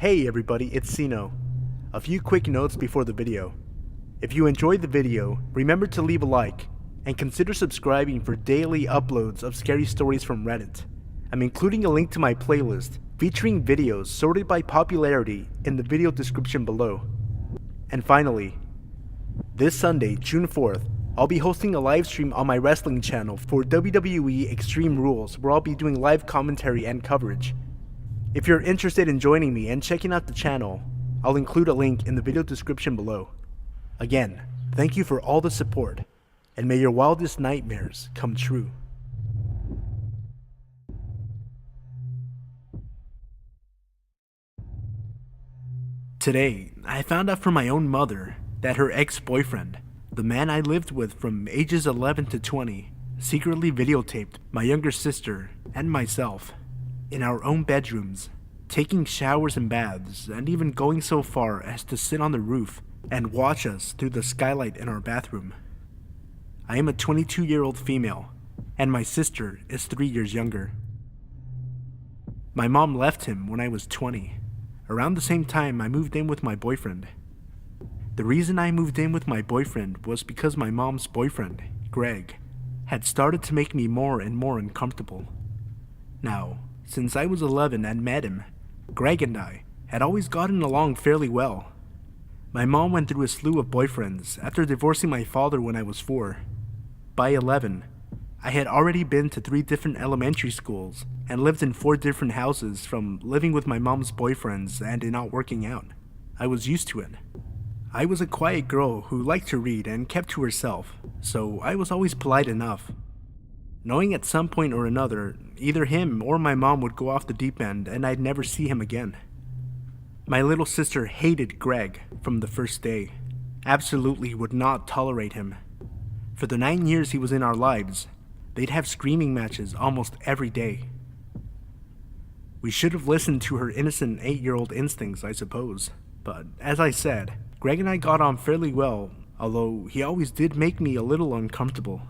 Hey everybody, it's Sino. A few quick notes before the video. If you enjoyed the video, remember to leave a like, and consider subscribing for daily uploads of scary stories from Reddit. I'm including a link to my playlist featuring videos sorted by popularity in the video description below. And finally, this Sunday, June 4th, I'll be hosting a live stream on my wrestling channel for WWE Extreme Rules, where I'll be doing live commentary and coverage. If you're interested in joining me and checking out the channel, I'll include a link in the video description below. Again, thank you for all the support, and may your wildest nightmares come true. Today, I found out from my own mother that her ex-boyfriend, the man I lived with from ages 11 to 20, secretly videotaped my younger sister and myself in our own bedrooms, taking showers and baths, and even going so far as to sit on the roof and watch us through the skylight in our bathroom. I am a 22-year-old female, and my sister is 3 years younger. My mom left him when I was 20, around the same time I moved in with my boyfriend. The reason I moved in with my boyfriend was because my mom's boyfriend, Greg, had started to make me more and more uncomfortable. Now, since I was 11 and met him, Greg and I had always gotten along fairly well. My mom went through a slew of boyfriends after divorcing my father when I was 4. By 11, I had already been to 3 different elementary schools and lived in 4 different houses, from living with my mom's boyfriends and it not working out. I was used to it. I was a quiet girl who liked to read and kept to herself, so I was always polite enough. Knowing at some point or another, either him or my mom would go off the deep end and I'd never see him again. My little sister hated Greg from the first day, absolutely would not tolerate him. For the 9 years he was in our lives, they'd have screaming matches almost every day. We should have listened to her innocent 8-year-old instincts, I suppose, but as I said, Greg and I got on fairly well, although he always did make me a little uncomfortable,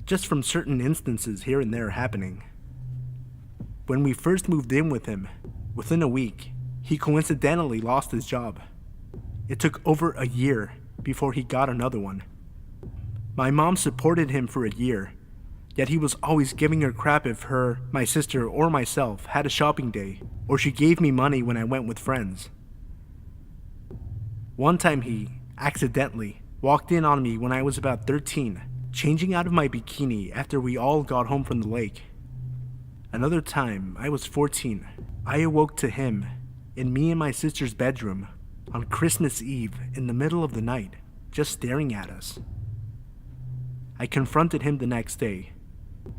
just from certain instances here and there happening. When we first moved in with him, within a week, he coincidentally lost his job. It took over a year before he got another one. My mom supported him for a year, yet he was always giving her crap if her, my sister, or myself had a shopping day, or she gave me money when I went with friends. One time he, accidentally, walked in on me when I was about 13, changing out of my bikini after we all got home from the lake. Another time, I was 14, I awoke to him in me and my sister's bedroom on Christmas Eve in the middle of the night, just staring at us. I confronted him the next day,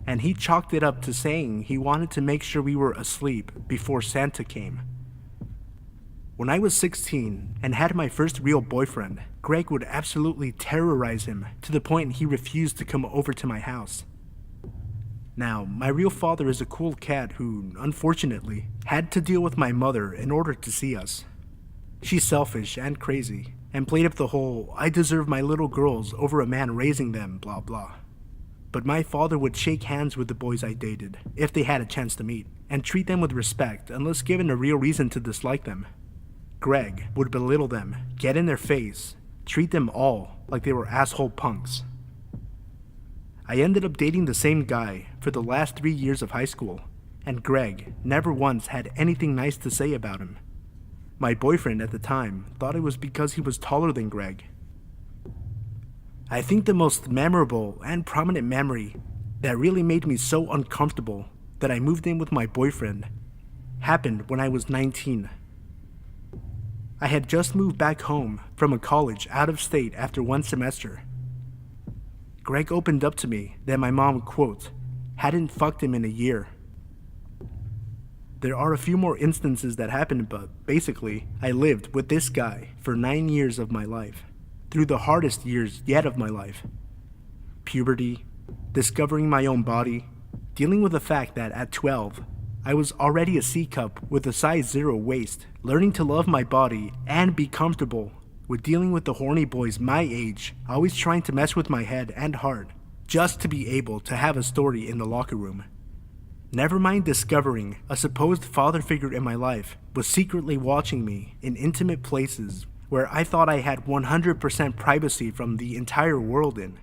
and he chalked it up to saying he wanted to make sure we were asleep before Santa came. When I was 16 and had my first real boyfriend, Greg would absolutely terrorize him to the point he refused to come over to my house. Now, my real father is a cool cat who, unfortunately, had to deal with my mother in order to see us. She's selfish and crazy, and played up the whole "I deserve my little girls over a man raising them" blah blah. But my father would shake hands with the boys I dated, if they had a chance to meet, and treat them with respect unless given a real reason to dislike them. Greg would belittle them, get in their face, treat them all like they were asshole punks. I ended up dating the same guy for the last 3 years of high school, and Greg never once had anything nice to say about him. My boyfriend at the time thought it was because he was taller than Greg. I think the most memorable and prominent memory that really made me so uncomfortable that I moved in with my boyfriend happened when I was 19. I had just moved back home from a college out of state after 1 semester. Greg opened up to me that my mom, quote, hadn't fucked him in a year. There are a few more instances that happened, but basically, I lived with this guy for 9 years of my life, through the hardest years yet of my life. Puberty, discovering my own body, dealing with the fact that at 12, I was already a C-cup with a size 0 waist, learning to love my body and be comfortable with dealing with the horny boys my age, always trying to mess with my head and heart, just to be able to have a story in the locker room. Never mind discovering a supposed father figure in my life was secretly watching me in intimate places where I thought I had 100% privacy from the entire world in.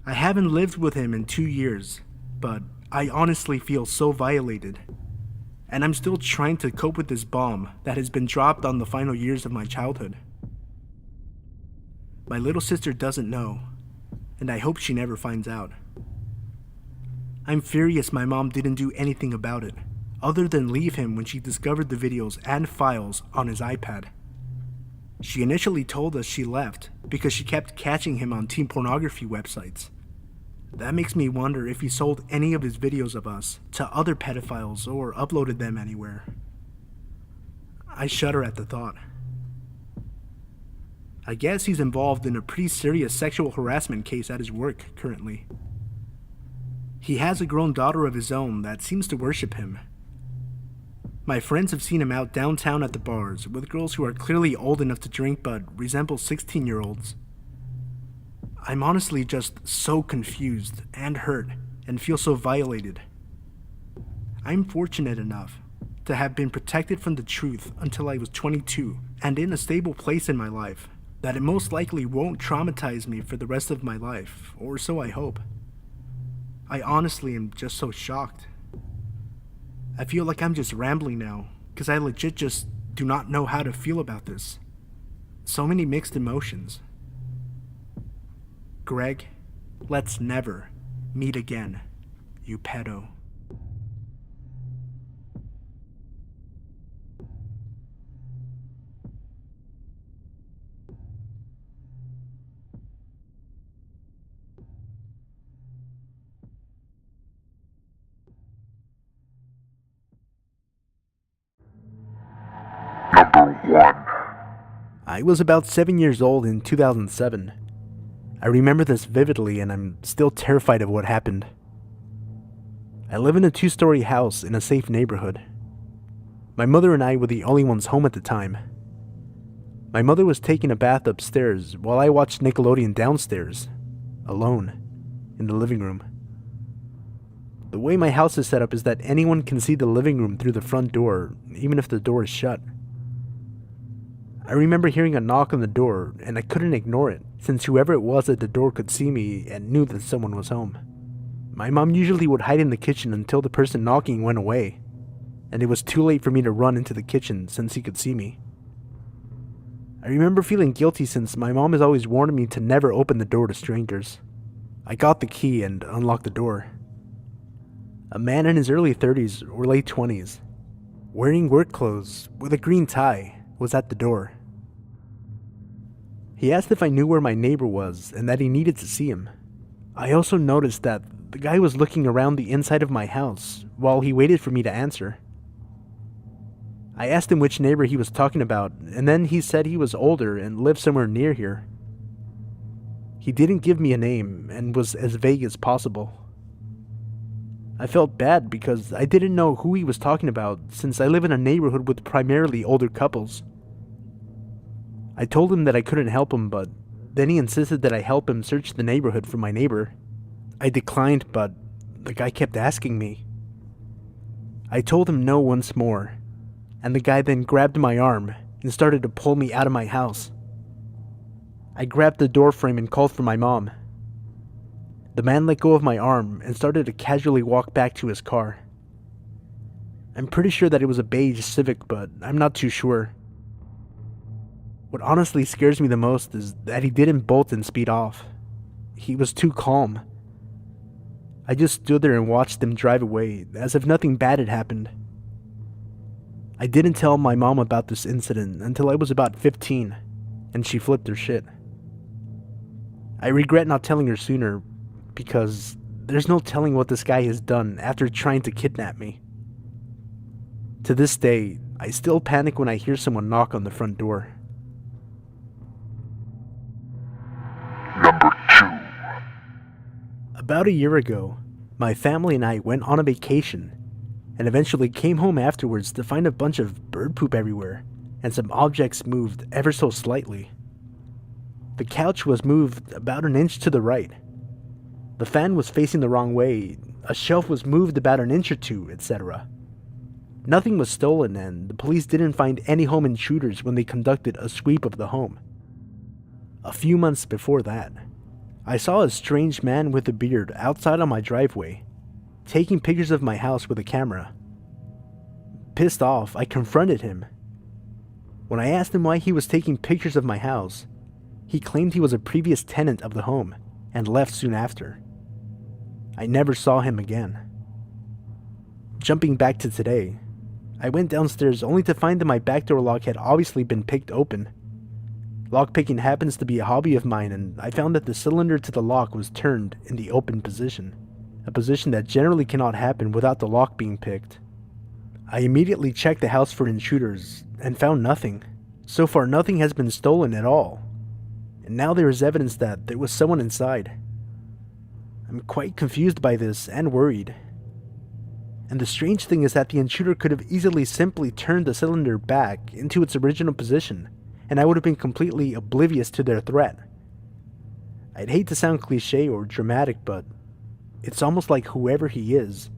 I haven't lived with him in 2 years, but I honestly feel so violated. And I'm still trying to cope with this bomb that has been dropped on the final years of my childhood. My little sister doesn't know, and I hope she never finds out. I'm furious my mom didn't do anything about it, other than leave him when she discovered the videos and files on his iPad. She initially told us she left because she kept catching him on teen pornography websites. That makes me wonder if he sold any of his videos of us to other pedophiles or uploaded them anywhere. I shudder at the thought. I guess he's involved in a pretty serious sexual harassment case at his work currently. He has a grown daughter of his own that seems to worship him. My friends have seen him out downtown at the bars with girls who are clearly old enough to drink but resemble 16-year-olds. I'm honestly just so confused and hurt and feel so violated. I'm fortunate enough to have been protected from the truth until I was 22 and in a stable place in my life that it most likely won't traumatize me for the rest of my life, or so I hope. I honestly am just so shocked. I feel like I'm just rambling now, because I legit just do not know how to feel about this. So many mixed emotions. Greg, let's never meet again, you pedo. Number 1. I was about 7 years old in 2007. I remember this vividly and I'm still terrified of what happened. I live in a 2-story house in a safe neighborhood. My mother and I were the only ones home at the time. My mother was taking a bath upstairs while I watched Nickelodeon downstairs, alone, in the living room. The way my house is set up is that anyone can see the living room through the front door, even if the door is shut. I remember hearing a knock on the door, and I couldn't ignore it, since whoever it was at the door could see me and knew that someone was home. My mom usually would hide in the kitchen until the person knocking went away, and it was too late for me to run into the kitchen since he could see me. I remember feeling guilty since my mom has always warned me to never open the door to strangers. I got the key and unlocked the door. A man in his early 30s or late 20s, wearing work clothes with a green tie, was at the door. He asked if I knew where my neighbor was and that he needed to see him. I also noticed that the guy was looking around the inside of my house while he waited for me to answer. I asked him which neighbor he was talking about, and then he said he was older and lived somewhere near here. He didn't give me a name and was as vague as possible. I felt bad because I didn't know who he was talking about since I live in a neighborhood with primarily older couples. I told him that I couldn't help him, but then he insisted that I help him search the neighborhood for my neighbor. I declined, but the guy kept asking me. I told him no once more, and the guy then grabbed my arm and started to pull me out of my house. I grabbed the door frame and called for my mom. The man let go of my arm and started to casually walk back to his car. I'm pretty sure that it was a beige Civic, but I'm not too sure. What honestly scares me the most is that he didn't bolt and speed off. He was too calm. I just stood there and watched him drive away, as if nothing bad had happened. I didn't tell my mom about this incident until I was about 15, and she flipped her shit. I regret not telling her sooner, because there's no telling what this guy has done after trying to kidnap me. To this day, I still panic when I hear someone knock on the front door. Number 2. About a year ago, my family and I went on a vacation and eventually came home afterwards to find a bunch of bird poop everywhere and some objects moved ever so slightly. The couch was moved about an inch to the right. The fan was facing the wrong way, a shelf was moved about an inch or two, etc. Nothing was stolen, and the police didn't find any home intruders when they conducted a sweep of the home. A few months before that, I saw a strange man with a beard outside on my driveway, taking pictures of my house with a camera. Pissed off, I confronted him. When I asked him why he was taking pictures of my house, he claimed he was a previous tenant of the home and left soon after. I never saw him again. Jumping back to today, I went downstairs only to find that my back door lock had obviously been picked open. Lockpicking happens to be a hobby of mine, and I found that the cylinder to the lock was turned in the open position, a position that generally cannot happen without the lock being picked. I immediately checked the house for intruders and found nothing. So far, nothing has been stolen at all, and now there is evidence that there was someone inside. I'm quite confused by this and worried. And the strange thing is that the intruder could have easily simply turned the cylinder back into its original position, and I would have been completely oblivious to their threat. I'd hate to sound cliche or dramatic, but it's almost like whoever he is,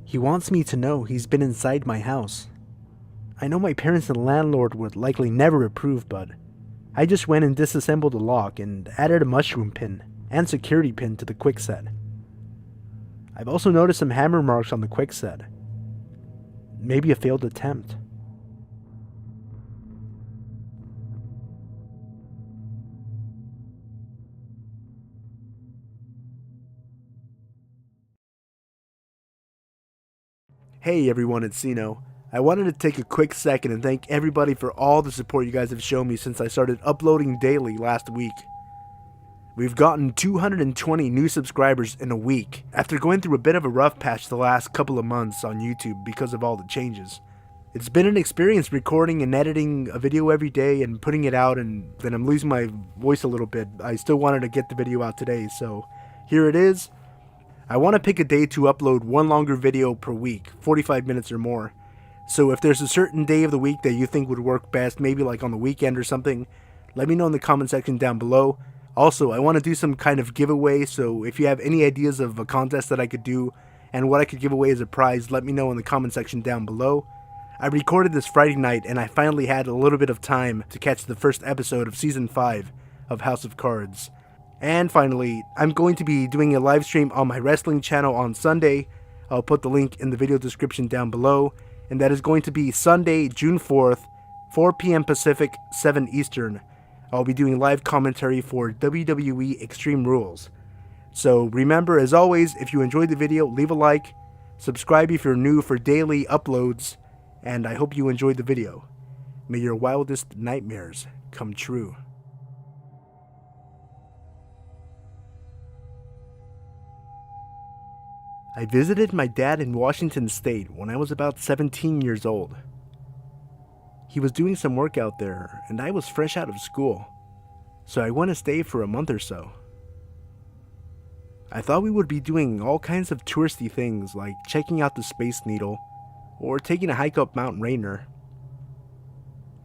he wants me to know he's been inside my house. I know my parents and landlord would likely never approve, but I just went and disassembled the lock and added a mushroom pin and security pin to the quickset. I've also noticed some hammer marks on the quickset. Maybe a failed attempt. Hey everyone, it's Sino. I wanted to take a quick second and thank everybody for all the support you guys have shown me since I started uploading daily last week. We've gotten 220 new subscribers in a week, after going through a bit of a rough patch the last couple of months on YouTube because of all the changes. It's been an experience recording and editing a video every day and putting it out, and then I'm losing my voice a little bit. I still wanted to get the video out today, so here it is. I want to pick a day to upload one longer video per week, 45 minutes or more. So if there's a certain day of the week that you think would work best, maybe like on the weekend or something, let me know in the comment section down below. Also, I want to do some kind of giveaway, so if you have any ideas of a contest that I could do and what I could give away as a prize, let me know in the comment section down below. I recorded this Friday night and I finally had a little bit of time to catch the first episode of Season 5 of House of Cards. And finally, I'm going to be doing a live stream on my wrestling channel on Sunday. I'll put the link in the video description down below, and that is going to be Sunday, June 4th, 4 p.m. Pacific, 7 Eastern. I'll be doing live commentary for WWE Extreme Rules. So remember, as always, if you enjoyed the video, leave a like, subscribe if you're new for daily uploads, and I hope you enjoyed the video. May your wildest nightmares come true. I visited my dad in Washington State when I was about 17 years old. He was doing some work out there, and I was fresh out of school, so I went to stay for a month or so. I thought we would be doing all kinds of touristy things like checking out the Space Needle or taking a hike up Mount Rainier.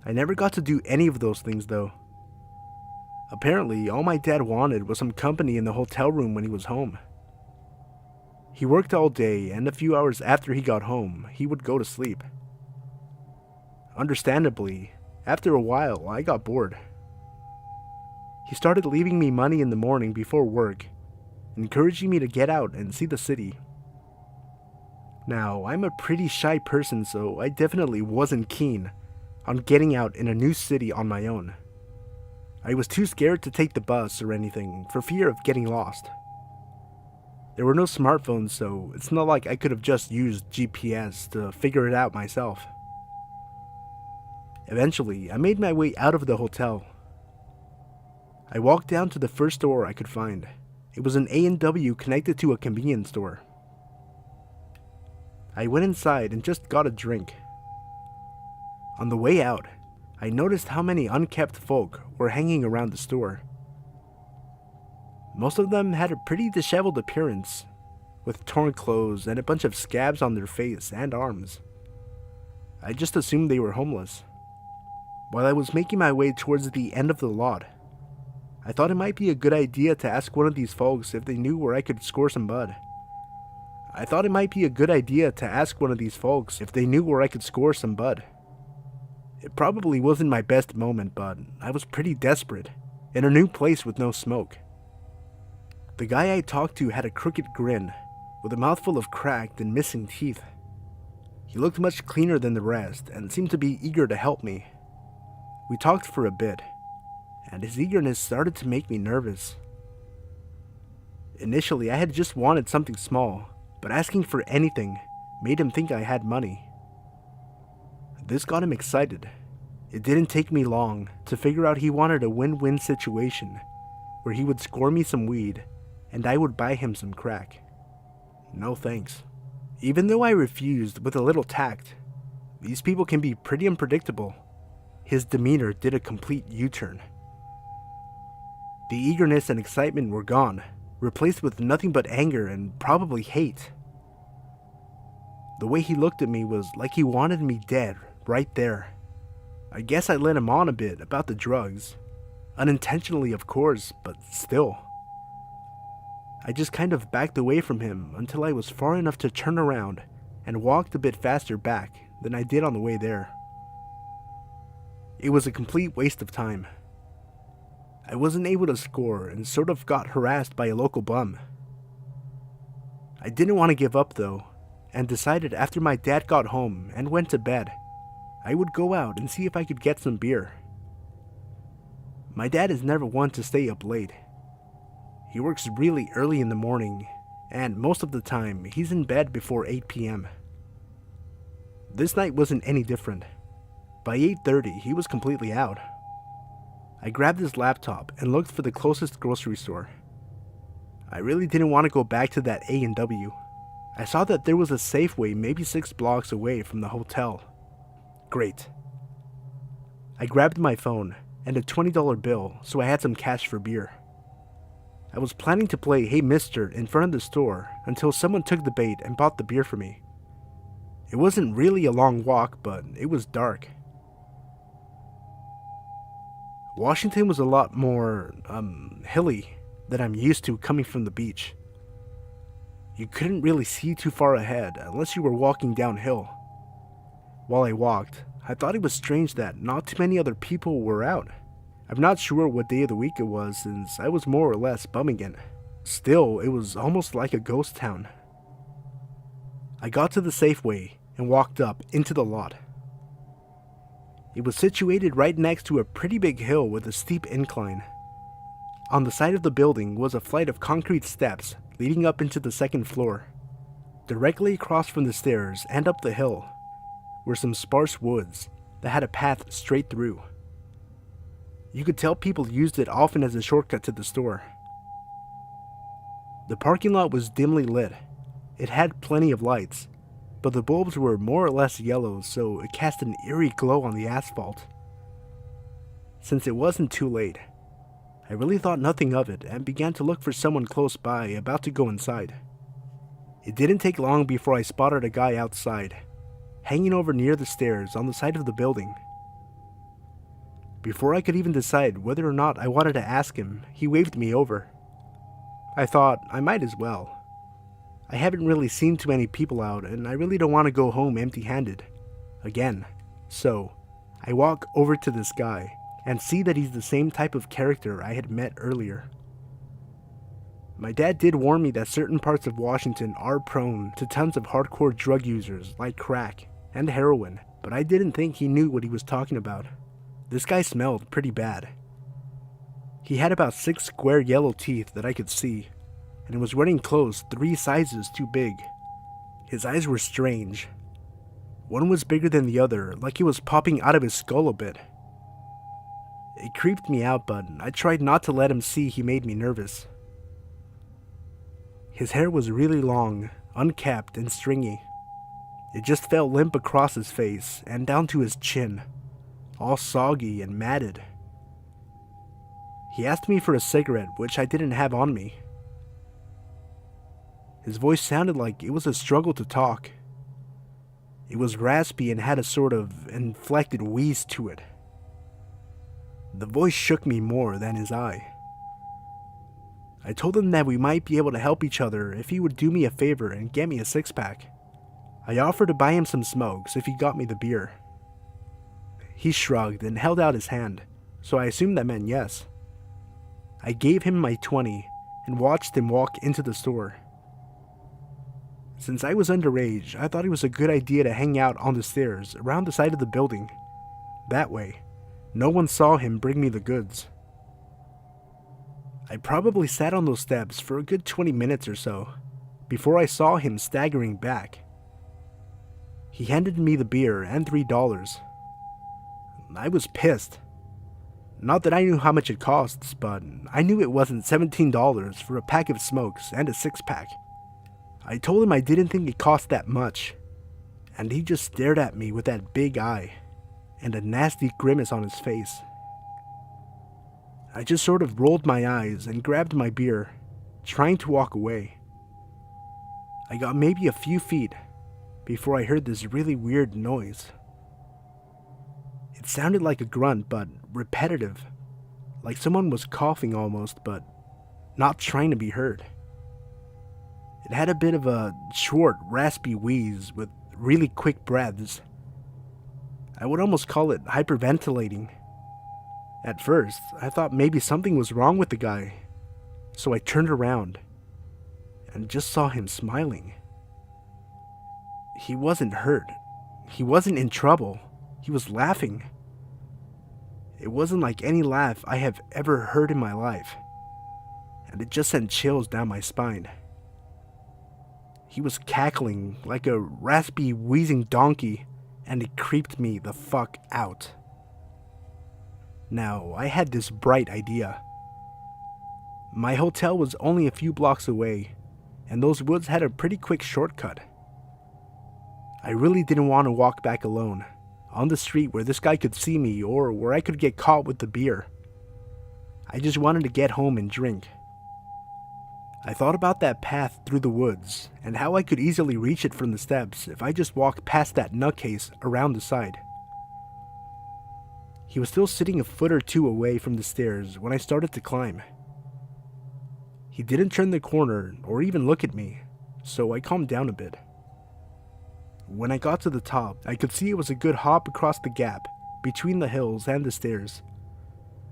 I never got to do any of those things though. Apparently, all my dad wanted was some company in the hotel room when he was home. He worked all day, and a few hours after he got home, he would go to sleep. Understandably, after a while, I got bored. He started leaving me money in the morning before work, encouraging me to get out and see the city. Now, I'm a pretty shy person, so I definitely wasn't keen on getting out in a new city on my own. I was too scared to take the bus or anything for fear of getting lost. There were no smartphones, so it's not like I could have just used GPS to figure it out myself. Eventually, I made my way out of the hotel. I walked down to the first store I could find. It was an A&W connected to a convenience store. I went inside and just got a drink. On the way out, I noticed how many unkempt folk were hanging around the store. Most of them had a pretty disheveled appearance, with torn clothes and a bunch of scabs on their face and arms. I just assumed they were homeless. While I was making my way towards the end of the lot, I thought it might be a good idea to ask one of these folks if they knew where I could score some bud. I thought it might be a good idea to ask one of these folks if they knew where I could score some bud. It probably wasn't my best moment, but I was pretty desperate, in a new place with no smoke. The guy I talked to had a crooked grin, with a mouthful of cracked and missing teeth. He looked much cleaner than the rest and seemed to be eager to help me. We talked for a bit, and his eagerness started to make me nervous. Initially, I had just wanted something small, but asking for anything made him think I had money. This got him excited. It didn't take me long to figure out he wanted a win-win situation where he would score me some weed and I would buy him some crack. No thanks. Even though I refused with a little tact, these people can be pretty unpredictable. His demeanor did a complete U-turn. The eagerness and excitement were gone, replaced with nothing but anger and probably hate. The way he looked at me was like he wanted me dead right there. I guess I led him on a bit about the drugs. Unintentionally, of course, but still. I just kind of backed away from him until I was far enough to turn around and walked a bit faster back than I did on the way there. It was a complete waste of time. I wasn't able to score and sort of got harassed by a local bum. I didn't want to give up though, and decided after my dad got home and went to bed, I would go out and see if I could get some beer. My dad is never one to stay up late. He works really early in the morning, and most of the time he's in bed before 8 p.m. This night wasn't any different. By 8:30, he was completely out. I grabbed his laptop and looked for the closest grocery store. I really didn't want to go back to that A&W. I saw that there was a Safeway maybe 6 blocks away from the hotel. Great. I grabbed my phone and a $20 bill so I had some cash for beer. I was planning to play Hey Mister in front of the store until someone took the bait and bought the beer for me. It wasn't really a long walk, but it was dark. Washington was a lot more, hilly than I'm used to coming from the beach. You couldn't really see too far ahead unless you were walking downhill. While I walked, I thought it was strange that not too many other people were out. I'm not sure what day of the week it was since I was more or less bumming it. Still, it was almost like a ghost town. I got to the Safeway and walked up into the lot. It was situated right next to a pretty big hill with a steep incline. On the side of the building was a flight of concrete steps leading up into the second floor. Directly across from the stairs and up the hill were some sparse woods that had a path straight through. You could tell people used it often as a shortcut to the store. The parking lot was dimly lit. It had plenty of lights, but the bulbs were more or less yellow, so it cast an eerie glow on the asphalt. Since it wasn't too late, I really thought nothing of it and began to look for someone close by about to go inside. It didn't take long before I spotted a guy outside, hanging over near the stairs on the side of the building. Before I could even decide whether or not I wanted to ask him, he waved me over. I thought I might as well. I haven't really seen too many people out, and I really don't want to go home empty-handed again. So, I walk over to this guy and see that he's the same type of character I had met earlier. My dad did warn me that certain parts of Washington are prone to tons of hardcore drug users like crack and heroin, but I didn't think he knew what he was talking about. This guy smelled pretty bad. He had about 6 square yellow teeth that I could see, and was wearing clothes 3 sizes too big. His eyes were strange. One was bigger than the other, like he was popping out of his skull a bit. It creeped me out, but I tried not to let him see he made me nervous. His hair was really long, unkept, and stringy. It just fell limp across his face and down to his chin, all soggy and matted. He asked me for a cigarette, which I didn't have on me. His voice sounded like it was a struggle to talk. It was raspy and had a sort of inflected wheeze to it. The voice shook me more than his eye. I told him that we might be able to help each other if he would do me a favor and get me a six-pack. I offered to buy him some smokes if he got me the beer. He shrugged and held out his hand, so I assumed that meant yes. I gave him my 20 and watched him walk into the store. Since I was underage, I thought it was a good idea to hang out on the stairs around the side of the building. That way, no one saw him bring me the goods. I probably sat on those steps for a good 20 minutes or so before I saw him staggering back. He handed me the beer and $3. I was pissed. Not that I knew how much it costs, but I knew it wasn't $17 for a pack of smokes and a six-pack. I told him I didn't think it cost that much, and he just stared at me with that big eye and a nasty grimace on his face. I just sort of rolled my eyes and grabbed my beer, trying to walk away. I got maybe a few feet before I heard this really weird noise. It sounded like a grunt, but repetitive, like someone was coughing almost, but not trying to be heard. It had a bit of a short, raspy wheeze with really quick breaths. I would almost call it hyperventilating. At first, I thought maybe something was wrong with the guy, so I turned around and just saw him smiling. He wasn't hurt. He wasn't in trouble. He was laughing. It wasn't like any laugh I have ever heard in my life, and it just sent chills down my spine. He was cackling like a raspy, wheezing donkey, and it creeped me the fuck out. Now, I had this bright idea. My hotel was only a few blocks away, and those woods had a pretty quick shortcut. I really didn't want to walk back alone, on the street where this guy could see me or where I could get caught with the beer. I just wanted to get home and drink. I thought about that path through the woods and how I could easily reach it from the steps if I just walked past that nutcase around the side. He was still sitting a foot or two away from the stairs when I started to climb. He didn't turn the corner or even look at me, so I calmed down a bit. When I got to the top, I could see it was a good hop across the gap between the hills and the stairs.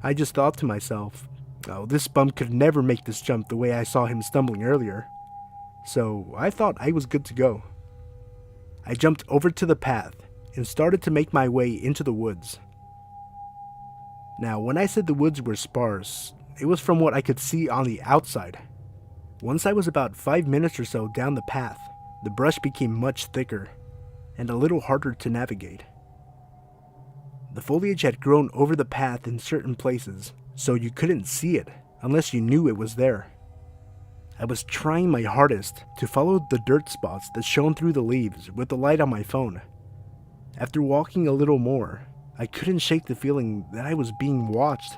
I just thought to myself, oh, this bum could never make this jump the way I saw him stumbling earlier. So I thought I was good to go. I jumped over to the path and started to make my way into the woods. Now, when I said the woods were sparse, it was from what I could see on the outside. Once I was about 5 minutes or so down the path, the brush became much thicker and a little harder to navigate. The foliage had grown over the path in certain places, so you couldn't see it unless you knew it was there. I was trying my hardest to follow the dirt spots that shone through the leaves with the light on my phone. After walking a little more, I couldn't shake the feeling that I was being watched.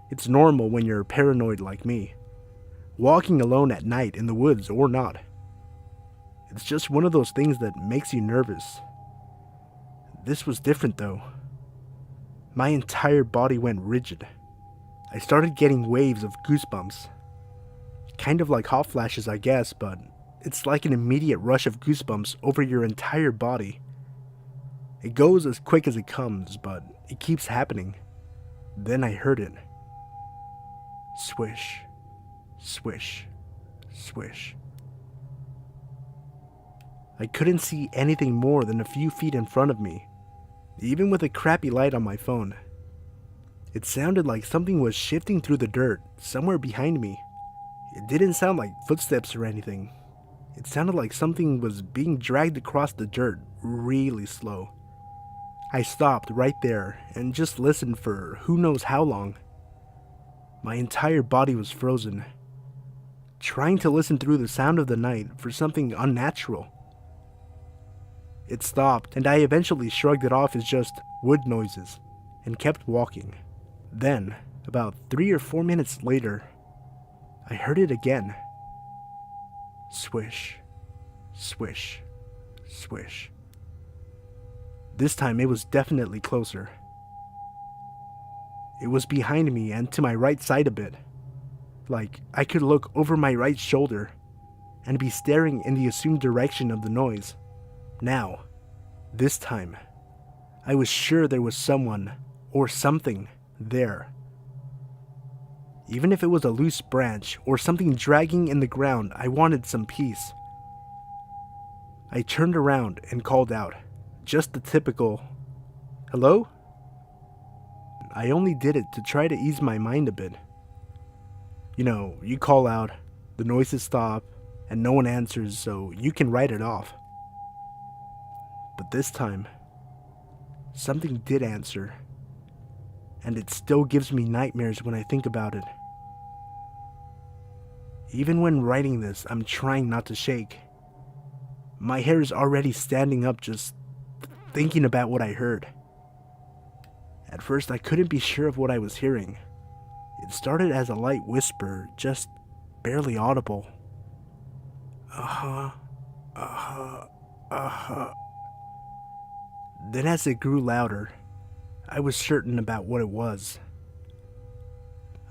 It's normal when you're paranoid like me, walking alone at night in the woods or not. It's just one of those things that makes you nervous. This was different though. My entire body went rigid. I started getting waves of goosebumps. Kind of like hot flashes, I guess, but it's like an immediate rush of goosebumps over your entire body. It goes as quick as it comes, but it keeps happening. Then I heard it. Swish, swish, swish. I couldn't see anything more than a few feet in front of me, even with a crappy light on my phone. It sounded like something was shifting through the dirt somewhere behind me. It didn't sound like footsteps or anything. It sounded like something was being dragged across the dirt really slow. I stopped right there and just listened for who knows how long. My entire body was frozen, trying to listen through the sound of the night for something unnatural. It stopped, and I eventually shrugged it off as just wood noises and kept walking. Then, about 3 or 4 minutes later, I heard it again. Swish, swish, swish. This time it was definitely closer. It was behind me and to my right side a bit, like I could look over my right shoulder and be staring in the assumed direction of the noise. Now, this time, I was sure there was someone or something there. Even if it was a loose branch or something dragging in the ground, I wanted some peace. I turned around and called out, just the typical, "Hello?" I only did it to try to ease my mind a bit. You know, you call out, the noises stop, and no one answers, so you can write it off. But this time, something did answer, and it still gives me nightmares when I think about it. Even when writing this, I'm trying not to shake. My hair is already standing up just thinking about what I heard. At first, I couldn't be sure of what I was hearing. It started as a light whisper, just barely audible. Uh-huh, uh-huh, uh-huh. Then as it grew louder, I was certain about what it was.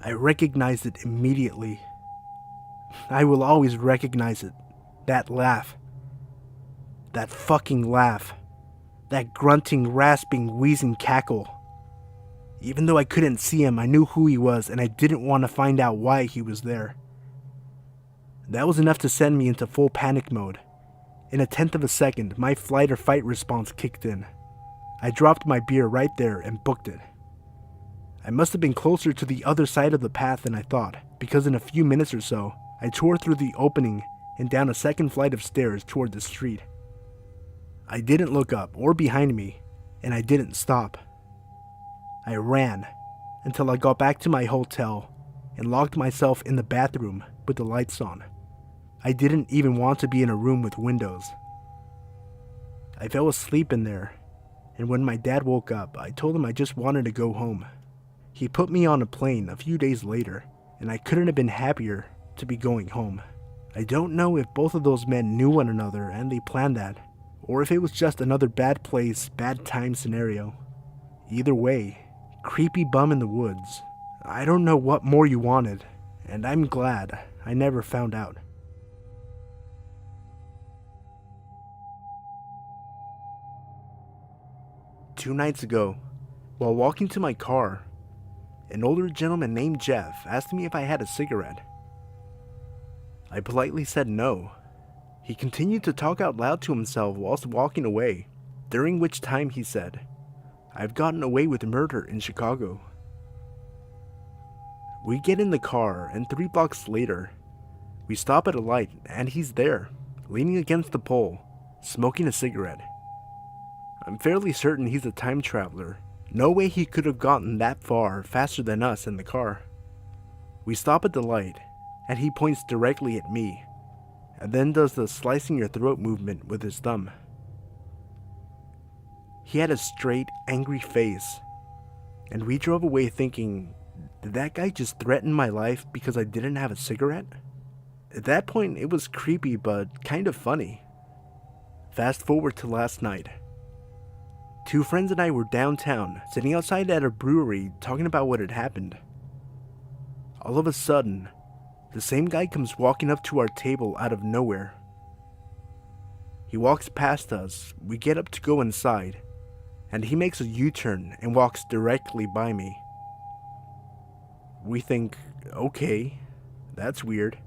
I recognized it immediately. I will always recognize it. That laugh. That fucking laugh. That grunting, rasping, wheezing cackle. Even though I couldn't see him, I knew who he was, and I didn't want to find out why he was there. That was enough to send me into full panic mode. In a tenth of a second, my flight or fight response kicked in. I dropped my beer right there and booked it. I must have been closer to the other side of the path than I thought, because in a few minutes or so, I tore through the opening and down a second flight of stairs toward the street. I didn't look up or behind me, and I didn't stop. I ran until I got back to my hotel and locked myself in the bathroom with the lights on. I didn't even want to be in a room with windows. I fell asleep in there, and when my dad woke up, I told him I just wanted to go home. He put me on a plane a few days later, and I couldn't have been happier to be going home. I don't know if both of those men knew one another and they planned that, or if it was just another bad place, bad time scenario. Either way, creepy bum in the woods. I don't know what more you wanted, and I'm glad I never found out. Two nights ago, while walking to my car, an older gentleman named Jeff asked me if I had a cigarette. I politely said no. He continued to talk out loud to himself whilst walking away, during which time he said, "I've gotten away with murder in Chicago." We get in the car, and 3 blocks later, we stop at a light, and he's there, leaning against the pole, smoking a cigarette. I'm fairly certain he's a time traveler. No way he could have gotten that far faster than us in the car. We stop at the light, and he points directly at me, and then does the slicing your throat movement with his thumb. He had a straight, angry face, and we drove away thinking, did that guy just threaten my life because I didn't have a cigarette? At that point, it was creepy but kind of funny. Fast forward to last night. 2 friends and I were downtown, sitting outside at a brewery talking about what had happened. All of a sudden, the same guy comes walking up to our table out of nowhere. He walks past us, we get up to go inside, and he makes a U-turn and walks directly by me. We think, okay, that's weird,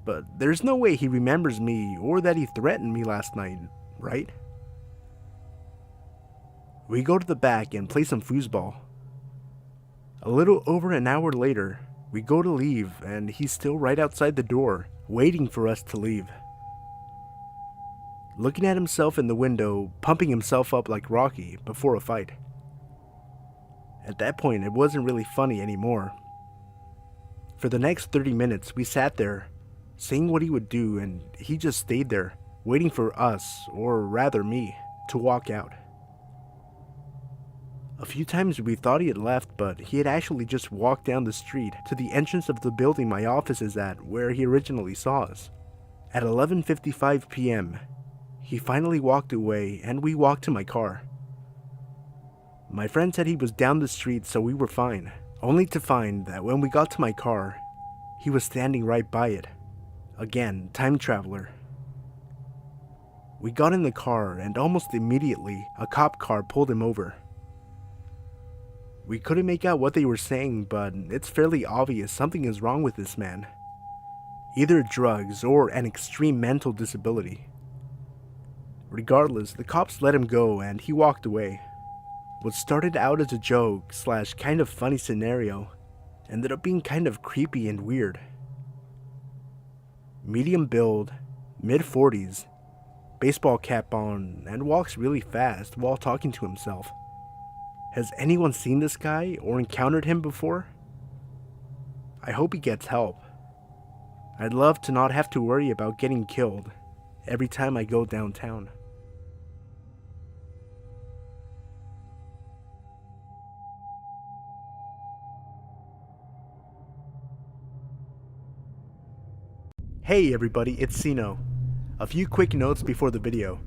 but there's no way he remembers me or that he threatened me last night, right? We go to the back and play some foosball. A little over an hour later, we go to leave and he's still right outside the door, waiting for us to leave. Looking at himself in the window, pumping himself up like Rocky before a fight. At that point, it wasn't really funny anymore. For the next 30 minutes, we sat there, seeing what he would do, and he just stayed there, waiting for us, or rather me, to walk out. A few times we thought he had left, but he had actually just walked down the street to the entrance of the building my office is at, where he originally saw us. At 11:55 p.m., he finally walked away and we walked to my car. My friend said he was down the street, so we were fine, only to find that when we got to my car, He was standing right by it. Again, time traveler. We got in the car and almost immediately a cop car pulled him over. We couldn't make out what they were saying, but it's fairly obvious something is wrong with this man. Either drugs or an extreme mental disability. Regardless, the cops let him go and he walked away. What started out as a joke / kind of funny scenario ended up being kind of creepy and weird. Medium build, mid-40s, baseball cap on, and walks really fast while talking to himself. Has anyone seen this guy or encountered him before? I hope he gets help. I'd love to not have to worry about getting killed every time I go downtown. Hey everybody, it's Sino. A few quick notes before the video.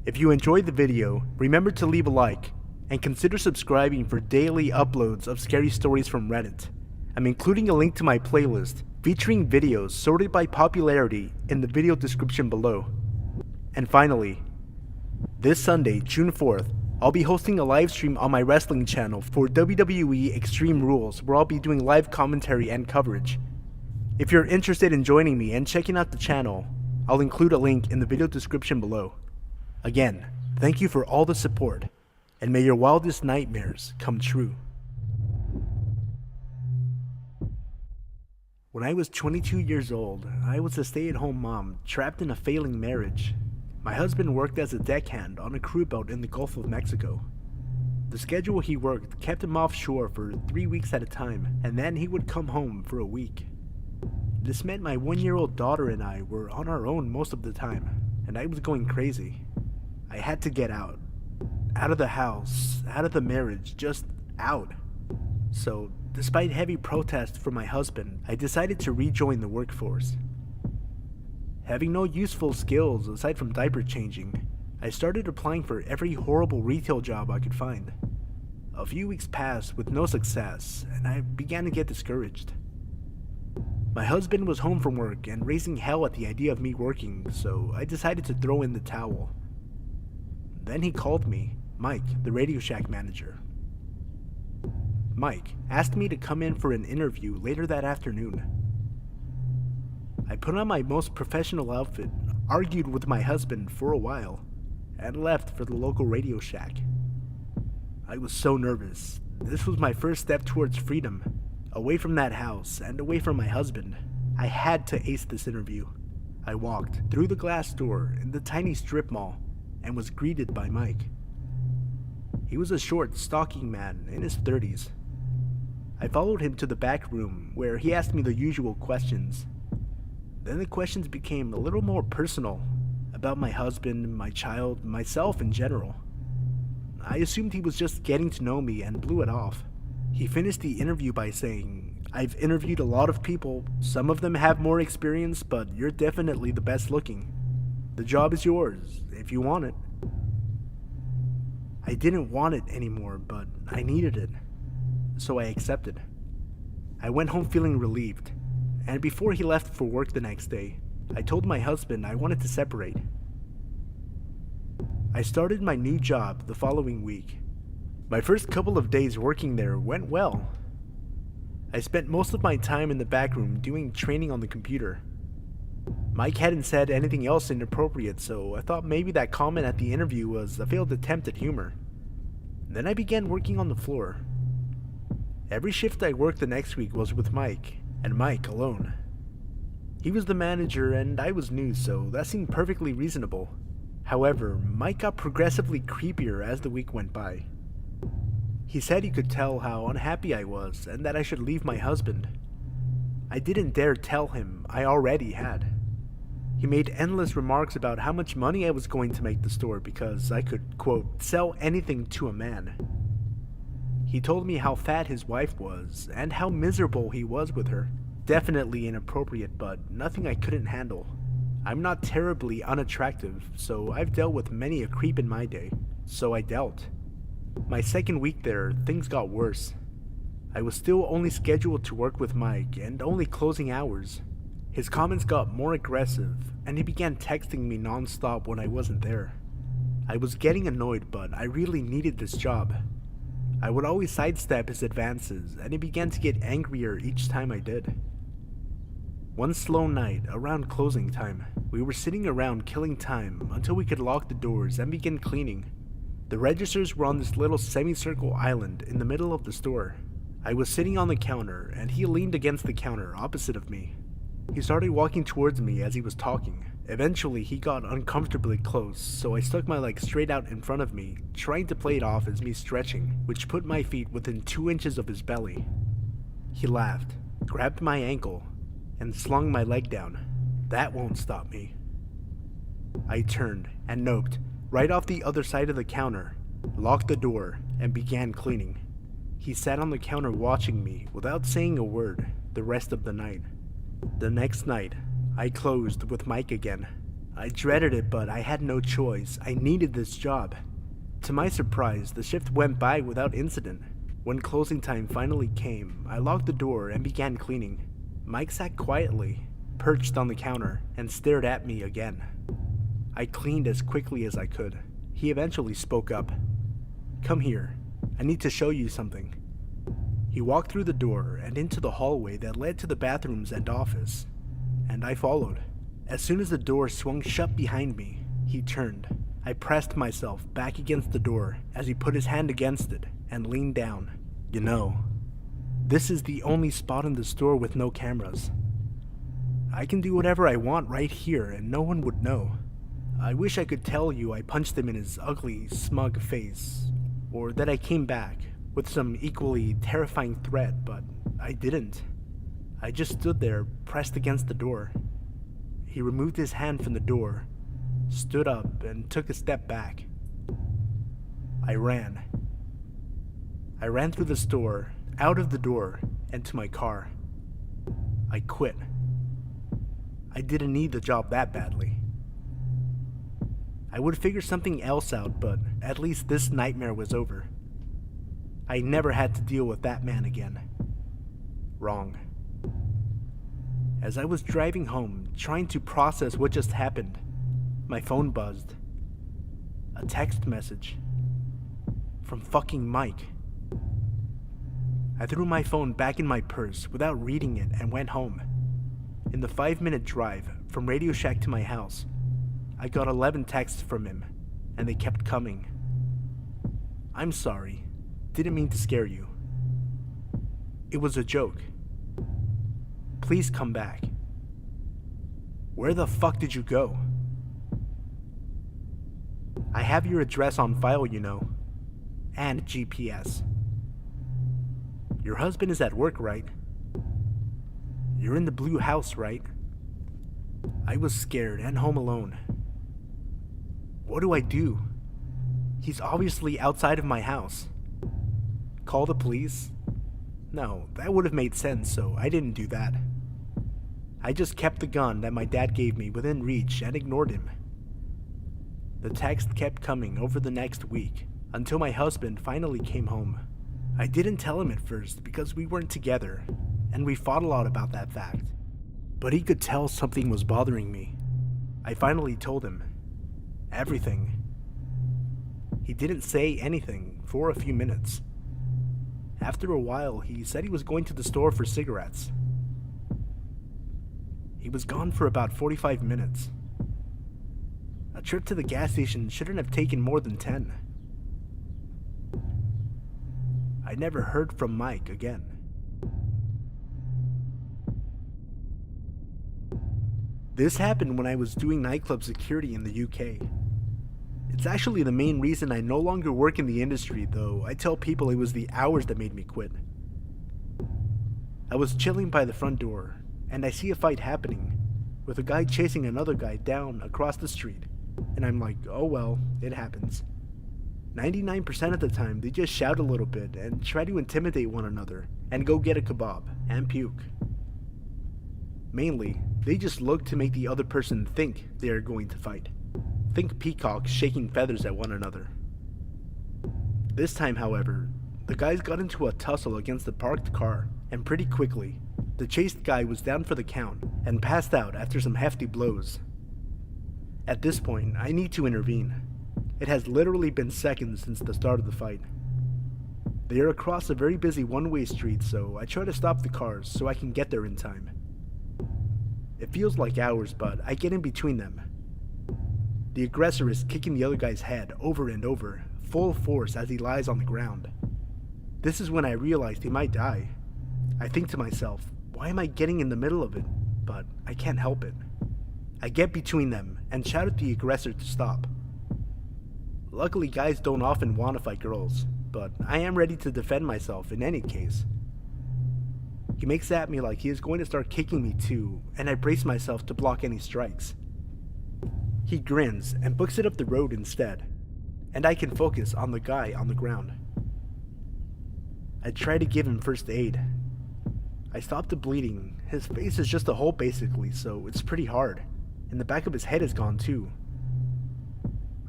If you enjoyed the video, remember to leave a like, and consider subscribing for daily uploads of scary stories from Reddit. I'm including a link to my playlist featuring videos sorted by popularity in the video description below. And finally, this Sunday, June 4th, I'll be hosting a live stream on my wrestling channel for WWE Extreme Rules, where I'll be doing live commentary and coverage. If you're interested in joining me and checking out the channel, I'll include a link in the video description below. Again, thank you for all the support, and may your wildest nightmares come true. When I was 22 years old, I was a stay-at-home mom trapped in a failing marriage. My husband worked as a deckhand on a crew boat in the Gulf of Mexico. The schedule he worked kept him offshore for 3 weeks at a time, and then he would come home for a week. This meant my 1-year-old daughter and I were on our own most of the time, and I was going crazy. I had to get out. Out of the house, out of the marriage, just out. So, despite heavy protest from my husband, I decided to rejoin the workforce. Having no useful skills aside from diaper changing, I started applying for every horrible retail job I could find. A few weeks passed with no success, and I began to get discouraged. My husband was home from work and raising hell at the idea of me working, so I decided to throw in the towel. Then he called me, Mike, the Radio Shack manager. Mike asked me to come in for an interview later that afternoon. I put on my most professional outfit, argued with my husband for a while, and left for the local Radio Shack. I was so nervous. This was my first step towards freedom, away from that house and away from my husband. I had to ace this interview. I walked through the glass door in the tiny strip mall and was greeted by Mike. He was a short, stocky man in his 30s. I followed him to the back room where he asked me the usual questions. Then the questions became a little more personal, about my husband, my child, myself in general. I assumed he was just getting to know me and blew it off. He finished the interview by saying, "I've interviewed a lot of people, some of them have more experience, but you're definitely the best looking. The job is yours, if you want it." I didn't want it anymore, but I needed it, so I accepted. I went home feeling relieved, and before he left for work the next day, I told my husband I wanted to separate. I started my new job the following week. My first couple of days working there went well. I spent most of my time in the back room doing training on the computer. Mike hadn't said anything else inappropriate, so I thought maybe that comment at the interview was a failed attempt at humor. Then I began working on the floor. Every shift I worked the next week was with Mike, and Mike alone. He was the manager and I was new, so that seemed perfectly reasonable. However, Mike got progressively creepier as the week went by. He said he could tell how unhappy I was and that I should leave my husband. I didn't dare tell him I already had. He made endless remarks about how much money I was going to make the store because I could, quote, sell anything to a man. He told me how fat his wife was and how miserable he was with her. Definitely inappropriate, but nothing I couldn't handle. I'm not terribly unattractive, so I've dealt with many a creep in my day, so I dealt. My second week there, things got worse. I was still only scheduled to work with Mike and only closing hours. His comments got more aggressive, and he began texting me non-stop when I wasn't there. I was getting annoyed, but I really needed this job. I would always sidestep his advances, and he began to get angrier each time I did. One slow night, around closing time, we were sitting around killing time until we could lock the doors and begin cleaning. The registers were on this little semicircle island in the middle of the store. I was sitting on the counter, and he leaned against the counter opposite of me. He started walking towards me as he was talking. Eventually, he got uncomfortably close, so I stuck my leg straight out in front of me, trying to play it off as me stretching, which put my feet within 2 inches of his belly. He laughed, grabbed my ankle, and slung my leg down. That won't stop me. I turned and noped right off the other side of the counter, locked the door, and began cleaning. He sat on the counter watching me without saying a word the rest of the night. The next night, I closed with Mike again. I dreaded it, but I had no choice. I needed this job. To my surprise, the shift went by without incident. When closing time finally came, I locked the door and began cleaning. Mike sat quietly, perched on the counter, and stared at me again. I cleaned as quickly as I could. He eventually spoke up. "Come here. I need to show you something." He walked through the door and into the hallway that led to the bathrooms and office, and I followed. As soon as the door swung shut behind me, he turned. I pressed myself back against the door as he put his hand against it and leaned down. "You know, this is the only spot in the store with no cameras. I can do whatever I want right here and no one would know. I wish I could tell you I punched him in his ugly, smug face, or that I came back with some equally terrifying threat, but I didn't. I just stood there, pressed against the door." He removed his hand from the door, stood up, and took a step back. I ran. I ran through the store, out of the door, and to my car. I quit. I didn't need the job that badly. I would figure something else out, but at least this nightmare was over. I never had to deal with that man again. Wrong. As I was driving home, trying to process what just happened, my phone buzzed. A text message. From fucking Mike. I threw my phone back in my purse without reading it and went home. In the 5-minute drive from Radio Shack to my house, I got 11 texts from him, and they kept coming. "I'm sorry. Didn't mean to scare you. It was a joke. Please come back. Where the fuck did you go? I have your address on file, you know, and GPS. Your husband is at work, right? You're in the blue house, right?" I was scared and home alone. What do I do? He's obviously outside of my house. Call the police? No, that would have made sense, so I didn't do that. I just kept the gun that my dad gave me within reach and ignored him. The text kept coming over the next week, until my husband finally came home. I didn't tell him at first because we weren't together, and we fought a lot about that fact. But he could tell something was bothering me. I finally told him. Everything. He didn't say anything for a few minutes. After a while, he said he was going to the store for cigarettes. He was gone for about 45 minutes. A trip to the gas station shouldn't have taken more than 10. I never heard from Mike again. This happened when I was doing nightclub security in the UK. It's actually the main reason I no longer work in the industry, though I tell people it was the hours that made me quit. I was chilling by the front door, and I see a fight happening, with a guy chasing another guy down across the street, and I'm like, oh well, it happens. 99% of the time, they just shout a little bit and try to intimidate one another, and go get a kebab, and puke. Mainly, they just look to make the other person think they are going to fight. Think peacocks shaking feathers at one another. This time, however, the guys got into a tussle against the parked car, and pretty quickly, the chased guy was down for the count and passed out after some hefty blows. At this point, I need to intervene. It has literally been seconds since the start of the fight. They are across a very busy one-way street, so I try to stop the cars so I can get there in time. It feels like hours, but I get in between them. The aggressor is kicking the other guy's head over and over, full force as he lies on the ground. This is when I realized he might die. I think to myself, why am I getting in the middle of it? But I can't help it. I get between them and shout at the aggressor to stop. Luckily, guys don't often want to fight girls, but I am ready to defend myself in any case. He makes at me like he is going to start kicking me too, and I brace myself to block any strikes. He grins and books it up the road instead, and I can focus on the guy on the ground. I try to give him first aid. I stop the bleeding. His face is just a hole basically, so it's pretty hard, and the back of his head is gone too.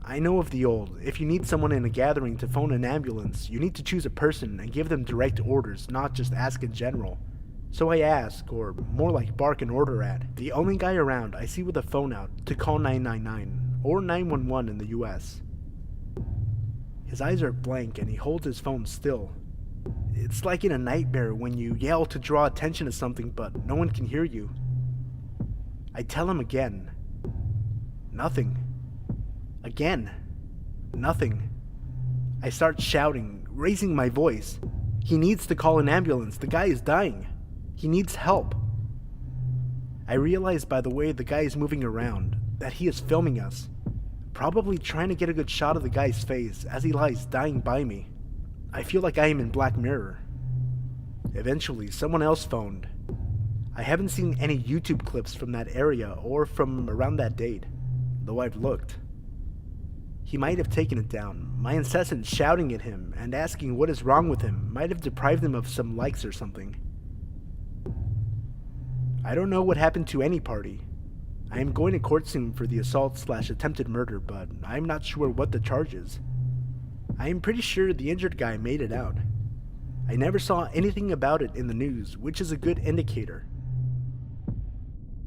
I know of the old, if you need someone in a gathering to phone an ambulance, you need to choose a person and give them direct orders, not just ask in general. So I ask, or more like bark an order at, the only guy around I see with a phone out to call 999, or 911 in the US. His eyes are blank and he holds his phone still. It's like in a nightmare when you yell to draw attention to something but no one can hear you. I tell him again. Nothing. Again. Nothing. I start shouting, raising my voice. He needs to call an ambulance. The guy is dying. He needs help. I realize by the way the guy is moving around that he is filming us, probably trying to get a good shot of the guy's face as he lies dying by me. I feel like I am in Black Mirror. Eventually, someone else phoned. I haven't seen any YouTube clips from that area or from around that date, though I've looked. He might have taken it down. My incessant shouting at him and asking what is wrong with him might have deprived him of some likes or something. I don't know what happened to any party. I am going to court soon for the assault/attempted murder, but I'm not sure what the charge is. I am pretty sure the injured guy made it out. I never saw anything about it in the news, which is a good indicator.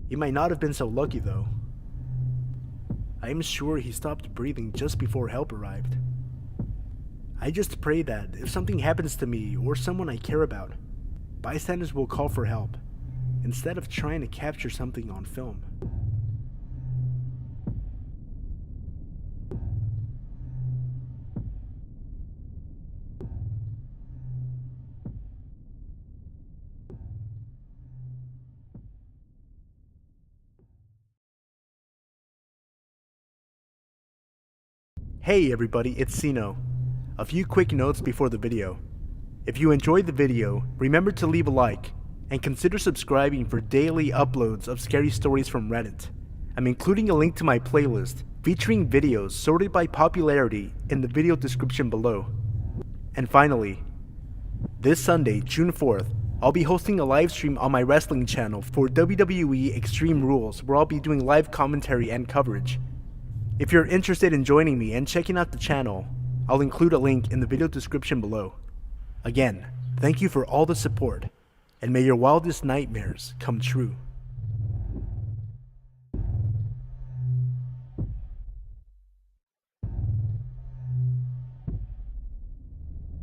He might not have been so lucky though. I am sure he stopped breathing just before help arrived. I just pray that if something happens to me or someone I care about, bystanders will call for help, instead of trying to capture something on film. Hey everybody, it's Sino. A few quick notes before the video. If you enjoyed the video, remember to leave a like, and consider subscribing for daily uploads of scary stories from Reddit. I'm including a link to my playlist featuring videos sorted by popularity in the video description below. And finally, this Sunday, June 4th, I'll be hosting a live stream on my wrestling channel for WWE Extreme Rules, where I'll be doing live commentary and coverage. If you're interested in joining me and checking out the channel, I'll include a link in the video description below. Again, thank you for all the support, and may your wildest nightmares come true.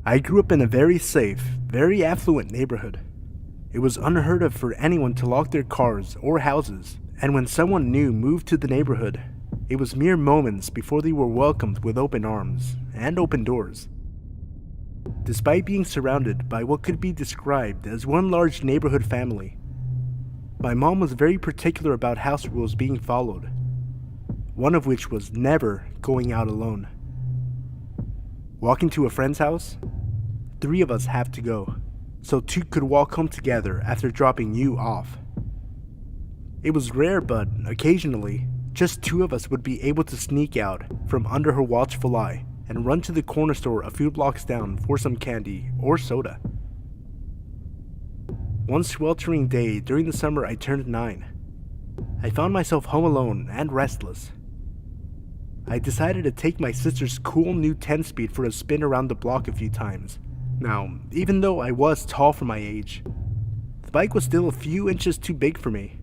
I grew up in a very safe, very affluent neighborhood. It was unheard of for anyone to lock their cars or houses, and when someone new moved to the neighborhood, it was mere moments before they were welcomed with open arms and open doors. Despite being surrounded by what could be described as one large neighborhood family, my mom was very particular about house rules being followed, one of which was never going out alone. Walking to a friend's house, 3 of us have to go, so 2 could walk home together after dropping you off. It was rare, but occasionally, just 2 of us would be able to sneak out from under her watchful eye and run to the corner store a few blocks down for some candy or soda. One sweltering day during the summer I turned 9. I found myself home alone and restless. I decided to take my sister's cool new 10-speed for a spin around the block a few times, Now, even though I was tall for my age, the bike was still a few inches too big for me.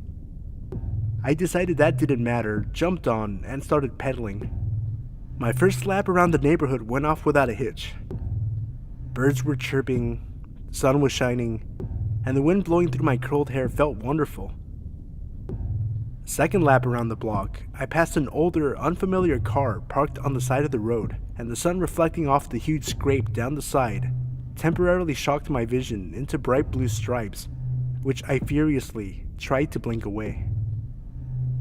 I decided that didn't matter, jumped on, and started pedaling. My first lap around the neighborhood went off without a hitch. Birds were chirping, the sun was shining, and the wind blowing through my curled hair felt wonderful. Second lap around the block, I passed an older, unfamiliar car parked on the side of the road, and the sun reflecting off the huge scrape down the side temporarily shocked my vision into bright blue stripes, which I furiously tried to blink away.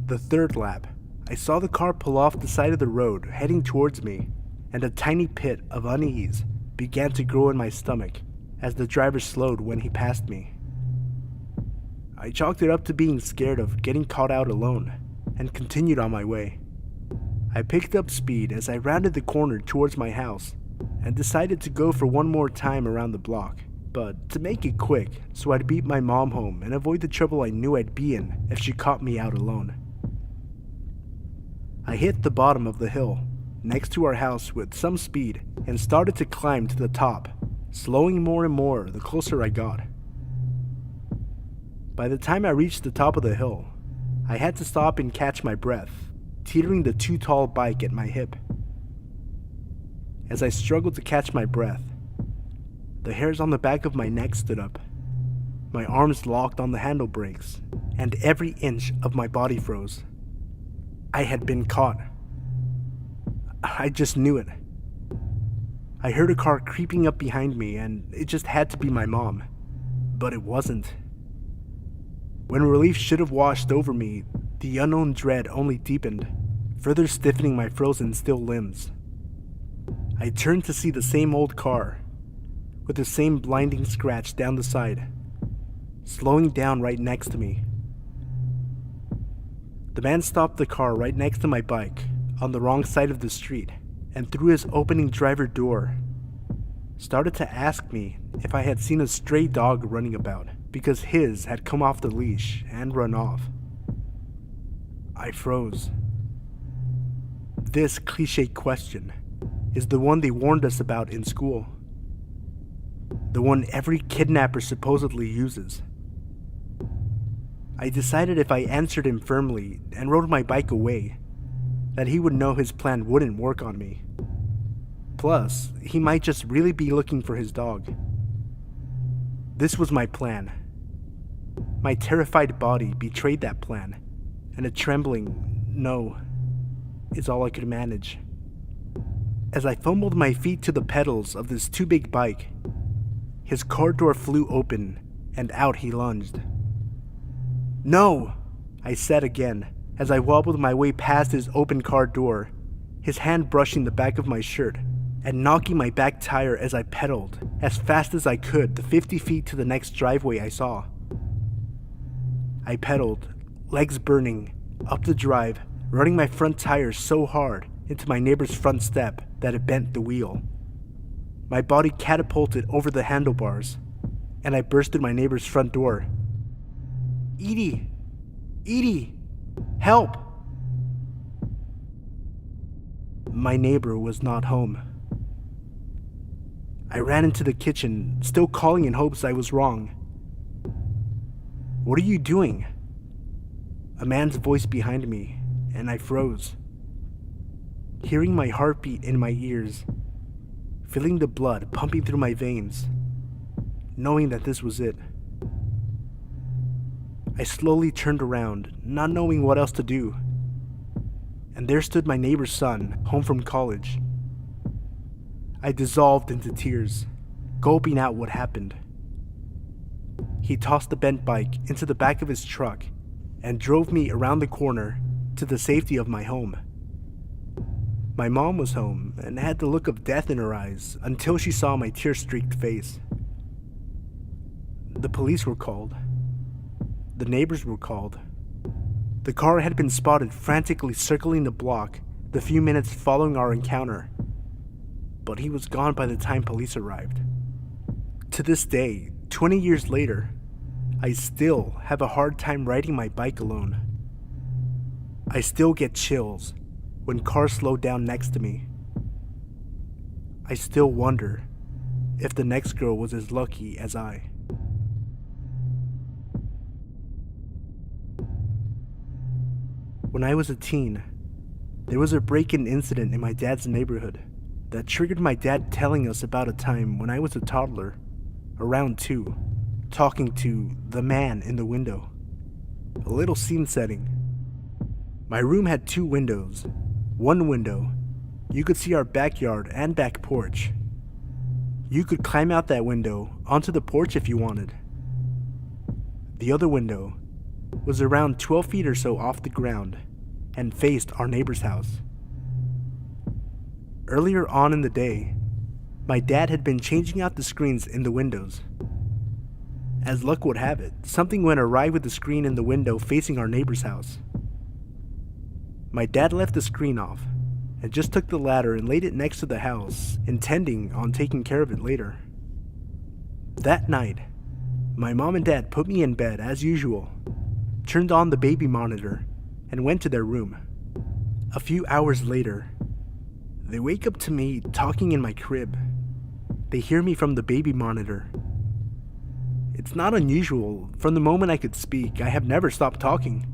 The third lap, I saw the car pull off the side of the road heading towards me, and a tiny pit of unease began to grow in my stomach as the driver slowed when he passed me. I chalked it up to being scared of getting caught out alone and continued on my way. I picked up speed as I rounded the corner towards my house and decided to go for one more time around the block, but to make it quick so I'd beat my mom home and avoid the trouble I knew I'd be in if she caught me out alone. I hit the bottom of the hill next to our house with some speed and started to climb to the top, slowing more and more the closer I got. By the time I reached the top of the hill, I had to stop and catch my breath, teetering the too tall bike at my hip. As I struggled to catch my breath, the hairs on the back of my neck stood up, my arms locked on the handle brakes, and every inch of my body froze. I had been caught. I just knew it. I heard a car creeping up behind me, and it just had to be my mom, but it wasn't. When relief should have washed over me, the unknown dread only deepened, further stiffening my frozen still limbs. I turned to see the same old car, with the same blinding scratch down the side, slowing down right next to me. The man stopped the car right next to my bike, on the wrong side of the street, and through his opening driver door, started to ask me if I had seen a stray dog running about, because his had come off the leash and run off. I froze. This cliché question is the one they warned us about in school. The one every kidnapper supposedly uses. I decided if I answered him firmly and rode my bike away, that he would know his plan wouldn't work on me. Plus, he might just really be looking for his dog. This was my plan. My terrified body betrayed that plan, and a trembling no is all I could manage. As I fumbled my feet to the pedals of this too big bike, his car door flew open, and out he lunged. "No!" I said again, as I wobbled my way past his open car door, his hand brushing the back of my shirt and knocking my back tire as I pedaled as fast as I could the 50 feet to the next driveway I saw. I pedaled, legs burning, up the drive, running my front tire so hard into my neighbor's front step that it bent the wheel. My body catapulted over the handlebars, and I burst through my neighbor's front door. "Edie! Edie! Help!" My neighbor was not home. I ran into the kitchen, still calling in hopes I was wrong. "What are you doing?" A man's voice behind me, and I froze. Hearing my heartbeat in my ears, feeling the blood pumping through my veins, knowing that this was it. I slowly turned around, not knowing what else to do, and there stood my neighbor's son, home from college. I dissolved into tears, gulping out what happened. He tossed the bent bike into the back of his truck and drove me around the corner to the safety of my home. My mom was home and had the look of death in her eyes until she saw my tear-streaked face. The police were called. The neighbors were called. The car had been spotted frantically circling the block the few minutes following our encounter, but he was gone by the time police arrived. To this day, 20 years later, I still have a hard time riding my bike alone. I still get chills when cars slow down next to me. I still wonder if the next girl was as lucky as I. When I was a teen, there was a break-in incident in my dad's neighborhood that triggered my dad telling us about a time when I was a toddler, around 2, talking to the man in the window. A little scene setting. My room had 2 windows. One window, you could see our backyard and back porch. You could climb out that window onto the porch if you wanted. The other window was around 12 feet or so off the ground and faced our neighbor's house. Earlier on in the day, my dad had been changing out the screens in the windows. As luck would have it, something went awry with the screen in the window facing our neighbor's house. My dad left the screen off and just took the ladder and laid it next to the house, intending on taking care of it later. That night, my mom and dad put me in bed as usual, turned on the baby monitor, and went to their room. A few hours later, they wake up to me talking in my crib. They hear me from the baby monitor. It's not unusual. From the moment I could speak, I have never stopped talking.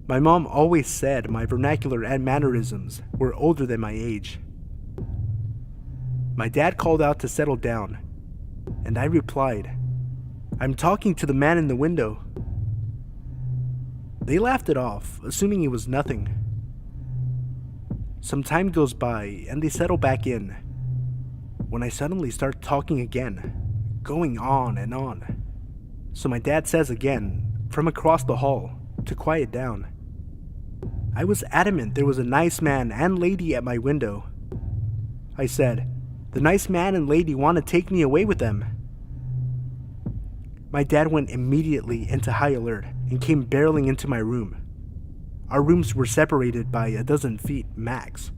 My mom always said my vernacular and mannerisms were older than my age. My dad called out to settle down, and I replied, "I'm talking to the man in the window." They laughed it off, assuming it was nothing. Some time goes by, and they settle back in, when I suddenly start talking again, going on and on. So my dad says again, from across the hall, to quiet down. I was adamant there was a nice man and lady at my window. I said, "The nice man and lady want to take me away with them." My dad went immediately into high alert and came barreling into my room. Our rooms were separated by a dozen feet max.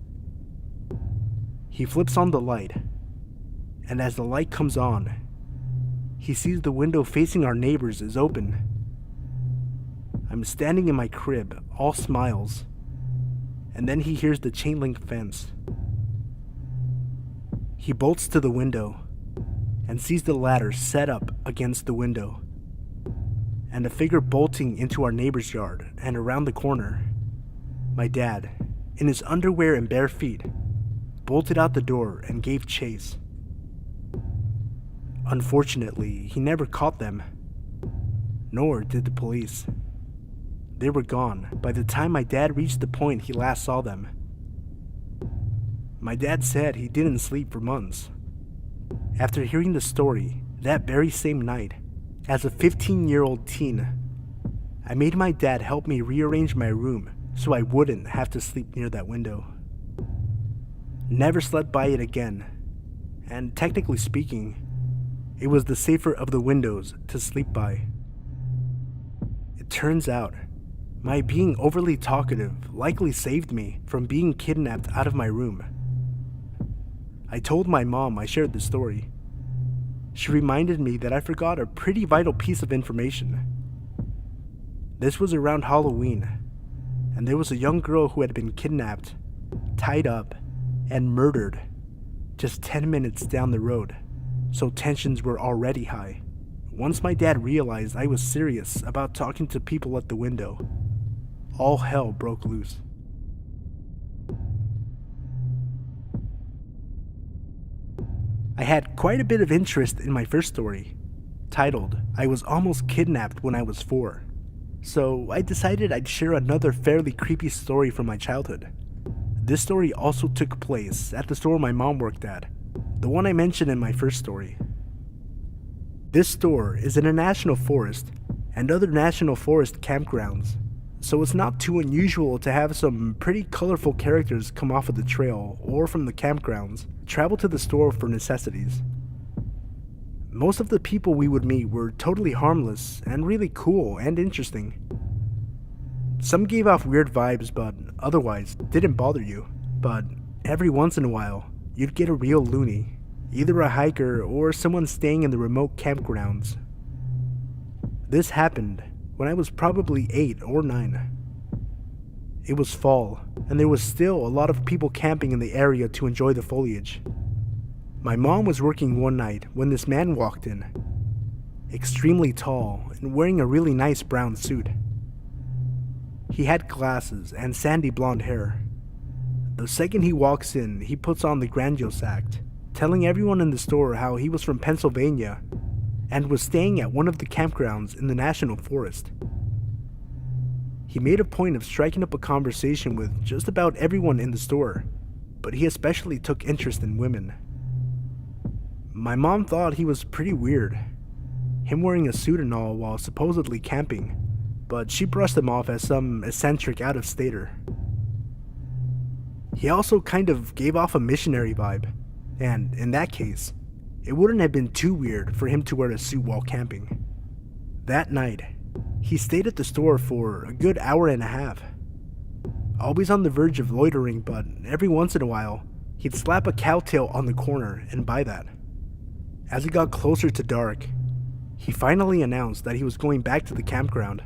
He flips on the light, and as the light comes on, he sees the window facing our neighbors is open. I'm standing in my crib, all smiles, and then he hears the chain link fence. He bolts to the window and sees the ladder set up against the window, and a figure bolting into our neighbor's yard and around the corner. My dad, in his underwear and bare feet, bolted out the door and gave chase. Unfortunately, he never caught them, nor did the police. They were gone by the time my dad reached the point he last saw them. My dad said he didn't sleep for months. After hearing the story that very same night, as a 15-year-old teen, I made my dad help me rearrange my room so I wouldn't have to sleep near that window. Never slept by it again, and technically speaking, it was the safer of the windows to sleep by. It turns out, my being overly talkative likely saved me from being kidnapped out of my room. I told my mom I shared the story. She reminded me that I forgot a pretty vital piece of information. This was around Halloween, and there was a young girl who had been kidnapped, tied up, and murdered just 10 minutes down the road, so tensions were already high. Once my dad realized I was serious about talking to people at the window, all hell broke loose. I had quite a bit of interest in my first story, titled, "I Was Almost Kidnapped When I Was 4. So I decided I'd share another fairly creepy story from my childhood. This story also took place at the store my mom worked at, the one I mentioned in my first story. This store is in a national forest and other national forest campgrounds, so it's not too unusual to have some pretty colorful characters come off of the trail or from the campgrounds travel to the store for necessities. Most of the people we would meet were totally harmless and really cool and interesting. Some gave off weird vibes but otherwise didn't bother you, but every once in a while you'd get a real loony, either a hiker or someone staying in the remote campgrounds. This happened when I was probably 8 or 9. It was fall, and there was still a lot of people camping in the area to enjoy the foliage. My mom was working one night when this man walked in, extremely tall and wearing a really nice brown suit. He had glasses and sandy blonde hair. The second he walks in, he puts on the grandiose act, telling everyone in the store how he was from Pennsylvania and was staying at one of the campgrounds in the national forest. He made a point of striking up a conversation with just about everyone in the store, but he especially took interest in women. My mom thought he was pretty weird, him wearing a suit and all while supposedly camping, but she brushed him off as some eccentric out-of-stater. He also kind of gave off a missionary vibe, and in that case, it wouldn't have been too weird for him to wear a suit while camping. That night, he stayed at the store for a good hour and a half, always on the verge of loitering, but every once in a while, he'd slap a cowtail on the corner and buy that. As it got closer to dark, he finally announced that he was going back to the campground.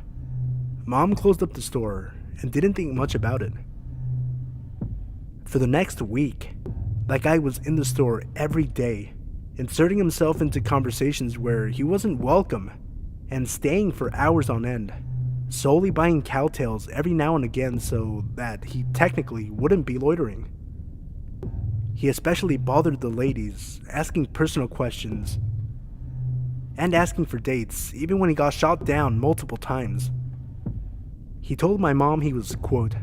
Mom closed up the store and didn't think much about it. For the next week, that guy was in the store every day, inserting himself into conversations where he wasn't welcome and staying for hours on end, solely buying cowtails every now and again so that he technically wouldn't be loitering. He especially bothered the ladies, asking personal questions and asking for dates, even when he got shot down multiple times. He told my mom he was, quote,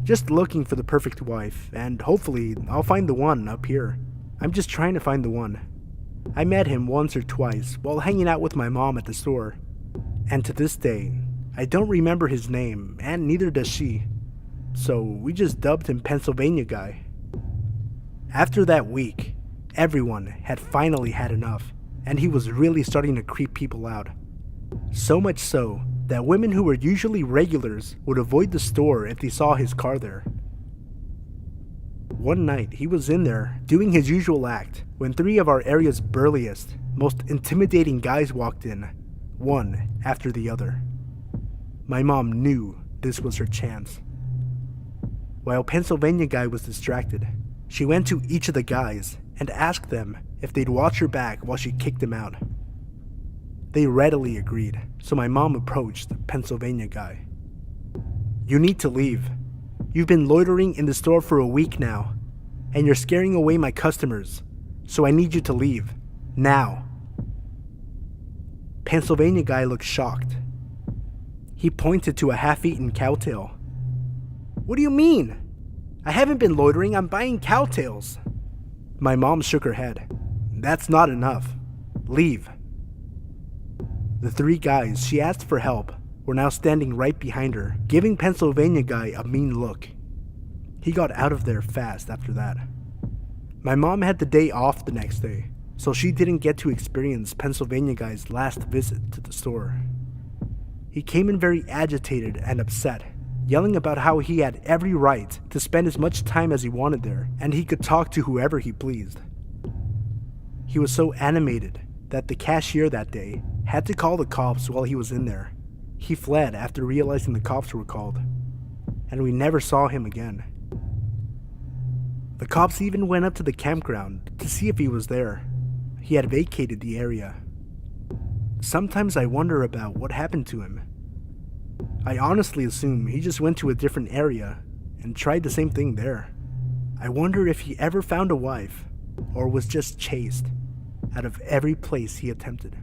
just looking for the perfect wife, and hopefully I'll find the one up here. I'm just trying to find the one. I met him once or twice while hanging out with my mom at the store, and to this day, I don't remember his name, and neither does she, so we just dubbed him Pennsylvania Guy. After that week, everyone had finally had enough, and he was really starting to creep people out. So much so that women who were usually regulars would avoid the store if they saw his car there. One night, he was in there doing his usual act when 3 of our area's burliest, most intimidating guys walked in, one after the other. My mom knew this was her chance. While Pennsylvania Guy was distracted, she went to each of the guys and asked them if they'd watch her back while she kicked him out. They readily agreed, so my mom approached the Pennsylvania Guy. You need to leave. You've been loitering in the store for a week now, and you're scaring away my customers, so I need you to leave. Now. Pennsylvania Guy looked shocked. He pointed to a half-eaten cowtail. What do you mean? I haven't been loitering, I'm buying cowtails. My mom shook her head. That's not enough. Leave. The 3 guys she asked for help were now standing right behind her, giving Pennsylvania Guy a mean look. He got out of there fast after that. My mom had the day off the next day, so she didn't get to experience Pennsylvania Guy's last visit to the store. He came in very agitated and upset, yelling about how he had every right to spend as much time as he wanted there, and he could talk to whoever he pleased. He was so animated that the cashier that day had to call the cops while he was in there. He fled after realizing the cops were called, and we never saw him again. The cops even went up to the campground to see if he was there. He had vacated the area. Sometimes I wonder about what happened to him. I honestly assume he just went to a different area and tried the same thing there. I wonder if he ever found a wife or was just chased out of every place he attempted.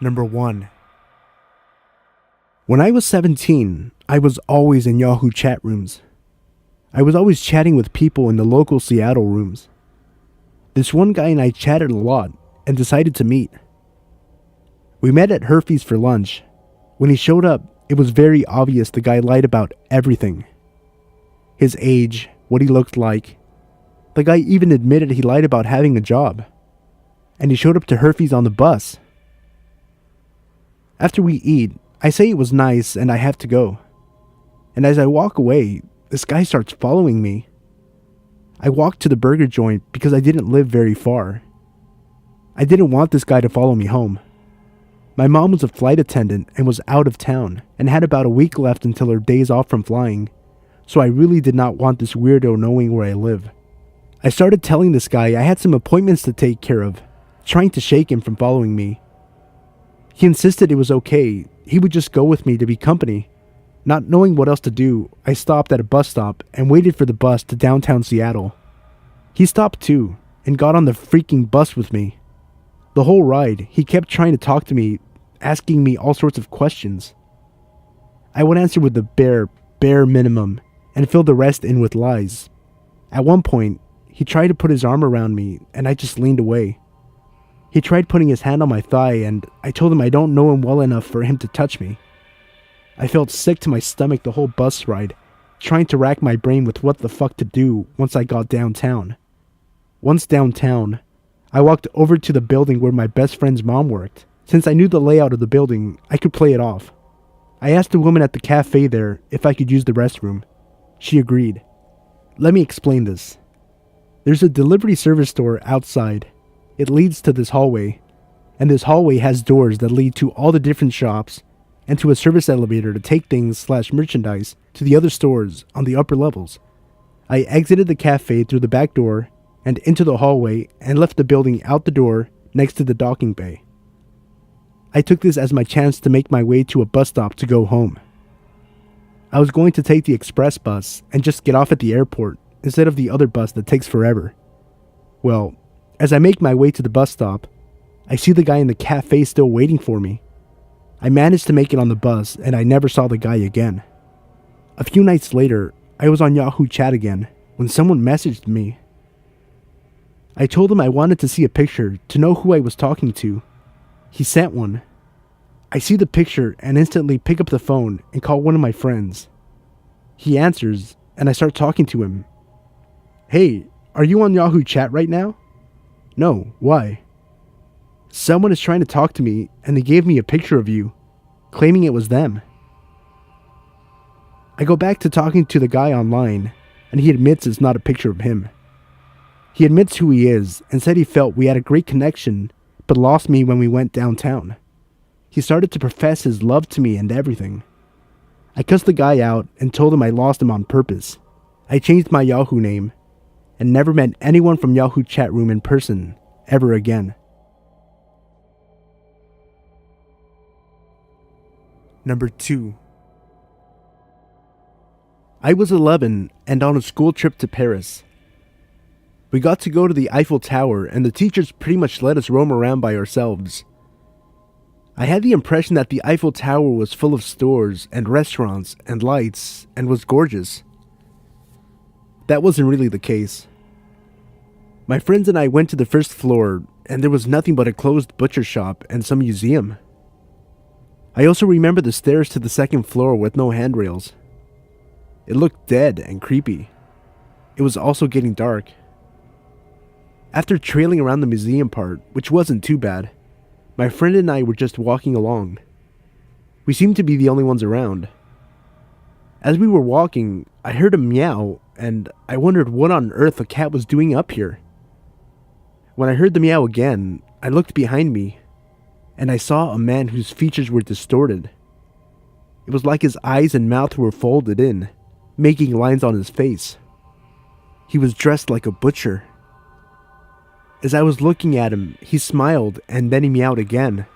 Number 1. When I was 17, I was always in Yahoo chat rooms. I was always chatting with people in the local Seattle rooms. This one guy and I chatted a lot and decided to meet. We met at Herfy's for lunch. When he showed up, it was very obvious the guy lied about everything. His age, what he looked like. The guy even admitted he lied about having a job. And he showed up to Herfy's on the bus. After we eat, I say it was nice and I have to go. And as I walk away, this guy starts following me. I walked to the burger joint because I didn't live very far. I didn't want this guy to follow me home. My mom was a flight attendant and was out of town and had about a week left until her days off from flying, so I really did not want this weirdo knowing where I live. I started telling this guy I had some appointments to take care of, trying to shake him from following me. He insisted it was okay, he would just go with me to be company. Not knowing what else to do, I stopped at a bus stop and waited for the bus to downtown Seattle. He stopped too, and got on the freaking bus with me. The whole ride, he kept trying to talk to me, asking me all sorts of questions. I would answer with the bare minimum, and fill the rest in with lies. At one point, he tried to put his arm around me, and I just leaned away. He tried putting his hand on my thigh, and I told him I don't know him well enough for him to touch me. I felt sick to my stomach the whole bus ride, trying to rack my brain with what the fuck to do once I got downtown. Once downtown, I walked over to the building where my best friend's mom worked. Since I knew the layout of the building, I could play it off. I asked the woman at the cafe there if I could use the restroom. She agreed. Let me explain this. There's a delivery service store outside. It leads to this hallway, and this hallway has doors that lead to all the different shops and to a service elevator to take things/merchandise to the other stores on the upper levels. I exited the cafe through the back door and into the hallway and left the building out the door next to the docking bay. I took this as my chance to make my way to a bus stop to go home. I was going to take the express bus and just get off at the airport instead of the other bus that takes forever. Well, as I make my way to the bus stop, I see the guy in the cafe still waiting for me. I managed to make it on the bus and I never saw the guy again. A few nights later, I was on Yahoo Chat again when someone messaged me. I told him I wanted to see a picture to know who I was talking to. He sent one. I see the picture and instantly pick up the phone and call one of my friends. He answers and I start talking to him. Hey, are you on Yahoo Chat right now? No, why? Someone is trying to talk to me and they gave me a picture of you, claiming it was them. I go back to talking to the guy online and he admits it's not a picture of him. He admits who he is and said he felt we had a great connection but lost me when we went downtown. He started to profess his love to me and everything. I cussed the guy out and told him I lost him on purpose. I changed my Yahoo name and never met anyone from Yahoo Chat Room in person ever again. Number 2. I was 11 and on a school trip to Paris. We got to go to the Eiffel Tower and the teachers pretty much let us roam around by ourselves. I had the impression that the Eiffel Tower was full of stores and restaurants and lights and was gorgeous. That wasn't really the case. My friends and I went to the first floor and there was nothing but a closed butcher shop and some museum. I also remember the stairs to the second floor with no handrails. It looked dead and creepy. It was also getting dark. After trailing around the museum part, which wasn't too bad, my friend and I were just walking along. We seemed to be the only ones around. As we were walking, I heard a meow and I wondered what on earth a cat was doing up here. When I heard the meow again, I looked behind me and I saw a man whose features were distorted. It was like his eyes and mouth were folded in, making lines on his face. He was dressed like a butcher. As I was looking at him, he smiled and then he meowed again.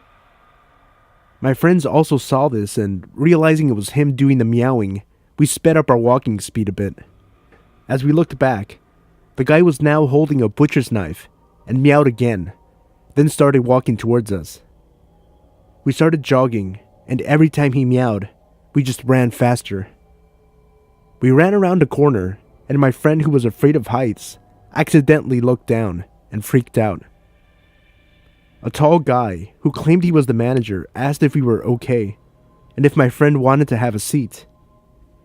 My friends also saw this and, realizing it was him doing the meowing, we sped up our walking speed a bit. As we looked back, the guy was now holding a butcher's knife and meowed again, then started walking towards us. We started jogging, and every time he meowed, we just ran faster. We ran around a corner, and my friend who was afraid of heights accidentally looked down and freaked out. A tall guy who claimed he was the manager asked if we were okay, and if my friend wanted to have a seat.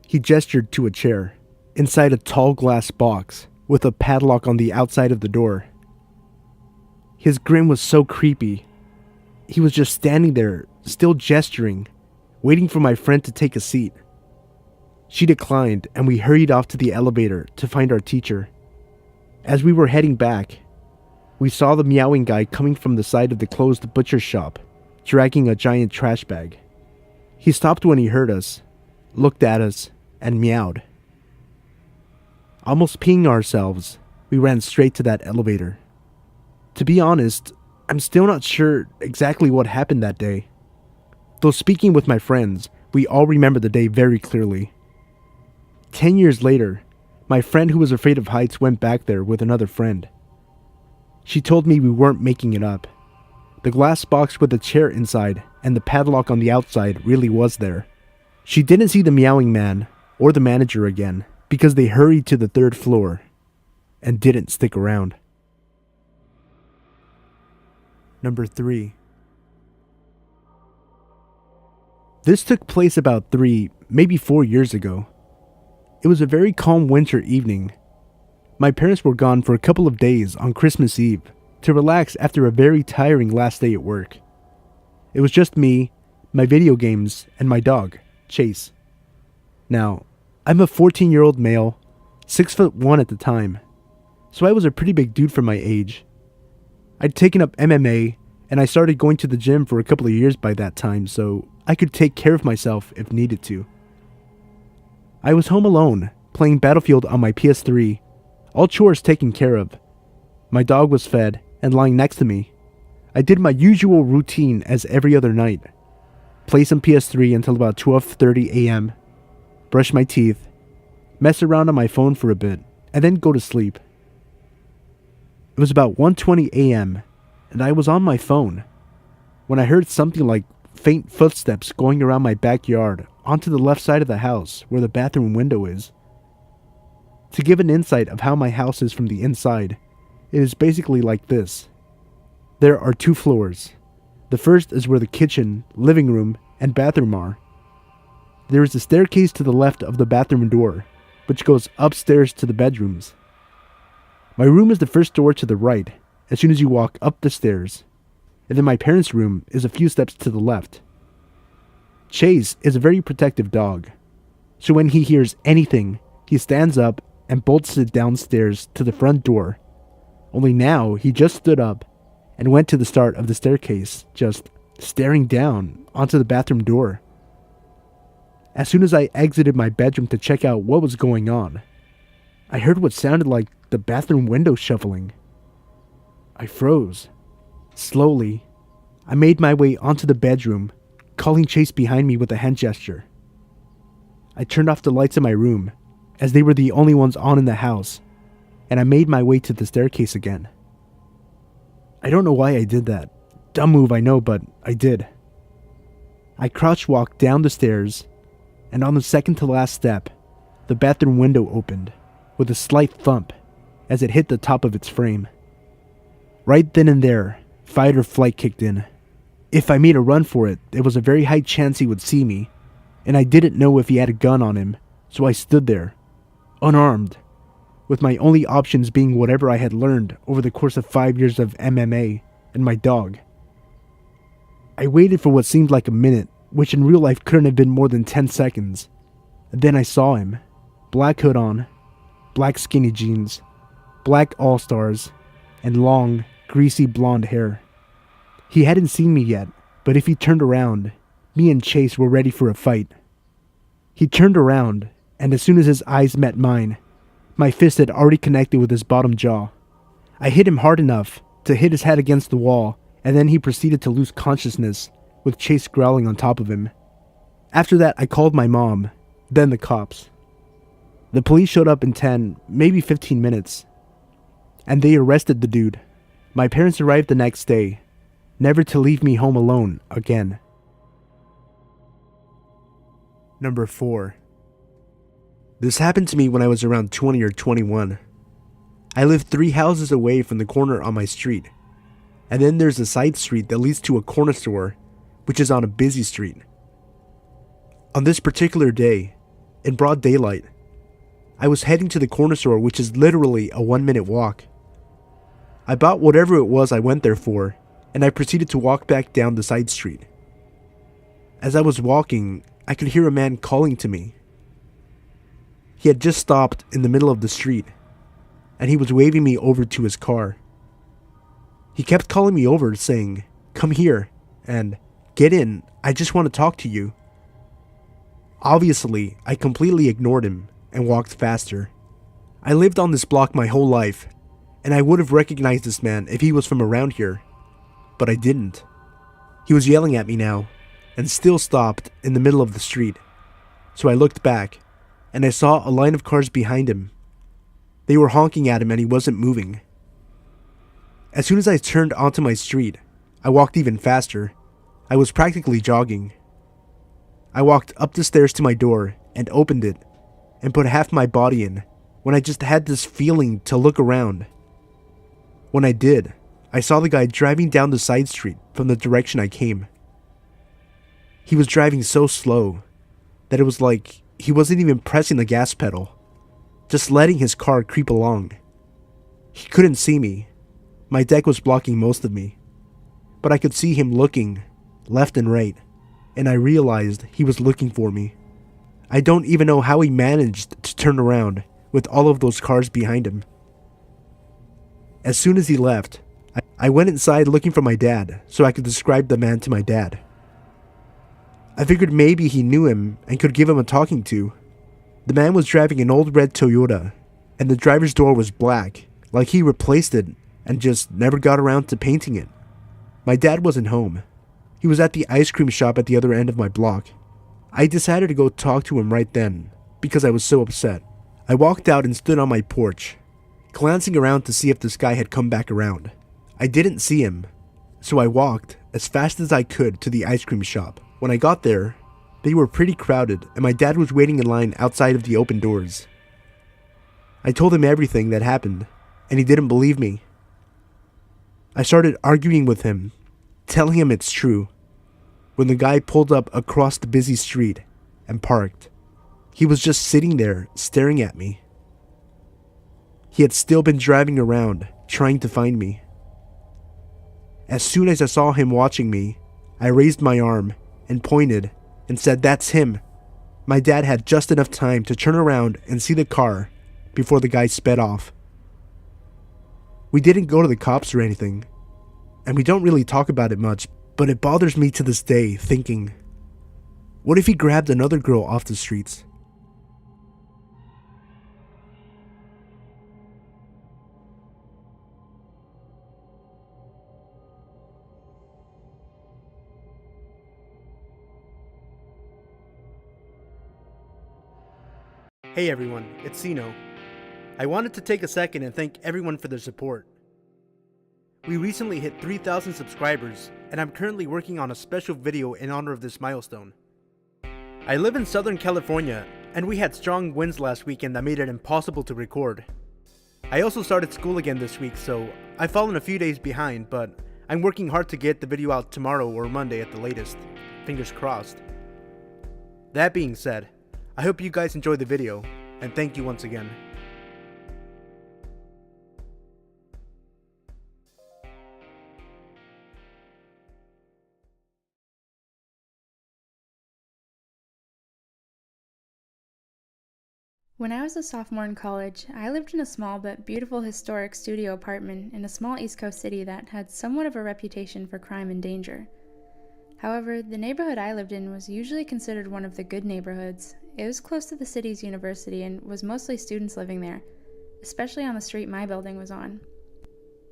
He gestured to a chair, inside a tall glass box, with a padlock on the outside of the door. His grin was so creepy. He was just standing there, still gesturing, waiting for my friend to take a seat. She declined, and we hurried off to the elevator to find our teacher. As we were heading back, we saw the meowing guy coming from the side of the closed butcher shop, dragging a giant trash bag. He stopped when he heard us, looked at us, and meowed. Almost peeing ourselves, we ran straight to that elevator. To be honest, I'm still not sure exactly what happened that day. Though speaking with my friends, we all remember the day very clearly. 10 years later, my friend who was afraid of heights went back there with another friend. She told me we weren't making it up. The glass box with the chair inside and the padlock on the outside really was there. She didn't see the meowing man or the manager again because they hurried to the 3rd floor and didn't stick around. Number 3. This took place about 3, maybe 4 years ago. It was a very calm winter evening. My parents were gone for a couple of days on Christmas Eve to relax after a very tiring last day at work. It was just me, my video games, and my dog, Chase. Now, I'm a 14-year-old male, 6'1" at the time, so I was a pretty big dude for my age. I'd taken up MMA, and I started going to the gym for a couple of years by that time, so I could take care of myself if needed to. I was home alone, playing Battlefield on my PS3, all chores taken care of. My dog was fed and lying next to me. I did my usual routine as every other night. Play some PS3 until about 12:30 a.m., brush my teeth, mess around on my phone for a bit, and then go to sleep. It was about 1:20 a.m., and I was on my phone when I heard something like faint footsteps going around my backyard onto the left side of the house where the bathroom window is. To give an insight of how my house is from the inside, it is basically like this. There are 2 floors. The first is where the kitchen, living room, and bathroom are. There is a staircase to the left of the bathroom door, which goes upstairs to the bedrooms. My room is the first door to the right, as soon as you walk up the stairs, and then my parents' room is a few steps to the left. Chase is a very protective dog, so when he hears anything, he stands up and bolts it downstairs to the front door. Only now, he just stood up and went to the start of the staircase, just staring down onto the bathroom door. As soon as I exited my bedroom to check out what was going on, I heard what sounded like the bathroom window shuffling. I froze. Slowly, I made my way onto the bedroom, calling Chase behind me with a hand gesture. I turned off the lights in my room, as they were the only ones on in the house, and I made my way to the staircase again. I don't know why I did that. Dumb move, I know, but I did. I crouch walked down the stairs, and on the second to last step, the bathroom window opened, with a slight thump as it hit the top of its frame. Right then and there, fight or flight kicked in. If I made a run for it, there was a very high chance he would see me, and I didn't know if he had a gun on him, so I stood there, unarmed, with my only options being whatever I had learned over the course of 5 years of MMA and my dog. I waited for what seemed like a minute, which in real life couldn't have been more than 10 seconds. And then I saw him, black hood on, black skinny jeans, black all-stars, and long, greasy blonde hair. He hadn't seen me yet, but if he turned around, me and Chase were ready for a fight. He turned around, and as soon as his eyes met mine, my fist had already connected with his bottom jaw. I hit him hard enough to hit his head against the wall, and then he proceeded to lose consciousness, with Chase growling on top of him. After that, I called my mom, then the cops. The police showed up in 10, maybe 15 minutes, and they arrested the dude. My parents arrived the next day, never to leave me home alone again. Number 4. This happened to me when I was around 20 or 21. I lived 3 houses away from the corner on my street, and then there's a side street that leads to a corner store, which is on a busy street. On this particular day, in broad daylight, I was heading to the corner store, which is literally a 1-minute walk. I bought whatever it was I went there for, and I proceeded to walk back down the side street. As I was walking, I could hear a man calling to me. He had just stopped in the middle of the street, and he was waving me over to his car. He kept calling me over, saying, "Come here," and "Get in, I just want to talk to you." Obviously, I completely ignored him and walked faster. I lived on this block my whole life, and I would have recognized this man if he was from around here, but I didn't. He was yelling at me now, and still stopped in the middle of the street. So I looked back, and I saw a line of cars behind him. They were honking at him and he wasn't moving. As soon as I turned onto my street, I walked even faster. I was practically jogging. I walked up the stairs to my door and opened it and put half my body in when I just had this feeling to look around. When I did, I saw the guy driving down the side street from the direction I came. He was driving so slow that it was like he wasn't even pressing the gas pedal, just letting his car creep along. He couldn't see me. My deck was blocking most of me, but I could see him looking left and right, and I realized he was looking for me. I don't even know how he managed to turn around with all of those cars behind him. As soon as he left, I went inside looking for my dad so I could describe the man to my dad. I figured maybe he knew him and could give him a talking to. The man was driving an old red Toyota, and the driver's door was black, like he replaced it and just never got around to painting it. My dad wasn't home. He was at the ice cream shop at the other end of my block. I decided to go talk to him right then because I was so upset. I walked out and stood on my porch, glancing around to see if this guy had come back around. I didn't see him, so I walked as fast as I could to the ice cream shop. When I got there, they were pretty crowded and my dad was waiting in line outside of the open doors. I told him everything that happened, and he didn't believe me. I started arguing with him, telling him it's true, when the guy pulled up across the busy street and parked. He was just sitting there staring at me. He had still been driving around, trying to find me. As soon as I saw him watching me, I raised my arm and pointed and said, "That's him." My dad had just enough time to turn around and see the car before the guy sped off. We didn't go to the cops or anything, and we don't really talk about it much, but it bothers me to this day thinking, what if he grabbed another girl off the streets? Hey everyone, it's Sino. I wanted to take a second and thank everyone for their support. We recently hit 3,000 subscribers, and I'm currently working on a special video in honor of this milestone. I live in Southern California, and we had strong winds last weekend that made it impossible to record. I also started school again this week, so I've fallen a few days behind, but I'm working hard to get the video out tomorrow or Monday at the latest. Fingers crossed. That being said, I hope you guys enjoyed the video, and thank you once again. When I was a sophomore in college, I lived in a small but beautiful historic studio apartment in a small East Coast city that had somewhat of a reputation for crime and danger. However, the neighborhood I lived in was usually considered one of the good neighborhoods. It was close to the city's university and was mostly students living there, especially on the street my building was on.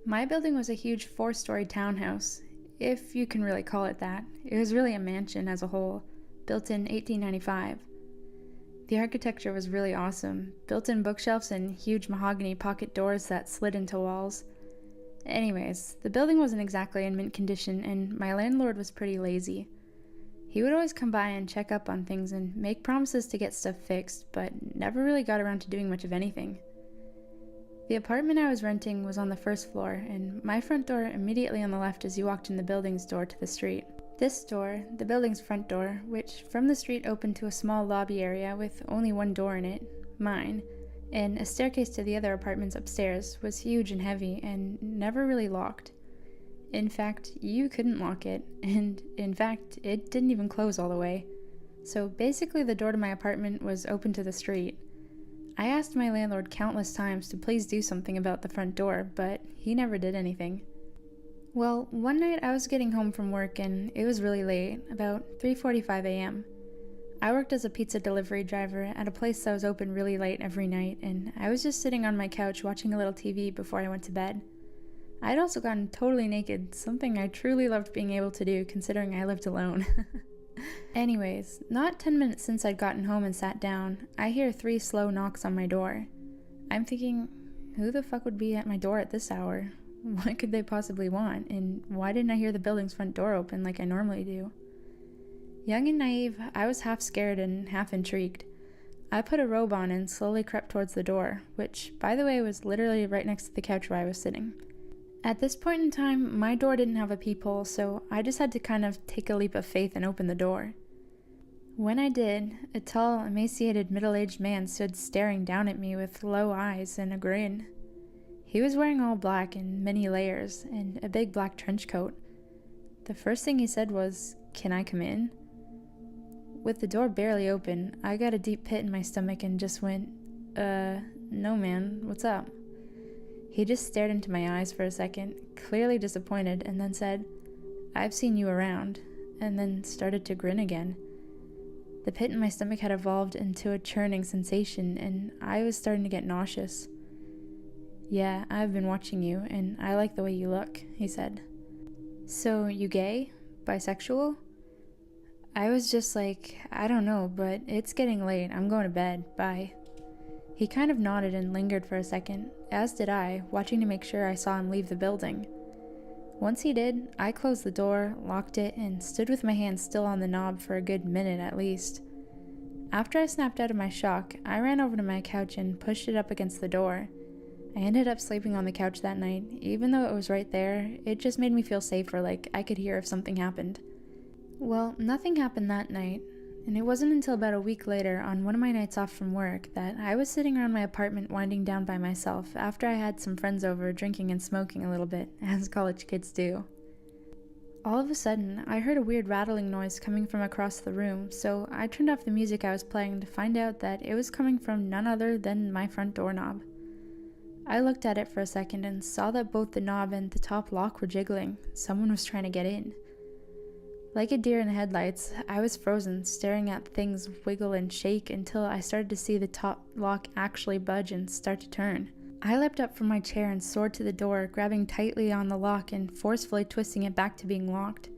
My building was a huge 4-story townhouse, if you can really call it that. It was really a mansion as a whole, built in 1895. The architecture was really awesome, built-in bookshelves and huge mahogany pocket doors that slid into walls. Anyways, the building wasn't exactly in mint condition, and my landlord was pretty lazy. He would always come by and check up on things and make promises to get stuff fixed, but never really got around to doing much of anything. The apartment I was renting was on the first floor, and my front door immediately on the left as you walked in the building's door to the street. This door, the building's front door, which from the street opened to a small lobby area with only one door in it, mine, and a staircase to the other apartments upstairs, was huge and heavy and never really locked. In fact, you couldn't lock it, and in fact, it didn't even close all the way. So basically the door to my apartment was open to the street. I asked my landlord countless times to please do something about the front door, but he never did anything. Well, one night I was getting home from work and it was really late, about 3:45 a.m. I worked as a pizza delivery driver at a place that was open really late every night, and I was just sitting on my couch watching a little TV before I went to bed. I'd also gotten totally naked, something I truly loved being able to do considering I lived alone. Anyways, not 10 minutes since I'd gotten home and sat down, I hear 3 slow knocks on my door. I'm thinking, who the fuck would be at my door at this hour? What could they possibly want? And why didn't I hear the building's front door open like I normally do? Young and naive, I was half scared and half intrigued. I put a robe on and slowly crept towards the door, which, by the way, was literally right next to the couch where I was sitting. At this point in time, my door didn't have a peephole, so I just had to kind of take a leap of faith and open the door. When I did, a tall, emaciated, middle-aged man stood staring down at me with low eyes and a grin. He was wearing all black in many layers, and a big black trench coat. The first thing he said was, "Can I come in?" With the door barely open, I got a deep pit in my stomach and just went, no man, what's up? He just stared into my eyes for a second, clearly disappointed, and then said, "I've seen you around," and then started to grin again. The pit in my stomach had evolved into a churning sensation, and I was starting to get nauseous. "Yeah, I've been watching you, and I like the way you look," he said. "So, you gay? Bisexual?" I was just like, "I don't know, but it's getting late. I'm going to bed. Bye." He kind of nodded and lingered for a second, as did I, watching to make sure I saw him leave the building. Once he did, I closed the door, locked it, and stood with my hand still on the knob for a good minute at least. After I snapped out of my shock, I ran over to my couch and pushed it up against the door. I ended up sleeping on the couch that night. Even though it was right there, it just made me feel safer, like I could hear if something happened. Well, nothing happened that night, and it wasn't until about a week later, on one of my nights off from work, that I was sitting around my apartment winding down by myself after I had some friends over drinking and smoking a little bit, as college kids do. All of a sudden, I heard a weird rattling noise coming from across the room, so I turned off the music I was playing to find out that it was coming from none other than my front doorknob. I looked at it for a second and saw that both the knob and the top lock were jiggling. Someone was trying to get in. Like a deer in the headlights, I was frozen, staring at things wiggle and shake until I started to see the top lock actually budge and start to turn. I leapt up from my chair and soared to the door, grabbing tightly on the lock and forcefully twisting it back to being locked.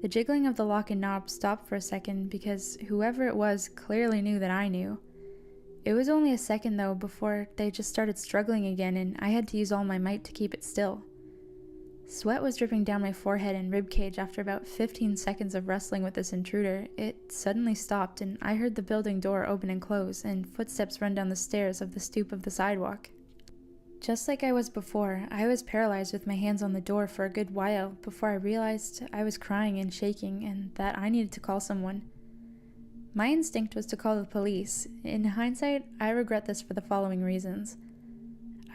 The jiggling of the lock and knob stopped for a second because whoever it was clearly knew that I knew. It was only a second though before they just started struggling again, and I had to use all my might to keep it still. Sweat was dripping down my forehead and ribcage after about 15 seconds of wrestling with this intruder. It suddenly stopped, and I heard the building door open and close, and footsteps run down the stairs of the stoop of the sidewalk. Just like I was before, I was paralyzed with my hands on the door for a good while before I realized I was crying and shaking and that I needed to call someone. My instinct was to call the police. In hindsight, I regret this for the following reasons.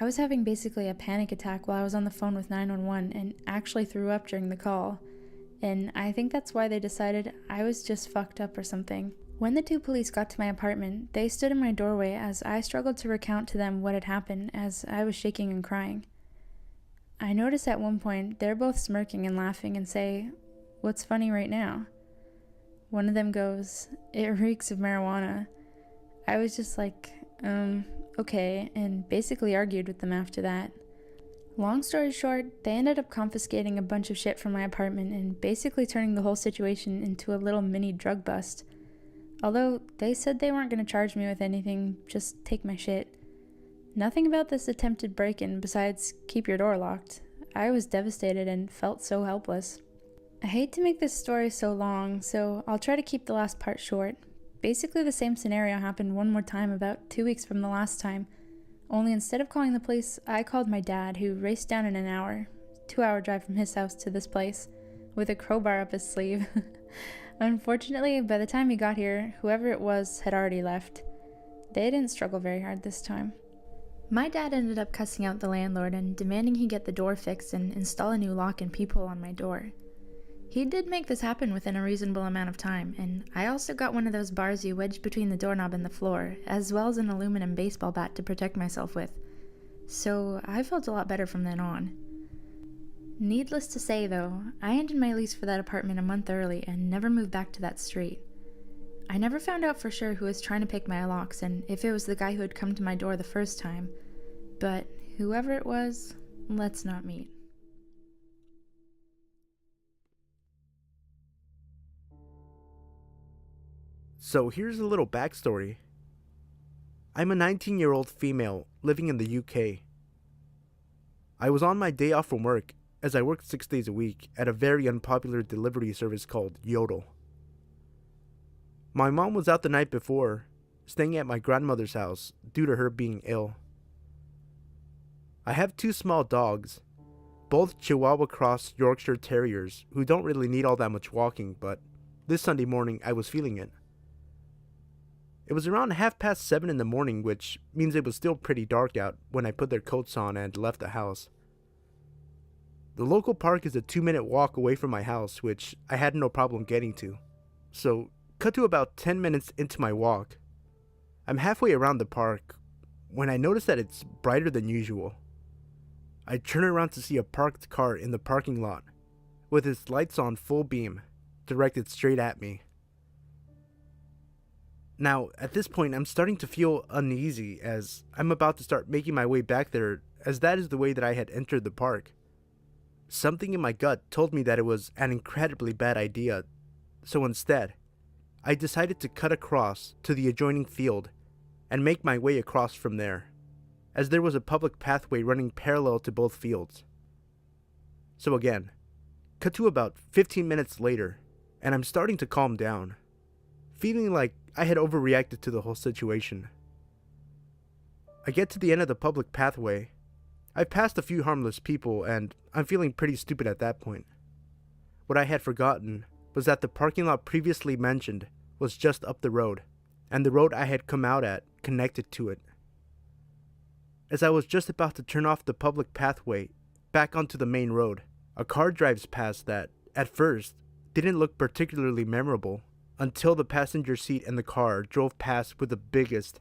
I was having basically a panic attack while I was on the phone with 911 and actually threw up during the call, and I think that's why they decided I was just fucked up or something. When the 2 police got to my apartment, they stood in my doorway as I struggled to recount to them what had happened as I was shaking and crying. I noticed at one point they're both smirking and laughing and say, "What's funny right now?" One of them goes, "It reeks of marijuana." I was just like, okay, and basically argued with them after that. Long story short, they ended up confiscating a bunch of shit from my apartment and basically turning the whole situation into a little mini drug bust. Although they said they weren't going to charge me with anything, just take my shit. Nothing about this attempted break-in besides keep your door locked. I was devastated and felt so helpless. I hate to make this story so long, so I'll try to keep the last part short. Basically the same scenario happened one more time about 2 weeks from the last time, only instead of calling the police, I called my dad, who raced down in an hour, 2-hour drive from his house to this place, with a crowbar up his sleeve. Unfortunately, by the time he got here, whoever it was had already left. They didn't struggle very hard this time. My dad ended up cussing out the landlord and demanding he get the door fixed and install a new lock and peephole on my door. He did make this happen within a reasonable amount of time, and I also got one of those bars you wedge between the doorknob and the floor, as well as an aluminum baseball bat to protect myself with. So I felt a lot better from then on. Needless to say, though, I ended my lease for that apartment a month early and never moved back to that street. I never found out for sure who was trying to pick my locks and if it was the guy who had come to my door the first time, but whoever it was, let's not meet. So here's a little backstory. I'm a 19-year-old female living in the UK. I was on my day off from work, as I worked 6 days a week at a very unpopular delivery service called Yodel. My mom was out the night before, staying at my grandmother's house due to her being ill. I have 2 small dogs, both Chihuahua Cross Yorkshire Terriers who don't really need all that much walking, but this Sunday morning I was feeling it. It was around 7:30 in the morning, which means it was still pretty dark out when I put their coats on and left the house. The local park is a 2-minute walk away from my house, which I had no problem getting to. So, cut to about 10 minutes into my walk. I'm halfway around the park when I notice that it's brighter than usual. I turn around to see a parked car in the parking lot, with its lights on full beam, directed straight at me. Now, at this point, I'm starting to feel uneasy as I'm about to start making my way back there, as that is the way that I had entered the park. Something in my gut told me that it was an incredibly bad idea, so instead, I decided to cut across to the adjoining field and make my way across from there, as there was a public pathway running parallel to both fields. So again, cut to about 15 minutes later, and I'm starting to calm down, feeling like I had overreacted to the whole situation. I get to the end of the public pathway. I've passed a few harmless people, and I'm feeling pretty stupid at that point. What I had forgotten was that the parking lot previously mentioned was just up the road, and the road I had come out at connected to it. As I was just about to turn off the public pathway back onto the main road, a car drives past that, at first, didn't look particularly memorable until the passenger seat in the car drove past with the biggest,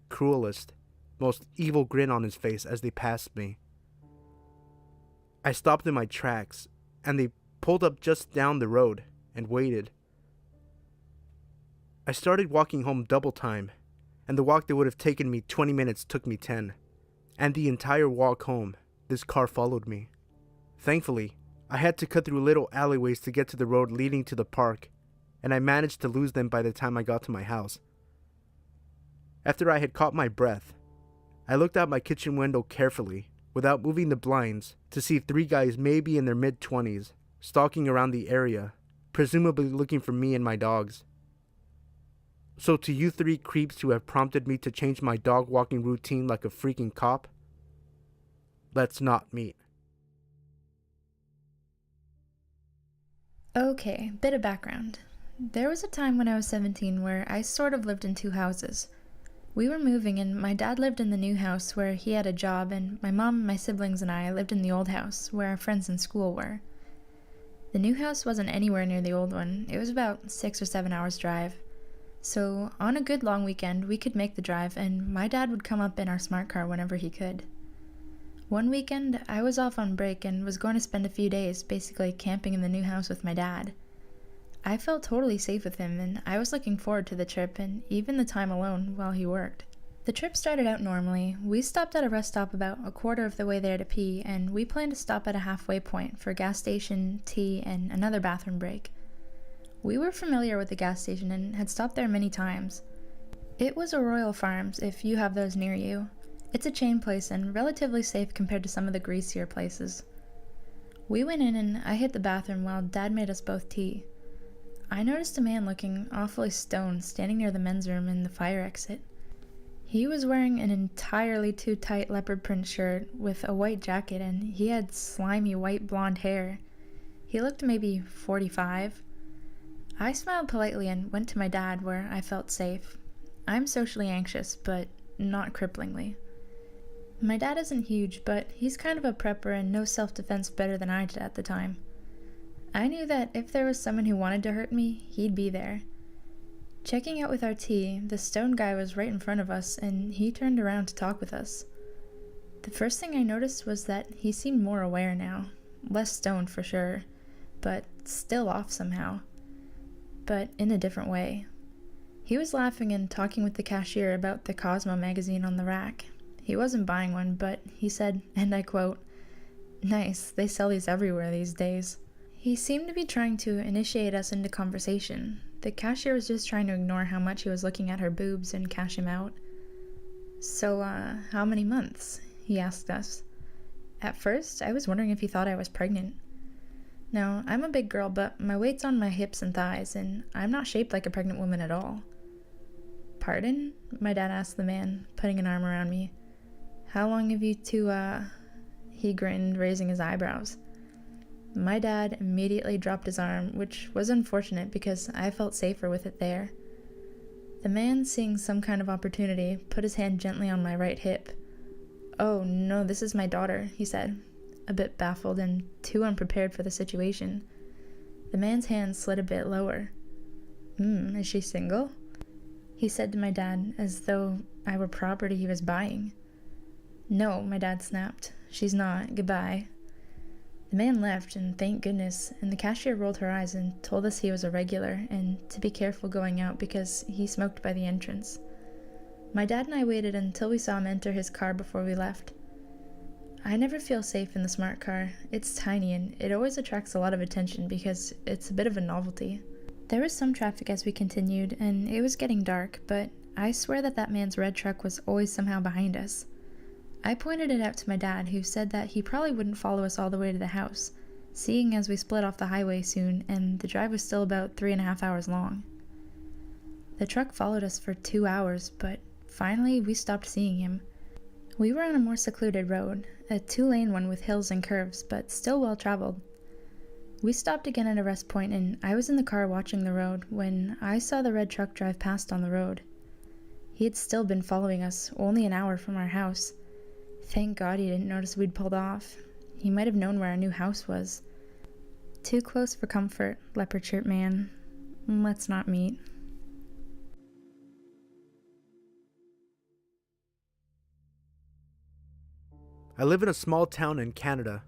cruelest, most evil grin on his face as they passed me. I stopped in my tracks, and they pulled up just down the road and waited. I started walking home double time, and the walk that would have taken me 20 minutes took me 10. And the entire walk home, this car followed me. Thankfully, I had to cut through little alleyways to get to the road leading to the park, and I managed to lose them by the time I got to my house. After I had caught my breath, I looked out my kitchen window carefully, without moving the blinds, to see 3 guys maybe in their mid-20s, stalking around the area, presumably looking for me and my dogs. So to you 3 creeps who have prompted me to change my dog walking routine like a freaking cop, let's not meet. Okay, bit of background. There was a time when I was 17 where I sort of lived in 2 houses. We were moving and my dad lived in the new house where he had a job, and my mom, my siblings, and I lived in the old house where our friends in school were. The new house wasn't anywhere near the old one. It was about 6 or 7 hours drive. So on a good long weekend, we could make the drive, and my dad would come up in our smart car whenever he could. One weekend, I was off on break and was going to spend a few days basically camping in the new house with my dad. I felt totally safe with him, and I was looking forward to the trip and even the time alone while he worked. The trip started out normally. We stopped at a rest stop about a quarter of the way there to pee, and we planned to stop at a halfway point for a gas station, tea, and another bathroom break. We were familiar with the gas station and had stopped there many times. It was a Royal Farms, if you have those near you. It's a chain place and relatively safe compared to some of the greasier places. We went in and I hit the bathroom while Dad made us both tea. I noticed a man looking awfully stoned standing near the men's room in the fire exit. He was wearing an entirely too tight leopard print shirt with a white jacket, and he had slimy white blonde hair. He looked maybe 45. I smiled politely and went to my dad where I felt safe. I'm socially anxious, but not cripplingly. My dad isn't huge, but he's kind of a prepper and knows self-defense better than I did at the time. I knew that if there was someone who wanted to hurt me, he'd be there. Checking out with our tea, the stone guy was right in front of us, and he turned around to talk with us. The first thing I noticed was that he seemed more aware now. Less stoned for sure, but still off somehow. But in a different way. He was laughing and talking with the cashier about the Cosmo magazine on the rack. He wasn't buying one, but he said, and I quote, "Nice, they sell these everywhere these days." He seemed to be trying to initiate us into conversation. The cashier was just trying to ignore how much he was looking at her boobs and cash him out. "So, how many months?" he asked us. At first, I was wondering if he thought I was pregnant. Now, I'm a big girl, but my weight's on my hips and thighs, and I'm not shaped like a pregnant woman at all. "Pardon?" my dad asked the man, putting an arm around me. "How long have you two, He grinned, raising his eyebrows. My dad immediately dropped his arm, which was unfortunate because I felt safer with it there. The man, seeing some kind of opportunity, put his hand gently on my right hip. "Oh, no, this is my daughter," he said, a bit baffled and too unprepared for the situation. The man's hand slid a bit lower. Is she single?" he said to my dad, as though I were property he was buying. "No," my dad snapped. "She's not. Goodbye." The man left, and thank goodness, and the cashier rolled her eyes and told us he was a regular, and to be careful going out because he smoked by the entrance. My dad and I waited until we saw him enter his car before we left. I never feel safe in the smart car. It's tiny, and it always attracts a lot of attention because it's a bit of a novelty. There was some traffic as we continued, and it was getting dark, but I swear that man's red truck was always somehow behind us. I pointed it out to my dad, who said that he probably wouldn't follow us all the way to the house, seeing as we split off the highway soon, and the drive was still about 3.5 hours long. The truck followed us for 2 hours, but finally we stopped seeing him. We were on a more secluded road, a 2-lane one with hills and curves, but still well traveled. We stopped again at a rest point, and I was in the car watching the road when I saw the red truck drive past on the road. He had still been following us, only an hour from our house. Thank God he didn't notice we'd pulled off. He might have known where our new house was. "Too close for comfort," Leopard Shirt Man. "Let's not meet." I live in a small town in Canada.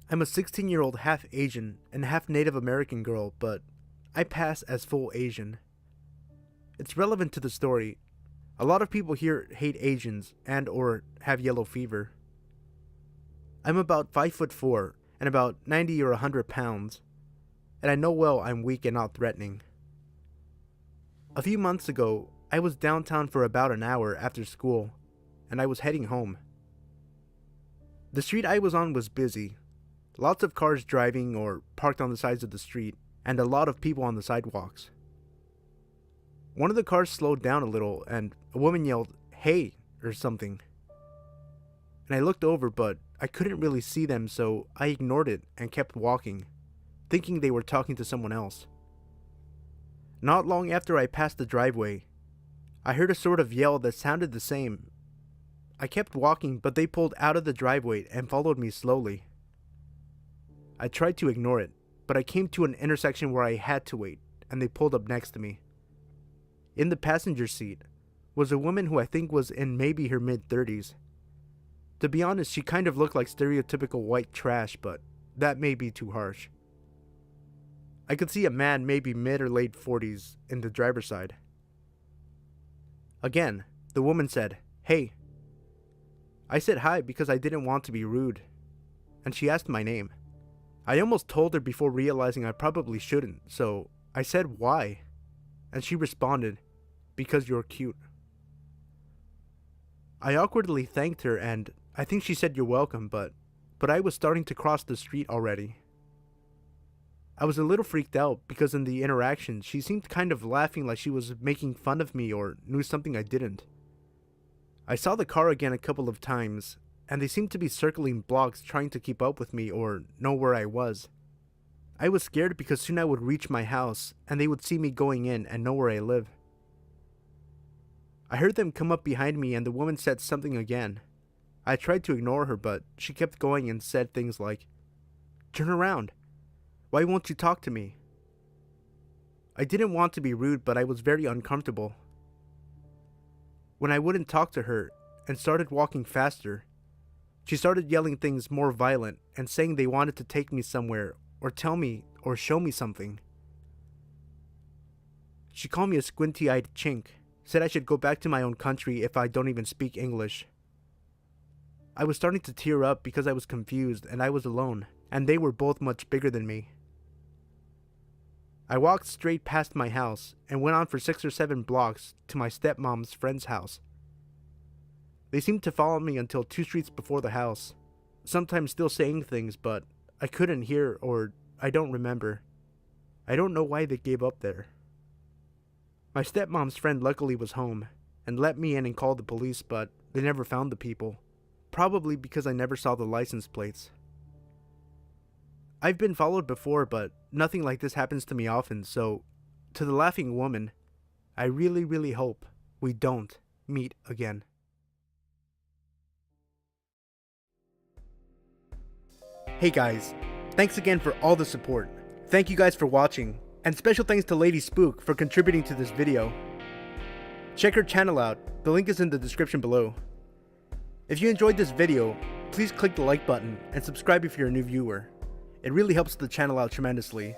I'm a 16-year-old half Asian and half Native American girl, but I pass as full Asian. It's relevant to the story. A lot of people here hate Asians and or have yellow fever. I'm about 5'4" and about 90 or 100 pounds, and I know well I'm weak and not threatening. A few months ago, I was downtown for about an hour after school, and I was heading home. The street I was on was busy. Lots of cars driving or parked on the sides of the street, and a lot of people on the sidewalks. One of the cars slowed down a little, and a woman yelled, "Hey," or something. And I looked over, but I couldn't really see them, so I ignored it and kept walking, thinking they were talking to someone else. Not long after I passed the driveway, I heard a sort of yell that sounded the same. I kept walking, but they pulled out of the driveway and followed me slowly. I tried to ignore it, but I came to an intersection where I had to wait, and they pulled up next to me. In the passenger seat was a woman who I think was in maybe her mid-30s. To be honest, she kind of looked like stereotypical white trash, but that may be too harsh. I could see a man maybe mid or late 40s in the driver's side. Again, the woman said, "Hey." I said hi because I didn't want to be rude, and she asked my name. I almost told her before realizing I probably shouldn't, so I said why, and she responded, "Because you're cute." I awkwardly thanked her, and I think she said you're welcome, but I was starting to cross the street already. I was a little freaked out because in the interaction she seemed kind of laughing like she was making fun of me or knew something I didn't. I saw the car again a couple of times, and they seemed to be circling blocks trying to keep up with me or know where I was. I was scared because soon I would reach my house and they would see me going in and know where I live. I heard them come up behind me and the woman said something again. I tried to ignore her, but she kept going and said things like, "Turn around. Why won't you talk to me? I didn't want to be rude, but I was very uncomfortable. When I wouldn't talk to her and started walking faster, she started yelling things more violent and saying they wanted to take me somewhere or tell me or show me something. She called me a squinty-eyed chink, said I should go back to my own country if I don't even speak English. I was starting to tear up because I was confused and I was alone, and they were both much bigger than me. I walked straight past my house and went on for 6 or 7 blocks to my stepmom's friend's house. They seemed to follow me until 2 streets before the house, sometimes still saying things, but I couldn't hear or I don't remember. I don't know why they gave up there. My stepmom's friend luckily was home and let me in and called the police, but they never found the people, probably because I never saw the license plates. I've been followed before, but nothing like this happens to me often, so to the laughing woman, I really hope we don't meet again. Hey guys, thanks again for all the support. Thank you guys for watching, and special thanks to Lady Spook for contributing to this video. Check her channel out, the link is in the description below. If you enjoyed this video, please click the like button and subscribe if you're a new viewer. It really helps the channel out tremendously.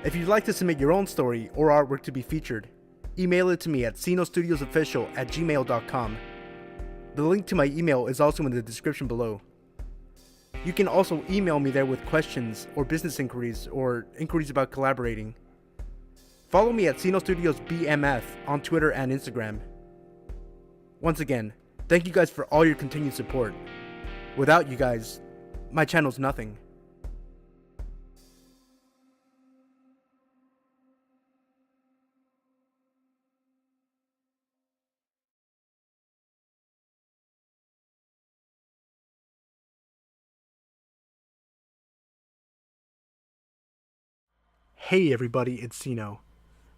If you'd like to submit your own story or artwork to be featured, email it to me at sinostudiosofficial@gmail.com. The link to my email is also in the description below. You can also email me there with questions or business inquiries or inquiries about collaborating. Follow me at Sino Studios BMF on Twitter and Instagram. Once again, thank you guys for all your continued support. Without you guys, my channel's nothing. Hey everybody, it's Sino.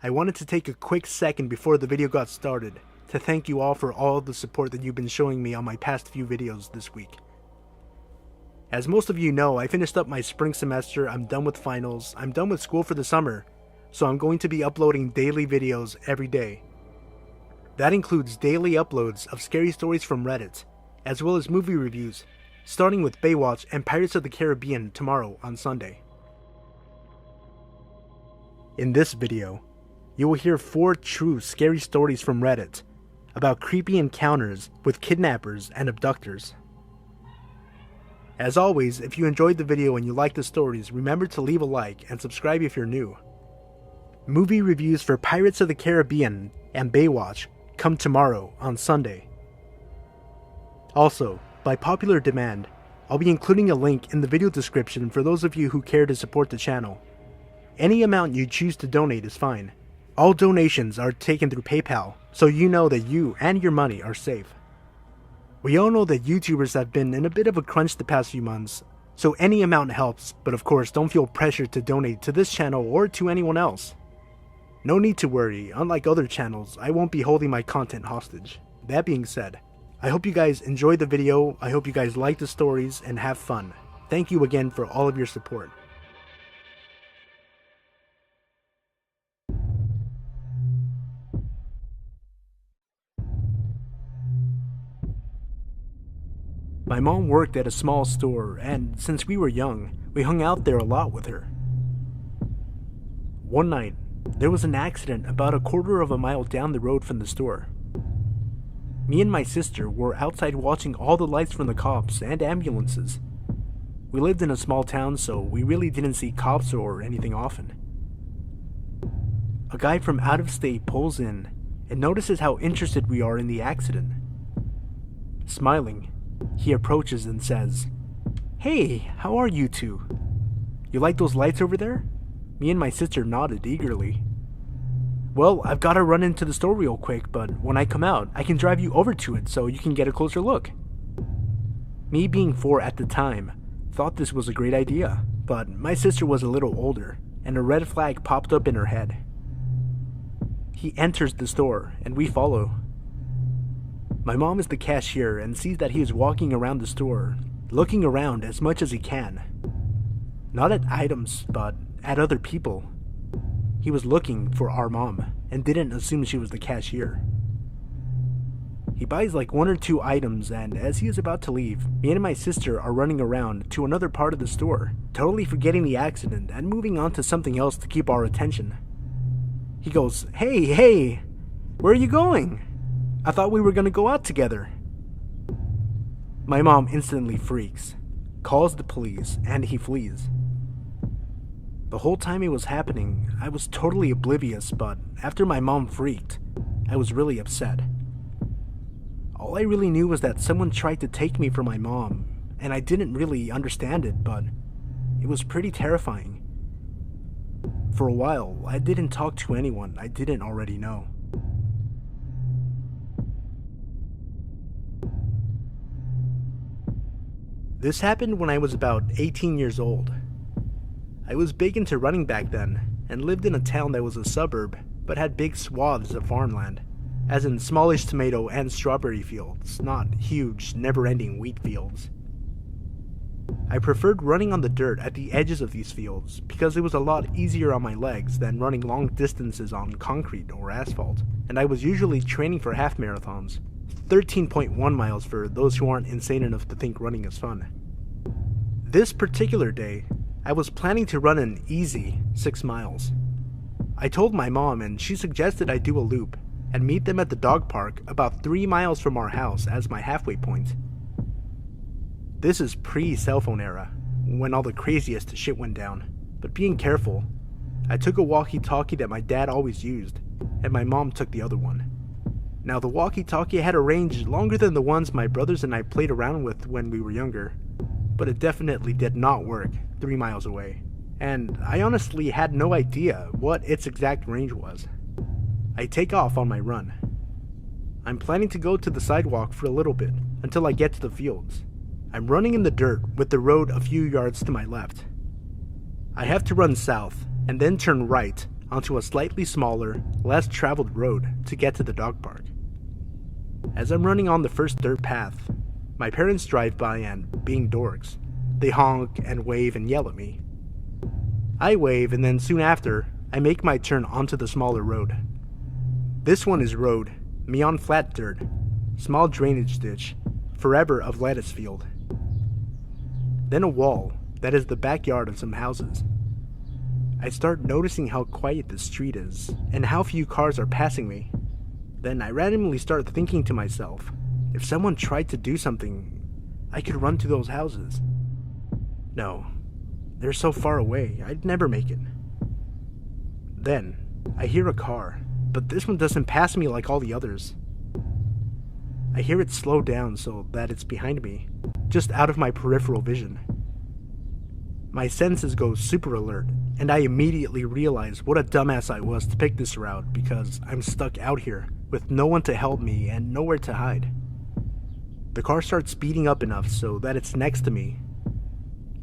I wanted to take a quick second before the video got started to thank you all for all the support that you've been showing me on my past few videos this week. As most of you know, I finished up my spring semester, I'm done with finals, I'm done with school for the summer, so I'm going to be uploading daily videos every day. That includes daily uploads of scary stories from Reddit, as well as movie reviews, starting with Baywatch and Pirates of the Caribbean tomorrow on Sunday. In this video, you will hear 4 true scary stories from Reddit about creepy encounters with kidnappers and abductors. As always, if you enjoyed the video and you like the stories, remember to leave a like and subscribe if you're new. Movie reviews for Pirates of the Caribbean and Baywatch come tomorrow on Sunday. Also, by popular demand, I'll be including a link in the video description for those of you who care to support the channel. Any amount you choose to donate is fine. All donations are taken through PayPal, so you know that you and your money are safe. We all know that YouTubers have been in a bit of a crunch the past few months, so any amount helps, but of course don't feel pressured to donate to this channel or to anyone else. No need to worry, unlike other channels, I won't be holding my content hostage. That being said, I hope you guys enjoyed the video, I hope you guys like the stories, and have fun. Thank you again for all of your support. My mom worked at a small store, and since we were young, we hung out there a lot with her. One night, there was an accident about a quarter of a mile down the road from the store. Me and my sister were outside watching all the lights from the cops and ambulances. We lived in a small town, so we really didn't see cops or anything often. A guy from out of state pulls in and notices how interested we are in the accident. Smiling, he approaches and says, "Hey, how are you two? You like those lights over there?" Me and my sister nodded eagerly. "Well, I've got to run into the store real quick, but when I come out, I can drive you over to it so you can get a closer look." Me being 4 at the time, thought this was a great idea, but my sister was a little older, and a red flag popped up in her head. He enters the store, and we follow. My mom is the cashier and sees that he is walking around the store, looking around as much as he can. Not at items, but at other people. He was looking for our mom and didn't assume she was the cashier. He buys like 1 or 2 items, and as he is about to leave, me and my sister are running around to another part of the store, totally forgetting the accident and moving on to something else to keep our attention. He goes, Hey, where are you going? I thought we were gonna go out together." My mom instantly freaks, calls the police, and he flees. The whole time it was happening, I was totally oblivious, but after my mom freaked, I was really upset. All I really knew was that someone tried to take me from my mom, and I didn't really understand it, but it was pretty terrifying. For a while, I didn't talk to anyone I didn't already know. This happened when I was about 18 years old. I was big into running back then, and lived in a town that was a suburb, but had big swaths of farmland, as in smallish tomato and strawberry fields, not huge, never-ending wheat fields. I preferred running on the dirt at the edges of these fields because it was a lot easier on my legs than running long distances on concrete or asphalt, and I was usually training for half marathons, 13.1 miles for those who aren't insane enough to think running is fun. This particular day, I was planning to run an easy 6 miles. I told my mom, and she suggested I do a loop and meet them at the dog park about 3 miles from our house as my halfway point. This is pre-cell phone era, when all the craziest shit went down, but being careful, I took a walkie-talkie that my dad always used, and my mom took the other one. Now the walkie-talkie had a range longer than the ones my brothers and I played around with when we were younger, but it definitely did not work 3 miles away, and I honestly had no idea what its exact range was. I take off on my run. I'm planning to go to the sidewalk for a little bit until I get to the fields. I'm running in the dirt with the road a few yards to my left. I have to run south and then turn right onto a slightly smaller, less traveled road to get to the dog park. As I'm running on the first dirt path, my parents drive by and, being dorks, they honk and wave and yell at me. I wave, and then soon after, I make my turn onto the smaller road. This one is road, me on flat dirt, small drainage ditch, forever of lettuce field. Then a wall that is the backyard of some houses. I start noticing how quiet the street is, and how few cars are passing me. Then I randomly start thinking to myself, if someone tried to do something, I could run to those houses. No, they're so far away, I'd never make it. Then, I hear a car, but this one doesn't pass me like all the others. I hear it slow down so that it's behind me, just out of my peripheral vision. My senses go super alert, and I immediately realize what a dumbass I was to pick this route because I'm stuck out here with no one to help me and nowhere to hide. The car starts speeding up enough so that it's next to me.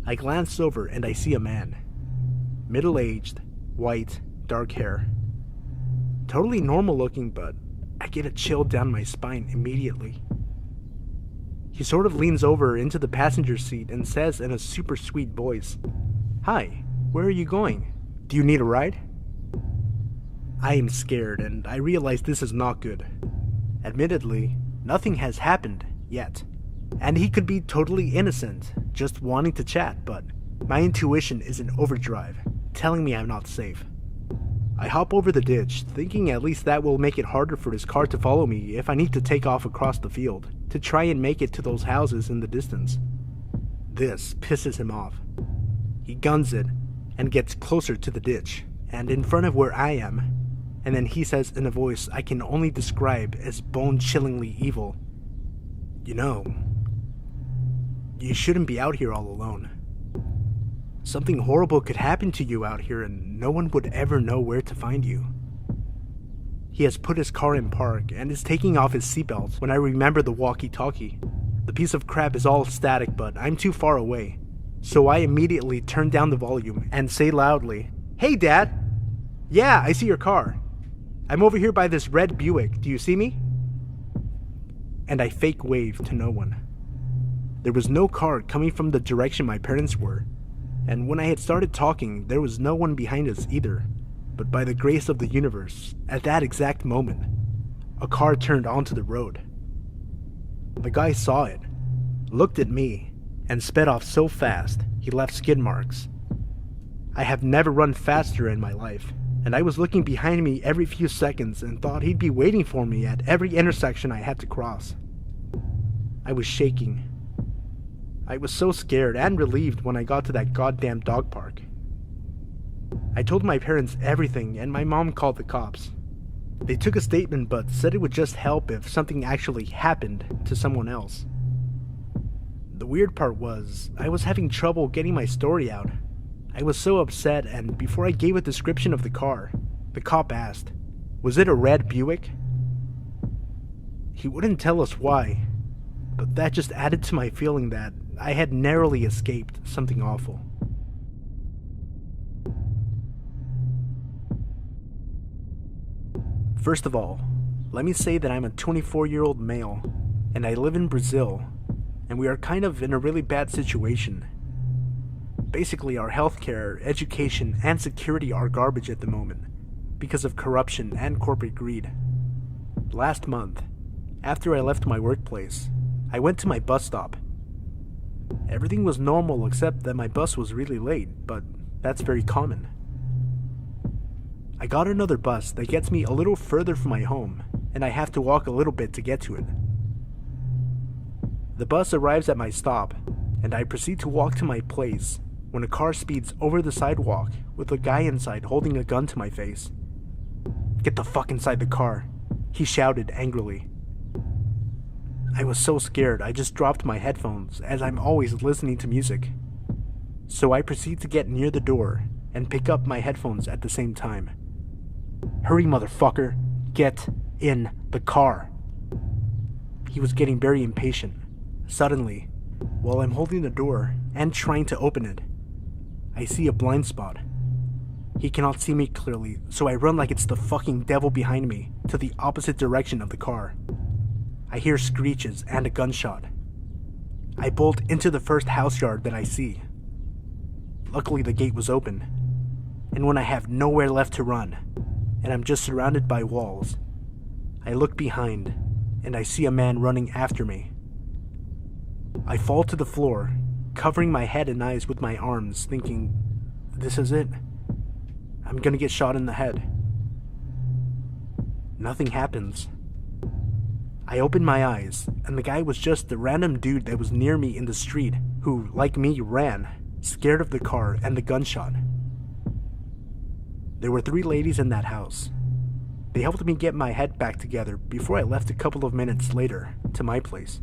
I glance over and I see a man. Middle-aged, white, dark hair. Totally normal looking, but I get a chill down my spine immediately. He sort of leans over into the passenger seat and says in a super sweet voice, "Hi, where are you going? Do you need a ride?" I am scared and I realize this is not good. Admittedly, nothing has happened yet, and he could be totally innocent, just wanting to chat, but my intuition is in overdrive, telling me I'm not safe. I hop over the ditch, thinking at least that will make it harder for his car to follow me if I need to take off across the field to try and make it to those houses in the distance. This pisses him off. He guns it and gets closer to the ditch and in front of where I am, and then he says in a voice I can only describe as bone-chillingly evil, "You know, you shouldn't be out here all alone. Something horrible could happen to you out here and no one would ever know where to find you." He has put his car in park and is taking off his seatbelt when I remember the walkie-talkie. The piece of crap is all static, but I'm too far away, so I immediately turn down the volume and say loudly, "Hey Dad! Yeah, I see your car. I'm over here by this red Buick, do you see me?" And I fake wave to no one. There was no car coming from the direction my parents were, and when I had started talking, there was no one behind us either. But by the grace of the universe, at that exact moment, a car turned onto the road. The guy saw it, looked at me, and sped off so fast he left skid marks. I have never run faster in my life, and I was looking behind me every few seconds and thought he'd be waiting for me at every intersection I had to cross. I was shaking. I was so scared and relieved when I got to that goddamn dog park. I told my parents everything, and my mom called the cops. They took a statement but said it would just help if something actually happened to someone else. The weird part was, I was having trouble getting my story out. I was so upset, and before I gave a description of the car, the cop asked, "Was it a red Buick?" He wouldn't tell us why, but that just added to my feeling that I had narrowly escaped something awful. First of all, let me say that I'm a 24-year-old male, and I live in Brazil, and we are kind of in a really bad situation. Basically, our healthcare, education, and security are garbage at the moment, because of corruption and corporate greed. Last month, after I left my workplace, I went to my bus stop. Everything was normal except that my bus was really late, but that's very common. I got another bus that gets me a little further from my home, and I have to walk a little bit to get to it. The bus arrives at my stop, and I proceed to walk to my place when a car speeds over the sidewalk with a guy inside holding a gun to my face. "Get the fuck inside the car," he shouted angrily. I was so scared I just dropped my headphones, as I'm always listening to music. So I proceed to get near the door and pick up my headphones at the same time. "Hurry, motherfucker, get in the car." He was getting very impatient. Suddenly, while I'm holding the door and trying to open it, I see a blind spot. He cannot see me clearly, so I run like it's the fucking devil behind me to the opposite direction of the car. I hear screeches and a gunshot. I bolt into the first house yard that I see. Luckily, the gate was open, and when I have nowhere left to run, and I'm just surrounded by walls, I look behind, and I see a man running after me. I fall to the floor, covering my head and eyes with my arms, thinking, this is it. I'm gonna get shot in the head. Nothing happens. I open my eyes, and the guy was just the random dude that was near me in the street who, like me, ran, scared of the car and the gunshot. There were 3 ladies in that house. They helped me get my head back together before I left a couple of minutes later to my place,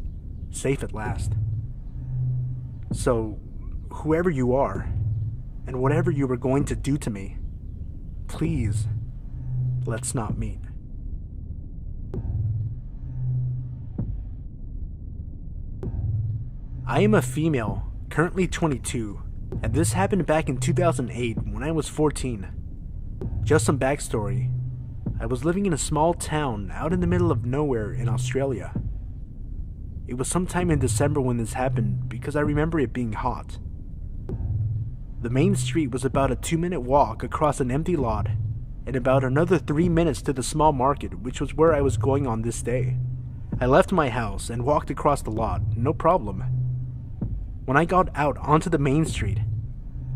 safe at last. So, whoever you are, and whatever you were going to do to me, please, let's not meet. I am a female, currently 22, and this happened back in 2008 when I was 14. Just some backstory. I was living in a small town out in the middle of nowhere in Australia. It was sometime in December when this happened because I remember it being hot. The main street was about a 2-minute walk across an empty lot and about another 3 minutes to the small market, which was where I was going on this day. I left my house and walked across the lot, no problem. When I got out onto the main street,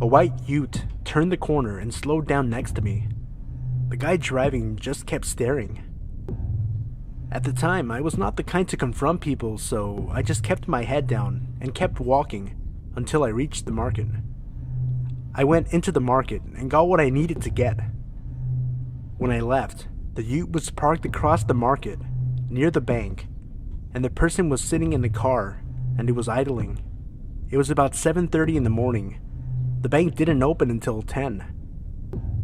a white ute turned the corner and slowed down next to me. The guy driving just kept staring. At the time, I was not the kind to confront people, so I just kept my head down and kept walking until I reached the market. I went into the market and got what I needed to get. When I left, the ute was parked across the market, near the bank, and the person was sitting in the car, and it was idling. It was about 7:30 in the morning. The bank didn't open until 10.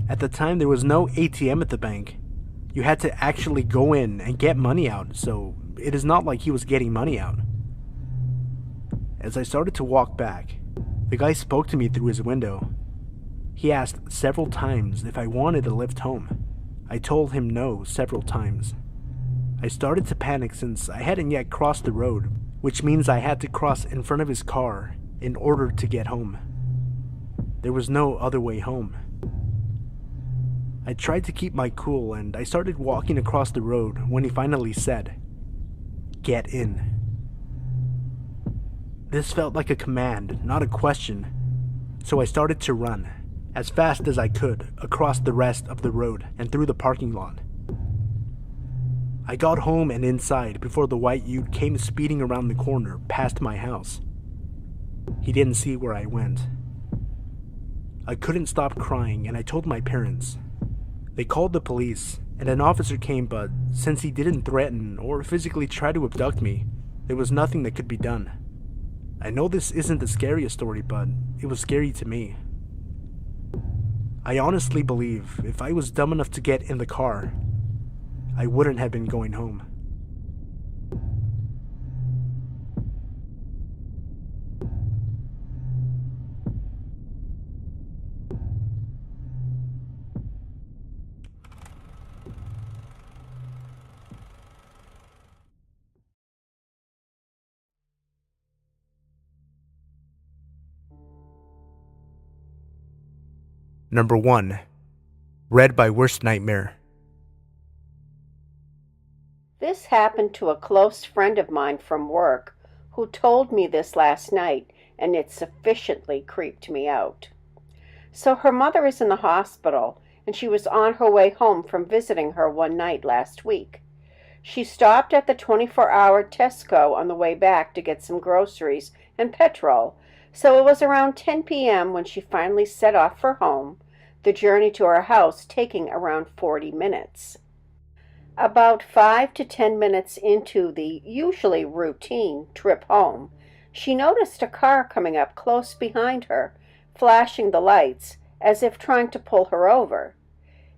At the time, there was no ATM at the bank. You had to actually go in and get money out, so it is not like he was getting money out. As I started to walk back, the guy spoke to me through his window. He asked several times if I wanted a lift home. I told him no several times. I started to panic since I hadn't yet crossed the road, which means I had to cross in front of his car in order to get home. There was no other way home. I tried to keep my cool and I started walking across the road when he finally said, "Get in." This felt like a command, not a question, so I started to run, as fast as I could, across the rest of the road and through the parking lot. I got home and inside before the white ute came speeding around the corner past my house. He didn't see where I went. I couldn't stop crying and I told my parents. They called the police and an officer came, but since he didn't threaten or physically try to abduct me, there was nothing that could be done. I know this isn't the scariest story, but it was scary to me. I honestly believe if I was dumb enough to get in the car, I wouldn't have been going home. Number 1. Read by Worst Nightmare. This happened to a close friend of mine from work who told me this last night, and it sufficiently creeped me out. So her mother is in the hospital, and she was on her way home from visiting her one night last week. She stopped at the 24-hour Tesco on the way back to get some groceries and petrol, so it was around 10 p.m. when she finally set off for home, the journey to her house taking around 40 minutes. About 5 to 10 minutes into the usually routine trip home, she noticed a car coming up close behind her, flashing the lights as if trying to pull her over.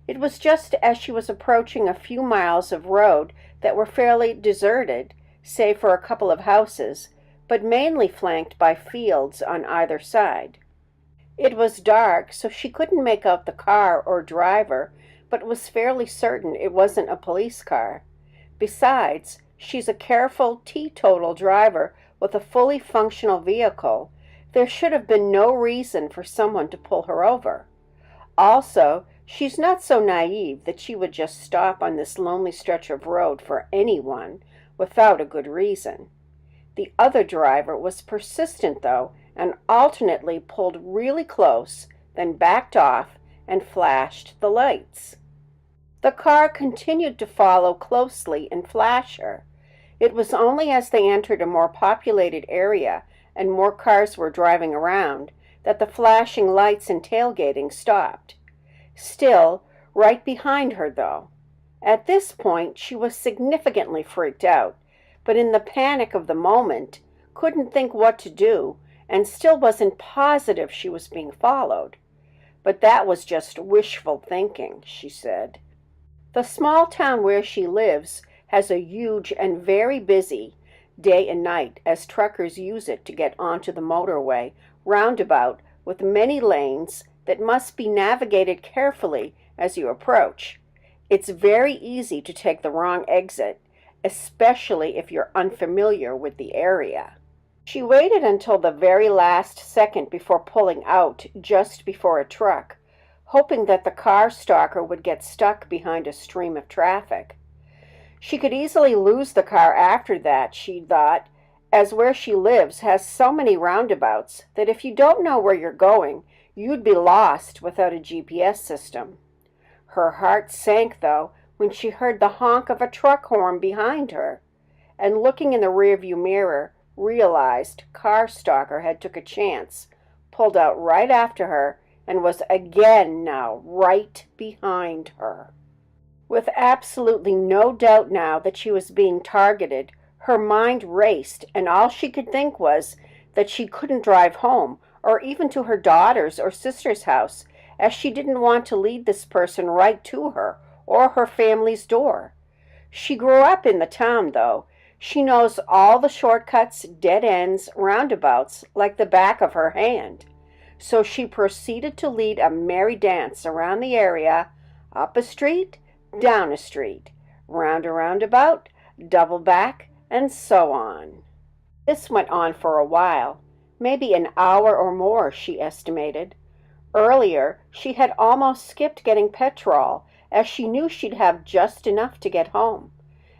It was just as she was approaching a few miles of road that were fairly deserted, save for a couple of houses, but mainly flanked by fields on either side. It was dark, so she couldn't make out the car or driver, but was fairly certain it wasn't a police car. Besides, she's a careful, teetotal driver with a fully functional vehicle. There should have been no reason for someone to pull her over. Also, she's not so naive that she would just stop on this lonely stretch of road for anyone without a good reason. The other driver was persistent, though, and alternately pulled really close, then backed off and flashed the lights. The car continued to follow closely and flash her. It was only as they entered a more populated area and more cars were driving around that the flashing lights and tailgating stopped. Still, right behind her, though. At this point, she was significantly freaked out, but in the panic of the moment, couldn't think what to do, and still wasn't positive she was being followed. But that was just wishful thinking, she said. The small town where she lives has a huge and very busy day and night as truckers use it to get onto the motorway roundabout with many lanes that must be navigated carefully as you approach. It's very easy to take the wrong exit, especially if you're unfamiliar with the area. She waited until the very last second before pulling out just before a truck, hoping that the car stalker would get stuck behind a stream of traffic. She could easily lose the car after that, she thought, as where she lives has so many roundabouts that if you don't know where you're going, you'd be lost without a GPS system. Her heart sank, though, when she heard the honk of a truck horn behind her, and looking in the rearview mirror, realized car stalker had took a chance, pulled out right after her, and was again now right behind her. With absolutely no doubt now that she was being targeted, her mind raced, and all she could think was that she couldn't drive home, or even to her daughter's or sister's house, as she didn't want to lead this person right to her or her family's door. She grew up in the town, though. She knows all the shortcuts, dead ends, roundabouts like the back of her hand. So she proceeded to lead a merry dance around the area, up a street, down a street, round a roundabout, double back, and so on. This went on for a while, maybe an hour or more, she estimated. Earlier, she had almost skipped getting petrol, as she knew she'd have just enough to get home.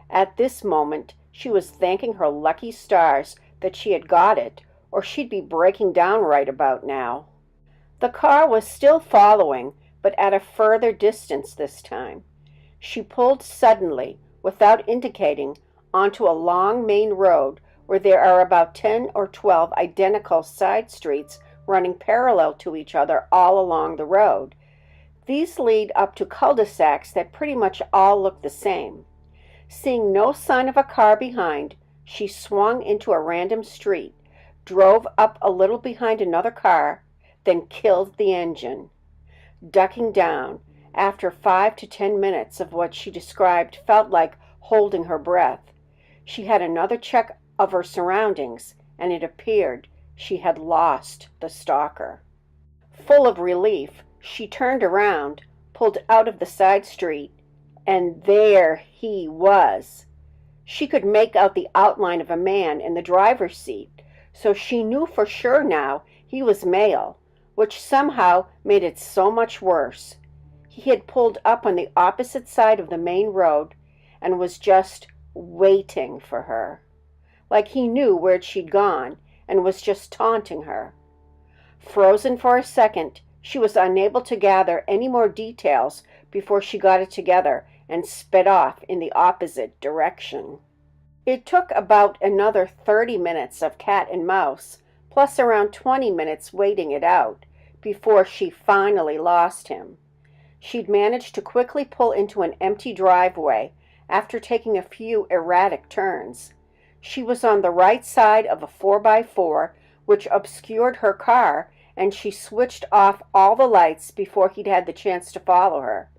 At this moment, she was thanking her lucky stars that she had got it, or she'd be breaking down right about now. The car was still following, but at a further distance this time. She pulled suddenly, without indicating, onto a long main road where there are about 10 or 12 identical side streets running parallel to each other all along the road. These lead up to cul-de-sacs that pretty much all look the same. Seeing no sign of a car behind, she swung into a random street, drove up a little behind another car, then killed the engine. Ducking down, after 5 to 10 minutes of what she described felt like holding her breath, she had another check of her surroundings, and it appeared she had lost the stalker. Full of relief, she turned around, pulled out of the side street, and there he was. She could make out the outline of a man in the driver's seat, so she knew for sure now he was male, which somehow made it so much worse. He had pulled up on the opposite side of the main road and was just waiting for her, like he knew where she'd gone and was just taunting her. Frozen for a second, she was unable to gather any more details before she got it together and sped off in the opposite direction. It took about another 30 minutes of cat and mouse, plus around 20 minutes waiting it out, before she finally lost him. She'd managed to quickly pull into an empty driveway after taking a few erratic turns. She was on the right side of a 4x4, which obscured her car, and she switched off all the lights before he'd had the chance to follow her.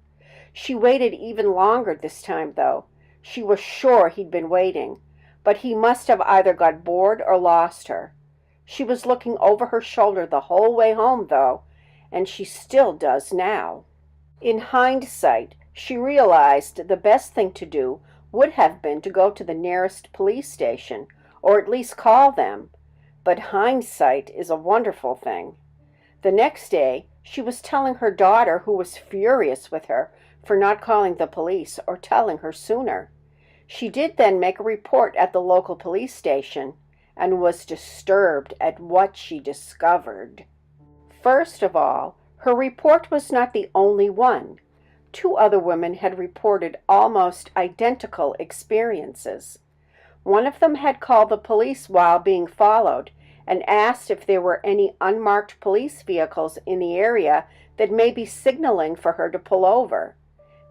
She waited even longer this time, though. She was sure he'd been waiting, but he must have either got bored or lost her. She was looking over her shoulder the whole way home, though, and she still does now. In hindsight, she realized the best thing to do would have been to go to the nearest police station, or at least call them. But hindsight is a wonderful thing. The next day, she was telling her daughter, who was furious with her for not calling the police or telling her sooner. She did then make a report at the local police station and was disturbed at what she discovered. First of all, her report was not the only one. 2 other women had reported almost identical experiences. One of them had called the police while being followed and asked if there were any unmarked police vehicles in the area that may be signaling for her to pull over.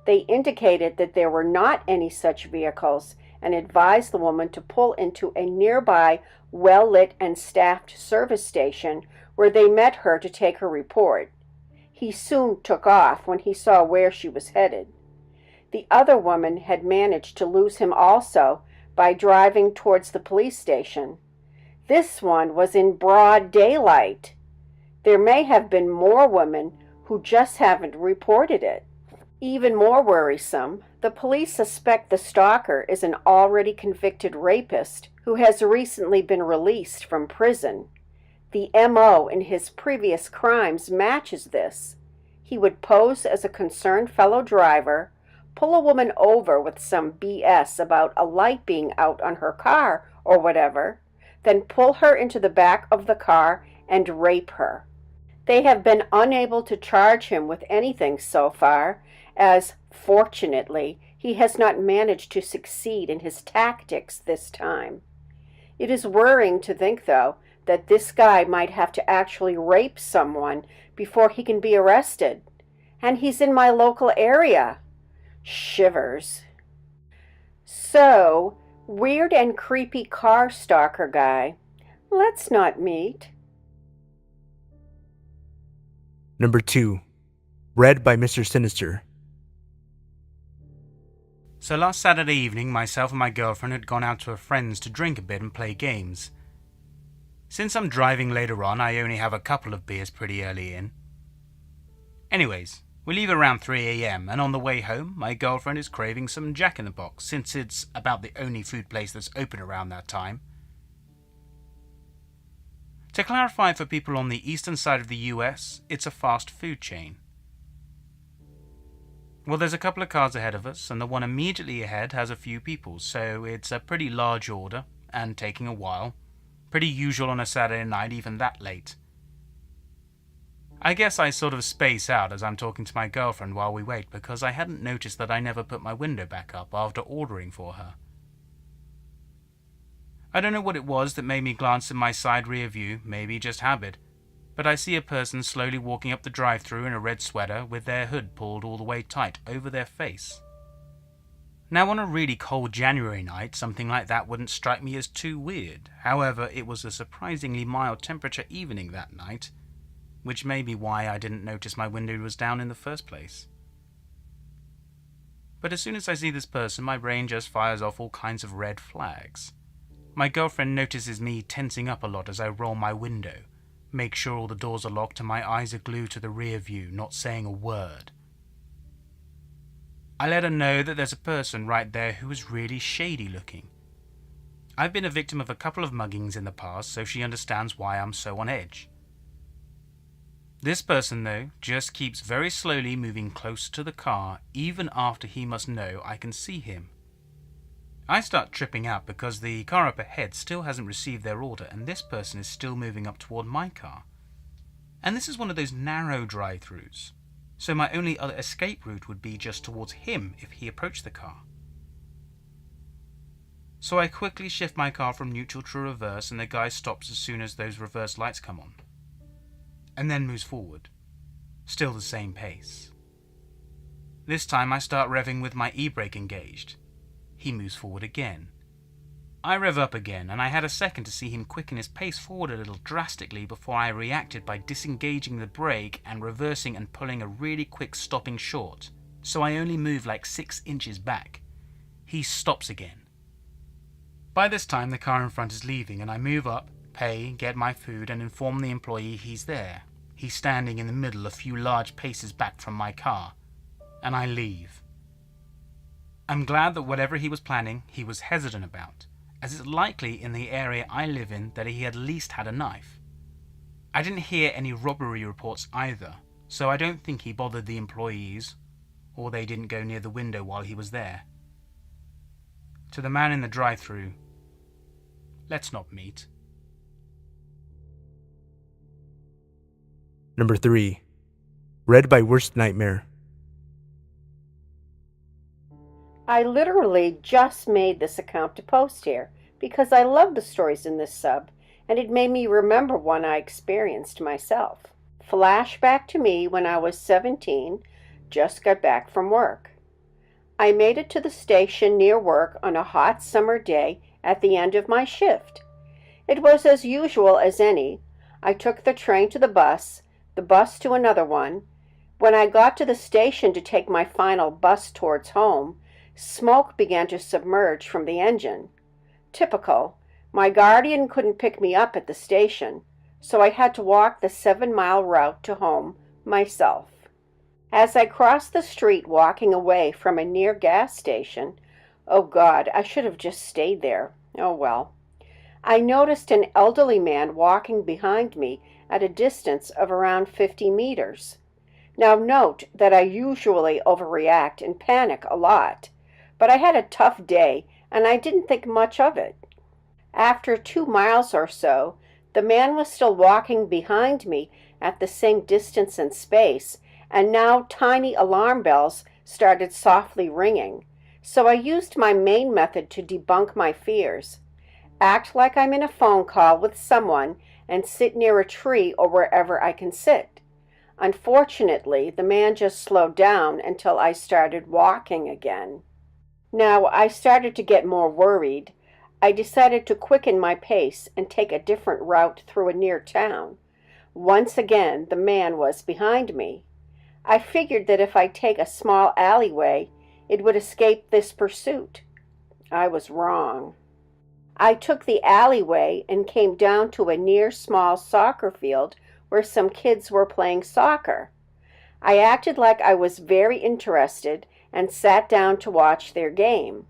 They indicated that there were not any such vehicles and advised the woman to pull into a nearby well-lit and staffed service station where they met her to take her report. He soon took off when he saw where she was headed. The other woman had managed to lose him also by driving towards the police station. This one was in broad daylight. There may have been more women who just haven't reported it. Even more worrisome, the police suspect the stalker is an already convicted rapist who has recently been released from prison. The M.O. in his previous crimes matches this. He would pose as a concerned fellow driver, pull a woman over with some BS about a light being out on her car or whatever, then pull her into the back of the car and rape her. They have been unable to charge him with anything so far, as, fortunately, he has not managed to succeed in his tactics this time. It is worrying to think, though, that this guy might have to actually rape someone before he can be arrested. And he's in my local area. Shivers. So, weird and creepy car stalker guy, let's not meet. Number 2. Read by Mr. Sinister. So last Saturday evening, myself and my girlfriend had gone out to a friend's to drink a bit and play games. Since I'm driving later on, I only have a couple of beers pretty early in. Anyways, we leave around 3 a.m, and on the way home, my girlfriend is craving some Jack in the Box, since it's about the only food place that's open around that time. To clarify for people on the eastern side of the US, it's a fast food chain. Well, there's a couple of cars ahead of us, and the one immediately ahead has a few people, so it's a pretty large order, and taking a while. Pretty usual on a Saturday night, even that late. I guess I sort of space out as I'm talking to my girlfriend while we wait, because I hadn't noticed that I never put my window back up after ordering for her. I don't know what it was that made me glance in my side rear view, maybe just habit, but I see a person slowly walking up the drive-thru in a red sweater with their hood pulled all the way tight over their face. Now, on a really cold January night, something like that wouldn't strike me as too weird. However, it was a surprisingly mild temperature evening that night, which may be why I didn't notice my window was down in the first place. But as soon as I see this person, my brain just fires off all kinds of red flags. My girlfriend notices me tensing up a lot as I roll my window, make sure all the doors are locked and my eyes are glued to the rear view, not saying a word. I let her know that there's a person right there who is really shady looking. I've been a victim of a couple of muggings in the past, so she understands why I'm so on edge. This person, though, just keeps very slowly moving closer to the car, even after he must know I can see him. I start tripping out because the car up ahead still hasn't received their order, and this person is still moving up toward my car. And this is one of those narrow drive-thrus, so my only other escape route would be just towards him if he approached the car. So I quickly shift my car from neutral to reverse, and the guy stops as soon as those reverse lights come on, and then moves forward, still the same pace. This time I start revving with my e-brake engaged. He moves forward again. I rev up again, and I had a second to see him quicken his pace forward a little drastically before I reacted by disengaging the brake and reversing and pulling a really quick stopping short, so I only moved like 6 inches back. He stops again. By this time the car in front is leaving, and I move up, pay, get my food, and inform the employee he's there. He's standing in the middle a few large paces back from my car, and I leave. I'm glad that whatever he was planning, he was hesitant about, as it's likely in the area I live in that he at least had a knife. I didn't hear any robbery reports either, so I don't think he bothered the employees, or they didn't go near the window while he was there. To the man in the drive-thru, let's not meet. Number 3. Read by Worst Nightmare. I literally just made this account to post here because I love the stories in this sub, and it made me remember one I experienced myself. Flashback to me when I was 17, just got back from work. I made it to the station near work on a hot summer day at the end of my shift. It was as usual as any. I took the train to the bus to another one. When I got to the station to take my final bus towards home, smoke began to submerge from the engine. Typical. My guardian couldn't pick me up at the station, so I had to walk the 7-mile route to home myself. As I crossed the street walking away from a near gas station, oh God, I should have just stayed there. Oh well. I noticed an elderly man walking behind me at a distance of around 50 meters. Now note that I usually overreact and panic a lot, but I had a tough day and I didn't think much of it. After 2 miles or so, the man was still walking behind me at the same distance and space, and now tiny alarm bells started softly ringing. So I used my main method to debunk my fears. Act like I'm in a phone call with someone and sit near a tree or wherever I can sit. Unfortunately, the man just slowed down until I started walking again. Now, I started to get more worried. I decided to quicken my pace and take a different route through a near town. Once again, the man was behind me. I figured that if I take a small alleyway, it would escape this pursuit. I was wrong. I took the alleyway and came down to a near small soccer field where some kids were playing soccer. I acted like I was very interested and sat down to watch their game.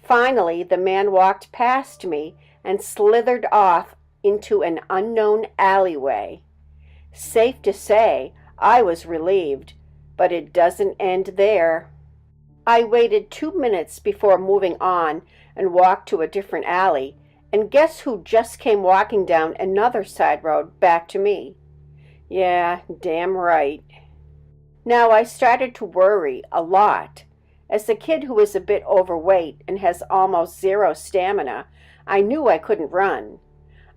Finally, the man walked past me and slithered off into an unknown alleyway. Safe to say, I was relieved, but it doesn't end there. I waited 2 minutes before moving on and walked to a different alley, and guess who just came walking down another side road back to me? Yeah, damn right. Now I started to worry a lot. As a kid who is a bit overweight and has almost zero stamina, I knew I couldn't run.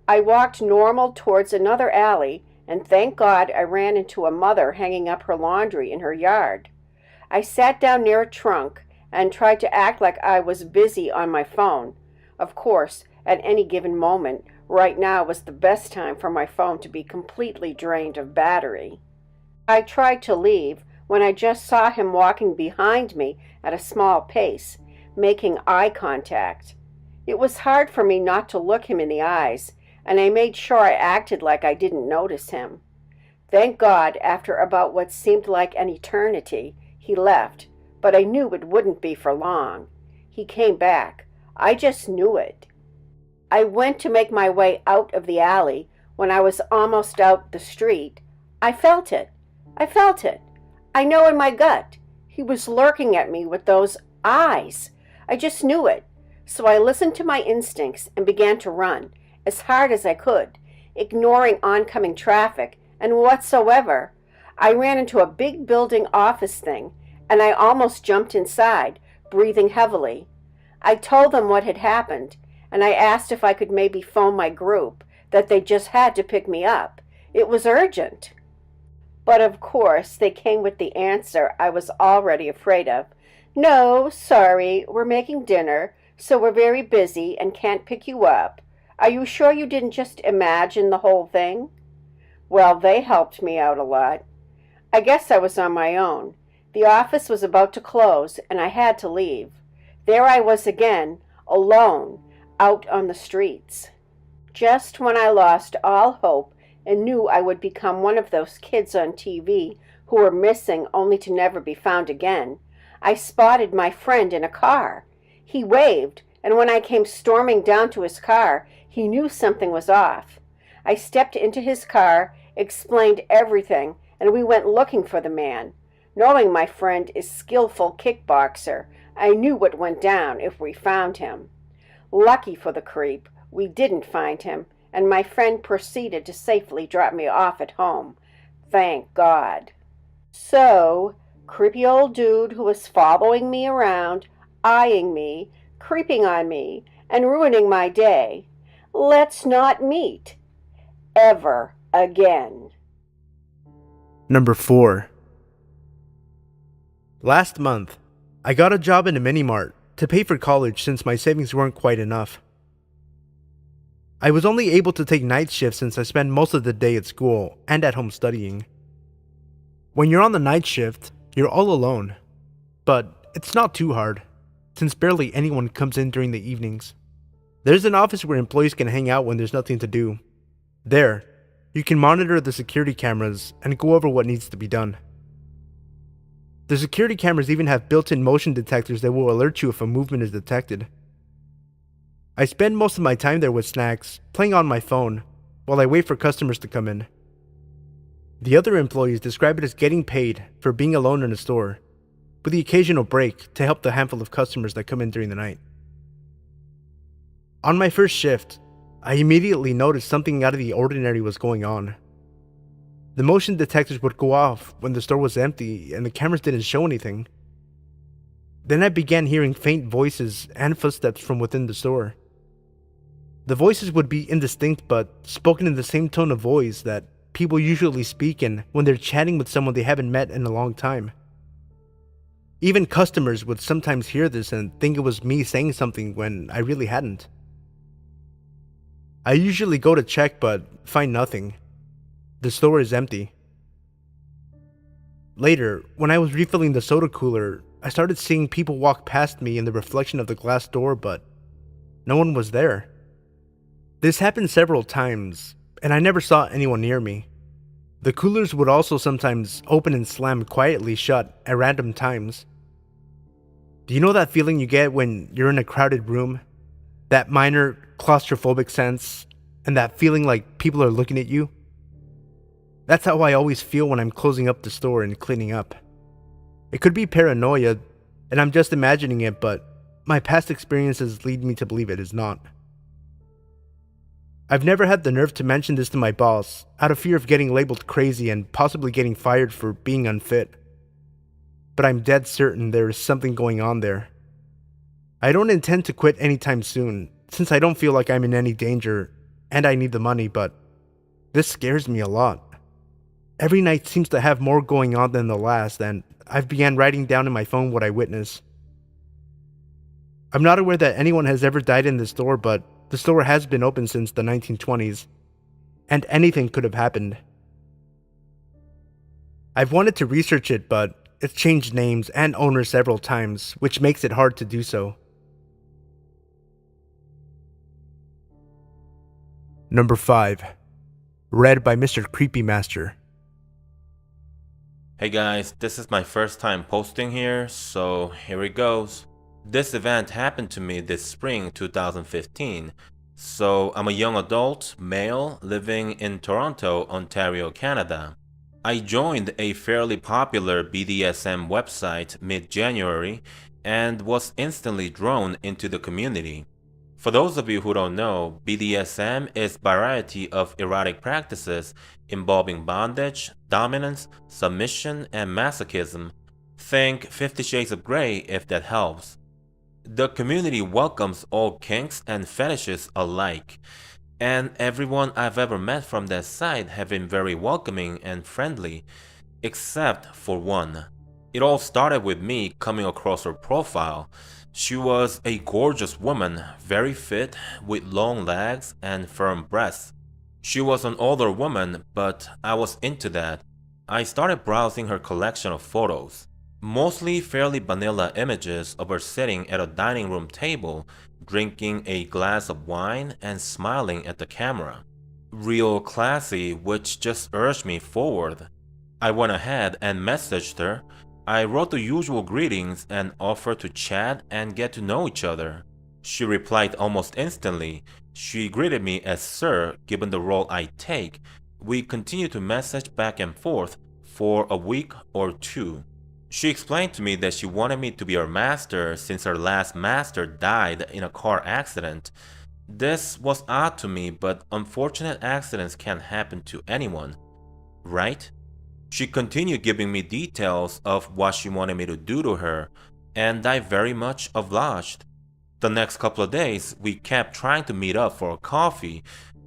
I walked normal towards another alley, and thank God I ran into a mother hanging up her laundry in her yard. I sat down near a trunk and tried to act like I was busy on my phone. Of course, at any given moment, right now was the best time for my phone to be completely drained of battery. I tried to leave when I just saw him walking behind me at a small pace, making eye contact. It was hard for me not to look him in the eyes, and I made sure I acted like I didn't notice him. Thank God, after about what seemed like an eternity, he left, but I knew it wouldn't be for long. He came back. I just knew it. I went to make my way out of the alley. When I was almost out the street, I felt it. I know in my gut. He was lurking at me with those eyes. I just knew it. So I listened to my instincts and began to run as hard as I could, ignoring oncoming traffic and whatsoever. I ran into a big building office thing, and I almost jumped inside, breathing heavily. I told them what had happened, and I asked if I could maybe phone my group, that they just had to pick me up. It was urgent. But of course, they came with the answer I was already afraid of. No, sorry, we're making dinner, so we're very busy and can't pick you up. Are you sure you didn't just imagine the whole thing? Well, they helped me out a lot. I guess I was on my own. The office was about to close, and I had to leave. There I was again, alone, out on the streets. Just when I lost all hope and knew I would become one of those kids on TV who were missing only to never be found again, I spotted my friend in a car. He waved, and when I came storming down to his car, he knew something was off. I stepped into his car, explained everything, and we went looking for the man. Knowing my friend is skillful kickboxer, I knew what went down if we found him. Lucky for the creep, we didn't find him, and my friend proceeded to safely drop me off at home. Thank God. So, creepy old dude who was following me around, eyeing me, creeping on me, and ruining my day. Let's not meet. Ever again. Number 4. Last month, I got a job in a mini-mart to pay for college since my savings weren't quite enough. I was only able to take night shifts since I spend most of the day at school and at home studying. When you're on the night shift, you're all alone. But it's not too hard, since barely anyone comes in during the evenings. There's an office where employees can hang out when there's nothing to do. There, you can monitor the security cameras and go over what needs to be done. The security cameras even have built-in motion detectors that will alert you if a movement is detected. I spend most of my time there with snacks, playing on my phone, while I wait for customers to come in. The other employees describe it as getting paid for being alone in a store, with the occasional break to help the handful of customers that come in during the night. On my first shift, I immediately noticed something out of the ordinary was going on. The motion detectors would go off when the store was empty and the cameras didn't show anything. Then I began hearing faint voices and footsteps from within the store. The voices would be indistinct but spoken in the same tone of voice that people usually speak in when they're chatting with someone they haven't met in a long time. Even customers would sometimes hear this and think it was me saying something when I really hadn't. I usually go to check but find nothing. The store is empty. Later, when I was refilling the soda cooler, I started seeing people walk past me in the reflection of the glass door, but no one was there. This happened several times, and I never saw anyone near me. The coolers would also sometimes open and slam quietly shut at random times. Do you know that feeling you get when you're in a crowded room? That minor claustrophobic sense, and that feeling like people are looking at you. That's how I always feel when I'm closing up the store and cleaning up. It could be paranoia, and I'm just imagining it, but my past experiences lead me to believe it is not. I've never had the nerve to mention this to my boss, out of fear of getting labeled crazy and possibly getting fired for being unfit. But I'm dead certain there is something going on there. I don't intend to quit anytime soon, since I don't feel like I'm in any danger, and I need the money, but this scares me a lot. Every night seems to have more going on than the last, and I've began writing down in my phone what I witness. I'm not aware that anyone has ever died in the store, but the store has been open since the 1920s, and anything could have happened. I've wanted to research it, but it's changed names and owners several times, which makes it hard to do so. Number 5. Read by Mr. Creepy Master. Hey guys, this is my first time posting here, so here it goes. This event happened to me this spring 2015. So I'm a young adult, male, living in Toronto, Ontario, Canada. I joined a fairly popular BDSM website mid-January and was instantly drawn into the community. For those of you who don't know, BDSM is a variety of erotic practices involving bondage, dominance, submission, and masochism. Think 50 Shades of Grey if that helps. The community welcomes all kinks and fetishes alike, and everyone I've ever met from that site have been very welcoming and friendly, except for one. It all started with me coming across her profile. She was a gorgeous woman, very fit, with long legs and firm breasts. She was an older woman, but I was into that. I started browsing her collection of photos. Mostly fairly vanilla images of her sitting at a dining room table, drinking a glass of wine and smiling at the camera. Real classy, which just urged me forward. I went ahead and messaged her. I wrote the usual greetings and offered to chat and get to know each other. She replied almost instantly. She greeted me as Sir, given the role I take. We continued to message back and forth for a week or two. She explained to me that she wanted me to be her master since her last master died in a car accident. This was odd to me, but unfortunate accidents can happen to anyone, right? She continued giving me details of what she wanted me to do to her, and I very much obliged. The next couple of days, we kept trying to meet up for a coffee,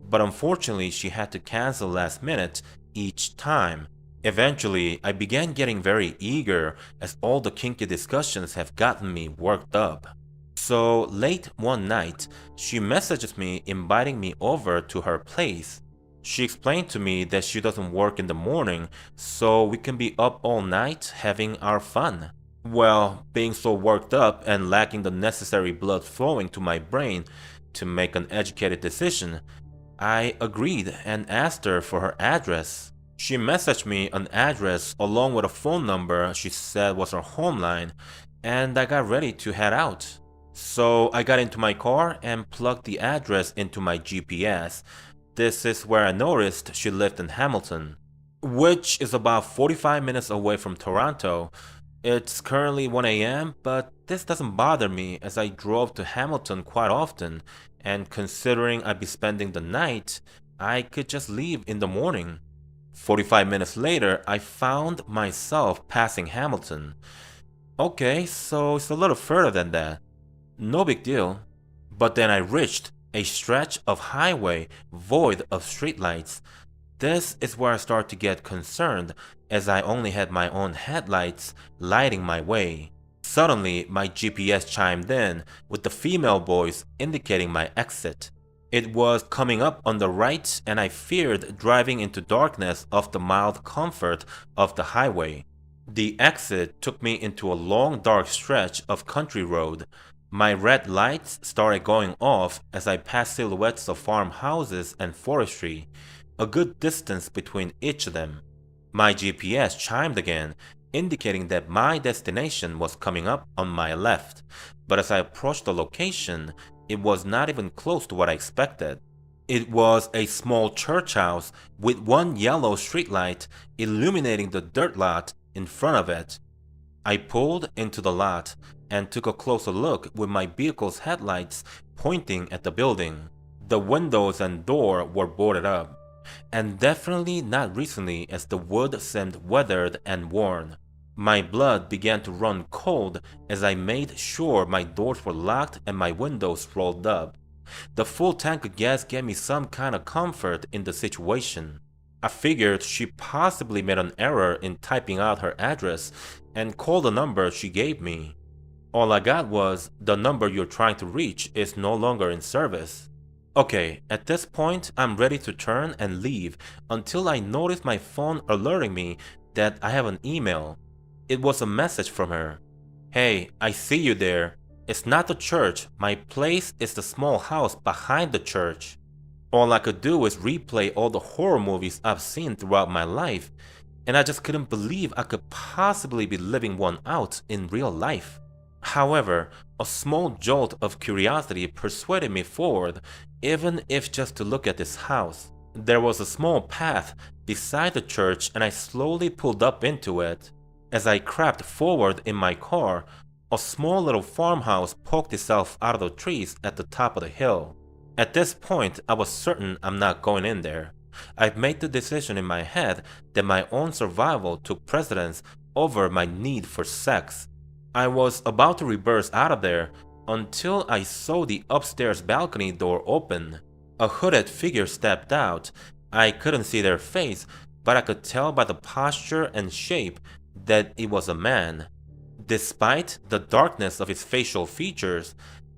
but unfortunately she had to cancel last minute each time. Eventually, I began getting very eager as all the kinky discussions have gotten me worked up. So late one night, she messages me inviting me over to her place. She explained to me that she doesn't work in the morning, so we can be up all night having our fun. Well, being so worked up and lacking the necessary blood flowing to my brain to make an educated decision, I agreed and asked her for her address. She messaged me an address along with a phone number she said was her home line, and I got ready to head out. So I got into my car and plugged the address into my GPS. This is where I noticed she lived in Hamilton, which is about 45 minutes away from Toronto. It's currently 1 a.m., but this doesn't bother me as I drove to Hamilton quite often, and considering I'd be spending the night, I could just leave in the morning. 45 minutes later, I found myself passing Hamilton. Okay, so it's a little further than that. No big deal. But then I reached a stretch of highway void of streetlights. This is where I start to get concerned, as I only had my own headlights lighting my way. Suddenly, my GPS chimed in with the female voice indicating my exit. It was coming up on the right, and I feared driving into darkness of the mild comfort of the highway. The exit took me into a long dark stretch of country road. My red lights started going off as I passed silhouettes of farmhouses and forestry, a good distance between each of them. My GPS chimed again, indicating that my destination was coming up on my left, but as I approached the location, it was not even close to what I expected. It was a small church house with one yellow streetlight illuminating the dirt lot in front of it. I pulled into the lot and took a closer look with my vehicle's headlights pointing at the building. The windows and door were boarded up, and definitely not recently as the wood seemed weathered and worn. My blood began to run cold as I made sure my doors were locked and my windows rolled up. The full tank of gas gave me some kind of comfort in the situation. I figured she possibly made an error in typing out her address and called the number she gave me. All I got was, the number you're trying to reach is no longer in service. Okay, at this point, I'm ready to turn and leave until I notice my phone alerting me that I have an email. It was a message from her. Hey, I see you there. It's not the church. My place is the small house behind the church. All I could do is replay all the horror movies I've seen throughout my life, and I just couldn't believe I could possibly be living one out in real life. However, a small jolt of curiosity persuaded me forward, even if just to look at this house. There was a small path beside the church and I slowly pulled up into it. As I crept forward in my car, a small little farmhouse poked itself out of the trees at the top of the hill. At this point, I was certain I'm not going in there. I'd made the decision in my head that my own survival took precedence over my need for sex. I was about to reverse out of there until I saw the upstairs balcony door open. A hooded figure stepped out. I couldn't see their face, but I could tell by the posture and shape that it was a man. Despite the darkness of his facial features,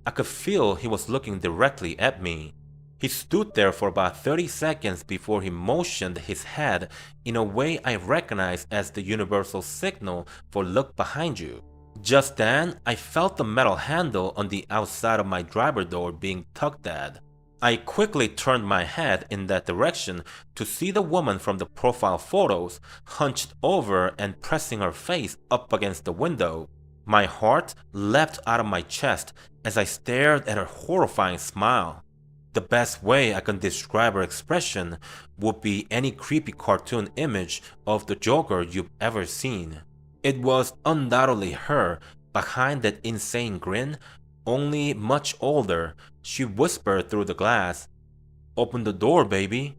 I could feel he was looking directly at me. He stood there for about 30 seconds before he motioned his head in a way I recognized as the universal signal for look behind you. Just then, I felt the metal handle on the outside of my driver door being tugged at. I quickly turned my head in that direction to see the woman from the profile photos hunched over and pressing her face up against the window. My heart leapt out of my chest as I stared at her horrifying smile. The best way I can describe her expression would be any creepy cartoon image of the Joker you've ever seen. It was undoubtedly her behind that insane grin, only much older. She whispered through the glass, "Open the door, baby."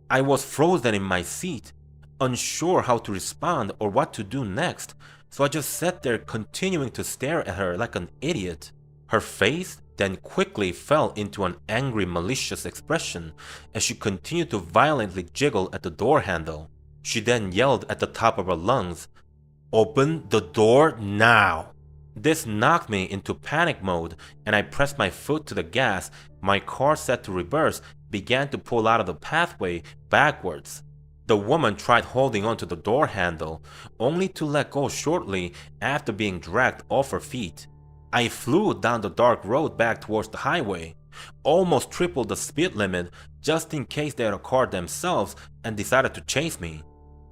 I was frozen in my seat, unsure how to respond or what to do next, so I just sat there continuing to stare at her like an idiot. Her face then quickly fell into an angry, malicious expression as she continued to violently jiggle at the door handle. She then yelled at the top of her lungs, "Open the door now!" This knocked me into panic mode and I pressed my foot to the gas. My car, set to reverse, began to pull out of the pathway backwards. The woman tried holding onto the door handle, only to let go shortly after being dragged off her feet. I flew down the dark road back towards the highway, almost tripled the speed limit just in case they had a car themselves and decided to chase me.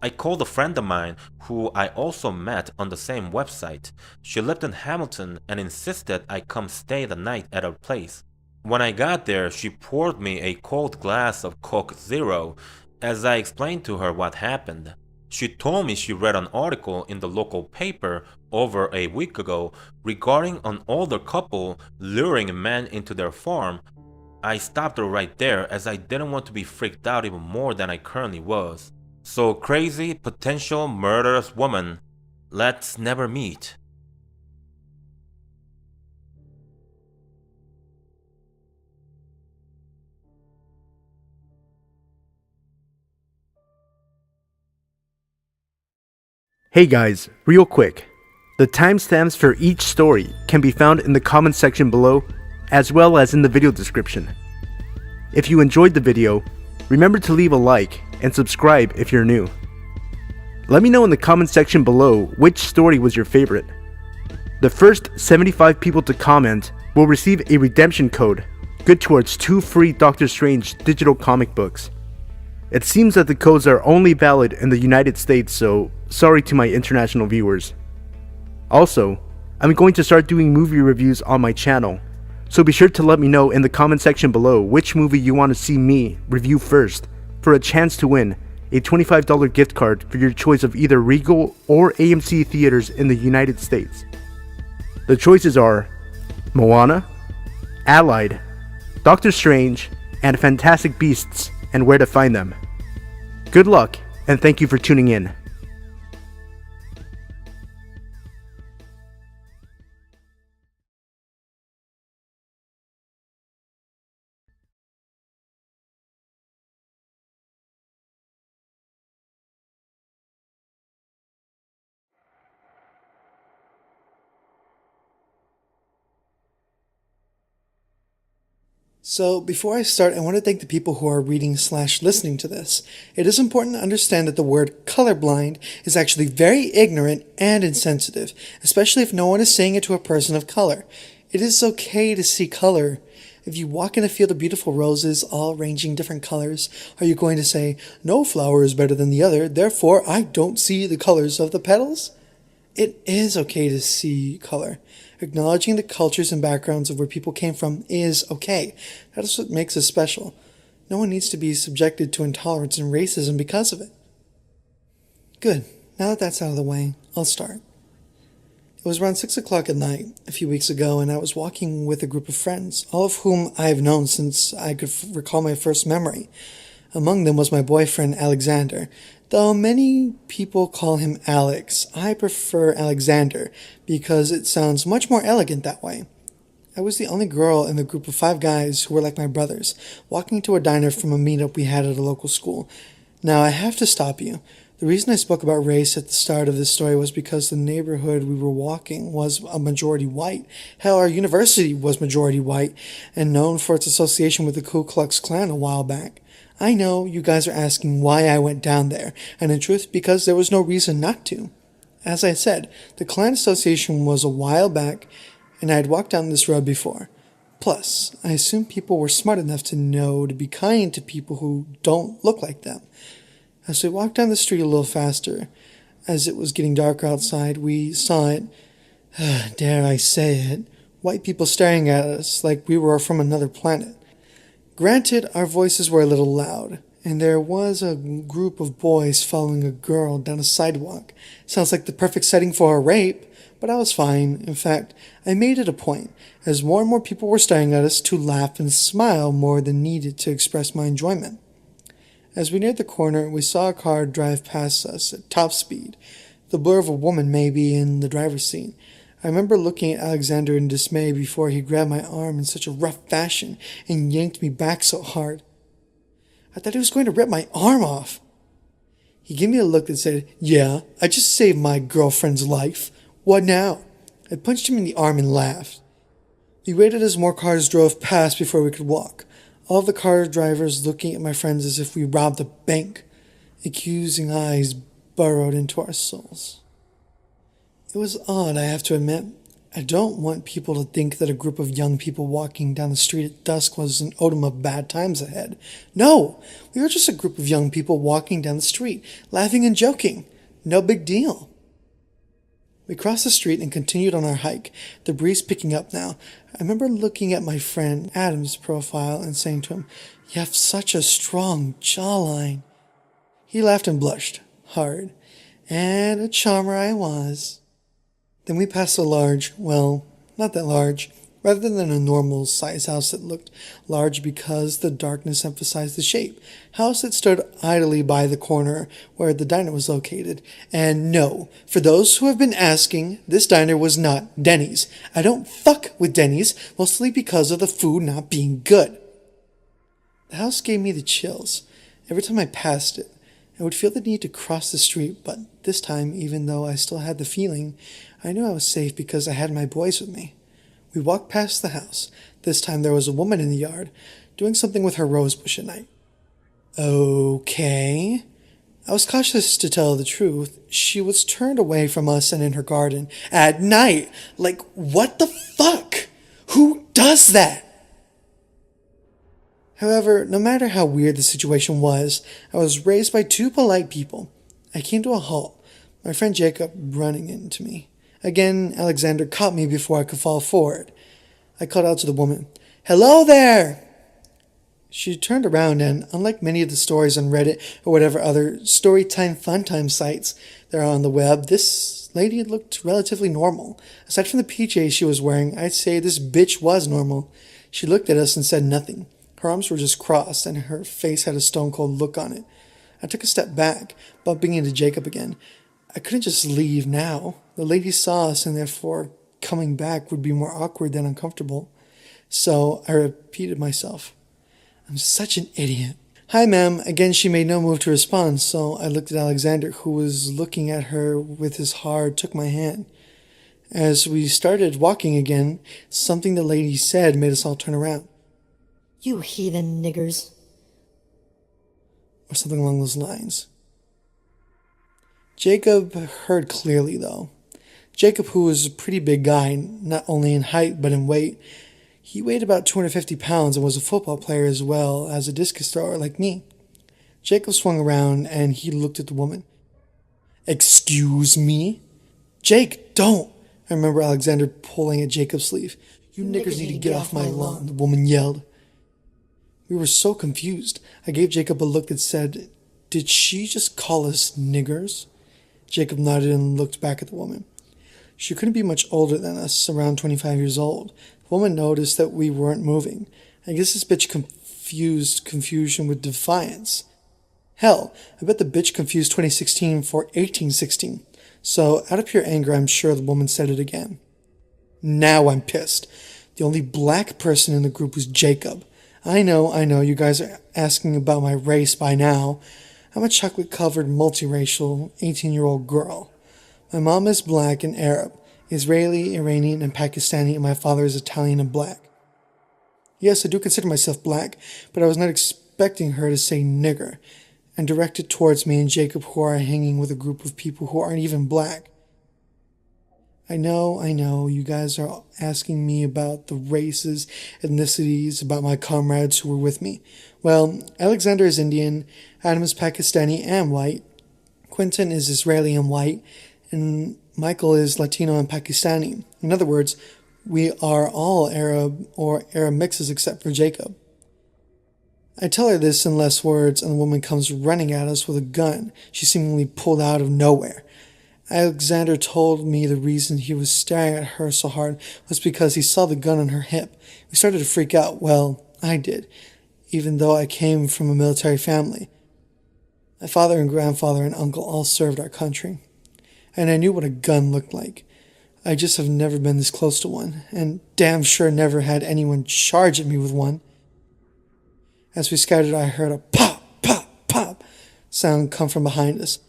I called a friend of mine who I also met on the same website. She lived in Hamilton and insisted I come stay the night at her place. When I got there, she poured me a cold glass of Coke Zero as I explained to her what happened. She told me she read an article in the local paper over a week ago regarding an older couple luring a man into their farm. I stopped her right there as I didn't want to be freaked out even more than I currently was. So crazy, potential murderous woman, let's never meet. Hey guys, real quick. The timestamps for each story can be found in the comment section below, as well as in the video description. If you enjoyed the video, remember to leave a like and subscribe if you're new. Let me know in the comment section below which story was your favorite. The first 75 people to comment will receive a redemption code, good towards 2 free Doctor Strange digital comic books. It seems that the codes are only valid in the United States, so sorry to my international viewers. Also, I'm going to start doing movie reviews on my channel, So be sure to let me know in the comment section below which movie you want to see me review first for a chance to win a $25 gift card for your choice of either Regal or AMC theaters in the United States. The choices are Moana, Allied, Doctor Strange, and Fantastic Beasts and Where to Find Them. Good luck, and thank you for tuning in. So, before I start, I want to thank the people who are reading/listening to this. It is important to understand that the word colorblind is actually very ignorant and insensitive, especially if no one is saying it to a person of color. It is okay to see color. If you walk in a field of beautiful roses, all ranging different colors, are you going to say, no flower is better than the other, therefore I don't see the colors of the petals? It is okay to see color. Acknowledging the cultures and backgrounds of where people came from is okay. That is what makes us special. No one needs to be subjected to intolerance and racism because of it. Good. Now that that's out of the way, I'll start. It was around 6 o'clock at night a few weeks ago, and I was walking with a group of friends, all of whom I have known since I could recall my first memory. Among them was my boyfriend, Alexander. Though many people call him Alex, I prefer Alexander because it sounds much more elegant that way. I was the only girl in the group of 5 guys who were like my brothers, walking to a diner from a meetup we had at a local school. Now, I have to stop you. The reason I spoke about race at the start of this story was because the neighborhood we were walking was a majority white. Hell, our university was majority white and known for its association with the Ku Klux Klan a while back. I know you guys are asking why I went down there, and in truth, because there was no reason not to. As I said, the Klan Association was a while back, and I had walked down this road before. Plus, I assume people were smart enough to know to be kind to people who don't look like them. As we walked down the street a little faster, as it was getting darker outside, we saw it, dare I say it, white people staring at us like we were from another planet. Granted, our voices were a little loud, and there was a group of boys following a girl down a sidewalk. Sounds like the perfect setting for a rape, but I was fine. In fact, I made it a point, as more and more people were staring at us, to laugh and smile more than needed to express my enjoyment. As we neared the corner, we saw a car drive past us at top speed. The blur of a woman maybe in the driver's seat. I remember looking at Alexander in dismay before he grabbed my arm in such a rough fashion and yanked me back so hard. I thought he was going to rip my arm off. He gave me a look that said, yeah, I just saved my girlfriend's life. What now? I punched him in the arm and laughed. We waited as more cars drove past before we could walk. All of the car drivers looking at my friends as if we robbed a bank. Accusing eyes burrowed into our souls. It was odd, I have to admit. I don't want people to think that a group of young people walking down the street at dusk was an odom of bad times ahead. No, we were just a group of young people walking down the street, laughing and joking. No big deal. We crossed the street and continued on our hike, the breeze picking up now. I remember looking at my friend Adam's profile and saying to him, you have such a strong jawline. He laughed and blushed, hard, and a charmer I was. Then we passed a large, well, not that large, rather than a normal size house that looked large because the darkness emphasized the shape. House that stood idly by the corner where the diner was located. And no, for those who have been asking, this diner was not Denny's. I don't fuck with Denny's, mostly because of the food not being good. The house gave me the chills. Every time I passed it, I would feel the need to cross the street, but this time, even though I still had the feeling, I knew I was safe because I had my boys with me. We walked past the house. This time there was a woman in the yard, doing something with her rose bush at night. Okay. I was cautious to tell the truth. She was turned away from us and in her garden. At night! Like, what the fuck? Who does that? However, no matter how weird the situation was, I was raised by 2 polite people. I came to a halt, my friend Jacob running into me. Again, Alexander caught me before I could fall forward. I called out to the woman, "Hello there!" She turned around and, unlike many of the stories on Reddit or whatever other storytime funtime sites there are on the web, this lady looked relatively normal. Aside from the PJs she was wearing, I'd say this bitch was normal. She looked at us and said nothing. Her arms were just crossed and her face had a stone-cold look on it. I took a step back, bumping into Jacob again. I couldn't just leave now. The lady saw us and therefore coming back would be more awkward than uncomfortable. So I repeated myself. I'm such an idiot. "Hi, ma'am." Again, she made no move to respond, so I looked at Alexander, who was looking at her with his heart, took my hand. As we started walking again, something the lady said made us all turn around. "You heathen niggers." Or something along those lines. Jacob heard clearly, though. Jacob, who was a pretty big guy, not only in height but in weight, he weighed about 250 pounds and was a football player as well as a discus thrower like me. Jacob swung around and he looked at the woman. "Excuse me?" "Jake, don't!" I remember Alexander pulling at Jacob's sleeve. "You niggers need to get off my lawn," the woman yelled. We were so confused. I gave Jacob a look that said, "Did she just call us niggers?" Jacob nodded and looked back at the woman. She couldn't be much older than us, around 25 years old. The woman noticed that we weren't moving. I guess this bitch confused confusion with defiance. Hell, I bet the bitch confused 2016 for 1816. So, out of pure anger, I'm sure the woman said it again. Now I'm pissed. The only black person in the group was Jacob. I know, you guys are asking about my race by now. I'm a chocolate-covered, multiracial, 18-year-old girl. My mom is black and Arab, Israeli, Iranian, and Pakistani, and my father is Italian and black. Yes, I do consider myself black, but I was not expecting her to say nigger, and directed towards me and Jacob, who are hanging with a group of people who aren't even black. I know, you guys are asking me about the races, ethnicities, about my comrades who were with me. Well, Alexander is Indian, Adam is Pakistani and white, Quentin is Israeli and white, and Michael is Latino and Pakistani. In other words, we are all Arab or Arab mixes except for Jacob. I tell her this in less words, and the woman comes running at us with a gun she seemingly pulled out of nowhere. Alexander told me the reason he was staring at her so hard was because he saw the gun on her hip. We started to freak out. Well, I did, even though I came from a military family. My father and grandfather and uncle all served our country, and I knew what a gun looked like. I just have never been this close to one, and damn sure never had anyone charge at me with one. As we scattered, I heard a pop, pop, pop sound come from behind us.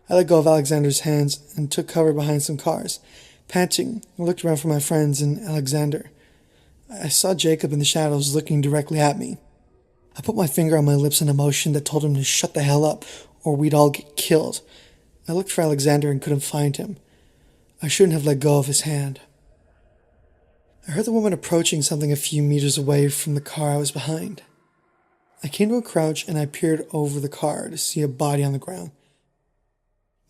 I let go of Alexander's hands and took cover behind some cars. Panting, I looked around for my friends and Alexander. I saw Jacob in the shadows looking directly at me. I put my finger on my lips in a motion that told him to shut the hell up, or we'd all get killed. I looked for Alexander and couldn't find him. I shouldn't have let go of his hand. I heard the woman approaching something a few meters away from the car I was behind. I came to a crouch and I peered over the car to see a body on the ground.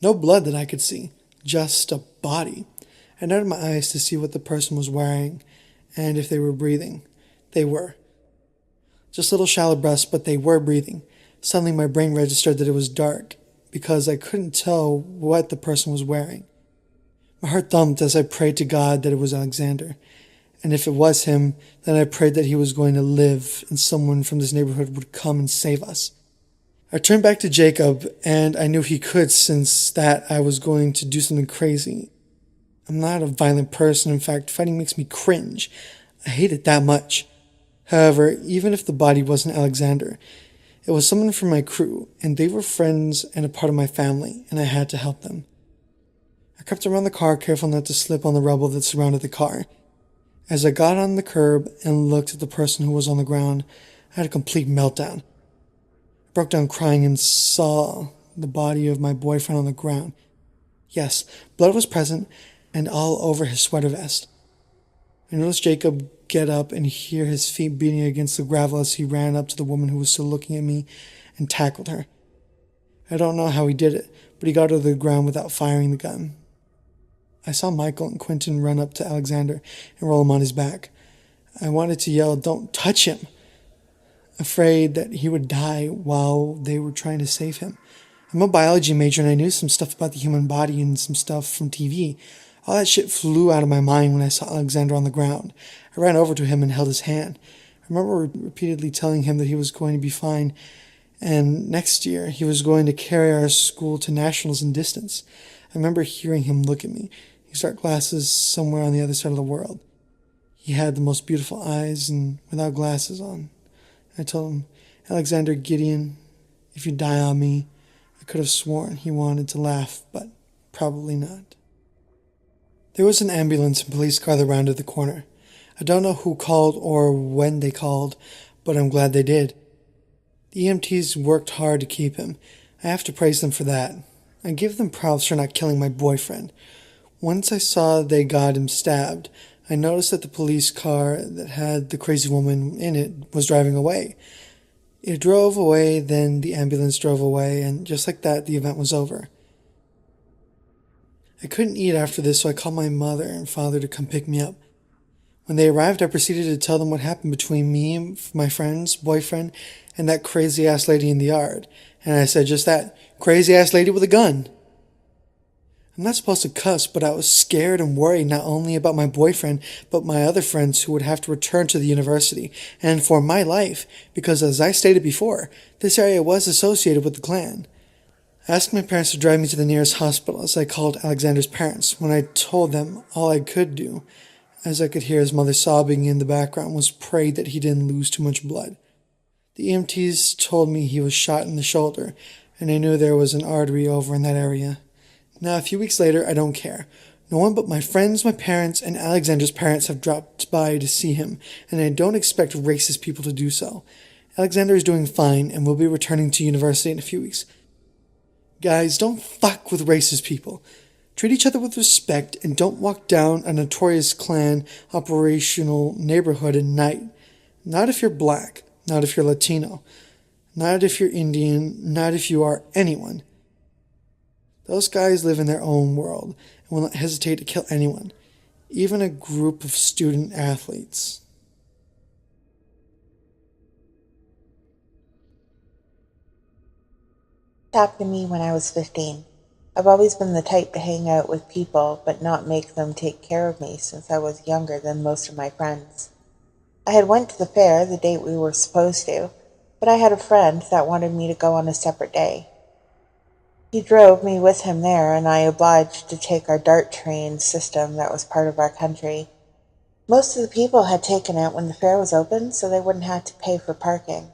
No blood that I could see, just a body. I noted my eyes to see what the person was wearing and if they were breathing. They were. Just little shallow breaths, but they were breathing. Suddenly my brain registered that it was dark because I couldn't tell what the person was wearing. My heart thumped as I prayed to God that it was Alexander. And if it was him, then I prayed that he was going to live and someone from this neighborhood would come and save us. I turned back to Jacob, and I knew he could since that I was going to do something crazy. I'm not a violent person. In fact, fighting makes me cringe. I hate it that much. However, even if the body wasn't Alexander, it was someone from my crew, and they were friends and a part of my family, and I had to help them. I crept around the car, careful not to slip on the rubble that surrounded the car. As I got on the curb and looked at the person who was on the ground, I had a complete meltdown. I broke down crying and saw the body of my boyfriend on the ground. Yes, blood was present and all over his sweater vest. I noticed Jacob get up and hear his feet beating against the gravel as he ran up to the woman who was still looking at me and tackled her. I don't know how he did it, but he got her to the ground without firing the gun. I saw Michael and Quentin run up to Alexander and roll him on his back. I wanted to yell, "Don't touch him!" afraid that he would die while they were trying to save him. I'm a biology major and I knew some stuff about the human body and some stuff from TV. All that shit flew out of my mind when I saw Alexander on the ground. I ran over to him and held his hand. I remember repeatedly telling him that he was going to be fine, and next year he was going to carry our school to nationals in distance. I remember hearing him look at me, his dark glasses somewhere on the other side of the world. He had the most beautiful eyes and without glasses on. I told him, "Alexander Gideon, if you die on me," I could have sworn he wanted to laugh, but probably not. There was an ambulance and police car that rounded the corner. I don't know who called or when they called, but I'm glad they did. The EMTs worked hard to keep him. I have to praise them for that. I give them props for not killing my boyfriend. Once I saw they got him stabbed, I noticed that the police car that had the crazy woman in it was driving away. It drove away, then the ambulance drove away, and just like that, the event was over. I couldn't eat after this, so I called my mother and father to come pick me up. When they arrived, I proceeded to tell them what happened between me, my friend's boyfriend, and that crazy-ass lady in the yard. And I said just that, crazy-ass lady with a gun. I'm not supposed to cuss, but I was scared and worried not only about my boyfriend, but my other friends who would have to return to the university, and for my life, because as I stated before, this area was associated with the Klan. I asked my parents to drive me to the nearest hospital as I called Alexander's parents. When I told them all I could do, as I could hear his mother sobbing in the background, was pray that he didn't lose too much blood. The EMTs told me he was shot in the shoulder, and I knew there was an artery over in that area. Now, a few weeks later, I don't care. No one but my friends, my parents, and Alexander's parents have dropped by to see him, and I don't expect racist people to do so. Alexander is doing fine and will be returning to university in a few weeks. Guys, don't fuck with racist people. Treat each other with respect and don't walk down a notorious Klan operational neighborhood at night. Not if you're black, not if you're Latino, not if you're Indian, not if you are anyone. Those guys live in their own world and will not hesitate to kill anyone, even a group of student athletes. It happened to me when I was 15. I've always been the type to hang out with people but not make them take care of me since I was younger than most of my friends. I had went to the fair the date we were supposed to, but I had a friend that wanted me to go on a separate day. He drove me with him there, and I obliged to take our DART train system that was part of our country. Most of the people had taken it when the fair was open, so they wouldn't have to pay for parking.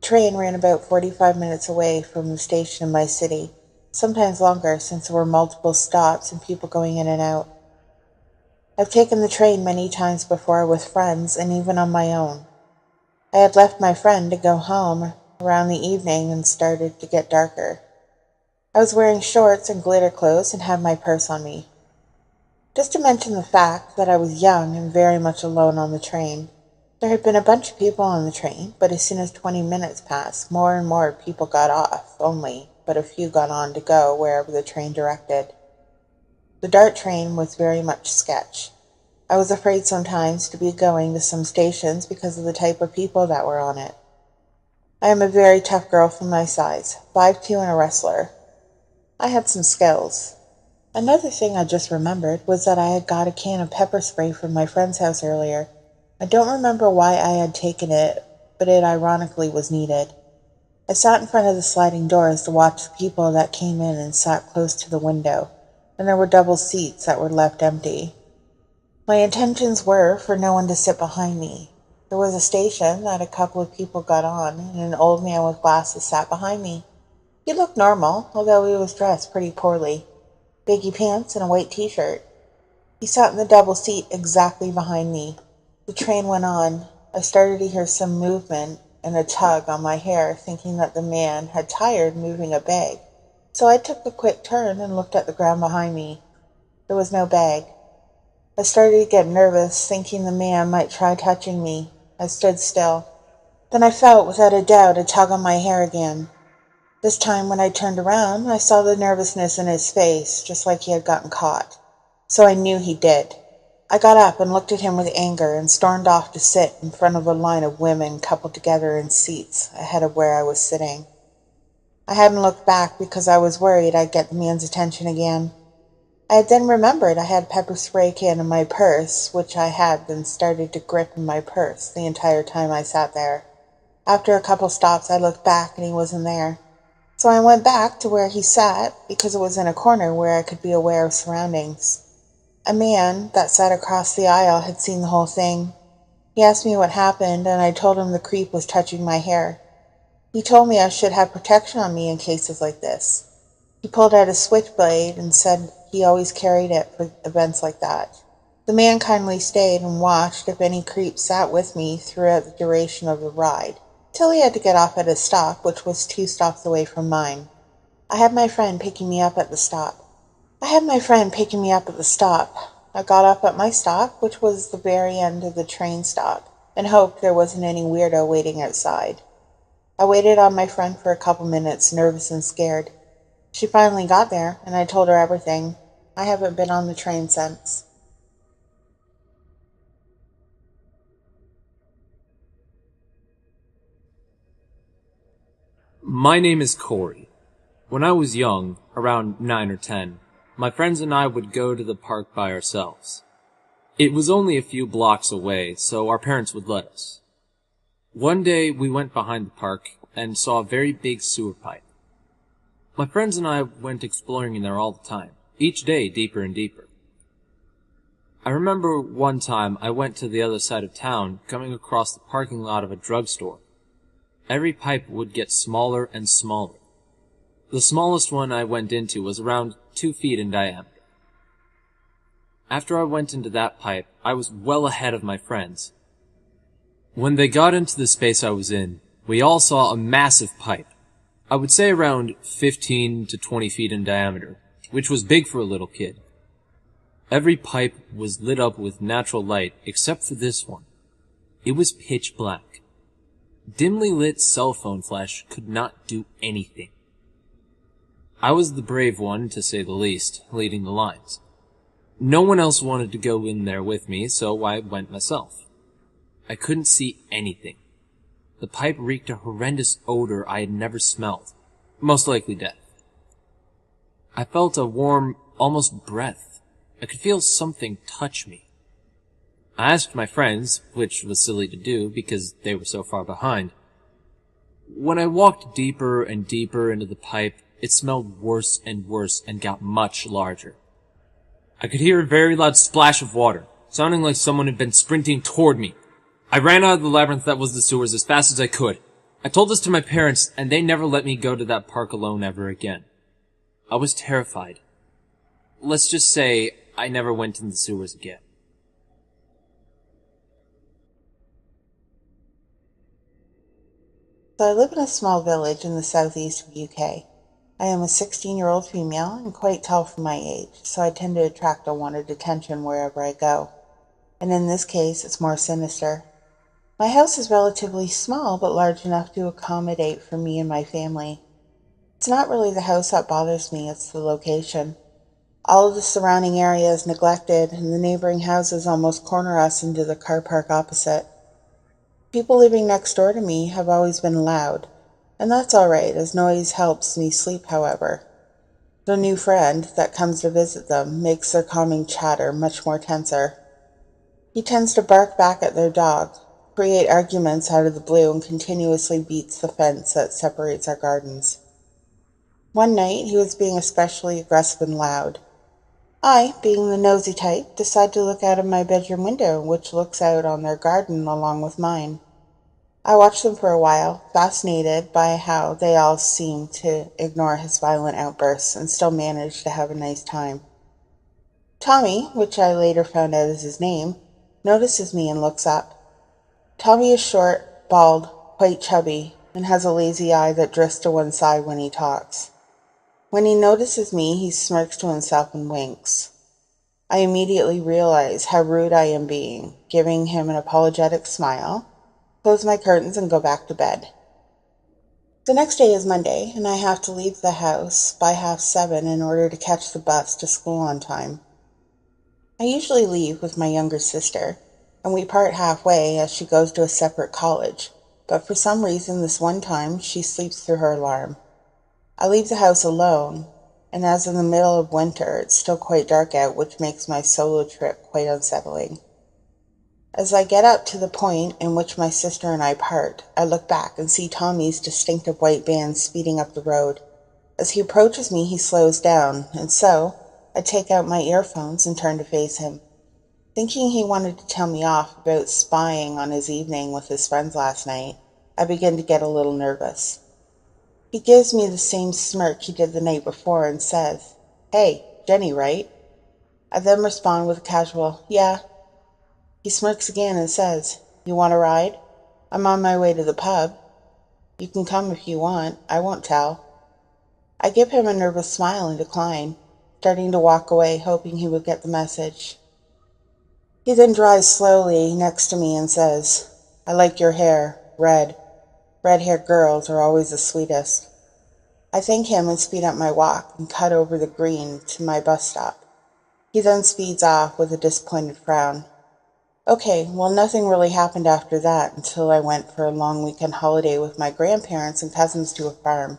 The train ran about 45 minutes away from the station in my city, sometimes longer since there were multiple stops and people going in and out. I've taken the train many times before with friends and even on my own. I had left my friend to go home around the evening and started to get darker. I was wearing shorts and glitter clothes and had my purse on me. Just to mention the fact that I was young and very much alone on the train. There had been a bunch of people on the train, but as soon as 20 minutes passed, more and more people got off, but a few got on to go wherever the train directed. The DART train was very much sketch. I was afraid sometimes to be going to some stations because of the type of people that were on it. I am a very tough girl for my size, 5'2" and a wrestler. I had some skills. Another thing I just remembered was that I had got a can of pepper spray from my friend's house earlier. I don't remember why I had taken it, but it ironically was needed. I sat in front of the sliding doors to watch the people that came in and sat close to the window, and there were double seats that were left empty. My intentions were for no one to sit behind me. There was a station that a couple of people got on, and an old man with glasses sat behind me. He looked normal, although he was dressed pretty poorly. Baggy pants and a white t-shirt. He sat in the double seat exactly behind me. The train went on. I started to hear some movement and a tug on my hair, thinking that the man had tired moving a bag. So I took a quick turn and looked at the ground behind me. There was no bag. I started to get nervous, thinking the man might try touching me. I stood still. Then I felt, without a doubt, a tug on my hair again. This time when I turned around, I saw the nervousness in his face, just like he had gotten caught. so I knew he did. I got up and looked at him with anger and stormed off to sit in front of a line of women coupled together in seats ahead of where I was sitting. I hadn't looked back because I was worried I'd get the man's attention again. I had then remembered I had a pepper spray can in my purse, which I had then started to grip in my purse the entire time I sat there. After a couple stops, I looked back and he wasn't there. So I went back to where he sat because it was in a corner where I could be aware of surroundings. A man that sat across the aisle had seen the whole thing. He asked me what happened, and I told him the creep was touching my hair. He told me I should have protection on me in cases like this. He pulled out a switchblade and said he always carried it for events like that. The man kindly stayed and watched if any creep sat with me throughout the duration of the ride, till he had to get off at his stop, which was 2 stops away from mine. I had my friend picking me up at the stop. I got up at my stop, which was the very end of the train stop, and hoped there wasn't any weirdo waiting outside. I waited on my friend for a couple minutes, nervous and scared. She finally got there, and I told her everything. I haven't been on the train since. My name is Corey. When I was young, around 9 or 10, my friends and I would go to the park by ourselves. It was only a few blocks away, so our parents would let us. One day, we went behind the park and saw a very big sewer pipe. My friends and I went exploring in there all the time, each day deeper and deeper. I remember one time I went to the other side of town, coming across the parking lot of a drugstore. Every pipe would get smaller and smaller. The smallest one I went into was around 2 feet in diameter. After I went into that pipe, I was well ahead of my friends. When they got into the space I was in, we all saw a massive pipe. I would say around 15 to 20 feet in diameter, which was big for a little kid. Every pipe was lit up with natural light, except for this one. It was pitch black. Dimly lit cell phone flash could not do anything. I was the brave one, to say the least, leading the lines. No one else wanted to go in there with me, so I went myself. I couldn't see anything. The pipe reeked a horrendous odor I had never smelled, most likely death. I felt a warm, almost breath. I could feel something touch me. I asked my friends, which was silly to do because they were so far behind. When I walked deeper and deeper into the pipe, it smelled worse and worse and got much larger. I could hear a very loud splash of water, sounding like someone had been sprinting toward me. I ran out of the labyrinth that was the sewers as fast as I could. I told this to my parents, and they never let me go to that park alone ever again. I was terrified. Let's just say I never went in the sewers again. So I live in a small village in the southeast of UK. I am a 16-year-old female and quite tall for my age, so I tend to attract unwanted attention wherever I go. And in this case, it's more sinister. My house is relatively small, but large enough to accommodate for me and my family. It's not really the house that bothers me, it's the location. All of the surrounding area is neglected, and the neighboring houses almost corner us into the car park opposite. People living next door to me have always been loud, and that's alright, as noise helps me sleep, however. The new friend that comes to visit them makes their calming chatter much more tenser. He tends to bark back at their dog, create arguments out of the blue, and continuously beats the fence that separates our gardens. One night, he was being especially aggressive and loud. I, being the nosy type, decide to look out of my bedroom window, which looks out on their garden along with mine. I watched them for a while, fascinated by how they all seemed to ignore his violent outbursts and still manage to have a nice time. Tommy, which I later found out is his name, notices me and looks up. Tommy is short, bald, quite chubby, and has a lazy eye that drifts to one side when he talks. When he notices me, he smirks to himself and winks. I immediately realize how rude I am being, giving him an apologetic smile, close my curtains, and go back to bed. The next day is Monday, and I have to leave the house by 7:30 in order to catch the bus to school on time. I usually leave with my younger sister, and we part halfway as she goes to a separate college, but for some reason this one time she sleeps through her alarm. I leave the house alone, and as in the middle of winter it's still quite dark out, which makes my solo trip quite unsettling. As I get up to the point in which my sister and I part, I look back and see Tommy's distinctive white van speeding up the road. As he approaches me, he slows down, and so I take out my earphones and turn to face him. Thinking he wanted to tell me off about spying on his evening with his friends last night, I begin to get a little nervous. He gives me the same smirk he did the night before and says, "Hey, Jenny, right?" I then respond with a casual, "Yeah." He smirks again and says, "You want a ride? I'm on my way to the pub. You can come if you want. I won't tell." I give him a nervous smile and decline, starting to walk away, hoping he would get the message. He then drives slowly next to me and says, "I like your hair, red. Red-haired girls are always the sweetest." I thank him and speed up my walk and cut over the green to my bus stop. He then speeds off with a disappointed frown. Okay, well, nothing really happened after that until I went for a long weekend holiday with my grandparents and cousins to a farm.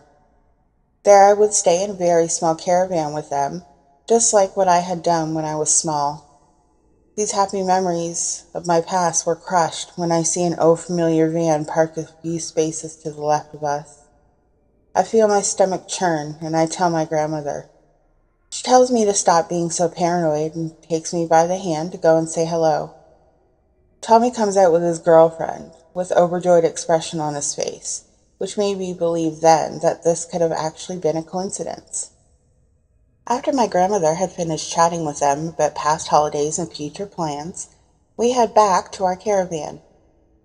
There I would stay in a very small caravan with them, just like what I had done when I was small. These happy memories of my past were crushed when I see an old familiar van parked a few spaces to the left of us. I feel my stomach churn and I tell my grandmother. She tells me to stop being so paranoid and takes me by the hand to go and say hello. Tommy comes out with his girlfriend, with overjoyed expression on his face, which made me believe then that this could have actually been a coincidence. After my grandmother had finished chatting with them about past holidays and future plans, we head back to our caravan.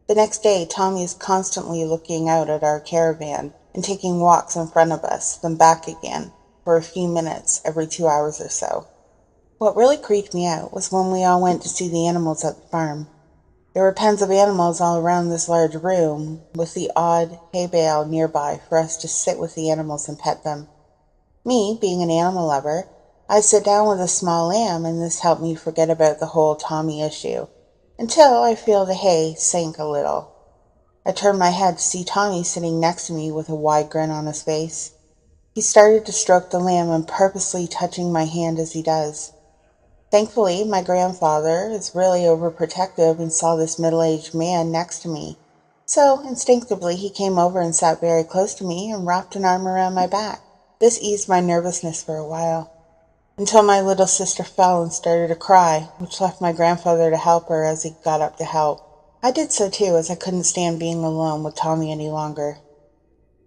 The next day, Tommy is constantly looking out at our caravan and taking walks in front of us, then back again, for a few minutes every 2 hours or so. What really creeped me out was when we all went to see the animals at the farm. There were pens of animals all around this large room, with the odd hay bale nearby for us to sit with the animals and pet them. Me, being an animal lover, I sit down with a small lamb, and this helped me forget about the whole Tommy issue, until I feel the hay sink a little. I turned my head to see Tommy sitting next to me with a wide grin on his face. He started to stroke the lamb and purposely touching my hand as he does. Thankfully, my grandfather is really overprotective and saw this middle-aged man next to me. So, instinctively, he came over and sat very close to me and wrapped an arm around my back. This eased my nervousness for a while, until my little sister fell and started to cry, which left my grandfather to help her as he got up to help. I did so too, as I couldn't stand being alone with Tommy any longer.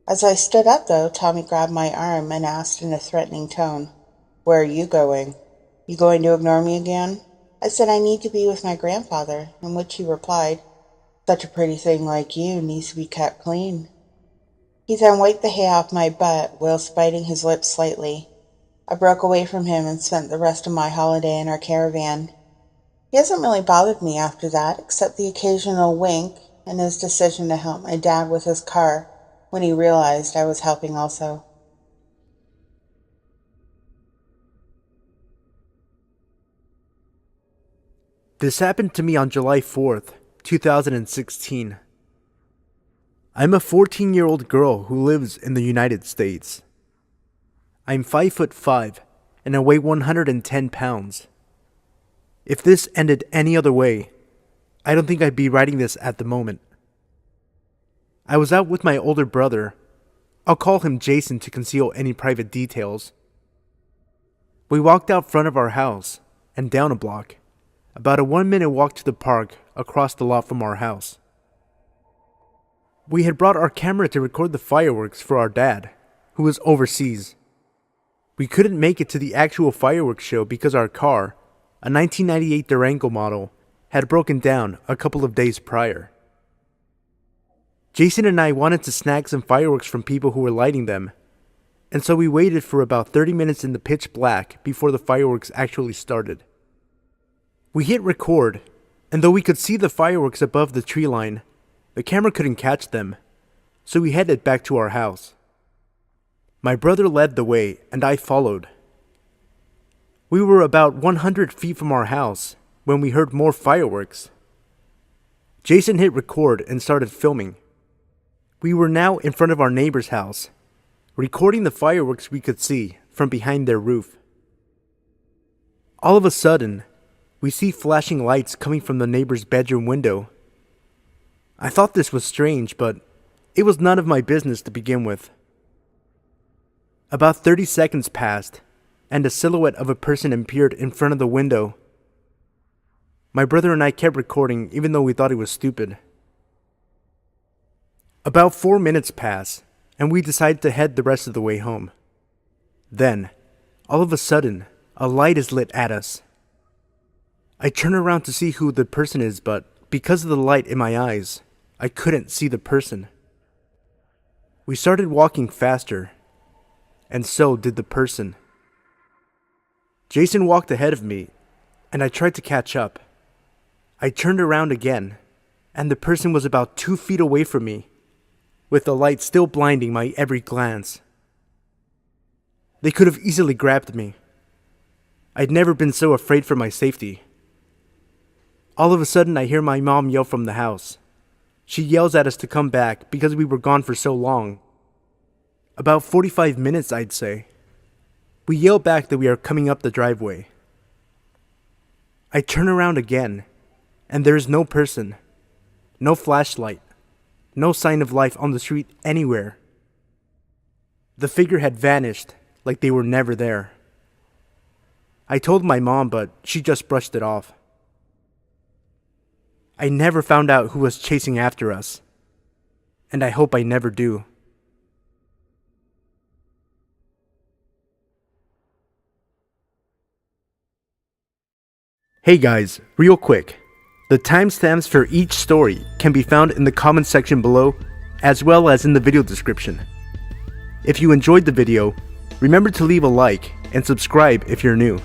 As I stood up, though, Tommy grabbed my arm and asked in a threatening tone, "Where are you going? You going to ignore me again?" I said I need to be with my grandfather, in which he replied, "Such a pretty thing like you needs to be kept clean." He then wiped the hay off my butt, whilst biting his lips slightly. I broke away from him and spent the rest of my holiday in our caravan. He hasn't really bothered me after that, except the occasional wink and his decision to help my dad with his car when he realized I was helping also. This happened to me on July 4th, 2016. I'm a 14-year-old girl who lives in the United States. I'm 5'5" and I weigh 110 pounds. If this ended any other way, I don't think I'd be writing this at the moment. I was out with my older brother. I'll call him Jason to conceal any private details. We walked out front of our house and down a block, about a 1-minute walk to the park across the lot from our house. We had brought our camera to record the fireworks for our dad, who was overseas. We couldn't make it to the actual fireworks show because our car, a 1998 Durango model, had broken down a couple of days prior. Jason and I wanted to snag some fireworks from people who were lighting them, and so we waited for about 30 minutes in the pitch black before the fireworks actually started. We hit record, and though we could see the fireworks above the tree line, the camera couldn't catch them, so we headed back to our house. My brother led the way, and I followed. We were about 100 feet from our house when we heard more fireworks. Jason hit record and started filming. We were now in front of our neighbor's house, recording the fireworks we could see from behind their roof. All of a sudden, we see flashing lights coming from the neighbor's bedroom window. I thought this was strange, but it was none of my business to begin with. About 30 seconds passed, and a silhouette of a person appeared in front of the window. My brother and I kept recording even though we thought it was stupid. About 4 minutes passed, and we decided to head the rest of the way home. Then, all of a sudden, a light is lit at us. I turn around to see who the person is, but because of the light in my eyes, I couldn't see the person. We started walking faster, and so did the person. Jason walked ahead of me, and I tried to catch up. I turned around again, and the person was about 2 feet away from me, with the light still blinding my every glance. They could have easily grabbed me. I'd never been so afraid for my safety. All of a sudden, I hear my mom yell from the house. She yells at us to come back because we were gone for so long. About 45 minutes, I'd say. We yell back that we are coming up the driveway. I turn around again, and there is no person, no flashlight, no sign of life on the street anywhere. The figure had vanished like they were never there. I told my mom, but she just brushed it off. I never found out who was chasing after us, and I hope I never do. Hey guys, real quick. The timestamps for each story can be found in the comment section below, as well as in the video description. If you enjoyed the video, remember to leave a like and subscribe if you're new.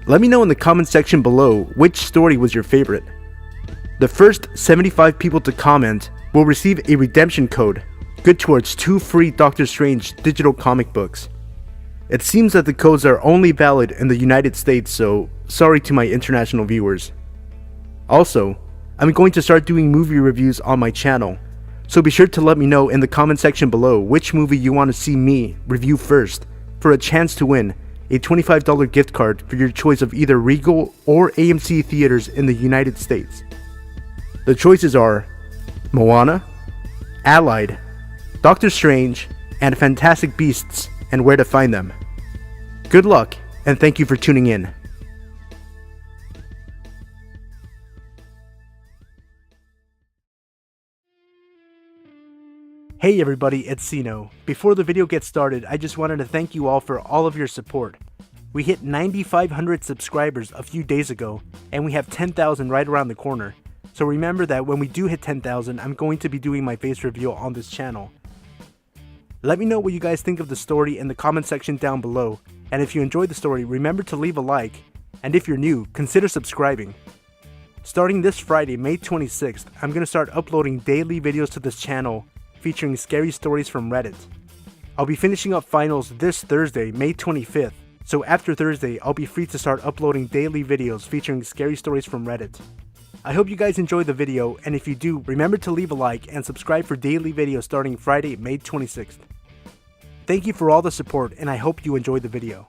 Let me know in the comment section below which story was your favorite. The first 75 people to comment will receive a redemption code, good towards 2 free Doctor Strange digital comic books. It seems that the codes are only valid in the United States, so sorry to my international viewers. Also, I'm going to start doing movie reviews on my channel, so be sure to let me know in the comment section below which movie you want to see me review first for a chance to win a $25 gift card for your choice of either Regal or AMC theaters in the United States. The choices are Moana, Allied, Doctor Strange, and Fantastic Beasts and Where to Find Them. Good luck, and thank you for tuning in. Hey everybody, it's Sino. Before the video gets started, I just wanted to thank you all for all of your support. We hit 9,500 subscribers a few days ago, and we have 10,000 right around the corner. So remember that when we do hit 10,000, I'm going to be doing my face reveal on this channel. Let me know what you guys think of the story in the comment section down below, and if you enjoyed the story, remember to leave a like, and if you're new, consider subscribing. Starting this Friday, May 26th, I'm going to start uploading daily videos to this channel featuring scary stories from Reddit. I'll be finishing up finals this Thursday, May 25th, so after Thursday, I'll be free to start uploading daily videos featuring scary stories from Reddit. I hope you guys enjoyed the video, and if you do, remember to leave a like and subscribe for daily videos starting Friday, May 26th. Thank you for all the support, and I hope you enjoyed the video.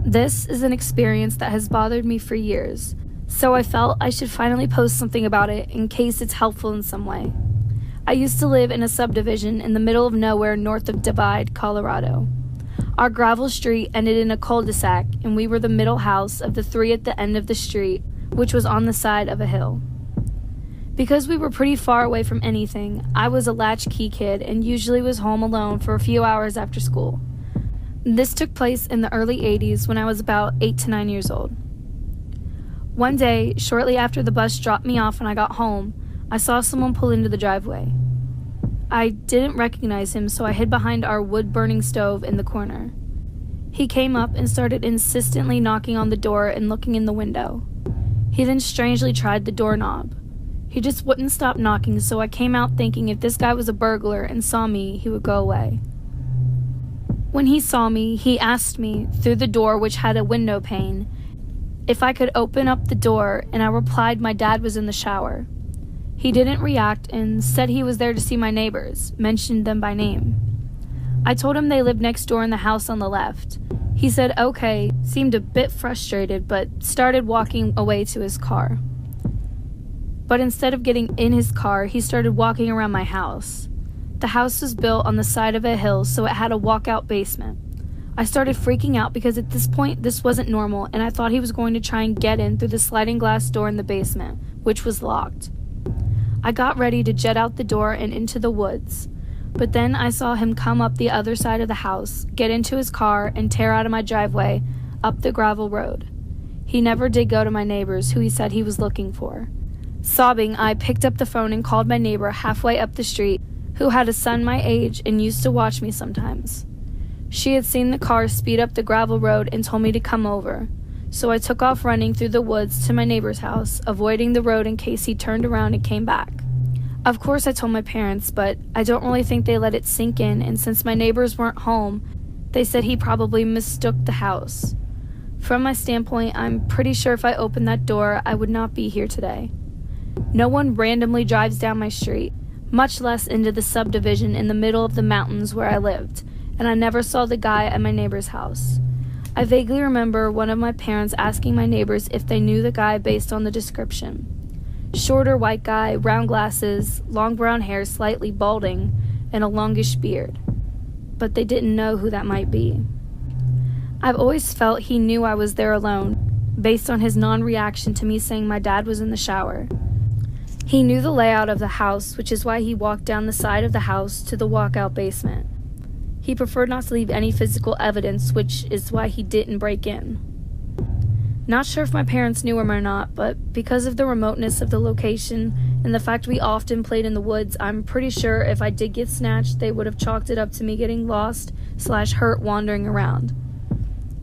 This is an experience that has bothered me for years, so I felt I should finally post something about it in case it's helpful in some way. I used to live in a subdivision in the middle of nowhere north of Divide, Colorado. Our gravel street ended in a cul-de-sac, and we were the middle house of the 3 at the end of the street, which was on the side of a hill. Because we were pretty far away from anything, I was a latchkey kid and usually was home alone for a few hours after school. This took place in the early 80s when I was about 8 to 9 years old. One day, shortly after the bus dropped me off and I got home, I saw someone pull into the driveway. I didn't recognize him, so I hid behind our wood-burning stove in the corner. He came up and started insistently knocking on the door and looking in the window. He then strangely tried the doorknob. He just wouldn't stop knocking, so I came out thinking if this guy was a burglar and saw me, he would go away. When he saw me, he asked me, through the door which had a window pane, if I could open up the door, and I replied my dad was in the shower. He didn't react and said he was there to see my neighbors, mentioned them by name. I told him they lived next door in the house on the left. He said okay, seemed a bit frustrated, but started walking away to his car. But instead of getting in his car, he started walking around my house. The house was built on the side of a hill, so it had a walkout basement. I started freaking out because at this point this wasn't normal, and I thought he was going to try and get in through the sliding glass door in the basement, which was locked. I got ready to jet out the door and into the woods, but then I saw him come up the other side of the house, get into his car, and tear out of my driveway, up the gravel road. He never did go to my neighbors, who he said he was looking for. Sobbing, I picked up the phone and called my neighbor halfway up the street, who had a son my age and used to watch me sometimes. She had seen the car speed up the gravel road and told me to come over, so I took off running through the woods to my neighbor's house, avoiding the road in case he turned around and came back. Of course I told my parents, but I don't really think they let it sink in, and since my neighbors weren't home, they said he probably mistook the house. From my standpoint, I'm pretty sure if I opened that door, I would not be here today. No one randomly drives down my street, much less into the subdivision in the middle of the mountains where I lived, and I never saw the guy at my neighbor's house. I vaguely remember one of my parents asking my neighbors if they knew the guy based on the description. Shorter white guy, round glasses, long brown hair slightly balding, and a longish beard. But they didn't know who that might be. I've always felt he knew I was there alone, based on his non-reaction to me saying my dad was in the shower. He knew the layout of the house, which is why he walked down the side of the house to the walkout basement. He preferred not to leave any physical evidence, which is why he didn't break in. Not sure if my parents knew him or not, but because of the remoteness of the location and the fact we often played in the woods, I'm pretty sure if I did get snatched, they would have chalked it up to me getting lost/hurt wandering around.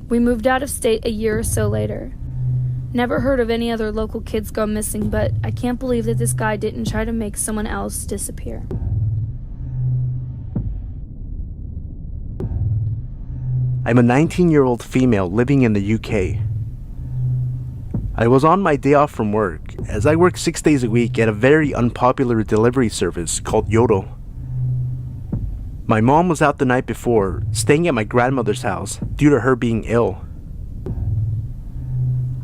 We moved out of state a year or so later. Never heard of any other local kids go missing, but I can't believe that this guy didn't try to make someone else disappear. I'm a 19-year-old female living in the UK. I was on my day off from work, as I work 6 days a week at a very unpopular delivery service called Yodel. My mom was out the night before, staying at my grandmother's house due to her being ill.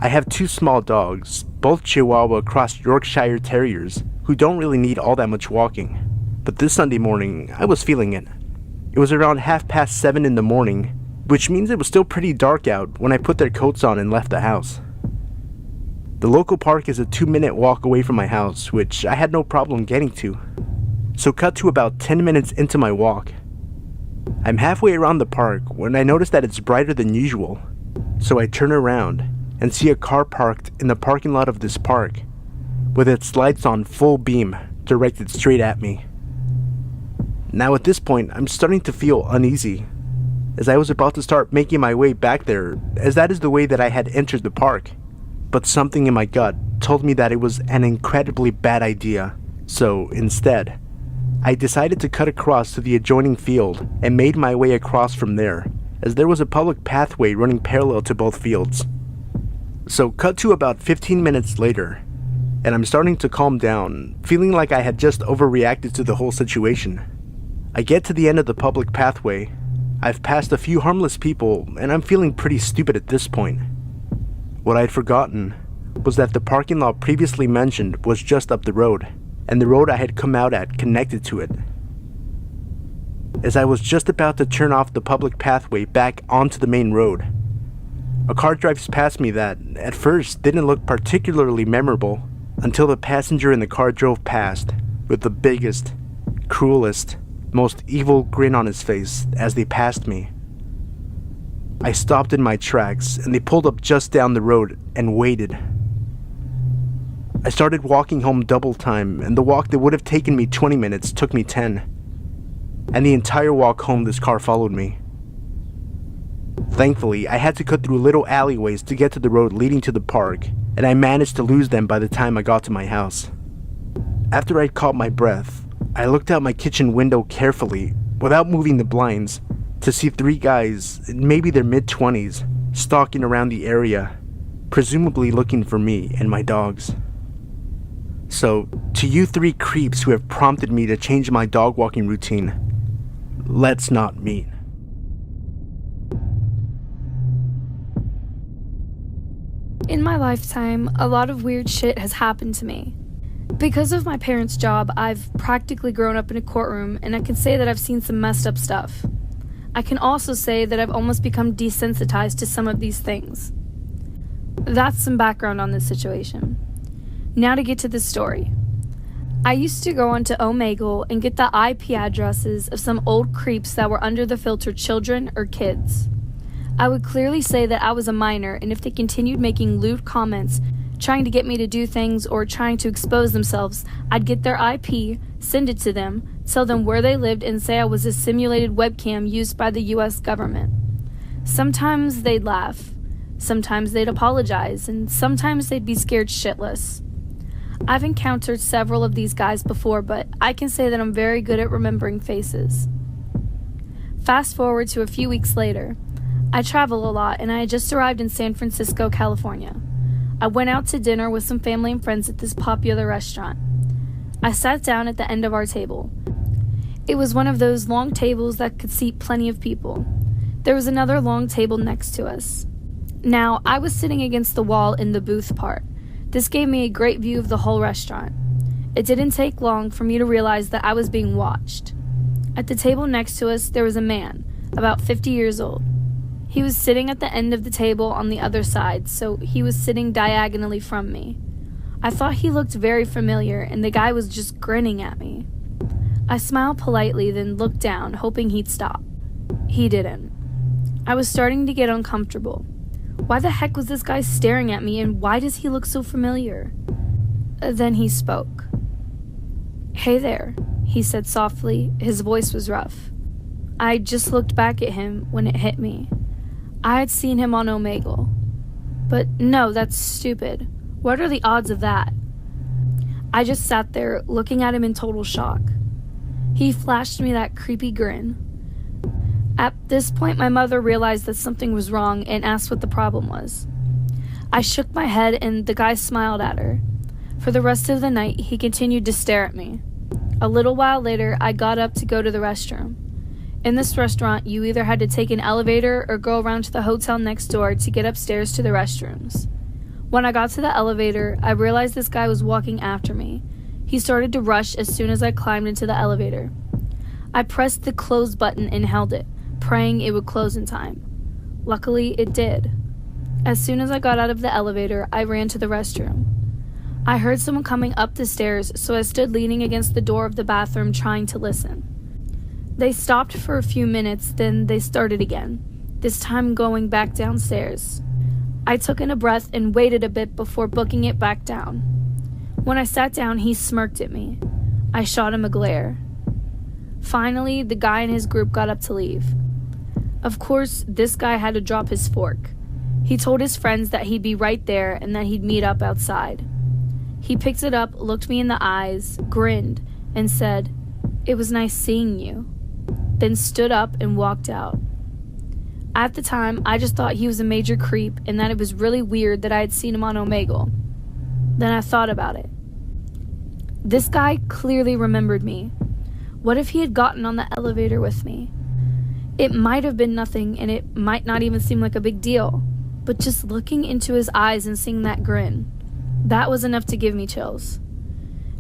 I have 2 small dogs, both Chihuahua cross Yorkshire Terriers, who don't really need all that much walking. But this Sunday morning, I was feeling it. It was around 7:30 in the morning, which means it was still pretty dark out when I put their coats on and left the house. The local park is a 2-minute walk away from my house, which I had no problem getting to. So cut to about 10 minutes into my walk. I'm halfway around the park when I notice that it's brighter than usual, so I turn around and see a car parked in the parking lot of this park, with its lights on full beam directed straight at me. Now at this point, I'm starting to feel uneasy, as I was about to start making my way back there, as that is the way that I had entered the park. But something in my gut told me that it was an incredibly bad idea, so instead, I decided to cut across to the adjoining field and made my way across from there, as there was a public pathway running parallel to both fields. So cut to about 15 minutes later, and I'm starting to calm down, feeling like I had just overreacted to the whole situation. I get to the end of the public pathway. I've passed a few harmless people, and I'm feeling pretty stupid at this point. What I'd forgotten was that the parking lot previously mentioned was just up the road, and the road I had come out at connected to it. As I was just about to turn off the public pathway back onto the main road, a car drives past me that, at first, didn't look particularly memorable until the passenger in the car drove past with the biggest, cruelest, most evil grin on his face as they passed me. I stopped in my tracks and they pulled up just down the road and waited. I started walking home double time, and the walk that would have taken me 20 minutes took me 10, and the entire walk home this car followed me. Thankfully, I had to cut through little alleyways to get to the road leading to the park, and I managed to lose them by the time I got to my house. After I'd caught my breath, I looked out my kitchen window carefully, without moving the blinds, to see 3 guys, in maybe their mid-20s, stalking around the area, presumably looking for me and my dogs. So, to you 3 creeps who have prompted me to change my dog walking routine, let's not meet. In my lifetime, a lot of weird shit has happened to me. Because of my parents' job, I've practically grown up in a courtroom, and I can say that I've seen some messed up stuff. I can also say that I've almost become desensitized to some of these things. That's some background on this situation. Now to get to the story. I used to go onto Omegle and get the IP addresses of some old creeps that were under the filter children or kids. I would clearly say that I was a minor, and if they continued making lewd comments, trying to get me to do things or trying to expose themselves, I'd get their IP, send it to them, tell them where they lived, and say I was a simulated webcam used by the US government. Sometimes they'd laugh, sometimes they'd apologize, and sometimes they'd be scared shitless. I've encountered several of these guys before, but I can say that I'm very good at remembering faces. Fast forward to a few weeks later. I travel a lot, and I had just arrived in San Francisco, California. I went out to dinner with some family and friends at this popular restaurant. I sat down at the end of our table. It was one of those long tables that could seat plenty of people. There was another long table next to us. Now, I was sitting against the wall in the booth part. This gave me a great view of the whole restaurant. It didn't take long for me to realize that I was being watched. At the table next to us, there was a man, about 50 years old. He was sitting at the end of the table on the other side, so he was sitting diagonally from me. I thought he looked very familiar, and the guy was just grinning at me. I smiled politely, then looked down, hoping he'd stop. He didn't. I was starting to get uncomfortable. Why the heck was this guy staring at me, and why does he look so familiar? Then he spoke. "Hey there," he said softly. His voice was rough. I just looked back at him when it hit me. I had seen him on Omegle. But no, that's stupid. What are the odds of that? I just sat there, looking at him in total shock. He flashed me that creepy grin. At this point, my mother realized that something was wrong and asked what the problem was. I shook my head, and the guy smiled at her. For the rest of the night, he continued to stare at me. A little while later, I got up to go to the restroom. In this restaurant, you either had to take an elevator or go around to the hotel next door to get upstairs to the restrooms. When I got to the elevator, I realized this guy was walking after me. He started to rush as soon as I climbed into the elevator. I pressed the close button and held it, praying it would close in time. Luckily, it did. As soon as I got out of the elevator, I ran to the restroom. I heard someone coming up the stairs, so I stood leaning against the door of the bathroom trying to listen. They stopped for a few minutes, then they started again, this time going back downstairs. I took in a breath and waited a bit before booking it back down. When I sat down, he smirked at me. I shot him a glare. Finally, the guy and his group got up to leave. Of course, this guy had to drop his fork. He told his friends that he'd be right there and that he'd meet up outside. He picked it up, looked me in the eyes, grinned, and said, "It was nice seeing you," then stood up and walked out. At the time, I just thought he was a major creep and that it was really weird that I had seen him on Omegle. Then I thought about it. This guy clearly remembered me. What if he had gotten on the elevator with me? It might have been nothing, and it might not even seem like a big deal, but just looking into his eyes and seeing that grin, that was enough to give me chills.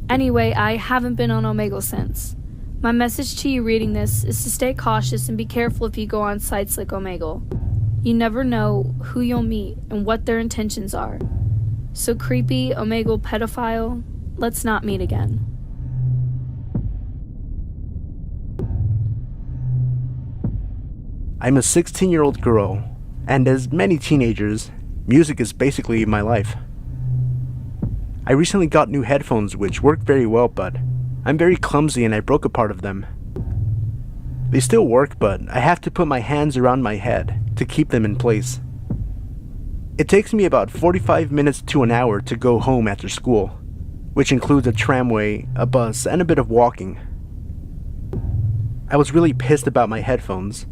Anyway, I haven't been on Omegle since. My message to you reading this is to stay cautious and be careful if you go on sites like Omegle. You never know who you'll meet and what their intentions are. So creepy Omegle pedophile, let's not meet again. I'm a 16-year-old girl, and as many teenagers, music is basically my life. I recently got new headphones which work very well, but I'm very clumsy and I broke a part of them. They still work, but I have to put my hands around my head to keep them in place. It takes me about 45 minutes to an hour to go home after school, which includes a tramway, a bus, and a bit of walking. I was really pissed about my headphones,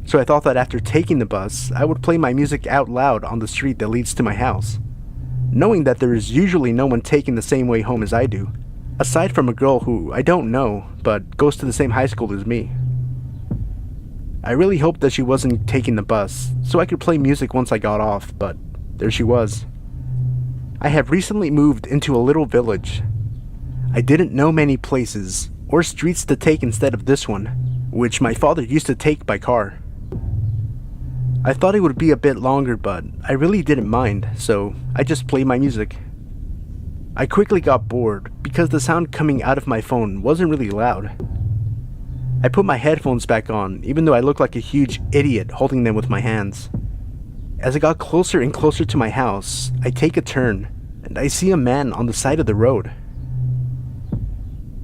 so I thought that after taking the bus, I would play my music out loud on the street that leads to my house, knowing that there is usually no one taking the same way home as I do, aside from a girl who I don't know, but goes to the same high school as me. I really hoped that she wasn't taking the bus, so I could play music once I got off, but there she was. I have recently moved into a little village. I didn't know many places or streets to take instead of this one, which my father used to take by car. I thought it would be a bit longer, but I really didn't mind, so I just played my music. I quickly got bored because the sound coming out of my phone wasn't really loud. I put my headphones back on, even though I looked like a huge idiot holding them with my hands. As I got closer and closer to my house, I take a turn, and I see a man on the side of the road.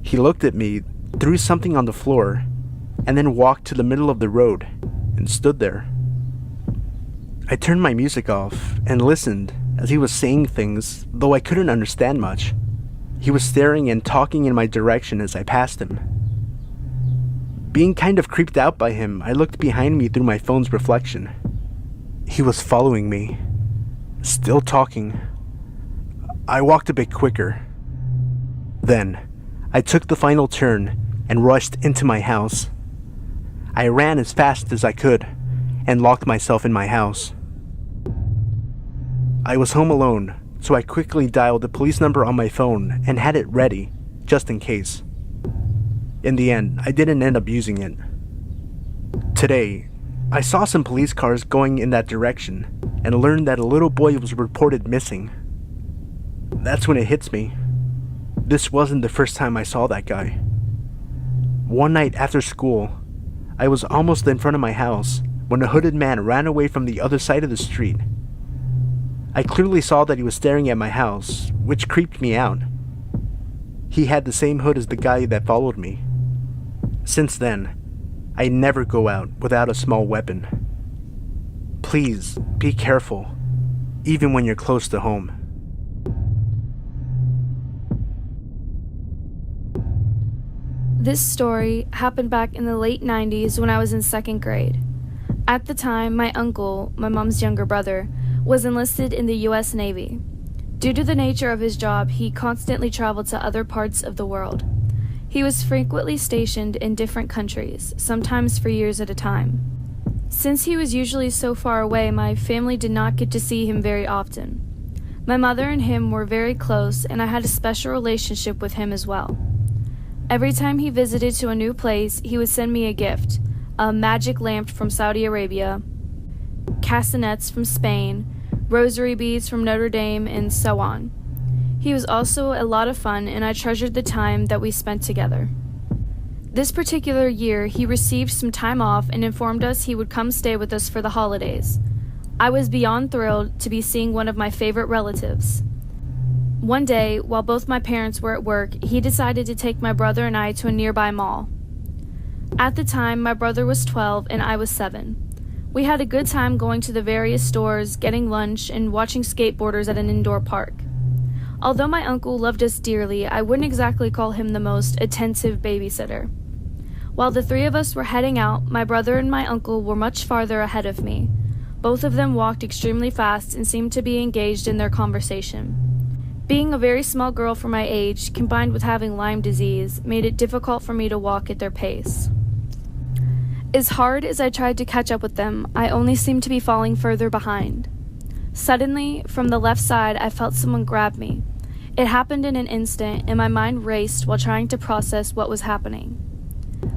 He looked at me, threw something on the floor, and then walked to the middle of the road and stood there. I turned my music off and listened as he was saying things, though I couldn't understand much. He was staring and talking in my direction as I passed him. Being kind of creeped out by him, I looked behind me through my phone's reflection. He was following me, still talking. I walked a bit quicker. Then, I took the final turn and rushed into my house. I ran as fast as I could and locked myself in my house. I was home alone, so I quickly dialed the police number on my phone and had it ready, just in case. In the end, I didn't end up using it. Today, I saw some police cars going in that direction and learned that a little boy was reported missing. That's when it hits me. This wasn't the first time I saw that guy. One night after school, I was almost in front of my house when a hooded man ran away from the other side of the street. I clearly saw that he was staring at my house, which creeped me out. He had the same hood as the guy that followed me. Since then, I never go out without a small weapon. Please, be careful, even when you're close to home. This story happened back in the late 90s when I was in 2nd grade. At the time, my uncle, my mom's younger brother, was enlisted in the US Navy. Due to the nature of his job, he constantly traveled to other parts of the world. He was frequently stationed in different countries, sometimes for years at a time. Since he was usually so far away, my family did not get to see him very often. My mother and him were very close, and I had a special relationship with him as well. Every time he visited to a new place, he would send me a gift, a magic lamp from Saudi Arabia, castanets from Spain, rosary beads from Notre Dame, and so on. He was also a lot of fun, and I treasured the time that we spent together. This particular year, he received some time off and informed us he would come stay with us for the holidays. I was beyond thrilled to be seeing one of my favorite relatives. One day, while both my parents were at work, he decided to take my brother and I to a nearby mall. At the time, my brother was 12 and I was 7. We had a good time going to the various stores, getting lunch, and watching skateboarders at an indoor park. Although my uncle loved us dearly, I wouldn't exactly call him the most attentive babysitter. While the three of us were heading out, my brother and my uncle were much farther ahead of me. Both of them walked extremely fast and seemed to be engaged in their conversation. Being a very small girl for my age, combined with having Lyme disease, made it difficult for me to walk at their pace. As hard as I tried to catch up with them, I only seemed to be falling further behind. Suddenly, from the left side, I felt someone grab me. It happened in an instant, and my mind raced while trying to process what was happening.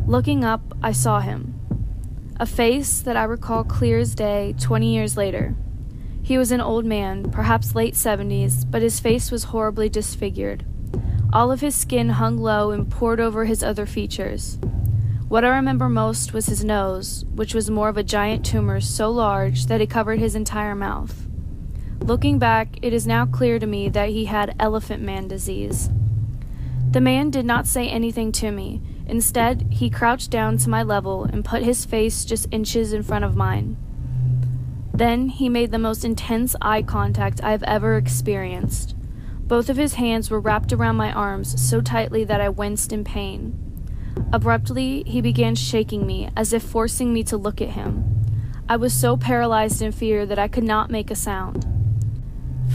Looking up, I saw him. A face that I recall clear as day 20 years later. He was an old man, perhaps late 70s, but his face was horribly disfigured. All of his skin hung low and poured over his other features. What I remember most was his nose, which was more of a giant tumor so large that it covered his entire mouth. Looking back, it is now clear to me that he had elephant man disease. The man did not say anything to me, Instead, he crouched down to my level and put his face just inches in front of mine. Then he made the most intense eye contact I have ever experienced. Both of his hands were wrapped around my arms so tightly that I winced in pain. Abruptly, he began shaking me, as if forcing me to look at him. I was so paralyzed in fear that I could not make a sound.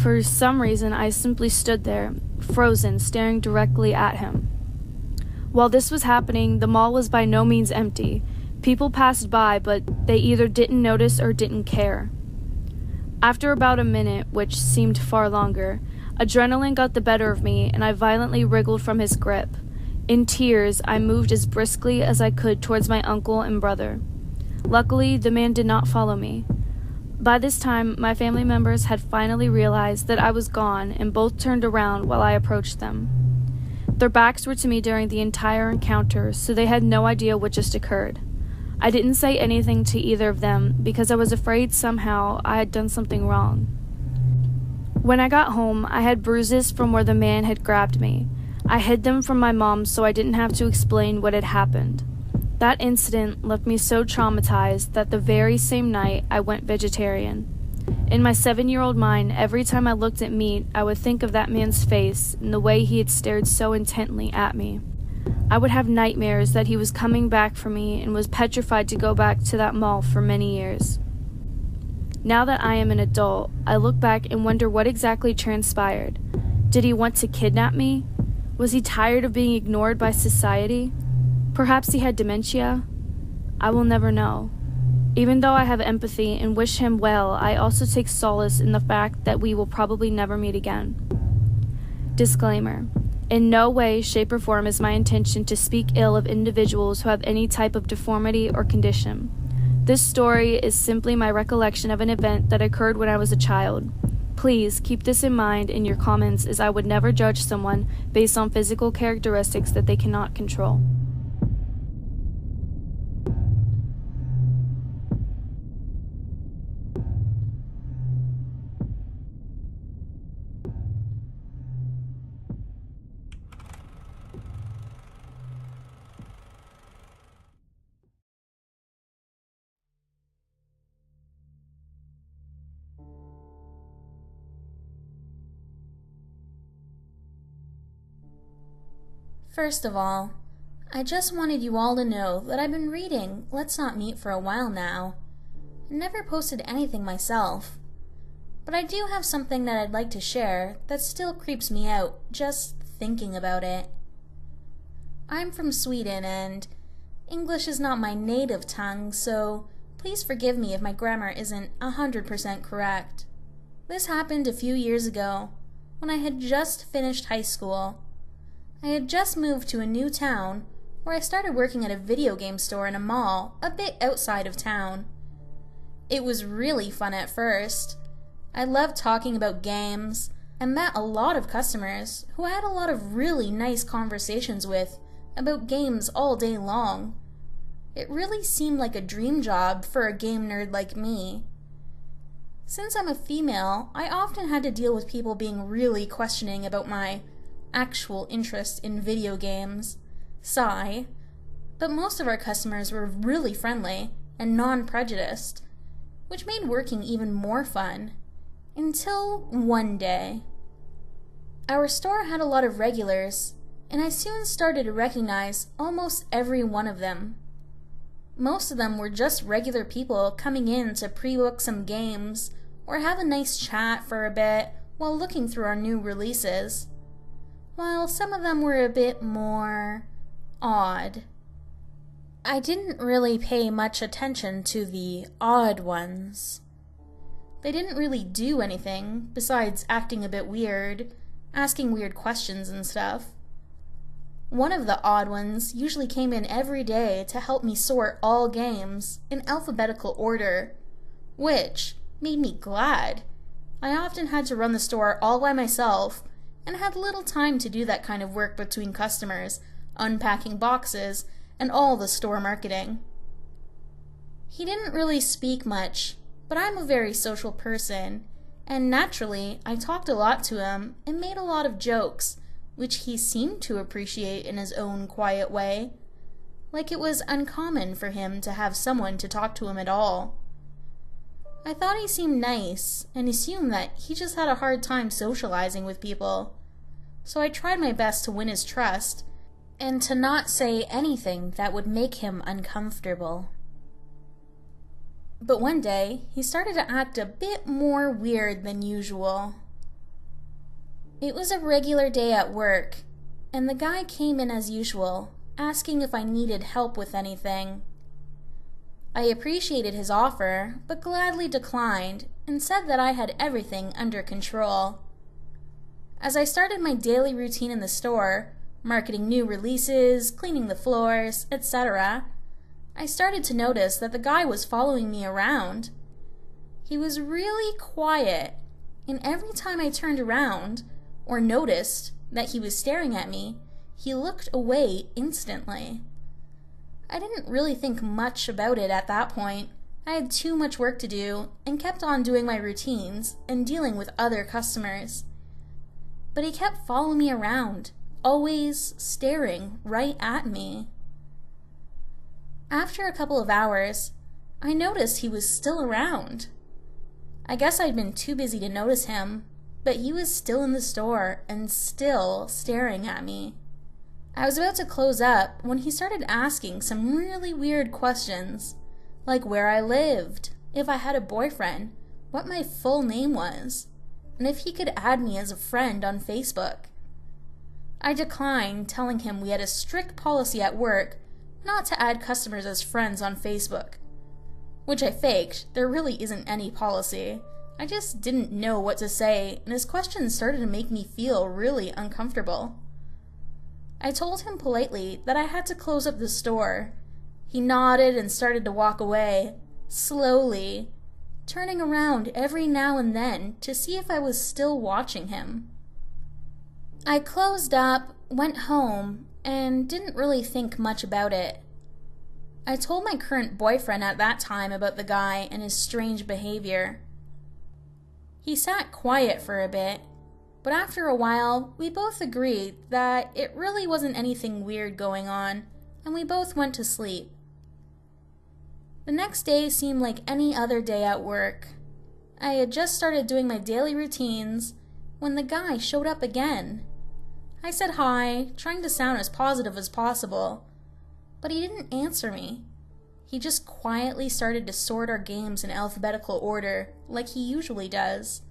For some reason, I simply stood there, frozen, staring directly at him. While this was happening, the mall was by no means empty. People passed by, but they either didn't notice or didn't care. After about a minute, which seemed far longer, adrenaline got the better of me, and I violently wriggled from his grip. In tears, I moved as briskly as I could towards my uncle and brother. Luckily, the man did not follow me. By this time, my family members had finally realized that I was gone, and both turned around while I approached them. Their backs were to me during the entire encounter, so they had no idea what just occurred. I didn't say anything to either of them because I was afraid somehow I had done something wrong. When I got home, I had bruises from where the man had grabbed me. I hid them from my mom so I didn't have to explain what had happened. That incident left me so traumatized that the very same night I went vegetarian. In my 7-year-old mind, every time I looked at meat, I would think of that man's face and the way he had stared so intently at me. I would have nightmares that he was coming back for me and was petrified to go back to that mall for many years. Now that I am an adult, I look back and wonder what exactly transpired. Did he want to kidnap me? Was he tired of being ignored by society? Perhaps he had dementia? I will never know. Even though I have empathy and wish him well, I also take solace in the fact that we will probably never meet again. Disclaimer. In no way, shape, or form is my intention to speak ill of individuals who have any type of deformity or condition. This story is simply my recollection of an event that occurred when I was a child. Please keep this in mind in your comments, as I would never judge someone based on physical characteristics that they cannot control. First of all, I just wanted you all to know that I've been reading Let's Not Meet for a while now. I never posted anything myself, but I do have something that I'd like to share that still creeps me out just thinking about it. I'm from Sweden and English is not my native tongue, so please forgive me if my grammar isn't 100% correct. This happened a few years ago when I had just finished high school. I had just moved to a new town where I started working at a video game store in a mall a bit outside of town. It was really fun at first. I loved talking about games and met a lot of customers who I had a lot of really nice conversations with about games all day long. It really seemed like a dream job for a game nerd like me. Since I'm a female, I often had to deal with people being really questioning about my actual interest in video games. Sigh. But most of our customers were really friendly and non-prejudiced, which made working even more fun. Until one day. Our store had a lot of regulars, and I soon started to recognize almost every one of them. Most of them were just regular people coming in to pre-book some games or have a nice chat for a bit while looking through our new releases, while some of them were a bit more odd. I didn't really pay much attention to the odd ones. They didn't really do anything besides acting a bit weird, asking weird questions and stuff. One of the odd ones usually came in every day to help me sort all games in alphabetical order, which made me glad. I often had to run the store all by myself and had little time to do that kind of work between customers, unpacking boxes, and all the store marketing. He didn't really speak much, but I'm a very social person, and naturally I talked a lot to him and made a lot of jokes, which he seemed to appreciate in his own quiet way. like it was uncommon for him to have someone to talk to him at all. I thought he seemed nice, and assumed that he just had a hard time socializing with people, so I tried my best to win his trust, and to not say anything that would make him uncomfortable. But one day, he started to act a bit more weird than usual. It was a regular day at work, and the guy came in as usual, asking if I needed help with anything. I appreciated his offer, but gladly declined and said that I had everything under control. As I started my daily routine in the store, marketing new releases, cleaning the floors, etc., I started to notice that the guy was following me around. He was really quiet, and every time I turned around, or noticed that he was staring at me, he looked away instantly. I didn't really think much about it at that point. I had too much work to do, and kept on doing my routines and dealing with other customers. But he kept following me around, always staring right at me. After a couple of hours, I noticed he was still around. I guess I'd been too busy to notice him, but he was still in the store and still staring at me. I was about to close up when he started asking some really weird questions, like where I lived, if I had a boyfriend, what my full name was, and if he could add me as a friend on Facebook. I declined, telling him we had a strict policy at work not to add customers as friends on Facebook. Which I faked. There really isn't any policy. I just didn't know what to say, and his questions started to make me feel really uncomfortable. I told him politely that I had to close up the store. He nodded and started to walk away, slowly, turning around every now and then to see if I was still watching him. I closed up, went home, and didn't really think much about it. I told my current boyfriend at that time about the guy and his strange behavior. He sat quiet for a bit, but after a while, we both agreed that it really wasn't anything weird going on, and we both went to sleep. The next day seemed like any other day at work. I had just started doing my daily routines when the guy showed up again. I said hi, trying to sound as positive as possible, but he didn't answer me. He just quietly started to sort our games in alphabetical order, like he usually does.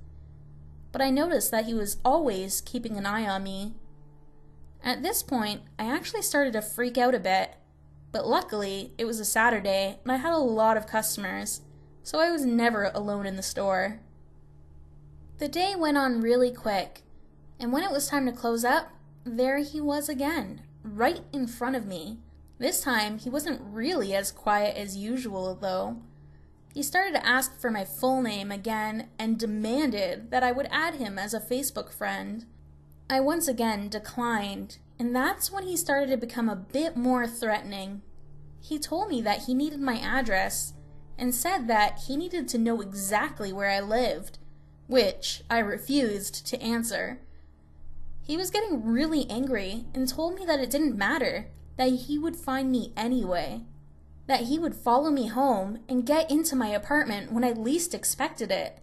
But I noticed that he was always keeping an eye on me. At this point, I actually started to freak out a bit, but luckily, it was a Saturday and I had a lot of customers, so I was never alone in the store. The day went on really quick, and when it was time to close up, there he was again, right in front of me. This time, he wasn't really as quiet as usual, though. He started to ask for my full name again and demanded that I would add him as a Facebook friend. I once again declined, and that's when he started to become a bit more threatening. He told me that he needed my address and said that he needed to know exactly where I lived, which I refused to answer. He was getting really angry and told me that it didn't matter, that he would find me anyway, that he would follow me home and get into my apartment when I least expected it.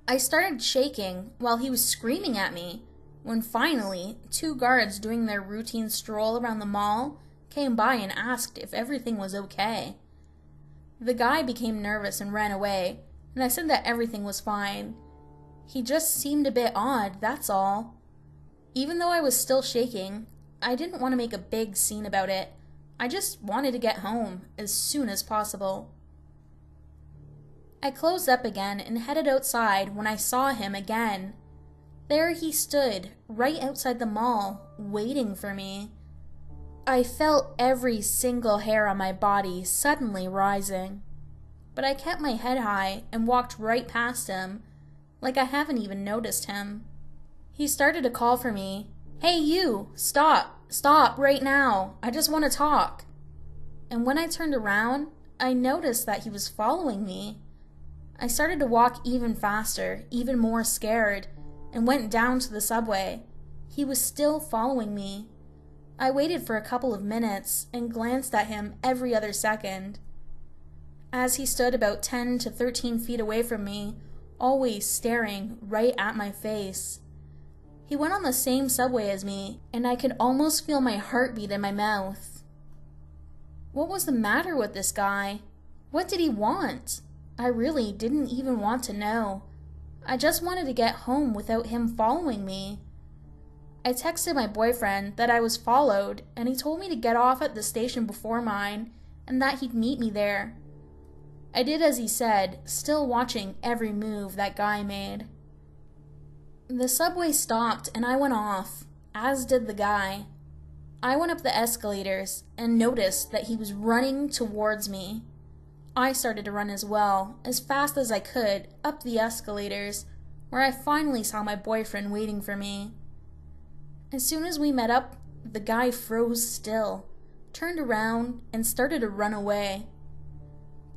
I started shaking while he was screaming at me, when finally 2 guards doing their routine stroll around the mall came by and asked if everything was okay. The guy became nervous and ran away, and I said that everything was fine. He just seemed a bit odd, that's all. Even though I was still shaking, I didn't want to make a big scene about it. I just wanted to get home as soon as possible. I closed up again and headed outside when I saw him again. There he stood, right outside the mall, waiting for me. I felt every single hair on my body suddenly rising, but I kept my head high and walked right past him, like I haven't even noticed him. He started to call for me. "Hey you, stop right now, I just want to talk." And when I turned around, I noticed that he was following me. I started to walk even faster, even more scared, and went down to the subway. He was still following me. I waited for a couple of minutes and glanced at him every other second. As he stood about 10 to 13 feet away from me, always staring right at my face. He went on the same subway as me, and I could almost feel my heartbeat in my mouth. What was the matter with this guy? What did he want? I really didn't even want to know. I just wanted to get home without him following me. I texted my boyfriend that I was followed, and he told me to get off at the station before mine, and that he'd meet me there. I did as he said, still watching every move that guy made. The subway stopped and I went off, as did the guy. I went up the escalators and noticed that he was running towards me. I started to run as well, as fast as I could, up the escalators, where I finally saw my boyfriend waiting for me. As soon as we met up, the guy froze still, turned around, and started to run away.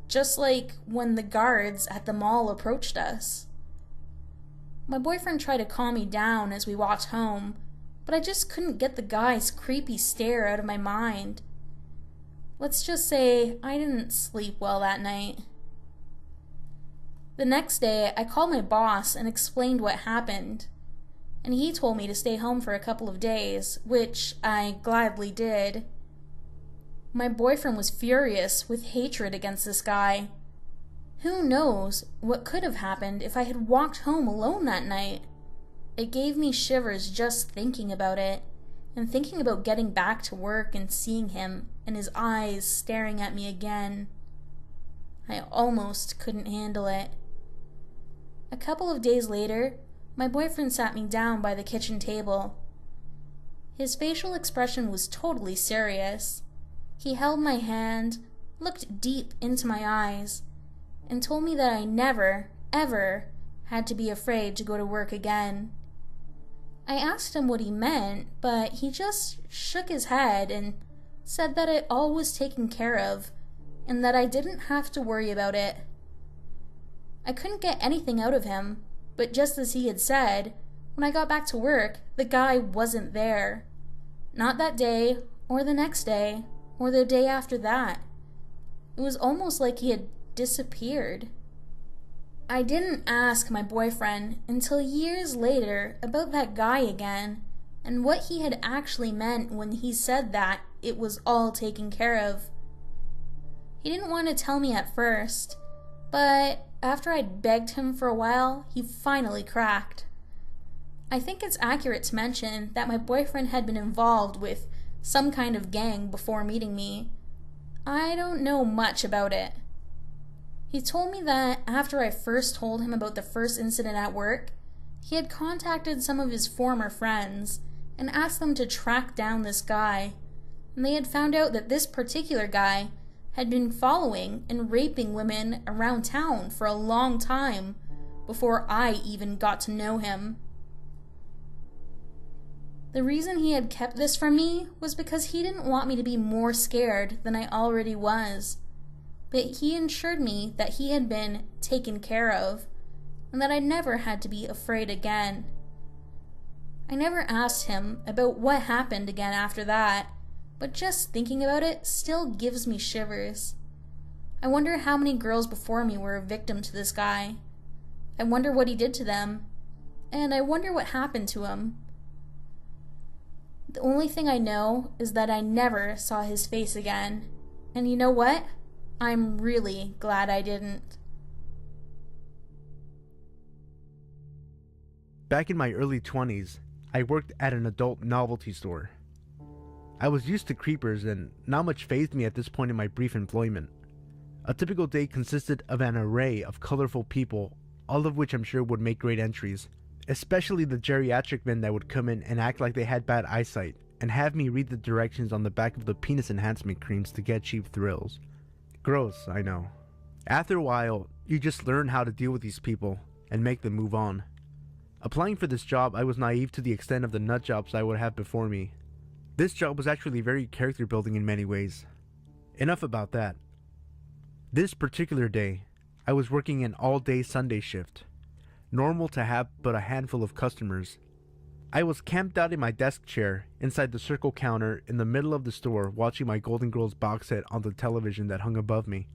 Just like when the guards at the mall approached us. My boyfriend tried to calm me down as we walked home, but I just couldn't get the guy's creepy stare out of my mind. Let's just say I didn't sleep well that night. The next day, I called my boss and explained what happened, and he told me to stay home for a couple of days, which I gladly did. My boyfriend was furious with hatred against this guy. Who knows what could have happened if I had walked home alone that night? It gave me shivers just thinking about it, and thinking about getting back to work and seeing him and his eyes staring at me again. I almost couldn't handle it. A couple of days later, my boyfriend sat me down by the kitchen table. His facial expression was totally serious. He held my hand, looked deep into my eyes, and told me that I never, ever had to be afraid to go to work again. I asked him what he meant, but he just shook his head and said that it all was taken care of, and that I didn't have to worry about it. I couldn't get anything out of him, but just as he had said, when I got back to work, the guy wasn't there. Not that day, or the next day, or the day after that. It was almost like he had disappeared. I didn't ask my boyfriend until years later about that guy again, and what he had actually meant when he said that it was all taken care of. He didn't want to tell me at first, but after I'd begged him for a while, he finally cracked. I think it's accurate to mention that my boyfriend had been involved with some kind of gang before meeting me. I don't know much about it. He told me that after I first told him about the first incident at work, he had contacted some of his former friends and asked them to track down this guy, and they had found out that this particular guy had been following and raping women around town for a long time before I even got to know him. The reason he had kept this from me was because he didn't want me to be more scared than I already was. But he assured me that he had been taken care of, and that I never had to be afraid again. I never asked him about what happened again after that, but just thinking about it still gives me shivers. I wonder how many girls before me were a victim to this guy. I wonder what he did to them, and I wonder what happened to him. The only thing I know is that I never saw his face again, and you know what? I'm really glad I didn't. Back in my early 20s, I worked at an adult novelty store. I was used to creepers and not much fazed me at this point in my brief employment. A typical day consisted of an array of colorful people, all of which I'm sure would make great entries, especially the geriatric men that would come in and act like they had bad eyesight and have me read the directions on the back of the penis enhancement creams to get cheap thrills. Gross, I know. After a while, you just learn how to deal with these people and make them move on. Applying for this job, I was naive to the extent of the nut jobs I would have before me. This job was actually very character building in many ways. Enough about that. This particular day, I was working an all-day Sunday shift. Normal to have but a handful of customers. I was camped out in my desk chair inside the circle counter in the middle of the store watching my Golden Girls box set on the television that hung above me.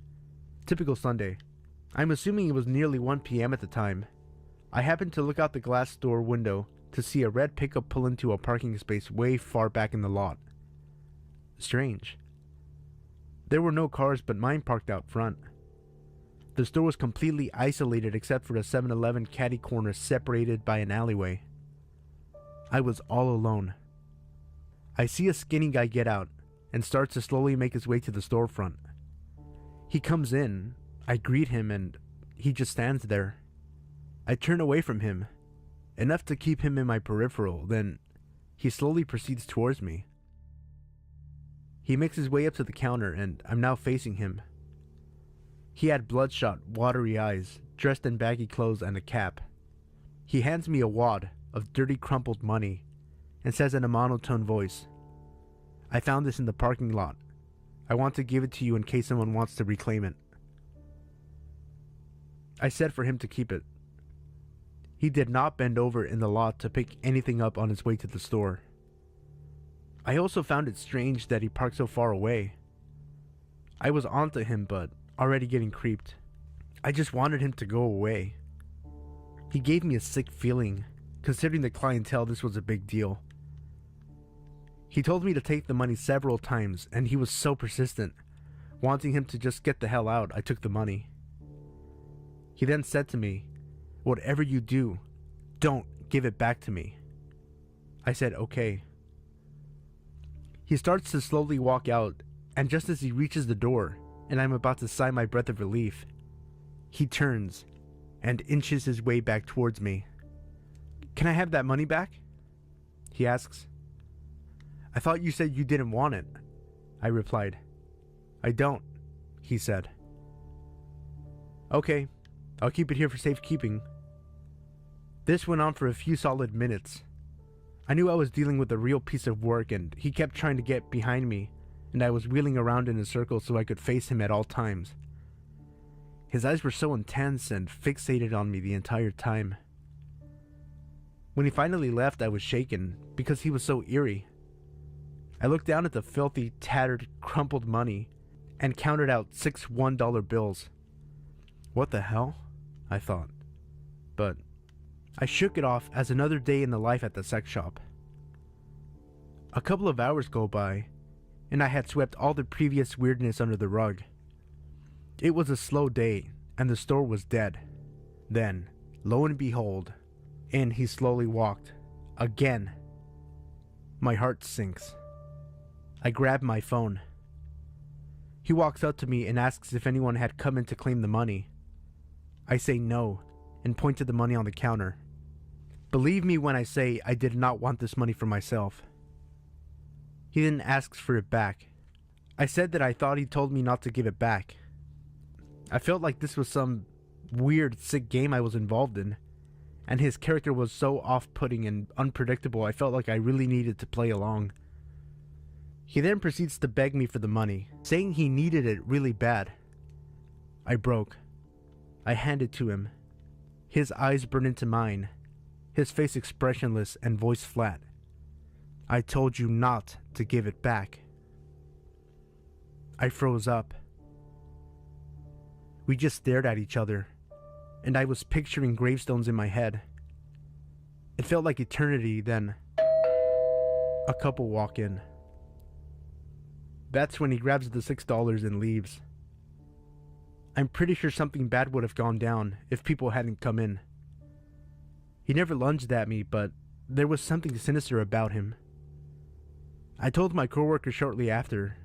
Typical Sunday. I'm assuming it was nearly 1 p.m. at the time. I happened to look out the glass door window to see a red pickup pull into a parking space way far back in the lot. Strange. There were no cars but mine parked out front. The store was completely isolated except for a 7-Eleven caddy corner separated by an alleyway. I was all alone. I see a skinny guy get out and starts to slowly make his way to the storefront. He comes in, I greet him, and he just stands there. I turn away from him, enough to keep him in my peripheral, then he slowly proceeds towards me. He makes his way up to the counter and I'm now facing him. He had bloodshot, watery eyes, dressed in baggy clothes and a cap. He hands me a wad of dirty crumpled money and says in a monotone voice, "I found this in the parking lot. I want to give it to you in case someone wants to reclaim it." I said for him to keep it. He did not bend over in the lot to pick anything up on his way to the store. I also found it strange that he parked so far away. I was onto him but already getting creeped. I just wanted him to go away. He gave me a sick feeling. Considering the clientele, this was a big deal. He told me to take the money several times, and he was so persistent. Wanting him to just get the hell out, I took the money. He then said to me, "Whatever you do, don't give it back to me." I said, "Okay." He starts to slowly walk out, and just as he reaches the door, and I'm about to sigh my breath of relief, he turns and inches his way back towards me. "Can I have that money back?" he asks. "I thought you said you didn't want it," I replied. "I don't," he said. "Okay, I'll keep it here for safekeeping." This went on for a few solid minutes. I knew I was dealing with a real piece of work and he kept trying to get behind me, and I was wheeling around in a circle so I could face him at all times. His eyes were so intense and fixated on me the entire time. When he finally left, I was shaken because he was so eerie. I looked down at the filthy, tattered, crumpled money and counted out 6 $1 bills. What the hell? I thought. But I shook it off as another day in the life at the sex shop. A couple of hours go by, and I had swept all the previous weirdness under the rug. It was a slow day, and the store was dead. Then, lo and behold, in he slowly walked. Again. My heart sinks. I grab my phone. He walks up to me and asks if anyone had come in to claim the money. I say no, and point to the money on the counter. Believe me when I say I did not want this money for myself. He then asks for it back. I said that I thought he told me not to give it back. I felt like this was some weird, sick game I was involved in, and his character was so off-putting and unpredictable I felt like I really needed to play along. He then proceeds to beg me for the money, saying he needed it really bad. I broke. I hand it to him. His eyes burn into mine, his face expressionless and voice flat. "I told you not to give it back." I froze up. We just stared at each other, and I was picturing gravestones in my head. It felt like eternity. Then a couple walk in. That's when he grabs the $6 and leaves. I'm pretty sure something bad would have gone down if people hadn't come in. He never lunged at me, but there was something sinister about him. I told my coworker shortly after.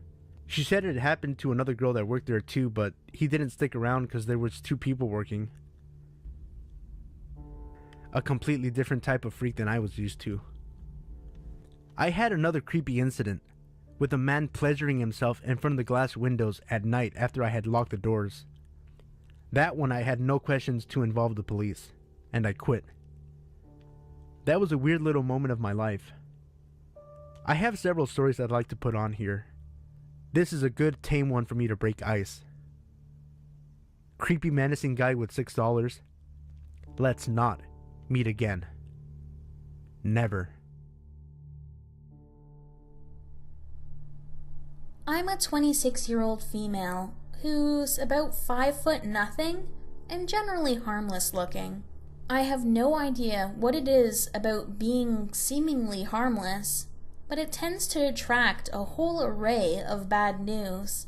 She said it happened to another girl that worked there too, but he didn't stick around because there was 2 people working. A completely different type of freak than I was used to. I had another creepy incident, with a man pleasuring himself in front of the glass windows at night after I had locked the doors. That one I had no questions to involve the police, and I quit. That was a weird little moment of my life. I have several stories I'd like to put on here. This is a good tame one for me to break ice. Creepy menacing guy with $6. Let's not meet again. Never. I'm a 26-year-old female who's about 5 foot nothing and generally harmless looking. I have no idea what it is about being seemingly harmless, but it tends to attract a whole array of bad news.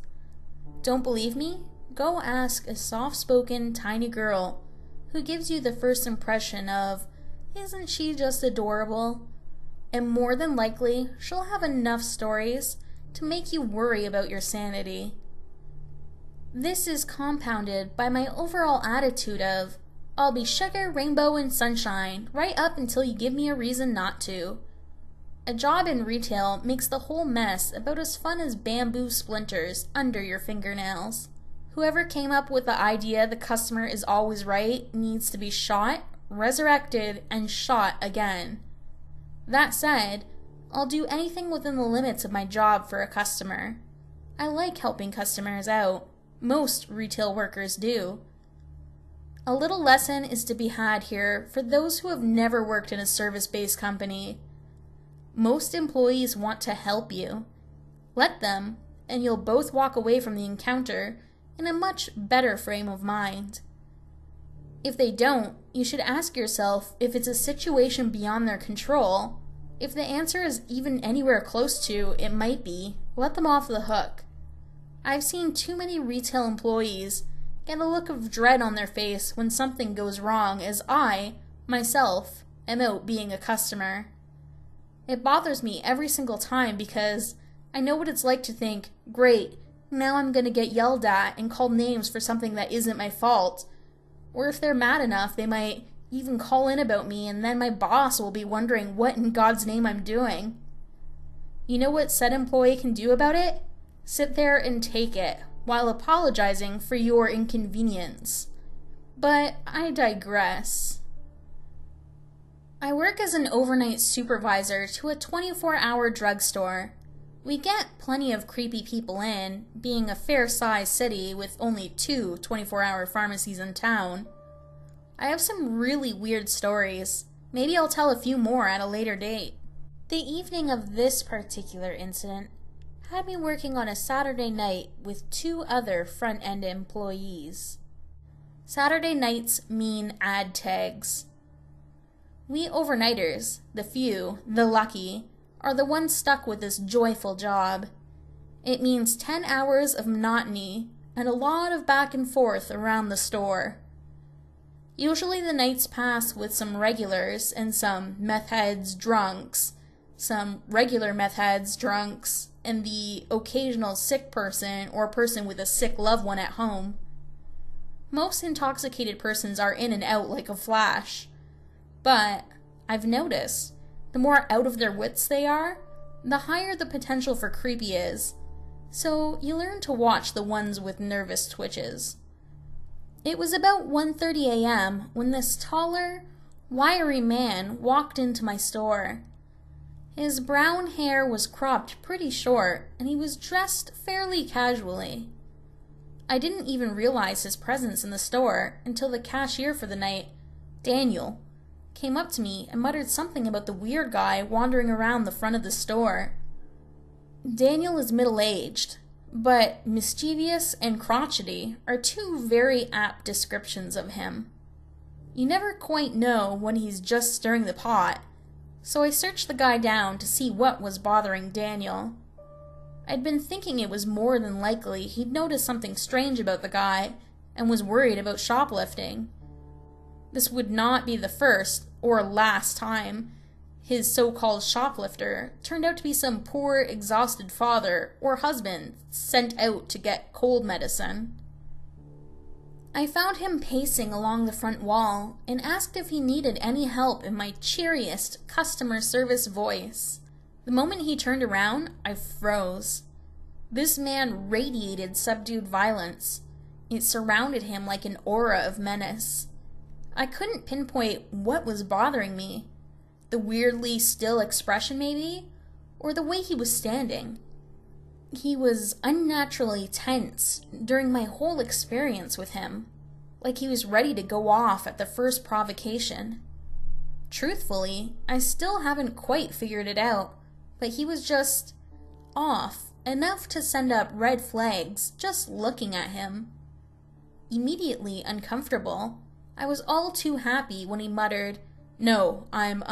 Don't believe me? Go ask a soft-spoken, tiny girl who gives you the first impression of, "Isn't she just adorable?" And more than likely, she'll have enough stories to make you worry about your sanity. This is compounded by my overall attitude of, "I'll be sugar, rainbow, and sunshine right up until you give me a reason not to." A job in retail makes the whole mess about as fun as bamboo splinters under your fingernails. Whoever came up with the idea the customer is always right needs to be shot, resurrected, and shot again. That said, I'll do anything within the limits of my job for a customer. I like helping customers out. Most retail workers do. A little lesson is to be had here for those who have never worked in a service-based company. Most employees want to help you. Let them, and you'll both walk away from the encounter in a much better frame of mind. If they don't, you should ask yourself if it's a situation beyond their control. If the answer is even anywhere close to it might be, let them off the hook. I've seen too many retail employees get a look of dread on their face when something goes wrong as I, myself, am out being a customer. It bothers me every single time because I know what it's like to think, great, now I'm going to get yelled at and called names for something that isn't my fault. Or if they're mad enough, they might even call in about me and then my boss will be wondering what in God's name I'm doing. You know what said employee can do about it? Sit there and take it, while apologizing for your inconvenience. But I digress. I work as an overnight supervisor to a 24-hour drugstore. We get plenty of creepy people in, being a fair-sized city with only 2 24-hour pharmacies in town. I have some really weird stories. Maybe I'll tell a few more at a later date. The evening of this particular incident had me working on a Saturday night with 2 other front-end employees. Saturday nights mean ad tags. We overnighters, the few, the lucky, are the ones stuck with this joyful job. It means 10 hours of monotony and a lot of back and forth around the store. Usually the nights pass with some regulars and some meth heads drunks, some regular meth heads drunks, and the occasional sick person or person with a sick loved one at home. Most intoxicated persons are in and out like a flash. But I've noticed, the more out of their wits they are, the higher the potential for creepy is. So you learn to watch the ones with nervous twitches. It was about 1:30 a.m. when this taller, wiry man walked into my store. His brown hair was cropped pretty short, and he was dressed fairly casually. I didn't even realize his presence in the store until the cashier for the night, Daniel, came up to me and muttered something about the weird guy wandering around the front of the store. Daniel is middle-aged, but mischievous and crotchety are 2 very apt descriptions of him. You never quite know when he's just stirring the pot, so I searched the guy down to see what was bothering Daniel. I'd been thinking it was more than likely he'd noticed something strange about the guy and was worried about shoplifting. This would not be the first or last time his so-called shoplifter turned out to be some poor, exhausted father or husband sent out to get cold medicine. I found him pacing along the front wall and asked if he needed any help in my cheeriest customer service voice. The moment he turned around, I froze. This man radiated subdued violence. It surrounded him like an aura of menace. I couldn't pinpoint what was bothering me. The weirdly still expression, maybe? Or the way he was standing. He was unnaturally tense during my whole experience with him, like he was ready to go off at the first provocation. Truthfully, I still haven't quite figured it out, but he was just off enough to send up red flags just looking at him. Immediately uncomfortable, I was all too happy when he muttered, "No, I'm,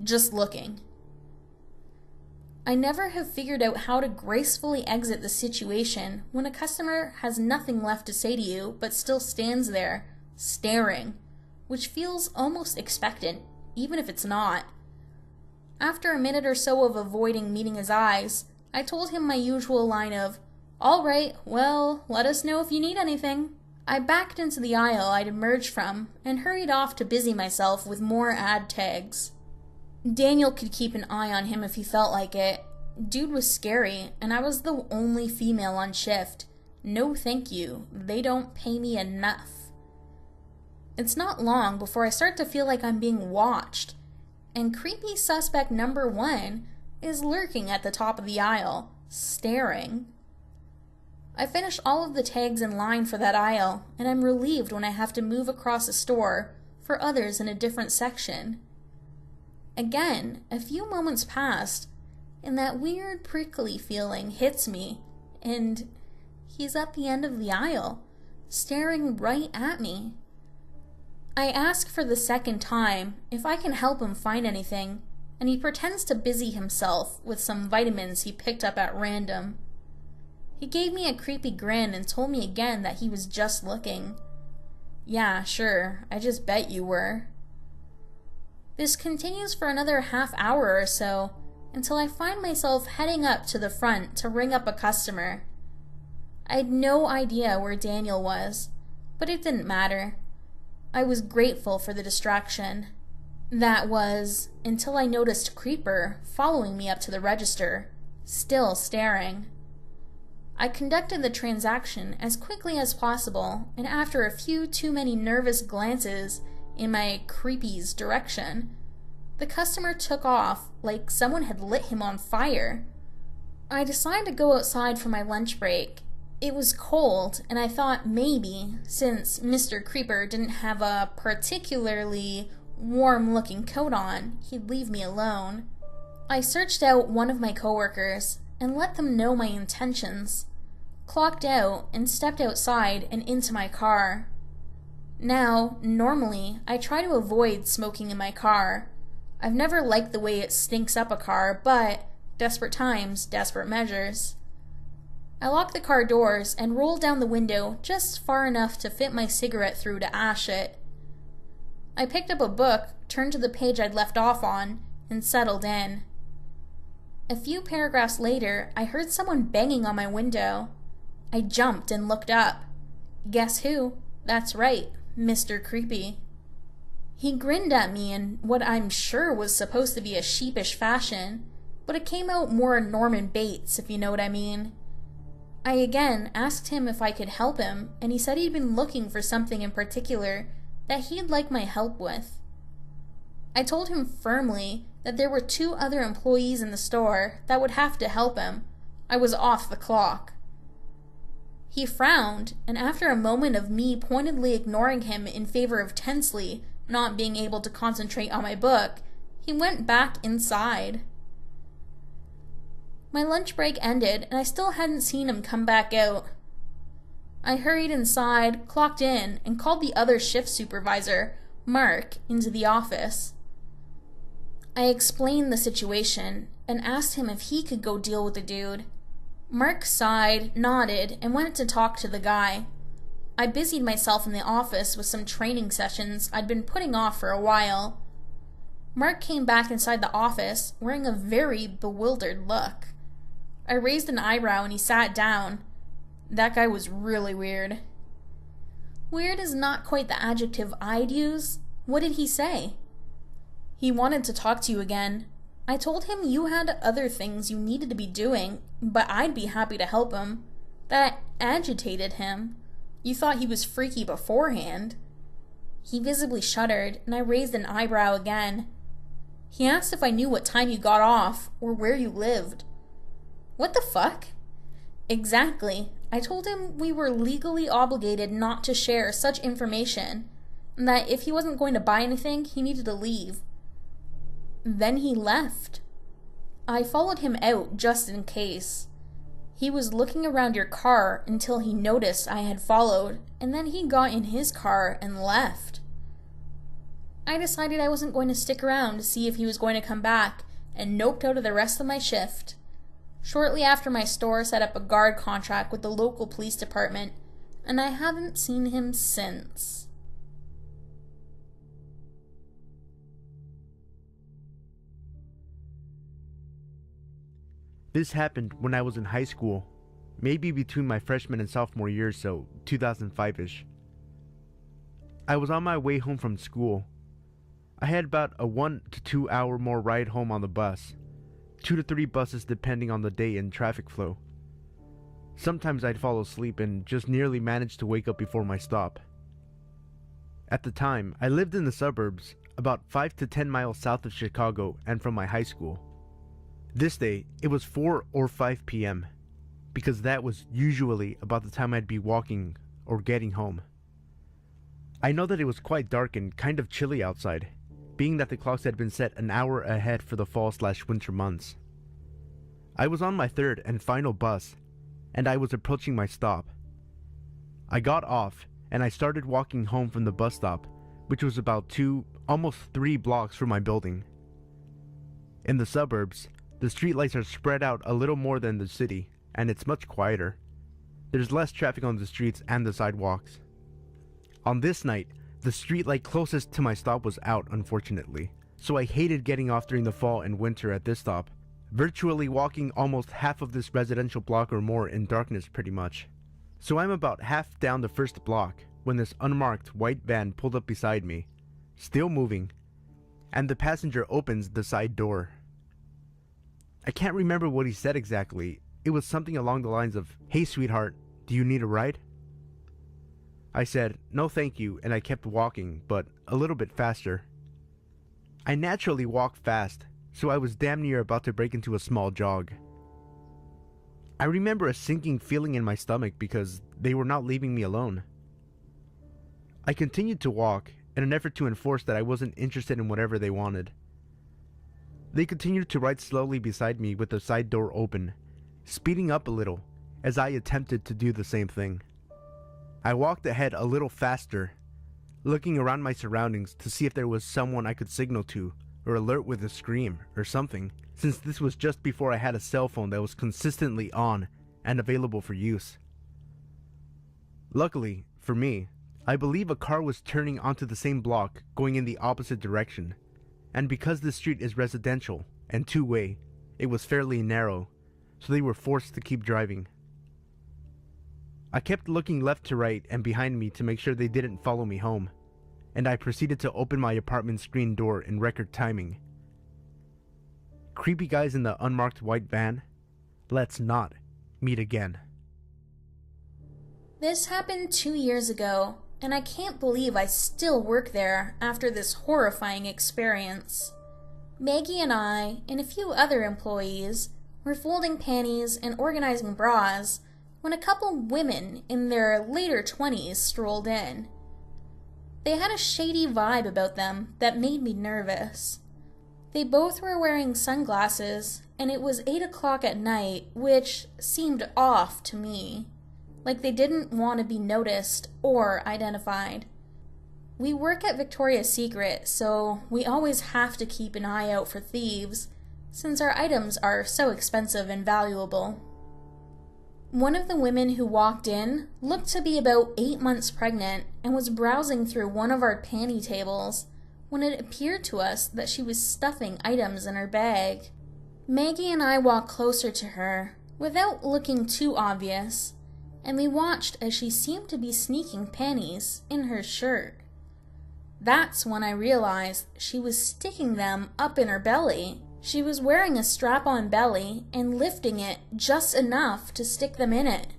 just looking." I never have figured out how to gracefully exit the situation when a customer has nothing left to say to you but still stands there, staring, which feels almost expectant, even if it's not. After a minute or so of avoiding meeting his eyes, I told him my usual line of, "All right, well, let us know if you need anything." I backed into the aisle I'd emerged from and hurried off to busy myself with more ad tags. Daniel could keep an eye on him if he felt like it. Dude was scary, and I was the only female on shift. No thank you, they don't pay me enough. It's not long before I start to feel like I'm being watched, and creepy suspect number 1 is lurking at the top of the aisle, staring. I finish all of the tags in line for that aisle, and I'm relieved when I have to move across the store for others in a different section. Again, a few moments passed, and that weird prickly feeling hits me, and he's at the end of the aisle, staring right at me. I ask for the second time if I can help him find anything, and he pretends to busy himself with some vitamins he picked up at random. He gave me a creepy grin and told me again that he was just looking. Yeah, sure, I just bet you were. This continues for another half hour or so, until I find myself heading up to the front to ring up a customer. I had no idea where Daniel was, but it didn't matter. I was grateful for the distraction. That was, until I noticed Creeper following me up to the register, still staring. I conducted the transaction as quickly as possible, and after a few too many nervous glances in my creepy's direction, the customer took off like someone had lit him on fire. I decided to go outside for my lunch break. It was cold, and I thought maybe, since Mr. Creeper didn't have a particularly warm-looking coat on, he'd leave me alone. I searched out one of my coworkers and let them know my intentions, clocked out, and stepped outside and into my car. Now, normally, I try to avoid smoking in my car. I've never liked the way it stinks up a car, but desperate times, desperate measures. I lock the car doors and roll down the window just far enough to fit my cigarette through to ash it. I picked up a book, turned to the page I'd left off on, and settled in. A few paragraphs later, I heard someone banging on my window. I jumped and looked up. Guess who? That's right, Mr. Creepy. He grinned at me in what I'm sure was supposed to be a sheepish fashion, but it came out more Norman Bates, if you know what I mean. I again asked him if I could help him, and he said he'd been looking for something in particular that he'd like my help with. I told him firmly that there were 2 other employees in the store that would have to help him. I was off the clock. He frowned, and after a moment of me pointedly ignoring him in favor of tensely not being able to concentrate on my book, he went back inside. My lunch break ended, and I still hadn't seen him come back out. I hurried inside, clocked in, and called the other shift supervisor, Mark, into the office. I explained the situation and asked him if he could go deal with the dude. Mark sighed, nodded, and went to talk to the guy. I busied myself in the office with some training sessions I'd been putting off for a while. Mark came back inside the office wearing a very bewildered look. I raised an eyebrow and he sat down. That guy was really weird. Weird is not quite the adjective I'd use. What did he say? He wanted to talk to you again. I told him you had other things you needed to be doing, but I'd be happy to help him. That agitated him. You thought he was freaky beforehand. He visibly shuddered, and I raised an eyebrow again. He asked if I knew what time you got off, or where you lived. What the fuck? Exactly. I told him we were legally obligated not to share such information, and that if he wasn't going to buy anything, he needed to leave. Then he left. I followed him out just in case. He was looking around your car until he noticed I had followed, and then he got in his car and left. I decided I wasn't going to stick around to see if he was going to come back, and noped out of the rest of my shift. Shortly after, my store set up a guard contract with the local police department, and I haven't seen him since. This happened when I was in high school, maybe between my freshman and sophomore years, so 2005-ish. I was on my way home from school. I had about a 1 to 2 hour more ride home on the bus, 2 to 3 buses depending on the day and traffic flow. Sometimes I'd fall asleep and just nearly managed to wake up before my stop. At the time, I lived in the suburbs, about 5 to 10 miles south of Chicago and from my high school. This day, it was 4 or 5 p.m., because that was usually about the time I'd be walking or getting home. I know that it was quite dark and kind of chilly outside, being that the clocks had been set an hour ahead for the fall/winter months. I was on my third and final bus, and I was approaching my stop. I got off, and I started walking home from the bus stop, which was about 2, almost 3 blocks from my building. In the suburbs, the streetlights are spread out a little more than the city, and it's much quieter. There's less traffic on the streets and the sidewalks. On this night, the streetlight closest to my stop was out, unfortunately, so I hated getting off during the fall and winter at this stop, virtually walking almost half of this residential block or more in darkness pretty much. So I'm about half down the first block when this unmarked white van pulled up beside me, still moving, and the passenger opens the side door. I can't remember what he said exactly. It was something along the lines of, "Hey sweetheart, do you need a ride?" I said, "No thank you," and I kept walking, but a little bit faster. I naturally walk fast, so I was damn near about to break into a small jog. I remember a sinking feeling in my stomach because they were not leaving me alone. I continued to walk in an effort to enforce that I wasn't interested in whatever they wanted. They continued to ride slowly beside me with the side door open, speeding up a little as I attempted to do the same thing. I walked ahead a little faster, looking around my surroundings to see if there was someone I could signal to or alert with a scream or something, since this was just before I had a cell phone that was consistently on and available for use. Luckily, for me, I believe a car was turning onto the same block going in the opposite direction, and because this street is residential and two-way, it was fairly narrow, so they were forced to keep driving. I kept looking left to right and behind me to make sure they didn't follow me home, and I proceeded to open my apartment screen door in record timing. Creepy guys in the unmarked white van, let's not meet again. This happened 2 years ago, and I can't believe I still work there after this horrifying experience. Maggie and I, and a few other employees, were folding panties and organizing bras when a couple women in their later 20s strolled in. They had a shady vibe about them that made me nervous. They both were wearing sunglasses, and it was 8 o'clock at night, which seemed off to me. Like they didn't want to be noticed or identified. We work at Victoria's Secret, so we always have to keep an eye out for thieves, since our items are so expensive and valuable. One of the women who walked in looked to be about 8 months pregnant and was browsing through one of our panty tables when it appeared to us that she was stuffing items in her bag. Maggie and I walked closer to her, without looking too obvious, and we watched as she seemed to be sneaking panties in her shirt. That's when I realized she was sticking them up in her belly. She was wearing a strap-on belly and lifting it just enough to stick them in it.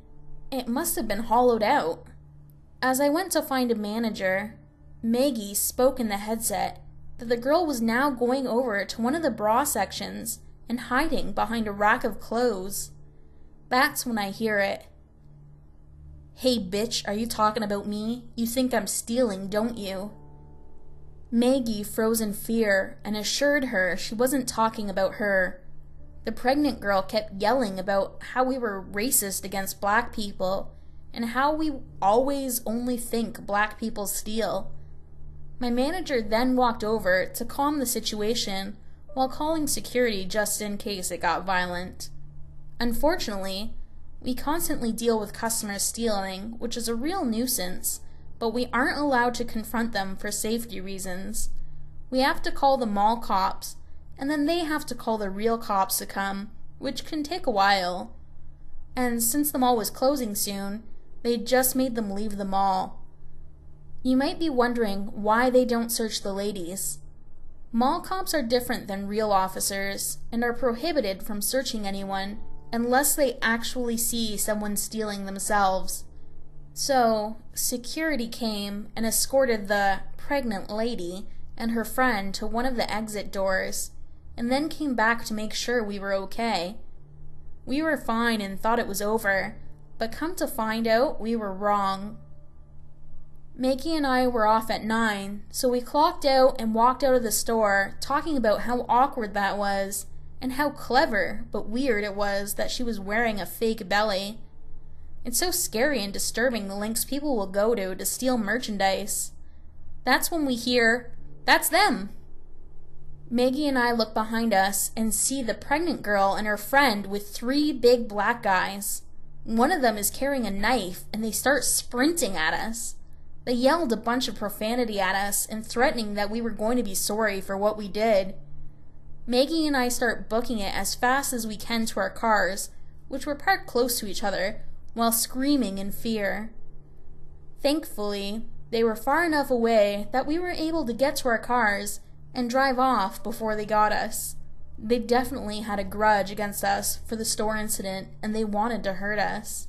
It must have been hollowed out. As I went to find a manager, Maggie spoke in the headset that the girl was now going over to one of the bra sections and hiding behind a rack of clothes. That's when I hear it. "Hey bitch, are you talking about me? You think I'm stealing, don't you?" Maggie froze in fear and assured her she wasn't talking about her, The pregnant girl kept yelling about how we were racist against black people and how we always only think black people steal. My manager then walked over to calm the situation while calling security just in case it got violent. Unfortunately, we constantly deal with customers stealing, which is a real nuisance, but we aren't allowed to confront them for safety reasons. We have to call the mall cops, and then they have to call the real cops to come, which can take a while. And since the mall was closing soon, they just made them leave the mall. You might be wondering why they don't search the ladies. Mall cops are different than real officers and are prohibited from searching anyone unless they actually see someone stealing themselves. So, security came and escorted the pregnant lady and her friend to one of the exit doors, and then came back to make sure we were okay. We were fine and thought it was over, but come to find out, we were wrong. Maggie and I were off at 9, so we clocked out and walked out of the store talking about how awkward that was, and how clever but weird it was that she was wearing a fake belly. It's so scary and disturbing the lengths people will go to steal merchandise. That's when we hear, "That's them!" Maggie and I look behind us and see the pregnant girl and her friend with 3 big black guys. One of them is carrying a knife and they start sprinting at us. They yelled a bunch of profanity at us and threatening that we were going to be sorry for what we did. Maggie and I start booking it as fast as we can to our cars, which were parked close to each other, while screaming in fear. Thankfully, they were far enough away that we were able to get to our cars and drive off before they got us. They definitely had a grudge against us for the store incident and they wanted to hurt us.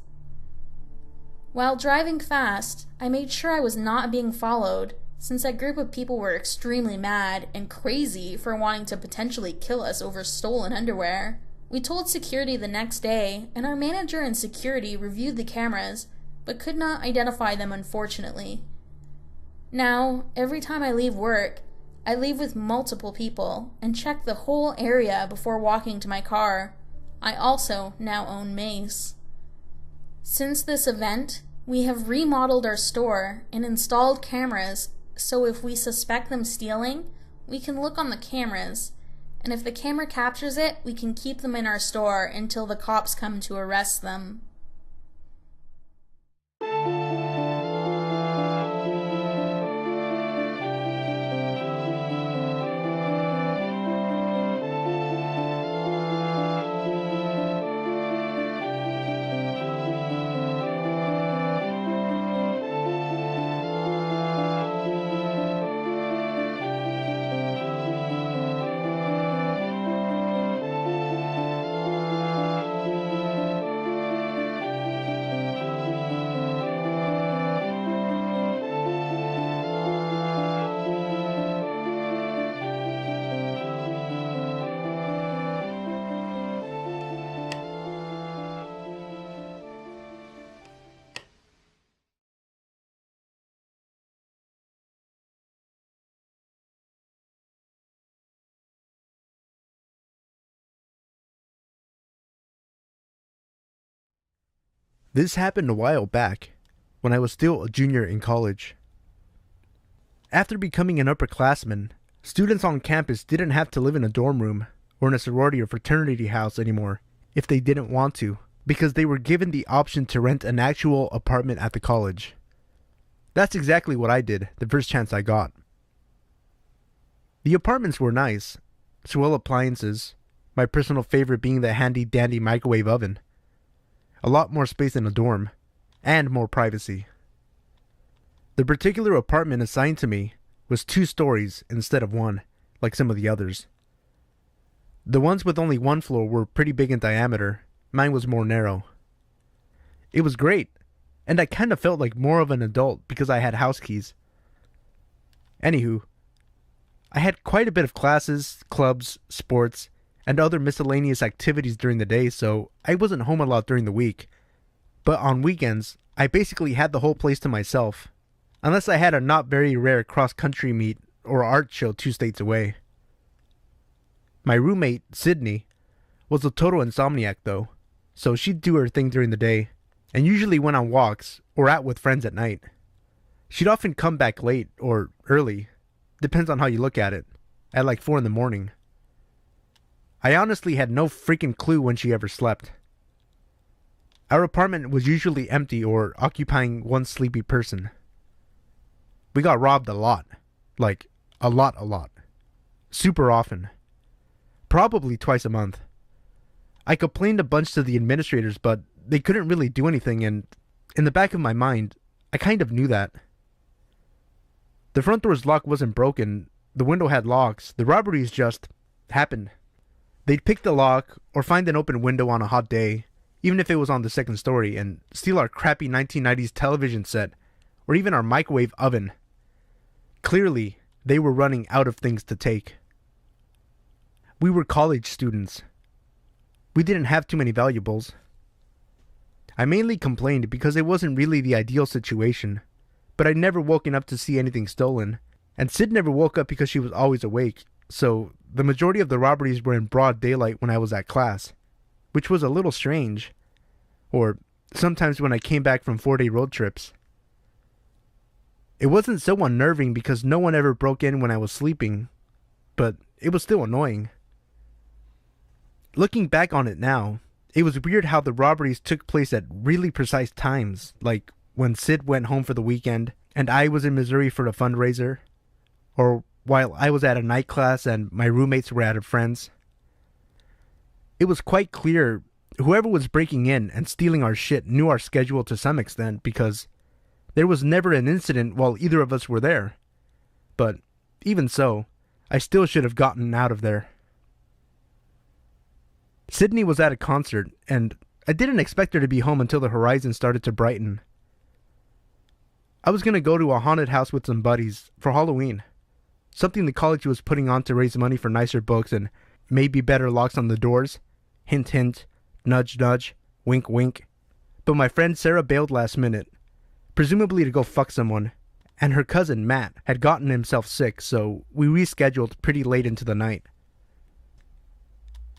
While driving fast, I made sure I was not being followed, since that group of people were extremely mad and crazy for wanting to potentially kill us over stolen underwear. We told security the next day, and our manager and security reviewed the cameras, but could not identify them unfortunately. Now, every time I leave work, I leave with multiple people and check the whole area before walking to my car. I also now own mace. Since this event, we have remodeled our store and installed cameras, so if we suspect them stealing, we can look on the cameras, and if the camera captures it, we can keep them in our store until the cops come to arrest them. This happened a while back, when I was still a junior in college. After becoming an upperclassman, students on campus didn't have to live in a dorm room or in a sorority or fraternity house anymore if they didn't want to, because they were given the option to rent an actual apartment at the college. That's exactly what I did the first chance I got. The apartments were nice, swell appliances, my personal favorite being the handy dandy microwave oven. A lot more space in a dorm, and more privacy. The particular apartment assigned to me was 2 stories instead of 1, like some of the others. The ones with only 1 floor were pretty big in diameter, mine was more narrow. It was great, and I kind of felt like more of an adult because I had house keys. Anywho, I had quite a bit of classes, clubs, sports, and other miscellaneous activities during the day, so I wasn't home a lot during the week. But on weekends, I basically had the whole place to myself, unless I had a not very rare cross-country meet or art show 2 states away. My roommate, Sydney, was a total insomniac though, so she'd do her thing during the day, and usually went on walks or out with friends at night. She'd often come back late or early, depends on how you look at it, at like 4 in the morning. I honestly had no freaking clue when she ever slept. Our apartment was usually empty or occupying one sleepy person. We got robbed a lot. Like, a lot. Super often. Probably twice a month. I complained a bunch to the administrators, but they couldn't really do anything, and in the back of my mind, I kind of knew that. The front door's lock wasn't broken, the window had locks, the robberies just happened. They'd pick the lock, or find an open window on a hot day, even if it was on the second story, and steal our crappy 1990s television set, or even our microwave oven. Clearly, they were running out of things to take. We were college students. We didn't have too many valuables. I mainly complained because it wasn't really the ideal situation, but I'd never woken up to see anything stolen, and Sid never woke up because she was always awake, so the majority of the robberies were in broad daylight when I was at class, which was a little strange, or sometimes when I came back from 4-day road trips. It wasn't so unnerving because no one ever broke in when I was sleeping, but it was still annoying. Looking back on it now, it was weird how the robberies took place at really precise times, like when Sid went home for the weekend and I was in Missouri for a fundraiser, or while I was at a night class and my roommates were at a friend's. It was quite clear whoever was breaking in and stealing our shit knew our schedule to some extent because there was never an incident while either of us were there. But even so, I still should have gotten out of there. Sydney was at a concert, and I didn't expect her to be home until the horizon started to brighten. I was going to go to a haunted house with some buddies for Halloween, something the college was putting on to raise money for nicer books and maybe better locks on the doors. Hint, hint, nudge, nudge, wink, wink. But my friend Sarah bailed last minute, presumably to go fuck someone, and her cousin Matt had gotten himself sick, so we rescheduled pretty late into the night.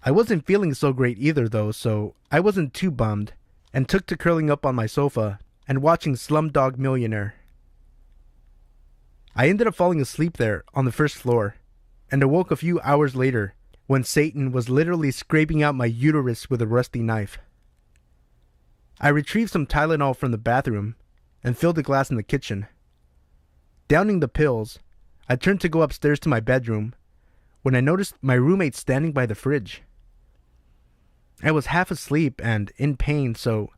I wasn't feeling so great either though, so I wasn't too bummed, and took to curling up on my sofa and watching Slumdog Millionaire. I ended up falling asleep there on the first floor, and awoke a few hours later when Satan was literally scraping out my uterus with a rusty knife. I retrieved some Tylenol from the bathroom and filled a glass in the kitchen. Downing the pills, I turned to go upstairs to my bedroom when I noticed my roommate standing by the fridge. I was half asleep and in pain, so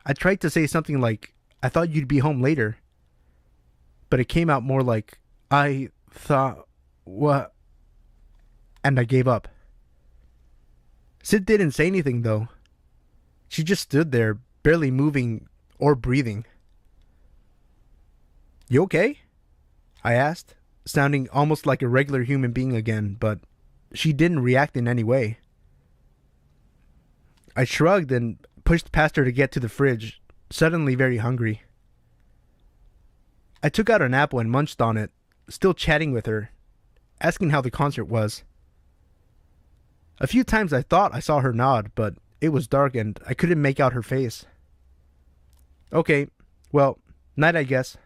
I tried to say something like, "I thought you'd be home later." But it came out more like, "I thought what?" And I gave up. Sid didn't say anything though. She just stood there, barely moving or breathing. "You okay?" I asked, sounding almost like a regular human being again, but she didn't react in any way. I shrugged and pushed past her to get to the fridge, suddenly very hungry. I took out an apple and munched on it, still chatting with her, asking how the concert was. A few times I thought I saw her nod, but it was dark and I couldn't make out her face. "Okay, well, night I guess."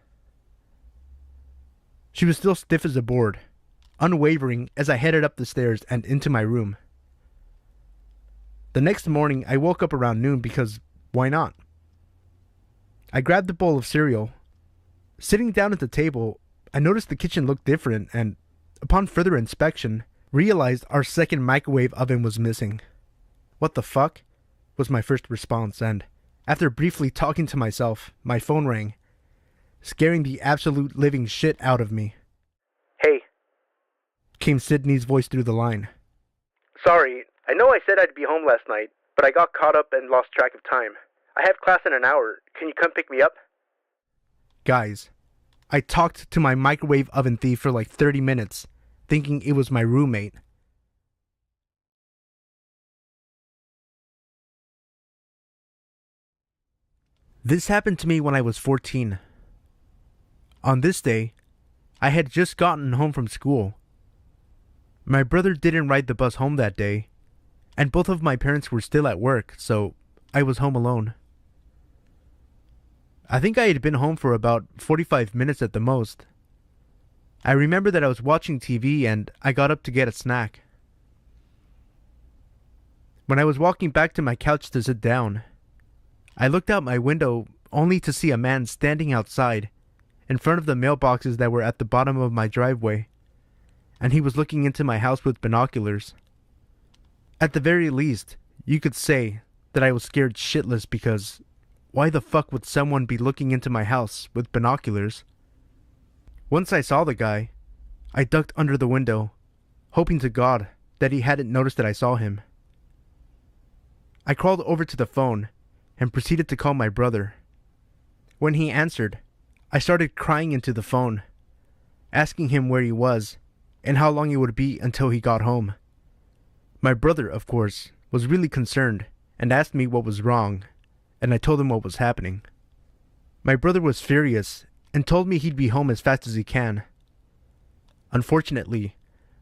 She was still stiff as a board, unwavering as I headed up the stairs and into my room. The next morning, I woke up around noon because why not? I grabbed a bowl of cereal. Sitting down at the table, I noticed the kitchen looked different and, upon further inspection, realized our second microwave oven was missing. "What the fuck?" was my first response, and after briefly talking to myself, my phone rang, scaring the absolute living shit out of me. "Hey," came Sydney's voice through the line. "Sorry, I know I said I'd be home last night, but I got caught up and lost track of time. I have class in an hour. Can you come pick me up?" Guys, I talked to my microwave oven thief for like 30 minutes, thinking it was my roommate. This happened to me when I was 14. On this day, I had just gotten home from school. My brother didn't ride the bus home that day, and both of my parents were still at work, so I was home alone. I think I had been home for about 45 minutes at the most. I remember that I was watching TV and I got up to get a snack. When I was walking back to my couch to sit down, I looked out my window only to see a man standing outside in front of the mailboxes that were at the bottom of my driveway, and he was looking into my house with binoculars. At the very least, you could say that I was scared shitless because why the fuck would someone be looking into my house with binoculars? Once I saw the guy, I ducked under the window, hoping to God that he hadn't noticed that I saw him. I crawled over to the phone and proceeded to call my brother. When he answered, I started crying into the phone, asking him where he was and how long it would be until he got home. My brother, of course, was really concerned and asked me what was wrong, and I told him what was happening. My brother was furious and told me he'd be home as fast as he can. Unfortunately,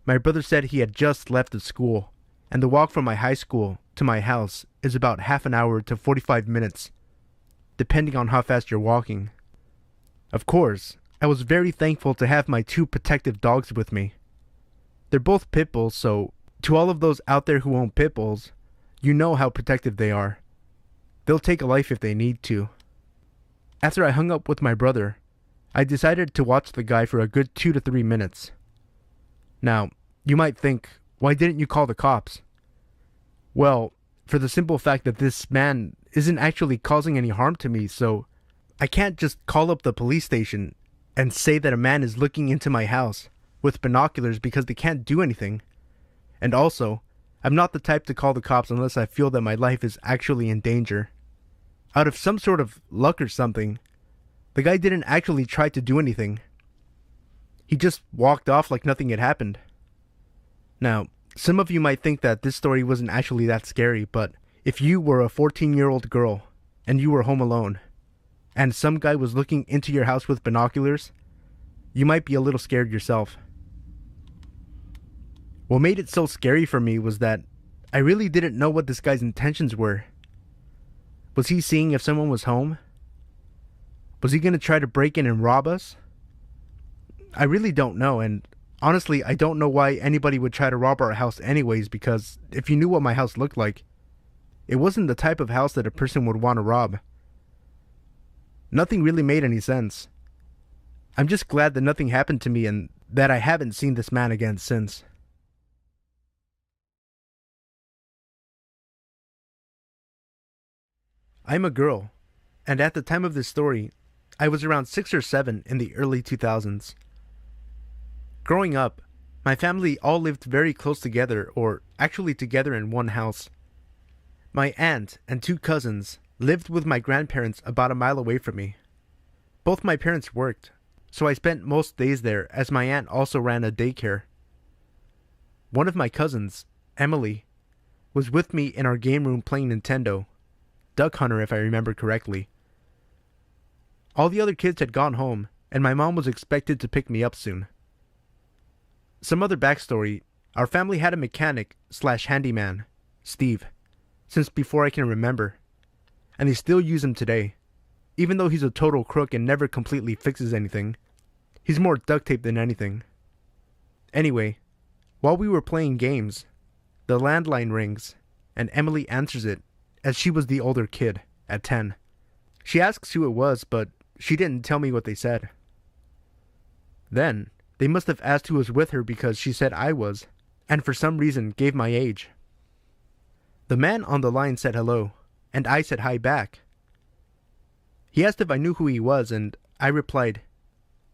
my brother said he had just left the school, and the walk from my high school to my house is about half an hour to 45 minutes, depending on how fast you're walking. Of course, I was very thankful to have my 2 protective dogs with me. They're both pit bulls, so to all of those out there who own pit bulls, you know how protective they are. They'll take a life if they need to. After I hung up with my brother, I decided to watch the guy for a good 2 to 3 minutes. Now, you might think, why didn't you call the cops? Well, for the simple fact that this man isn't actually causing any harm to me, so I can't just call up the police station and say that a man is looking into my house with binoculars because they can't do anything. And also, I'm not the type to call the cops unless I feel that my life is actually in danger. Out of some sort of luck or something, the guy didn't actually try to do anything. He just walked off like nothing had happened. Now, some of you might think that this story wasn't actually that scary, but if you were a 14-year-old girl and you were home alone, and some guy was looking into your house with binoculars, you might be a little scared yourself. What made it so scary for me was that I really didn't know what this guy's intentions were. Was he seeing if someone was home? Was he going to try to break in and rob us? I really don't know, and honestly, I don't know why anybody would try to rob our house anyways, because if you knew what my house looked like, it wasn't the type of house that a person would want to rob. Nothing really made any sense. I'm just glad that nothing happened to me and that I haven't seen this man again since. I'm a girl, and at the time of this story, I was around 6 or 7 in the early 2000s. Growing up, my family all lived very close together, or actually together in one house. My aunt and 2 cousins lived with my grandparents about a mile away from me. Both my parents worked, so I spent most days there as my aunt also ran a daycare. One of my cousins, Emily, was with me in our game room playing Nintendo, Duck Hunter if I remember correctly. All the other kids had gone home, and my mom was expected to pick me up soon. Some other backstory, our family had a mechanic / handyman, Steve, since before I can remember, and they still use him today. Even though he's a total crook and never completely fixes anything, he's more duct tape than anything. Anyway, while we were playing games, the landline rings, and Emily answers it, as she was the older kid, at 10. She asks who it was, but she didn't tell me what they said. Then, they must have asked who was with her because she said I was, and for some reason gave my age. The man on the line said hello, and I said hi back. He asked if I knew who he was, and I replied,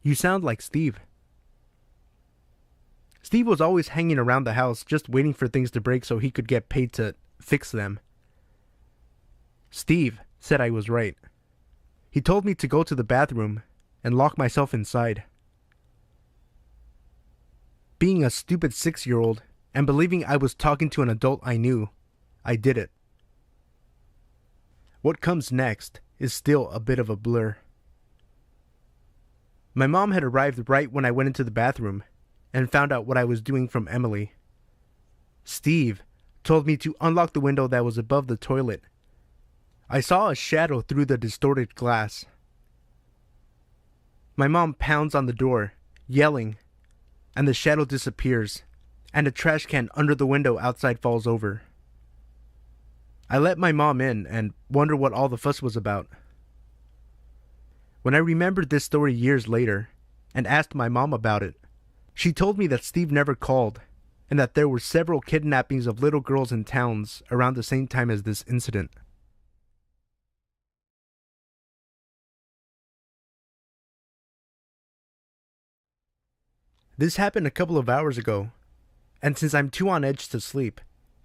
"You sound like Steve." Steve was always hanging around the house just waiting for things to break so he could get paid to fix them. Steve said I was right. He told me to go to the bathroom and lock myself inside. Being a stupid 6-year-old and believing I was talking to an adult I knew, I did it. What comes next is still a bit of a blur. My mom had arrived right when I went into the bathroom and found out what I was doing from Emily. Steve told me to unlock the window that was above the toilet. I saw a shadow through the distorted glass. My mom pounds on the door, yelling, and the shadow disappears, and a trash can under the window outside falls over. I let my mom in and wonder what all the fuss was about. When I remembered this story years later and asked my mom about it, she told me that Steve never called and that there were several kidnappings of little girls in towns around the same time as this incident. This happened a couple of hours ago, and since I'm too on edge to sleep,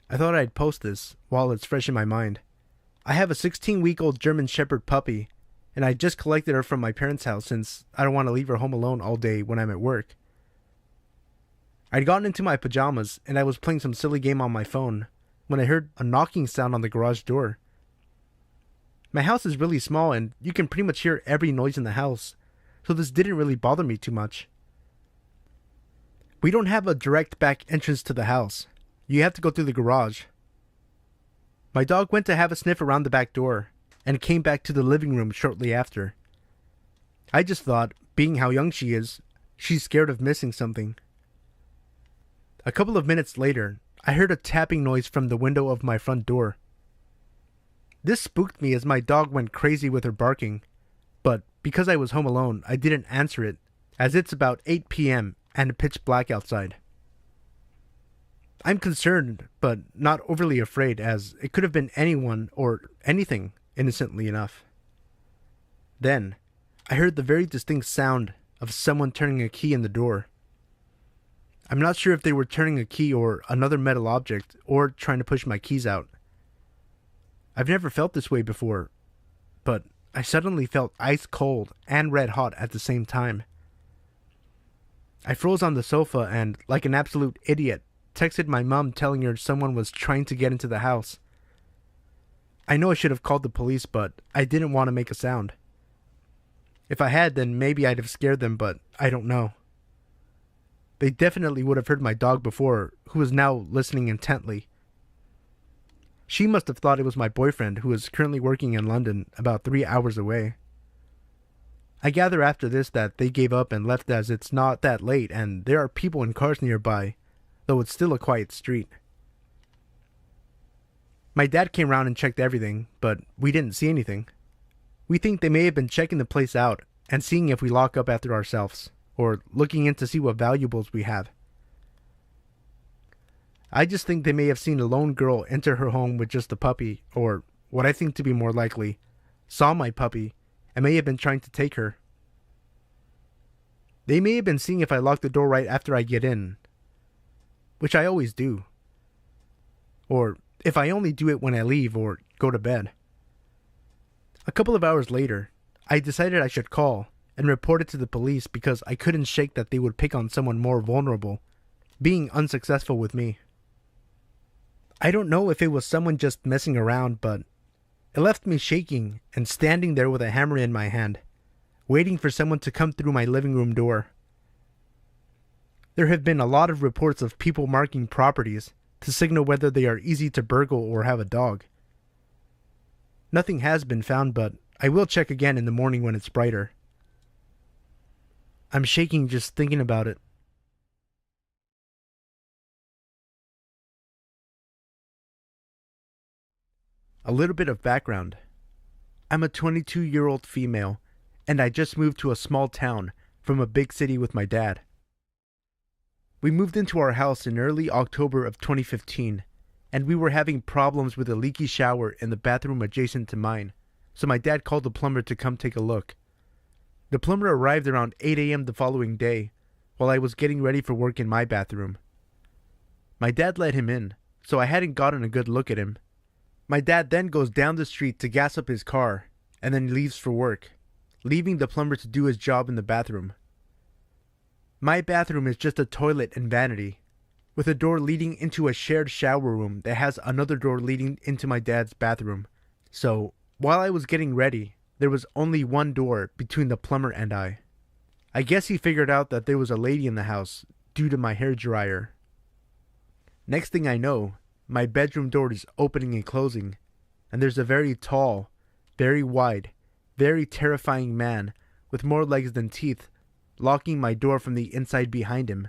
I thought I'd post this while it's fresh in my mind. I have a 16-week-old German Shepherd puppy, and I just collected her from my parents' house since I don't want to leave her home alone all day when I'm at work. I'd gotten into my pajamas, and I was playing some silly game on my phone when I heard a knocking sound on the garage door. My house is really small, and you can pretty much hear every noise in the house, so this didn't really bother me too much. We don't have a direct back entrance to the house. You have to go through the garage. My dog went to have a sniff around the back door and came back to the living room shortly after. I just thought, being how young she is, she's scared of missing something. A couple of minutes later, I heard a tapping noise from the window of my front door. This spooked me as my dog went crazy with her barking, but because I was home alone, I didn't answer it, as it's about 8 p.m. and pitch black outside. I'm concerned, but not overly afraid, as it could have been anyone or anything, innocently enough. Then, I heard the very distinct sound of someone turning a key in the door. I'm not sure if they were turning a key or another metal object, or trying to push my keys out. I've never felt this way before, but I suddenly felt ice cold and red hot at the same time. I froze on the sofa and, like an absolute idiot, texted my mom telling her someone was trying to get into the house. I know I should have called the police, but I didn't want to make a sound. If I had, then maybe I'd have scared them, but I don't know. They definitely would have heard my dog before, who was now listening intently. She must have thought it was my boyfriend, who is currently working in London, about 3 hours away. I gather after this that they gave up and left, as it's not that late and there are people in cars nearby, though it's still a quiet street. My dad came round and checked everything, but we didn't see anything. We think they may have been checking the place out and seeing if we lock up after ourselves, or looking in to see what valuables we have. I just think they may have seen a lone girl enter her home with just a puppy, or, what I think to be more likely, saw my puppy and may have been trying to take her. They may have been seeing if I lock the door right after I get in, which I always do, or if I only do it when I leave or go to bed. A couple of hours later, I decided I should call and report it to the police because I couldn't shake that they would pick on someone more vulnerable, being unsuccessful with me. I don't know if it was someone just messing around, but it left me shaking and standing there with a hammer in my hand, waiting for someone to come through my living room door. There have been a lot of reports of people marking properties to signal whether they are easy to burgle or have a dog. Nothing has been found, but I will check again in the morning when it's brighter. I'm shaking just thinking about it. A little bit of background. I'm a 22-year-old female, and I just moved to a small town from a big city with my dad. We moved into our house in early October of 2015, and we were having problems with a leaky shower in the bathroom adjacent to mine, so my dad called the plumber to come take a look. The plumber arrived around 8 a.m. the following day, while I was getting ready for work in my bathroom. My dad let him in, so I hadn't gotten a good look at him. My dad then goes down the street to gas up his car, and then leaves for work, leaving the plumber to do his job in the bathroom. My bathroom is just a toilet and vanity, with a door leading into a shared shower room that has another door leading into my dad's bathroom. So, while I was getting ready, there was only one door between the plumber and I. I guess he figured out that there was a lady in the house due to my hair dryer. Next thing I know, My bedroom door is opening and closing, and there's a very tall, very wide, very terrifying man with more legs than teeth locking my door from the inside behind him.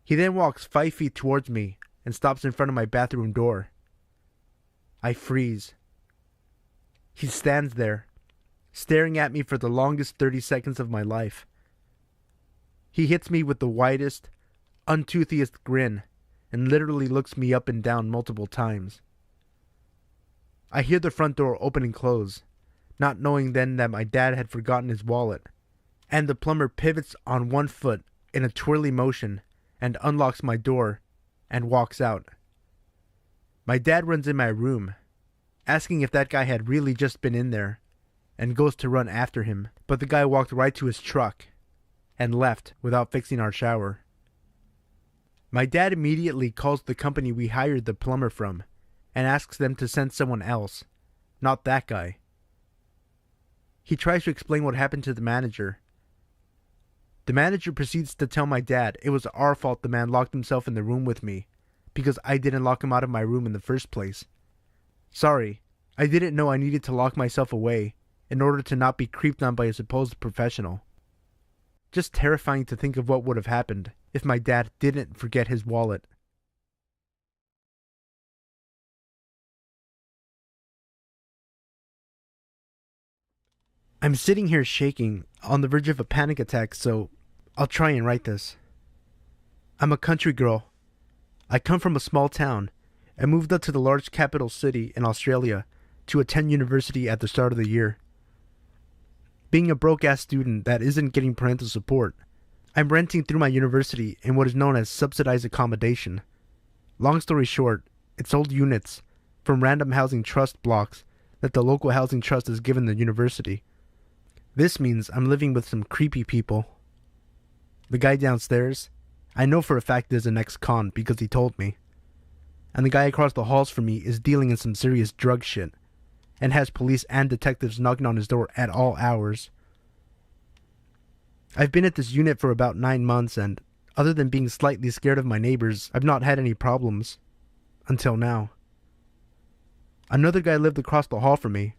He then walks 5 feet towards me and stops in front of my bathroom door. I freeze. He stands there, staring at me for the longest 30 seconds of my life. He hits me with the widest, untoothiest grin and literally looks me up and down multiple times. I hear the front door open and close, not knowing then that my dad had forgotten his wallet, and the plumber pivots on one foot in a twirly motion and unlocks my door and walks out. My dad runs in my room, asking if that guy had really just been in there, and goes to run after him, but the guy walked right to his truck and left without fixing our shower. My dad immediately calls the company we hired the plumber from and asks them to send someone else, not that guy. He tries to explain what happened to the manager. The manager proceeds to tell my dad it was our fault the man locked himself in the room with me because I didn't lock him out of my room in the first place. Sorry, I didn't know I needed to lock myself away in order to not be creeped on by a supposed professional. Just terrifying to think of what would have happened if my dad didn't forget his wallet. I'm sitting here shaking, on the verge of a panic attack, so I'll try and write this. I'm a country girl. I come from a small town and moved up to the large capital city in Australia to attend university at the start of the year. Being a broke-ass student that isn't getting parental support, I'm renting through my university in what is known as subsidized accommodation. Long story short, it's old units from random housing trust blocks that the local housing trust has given the university. This means I'm living with some creepy people. The guy downstairs, I know for a fact is an ex-con because he told me. And the guy across the halls from me is dealing in some serious drug shit and has police and detectives knocking on his door at all hours. I've been at this unit for about 9 months and, other than being slightly scared of my neighbors, I've not had any problems. Until now. Another guy lived across the hall from me.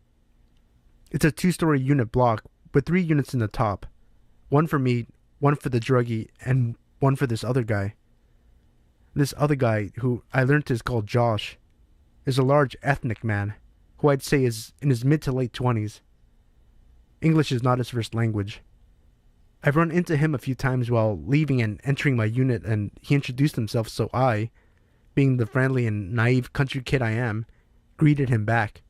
It's a 2-story unit block with 3 units in the top. One for me, one for the druggie, and one for this other guy. This other guy, who I learned is called Josh, is a large ethnic man, who I'd say is in his mid to late 20s. English is not his first language. I've run into him a few times while leaving and entering my unit, and he introduced himself, so I, being the friendly and naive country kid I am, greeted him back.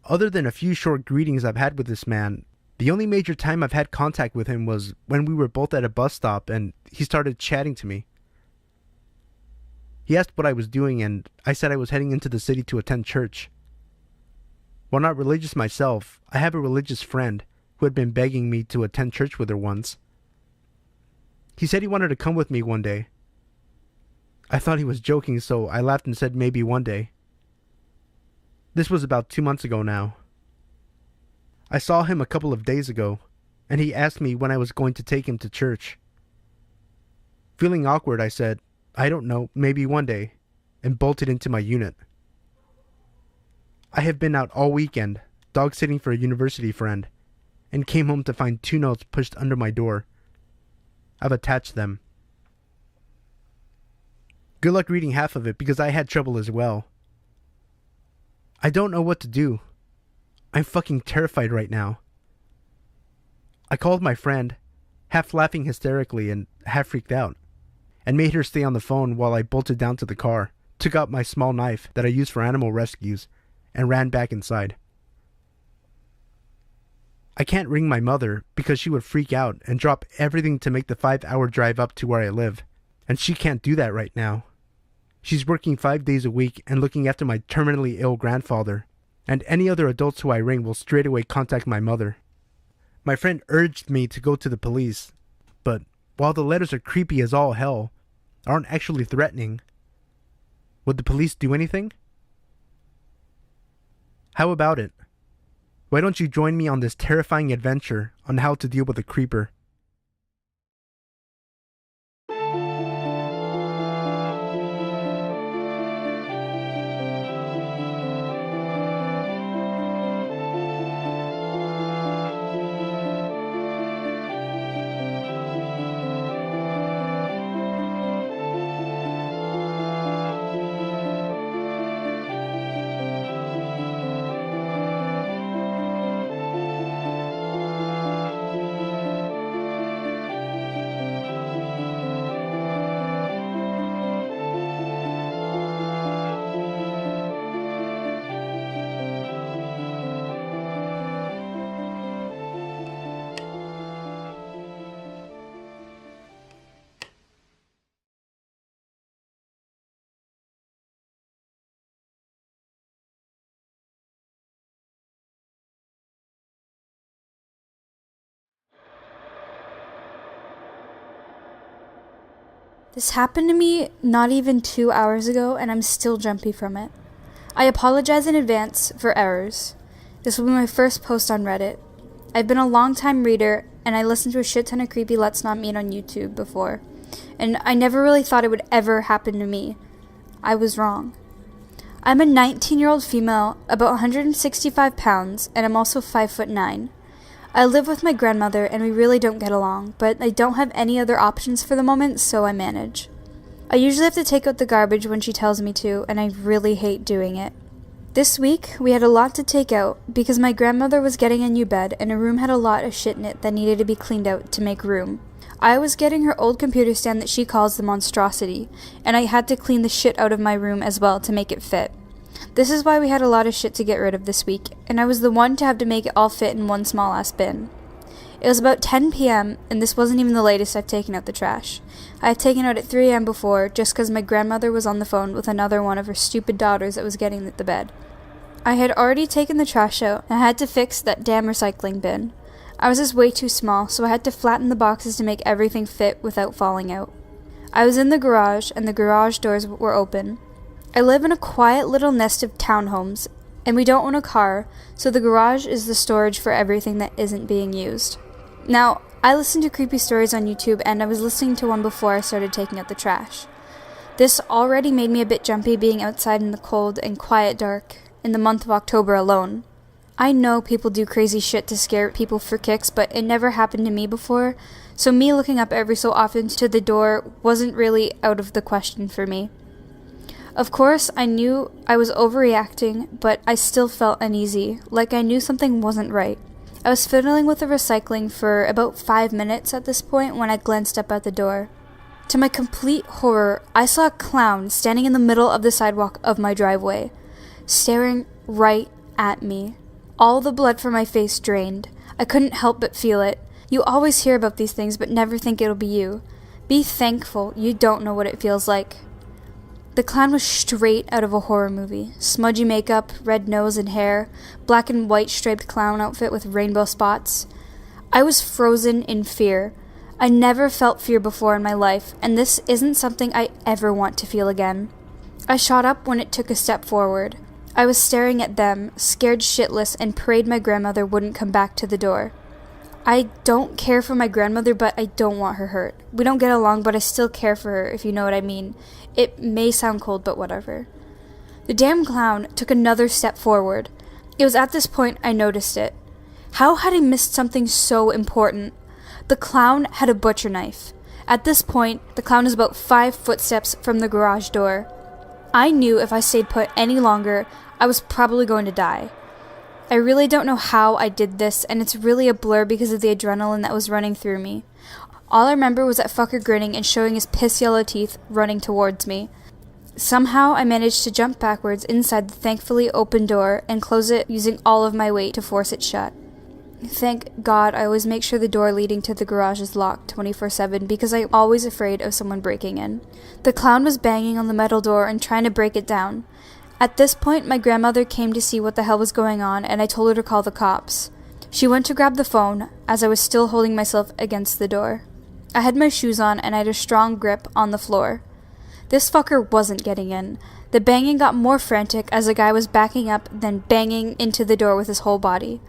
Other than a few short greetings I've had with this man, the only major time I've had contact with him was when we were both at a bus stop and he started chatting to me. He asked what I was doing and I said I was heading into the city to attend church. While not religious myself, I have a religious friend who had been begging me to attend church with her once. He said he wanted to come with me one day. I thought he was joking, so I laughed and said maybe one day. This was about 2 months ago now. I saw him a couple of days ago, and he asked me when I was going to take him to church. Feeling awkward, I said, I don't know, maybe one day, and bolted into my unit. I have been out all weekend, dog sitting for a university friend, and came home to find 2 notes pushed under my door. I've attached them. Good luck reading half of it because I had trouble as well. I don't know what to do. I'm fucking terrified right now. I called my friend, half laughing hysterically and half freaked out, and made her stay on the phone while I bolted down to the car, took out my small knife that I use for animal rescues, and ran back inside. I can't ring my mother because she would freak out and drop everything to make the 5-hour drive up to where I live, and she can't do that right now. She's working 5 days a week and looking after my terminally ill grandfather, and any other adults who I ring will straight away contact my mother. My friend urged me to go to the police, but while the letters are creepy as all hell, aren't actually threatening. Would the police do anything? How about it? Why don't you join me on this terrifying adventure on how to deal with a creeper? This happened to me not even 2 hours ago, and I'm still jumpy from it. I apologize in advance for errors. This will be my first post on Reddit. I've been a long-time reader, and I listened to a shit ton of creepy Let's Not Meet on YouTube before, and I never really thought it would ever happen to me. I was wrong. I'm a 19-year-old female, about 165 pounds, and I'm also 5'9". I live with my grandmother, and we really don't get along, but I don't have any other options for the moment, so I manage. I usually have to take out the garbage when she tells me to, and I really hate doing it. This week, we had a lot to take out, because my grandmother was getting a new bed, and her room had a lot of shit in it that needed to be cleaned out to make room. I was getting her old computer stand that she calls the monstrosity, and I had to clean the shit out of my room as well to make it fit. This is why we had a lot of shit to get rid of this week, and I was the one to have to make it all fit in one small ass bin. It was about 10 p.m., and this wasn't even the latest I've taken out the trash. I had taken out at 3 a.m. before, just because my grandmother was on the phone with another one of her stupid daughters that was getting the bed. I had already taken the trash out, and I had to fix that damn recycling bin. I was just way too small, so I had to flatten the boxes to make everything fit without falling out. I was in the garage, and the garage doors were open. I live in a quiet little nest of townhomes, and we don't own a car, so the garage is the storage for everything that isn't being used. Now, I listen to creepy stories on YouTube, and I was listening to one before I started taking out the trash. This already made me a bit jumpy being outside in the cold and quiet dark in the month of October alone. I know people do crazy shit to scare people for kicks, but it never happened to me before, so me looking up every so often to the door wasn't really out of the question for me. Of course, I knew I was overreacting, but I still felt uneasy, like I knew something wasn't right. I was fiddling with the recycling for about 5 minutes at this point when I glanced up at the door. To my complete horror, I saw a clown standing in the middle of the sidewalk of my driveway, staring right at me. All the blood from my face drained. I couldn't help but feel it. You always hear about these things, but never think it'll be you. Be thankful you don't know what it feels like. The clown was straight out of a horror movie. Smudgy makeup, red nose and hair, black and white striped clown outfit with rainbow spots. I was frozen in fear. I never felt fear before in my life, and this isn't something I ever want to feel again. I shot up when it took a step forward. I was staring at them, scared shitless, and prayed my grandmother wouldn't come back to the door. I don't care for my grandmother, but I don't want her hurt. We don't get along, but I still care for her, if you know what I mean. It may sound cold, but whatever. The damn clown took another step forward. It was at this point I noticed it. How had I missed something so important? The clown had a butcher knife. At this point, the clown is about 5 footsteps from the garage door. I knew if I stayed put any longer, I was probably going to die. I really don't know how I did this, and it's really a blur because of the adrenaline that was running through me. All I remember was that fucker grinning and showing his piss yellow teeth running towards me. Somehow I managed to jump backwards inside the thankfully open door and close it using all of my weight to force it shut. Thank God I always make sure the door leading to the garage is locked 24/7 because I'm always afraid of someone breaking in. The clown was banging on the metal door and trying to break it down. At this point, my grandmother came to see what the hell was going on, and I told her to call the cops. She went to grab the phone, as I was still holding myself against the door. I had my shoes on, and I had a strong grip on the floor. This fucker wasn't getting in. The banging got more frantic as the guy was backing up, then banging into the door with his whole body.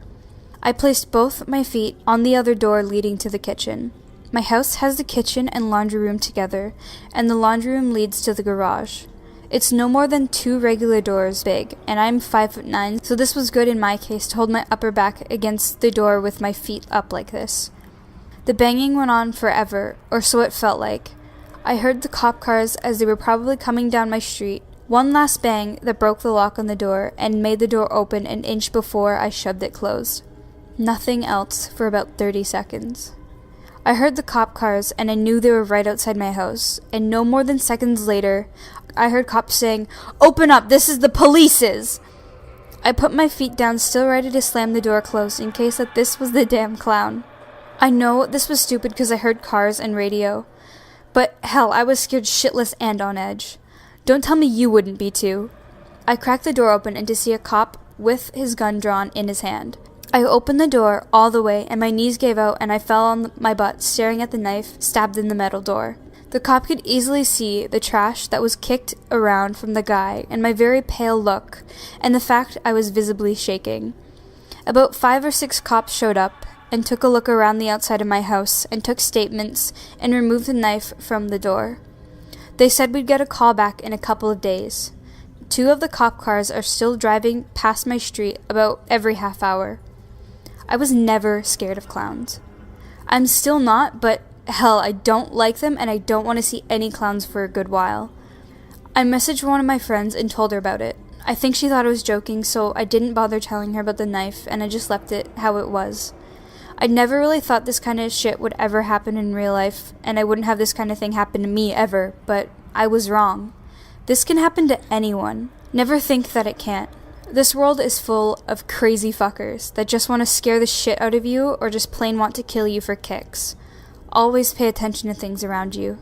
I placed both my feet on the other door leading to the kitchen. My house has the kitchen and laundry room together, and the laundry room leads to the garage. It's no more than 2 regular doors big, and I'm 5'9", so this was good in my case to hold my upper back against the door with my feet up like this. The banging went on forever, or so it felt like. I heard the cop cars as they were probably coming down my street. One last bang that broke the lock on the door and made the door open an inch before I shoved it closed. Nothing else for about 30 seconds. I heard the cop cars and I knew they were right outside my house, and no more than seconds later, I heard cops saying, "Open up, this is the police's!" I put my feet down, still ready to slam the door closed in case that this was the damn clown. I know this was stupid because I heard cars and radio, but hell, I was scared shitless and on edge. Don't tell me you wouldn't be too. I cracked the door open and to see a cop with his gun drawn in his hand. I opened the door all the way and my knees gave out and I fell on my butt staring at the knife stabbed in the metal door. The cop could easily see the trash that was kicked around from the guy and my very pale look and the fact I was visibly shaking. About 5 or 6 cops showed up and took a look around the outside of my house and took statements and removed the knife from the door. They said we'd get a call back in a couple of days. 2 of the cop cars are still driving past my street about every half hour. I was never scared of clowns. I'm still not, but hell, I don't like them and I don't want to see any clowns for a good while. I messaged one of my friends and told her about it. I think she thought I was joking, so I didn't bother telling her about the knife and I just left it how it was. I never really thought this kind of shit would ever happen in real life, and I wouldn't have this kind of thing happen to me ever, but I was wrong. This can happen to anyone. Never think that it can't. This world is full of crazy fuckers that just want to scare the shit out of you or just plain want to kill you for kicks. Always pay attention to things around you.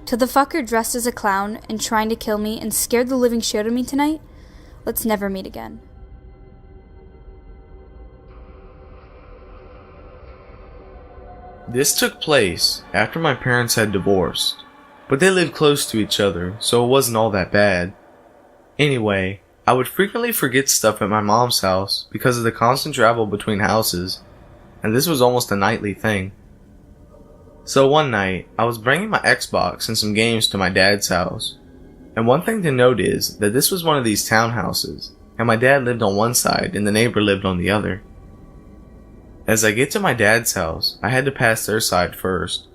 To the fucker dressed as a clown and trying to kill me and scared the living shit out of me tonight, let's never meet again. This took place after my parents had divorced, but they lived close to each other, so it wasn't all that bad. Anyway, I would frequently forget stuff at my mom's house because of the constant travel between houses, and this was almost a nightly thing. So one night, I was bringing my Xbox and some games to my dad's house, and one thing to note is that this was one of these townhouses, and my dad lived on one side and the neighbor lived on the other. As I get to my dad's house, I had to pass their side first.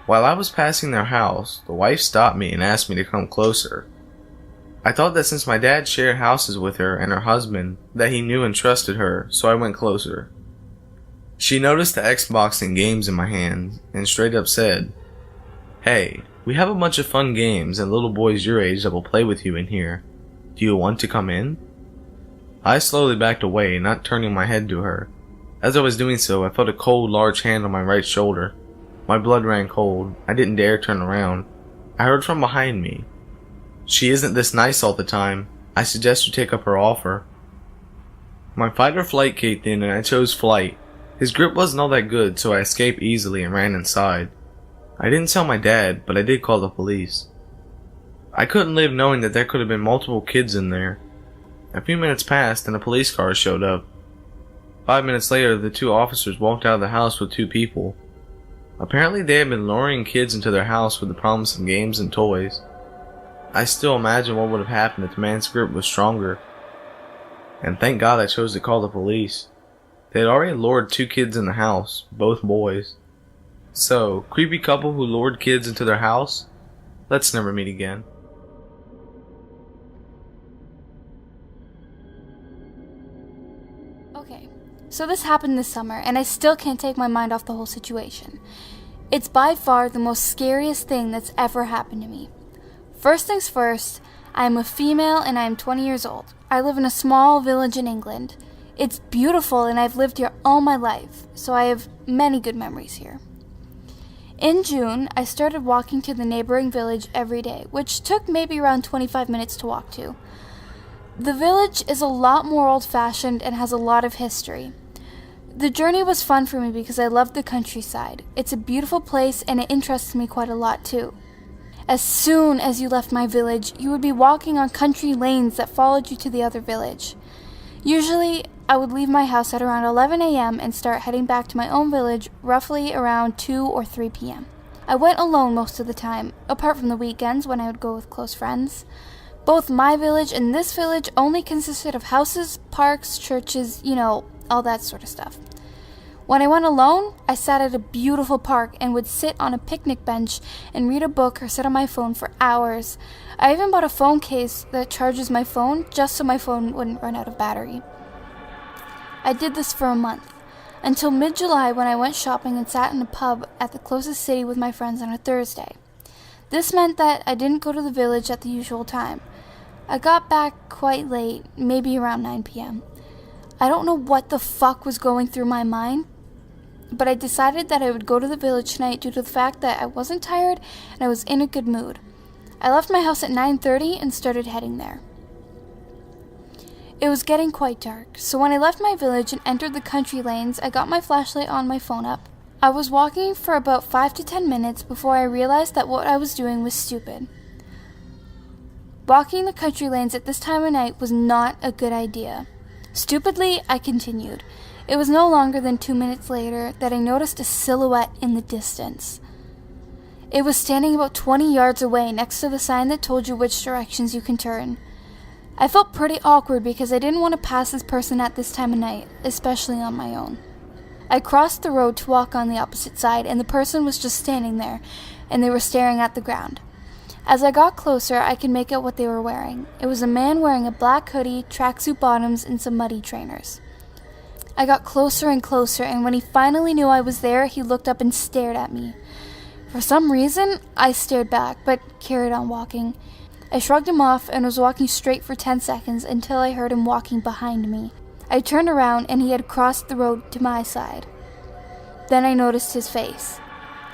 While I was passing their house, the wife stopped me and asked me to come closer. I thought that since my dad shared houses with her and her husband, that he knew and trusted her, so I went closer. She noticed the Xbox and games in my hands, and straight up said, "Hey, we have a bunch of fun games and little boys your age that will play with you in here. Do you want to come in?" I slowly backed away, not turning my head to her. As I was doing so, I felt a cold, large hand on my right shoulder. My blood ran cold. I didn't dare turn around. I heard from behind me, "She isn't this nice all the time. I suggest you take up her offer." My fight or flight kicked in and I chose flight. His grip wasn't all that good, so I escaped easily and ran inside. I didn't tell my dad, but I did call the police. I couldn't live knowing that there could have been multiple kids in there. A few minutes passed and a police car showed up. 5 minutes later, the 2 officers walked out of the house with 2 people. Apparently they had been luring kids into their house with the promise of games and toys. I still imagine what would have happened if the man's grip was stronger. And thank God I chose to call the police. They had already lured 2 kids in the house, both boys. So, creepy couple who lured kids into their house? Let's never meet again. Okay, so this happened this summer, and I still can't take my mind off the whole situation. It's by far the most scariest thing that's ever happened to me. First things first, I am a female and I am 20 years old. I live in a small village in England. It's beautiful and I've lived here all my life, so I have many good memories here. In June, I started walking to the neighboring village every day, which took maybe around 25 minutes to walk to. The village is a lot more old-fashioned and has a lot of history. The journey was fun for me because I love the countryside. It's a beautiful place and it interests me quite a lot too. As soon as you left my village, you would be walking on country lanes that followed you to the other village. Usually, I would leave my house at around 11 a.m. and start heading back to my own village roughly around 2 or 3 p.m. I went alone most of the time, apart from the weekends when I would go with close friends. Both my village and this village only consisted of houses, parks, churches, all that sort of stuff. When I went alone, I sat at a beautiful park and would sit on a picnic bench and read a book or sit on my phone for hours. I even bought a phone case that charges my phone just so my phone wouldn't run out of battery. I did this for a month, until mid-July when I went shopping and sat in a pub at the closest city with my friends on a Thursday. This meant that I didn't go to the village at the usual time. I got back quite late, maybe around 9 p.m. I don't know what the fuck was going through my mind, but I decided that I would go to the village tonight due to the fact that I wasn't tired and I was in a good mood. I left my house at 9:30 and started heading there. It was getting quite dark, so when I left my village and entered the country lanes, I got my flashlight on my phone up. I was walking for about 5 to 10 minutes before I realized that what I was doing was stupid. Walking the country lanes at this time of night was not a good idea. Stupidly, I continued. It was no longer than 2 minutes later that I noticed a silhouette in the distance. It was standing about 20 yards away next to the sign that told you which directions you can turn. I felt pretty awkward because I didn't want to pass this person at this time of night, especially on my own. I crossed the road to walk on the opposite side, and the person was just standing there, and they were staring at the ground. As I got closer, I could make out what they were wearing. It was a man wearing a black hoodie, tracksuit bottoms, and some muddy trainers. I got closer and closer, and when he finally knew I was there, he looked up and stared at me. For some reason, I stared back, but carried on walking. I shrugged him off and was walking straight for 10 seconds until I heard him walking behind me. I turned around and he had crossed the road to my side. Then I noticed his face.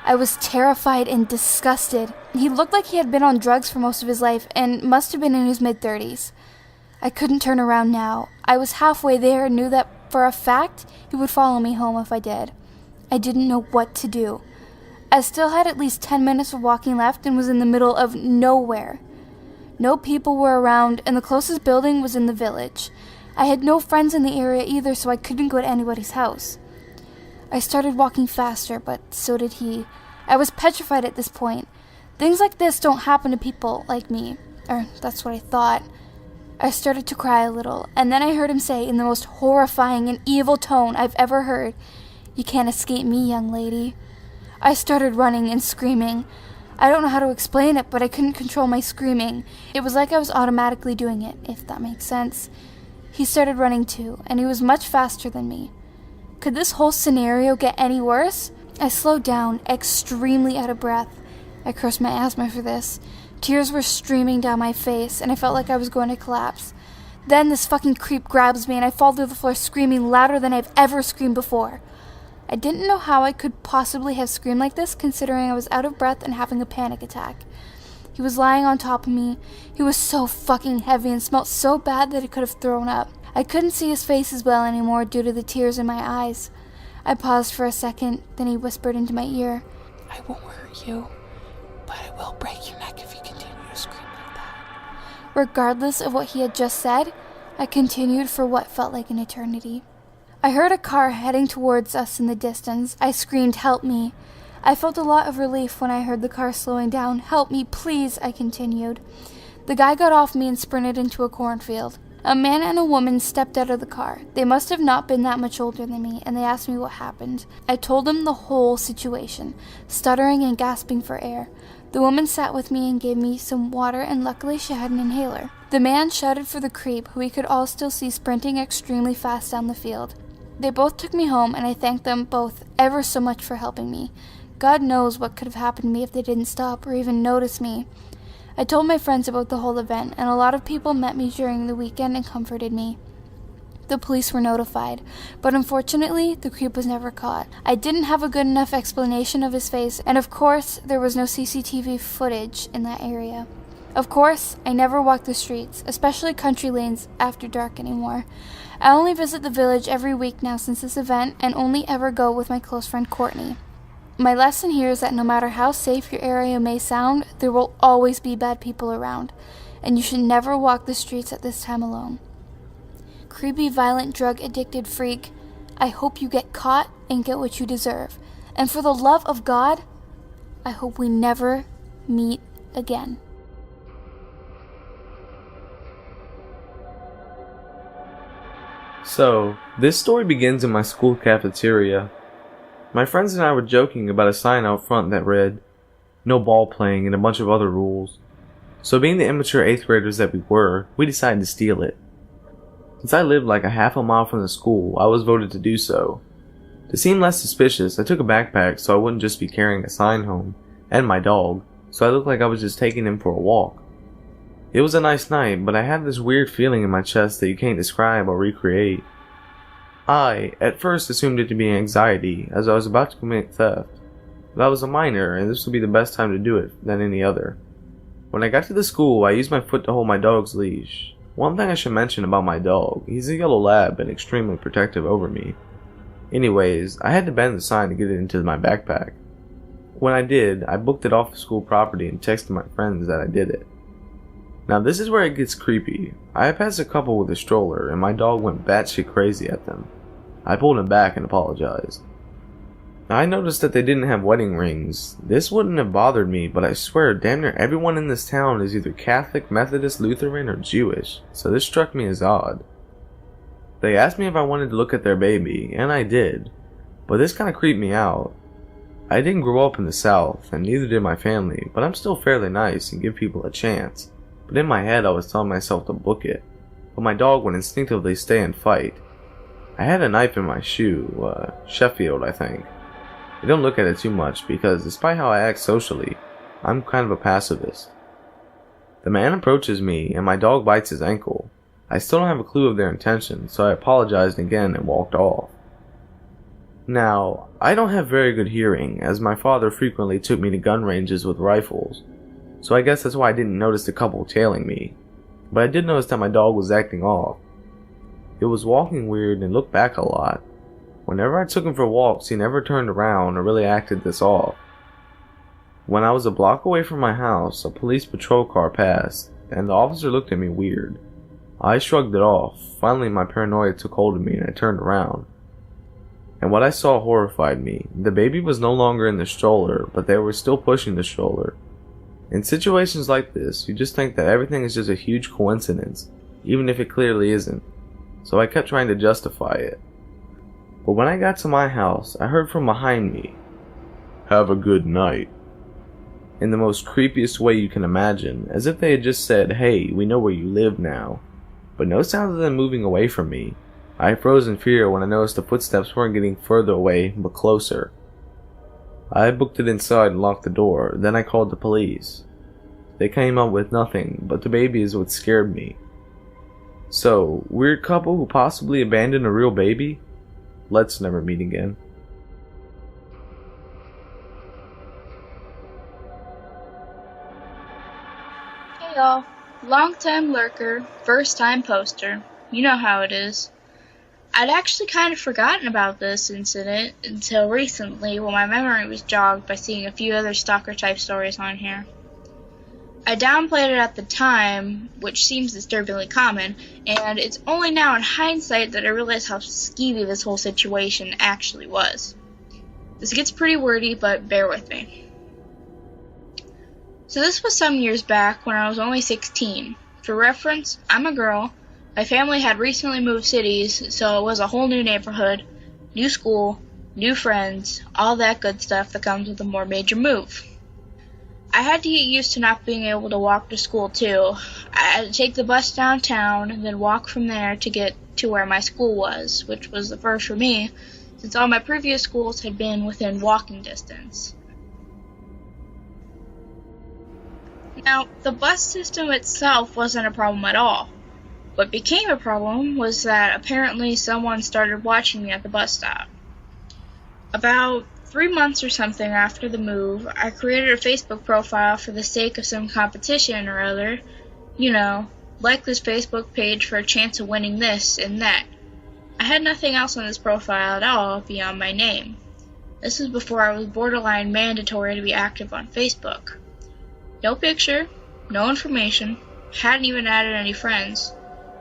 I was terrified and disgusted. He looked like he had been on drugs for most of his life and must have been in his mid-30s. I couldn't turn around now. I was halfway there and knew that for a fact he would follow me home if I did. I didn't know what to do. I still had at least 10 minutes of walking left and was in the middle of nowhere. No people were around, and the closest building was in the village. I had no friends in the area either, so I couldn't go to anybody's house. I started walking faster, but so did he. I was petrified at this point. Things like this don't happen to people like me, or that's what I thought. I started to cry a little, and then I heard him say in the most horrifying and evil tone I've ever heard, "You can't escape me, young lady." I started running and screaming. I don't know how to explain it, but I couldn't control my screaming. It was like I was automatically doing it, if that makes sense. He started running too, and he was much faster than me. Could this whole scenario get any worse? I slowed down, extremely out of breath. I cursed my asthma for this. Tears were streaming down my face, and I felt like I was going to collapse. Then this fucking creep grabs me, and I fall to the floor screaming louder than I've ever screamed before. I didn't know how I could possibly have screamed like this, considering I was out of breath and having a panic attack. He was lying on top of me. He was so fucking heavy and smelled so bad that I could have thrown up. I couldn't see his face as well anymore due to the tears in my eyes. I paused for a second, then he whispered into my ear, "I won't hurt you, but I will break your neck if you continue to scream like that." Regardless of what he had just said, I continued for what felt like an eternity. I heard a car heading towards us in the distance. I screamed, "Help me." I felt a lot of relief when I heard the car slowing down. "Help me, please," I continued. The guy got off me and sprinted into a cornfield. A man and a woman stepped out of the car. They must have not been that much older than me, and they asked me what happened. I told them the whole situation, stuttering and gasping for air. The woman sat with me and gave me some water, and luckily she had an inhaler. The man shouted for the creep, who we could all still see sprinting extremely fast down the field. They both took me home, and I thanked them both ever so much for helping me. God knows what could have happened to me if they didn't stop or even notice me. I told my friends about the whole event, and a lot of people met me during the weekend and comforted me. The police were notified, but unfortunately, the creep was never caught. I didn't have a good enough explanation of his face, and of course, there was no CCTV footage in that area. Of course, I never walk the streets, especially country lanes, after dark anymore. I only visit the village every week now since this event, and only ever go with my close friend Courtney. My lesson here is that no matter how safe your area may sound, there will always be bad people around, and you should never walk the streets at this time alone. Creepy, violent, drug-addicted freak, I hope you get caught and get what you deserve. And for the love of God, I hope we never meet again. So, this story begins in my school cafeteria. My friends and I were joking about a sign out front that read, "No ball playing," and a bunch of other rules. So being the immature 8th graders that we were, we decided to steal it. Since I lived like a half a mile from the school, I was voted to do so. To seem less suspicious, I took a backpack so I wouldn't just be carrying a sign home, and my dog, so I looked like I was just taking him for a walk. It was a nice night, but I had this weird feeling in my chest that you can't describe or recreate. I, at first, assumed it to be anxiety, as I was about to commit theft. But I was a minor, and this would be the best time to do it than any other. When I got to the school, I used my foot to hold my dog's leash. One thing I should mention about my dog, he's a yellow lab and extremely protective over me. Anyways, I had to bend the sign to get it into my backpack. When I did, I booked it off the school property and texted my friends that I did it. Now this is where it gets creepy. I passed a couple with a stroller and my dog went batshit crazy at them. I pulled him back and apologized. I noticed that they didn't have wedding rings. This wouldn't have bothered me, but I swear damn near everyone in this town is either Catholic, Methodist, Lutheran, or Jewish, so this struck me as odd. They asked me if I wanted to look at their baby, and I did, but this kinda creeped me out. I didn't grow up in the South, and neither did my family, but I'm still fairly nice and give people a chance. But in my head I was telling myself to book it, but my dog would instinctively stay and fight. I had a knife in my shoe, Sheffield I think. I don't look at it too much because despite how I act socially, I'm kind of a pacifist. The man approaches me and my dog bites his ankle. I still don't have a clue of their intention, so I apologized again and walked off. Now, I don't have very good hearing as my father frequently took me to gun ranges with rifles, so I guess that's why I didn't notice the couple tailing me, but I did notice that my dog was acting off. It was walking weird and looked back a lot. Whenever I took him for walks, he never turned around or really acted this off. When I was a block away from my house, a police patrol car passed, and the officer looked at me weird. I shrugged it off. Finally, my paranoia took hold of me and I turned around. And what I saw horrified me. The baby was no longer in the stroller, but they were still pushing the stroller. In situations like this, you just think that everything is just a huge coincidence, even if it clearly isn't. So I kept trying to justify it. But when I got to my house, I heard from behind me, "Have a good night," in the most creepiest way you can imagine, as if they had just said, "Hey, we know where you live now." But no sound of them moving away from me. I froze in fear when I noticed the footsteps weren't getting further away, but closer. I booked it inside and locked the door, then I called the police. They came up with nothing, but the baby is what scared me. So, weird couple who possibly abandoned a real baby? Let's never meet again. Hey y'all, long-time lurker, first-time poster. You know how it is. I'd actually kind of forgotten about this incident until recently when my memory was jogged by seeing a few other stalker-type stories on here. I downplayed it at the time, which seems disturbingly common, and it's only now in hindsight that I realize how skeevy this whole situation actually was. This gets pretty wordy, but bear with me. So this was some years back when I was only 16. For reference, I'm a girl. My family had recently moved cities, so it was a whole new neighborhood, new school, new friends, all that good stuff that comes with a more major move. I had to get used to not being able to walk to school too. I had to take the bus downtown and then walk from there to get to where my school was, which was the first for me, since all my previous schools had been within walking distance. Now, the bus system itself wasn't a problem at all. What became a problem was that apparently someone started watching me at the bus stop. About 3 months or something after the move, I created a Facebook profile for the sake of some competition or other. You know, like this Facebook page for a chance of winning this and that. I had nothing else on this profile at all beyond my name. This was before I was borderline mandatory to be active on Facebook. No picture, no information, hadn't even added any friends.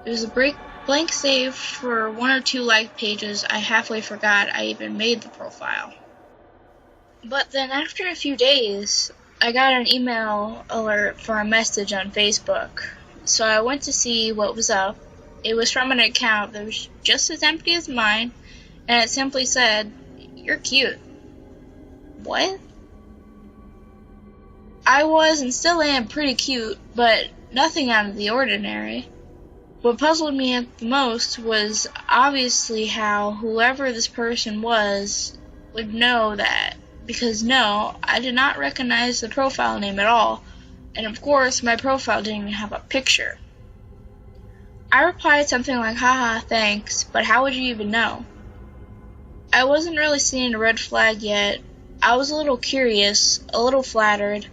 It was a blank save for 1 or 2 like pages. I halfway forgot I even made the profile. But then after a few days, I got an email alert for a message on Facebook. So I went to see what was up. It was from an account that was just as empty as mine, and it simply said, "You're cute." What? I was and still am pretty cute, but nothing out of the ordinary. What puzzled me the most was obviously how whoever this person was would know that, because no, I did not recognize the profile name at all, and of course my profile didn't even have a picture. I replied something like, "Haha, thanks, but how would you even know?" I wasn't really seeing a red flag yet. I was a little curious, a little flattered.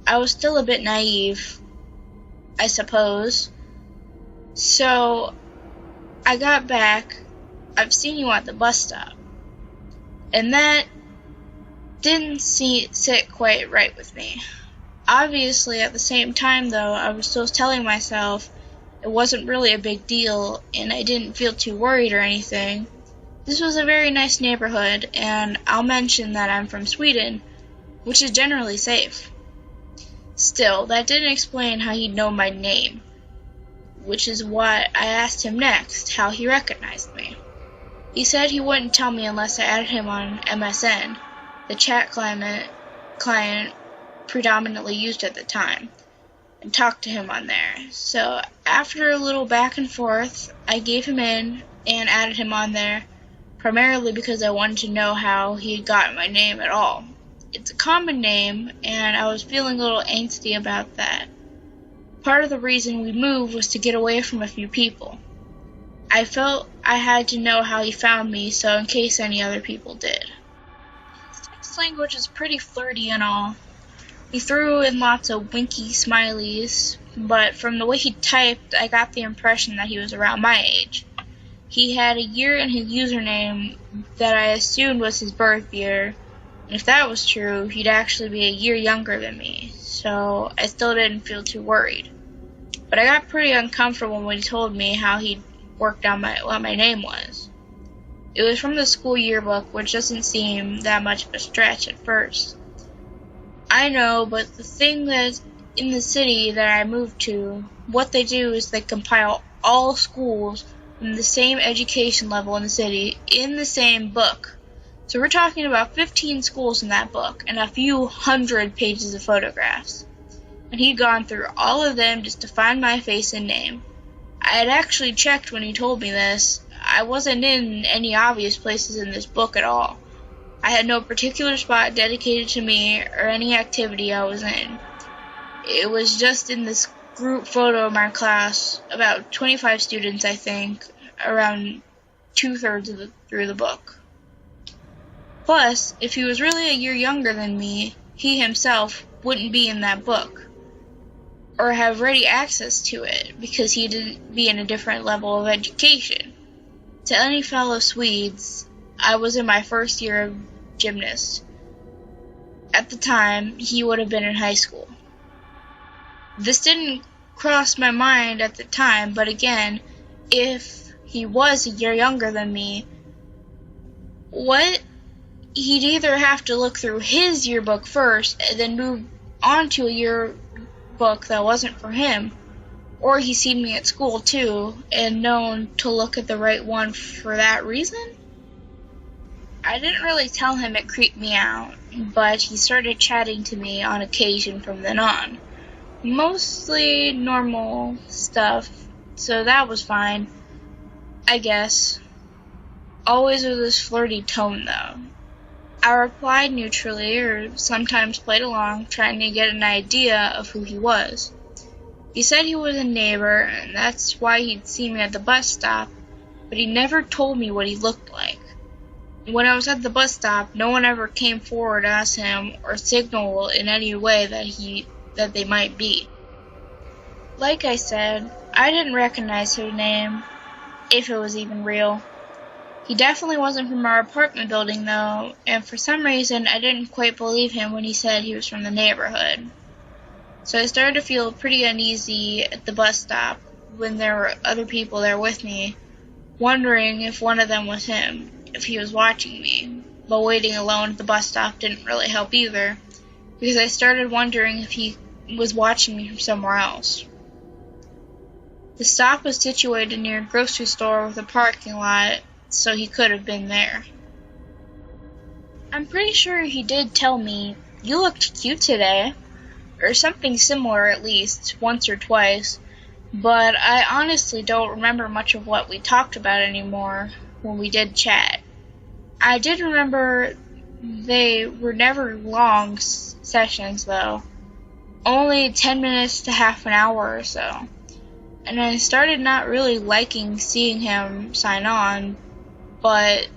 I was still a bit naive, I suppose. So, I got back. "I've seen you at the bus stop. And that didn't sit quite right with me. Obviously, at the same time, though, I was still telling myself it wasn't really a big deal, and I didn't feel too worried or anything. This was a very nice neighborhood, and I'll mention that I'm from Sweden, which is generally safe. Still, that didn't explain how he'd know my name, which is what I asked him next, how he recognized me. He said he wouldn't tell me unless I added him on MSN, the chat client predominantly used at the time, and talked to him on there. So after a little back and forth, I gave him in and added him on there, primarily because I wanted to know how he had gotten my name at all. It's a common name, and I was feeling a little angsty about that. Part of the reason we moved was to get away from a few people. I felt I had to know how he found me, so in case any other people did. His text language is pretty flirty and all. He threw in lots of winky smileys, but from the way he typed, I got the impression that he was around my age. He had a year in his username that I assumed was his birth year, and if that was true, he'd actually be a year younger than me, so I still didn't feel too worried. But I got pretty uncomfortable when he told me how he'd worked out what my name was. It was from the school yearbook, which doesn't seem that much of a stretch at first. I know, but the thing that in the city that I moved to, what they do is they compile all schools from the same education level in the city in the same book. So we're talking about 15 schools in that book and a few hundred pages of photographs. And he'd gone through all of them just to find my face and name. I had actually checked when he told me this. I wasn't in any obvious places in this book at all. I had no particular spot dedicated to me or any activity I was in. It was just in this group photo of my class, about 25 students I think, around 2/3 through the book. Plus, if he was really a year younger than me, he himself wouldn't be in that book, or have ready access to it, because he'd be in a different level of education. To any fellow Swedes, I was in my first year of gymnast. At the time, he would have been in high school. This didn't cross my mind at the time, but again, if he was a year younger than me, he'd either have to look through his yearbook first and then move on to a yearbook that wasn't for him, or he's seen me at school too and known to look at the right one for that reason? I didn't really tell him it creeped me out, but he started chatting to me on occasion from then on. Mostly normal stuff, so that was fine, I guess. Always with this flirty tone, though. I replied neutrally, or sometimes played along, trying to get an idea of who he was. He said he was a neighbor, and that's why he'd seen me at the bus stop, but he never told me what he looked like. When I was at the bus stop, no one ever came forward to ask him or signal in any way that they might be. Like I said, I didn't recognize his name, if it was even real. He definitely wasn't from our apartment building, though, and for some reason I didn't quite believe him when he said he was from the neighborhood. So I started to feel pretty uneasy at the bus stop when there were other people there with me, wondering if one of them was him, if he was watching me. But waiting alone at the bus stop didn't really help either, because I started wondering if he was watching me from somewhere else. The stop was situated near a grocery store with a parking lot, so he could have been there. I'm pretty sure he did tell me, "You looked cute today," or something similar at least, once or twice, but I honestly don't remember much of what we talked about anymore when we did chat. I did remember they were never long sessions, though, only 10 minutes to half an hour or so, and I started not really liking seeing him sign on, but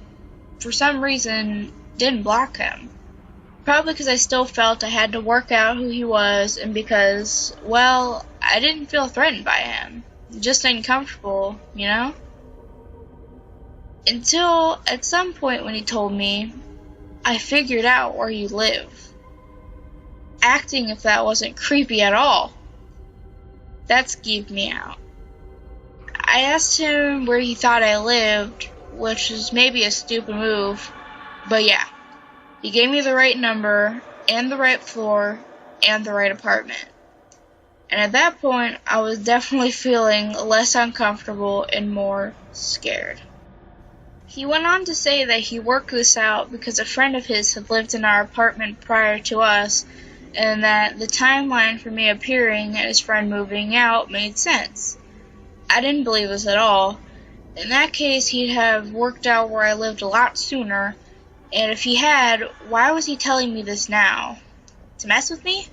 for some reason didn't block him. Probably because I still felt I had to work out who he was, and because, well, I didn't feel threatened by him. Just uncomfortable, you know? Until at some point when he told me I figured out where you live. Acting if that wasn't creepy at all. That skeeved me out. I asked him where he thought I lived, which was maybe a stupid move, but yeah. He gave me the right number, and the right floor, and the right apartment. And at that point, I was definitely feeling less uncomfortable and more scared. He went on to say that he worked this out because a friend of his had lived in our apartment prior to us, and that the timeline for me appearing and his friend moving out made sense. I didn't believe this at all. In that case, he'd have worked out where I lived a lot sooner, and if he had, why was he telling me this now? To mess with me?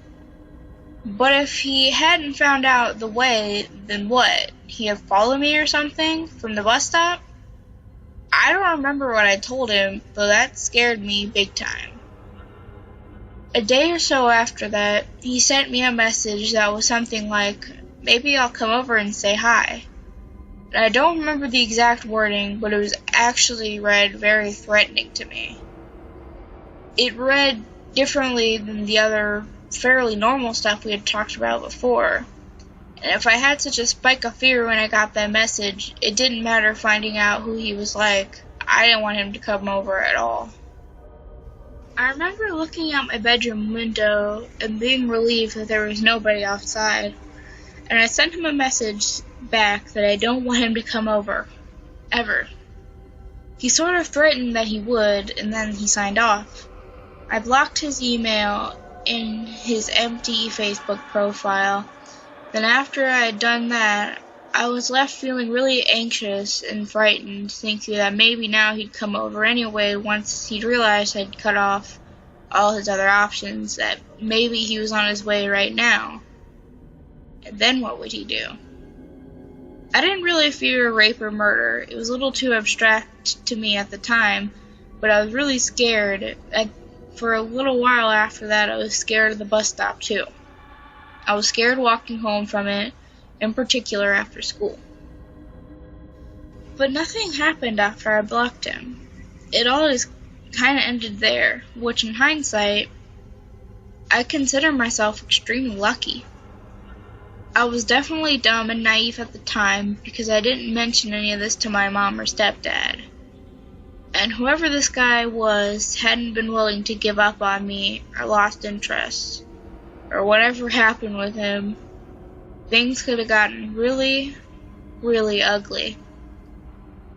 But if he hadn't found out the way, then what? He'd have followed me or something from the bus stop? I don't remember what I told him, though that scared me big time. A day or so after that, he sent me a message that was something like, maybe I'll come over and say hi. And I don't remember the exact wording, but it was actually read very threatening to me. It read differently than the other fairly normal stuff we had talked about before. And if I had such a spike of fear when I got that message, it didn't matter finding out who he was like. I didn't want him to come over at all. I remember looking out my bedroom window and being relieved that there was nobody outside. And I sent him a message back that I don't want him to come over. Ever. He sort of threatened that he would, and then he signed off. I blocked his email and his empty Facebook profile. Then after I had done that, I was left feeling really anxious and frightened, thinking that maybe now he'd come over anyway once he'd realized I'd cut off all his other options, that maybe he was on his way right now. And then what would he do? I didn't really fear rape or murder. It was a little too abstract to me at the time, but I was really scared. For a little while after that, I was scared of the bus stop too. I was scared walking home from it, in particular after school. But nothing happened after I blocked him. It all just kind of ended there, which in hindsight, I consider myself extremely lucky. I was definitely dumb and naive at the time because I didn't mention any of this to my mom or stepdad. And whoever this guy was hadn't been willing to give up on me or lost interest. Or whatever happened with him, things could have gotten really, really ugly.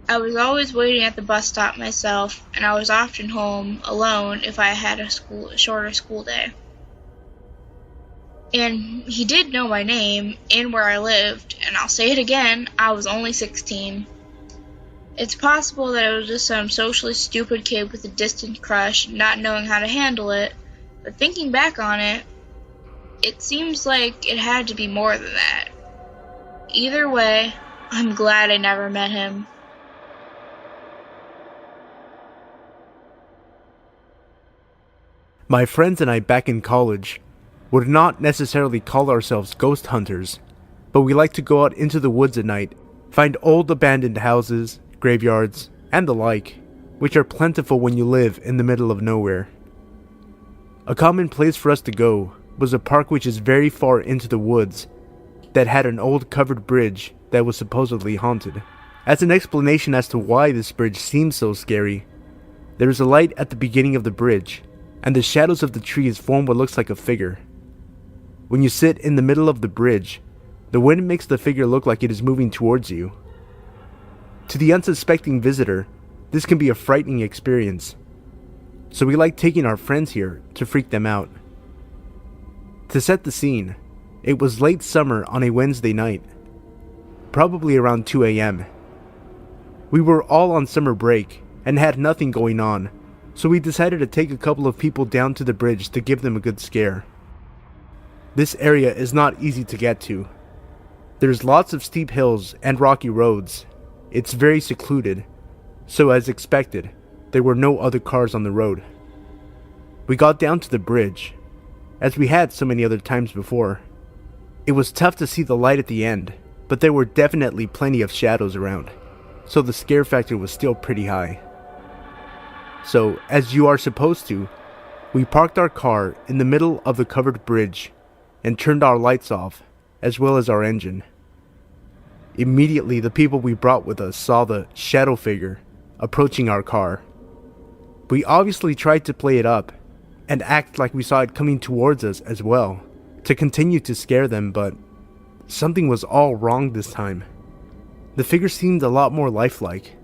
I was always waiting at the bus stop myself, and I was often home alone if I had a shorter school day. And he did know my name and where I lived, and I'll say it again, I was only 16. It's possible that it was just some socially stupid kid with a distant crush, not knowing how to handle it, but thinking back on it, it seems like it had to be more than that. Either way, I'm glad I never met him. My friends and I back in college would not necessarily call ourselves ghost hunters, but we like to go out into the woods at night, find old abandoned houses, graveyards, and the like, which are plentiful when you live in the middle of nowhere. A common place for us to go was a park which is very far into the woods that had an old covered bridge that was supposedly haunted. As an explanation as to why this bridge seems so scary, there is a light at the beginning of the bridge, and the shadows of the trees form what looks like a figure. When you sit in the middle of the bridge, the wind makes the figure look like it is moving towards you. To the unsuspecting visitor, this can be a frightening experience, so we like taking our friends here to freak them out. To set the scene, it was late summer on a Wednesday night, probably around 2 a.m. We were all on summer break and had nothing going on, so we decided to take a couple of people down to the bridge to give them a good scare. This area is not easy to get to. There's lots of steep hills and rocky roads. It's very secluded, so as expected, there were no other cars on the road. We got down to the bridge, as we had so many other times before. It was tough to see the light at the end, but there were definitely plenty of shadows around, so the scare factor was still pretty high. so as you are supposed to, we parked our car in the middle of the covered bridge and turned our lights off, as well as our engine. Immediately, the people we brought with us saw the shadow figure approaching our car. We obviously tried to play it up and act like we saw it coming towards us as well, to continue to scare them, but something was all wrong this time. The figure seemed a lot more lifelike,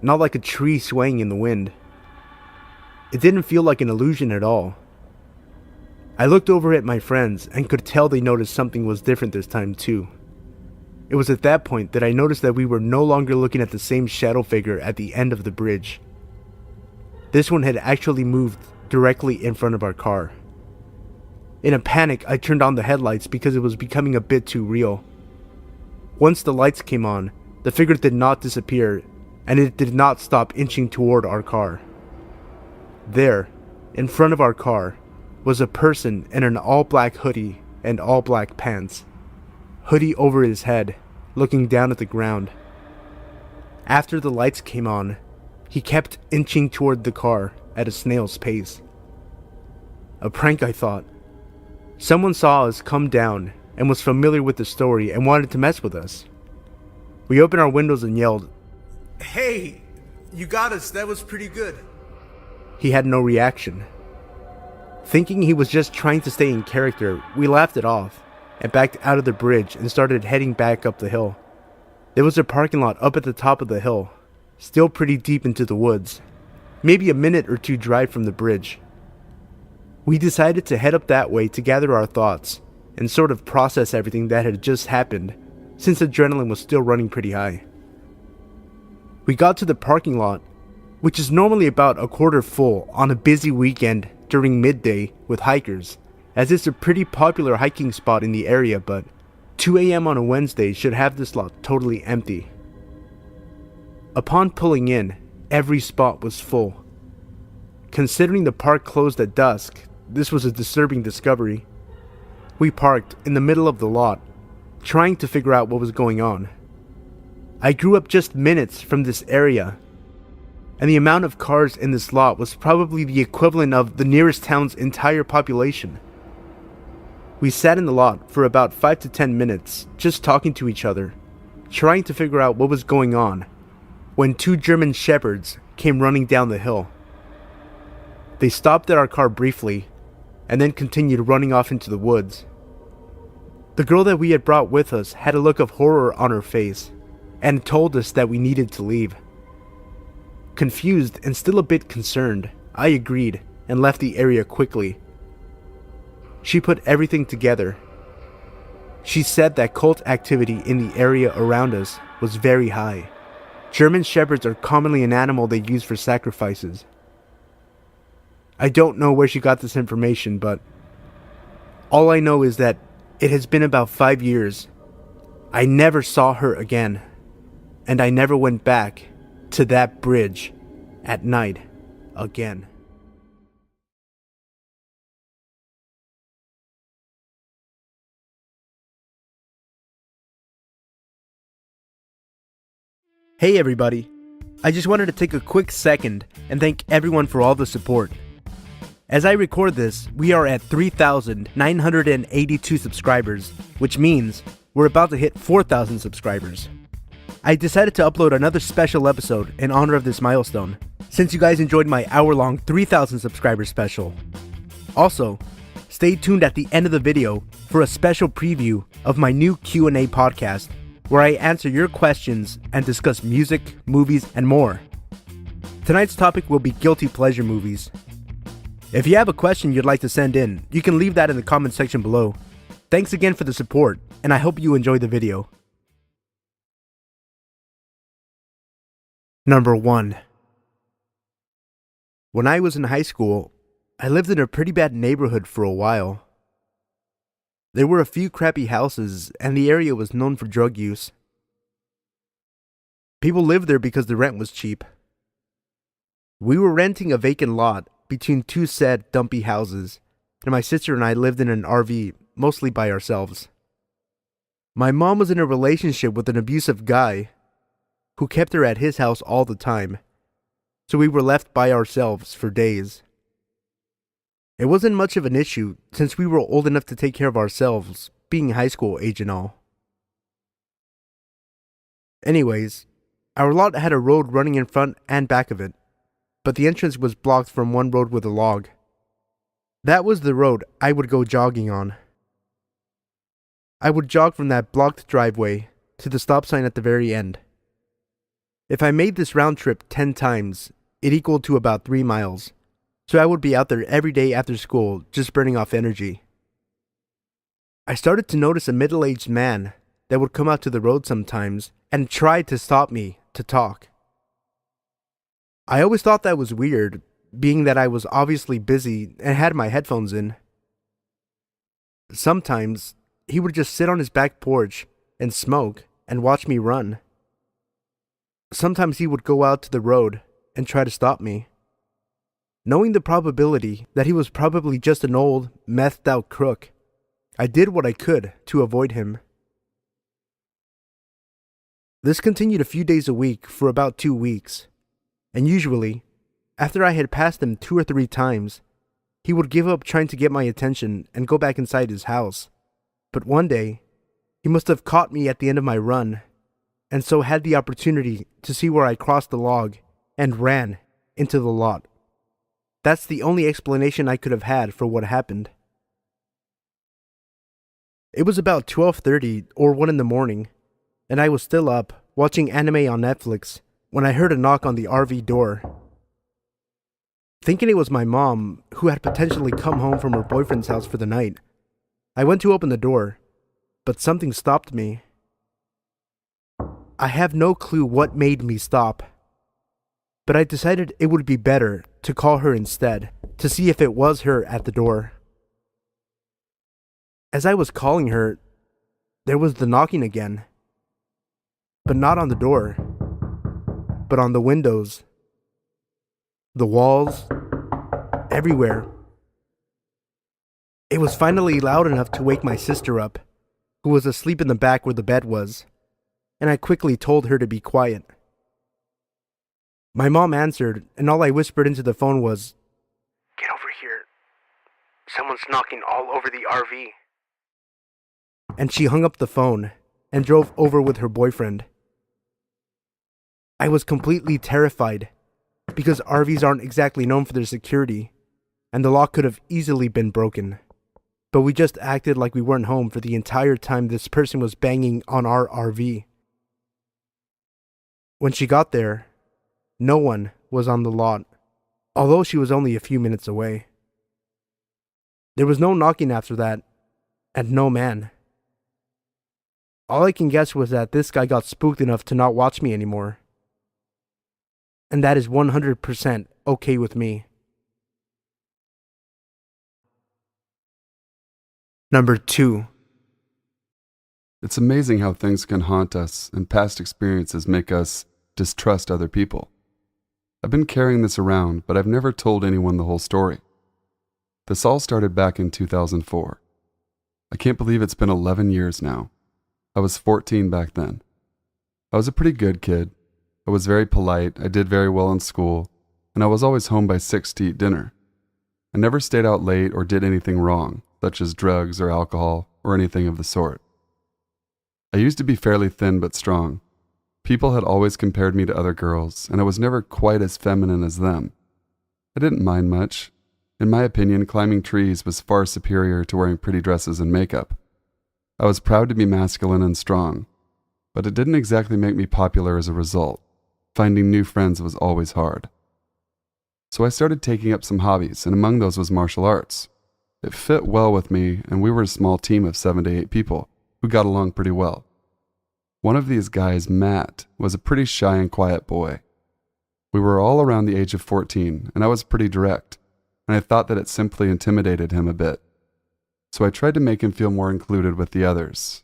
not like a tree swaying in the wind. It didn't feel like an illusion at all. I looked over at my friends and could tell they noticed something was different this time too. It was at that point that I noticed that we were no longer looking at the same shadow figure at the end of the bridge. This one had actually moved directly in front of our car. In a panic, I turned on the headlights because it was becoming a bit too real. Once the lights came on, the figure did not disappear, and it did not stop inching toward our car. There, in front of our car, was a person in an all-black hoodie and all-black pants. Hoodie over his head, looking down at the ground. After the lights came on, he kept inching toward the car at a snail's pace. A prank, I thought. Someone saw us come down and was familiar with the story and wanted to mess with us. We opened our windows and yelled, "Hey, you got us, that was pretty good." He had no reaction. Thinking he was just trying to stay in character, we laughed it off and backed out of the bridge and started heading back up the hill. There was a parking lot up at the top of the hill, still pretty deep into the woods, maybe a minute or two drive from the bridge. We decided to head up that way to gather our thoughts and sort of process everything that had just happened, since adrenaline was still running pretty high. We got to the parking lot, which is normally about a quarter full on a busy weekend during midday with hikers, as it's a pretty popular hiking spot in the area, but 2 a.m. on a Wednesday should have this lot totally empty. Upon pulling in, every spot was full. Considering the park closed at dusk, this was a disturbing discovery. We parked in the middle of the lot, trying to figure out what was going on. I grew up just minutes from this area, and the amount of cars in this lot was probably the equivalent of the nearest town's entire population. We sat in the lot for about 5 to 10 minutes, just talking to each other, trying to figure out what was going on, when 2 German shepherds came running down the hill. They stopped at our car briefly, and then continued running off into the woods. The girl that we had brought with us had a look of horror on her face, and told us that we needed to leave. Confused and still a bit concerned, I agreed and left the area quickly. She put everything together. She said that cult activity in the area around us was very high. German shepherds are commonly an animal they use for sacrifices. I don't know where she got this information, but all I know is that it has been about 5 years. I never saw her again, and I never went back to that bridge at night again. Hey everybody, I just wanted to take a quick second and thank everyone for all the support. As I record this, we are at 3,982 subscribers, which means we're about to hit 4,000 subscribers. I decided to upload another special episode in honor of this milestone, since you guys enjoyed my hour-long 3,000 subscriber special. Also, stay tuned at the end of the video for a special preview of my new Q&A podcast, where I answer your questions and discuss music, movies, and more. Tonight's topic will be guilty pleasure movies. If you have a question you'd like to send in, you can leave that in the comment section below. Thanks again for the support, and I hope you enjoy the video. Number 1. When I was in high school, I lived in a pretty bad neighborhood for a while. There were a few crappy houses, and the area was known for drug use. People lived there because the rent was cheap. We were renting a vacant lot between 2 sad, dumpy houses, and my sister and I lived in an RV, mostly by ourselves. My mom was in a relationship with an abusive guy who kept her at his house all the time, so we were left by ourselves for days. It wasn't much of an issue since we were old enough to take care of ourselves, being high school age and all. Anyways, our lot had a road running in front and back of it, but the entrance was blocked from one road with a log. That was the road I would go jogging on. I would jog from that blocked driveway to the stop sign at the very end. If I made this round trip 10 times, it equaled to about 3 miles, so I would be out there every day after school just burning off energy. I started to notice a middle-aged man that would come out to the road sometimes and try to stop me to talk. I always thought that was weird, being that I was obviously busy and had my headphones in. Sometimes, he would just sit on his back porch and smoke and watch me run. Sometimes he would go out to the road and try to stop me. Knowing the probability that he was probably just an old, methed out crook, I did what I could to avoid him. This continued a few days a week for about 2 weeks, and usually, after I had passed him 2 or 3 times, he would give up trying to get my attention and go back inside his house. But one day, he must have caught me at the end of my run, and so had the opportunity to see where I crossed the log and ran into the lot. That's the only explanation I could have had for what happened. It was about 12:30 or 1 in the morning, and I was still up watching anime on Netflix when I heard a knock on the RV door. Thinking it was my mom, who had potentially come home from her boyfriend's house for the night, I went to open the door, but something stopped me. I have no clue what made me stop, but I decided it would be better to call her instead, to see if it was her at the door. As I was calling her, there was the knocking again, but not on the door, but on the windows, the walls, everywhere. It was finally loud enough to wake my sister up, who was asleep in the back where the bed was, and I quickly told her to be quiet. My mom answered, and all I whispered into the phone was, "Get over here. Someone's knocking all over the RV." And she hung up the phone and drove over with her boyfriend. I was completely terrified because RVs aren't exactly known for their security, and the lock could have easily been broken. But we just acted like we weren't home for the entire time this person was banging on our RV. When she got there, no one was on the lot, although she was only a few minutes away. There was no knocking after that, and no man. All I can guess was that this guy got spooked enough to not watch me anymore. And that is 100% okay with me. Number 2. It's amazing how things can haunt us and past experiences make us distrust other people. I've been carrying this around, but I've never told anyone the whole story. This all started back in 2004. I can't believe it's been 11 years now. I was 14 back then. I was a pretty good kid. I was very polite, I did very well in school, and I was always home by 6 to eat dinner. I never stayed out late or did anything wrong, such as drugs or alcohol or anything of the sort. I used to be fairly thin but strong. People had always compared me to other girls, and I was never quite as feminine as them. I didn't mind much. In my opinion, climbing trees was far superior to wearing pretty dresses and makeup. I was proud to be masculine and strong, but it didn't exactly make me popular as a result. Finding new friends was always hard. So I started taking up some hobbies, and among those was martial arts. It fit well with me, and we were a small team of 7 to 8 people who got along pretty well. One of these guys, Matt, was a pretty shy and quiet boy. We were all around the age of 14, and I was pretty direct, and I thought that it simply intimidated him a bit. So I tried to make him feel more included with the others.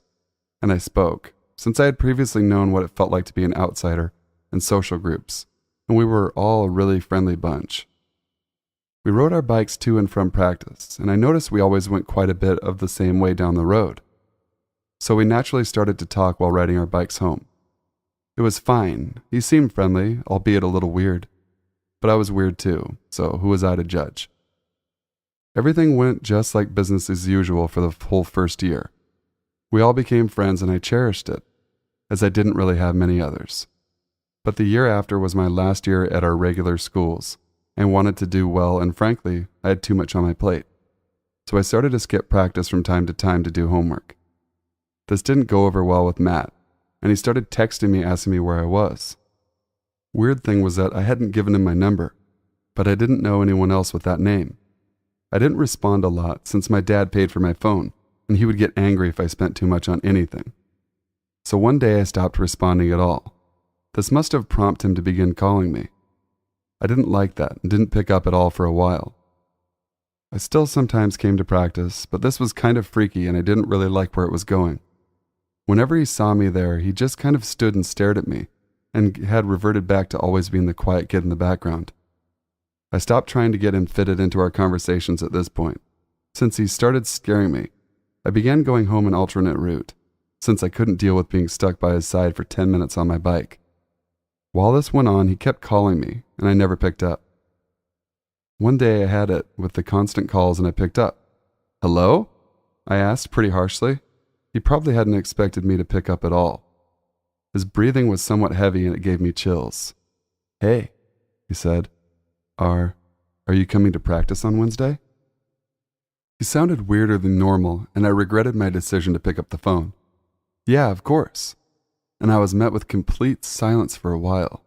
And I spoke, since I had previously known what it felt like to be an outsider in social groups, and we were all a really friendly bunch. We rode our bikes to and from practice, and I noticed we always went quite a bit of the same way down the road. So we naturally started to talk while riding our bikes home. It was fine. He seemed friendly, albeit a little weird. but I was weird too, so who was I to judge? Everything went just like business as usual for the whole first year. We all became friends and I cherished it, as I didn't really have many others. But the year after was my last year at our regular schools, and wanted to do well, and frankly, I had too much on my plate. So I started to skip practice from time to time to do homework. This didn't go over well with Matt, and he started texting me asking me where I was. Weird thing was that I hadn't given him my number, but I didn't know anyone else with that name. I didn't respond a lot since my dad paid for my phone, and he would get angry if I spent too much on anything. So one day I stopped responding at all. This must have prompted him to begin calling me. I didn't like that and didn't pick up at all for a while. I still sometimes came to practice, but this was kind of freaky and I didn't really like where it was going. Whenever he saw me there, he just kind of stood and stared at me, and had reverted back to always being the quiet kid in the background. I stopped trying to get him fitted into our conversations at this point. Since he started scaring me, I began going home an alternate route, since I couldn't deal with being stuck by his side for 10 minutes on my bike. While this went on, he kept calling me, and I never picked up. One day I had it with the constant calls and I picked up. "Hello?" I asked pretty harshly. He probably hadn't expected me to pick up at all. His breathing was somewhat heavy and it gave me chills. "Hey," he said, Are you coming to practice on Wednesday?" He sounded weirder than normal, and I regretted my decision to pick up the phone. "Yeah, of course." And I was met with complete silence for a while.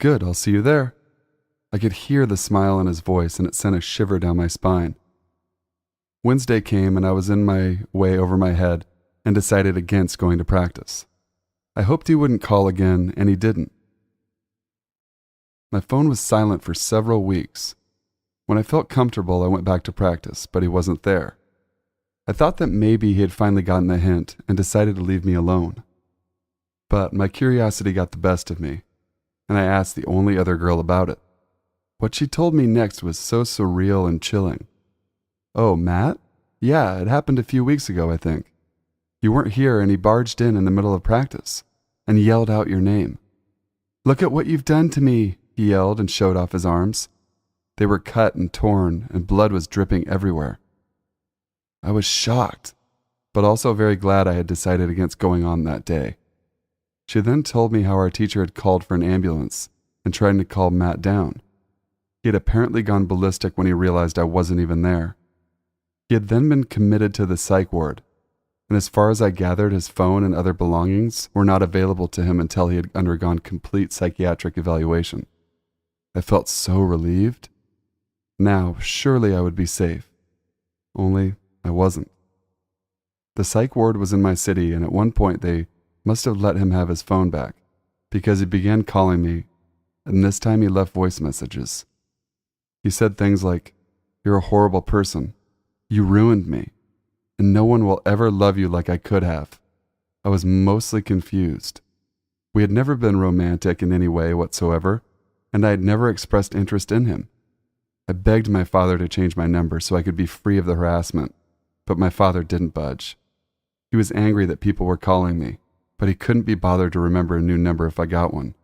"Good, I'll see you there." I could hear the smile in his voice, and it sent a shiver down my spine. Wednesday came, and I was in my way over my head and decided against going to practice. I hoped he wouldn't call again, and he didn't. My phone was silent for several weeks. When I felt comfortable, I went back to practice, but he wasn't there. I thought that maybe he had finally gotten the hint and decided to leave me alone. But my curiosity got the best of me, and I asked the only other girl about it. What she told me next was so surreal and chilling. "Oh, Matt? Yeah, it happened a few weeks ago, I think. You weren't here and he barged in the middle of practice and yelled out your name. 'Look at what you've done to me,' he yelled and showed off his arms. They were cut and torn and blood was dripping everywhere. I was shocked, but also very glad I had decided against going on that day. She then told me how our teacher had called for an ambulance and tried to calm Matt down. He had apparently gone ballistic when he realized I wasn't even there. He had then been committed to the psych ward, and as far as I gathered, his phone and other belongings were not available to him until he had undergone complete psychiatric evaluation. I felt so relieved. Now, surely I would be safe. Only I wasn't. The psych ward was in my city, and at one point they must have let him have his phone back, because he began calling me, and this time he left voice messages. He said things like, "You're a horrible person. You ruined me, and no one will ever love you like I could have." I was mostly confused. We had never been romantic in any way whatsoever, and I had never expressed interest in him. I begged my father to change my number so I could be free of the harassment, but my father didn't budge. He was angry that people were calling me, but he couldn't be bothered to remember a new number if I got one,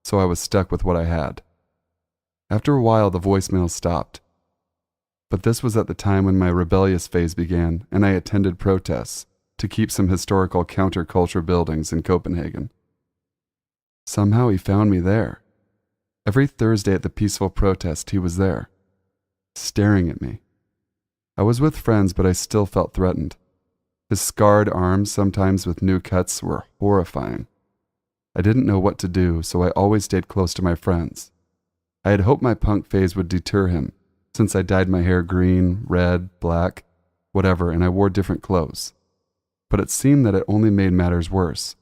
so I was stuck with what I had. After a while, the voicemail stopped. But this was at the time when my rebellious phase began, and I attended protests to keep some historical counterculture buildings in Copenhagen. Somehow he found me there. Every Thursday at the peaceful protest, he was there, staring at me. I was with friends, but I still felt threatened. His scarred arms, sometimes with new cuts, were horrifying. I didn't know what to do, so I always stayed close to my friends. I had hoped my punk phase would deter him, since I dyed my hair green, red, black, whatever, and I wore different clothes. But it seemed that it only made matters worse.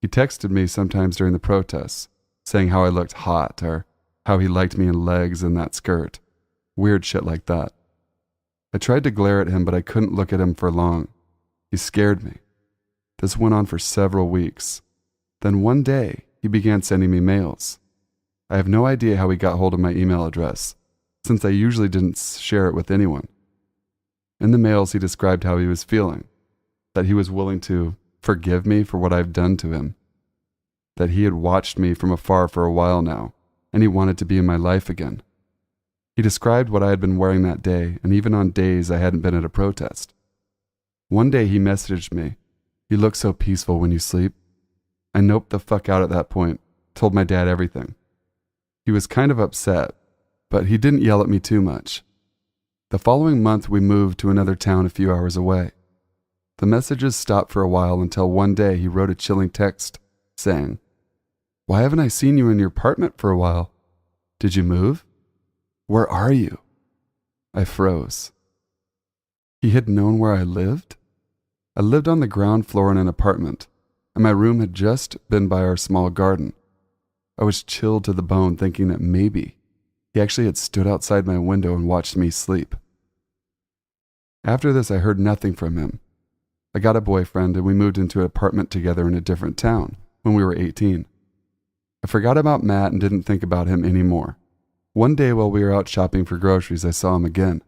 He texted me sometimes during the protests, saying how I looked hot, or how he liked me in legs and that skirt. Weird shit like that. I tried to glare at him, but I couldn't look at him for long. He scared me. This went on for several weeks. Then one day, he began sending me mails. I have no idea how he got hold of my email address, since I usually didn't share it with anyone. In the mails, he described how he was feeling, that he was willing to forgive me for what I've done to him, that he had watched me from afar for a while now, and he wanted to be in my life again. He described what I had been wearing that day, and even on days I hadn't been at a protest. One day he messaged me, "You look so peaceful when you sleep." I noped the fuck out at that point, told my dad everything. He was kind of upset, but he didn't yell at me too much. The following month we moved to another town a few hours away. The messages stopped for a while until one day he wrote a chilling text saying, "Why haven't I seen you in your apartment for a while? Did you move? Where are you?" I froze. He had known where I lived? I lived on the ground floor in an apartment, and my room had just been by our small garden. I was chilled to the bone thinking that maybe he actually had stood outside my window and watched me sleep. After this, I heard nothing from him. I got a boyfriend and we moved into an apartment together in a different town when we were 18. I forgot about Matt and didn't think about him anymore. One day while we were out shopping for groceries, I saw him again.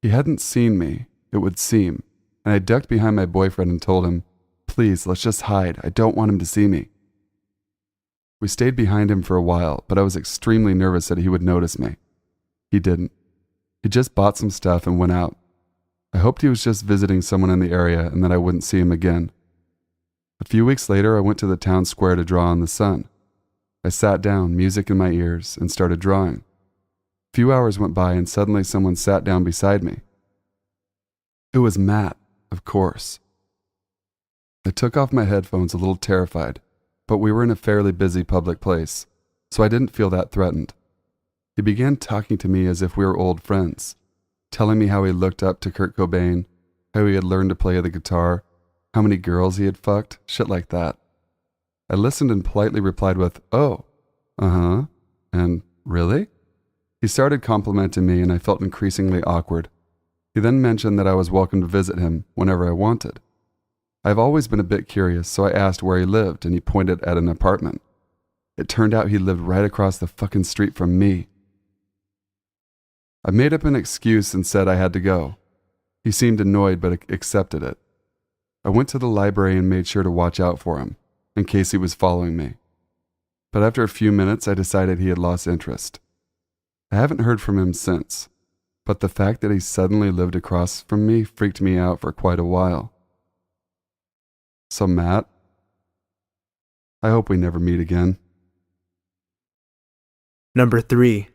He hadn't seen me, it would seem, and I ducked behind my boyfriend and told him, "Please, let's just hide. I don't want him to see me." We stayed behind him for a while, but I was extremely nervous that he would notice me. He didn't. He just bought some stuff and went out. I hoped he was just visiting someone in the area and that I wouldn't see him again. A few weeks later, I went to the town square to draw in the sun. I sat down, music in my ears, and started drawing. A few hours went by and suddenly someone sat down beside me. It was Matt, of course. I took off my headphones a little terrified, but we were in a fairly busy public place, so I didn't feel that threatened. He began talking to me as if we were old friends, telling me how he looked up to Kurt Cobain, how he had learned to play the guitar, how many girls he had fucked, shit like that. I listened and politely replied with, "Oh, uh-huh, and really?" He started complimenting me and I felt increasingly awkward. He then mentioned that I was welcome to visit him whenever I wanted. I've always been a bit curious, so I asked where he lived and he pointed at an apartment. It turned out he lived right across the fucking street from me. I made up an excuse and said I had to go. He seemed annoyed but accepted it. I went to the library and made sure to watch out for him, in case he was following me. But after a few minutes, I decided he had lost interest. I haven't heard from him since, but the fact that he suddenly lived across from me freaked me out for quite a while. So Matt, I hope we never meet again. Number 3.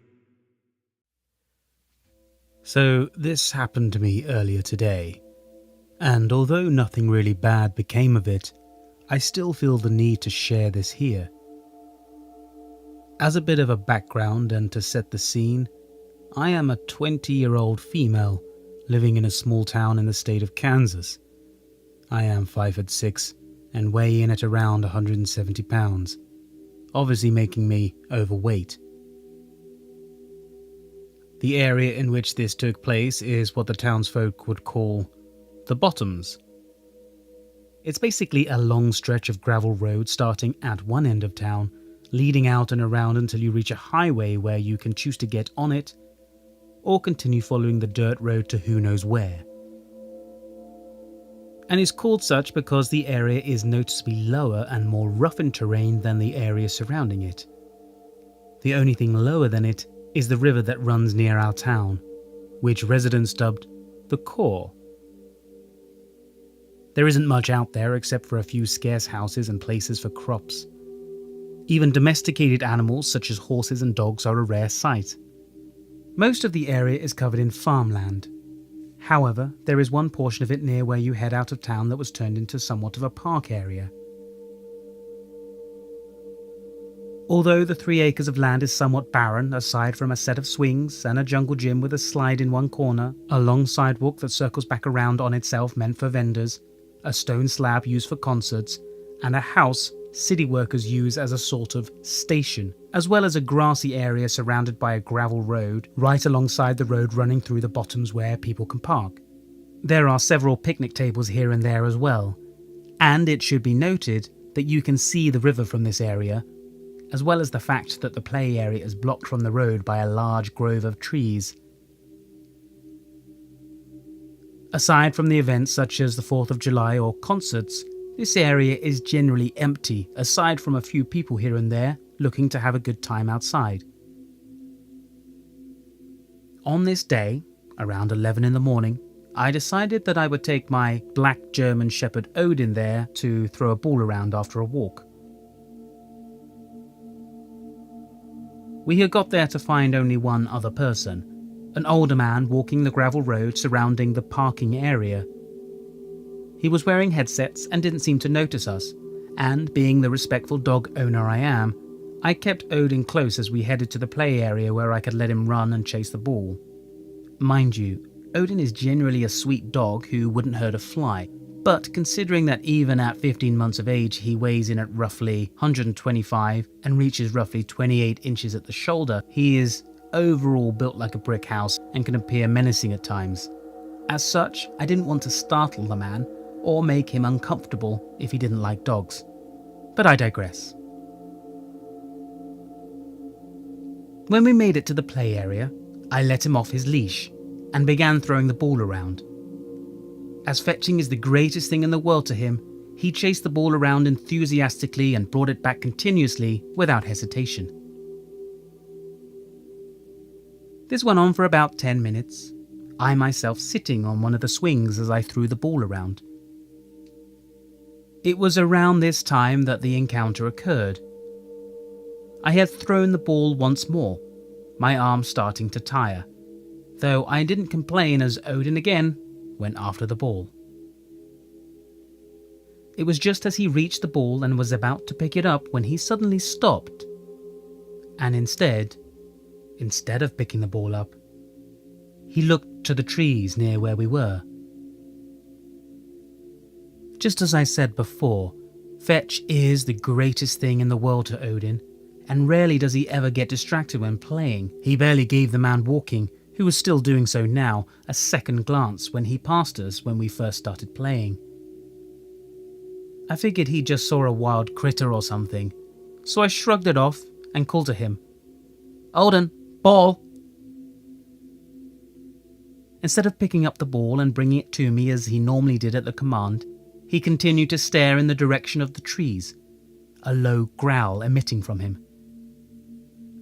So this happened to me earlier today, and although nothing really bad became of it, I still feel the need to share this here. As a bit of a background and to set the scene, I am a 20-year-old female living in a small town in the state of Kansas. I am 5'6" and weigh in at around 170 pounds, obviously making me overweight. The area in which this took place is what the townsfolk would call the Bottoms. It's basically a long stretch of gravel road starting at one end of town, leading out and around until you reach a highway where you can choose to get on it or continue following the dirt road to who knows where. And is called such because the area is noticeably lower and more rough in terrain than the area surrounding it. The only thing lower than it is the river that runs near our town, which residents dubbed the Core. There isn't much out there except for a few scarce houses and places for crops. Even domesticated animals such as horses and dogs are a rare sight. Most of the area is covered in farmland. However, there is one portion of it near where you head out of town that was turned into somewhat of a park area. Although the 3 acres of land is somewhat barren, aside from a set of swings and a jungle gym with a slide in one corner, a long sidewalk that circles back around on itself meant for vendors, a stone slab used for concerts, and a house city workers use as a sort of station, as well as a grassy area surrounded by a gravel road right alongside the road running through the bottoms where people can park. There are several picnic tables here and there as well, and it should be noted that you can see the river from this area, as well as the fact that the play area is blocked from the road by a large grove of trees. Aside from the events such as the 4th of July or concerts, this area is generally empty, aside from a few people here and there looking to have a good time outside. On this day, around 11 in the morning, I decided that I would take my black German Shepherd Odin there to throw a ball around after a walk. We had got there to find only one other person, an older man walking the gravel road surrounding the parking area. He was wearing headsets and didn't seem to notice us, and being the respectful dog owner I am, I kept Odin close as we headed to the play area where I could let him run and chase the ball. Mind you, Odin is generally a sweet dog who wouldn't hurt a fly, but considering that even at 15 months of age he weighs in at roughly 125 and reaches roughly 28 inches at the shoulder, he is overall built like a brick house and can appear menacing at times. As such, I didn't want to startle the man or make him uncomfortable if he didn't like dogs. But I digress. When we made it to the play area, I let him off his leash and began throwing the ball around. As fetching is the greatest thing in the world to him, he chased the ball around enthusiastically and brought it back continuously without hesitation. This went on for about 10 minutes, I myself sitting on one of the swings as I threw the ball around. It was around this time that the encounter occurred. I had thrown the ball once more, my arm starting to tire, though I didn't complain as Odin again went after the ball. It was just as he reached the ball and was about to pick it up when he suddenly stopped, and instead of picking the ball up, he looked to the trees near where we were. Just as I said before, fetch is the greatest thing in the world to Odin, and rarely does he ever get distracted when playing. He barely gave the man walking, who was still doing so now, a second glance when he passed us when we first started playing. I figured he just saw a wild critter or something, so I shrugged it off and called to him, "Odin, ball!" Instead of picking up the ball and bringing it to me as he normally did at the command, he continued to stare in the direction of the trees, a low growl emitting from him.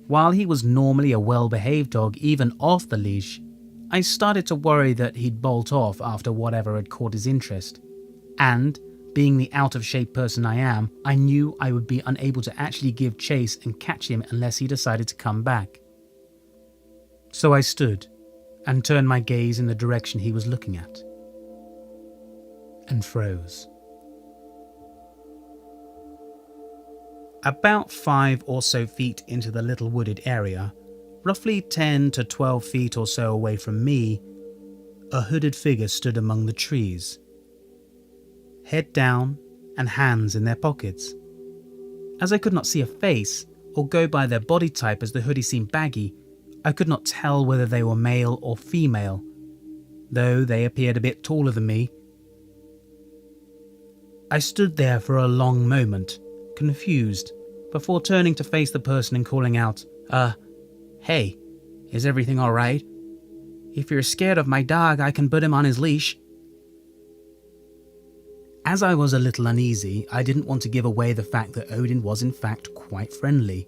While he was normally a well-behaved dog even off the leash, I started to worry that he'd bolt off after whatever had caught his interest. And, being the out-of-shape person I am, I knew I would be unable to actually give chase and catch him unless he decided to come back. So I stood and turned my gaze in the direction he was looking at, and froze. About 5 or so feet into the little wooded area, roughly 10 to 12 feet or so away from me, a hooded figure stood among the trees, head down and hands in their pockets. As I could not see a face or go by their body type as the hoodie seemed baggy, I could not tell whether they were male or female, though they appeared a bit taller than me. I stood there for a long moment, confused, before turning to face the person and calling out, "Hey, is everything alright? If you're scared of my dog, I can put him on his leash." As I was a little uneasy, I didn't want to give away the fact that Odin was in fact quite friendly.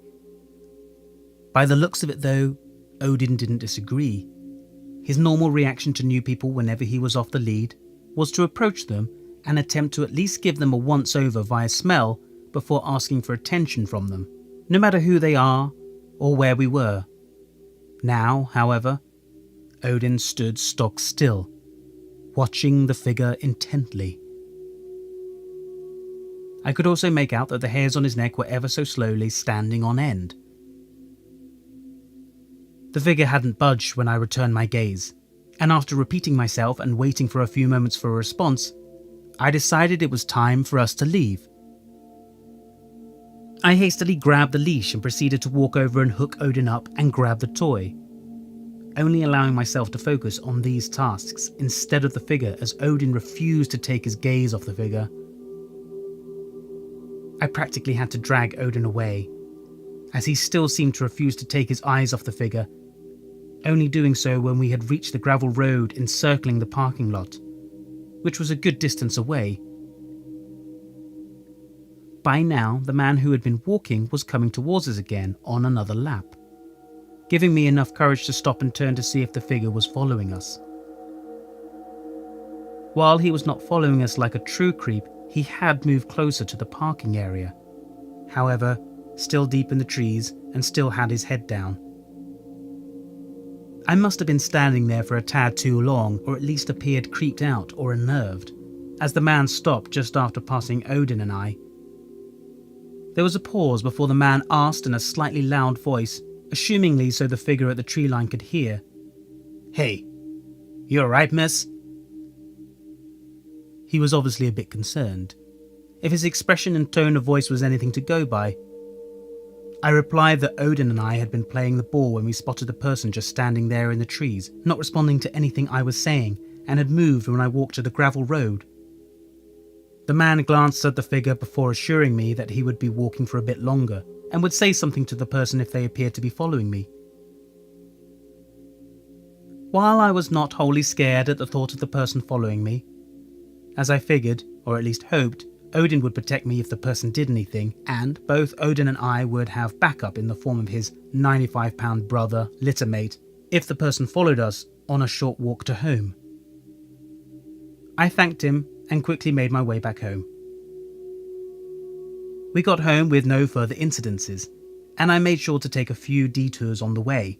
By the looks of it though, Odin didn't disagree. His normal reaction to new people whenever he was off the lead was to approach them and attempt to at least give them a once-over via smell before asking for attention from them, no matter who they are or where we were. Now, however, Odin stood stock still, watching the figure intently. I could also make out that the hairs on his neck were ever so slowly standing on end. The figure hadn't budged when I returned my gaze, and after repeating myself and waiting for a few moments for a response, I decided it was time for us to leave. I hastily grabbed the leash and proceeded to walk over and hook Odin up and grab the toy, only allowing myself to focus on these tasks instead of the figure as Odin refused to take his gaze off the figure. I practically had to drag Odin away, as he still seemed to refuse to take his eyes off the figure, only doing so when we had reached the gravel road encircling the parking lot, which was a good distance away. by now the man who had been walking was coming towards us again on another lap, giving me enough courage to stop and turn to see if the figure was following us. While he was not following us like a true creep, he had moved closer to the parking area. However, still deep in the trees and still had his head down. I must have been standing there for a tad too long, or at least appeared creeped out or unnerved, as the man stopped just after passing Odin and I. There was a pause before the man asked in a slightly loud voice, assumingly so the figure at the tree line could hear, "Hey, you alright, miss?" He was obviously a bit concerned, if his expression and tone of voice was anything to go by. I replied that Odin and I had been playing the ball when we spotted the person just standing there in the trees, not responding to anything I was saying, and had moved when I walked to the gravel road. The man glanced at the figure before assuring me that he would be walking for a bit longer, and would say something to the person if they appeared to be following me. While I was not wholly scared at the thought of the person following me, as I figured, or at least hoped, Odin would protect me if the person did anything, and both Odin and I would have backup in the form of his 95-pound brother, littermate, if the person followed us on a short walk to home. I thanked him and quickly made my way back home. We got home with no further incidences, and I made sure to take a few detours on the way.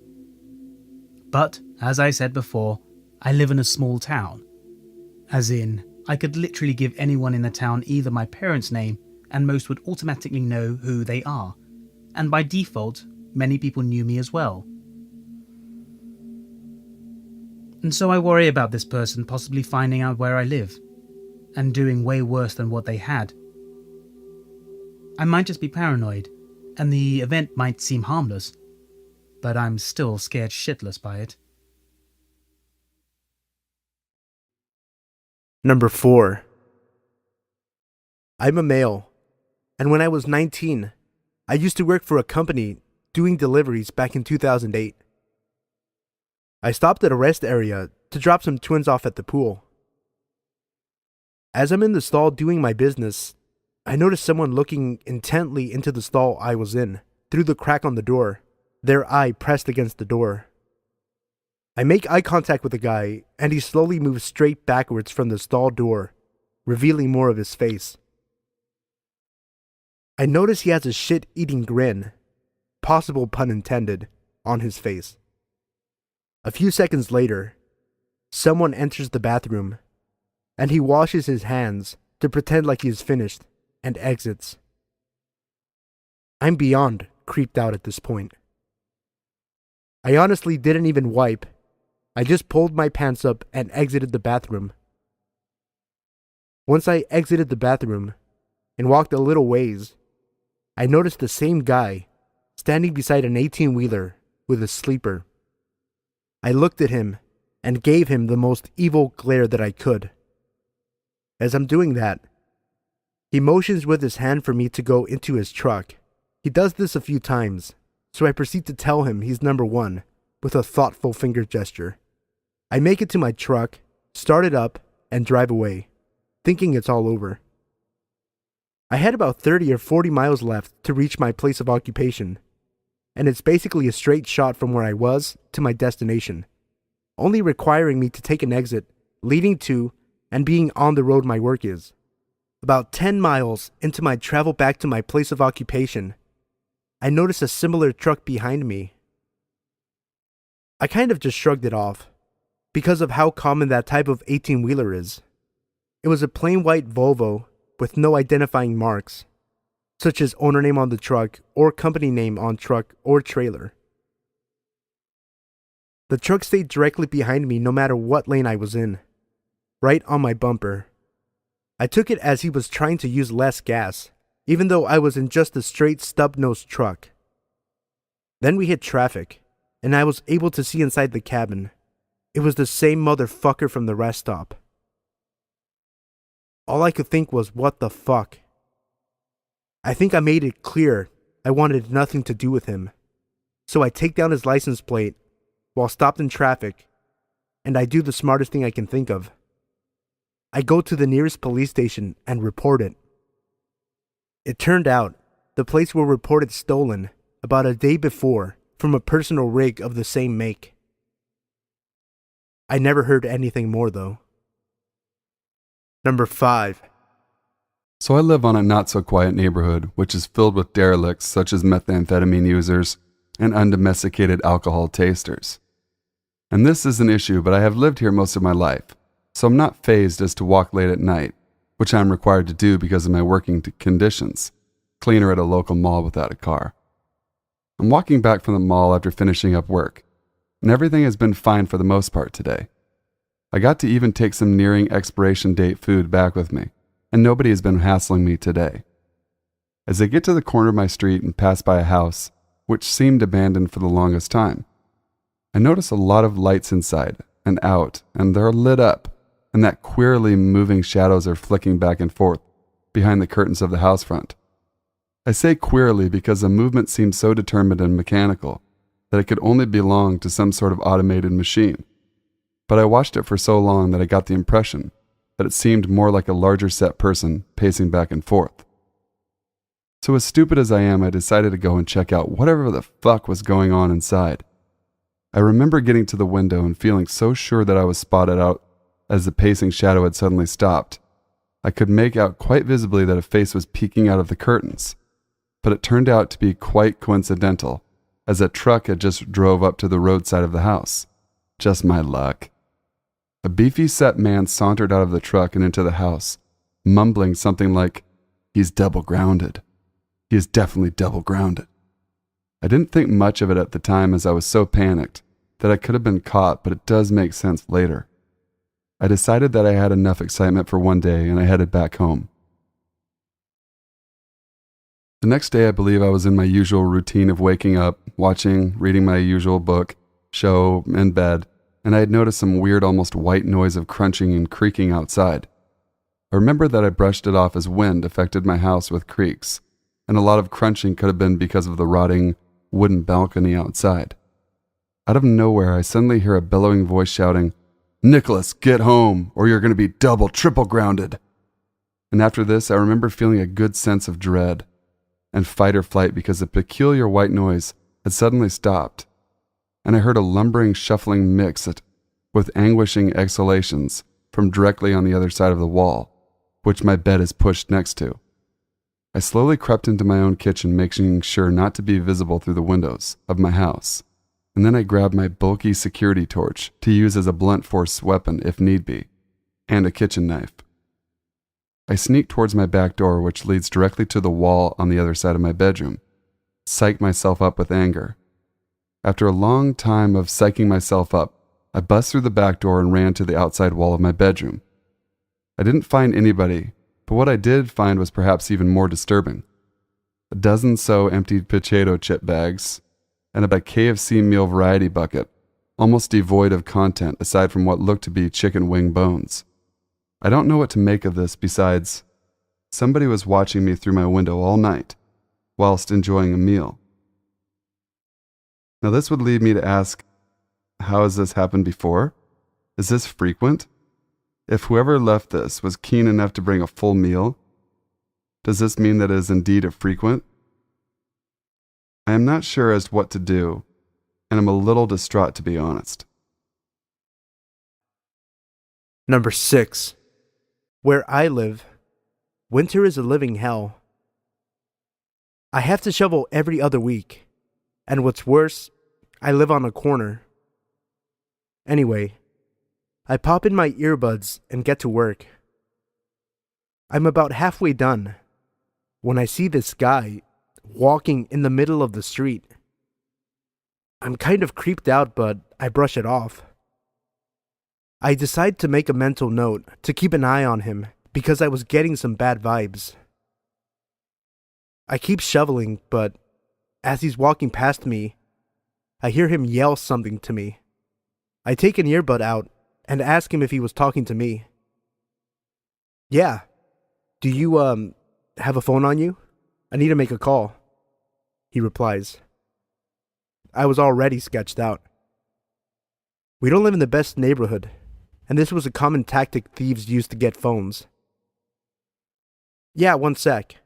But, as I said before, I live in a small town. As in, I could literally give anyone in the town either my parents' name, and most would automatically know who they are, and by default, many people knew me as well. And so I worry about this person possibly finding out where I live, and doing way worse than what they had. I might just be paranoid, and the event might seem harmless, but I'm still scared shitless by it. Number 4. I'm a male, and when I was 19, I used to work for a company doing deliveries back in 2008. I stopped at a rest area to drop some twins off at the pool. As I'm in the stall doing my business, I noticed someone looking intently into the stall I was in, through the crack on the door, their eye pressed against the door. I make eye contact with the guy, and he slowly moves straight backwards from the stall door, revealing more of his face. I notice he has a shit-eating grin, possible pun intended, on his face. A few seconds later, someone enters the bathroom, and he washes his hands to pretend like he is finished, and exits. I'm beyond creeped out at this point. I honestly didn't even wipe. I just pulled my pants up and exited the bathroom. Once I exited the bathroom and walked a little ways, I noticed the same guy standing beside an 18-wheeler with a sleeper. I looked at him and gave him the most evil glare that I could. As I'm doing that, he motions with his hand for me to go into his truck. He does this a few times, so I proceed to tell him he's number 1 with a thoughtful finger gesture. I make it to my truck, start it up, and drive away, thinking it's all over. I had about 30 or 40 miles left to reach my place of occupation, and it's basically a straight shot from where I was to my destination, only requiring me to take an exit leading to and being on the road my work is. About 10 miles into my travel back to my place of occupation, I noticed a similar truck behind me. I kind of just shrugged it off, because of how common that type of 18-wheeler is. It was a plain white Volvo with no identifying marks, such as owner name on the truck or company name on truck or trailer. The truck stayed directly behind me no matter what lane I was in, right on my bumper. I took it as he was trying to use less gas, even though I was in just a straight stub-nosed truck. Then we hit traffic, and I was able to see inside the cabin. It was the same motherfucker from the rest stop. All I could think was, what the fuck? I think I made it clear I wanted nothing to do with him. So I take down his license plate while stopped in traffic, and I do the smartest thing I can think of. I go to the nearest police station and report it. It turned out the plates were reported stolen about a day before from a personal rig of the same make. I never heard anything more though. Number 5. So I live on a not-so-quiet neighborhood, which is filled with derelicts such as methamphetamine users and undomesticated alcohol tasters. And this is an issue, but I have lived here most of my life, so I'm not fazed as to walk late at night, which I'm required to do because of my working conditions, cleaner at a local mall without a car. I'm walking back from the mall after finishing up work, and everything has been fine for the most part today. I got to even take some nearing expiration date food back with me, and nobody has been hassling me today. As I get to the corner of my street and pass by a house, which seemed abandoned for the longest time, I notice a lot of lights inside and out, and they're lit up, and that queerly moving shadows are flicking back and forth behind the curtains of the house front. I say queerly because the movement seems so determined and mechanical that it could only belong to some sort of automated machine. But I watched it for so long that I got the impression that it seemed more like a larger set person pacing back and forth. So as stupid as I am, I decided to go and check out whatever the fuck was going on inside. I remember getting to the window and feeling so sure that I was spotted out as the pacing shadow had suddenly stopped. I could make out quite visibly that a face was peeking out of the curtains, but it turned out to be quite coincidental, as a truck had just drove up to the roadside of the house. Just my luck. A beefy set man sauntered out of the truck and into the house, mumbling something like, "He's double grounded. He is definitely double grounded." I didn't think much of it at the time as I was so panicked that I could have been caught, but it does make sense later. I decided that I had enough excitement for one day and I headed back home. The next day I believe I was in my usual routine of waking up, watching, reading my usual book, show, in bed, and I had noticed some weird almost white noise of crunching and creaking outside. I remember that I brushed it off as wind affected my house with creaks, and a lot of crunching could have been because of the rotting wooden balcony outside. Out of nowhere, I suddenly hear a bellowing voice shouting, "Nicholas, get home, or you're going to be double, triple grounded." And after this, I remember feeling a good sense of dread and fight or flight because the peculiar white noise had suddenly stopped, and I heard a lumbering, shuffling mix with anguishing exhalations from directly on the other side of the wall, which my bed is pushed next to. I slowly crept into my own kitchen, making sure not to be visible through the windows of my house, and then I grabbed my bulky security torch to use as a blunt force weapon if need be, and a kitchen knife. I sneaked towards my back door, which leads directly to the wall on the other side of my bedroom, psyched myself up with anger. After a long time of psyching myself up, I bust through the back door and ran to the outside wall of my bedroom. I didn't find anybody, but what I did find was perhaps even more disturbing. A dozen so emptied potato chip bags, and a KFC meal variety bucket, almost devoid of content aside from what looked to be chicken wing bones. I don't know what to make of this besides somebody was watching me through my window all night, whilst enjoying a meal. Now this would lead me to ask, how has this happened before? Is this frequent? If whoever left this was keen enough to bring a full meal, does this mean that it is indeed a frequent? I am not sure as to what to do, and I'm a little distraught to be honest. Number 6. Where I live, winter is a living hell. I have to shovel every other week, and what's worse, I live on a corner. Anyway, I pop in my earbuds and get to work. I'm about halfway done when I see this guy walking in the middle of the street. I'm kind of creeped out, but I brush it off. I decide to make a mental note to keep an eye on him because I was getting some bad vibes. I keep shoveling, but as he's walking past me, I hear him yell something to me. I take an earbud out and ask him if he was talking to me. "Yeah. Do you, have a phone on you? I need to make a call," he replies. I was already sketched out. We don't live in the best neighborhood, and this was a common tactic thieves used to get phones. "Yeah, one sec."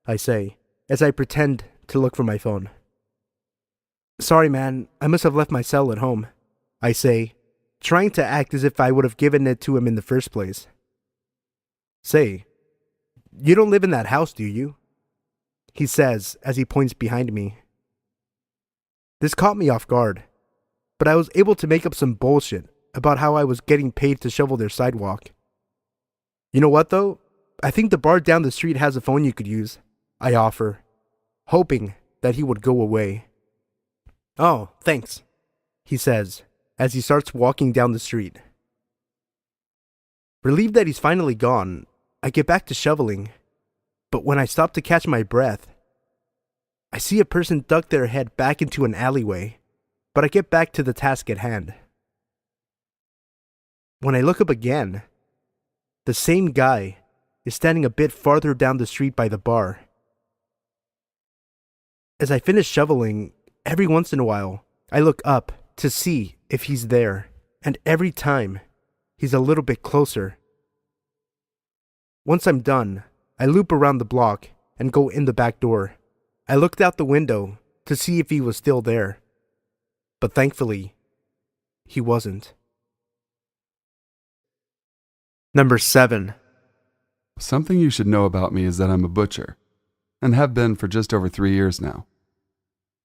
I say, as I pretend to look for my phone. Sorry, man, I must have left my cell at home, I say, trying to act as if I would have given it to him in the first place. Say, you don't live in that house, do you? He says as he points behind me. This caught me off guard, but I was able to make up some bullshit about how I was getting paid to shovel their sidewalk. You know what though? I think the bar down the street has a phone you could use, I offer, hoping that he would go away. Oh, thanks, he says as he starts walking down the street. Relieved that he's finally gone, I get back to shoveling, but when I stop to catch my breath, I see a person duck their head back into an alleyway, but I get back to the task at hand. When I look up again, the same guy is standing a bit farther down the street by the bar. As I finish shoveling, every once in a while, I look up to see if he's there, and every time, he's a little bit closer. Once I'm done, I loop around the block and go in the back door. I looked out the window to see if he was still there, but thankfully, he wasn't. Number 7. Something you should know about me is that I'm a butcher, and have been for just over 3 years now.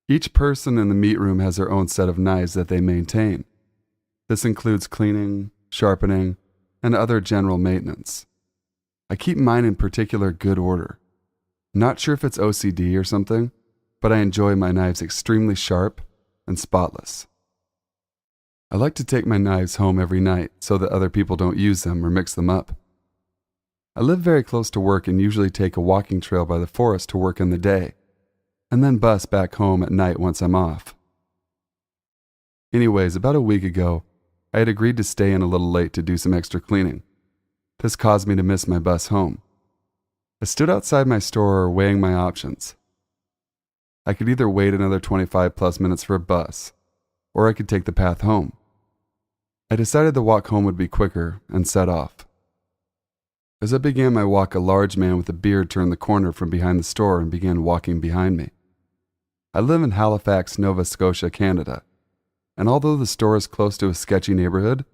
Each person in the meat room has their own set of knives that they maintain. This includes cleaning, sharpening, and other general maintenance. I keep mine in particular good order. Not sure if it's OCD or something, but I enjoy my knives extremely sharp and spotless. I like to take my knives home every night so that other people don't use them or mix them up. I live very close to work and usually take a walking trail by the forest to work in the day, and then bus back home at night once I'm off. Anyways, about a week ago, I had agreed to stay in a little late to do some extra cleaning. This caused me to miss my bus home. I stood outside my store weighing my options. I could either wait another 25 plus minutes for a bus, or I could take the path home. I decided the walk home would be quicker and set off. As I began my walk, a large man with a beard turned the corner from behind the store and began walking behind me. I live in Halifax, Nova Scotia, Canada, and although the store is close to a sketchy neighborhood,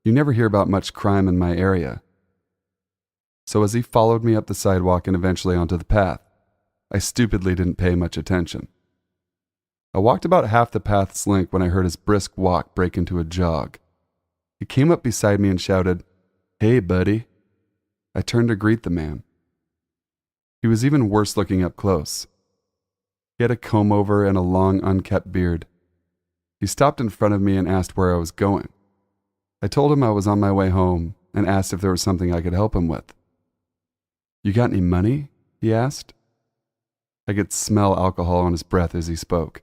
you never hear about much crime in my area. So as he followed me up the sidewalk and eventually onto the path, I stupidly didn't pay much attention. I walked about half the path's length when I heard his brisk walk break into a jog. He came up beside me and shouted, "Hey, buddy." I turned to greet the man. He was even worse looking up close. He had a comb-over and a long, unkempt beard. He stopped in front of me and asked where I was going. I told him I was on my way home and asked if there was something I could help him with. "You got any money?" he asked. I could smell alcohol on his breath as he spoke.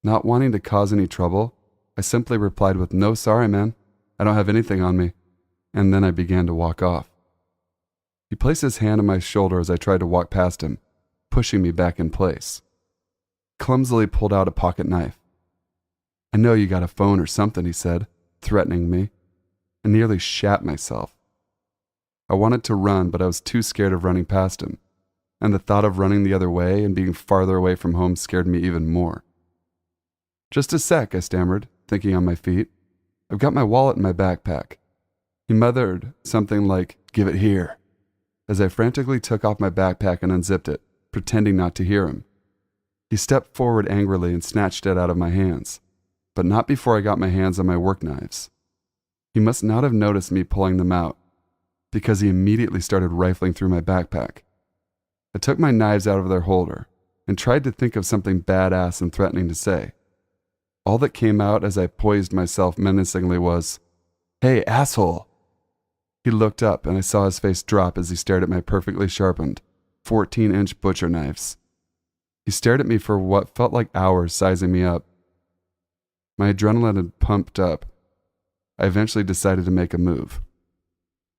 Not wanting to cause any trouble, I simply replied with, "No, sorry, man. I don't have anything on me." And then I began to walk off. He placed his hand on my shoulder as I tried to walk past him, pushing me back in place. Clumsily pulled out a pocket knife. "I know you got a phone or something," he said, threatening me. I nearly shat myself. I wanted to run, but I was too scared of running past him, and the thought of running the other way and being farther away from home scared me even more. "Just a sec," I stammered, thinking on my feet. "I've got my wallet in my backpack." He muttered something like, "Give it here," as I frantically took off my backpack and unzipped it, pretending not to hear him. He stepped forward angrily and snatched it out of my hands, but not before I got my hands on my work knives. He must not have noticed me pulling them out, because he immediately started rifling through my backpack. I took my knives out of their holder and tried to think of something badass and threatening to say. All that came out as I poised myself menacingly was, "Hey, asshole!" He looked up and I saw his face drop as he stared at my perfectly sharpened 14-inch butcher knives. He stared at me for what felt like hours, sizing me up. My adrenaline had pumped up. I eventually decided to make a move.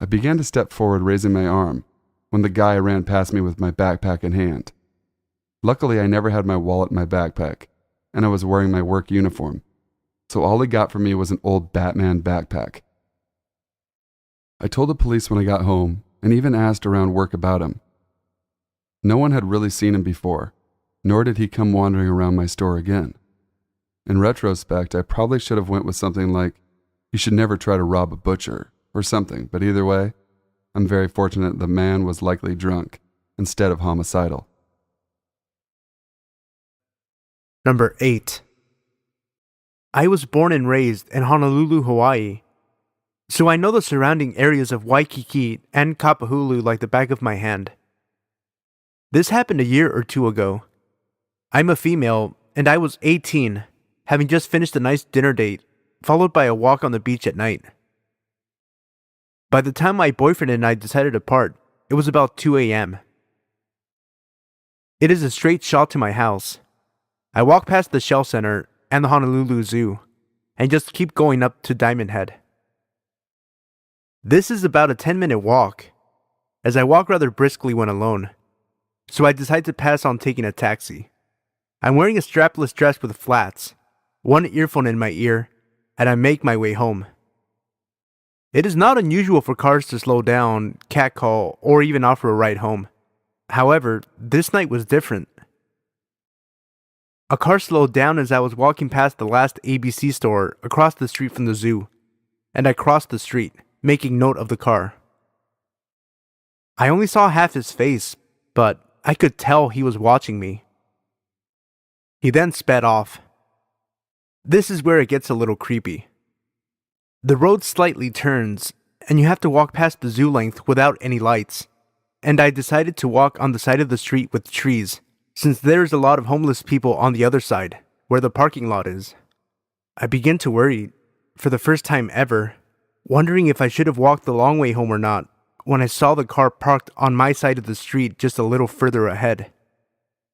I began to step forward, raising my arm, when the guy ran past me with my backpack in hand. Luckily, I never had my wallet in my backpack, and I was wearing my work uniform, so all he got from me was an old Batman backpack. I told the police when I got home, and even asked around work about him. No one had really seen him before, nor did he come wandering around my store again. In retrospect, I probably should have went with something like, "You should never try to rob a butcher," or something, but either way, I'm very fortunate the man was likely drunk instead of homicidal. Number 8. I was born and raised in Honolulu, Hawaii, so I know the surrounding areas of Waikiki and Kapahulu like the back of my hand. This happened a year or two ago. I'm a female, and I was 18, having just finished a nice dinner date, followed by a walk on the beach at night. By the time my boyfriend and I decided to part, it was about 2 a.m. It is a straight shot to my house. I walk past the Shell Center and the Honolulu Zoo, and just keep going up to Diamond Head. This is about a 10-minute walk, as I walk rather briskly when alone, so I decide to pass on taking a taxi. I'm wearing a strapless dress with flats, one earphone in my ear, and I make my way home. It is not unusual for cars to slow down, catcall, or even offer a ride home. However, this night was different. A car slowed down as I was walking past the last ABC store across the street from the zoo, and I crossed the street, making note of the car. I only saw half his face, but I could tell he was watching me. He then sped off. This is where it gets a little creepy. The road slightly turns, and you have to walk past the zoo length without any lights, and I decided to walk on the side of the street with trees, since there's a lot of homeless people on the other side, where the parking lot is. I begin to worry, for the first time ever, wondering if I should have walked the long way home or not, when I saw the car parked on my side of the street just a little further ahead.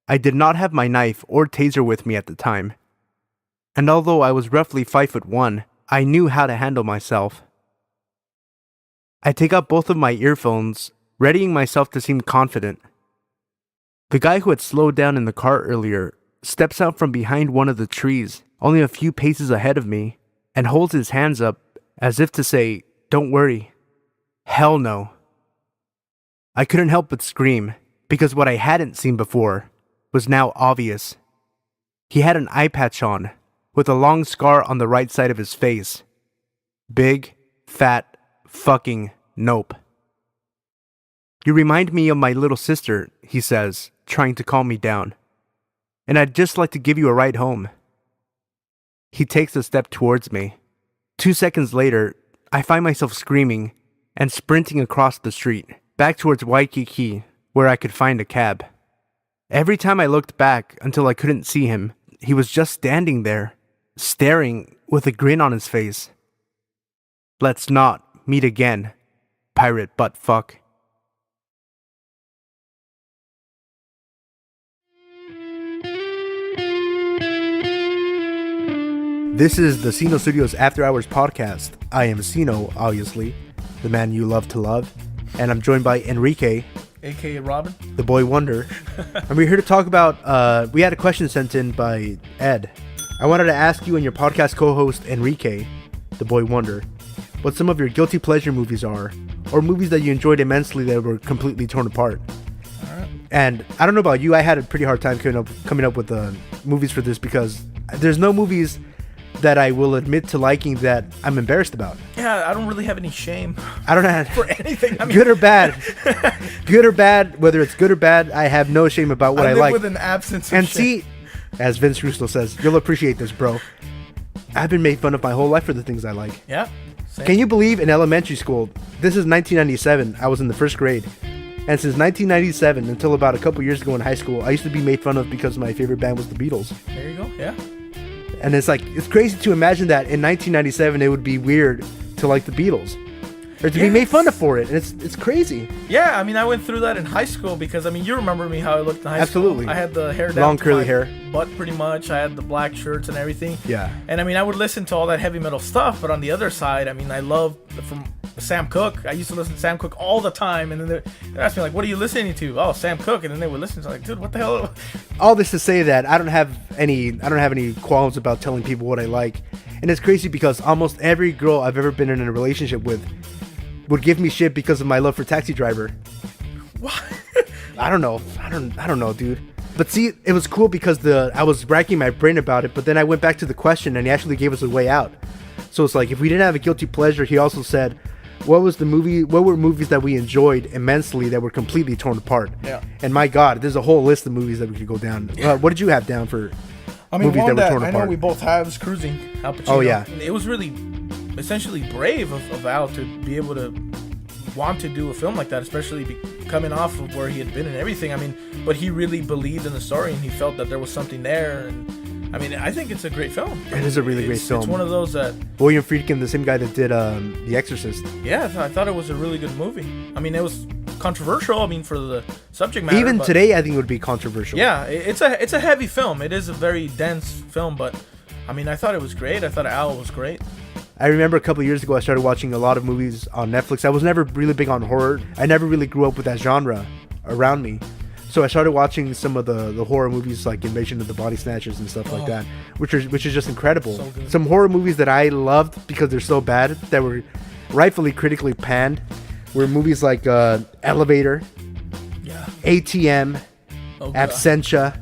I did not have my knife or taser with me at the time, and although I was roughly 5'1", I knew how to handle myself. I take out both of my earphones, readying myself to seem confident. The guy who had slowed down in the car earlier steps out from behind one of the trees, only a few paces ahead of me, and holds his hands up as if to say, "Don't worry." Hell no. I couldn't help but scream, because what I hadn't seen before was now obvious. He had an eye patch on, with a long scar on the right side of his face. Big, fat, fucking nope. "You remind me of my little sister," he says, trying to calm me down. "And I'd just like to give you a ride home." He takes a step towards me. 2 seconds later, I find myself screaming and sprinting across the street, back towards Waikiki, where I could find a cab. Every time I looked back until I couldn't see him, he was just standing there, staring with a grin on his face. Let's not meet again, pirate butt fuck. This is the Sino Studios After Hours podcast. I am Sino, obviously, the man you love to love, and I'm joined by Enrique, aka Robin, the boy wonder, and we're here to talk about, we had a question sent in by Ed. I wanted to ask you and your podcast co-host Enrique, the boy wonder, what some of your guilty pleasure movies are, or movies that you enjoyed immensely that were completely torn apart. Alright. And I don't know about you, I had a pretty hard time coming up with movies for this, because there's no movies that I will admit to liking that I'm embarrassed about. Yeah, I don't really have any shame. I don't have for anything. I mean, good or bad. Good or bad, whether it's good or bad, I have no shame about what I live like. with an absence of and shame. see, as Vince Russo says, you'll appreciate this, bro. I've been made fun of my whole life for the things I like. Yeah. Same. Can you believe in elementary school, this is 1997, I was in the first grade, and since 1997 until about a couple years ago in high school, I used to be made fun of because my favorite band was the Beatles. There you go, yeah. And it's like, it's crazy to imagine that in 1997 it would be weird to like the Beatles, or to be made fun of for it. And it's crazy. Yeah, I mean, I went through that in high school because, I mean, you remember me how I looked in high Absolutely. school. I had the hair down long to curly my hair, butt pretty much. I had the black shirts and everything. Yeah. And I mean, I would listen to all that heavy metal stuff, but on the other side, I mean, I love from Sam Cooke. I used to listen to Sam Cooke all the time, and then they asked me like, "What are you listening to?" "Oh, Sam Cooke," and then they would listen to like, "Dude, what the hell?" All this to say that I don't have any qualms about telling people what I like, and it's crazy because almost every girl I've ever been in a relationship with would give me shit because of my love for Taxi Driver. What? I don't know, dude. But see, it was cool because I was racking my brain about it, but then I went back to the question and he actually gave us a way out. So it's like, if we didn't have a guilty pleasure, he also said, what were movies that we enjoyed immensely that were completely torn apart? Yeah. And my God, there's a whole list of movies that we could go down. What did you have down for movies one that were torn I apart? know we both have is Cruising, Al Pacino. Oh, yeah. It was really essentially brave of Al to be able to want to do a film like that, especially coming off of where he had been and everything. I mean, but he really believed in the story and he felt that there was something there. And I mean, I think it's a great film. It is a really great film. It's one of those that William Friedkin, the same guy that did The Exorcist. Yeah, I thought it was a really good movie. I mean, it was controversial. I mean, for the subject matter. Even today, I think it would be controversial. Yeah, it's a heavy film. It is a very dense film, but I mean, I thought it was great. I thought Al was great. I remember a couple of years ago, I started watching a lot of movies on Netflix. I was never really big on horror. I never really grew up with that genre around me. So I started watching some of the horror movies like Invasion of the Body Snatchers and stuff like that, which is just incredible. So good. Some horror movies that I loved because they're so bad that were rightfully critically panned were movies like Elevator, ATM, Absentia,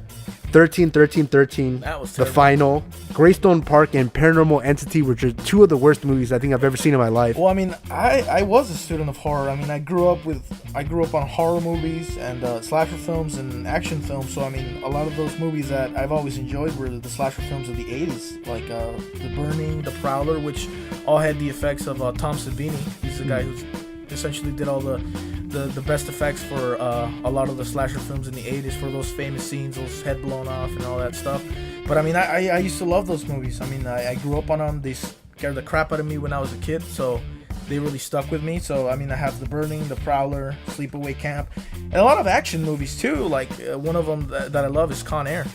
13, That was The terrible. Final, Greystone Park, and Paranormal Entity, which are two of the worst movies I think I've ever seen in my life. Well, I mean, I was a student of horror. I mean, I grew up on horror movies and slasher films and action films. So I mean, a lot of those movies that I've always enjoyed were the slasher films of the 80s, like The Burning, The Prowler, which all had the effects of Tom Savini. He's the guy who's essentially did all the best effects for a lot of the slasher films in the 80s for those famous scenes, those head blown off and all that stuff. But I mean, I used to love those movies. I mean, I grew up on them. They scared the crap out of me when I was a kid, so they really stuck with me. So I mean, I have The Burning, The Prowler, Sleepaway Camp, and a lot of action movies too. Like one of them that I love is Con Air.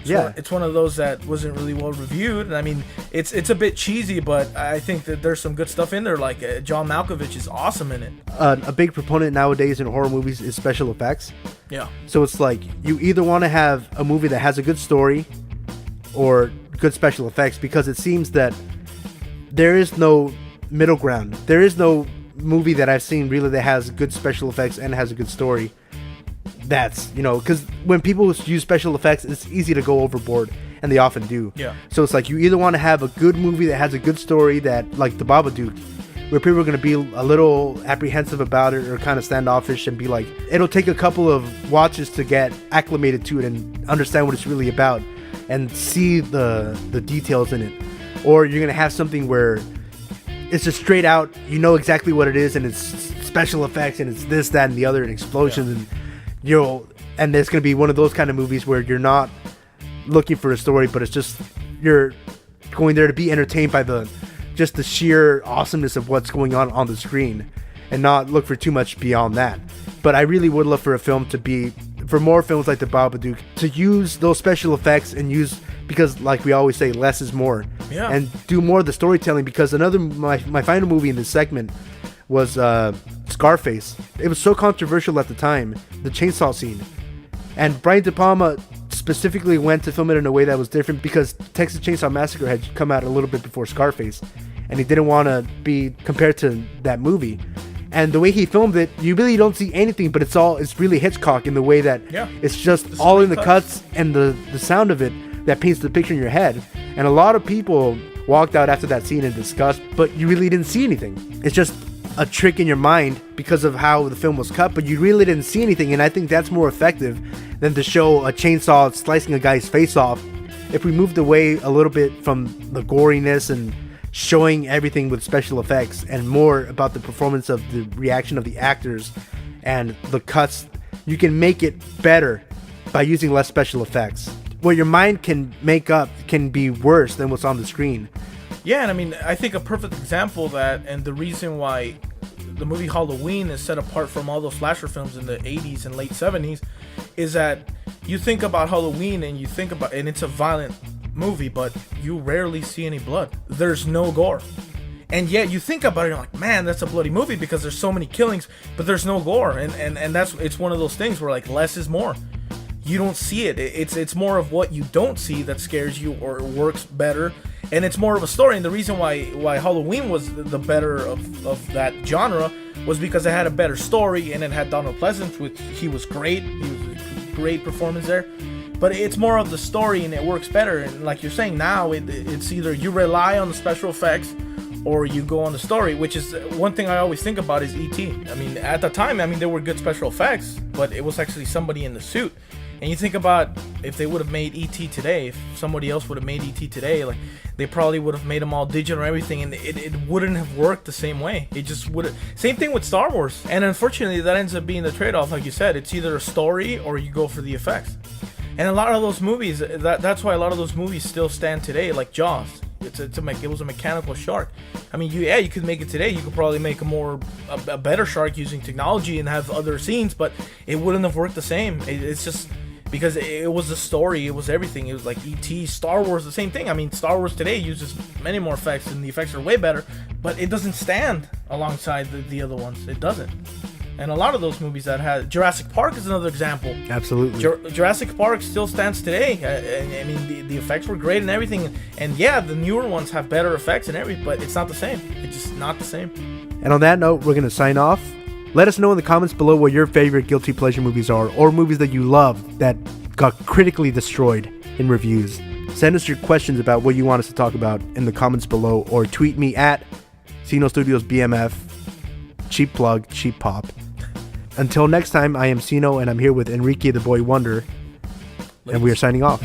It's one of those that wasn't really well reviewed, and I mean, it's a bit cheesy, but I think that there's some good stuff in there. Like John Malkovich is awesome in it. A big proponent nowadays in horror movies is special effects. Yeah. So it's like you either want to have a movie that has a good story or good special effects, because it seems that there is no middle ground. There is no movie that I've seen really that has good special effects and has a good story. That's, because when people use special effects, it's easy to go overboard, and they often do. Yeah. So it's like you either want to have a good movie that has a good story, that like The Babadook, where people are going to be a little apprehensive about it or kind of standoffish and be like, it'll take a couple of watches to get acclimated to it and understand what it's really about and see the details in it. Or you're going to have something where it's just straight out, exactly what it is, and it's special effects and it's this, that, and the other, and explosions, and and it's going to be one of those kind of movies where you're not looking for a story, but it's just you're going there to be entertained by the sheer awesomeness of what's going on the screen, and not look for too much beyond that. But I really would love for more films like The Babadook to use those special effects and because like we always say, less is more. Yeah. And do more of the storytelling, because my final movie in this segment was Scarface. It was so controversial at the time, the chainsaw scene. And Brian De Palma specifically went to film it in a way that was different because Texas Chainsaw Massacre had come out a little bit before Scarface, and he didn't want to be compared to that movie. And the way he filmed it, you really don't see anything, but it's really Hitchcock in the way that it's just all in the cuts and the sound of it that paints the picture in your head. And a lot of people walked out after that scene in disgust, but you really didn't see anything. It's just a trick in your mind because of how the film was cut, but you really didn't see anything. And I think that's more effective than to show a chainsaw slicing a guy's face off. If we moved away a little bit from the goriness and showing everything with special effects and more about the performance of the reaction of the actors and the cuts, you can make it better by using less special effects. What your mind can make up can be worse than what's on the screen. Yeah, and I mean, I think a perfect example of that, and the reason why the movie Halloween is set apart from all those slasher films in the 80s and late 70s, is that you think about Halloween and it's a violent movie, but you rarely see any blood. There's no gore. And yet you think about it, you're like, man, that's a bloody movie because there's so many killings, but there's no gore. And it's one of those things where like less is more. You don't see it. It's more of what you don't see that scares you or works better. and it's more of a story. And the reason why Halloween was the better of that genre was because it had a better story, and it had Donald Pleasance, which he was great. He was a great performance there. But it's more of the story, and it works better. And like you're saying now, it's either you rely on the special effects or you go on the story, which is one thing I always think about is E.T. I mean, at the time, there were good special effects, but it was actually somebody in the suit. And you think about if they would have made E.T. today, if somebody else would have made E.T. today, like they probably would have made them all digital and everything, and it wouldn't have worked the same way. It just would have. Same thing with Star Wars. And unfortunately, that ends up being the trade-off. Like you said, it's either a story or you go for the effects. And a lot of those movies, that's why a lot of those movies still stand today, like Jaws. It was a mechanical shark. I mean, you could make it today. You could probably make a better shark using technology and have other scenes, but it wouldn't have worked the same. It's just because it was the story, it was everything. It was like E.T., Star Wars, the same thing. I mean, Star Wars today uses many more effects, and the effects are way better, but it doesn't stand alongside the other ones. It doesn't. And a lot of those movies that had Jurassic Park is another example. Absolutely. Jurassic Park still stands today. I mean, the effects were great and everything. And yeah, the newer ones have better effects and everything, but it's not the same. It's just not the same. And on that note, we're going to sign off. Let us know in the comments below what your favorite guilty pleasure movies are, or movies that you love that got critically destroyed in reviews. Send us your questions about what you want us to talk about in the comments below, or tweet me at Sino Studios BMF. Cheap plug, cheap pop. Until next time, I am Sino, and I'm here with Enrique the Boy Wonder, and we are signing off.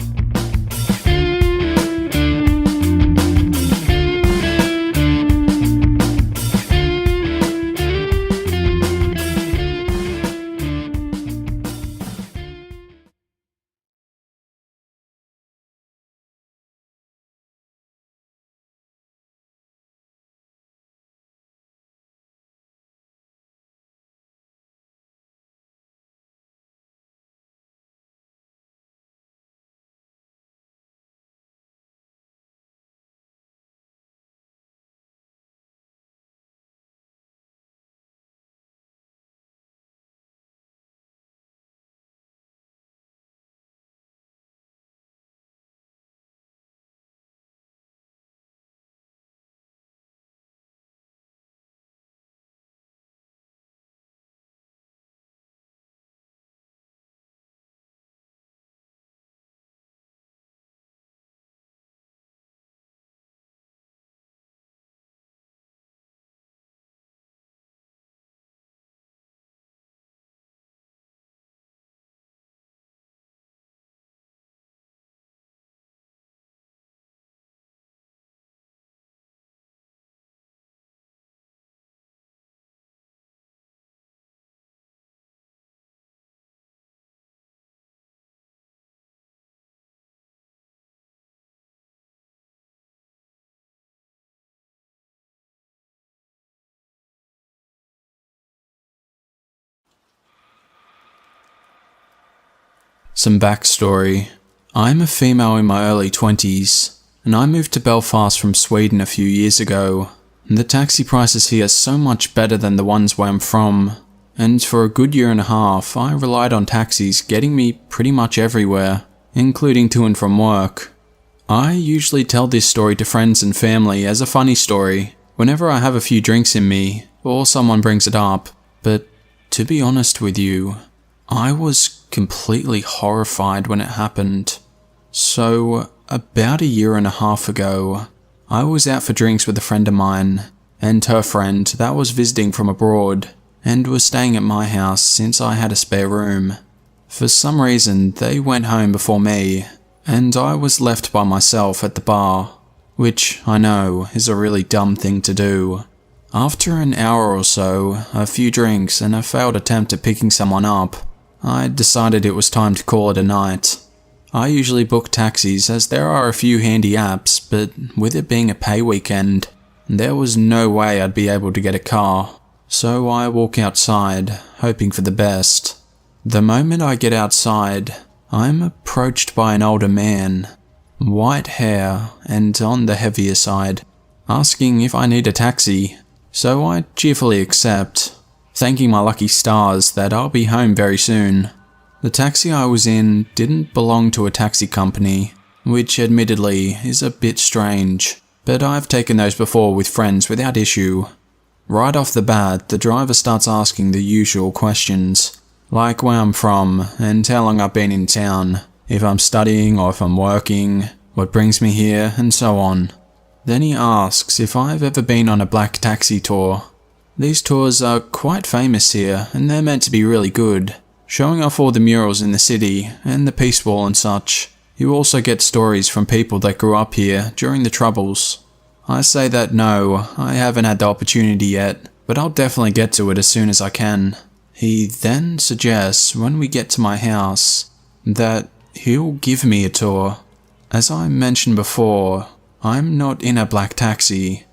Some backstory. I'm a female in my early 20s, and I moved to Belfast from Sweden a few years ago. The taxi prices here are so much better than the ones where I'm from, and for a good year and a half I relied on taxis getting me pretty much everywhere, including to and from work. I usually tell this story to friends and family as a funny story, whenever I have a few drinks in me, or someone brings it up, but to be honest with you, I was completely horrified when it happened. So, about a year and a half ago, I was out for drinks with a friend of mine, and her friend that was visiting from abroad, and was staying at my house since I had a spare room. For some reason, they went home before me, and I was left by myself at the bar, which I know is a really dumb thing to do. After an hour or so, a few drinks, and a failed attempt at picking someone up, I decided it was time to call it a night. I usually book taxis as there are a few handy apps, but with it being a pay weekend, there was no way I'd be able to get a car, so I walk outside, hoping for the best. The moment I get outside, I'm approached by an older man, white hair and on the heavier side, asking if I need a taxi, so I cheerfully accept, thanking my lucky stars that I'll be home very soon. The taxi I was in didn't belong to a taxi company, which admittedly is a bit strange, but I've taken those before with friends without issue. Right off the bat, the driver starts asking the usual questions, like where I'm from and how long I've been in town, if I'm studying or if I'm working, what brings me here, and so on. Then he asks if I've ever been on a black taxi tour. These tours are quite famous here, and they're meant to be really good, showing off all the murals in the city and the Peace Wall and such. You also get stories from people that grew up here during the Troubles. I say that no, I haven't had the opportunity yet, but I'll definitely get to it as soon as I can. He then suggests when we get to my house that he'll give me a tour. As I mentioned before, I'm not in a black taxi.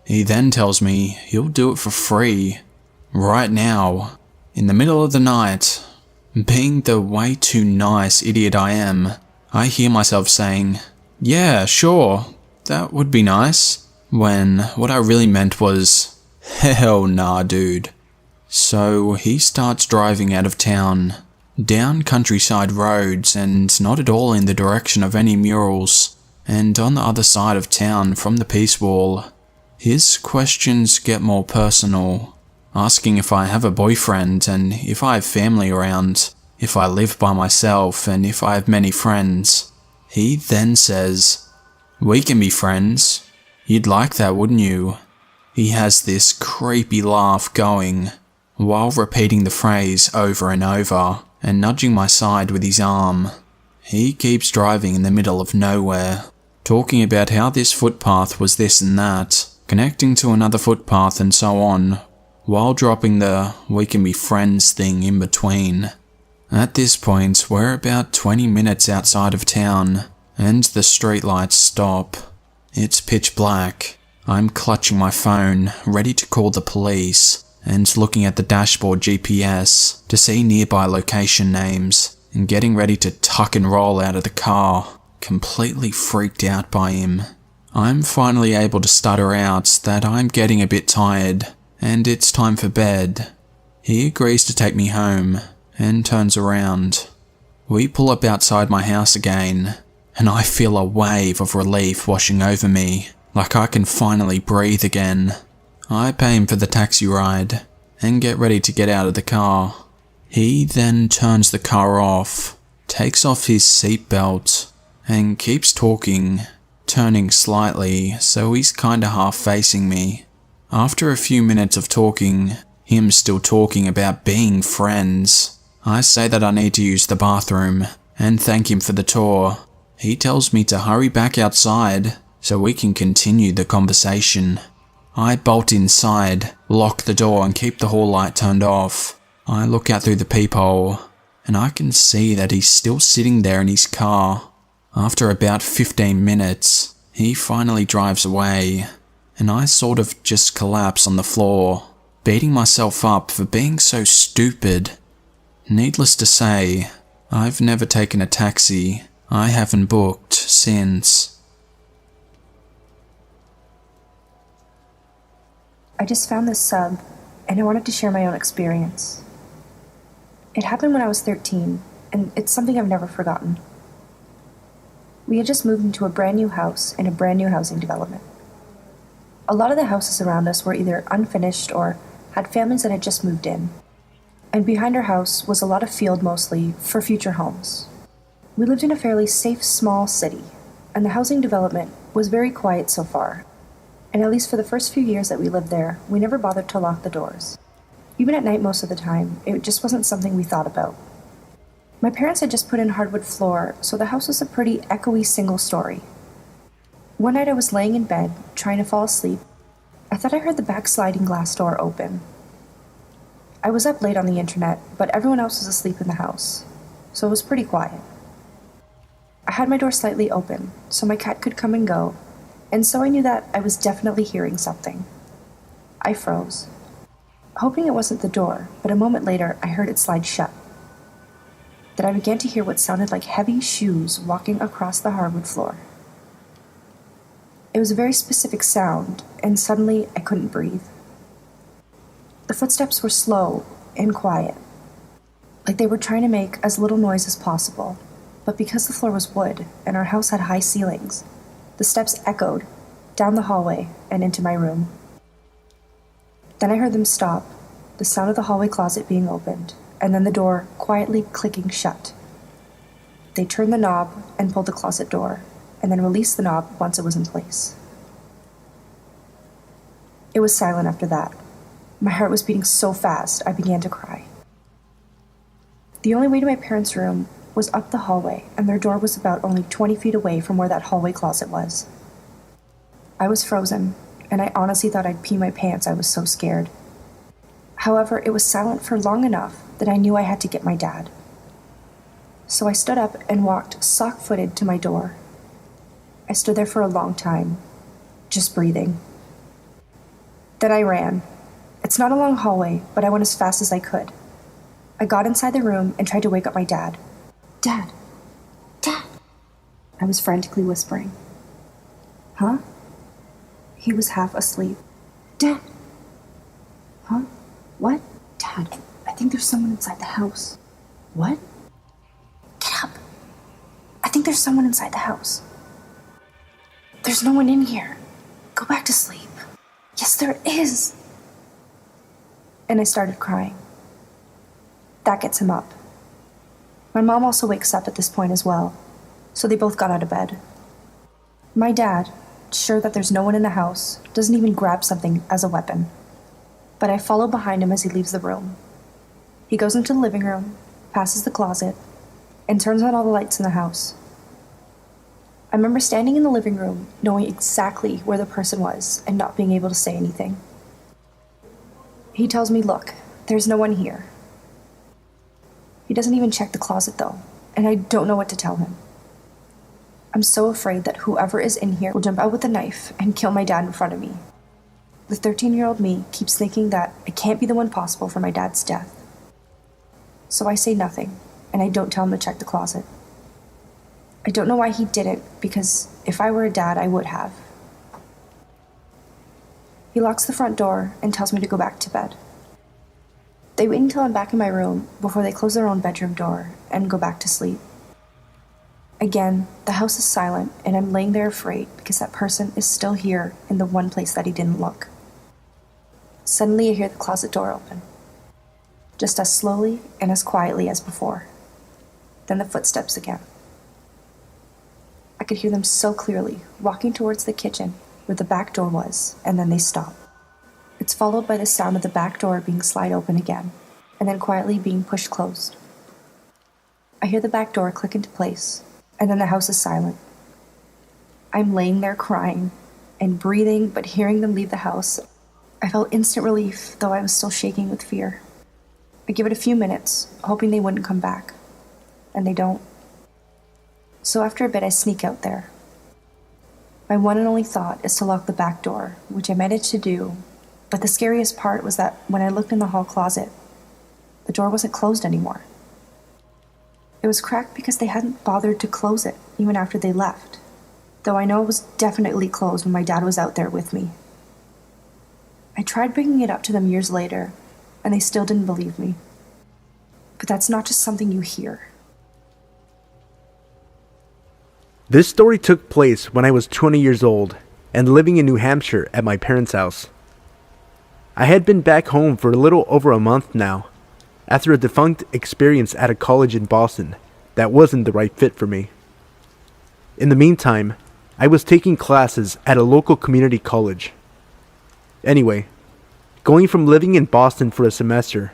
He then tells me he'll do it for free. Right now, in the middle of the night. Being the way too nice idiot I am, I hear myself saying, "Yeah, sure, that would be nice," when what I really meant was, "Hell nah, dude." So he starts driving out of town, down countryside roads and not at all in the direction of any murals, and on the other side of town from the Peace Wall. His questions get more personal, asking if I have a boyfriend and if I have family around, if I live by myself and if I have many friends. He then says, "We can be friends. You'd like that, wouldn't you?" He has this creepy laugh going, while repeating the phrase over and over and nudging my side with his arm. He keeps driving in the middle of nowhere, talking about how this footpath was this and that, connecting to another footpath and so on, while dropping the "we can be friends" thing in between. At this point, we're about 20 minutes outside of town, and the streetlights stop. It's pitch black. I'm clutching my phone, ready to call the police, and looking at the dashboard GPS to see nearby location names, and getting ready to tuck and roll out of the car, completely freaked out by him. I'm finally able to stutter out that I'm getting a bit tired, and it's time for bed. He agrees to take me home, and turns around. We pull up outside my house again, and I feel a wave of relief washing over me, like I can finally breathe again. I pay him for the taxi ride, and get ready to get out of the car. He then turns the car off, takes off his seatbelt, and keeps talking, turning slightly so he's kinda half facing me. After a few minutes of talking, him still talking about being friends, I say that I need to use the bathroom, and thank him for the tour. He tells me to hurry back outside so we can continue the conversation. I bolt inside, lock the door and keep the hall light turned off. I look out through the peephole, and I can see that he's still sitting there in his car. After about 15 minutes, he finally drives away, and I sort of just collapse on the floor, beating myself up for being so stupid. Needless to say, I've never taken a taxi. I haven't booked since. I just found this sub, and I wanted to share my own experience. It happened when I was 13, and it's something I've never forgotten. We had just moved into a brand new house in a brand new housing development. A lot of the houses around us were either unfinished or had families that had just moved in. And behind our house was a lot of field, mostly for future homes. We lived in a fairly safe, small city, and the housing development was very quiet so far. And at least for the first few years that we lived there, we never bothered to lock the doors. Even at night most of the time, it just wasn't something we thought about. My parents had just put in hardwood floor, so the house was a pretty echoey single story. One night I was laying in bed, trying to fall asleep. I thought I heard the back sliding glass door open. I was up late on the internet, but everyone else was asleep in the house, so it was pretty quiet. I had my door slightly open, so my cat could come and go, and so I knew that I was definitely hearing something. I froze, hoping it wasn't the door, but a moment later I heard it slide shut. Then I began to hear what sounded like heavy shoes walking across the hardwood floor. It was a very specific sound, and suddenly I couldn't breathe. The footsteps were slow and quiet, like they were trying to make as little noise as possible, but because the floor was wood and our house had high ceilings, the steps echoed down the hallway and into my room. Then I heard them stop, the sound of the hallway closet being opened, and then the door quietly clicking shut. They turned the knob and pulled the closet door, and then released the knob once it was in place. It was silent after that. My heart was beating so fast, I began to cry. The only way to my parents' room was up the hallway, and their door was about only 20 feet away from where that hallway closet was. I was frozen, and I honestly thought I'd pee my pants. I was so scared. However, it was silent for long enough that I knew I had to get my dad. So I stood up and walked sock-footed to my door. I stood there for a long time, just breathing. Then I ran. It's not a long hallway, but I went as fast as I could. I got inside the room and tried to wake up my dad. Dad! Dad! I was frantically whispering. Huh? He was half asleep. Dad! Huh? What? Dad, I think there's someone inside the house. What? Get up! I think there's someone inside the house. There's no one in here. Go back to sleep. Yes, there is! And I started crying. That gets him up. My mom also wakes up at this point as well, so they both got out of bed. My dad, sure that there's no one in the house, doesn't even grab something as a weapon. But I follow behind him as he leaves the room. He goes into the living room, passes the closet, and turns on all the lights in the house. I remember standing in the living room, knowing exactly where the person was and not being able to say anything. He tells me, look, there's no one here. He doesn't even check the closet though, and I don't know what to tell him. I'm so afraid that whoever is in here will jump out with a knife and kill my dad in front of me. The 13-year-old me keeps thinking that I can't be the one possible for my dad's death. So I say nothing, and I don't tell him to check the closet. I don't know why he didn't, because if I were a dad, I would have. He locks the front door and tells me to go back to bed. They wait until I'm back in my room before they close their own bedroom door and go back to sleep. Again, the house is silent, and I'm laying there afraid because that person is still here in the one place that he didn't look. Suddenly I hear the closet door open, just as slowly and as quietly as before. Then the footsteps again. I could hear them so clearly, walking towards the kitchen where the back door was, and then they stop. It's followed by the sound of the back door being slid open again, and then quietly being pushed closed. I hear the back door click into place, and then the house is silent. I'm laying there crying and breathing, but hearing them leave the house, I felt instant relief, though I was still shaking with fear. I give it a few minutes, hoping they wouldn't come back, and they don't. So after a bit, I sneak out there. My one and only thought is to lock the back door, which I managed to do, but the scariest part was that when I looked in the hall closet, the door wasn't closed anymore. It was cracked because they hadn't bothered to close it, even after they left, though I know it was definitely closed when my dad was out there with me. I tried bringing it up to them years later, and they still didn't believe me. But that's not just something you hear. This story took place when I was 20 years old and living in New Hampshire at my parents' house. I had been back home for a little over a month now, after a defunct experience at a college in Boston that wasn't the right fit for me. In the meantime, I was taking classes at a local community college. Anyway, going from living in Boston for a semester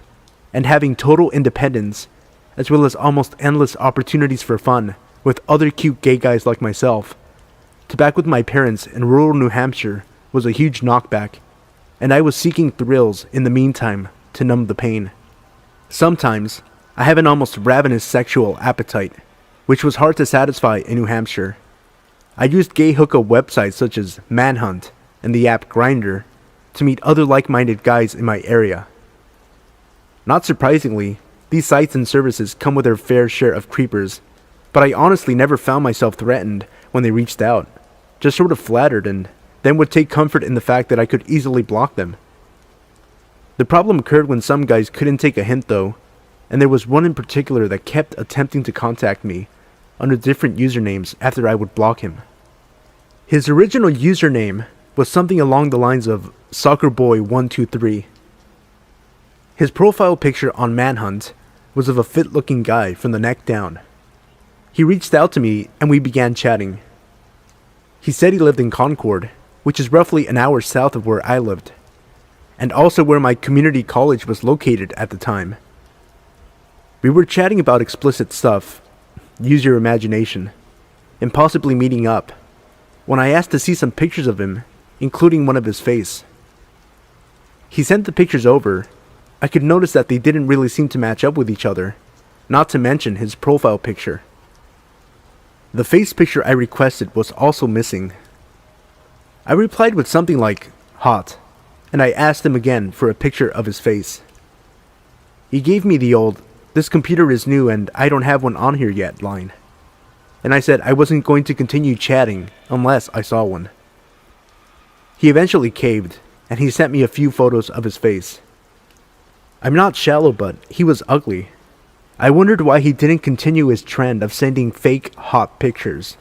and having total independence, as well as almost endless opportunities for fun with other cute gay guys like myself, to back with my parents in rural New Hampshire was a huge knockback, and I was seeking thrills in the meantime to numb the pain. Sometimes, I have an almost ravenous sexual appetite, which was hard to satisfy in New Hampshire. I used gay hookup websites such as Manhunt and the app Grindr to meet other like-minded guys in my area. Not surprisingly, these sites and services come with their fair share of creepers, but I honestly never found myself threatened when they reached out, just sort of flattered and then would take comfort in the fact that I could easily block them. The problem occurred when some guys couldn't take a hint though, and there was one in particular that kept attempting to contact me, under different usernames after I would block him. His original username was something along the lines of SoccerBoy123. His profile picture on Manhunt was of a fit-looking guy from the neck down. He reached out to me and we began chatting. He said he lived in Concord, which is roughly an hour south of where I lived, and also where my community college was located at the time. We were chatting about explicit stuff, use your imagination, and possibly meeting up, when I asked to see some pictures of him, including one of his face. He sent the pictures over. I could notice that they didn't really seem to match up with each other, not to mention his profile picture. The face picture I requested was also missing. I replied with something like, hot, and I asked him again for a picture of his face. He gave me the old, this computer is new and I don't have one on here yet line. And I said I wasn't going to continue chatting unless I saw one. He eventually caved, and he sent me a few photos of his face. I'm not shallow, but he was ugly. I wondered why he didn't continue his trend of sending fake hot pictures.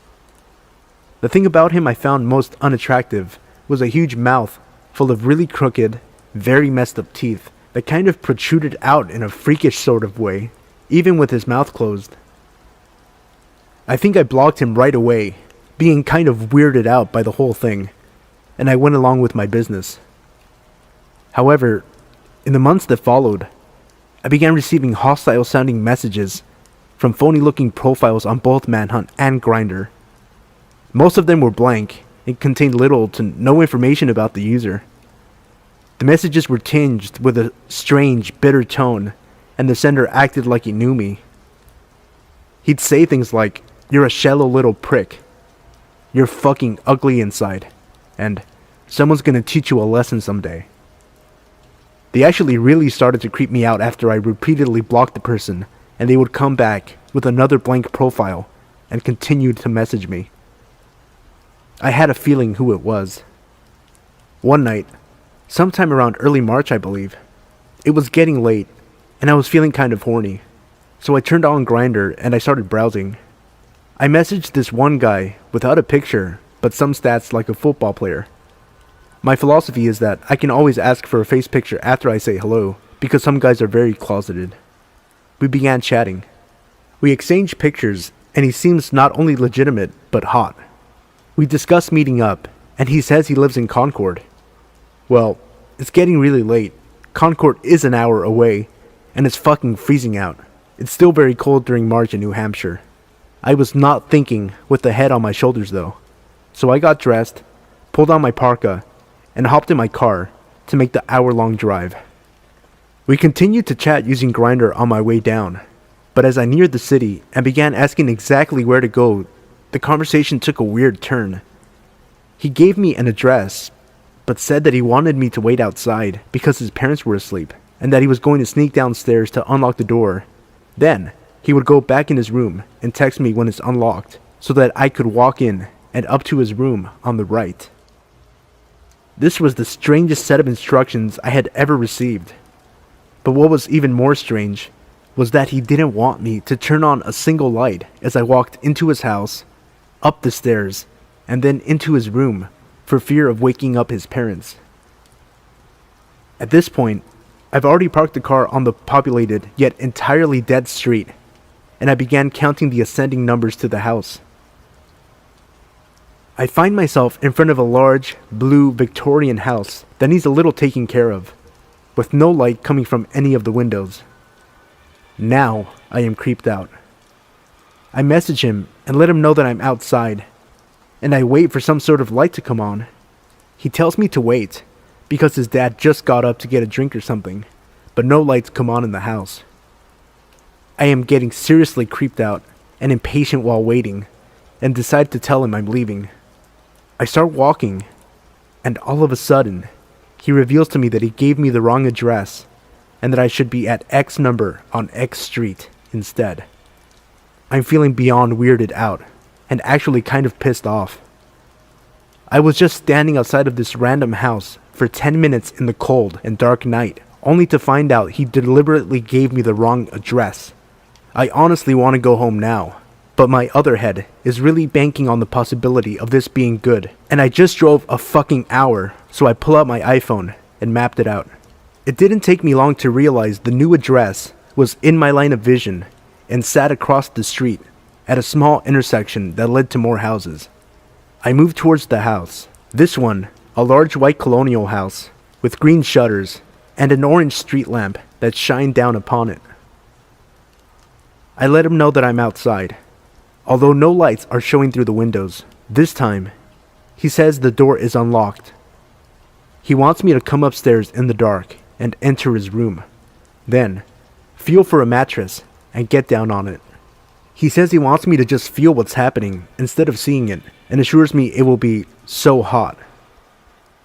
The thing about him I found most unattractive was a huge mouth full of really crooked, very messed up teeth that kind of protruded out in a freakish sort of way, even with his mouth closed. I think I blocked him right away, being kind of weirded out by the whole thing, and I went along with my business. However, in the months that followed, I began receiving hostile sounding messages from phony looking profiles on both Manhunt and Grindr. Most of them were blank and contained little to no information about the user. The messages were tinged with a strange, bitter tone, and the sender acted like he knew me. He'd say things like, "You're a shallow little prick," "You're fucking ugly inside," and "Someone's gonna teach you a lesson someday." They actually really started to creep me out after I repeatedly blocked the person, and they would come back with another blank profile and continued to message me. I had a feeling who it was. One night, sometime around early March I believe, it was getting late, and I was feeling kind of horny, so I turned on Grindr and I started browsing. I messaged this one guy without a picture, but some stats like a football player. My philosophy is that I can always ask for a face picture after I say hello, because some guys are very closeted. We began chatting. We exchanged pictures, and he seems not only legitimate, but hot. We discussed meeting up, and he says he lives in Concord. Well, it's getting really late. Concord is an hour away, and it's fucking freezing out. It's still very cold during March in New Hampshire. I was not thinking with the head on my shoulders though, so I got dressed, pulled on my parka, and hopped in my car to make the hour-long drive. We continued to chat using Grindr on my way down, but as I neared the city and began asking exactly where to go, the conversation took a weird turn. He gave me an address, but said that he wanted me to wait outside because his parents were asleep, and that he was going to sneak downstairs to unlock the door. Then, he would go back in his room and text me when it's unlocked, so that I could walk in and up to his room on the right. This was the strangest set of instructions I had ever received. But what was even more strange was that he didn't want me to turn on a single light as I walked into his house, up the stairs, and then into his room for fear of waking up his parents. At this point, I've already parked the car on the populated yet entirely dead street, and I began counting the ascending numbers to the house. I find myself in front of a large, blue Victorian house that needs a little taking care of, with no light coming from any of the windows. Now I am creeped out. I message him and let him know that I'm outside, and I wait for some sort of light to come on. He tells me to wait, because his dad just got up to get a drink or something, but no lights come on in the house. I am getting seriously creeped out and impatient while waiting, and decide to tell him I'm leaving. I start walking, and all of a sudden, he reveals to me that he gave me the wrong address, and that I should be at X number on X street instead. I'm feeling beyond weirded out, and actually kind of pissed off. I was just standing outside of this random house for 10 minutes in the cold and dark night, only to find out he deliberately gave me the wrong address. I honestly want to go home now, But my other head is really banking on the possibility of this being good. And I just drove a fucking hour, so I pull out my iPhone and mapped it out. It didn't take me long to realize the new address was in my line of vision and sat across the street at a small intersection that led to more houses. I moved towards the house. This one, a large white colonial house with green shutters and an orange street lamp that shined down upon it. I let him know that I'm outside, although no lights are showing through the windows. This time, he says the door is unlocked. He wants me to come upstairs in the dark and enter his room. Then, feel for a mattress and get down on it. He says he wants me to just feel what's happening instead of seeing it, and assures me it will be so hot.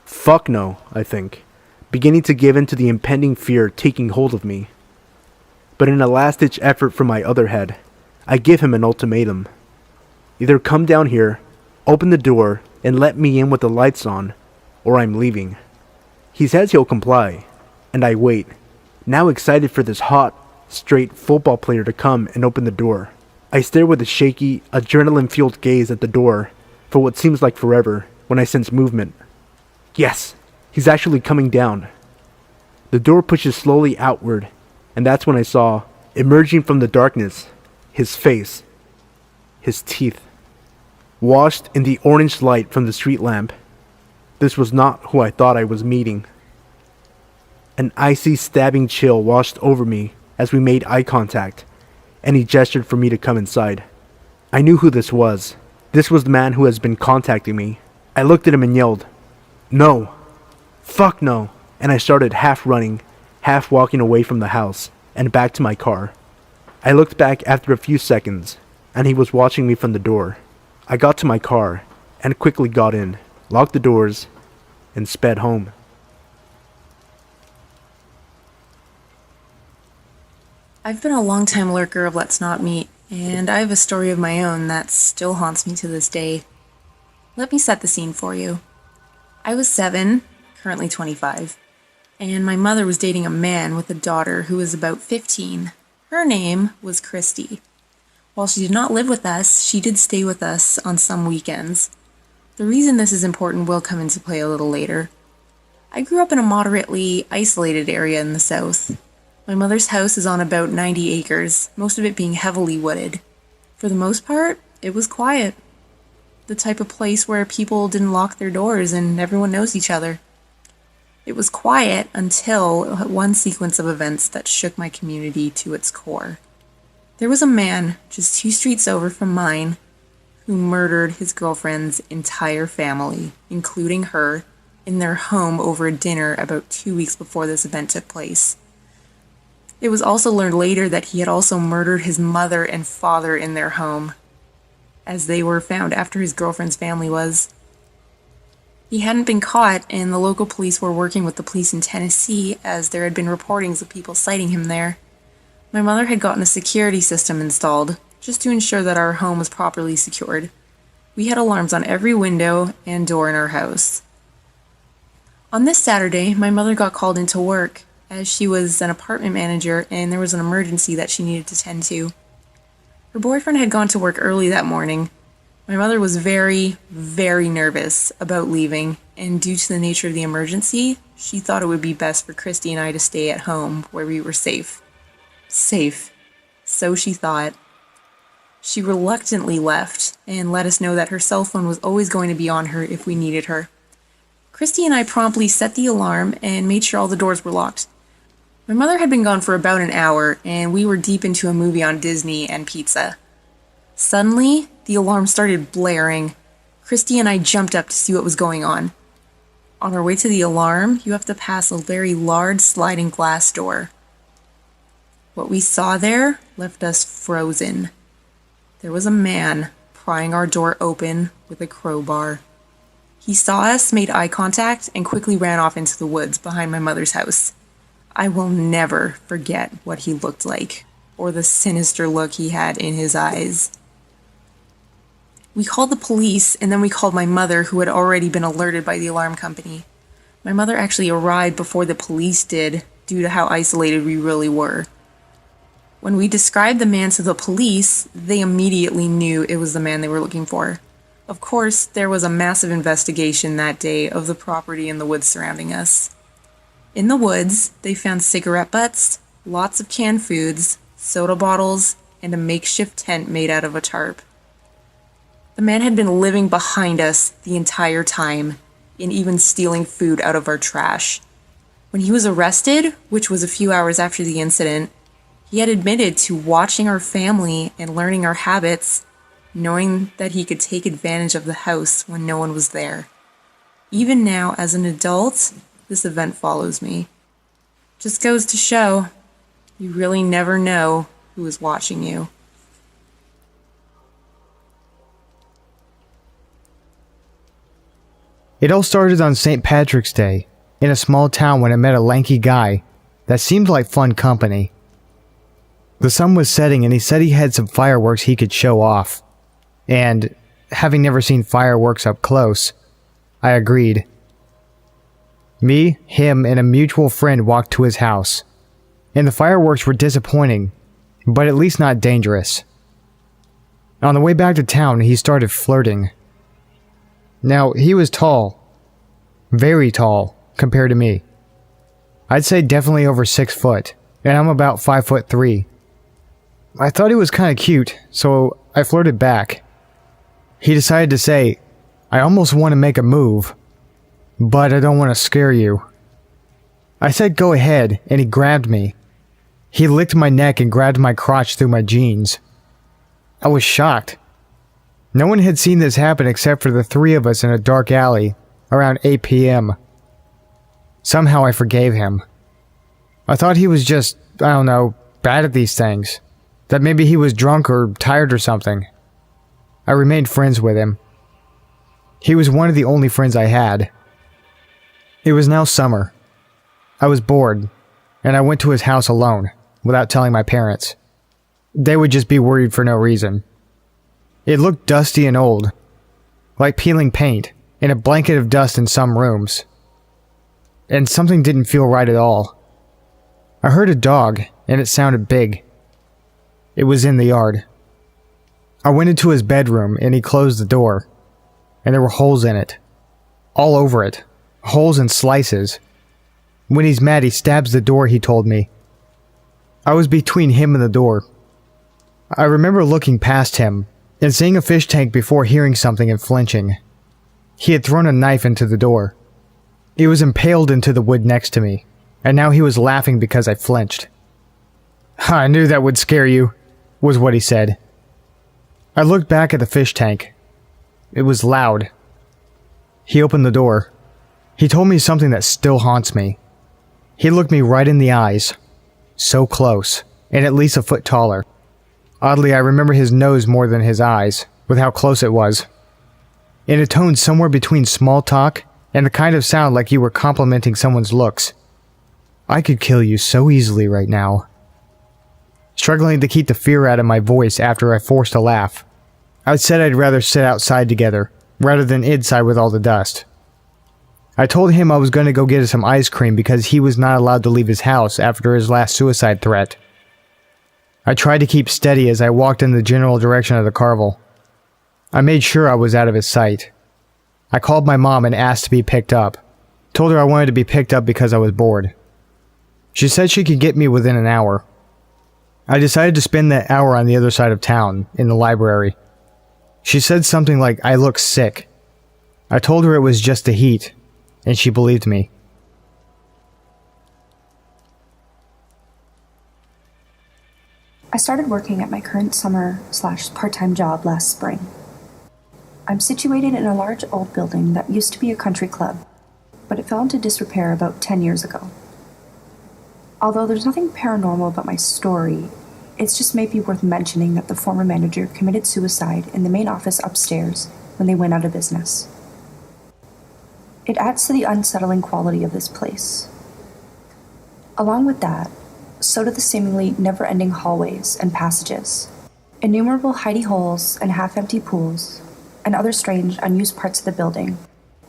Fuck no, I think, beginning to give in to the impending fear taking hold of me. But in a last-ditch effort from my other head, I give him an ultimatum. Either come down here, open the door, and let me in with the lights on, or I'm leaving. He says he'll comply, and I wait, now excited for this hot, straight football player to come and open the door. I stare with a shaky, adrenaline-fueled gaze at the door for what seems like forever when I sense movement. Yes, he's actually coming down. The door pushes slowly outward, and that's when I saw, emerging from the darkness, his face, his teeth, washed in the orange light from the street lamp. This was not who I thought I was meeting. An icy, stabbing chill washed over me as we made eye contact, and he gestured for me to come inside. I knew who this was. This was the man who has been contacting me. I looked at him and yelled, "No! Fuck no!" And I started half running, half walking away from the house, and back to my car. I looked back after a few seconds, and he was watching me from the door. I got to my car, and quickly got in, locked the doors, and sped home. I've been a long-time lurker of Let's Not Meet, and I have a story of my own that still haunts me to this day. Let me set the scene for you. I was 7, currently 25, and my mother was dating a man with a daughter who was about 15. Her name was Christy. While she did not live with us, she did stay with us on some weekends. The reason this is important will come into play a little later. I grew up in a moderately isolated area in the south. My mother's house is on about 90 acres, most of it being heavily wooded. For the most part, it was quiet. The type of place where people didn't lock their doors and everyone knows each other. It was quiet until one sequence of events that shook my community to its core. There was a man just 2 streets over from mine who murdered his girlfriend's entire family, including her, in their home over a dinner about 2 weeks before this event took place. It was also learned later that he had also murdered his mother and father in their home, as they were found after his girlfriend's family was. He hadn't been caught, and the local police were working with the police in Tennessee as there had been reportings of people sighting him there. My mother had gotten a security system installed, just to ensure that our home was properly secured. We had alarms on every window and door in our house. On this Saturday, my mother got called into work, as she was an apartment manager and there was an emergency that she needed to tend to. Her boyfriend had gone to work early that morning. My mother was very, very nervous about leaving, and due to the nature of the emergency, she thought it would be best for Christy and I to stay at home where we were safe. Safe. So she thought. She reluctantly left and let us know that her cell phone was always going to be on her if we needed her. Christy and I promptly set the alarm and made sure all the doors were locked. My mother had been gone for about an hour, and we were deep into a movie on Disney and pizza. Suddenly, the alarm started blaring. Christy and I jumped up to see what was going on. On our way to the alarm, you have to pass a very large sliding glass door. What we saw there left us frozen. There was a man prying our door open with a crowbar. He saw us, made eye contact, and quickly ran off into the woods behind my mother's house. I will never forget what he looked like, or the sinister look he had in his eyes. We called the police, and then we called my mother, who had already been alerted by the alarm company. My mother actually arrived before the police did, due to how isolated we really were. When we described the man to the police, they immediately knew it was the man they were looking for. Of course, there was a massive investigation that day of the property and the woods surrounding us. In the woods, they found cigarette butts, lots of canned foods, soda bottles, and a makeshift tent made out of a tarp. The man had been living behind us the entire time, and even stealing food out of our trash. When he was arrested, which was a few hours after the incident, he had admitted to watching our family and learning our habits, knowing that he could take advantage of the house when no one was there. Even now, as an adult, this event follows me. Just goes to show, you really never know who is watching you. It all started on St. Patrick's Day, in a small town when I met a lanky guy that seemed like fun company. The sun was setting and he said he had some fireworks he could show off. And, having never seen fireworks up close, I agreed. Me, him, and a mutual friend walked to his house. And the fireworks were disappointing, but at least not dangerous. On the way back to town, he started flirting. Now, he was tall. Very tall, compared to me. I'd say definitely over 6 foot, and I'm about 5'3". I thought he was kinda cute, so I flirted back. He decided to say, "I almost want to make a move, but I don't want to scare you." I said go ahead, and he grabbed me. He licked my neck and grabbed my crotch through my jeans. I was shocked. No one had seen this happen except for the 3 of us in a dark alley around 8 p.m. Somehow I forgave him. I thought he was just, I don't know, bad at these things. That maybe he was drunk or tired or something. I remained friends with him. He was one of the only friends I had. It was now summer. I was bored, and I went to his house alone, without telling my parents. They would just be worried for no reason. It looked dusty and old, like peeling paint, and a blanket of dust in some rooms. And something didn't feel right at all. I heard a dog, and it sounded big. It was in the yard. I went into his bedroom, and he closed the door, and there were holes in it. All over it. Holes and slices. When he's mad, he stabs the door, he told me. I was between him and the door. I remember looking past him, and seeing a fish tank before hearing something and flinching. He had thrown a knife into the door. It was impaled into the wood next to me, and now he was laughing because I flinched. "I knew that would scare you," was what he said. I looked back at the fish tank. It was loud. He opened the door. He told me something that still haunts me. He looked me right in the eyes. So close, and at least a foot taller. Oddly, I remember his nose more than his eyes, with how close it was. In a tone somewhere between small talk and the kind of sound like you were complimenting someone's looks. "I could kill you so easily right now." Struggling to keep the fear out of my voice after I forced a laugh, I said I'd rather sit outside together, rather than inside with all the dust. I told him I was going to go get some ice cream because he was not allowed to leave his house after his last suicide threat. I tried to keep steady as I walked in the general direction of the Carvel. I made sure I was out of his sight. I called my mom and asked to be picked up. Told her I wanted to be picked up because I was bored. She said she could get me within an hour. I decided to spend that hour on the other side of town, in the library. She said something like I look sick. I told her it was just the heat, and she believed me. I started working at my current summer/part-time job last spring. I'm situated in a large old building that used to be a country club, but it fell into disrepair about 10 years ago. Although there's nothing paranormal about my story, it's just maybe worth mentioning that the former manager committed suicide in the main office upstairs when they went out of business. It adds to the unsettling quality of this place. Along with that, so do the seemingly never-ending hallways and passages, innumerable hidey holes and half-empty pools, and other strange, unused parts of the building,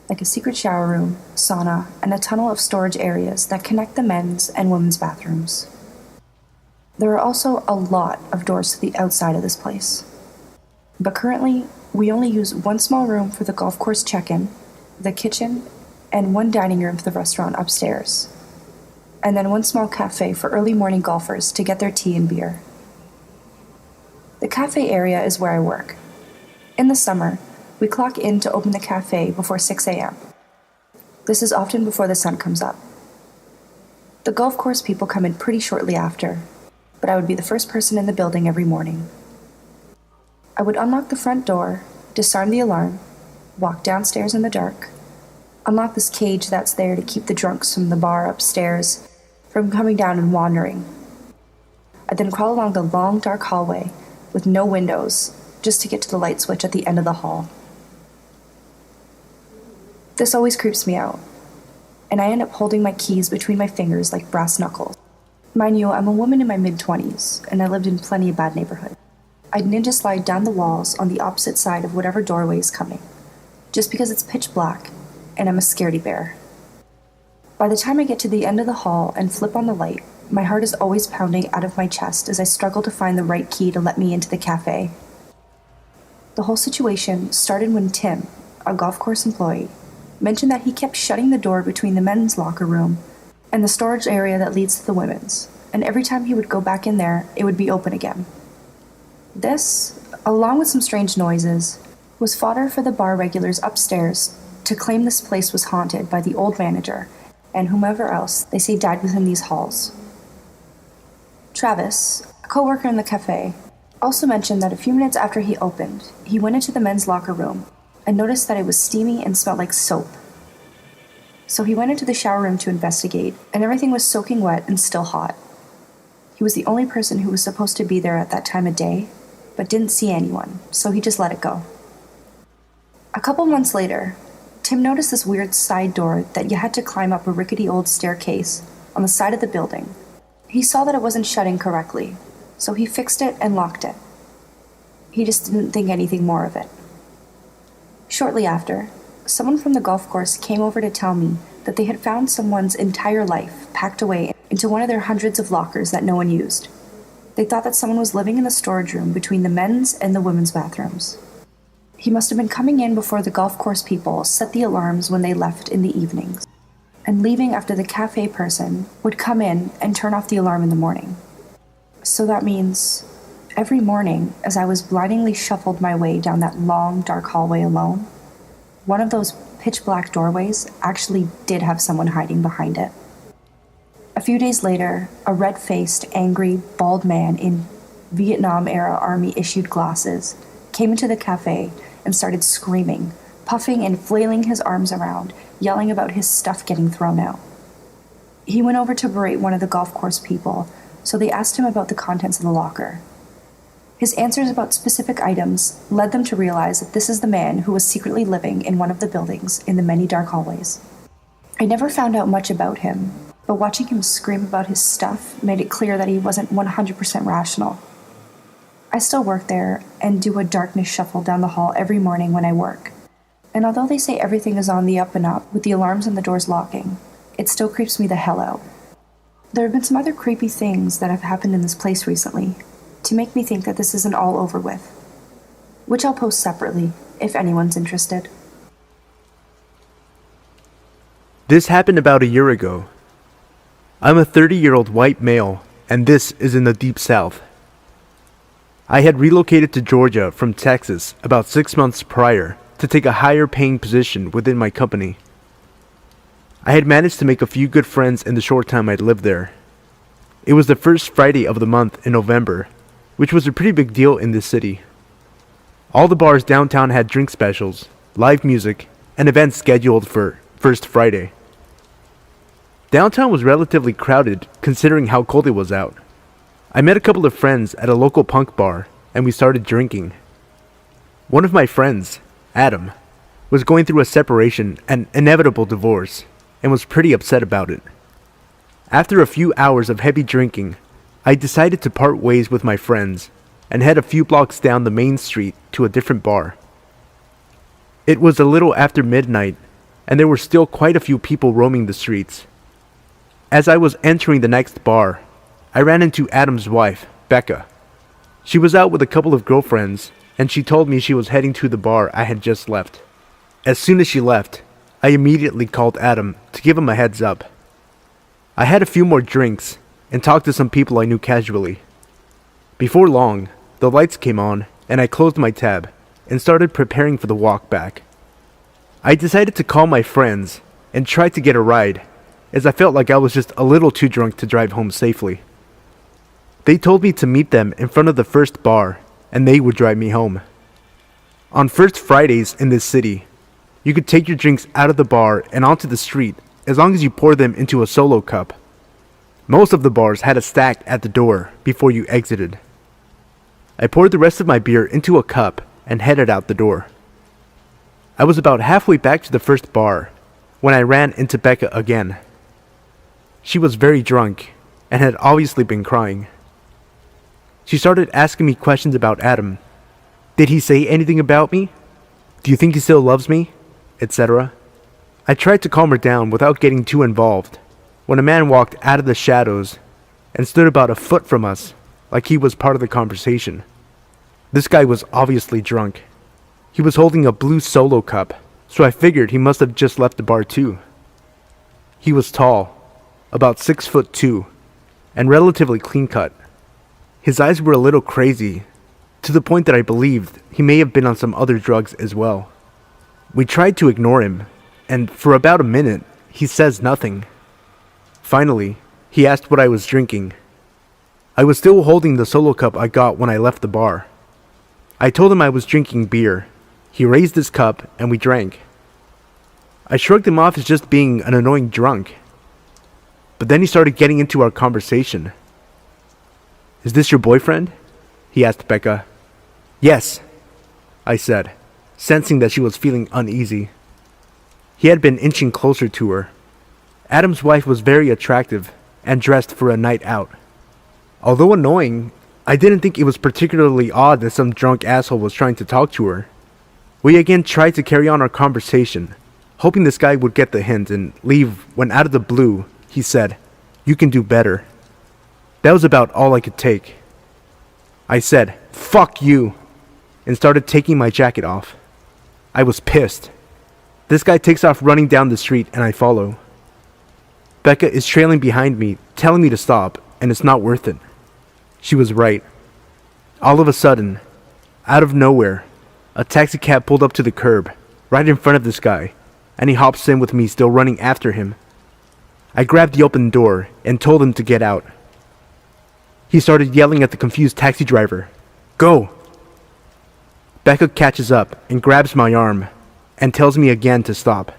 like a secret shower room, sauna, and a tunnel of storage areas that connect the men's and women's bathrooms. There are also a lot of doors to the outside of this place. But currently, we only use one small room for the golf course check-in, the kitchen, and one dining room for the restaurant upstairs. And then one small cafe for early morning golfers to get their tea and beer. The cafe area is where I work. In the summer, we clock in to open the cafe before 6 a.m. This is often before the sun comes up. The golf course people come in pretty shortly after, but I would be the first person in the building every morning. I would unlock the front door, disarm the alarm, walk downstairs in the dark, unlock this cage that's there to keep the drunks from the bar upstairs from coming down and wandering. I'd then crawl along the long, dark hallway with no windows just to get to the light switch at the end of the hall. This always creeps me out, and I end up holding my keys between my fingers like brass knuckles. Mind you, I'm a woman in my mid-20s, and I lived in plenty of bad neighborhoods. I'd ninja slide down the walls on the opposite side of whatever doorway is coming, just because it's pitch black, and I'm a scaredy bear. By the time I get to the end of the hall and flip on the light, my heart is always pounding out of my chest as I struggle to find the right key to let me into the cafe. The whole situation started when Tim, a golf course employee, mentioned that he kept shutting the door between the men's locker room and the storage area that leads to the women's, and every time he would go back in there, it would be open again. This, along with some strange noises, was fodder for the bar regulars upstairs to claim this place was haunted by the old manager and whomever else they say died within these halls. Travis, a co-worker in the cafe, also mentioned that a few minutes after he opened, he went into the men's locker room and noticed that it was steamy and smelled like soap. So he went into the shower room to investigate, and everything was soaking wet and still hot. He was the only person who was supposed to be there at that time of day, but didn't see anyone, so he just let it go. A couple months later, Tim noticed this weird side door that you had to climb up a rickety old staircase on the side of the building. He saw that it wasn't shutting correctly, so he fixed it and locked it. He just didn't think anything more of it. Shortly after, someone from the golf course came over to tell me that they had found someone's entire life packed away into one of their hundreds of lockers that no one used. They thought that someone was living in the storage room between the men's and the women's bathrooms. He must have been coming in before the golf course people set the alarms when they left in the evenings, and leaving after the cafe person would come in and turn off the alarm in the morning. So that means every morning, as I was blindingly shuffled my way down that long, dark hallway alone, one of those pitch-black doorways actually did have someone hiding behind it. A few days later, a red-faced, angry, bald man in Vietnam-era Army-issued glasses came into the cafe and started screaming, puffing and flailing his arms around, yelling about his stuff getting thrown out. He went over to berate one of the golf course people, so they asked him about the contents of the locker. His answers about specific items led them to realize that this is the man who was secretly living in one of the buildings in the many dark hallways. I never found out much about him, but watching him scream about his stuff made it clear that he wasn't 100% rational. I still work there and do a darkness shuffle down the hall every morning when I work. And although they say everything is on the up and up with the alarms and the doors locking, it still creeps me the hell out. There have been some other creepy things that have happened in this place recently to make me think that this isn't all over with, which I'll post separately if anyone's interested. This happened about a year ago. I'm a 30-year-old white male, and this is in the Deep South. I had relocated to Georgia from Texas about 6 months prior to take a higher paying position within my company. I had managed to make a few good friends in the short time I'd lived there. It was the first Friday of the month in November, which was a pretty big deal in this city. All the bars downtown had drink specials, live music, and events scheduled for First Friday. Downtown was relatively crowded considering how cold it was out. I met a couple of friends at a local punk bar, and we started drinking. One of my friends, Adam, was going through a separation and inevitable divorce, and was pretty upset about it. After a few hours of heavy drinking, I decided to part ways with my friends and head a few blocks down the main street to a different bar. It was a little after midnight, and there were still quite a few people roaming the streets. As I was entering the next bar, I ran into Adam's wife, Becca. She was out with a couple of girlfriends, and she told me she was heading to the bar I had just left. As soon as she left, I immediately called Adam to give him a heads up. I had a few more drinks and talked to some people I knew casually. Before long, the lights came on and I closed my tab and started preparing for the walk back. I decided to call my friends and try to get a ride, as I felt like I was just a little too drunk to drive home safely. They told me to meet them in front of the first bar and they would drive me home. On first Fridays in this city, you could take your drinks out of the bar and onto the street as long as you pour them into a solo cup. Most of the bars had a stack at the door before you exited. I poured the rest of my beer into a cup and headed out the door. I was about halfway back to the first bar when I ran into Becca again. She was very drunk and had obviously been crying. She started asking me questions about Adam. Did he say anything about me? Do you think he still loves me? Etc. I tried to calm her down without getting too involved when a man walked out of the shadows and stood about a foot from us like he was part of the conversation. This guy was obviously drunk. He was holding a blue Solo cup, so I figured he must have just left the bar too. He was tall, about 6'2", and relatively clean cut. His eyes were a little crazy, to the point that I believed he may have been on some other drugs as well. We tried to ignore him, and for about a minute, he says nothing. Finally, he asked what I was drinking. I was still holding the Solo cup I got when I left the bar. I told him I was drinking beer. He raised his cup, and we drank. I shrugged him off as just being an annoying drunk. But then he started getting into our conversation. "Is this your boyfriend?" he asked Becca. "Yes," I said, sensing that she was feeling uneasy. He had been inching closer to her. Adam's wife was very attractive and dressed for a night out. Although annoying, I didn't think it was particularly odd that some drunk asshole was trying to talk to her. We again tried to carry on our conversation, hoping this guy would get the hint and leave when out of the blue, he said, "You can do better." That was about all I could take. I said, "Fuck you," and started taking my jacket off. I was pissed. This guy takes off running down the street and I follow. Becca is trailing behind me, telling me to stop, and it's not worth it. She was right. All of a sudden, out of nowhere, a taxi cab pulled up to the curb, right in front of this guy, and he hops in with me still running after him. I grabbed the open door and told him to get out. He started yelling at the confused taxi driver, "Go!" Becca catches up and grabs my arm and tells me again to stop.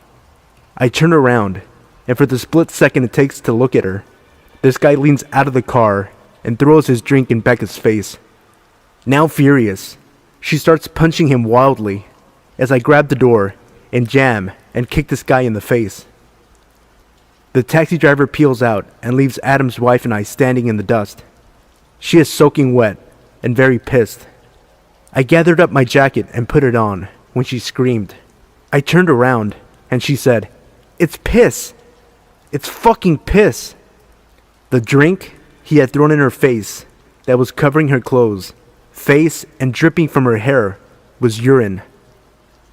I turn around, and for the split second it takes to look at her, this guy leans out of the car and throws his drink in Becca's face. Now furious, she starts punching him wildly as I grab the door and jam and kick this guy in the face. The taxi driver peels out and leaves Adam's wife and I standing in the dust. She is soaking wet and very pissed. I gathered up my jacket and put it on when she screamed. I turned around and she said, "It's piss. It's fucking piss." The drink he had thrown in her face that was covering her clothes, face, and dripping from her hair was urine.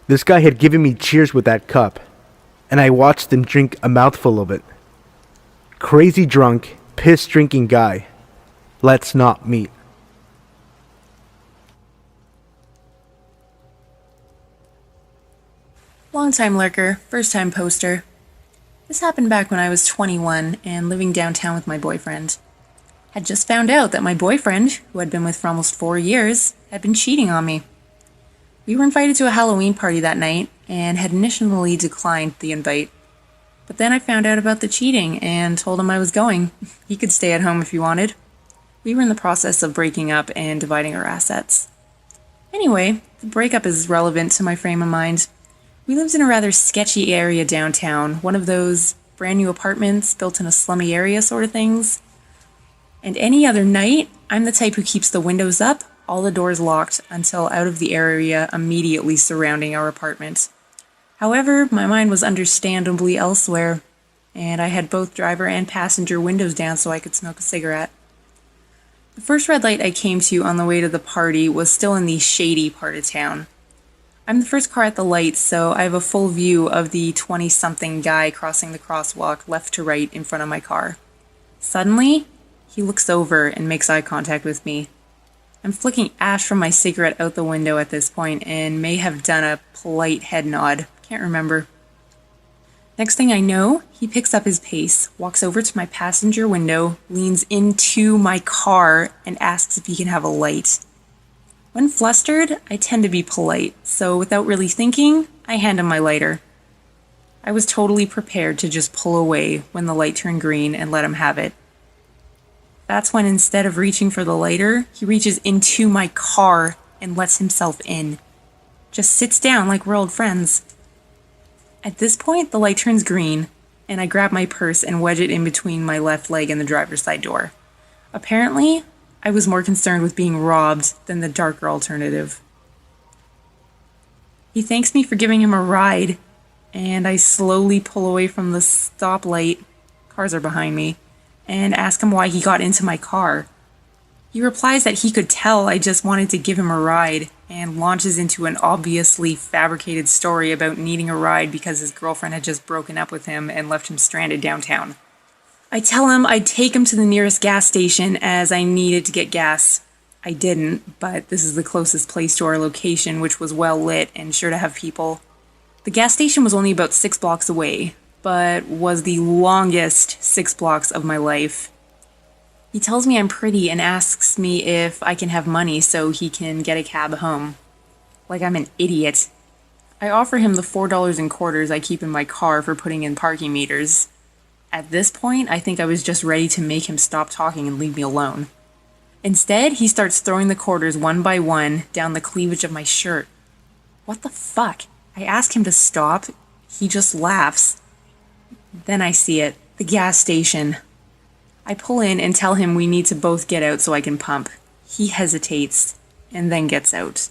This guy had given me cheers with that cup, and I watched him drink a mouthful of it. Crazy drunk, piss-drinking guy. Let's not meet. Long-time lurker, first-time poster. This happened back when I was 21 and living downtown with my boyfriend. Had just found out that my boyfriend, who I'd been with for almost 4 years, had been cheating on me. We were invited to a Halloween party that night and had initially declined the invite. But then I found out about the cheating and told him I was going. He could stay at home if he wanted. We were in the process of breaking up and dividing our assets. Anyway, the breakup is relevant to my frame of mind. We lived in a rather sketchy area downtown, one of those brand new apartments built in a slummy area sort of things. And any other night, I'm the type who keeps the windows up, all the doors locked, until out of the area immediately surrounding our apartment. However, my mind was understandably elsewhere, and I had both driver and passenger windows down so I could smoke a cigarette. The first red light I came to on the way to the party was still in the shady part of town. I'm the first car at the light, so I have a full view of the 20-something guy crossing the crosswalk left to right in front of my car. Suddenly, he looks over and makes eye contact with me. I'm flicking ash from my cigarette out the window at this point and may have done a polite head nod. Can't remember. Next thing I know, he picks up his pace, walks over to my passenger window, leans into my car, and asks if he can have a light. When flustered, I tend to be polite, so without really thinking, I hand him my lighter. I was totally prepared to just pull away when the light turned green and let him have it. That's when, instead of reaching for the lighter, he reaches into my car and lets himself in. Just sits down like we're old friends. At this point, the light turns green, and I grab my purse and wedge it in between my left leg and the driver's side door. Apparently, I was more concerned with being robbed than the darker alternative. He thanks me for giving him a ride, and I slowly pull away from the stoplight, cars are behind me, and ask him why he got into my car. He replies that he could tell I just wanted to give him a ride, and launches into an obviously fabricated story about needing a ride because his girlfriend had just broken up with him and left him stranded downtown. I tell him I'd take him to the nearest gas station as I needed to get gas. I didn't, but this is the closest place to our location, which was well lit and sure to have people. The gas station was only about 6 blocks away, but was the longest 6 blocks of my life. He tells me I'm pretty and asks me if I can have money so he can get a cab home. Like I'm an idiot. I offer him the $4 in quarters I keep in my car for putting in parking meters. At this point, I think I was just ready to make him stop talking and leave me alone. Instead, he starts throwing the quarters one by one down the cleavage of my shirt. What the fuck? I ask him to stop. He just laughs. Then I see it. The gas station. I pull in and tell him we need to both get out so I can pump. He hesitates and then gets out.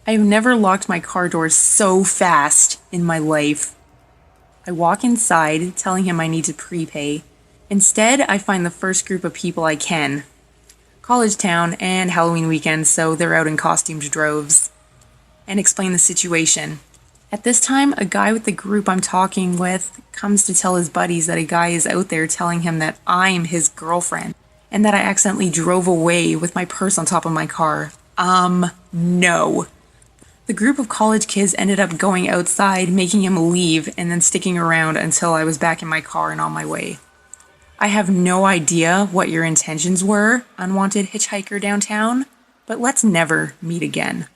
I have never locked my car doors so fast in my life. I walk inside, telling him I need to prepay. Instead, I find the first group of people I can. College town and Halloween weekend, so they're out in costumed droves. And explain the situation. At this time, a guy with the group I'm talking with comes to tell his buddies that a guy is out there telling him that I'm his girlfriend, and that I accidentally drove away with my purse on top of my car. No. The group of college kids ended up going outside, making him leave, and then sticking around until I was back in my car and on my way. I have no idea what your intentions were, unwanted hitchhiker downtown, but let's never meet again.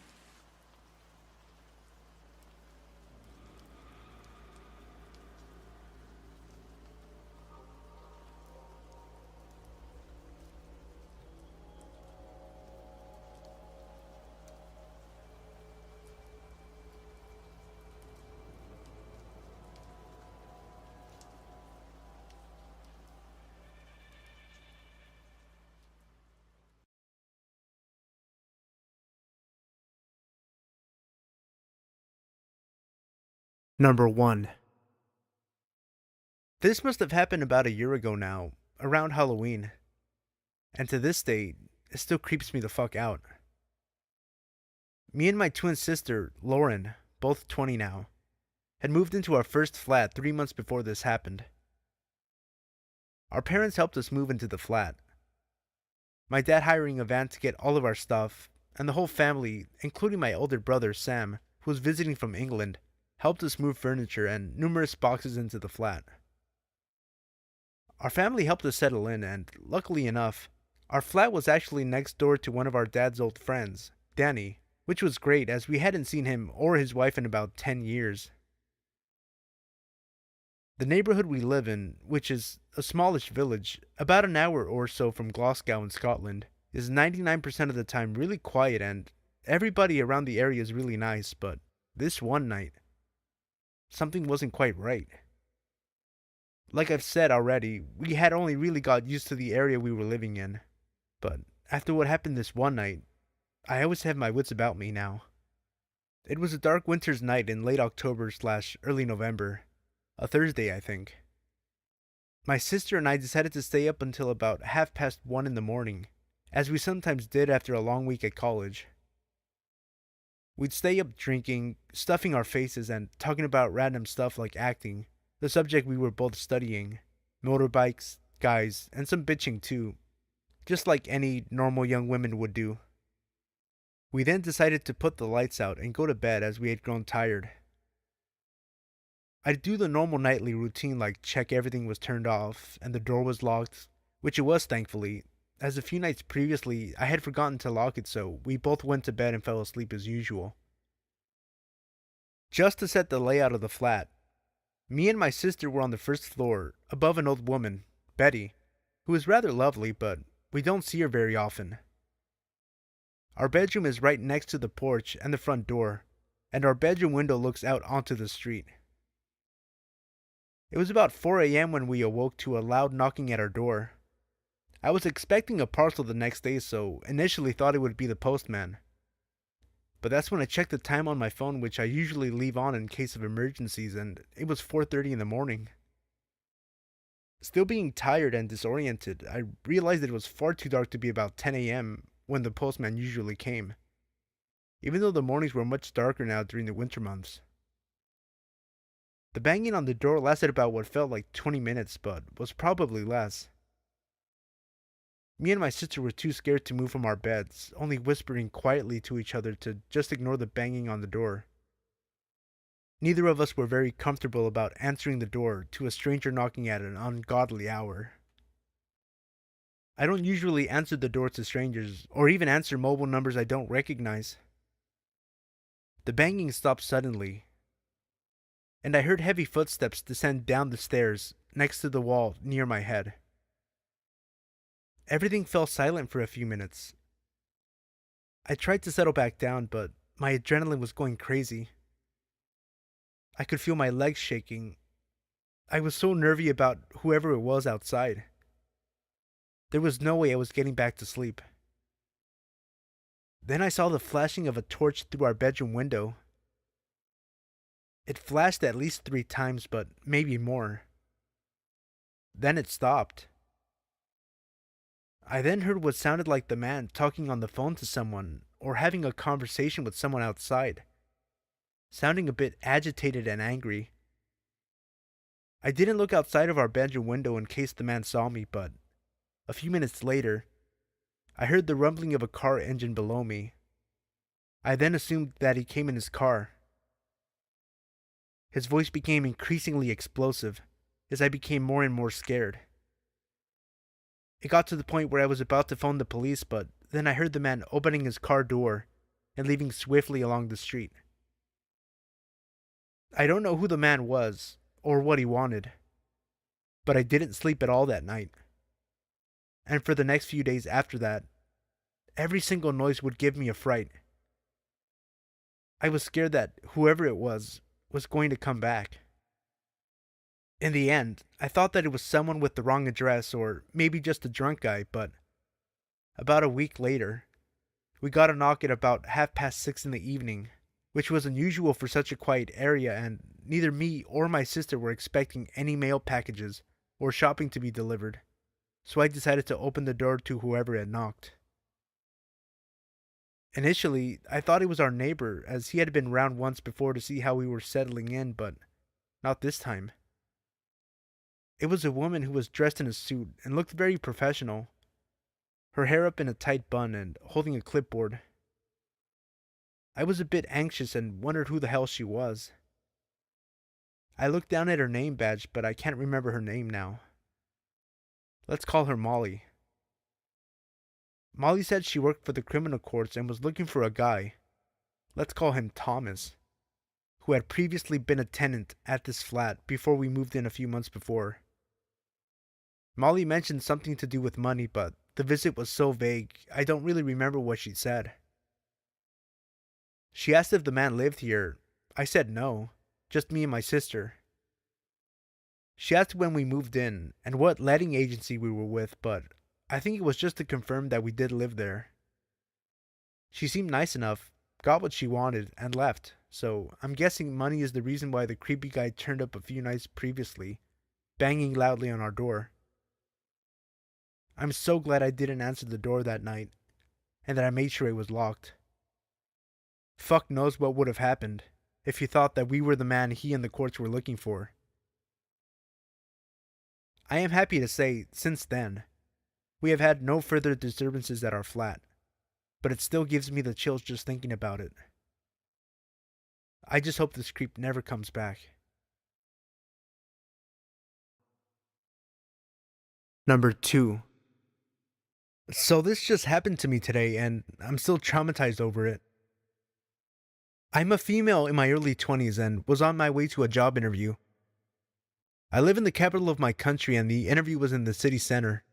Number 1. This must have happened about a year ago now, around Halloween. And to this day, it still creeps me the fuck out. Me and my twin sister, Lauren, both 20 now, had moved into our first flat 3 months before this happened. Our parents helped us move into the flat. My dad hiring a van to get all of our stuff, and the whole family, including my older brother Sam, who was visiting from England, helped us move furniture and numerous boxes into the flat. Our family helped us settle in, and luckily enough, our flat was actually next door to one of our dad's old friends, Danny, which was great as we hadn't seen him or his wife in about 10 years. The neighborhood we live in, which is a smallish village, about an hour or so from Glasgow in Scotland, is 99% of the time really quiet and everybody around the area is really nice, but this one night, something wasn't quite right. Like I've said already, we had only really got used to the area we were living in, but after what happened this one night, I always have my wits about me now. It was a dark winter's night in late October/early November, a Thursday I think. My sister and I decided to stay up until about 1:30 in the morning, as we sometimes did after a long week at college. We'd stay up drinking, stuffing our faces, and talking about random stuff like acting, the subject we were both studying, motorbikes, guys, and some bitching too, just like any normal young women would do. We then decided to put the lights out and go to bed as we had grown tired. I'd do the normal nightly routine like check everything was turned off and the door was locked, which it was thankfully, as a few nights previously I had forgotten to lock it, so we both went to bed and fell asleep as usual. Just to set the layout of the flat, me and my sister were on the first floor, above an old woman, Betty, who is rather lovely, but we don't see her very often. Our bedroom is right next to the porch and the front door, and our bedroom window looks out onto the street. It was about 4 a.m. when we awoke to a loud knocking at our door. I was expecting a parcel the next day, so initially thought it would be the postman. But that's when I checked the time on my phone, which I usually leave on in case of emergencies, and it was 4:30 in the morning. Still being tired and disoriented, I realized that it was far too dark to be about 10 a.m. when the postman usually came, even though the mornings were much darker now during the winter months. The banging on the door lasted about what felt like 20 minutes, but was probably less. Me and my sister were too scared to move from our beds, only whispering quietly to each other to just ignore the banging on the door. Neither of us were very comfortable about answering the door to a stranger knocking at an ungodly hour. I don't usually answer the door to strangers, or even answer mobile numbers I don't recognize. The banging stopped suddenly, and I heard heavy footsteps descend down the stairs next to the wall near my head. Everything fell silent for a few minutes. I tried to settle back down, but my adrenaline was going crazy. I could feel my legs shaking. I was so nervy about whoever it was outside. There was no way I was getting back to sleep. Then I saw the flashing of a torch through our bedroom window. It flashed at least 3 times, but maybe more. Then it stopped. I then heard what sounded like the man talking on the phone to someone, or having a conversation with someone outside, sounding a bit agitated and angry. I didn't look outside of our bedroom window in case the man saw me, but a few minutes later, I heard the rumbling of a car engine below me. I then assumed that he came in his car. His voice became increasingly explosive as I became more and more scared. It got to the point where I was about to phone the police, but then I heard the man opening his car door and leaving swiftly along the street. I don't know who the man was or what he wanted, but I didn't sleep at all that night. And for the next few days after that, every single noise would give me a fright. I was scared that whoever it was going to come back. In the end, I thought that it was someone with the wrong address or maybe just a drunk guy, but about a week later, we got a knock at about 6:30 in the evening, which was unusual for such a quiet area, and neither me or my sister were expecting any mail packages or shopping to be delivered, so I decided to open the door to whoever had knocked. Initially, I thought it was our neighbor, as he had been round once before to see how we were settling in, but not this time. It was a woman who was dressed in a suit and looked very professional, her hair up in a tight bun and holding a clipboard. I was a bit anxious and wondered who the hell she was. I looked down at her name badge, but I can't remember her name now. Let's call her Molly. Molly said she worked for the criminal courts and was looking for a guy, let's call him Thomas, who had previously been a tenant at this flat before we moved in a few months before. Molly mentioned something to do with money, but the visit was so vague, I don't really remember what she said. She asked if the man lived here. I said no, just me and my sister. She asked when we moved in and what letting agency we were with, but I think it was just to confirm that we did live there. She seemed nice enough, got what she wanted, and left, so I'm guessing money is the reason why the creepy guy turned up a few nights previously, banging loudly on our door. I'm so glad I didn't answer the door that night, and that I made sure it was locked. Fuck knows what would have happened if he thought that we were the man he and the courts were looking for. I am happy to say, since then, we have had no further disturbances at our flat, but it still gives me the chills just thinking about it. I just hope this creep never comes back. Number 2. So this just happened to me today, and I'm still traumatized over it. I'm a female in my early 20s and was on my way to a job interview. I live in the capital of my country, and the interview was in the city center.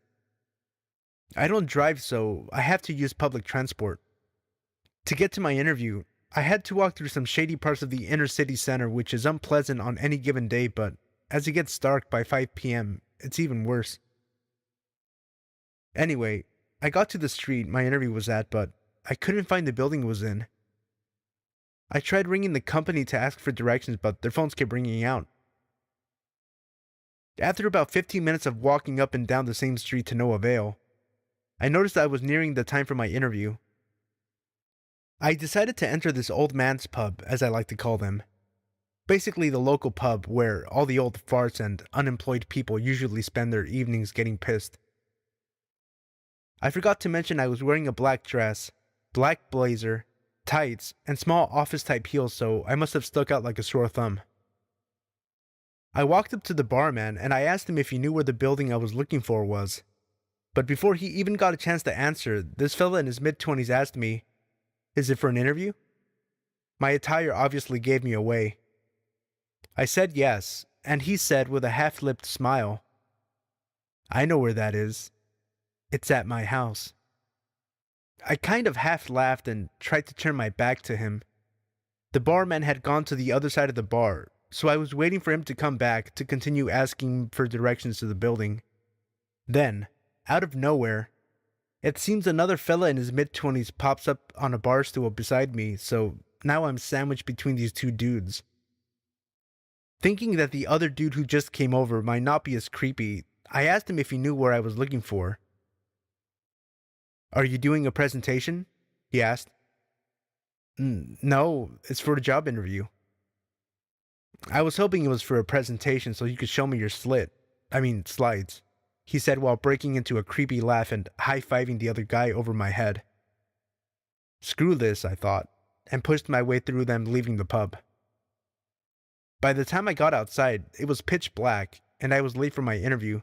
I don't drive, so I have to use public transport. To get to my interview, I had to walk through some shady parts of the inner city center, which is unpleasant on any given day, but as it gets dark by 5 p.m., it's even worse. Anyway, I got to the street my interview was at, but I couldn't find the building it was in. I tried ringing the company to ask for directions, but their phones kept ringing out. After about 15 minutes of walking up and down the same street to no avail, I noticed I was nearing the time for my interview. I decided to enter this old man's pub, as I like to call them. Basically the local pub where all the old farts and unemployed people usually spend their evenings getting pissed. I forgot to mention I was wearing a black dress, black blazer, tights, and small office-type heels, so I must have stuck out like a sore thumb. I walked up to the barman and I asked him if he knew where the building I was looking for was. But before he even got a chance to answer, this fella in his mid-20s asked me, "Is it for an interview?" My attire obviously gave me away. I said yes, and he said with a half-lipped smile, "I know where that is. It's at my house." I kind of half laughed and tried to turn my back to him. The barman had gone to the other side of the bar, so I was waiting for him to come back to continue asking for directions to the building. Then, out of nowhere, it seems another fella in his mid-20s pops up on a bar stool beside me, so now I'm sandwiched between these two dudes. Thinking that the other dude who just came over might not be as creepy, I asked him if he knew where I was looking for. "Are you doing a presentation?" he asked. No, it's for a job interview." "I was hoping it was for a presentation so you could show me your slides," he said while breaking into a creepy laugh and high-fiving the other guy over my head. Screw this, I thought, and pushed my way through them leaving the pub. By the time I got outside, it was pitch black, and I was late for my interview.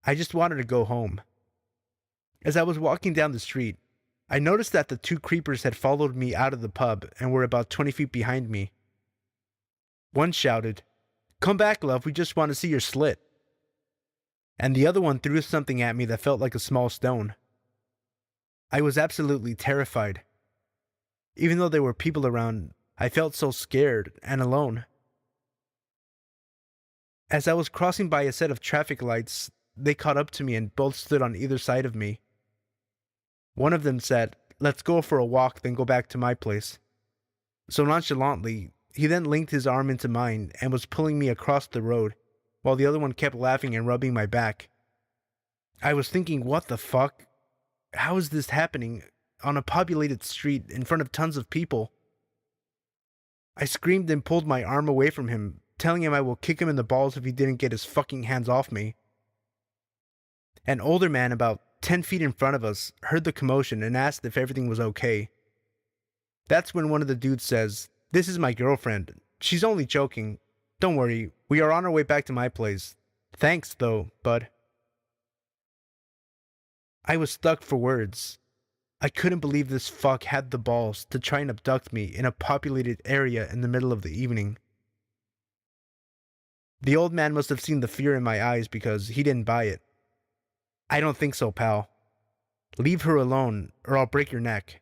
I just wanted to go home. As I was walking down the street, I noticed that the two creepers had followed me out of the pub and were about 20 feet behind me. One shouted, "Come back, love, we just want to see your slit." And the other one threw something at me that felt like a small stone. I was absolutely terrified. Even though there were people around, I felt so scared and alone. As I was crossing by a set of traffic lights, they caught up to me and both stood on either side of me. One of them said, "Let's go for a walk, then go back to my place." So nonchalantly, he then linked his arm into mine and was pulling me across the road, while the other one kept laughing and rubbing my back. I was thinking, what the fuck? How is this happening on a populated street in front of tons of people? I screamed and pulled my arm away from him, telling him I will kick him in the balls if he didn't get his fucking hands off me. An older man about 10 feet in front of us heard the commotion and asked if everything was okay. That's when one of the dudes says, "This is my girlfriend. She's only joking. Don't worry, we are on our way back to my place. Thanks, though, bud." I was stuck for words. I couldn't believe this fuck had the balls to try and abduct me in a populated area in the middle of the evening. The old man must have seen the fear in my eyes because he didn't buy it. "I don't think so, pal. Leave her alone, or I'll break your neck."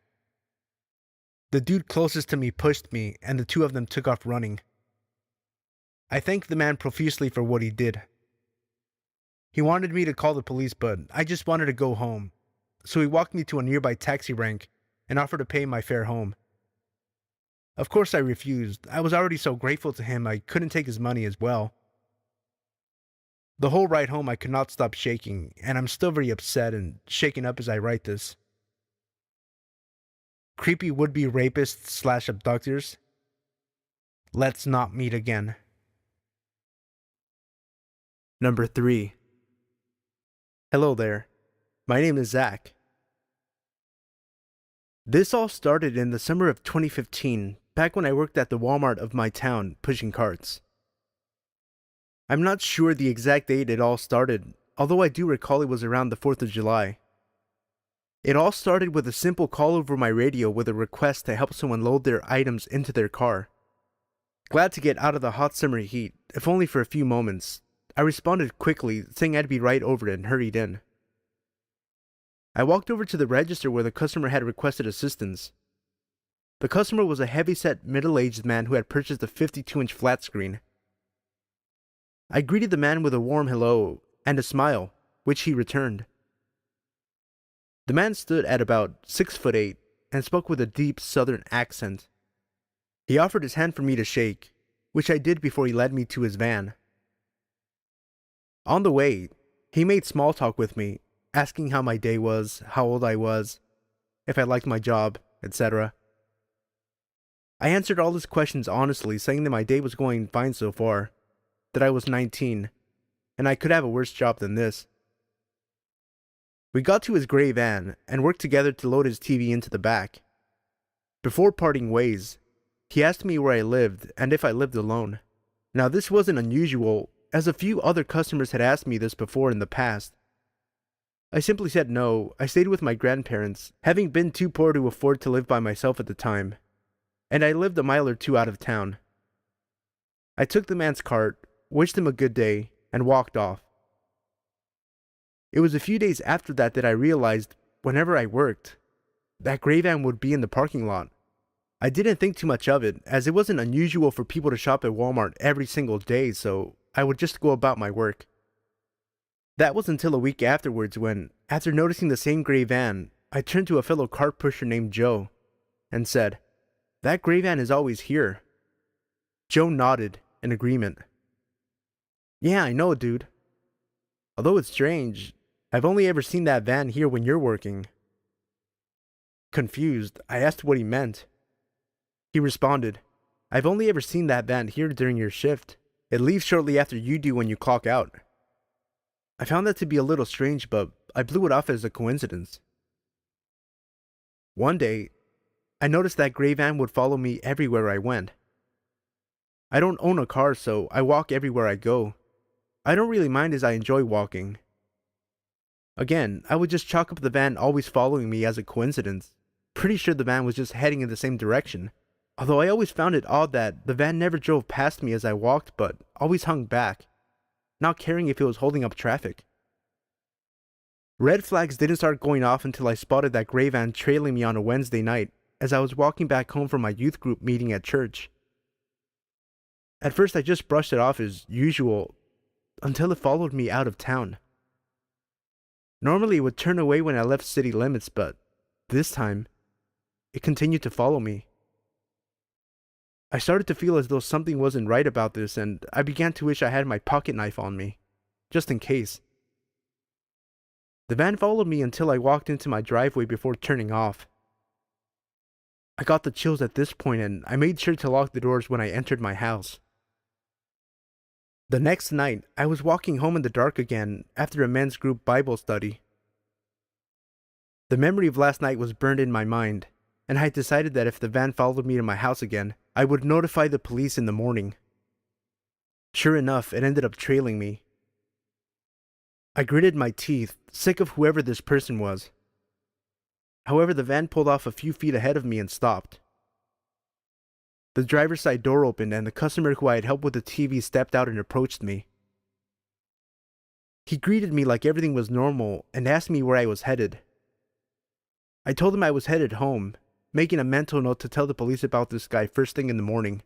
The dude closest to me pushed me, and the two of them took off running. I thanked the man profusely for what he did. He wanted me to call the police, but I just wanted to go home, so he walked me to a nearby taxi rank and offered to pay my fare home. Of course I refused. I was already so grateful to him I couldn't take his money as well. The whole ride home I could not stop shaking, and I'm still very upset and shaken up as I write this. Creepy would-be rapists / abductors, let's not meet again. Number 3. Hello there. My name is Zach. This all started in the summer of 2015, back when I worked at the Walmart of my town, pushing carts. I'm not sure the exact date it all started, although I do recall it was around the 4th of July. It all started with a simple call over my radio with a request to help someone load their items into their car. Glad to get out of the hot summer heat, if only for a few moments, I responded quickly, saying I'd be right over it and hurried in. I walked over to the register where the customer had requested assistance. The customer was a heavy-set, middle-aged man who had purchased a 52-inch flat screen. I greeted the man with a warm hello and a smile, which he returned. The man stood at about 6'8" and spoke with a deep southern accent. He offered his hand for me to shake, which I did before he led me to his van. On the way, he made small talk with me, asking how my day was, how old I was, if I liked my job, etc. I answered all his questions honestly, saying that my day was going fine so far, that I was 19, and I could have a worse job than this. We got to his gray van and worked together to load his TV into the back. Before parting ways, he asked me where I lived and if I lived alone. Now this wasn't unusual, as a few other customers had asked me this before in the past. I simply said no. I stayed with my grandparents, having been too poor to afford to live by myself at the time, and I lived a mile or two out of town. I took the man's cart, wished him a good day, and walked off. It was a few days after that I realized, whenever I worked, that gray van would be in the parking lot. I didn't think too much of it, as it wasn't unusual for people to shop at Walmart every single day, so I would just go about my work. That was until a week afterwards when, after noticing the same gray van, I turned to a fellow cart pusher named Joe and said, "That gray van is always here." Joe nodded in agreement. "Yeah, I know, dude. Although it's strange, I've only ever seen that van here when you're working." Confused, I asked what he meant. He responded, "I've only ever seen that van here during your shift. It leaves shortly after you do when you clock out." I found that to be a little strange, but I blew it off as a coincidence. One day, I noticed that gray van would follow me everywhere I went. I don't own a car, so I walk everywhere I go. I don't really mind as I enjoy walking. Again, I would just chalk up the van always following me as a coincidence. Pretty sure the van was just heading in the same direction. Although I always found it odd that the van never drove past me as I walked, but always hung back, not caring if it was holding up traffic. Red flags didn't start going off until I spotted that gray van trailing me on a Wednesday night as I was walking back home from my youth group meeting at church. At first I just brushed it off as usual, until it followed me out of town. Normally it would turn away when I left city limits, but this time, it continued to follow me. I started to feel as though something wasn't right about this, and I began to wish I had my pocket knife on me, just in case. The van followed me until I walked into my driveway before turning off. I got the chills at this point, and I made sure to lock the doors when I entered my house. The next night, I was walking home in the dark again after a men's group Bible study. The memory of last night was burned in my mind, and I decided that if the van followed me to my house again, I would notify the police in the morning. Sure enough, it ended up trailing me. I gritted my teeth, sick of whoever this person was. However, the van pulled off a few feet ahead of me and stopped. The driver's side door opened and the customer who I had helped with the TV stepped out and approached me. He greeted me like everything was normal and asked me where I was headed. I told him I was headed home, making a mental note to tell the police about this guy first thing in the morning.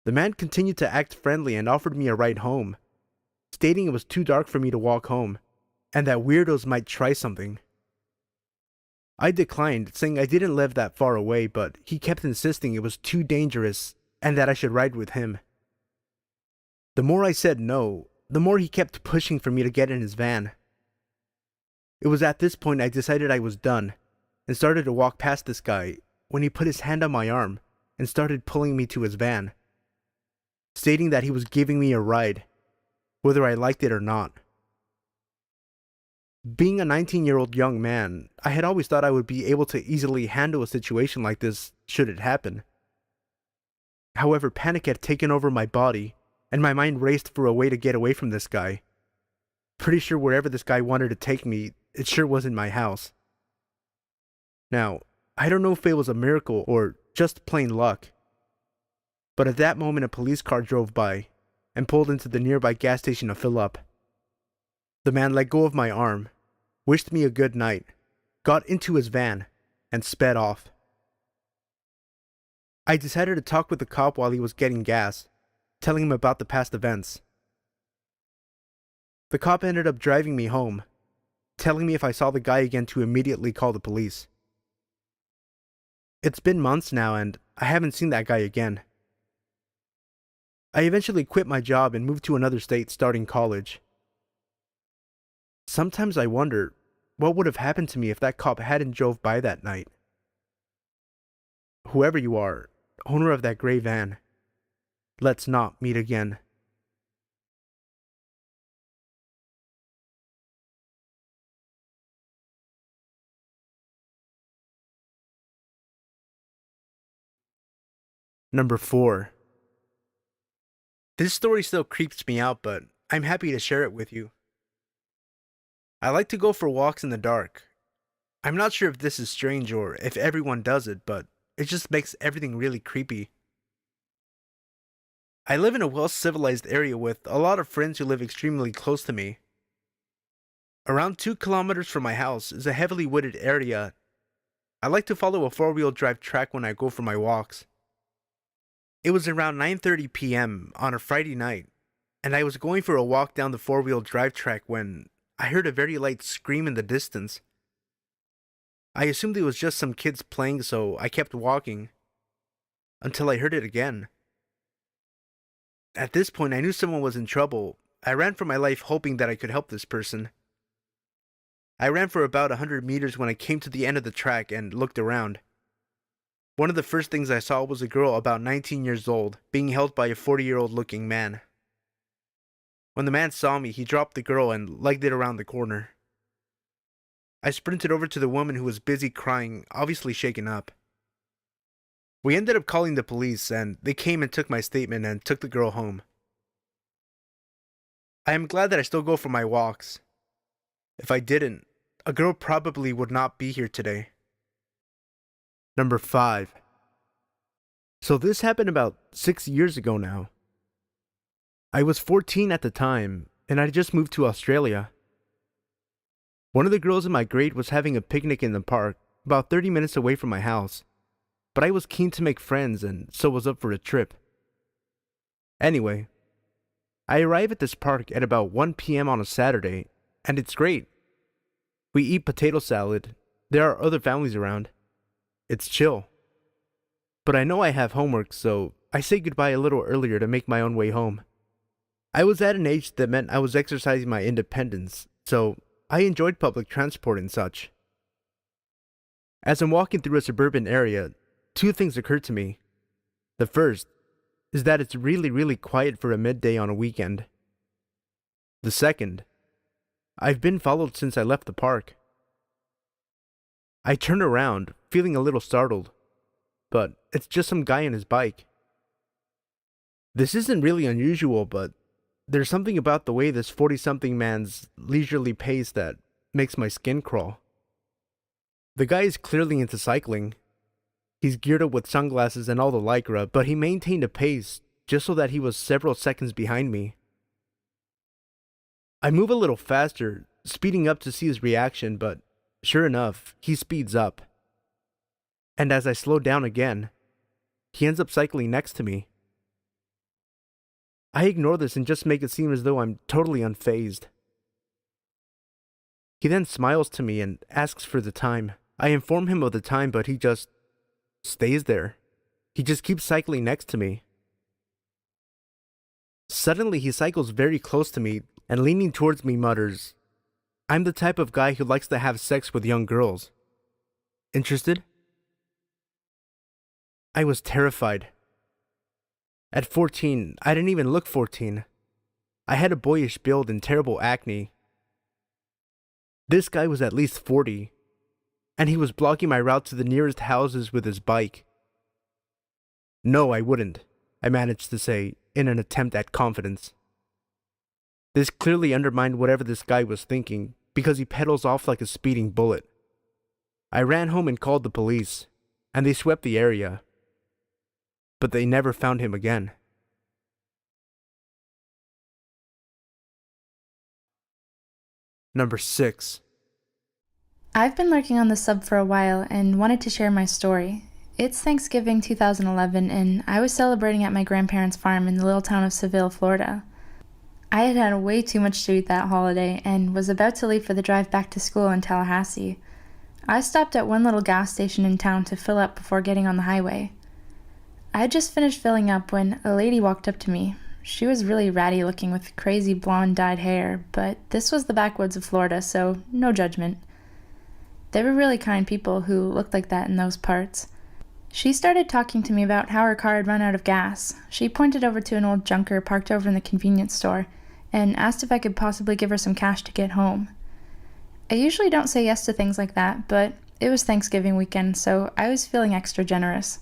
The man continued to act friendly and offered me a ride home, stating it was too dark for me to walk home, and that weirdos might try something. I declined, saying I didn't live that far away, but he kept insisting it was too dangerous and that I should ride with him. The more I said no, the more he kept pushing for me to get in his van. It was at this point I decided I was done and started to walk past this guy when he put his hand on my arm and started pulling me to his van, stating that he was giving me a ride, whether I liked it or not. Being a 19-year-old young man, I had always thought I would be able to easily handle a situation like this should it happen. However, panic had taken over my body, and my mind raced for a way to get away from this guy. Pretty sure wherever this guy wanted to take me, it sure wasn't my house. Now, I don't know if it was a miracle or just plain luck, but at that moment a police car drove by and pulled into the nearby gas station to fill up. The man let go of my arm, wished me a good night, got into his van, and sped off. I decided to talk with the cop while he was getting gas, telling him about the past events. The cop ended up driving me home, telling me if I saw the guy again to immediately call the police. It's been months now and I haven't seen that guy again. I eventually quit my job and moved to another state starting college. Sometimes I wonder what would have happened to me if that cop hadn't drove by that night. Whoever you are, owner of that gray van, let's not meet again. Number 4. This story still creeps me out, but I'm happy to share it with you. I like to go for walks in the dark. I'm not sure if this is strange or if everyone does it, but it just makes everything really creepy. I live in a well-civilized area with a lot of friends who live extremely close to me. Around 2 kilometers from my house is a heavily wooded area. I like to follow a 4-wheel drive track when I go for my walks. It was around 9:30 p.m. on a Friday night, and I was going for a walk down the 4-wheel drive track when I heard a very light scream in the distance. I assumed it was just some kids playing, so I kept walking, until I heard it again. At this point, I knew someone was in trouble. I ran for my life hoping that I could help this person. I ran for about 100 meters when I came to the end of the track and looked around. One of the first things I saw was a girl about 19 years old being held by a 40-year-old looking man. When the man saw me, he dropped the girl and legged it around the corner. I sprinted over to the woman who was busy crying, obviously shaken up. We ended up calling the police, and they came and took my statement and took the girl home. I am glad that I still go for my walks. If I didn't, a girl probably would not be here today. Number 5. So this happened about 6 years ago now. I was 14 at the time, and I just moved to Australia. One of the girls in my grade was having a picnic in the park, about 30 minutes away from my house, but I was keen to make friends and so was up for a trip. Anyway, I arrive at this park at about 1 p.m. on a Saturday, and it's great. We eat potato salad, there are other families around. It's chill. But I know I have homework, so I say goodbye a little earlier to make my own way home. I was at an age that meant I was exercising my independence, so I enjoyed public transport and such. As I'm walking through a suburban area, 2 things occur to me. The first is that it's really quiet for a midday on a weekend. The second, I've been followed since I left the park. I turn around, feeling a little startled, but it's just some guy on his bike. This isn't really unusual, but there's something about the way this 40-something man's leisurely pace that makes my skin crawl. The guy is clearly into cycling. He's geared up with sunglasses and all the lycra, but he maintained a pace just so that he was several seconds behind me. I move a little faster, speeding up to see his reaction, but sure enough, he speeds up. And as I slow down again, he ends up cycling next to me. I ignore this and just make it seem as though I'm totally unfazed. He then smiles to me and asks for the time. I inform him of the time, but he just stays there. He just keeps cycling next to me. Suddenly, he cycles very close to me and leaning towards me mutters, "I'm the type of guy who likes to have sex with young girls. Interested?" I was terrified. At 14, I didn't even look 14. I had a boyish build and terrible acne. This guy was at least 40, and he was blocking my route to the nearest houses with his bike. "No, I wouldn't," I managed to say, in an attempt at confidence. This clearly undermined whatever this guy was thinking, because he pedals off like a speeding bullet. I ran home and called the police, and they swept the area. But they never found him again. Number 6. I've been lurking on the sub for a while and wanted to share my story. It's Thanksgiving 2011, and I was celebrating at my grandparents' farm in the little town of Seville, Florida. I had had way too much to eat that holiday and was about to leave for the drive back to school in Tallahassee. I stopped at one little gas station in town to fill up before getting on the highway. I had just finished filling up when a lady walked up to me. She was really ratty looking with crazy blonde dyed hair, but this was the backwoods of Florida, so no judgment. They were really kind people who looked like that in those parts. She started talking to me about how her car had run out of gas. She pointed over to an old junker parked over in the convenience store and asked if I could possibly give her some cash to get home. I usually don't say yes to things like that, but it was Thanksgiving weekend, so I was feeling extra generous.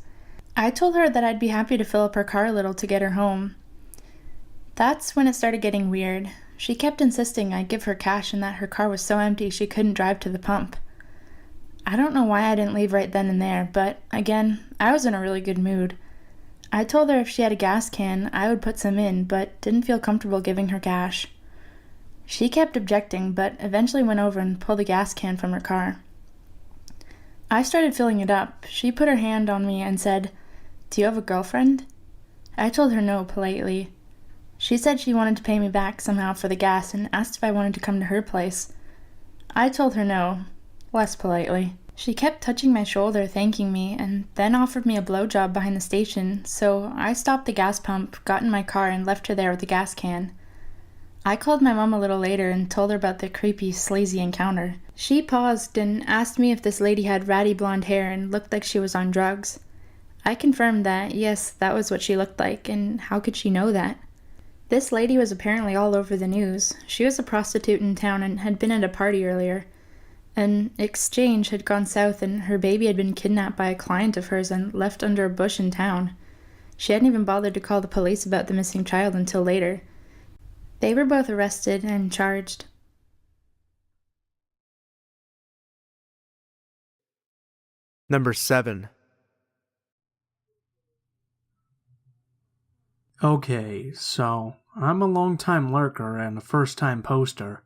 I told her that I'd be happy to fill up her car a little to get her home. That's when it started getting weird. She kept insisting I give her cash and that her car was so empty she couldn't drive to the pump. I don't know why I didn't leave right then and there, but again, I was in a really good mood. I told her if she had a gas can, I would put some in, but didn't feel comfortable giving her cash. She kept objecting, but eventually went over and pulled a gas can from her car. I started filling it up. She put her hand on me and said, "Do you have a girlfriend?" I told her no politely. She said she wanted to pay me back somehow for the gas and asked if I wanted to come to her place. I told her no, less politely. She kept touching my shoulder, thanking me, and then offered me a blowjob behind the station, so I stopped the gas pump, got in my car, and left her there with the gas can. I called my mom a little later and told her about the creepy, sleazy encounter. She paused and asked me if this lady had ratty blonde hair and looked like she was on drugs. I confirmed that, yes, that was what she looked like, and how could she know that? This lady was apparently all over the news. She was a prostitute in town and had been at a party earlier. An exchange had gone south and her baby had been kidnapped by a client of hers and left under a bush in town. She hadn't even bothered to call the police about the missing child until later. They were both arrested and charged. Number 7. Okay, so I'm a long-time lurker and a first-time poster,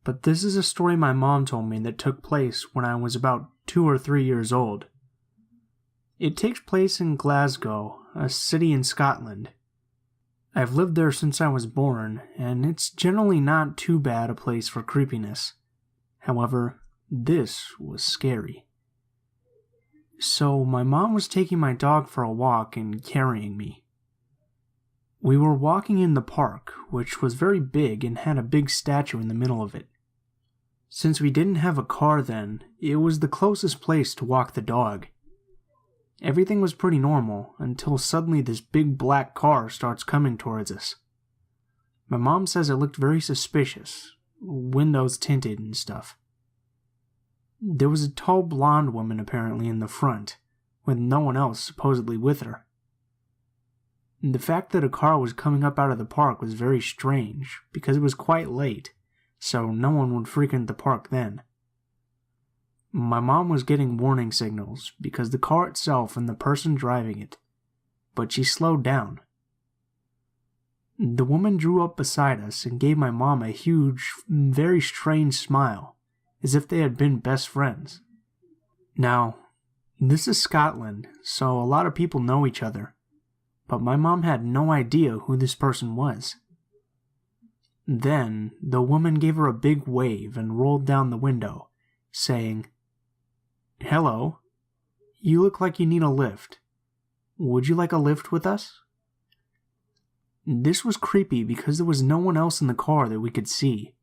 but this is a story my mom told me that took place when I was about 2 or 3 years old. It takes place in Glasgow, a city in Scotland. I've lived there since I was born, and it's generally not too bad a place for creepiness. However, this was scary. So my mom was taking my dog for a walk and carrying me. We were walking in the park, which was very big and had a big statue in the middle of it. Since we didn't have a car then, it was the closest place to walk the dog. Everything was pretty normal, until suddenly this big black car starts coming towards us. My mom says it looked very suspicious, windows tinted and stuff. There was a tall blonde woman apparently in the front, with no one else supposedly with her. The fact that a car was coming up out of the park was very strange, because it was quite late, so no one would frequent the park then. My mom was getting warning signals because the car itself and the person driving it, but she slowed down. The woman drew up beside us and gave my mom a huge, very strange smile, as if they had been best friends. Now, this is Scotland, so a lot of people know each other, but my mom had no idea who this person was. Then, the woman gave her a big wave and rolled down the window, saying, "Hello, you look like you need a lift. Would you like a lift with us?" This was creepy because there was no one else in the car that we could see.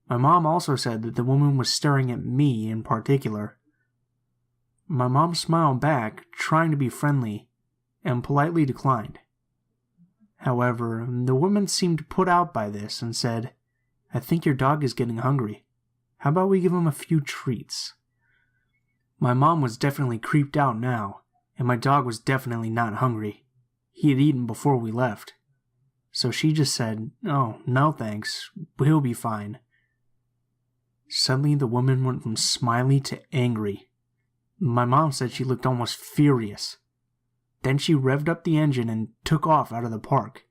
My mom also said that the woman was staring at me in particular. My mom smiled back, trying to be friendly, and politely declined. However, the woman seemed put out by this and said, "I think your dog is getting hungry. How about we give him a few treats?" My mom was definitely creeped out now, and my dog was definitely not hungry. He had eaten before we left. So she just said, "Oh, no thanks, he'll be fine." Suddenly the woman went from smiley to angry. My mom said she looked almost furious. Then she revved up the engine and took off out of the park.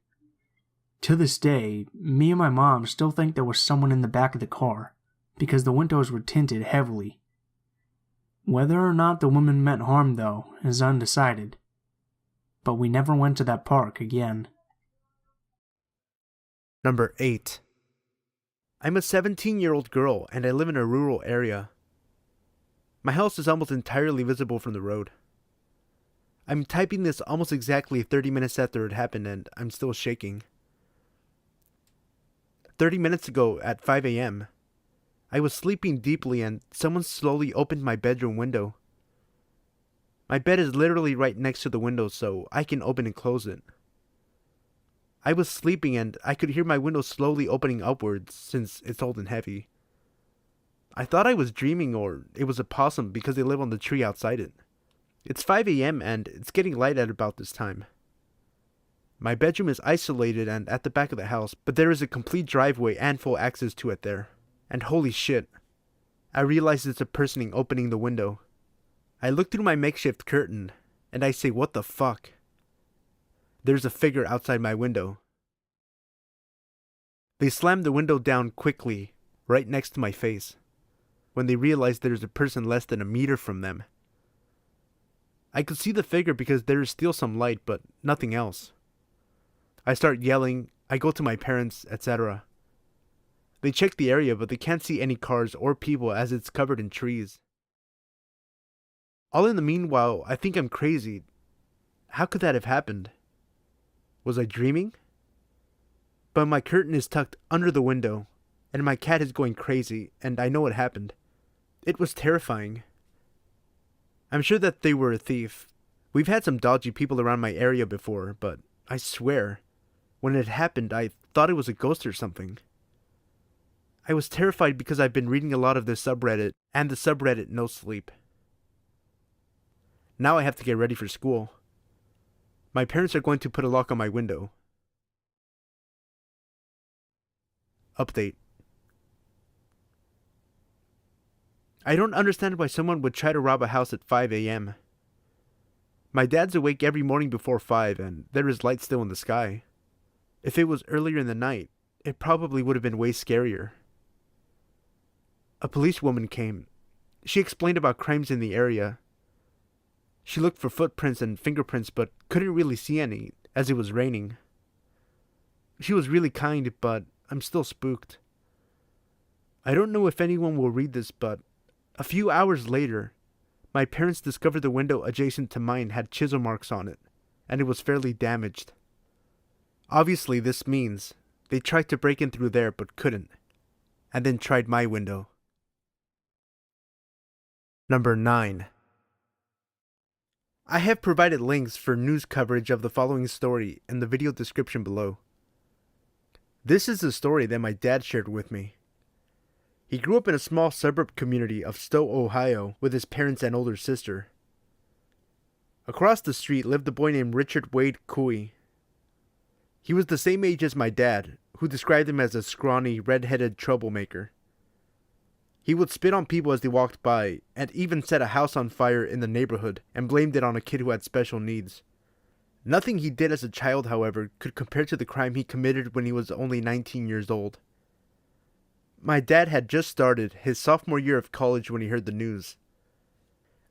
To this day, me and my mom still think there was someone in the back of the car, because the windows were tinted heavily. Whether or not the woman meant harm, though, is undecided. But we never went to that park again. Number 8. I'm a 17-year-old girl and I live in a rural area. My house is almost entirely visible from the road. I'm typing this almost exactly 30 minutes after it happened and I'm still shaking. 30 minutes ago at 5 a.m., I was sleeping deeply and someone slowly opened my bedroom window. My bed is literally right next to the window so I can open and close it. I was sleeping and I could hear my window slowly opening upwards since it's old and heavy. I thought I was dreaming or it was a possum because they live on the tree outside it. It's 5 a.m. and it's getting light at about this time. My bedroom is isolated and at the back of the house, but there is a complete driveway and full access to it there. And holy shit, I realize it's a person opening the window. I look through my makeshift curtain and I say, what the fuck? There's a figure outside my window. They slam the window down quickly, right next to my face, when they realize there's a person less than a meter from them. I could see the figure because there is still some light, but nothing else. I start yelling, I go to my parents, etc. They check the area, but they can't see any cars or people as it's covered in trees. All in the meanwhile, I think I'm crazy. How could that have happened? Was I dreaming? But my curtain is tucked under the window, and my cat is going crazy, and I know what happened. It was terrifying. I'm sure that they were a thief. We've had some dodgy people around my area before, but I swear, when it happened, I thought it was a ghost or something. I was terrified because I've been reading a lot of this subreddit, and the subreddit No Sleep. Now I have to get ready for school. My parents are going to put a lock on my window. Update. I don't understand why someone would try to rob a house at 5 a.m. My dad's awake every morning before 5 and there is light still in the sky. If it was earlier in the night, it probably would have been way scarier. A policewoman came. She explained about crimes in the area. She looked for footprints and fingerprints but couldn't really see any, as it was raining. She was really kind, but I'm still spooked. I don't know if anyone will read this, but a few hours later, my parents discovered the window adjacent to mine had chisel marks on it, and it was fairly damaged. Obviously, this means they tried to break in through there but couldn't, and then tried my window. Number 9. I have provided links for news coverage of the following story in the video description below. This is the story that my dad shared with me. He grew up in a small suburb community of Stowe, Ohio, with his parents and older sister. Across the street lived a boy named Richard Wade Cooley. He was the same age as my dad, who described him as a scrawny, red-headed troublemaker. He would spit on people as they walked by, and even set a house on fire in the neighborhood and blamed it on a kid who had special needs. Nothing he did as a child, however, could compare to the crime he committed when he was only 19 years old. My dad had just started his sophomore year of college when he heard the news.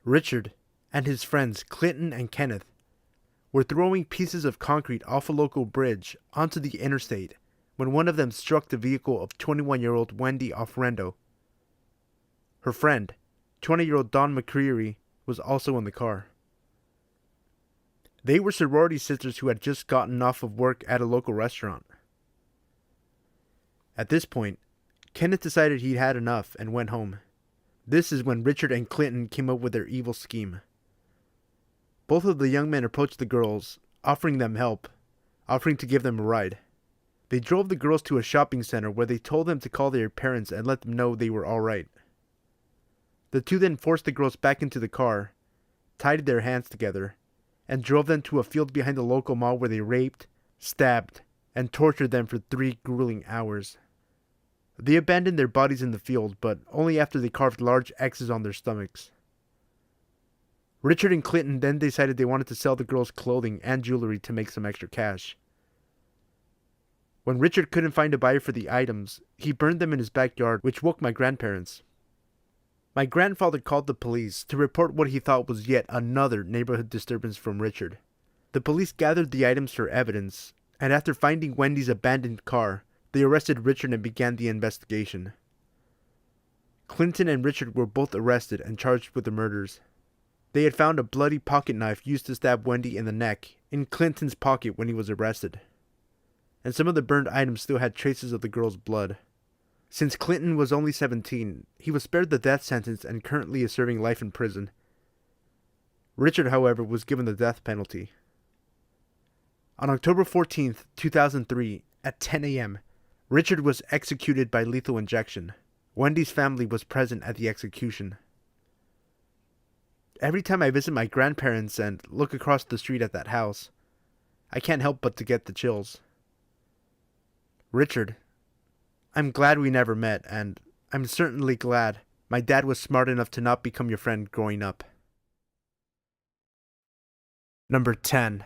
Richard and his friends Clinton and Kenneth were throwing pieces of concrete off a local bridge onto the interstate when one of them struck the vehicle of 21-year-old Wendy Ofrendo. Her friend, 20-year-old Dawn McCreary, was also in the car. They were sorority sisters who had just gotten off of work at a local restaurant. At this point, Kenneth decided he'd had enough and went home. This is when Richard and Clinton came up with their evil scheme. Both of the young men approached the girls, offering them help, offering to give them a ride. They drove the girls to a shopping center where they told them to call their parents and let them know they were alright. The two then forced the girls back into the car, tied their hands together, and drove them to a field behind the local mall where they raped, stabbed, and tortured them for 3 grueling hours. They abandoned their bodies in the field, but only after they carved large X's on their stomachs. Richard and Clinton then decided they wanted to sell the girls' clothing and jewelry to make some extra cash. When Richard couldn't find a buyer for the items, he burned them in his backyard, which woke my grandparents. My grandfather called the police to report what he thought was yet another neighborhood disturbance from Richard. The police gathered the items for evidence, and after finding Wendy's abandoned car, they arrested Richard and began the investigation. Clinton and Richard were both arrested and charged with the murders. They had found a bloody pocket knife used to stab Wendy in the neck in Clinton's pocket when he was arrested. And some of the burned items still had traces of the girl's blood. Since Clinton was only 17, he was spared the death sentence and currently is serving life in prison. Richard, however, was given the death penalty. On October 14th, 2003, at 10 a.m., Richard was executed by lethal injection. Wendy's family was present at the execution. Every time I visit my grandparents and look across the street at that house, I can't help but to get the chills. Richard, I'm glad we never met, and I'm certainly glad my dad was smart enough to not become your friend growing up. Number 10.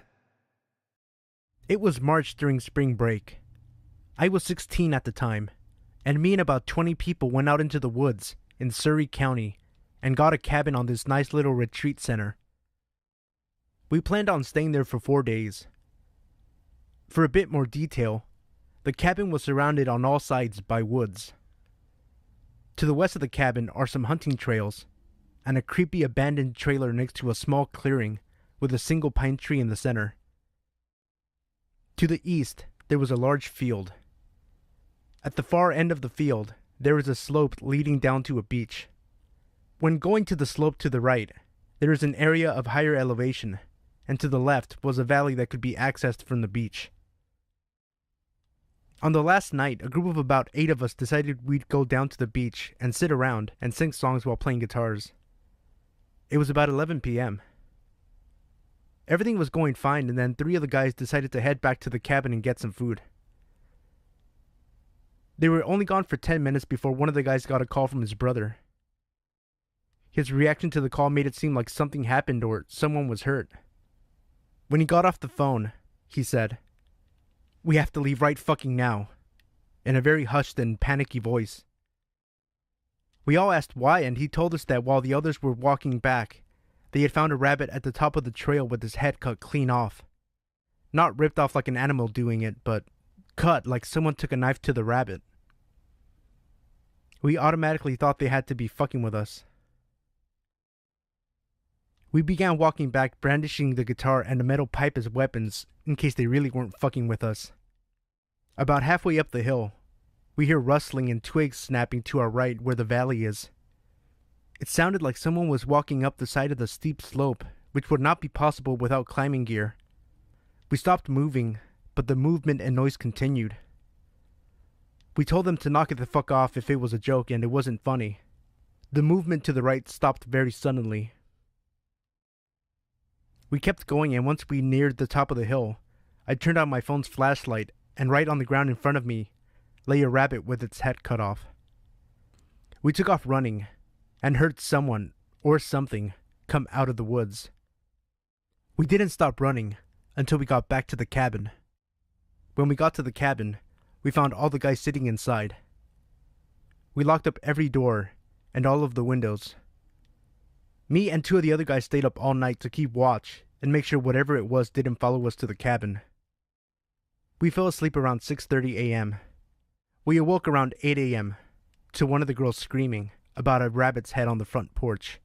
It was March during spring break. I was 16 at the time, and me and about 20 people went out into the woods in Surrey County and got a cabin on this nice little retreat center. We planned on staying there for 4 days. For a bit more detail, the cabin was surrounded on all sides by woods. To the west of the cabin are some hunting trails, and a creepy abandoned trailer next to a small clearing with a single pine tree in the center. To the east, there was a large field. At the far end of the field, there is a slope leading down to a beach. When going to the slope to the right, there is an area of higher elevation, and to the left was a valley that could be accessed from the beach. On the last night, a group of about 8 of us decided we'd go down to the beach and sit around and sing songs while playing guitars. It was about 11 p.m. Everything was going fine, and then 3 of the guys decided to head back to the cabin and get some food. They were only gone for 10 minutes before one of the guys got a call from his brother. His reaction to the call made it seem like something happened or someone was hurt. When he got off the phone, he said, "We have to leave right fucking now," in a very hushed and panicky voice. We all asked why, and he told us that while the others were walking back, they had found a rabbit at the top of the trail with his head cut clean off. Not ripped off like an animal doing it, but cut like someone took a knife to the rabbit. We automatically thought they had to be fucking with us. We began walking back, brandishing the guitar and a metal pipe as weapons, in case they really weren't fucking with us. About halfway up the hill, we hear rustling and twigs snapping to our right where the valley is. It sounded like someone was walking up the side of the steep slope, which would not be possible without climbing gear. We stopped moving, but the movement and noise continued. We told them to knock it the fuck off if it was a joke and it wasn't funny. The movement to the right stopped very suddenly. We kept going, and once we neared the top of the hill, I turned on my phone's flashlight, and right on the ground in front of me lay a rabbit with its head cut off. We took off running, and heard someone, or something, come out of the woods. We didn't stop running until we got back to the cabin. When we got to the cabin, we found all the guys sitting inside. We locked up every door and all of the windows. Me and 2 of the other guys stayed up all night to keep watch and make sure whatever it was didn't follow us to the cabin. We fell asleep around 6:30 a.m. We awoke around 8 a.m. to one of the girls screaming about a rabbit's head on the front porch.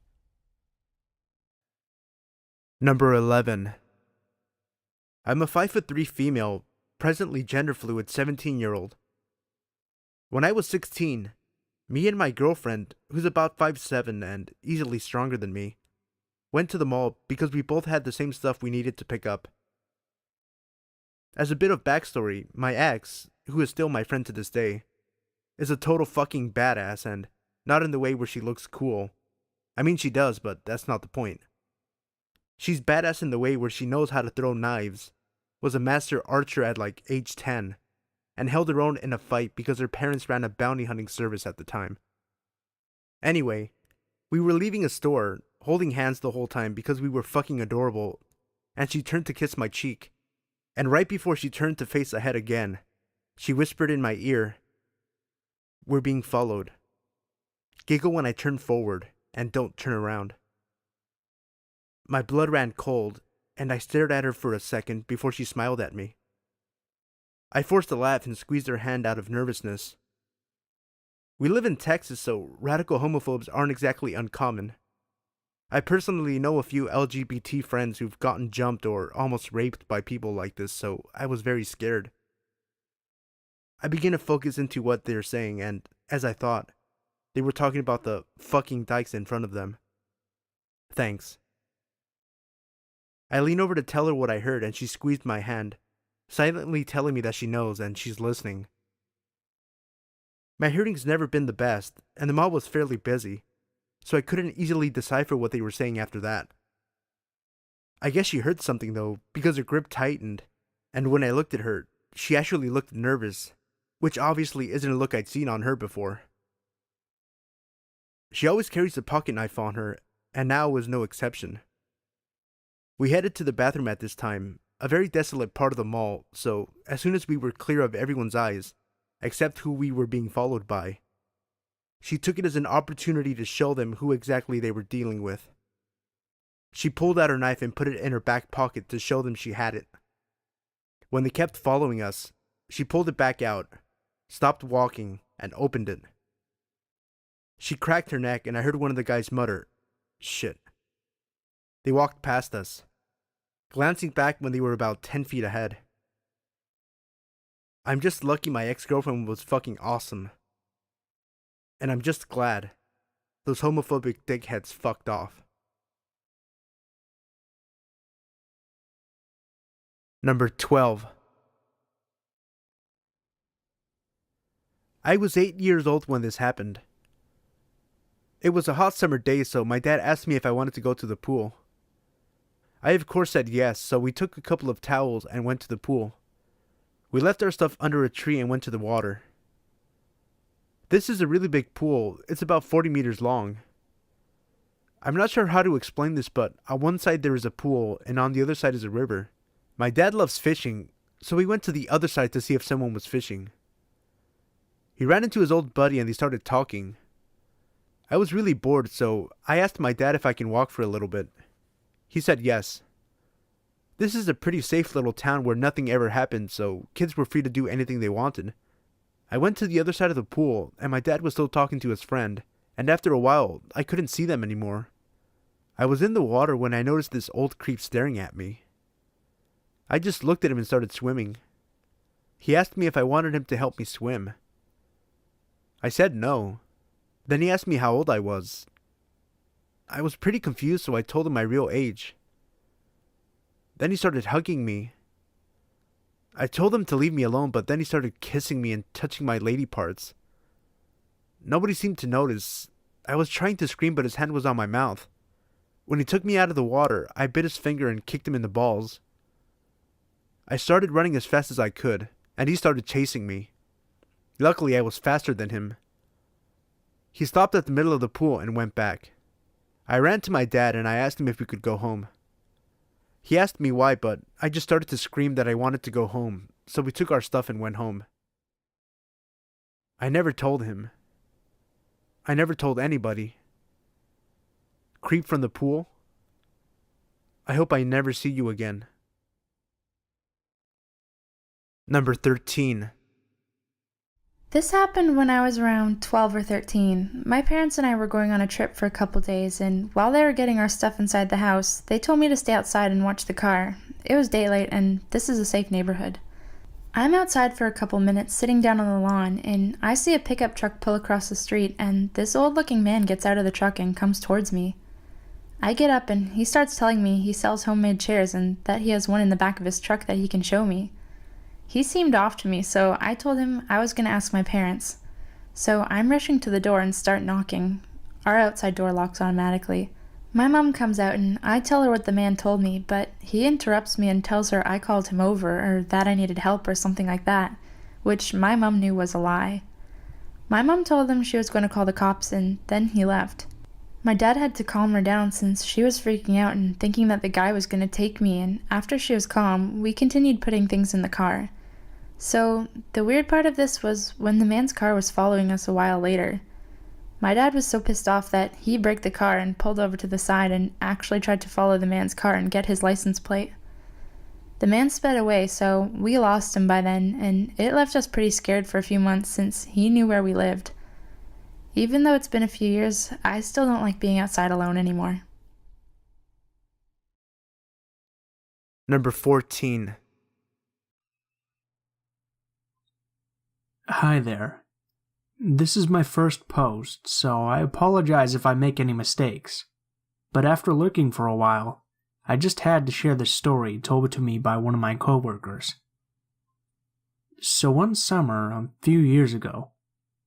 Number 11. I'm a 5'3" female, presently gender fluid 17-year-old. When I was 16, me and my girlfriend, who's about 5'7" and easily stronger than me, went to the mall because we both had the same stuff we needed to pick up. As a bit of backstory, my ex, who is still my friend to this day, is a total fucking badass, and not in the way where she looks cool. I mean, she does, but that's not the point. She's badass in the way where she knows how to throw knives, was a master archer at like age 10, and held her own in a fight because her parents ran a bounty hunting service at the time. Anyway, we were leaving a store, holding hands the whole time because we were fucking adorable, and she turned to kiss my cheek. And right before she turned to face ahead again, she whispered in my ear, "We're being followed." Giggle when I turn forward, and don't turn around. My blood ran cold, and I stared at her for a second before she smiled at me. I forced a laugh and squeezed her hand out of nervousness. We live in Texas, so radical homophobes aren't exactly uncommon. I personally know a few LGBT friends who've gotten jumped or almost raped by people like this, so I was very scared. I began to focus into what they're saying, and, as I thought, they were talking about the fucking dykes in front of them. Thanks. I lean over to tell her what I heard, and she squeezed my hand, silently telling me that she knows and she's listening. My hearing's never been the best, and the mall was fairly busy, so I couldn't easily decipher what they were saying after that. I guess she heard something though, because her grip tightened, and when I looked at her, she actually looked nervous, which obviously isn't a look I'd seen on her before. She always carries a pocket knife on her, and now was no exception. We headed to the bathroom at this time, a very desolate part of the mall, so as soon as we were clear of everyone's eyes, except who we were being followed by, she took it as an opportunity to show them who exactly they were dealing with. She pulled out her knife and put it in her back pocket to show them she had it. When they kept following us, she pulled it back out, stopped walking, and opened it. She cracked her neck, and I heard one of the guys mutter, "Shit." They walked past us, glancing back when they were about 10 feet ahead. I'm just lucky my ex-girlfriend was fucking awesome. And I'm just glad those homophobic dickheads fucked off. Number 12. I was 8 years old when this happened. It was a hot summer day, so my dad asked me if I wanted to go to the pool. I of course said yes, so we took a couple of towels and went to the pool. We left our stuff under a tree and went to the water. This is a really big pool. It's about 40 meters long. I'm not sure how to explain this, but on one side there is a pool, and on the other side is a river. My dad loves fishing, so we went to the other side to see if someone was fishing. He ran into his old buddy and they started talking. I was really bored, so I asked my dad if I can walk for a little bit. He said yes. This is a pretty safe little town where nothing ever happened, so kids were free to do anything they wanted. I went to the other side of the pool, and my dad was still talking to his friend, and after a while, I couldn't see them anymore. I was in the water when I noticed this old creep staring at me. I just looked at him and started swimming. He asked me if I wanted him to help me swim. I said no. Then he asked me how old I was. I was pretty confused, so I told him my real age. Then he started hugging me. I told him to leave me alone, but then he started kissing me and touching my lady parts. Nobody seemed to notice. I was trying to scream, but his hand was on my mouth. When he took me out of the water, I bit his finger and kicked him in the balls. I started running as fast as I could, and he started chasing me. Luckily, I was faster than him. He stopped at the middle of the pool and went back. I ran to my dad and I asked him if we could go home. He asked me why, but I just started to scream that I wanted to go home, so we took our stuff and went home. I never told him. I never told anybody. Creep from the pool? I hope I never see you again. Number 13. This happened when I was around 12 or 13. My parents and I were going on a trip for a couple days, and while they were getting our stuff inside the house, they told me to stay outside and watch the car. It was daylight, and this is a safe neighborhood. I'm outside for a couple minutes, sitting down on the lawn, and I see a pickup truck pull across the street, and this old-looking man gets out of the truck and comes towards me. I get up, and he starts telling me he sells homemade chairs and that he has one in the back of his truck that he can show me. He seemed off to me, so I told him I was going to ask my parents. So I'm rushing to the door and start knocking. Our outside door locks automatically. My mom comes out and I tell her what the man told me, but he interrupts me and tells her I called him over or that I needed help or something like that, which my mom knew was a lie. My mom told him she was going to call the cops and then he left. My dad had to calm her down since she was freaking out and thinking that the guy was going to take me, and after she was calm, we continued putting things in the car. So, the weird part of this was when the man's car was following us a while later. My dad was so pissed off that he braked the car and pulled over to the side and actually tried to follow the man's car and get his license plate. The man sped away, so we lost him by then, and it left us pretty scared for a few months since he knew where we lived. Even though it's been a few years, I still don't like being outside alone anymore. Number 14. Hi there. This is my first post, so I apologize if I make any mistakes. But after looking for a while, I just had to share this story told to me by one of my coworkers. So one summer, a few years ago,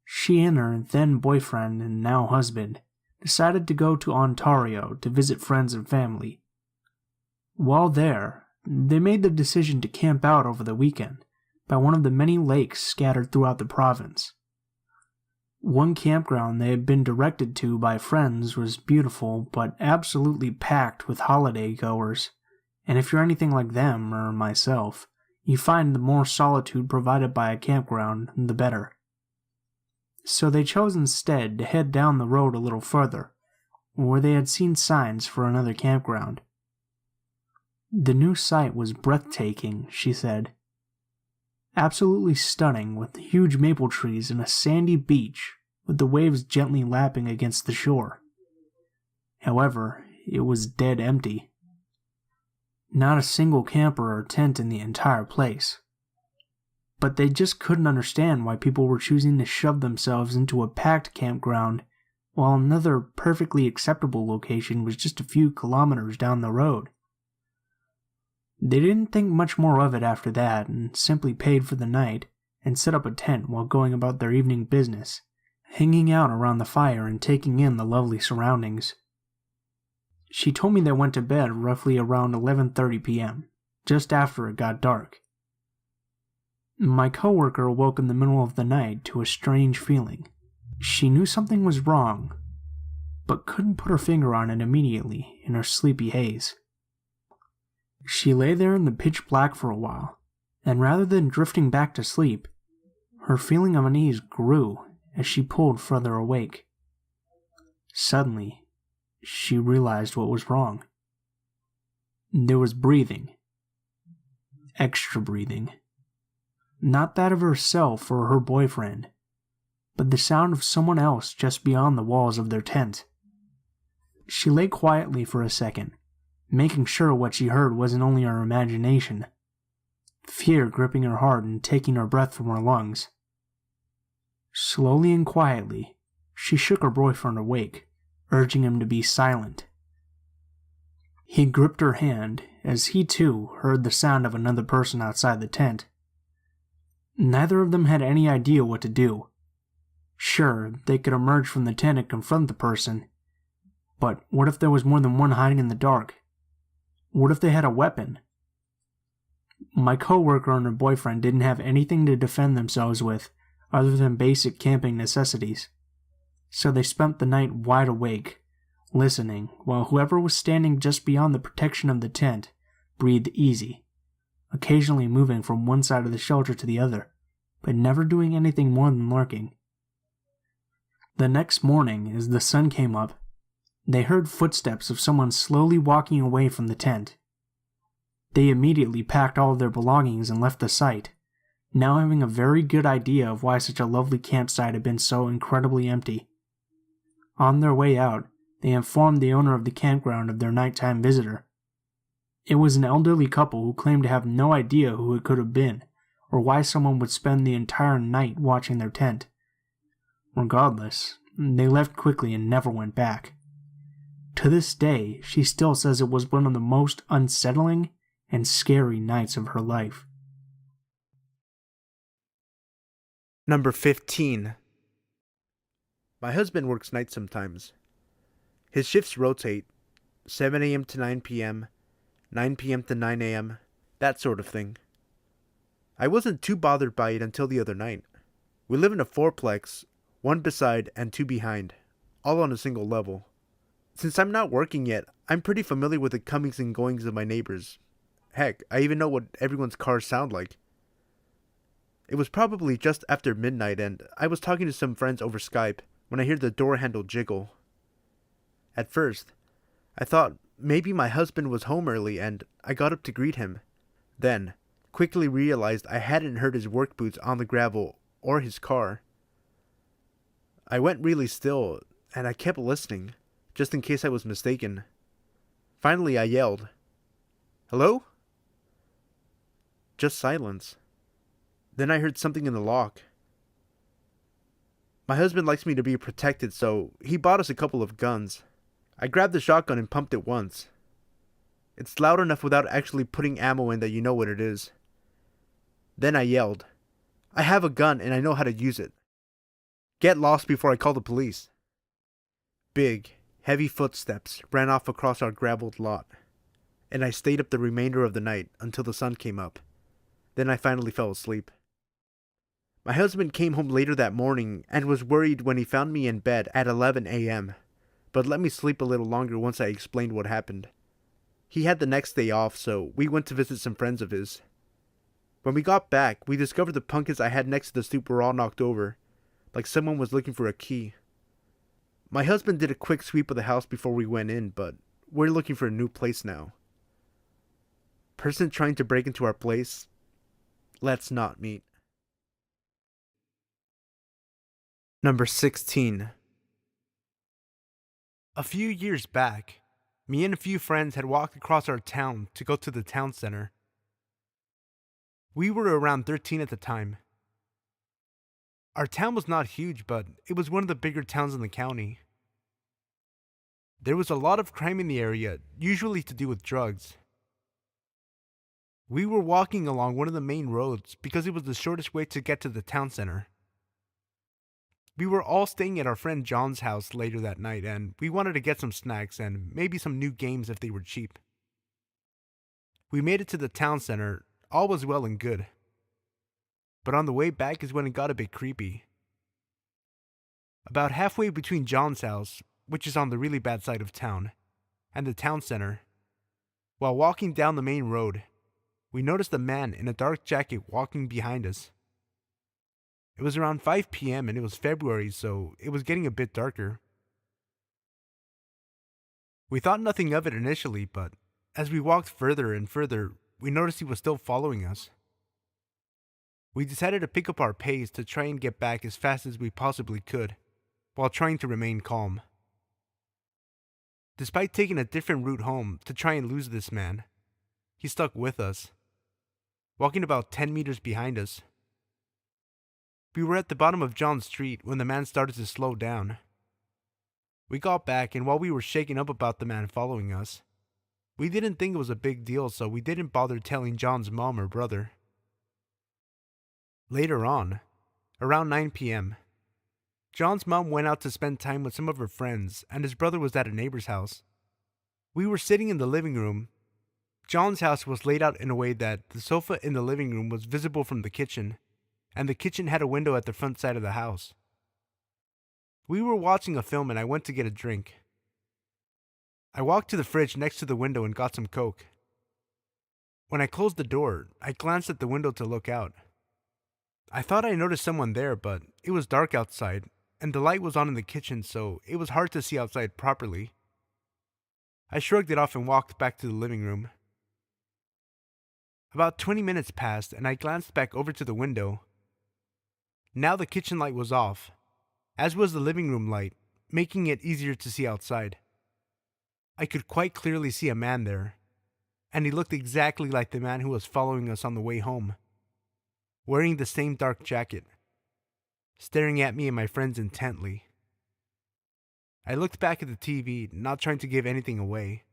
she and her then boyfriend and now husband decided to go to Ontario to visit friends and family. While there, they made the decision to camp out over the weekend by one of the many lakes scattered throughout the province. One campground they had been directed to by friends was beautiful but absolutely packed with holiday goers, and if you're anything like them or myself, you find the more solitude provided by a campground, the better. So they chose instead to head down the road a little further, where they had seen signs for another campground. The new site was breathtaking, she said. Absolutely stunning, with huge maple trees and a sandy beach, with the waves gently lapping against the shore. However, it was dead empty. Not a single camper or tent in the entire place. But they just couldn't understand why people were choosing to shove themselves into a packed campground while another perfectly acceptable location was just a few kilometers down the road. They didn't think much more of it after that and simply paid for the night and set up a tent while going about their evening business, hanging out around the fire and taking in the lovely surroundings. She told me they went to bed roughly around 11:30 p.m., just after it got dark. My coworker awoke in the middle of the night to a strange feeling. She knew something was wrong, but couldn't put her finger on it immediately in her sleepy haze. She lay there in the pitch black for a while, and rather than drifting back to sleep, her feeling of unease grew as she pulled further awake. Suddenly, she realized what was wrong. There was breathing. Extra breathing. Not that of herself or her boyfriend, but the sound of someone else just beyond the walls of their tent. She lay quietly for a second, making sure what she heard wasn't only her imagination, fear gripping her heart and taking her breath from her lungs. Slowly and quietly, she shook her boyfriend awake, urging him to be silent. He gripped her hand as he too heard the sound of another person outside the tent. Neither of them had any idea what to do. Sure, they could emerge from the tent and confront the person, but what if there was more than one hiding in the dark? What if they had a weapon? My coworker and her boyfriend didn't have anything to defend themselves with other than basic camping necessities, so they spent the night wide awake, listening, while whoever was standing just beyond the protection of the tent breathed easy, occasionally moving from one side of the shelter to the other, but never doing anything more than lurking. The next morning, as the sun came up, they heard footsteps of someone slowly walking away from the tent. They immediately packed all of their belongings and left the site, now having a very good idea of why such a lovely campsite had been so incredibly empty. On their way out, they informed the owner of the campground of their nighttime visitor. It was an elderly couple who claimed to have no idea who it could have been, or why someone would spend the entire night watching their tent. Regardless, they left quickly and never went back. To this day, she still says it was one of the most unsettling and scary nights of her life. Number 15. My husband works nights sometimes. His shifts rotate, 7 a.m. to 9 p.m., 9 p.m. to 9 a.m., that sort of thing. I wasn't too bothered by it until the other night. We live in a fourplex, one beside and two behind, all on a single level. Since I'm not working yet, I'm pretty familiar with the comings and goings of my neighbors. Heck, I even know what everyone's cars sound like. It was probably just after midnight and I was talking to some friends over Skype when I heard the door handle jiggle. At first, I thought maybe my husband was home early and I got up to greet him. Then, quickly realized I hadn't heard his work boots on the gravel or his car. I went really still and I kept listening, just in case I was mistaken. Finally I yelled, "Hello?" Just silence. Then I heard something in the lock. My husband likes me to be protected, so he bought us a couple of guns. I grabbed the shotgun and pumped it once. It's loud enough without actually putting ammo in that you know what it is. Then I yelled, "I have a gun and I know how to use it. Get lost before I call the police." Big, heavy footsteps ran off across our graveled lot, and I stayed up the remainder of the night until the sun came up. Then I finally fell asleep. My husband came home later that morning and was worried when he found me in bed at 11 a.m., but let me sleep a little longer once I explained what happened. He had the next day off, so we went to visit some friends of his. When we got back, we discovered the pumpkins I had next to the stoop were all knocked over, like someone was looking for a key. My husband did a quick sweep of the house before we went in, but we're looking for a new place now. Person trying to break into our place, let's not meet. Number 16. A few years back, me and a few friends had walked across our town to go to the town center. We were around 13 at the time. Our town was not huge, but it was one of the bigger towns in the county. There was a lot of crime in the area, usually to do with drugs. We were walking along one of the main roads because it was the shortest way to get to the town center. We were all staying at our friend John's house later that night, and we wanted to get some snacks and maybe some new games if they were cheap. We made it to the town center, all was well and good. But on the way back is when it got a bit creepy. About halfway between John's house, which is on the really bad side of town, and the town center, while walking down the main road, we noticed a man in a dark jacket walking behind us. It was around 5 p.m. and it was February, so it was getting a bit darker. We thought nothing of it initially, but as we walked further and further, we noticed he was still following us. We decided to pick up our pace to try and get back as fast as we possibly could, while trying to remain calm. Despite taking a different route home to try and lose this man, he stuck with us, walking about 10 meters behind us. We were at the bottom of John Street when the man started to slow down. We got back, and while we were shaken up about the man following us, we didn't think it was a big deal, so we didn't bother telling John's mom or brother. Later on, around 9 p.m., John's mom went out to spend time with some of her friends, and his brother was at a neighbor's house. We were sitting in the living room. John's house was laid out in a way that the sofa in the living room was visible from the kitchen, and the kitchen had a window at the front side of the house. We were watching a film and I went to get a drink. I walked to the fridge next to the window and got some Coke. When I closed the door, I glanced at the window to look out. I thought I noticed someone there, but it was dark outside, and the light was on in the kitchen, so it was hard to see outside properly. I shrugged it off and walked back to the living room. About 20 minutes passed, and I glanced back over to the window. Now the kitchen light was off, as was the living room light, making it easier to see outside. I could quite clearly see a man there, and he looked exactly like the man who was following us on the way home, wearing the same dark jacket, staring at me and my friends intently. I looked back at the TV, not trying to give anything away.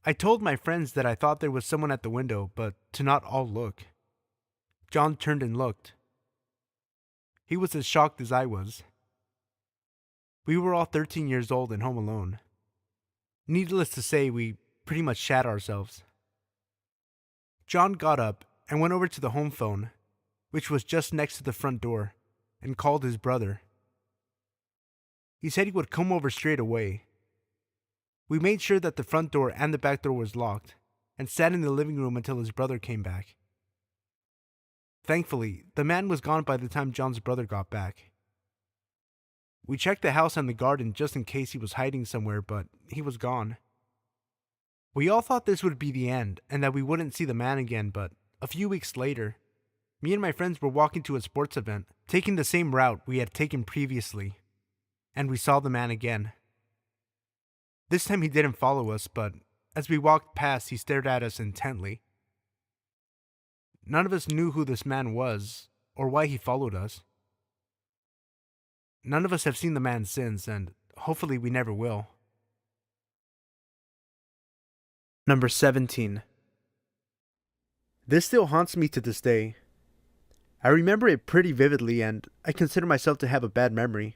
I told my friends that I thought there was someone at the window, but to not all look. John turned and looked. He was as shocked as I was. We were all 13 years old and home alone. Needless to say, we pretty much shat ourselves. John got up and went over to the home phone, which was just next to the front door, and called his brother. He said he would come over straight away. We made sure that the front door and the back door was locked, and sat in the living room until his brother came back. Thankfully, the man was gone by the time John's brother got back. We checked the house and the garden just in case he was hiding somewhere, but he was gone. We all thought this would be the end, and that we wouldn't see the man again, but a few weeks later, me and my friends were walking to a sports event, taking the same route we had taken previously, and we saw the man again. This time he didn't follow us, but as we walked past, he stared at us intently. None of us knew who this man was, or why he followed us. None of us have seen the man since, and hopefully we never will. Number 17. This still haunts me to this day. I remember it pretty vividly, and I consider myself to have a bad memory.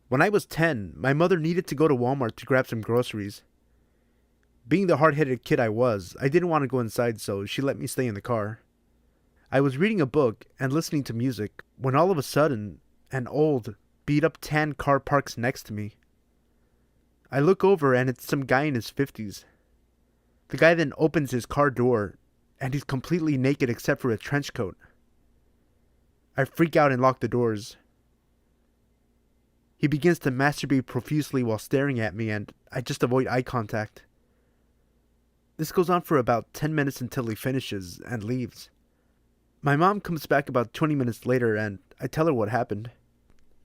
When I was 10, my mother needed to go to Walmart to grab some groceries. Being the hard-headed kid I was, I didn't want to go inside, so she let me stay in the car. I was reading a book and listening to music when all of a sudden, an old, beat-up tan car parks next to me. I look over and it's some guy in his 50s. The guy then opens his car door, and he's completely naked except for a trench coat. I freak out and lock the doors. He begins to masturbate profusely while staring at me, and I just avoid eye contact. This goes on for about 10 minutes until he finishes and leaves. My mom comes back about 20 minutes later, and I tell her what happened.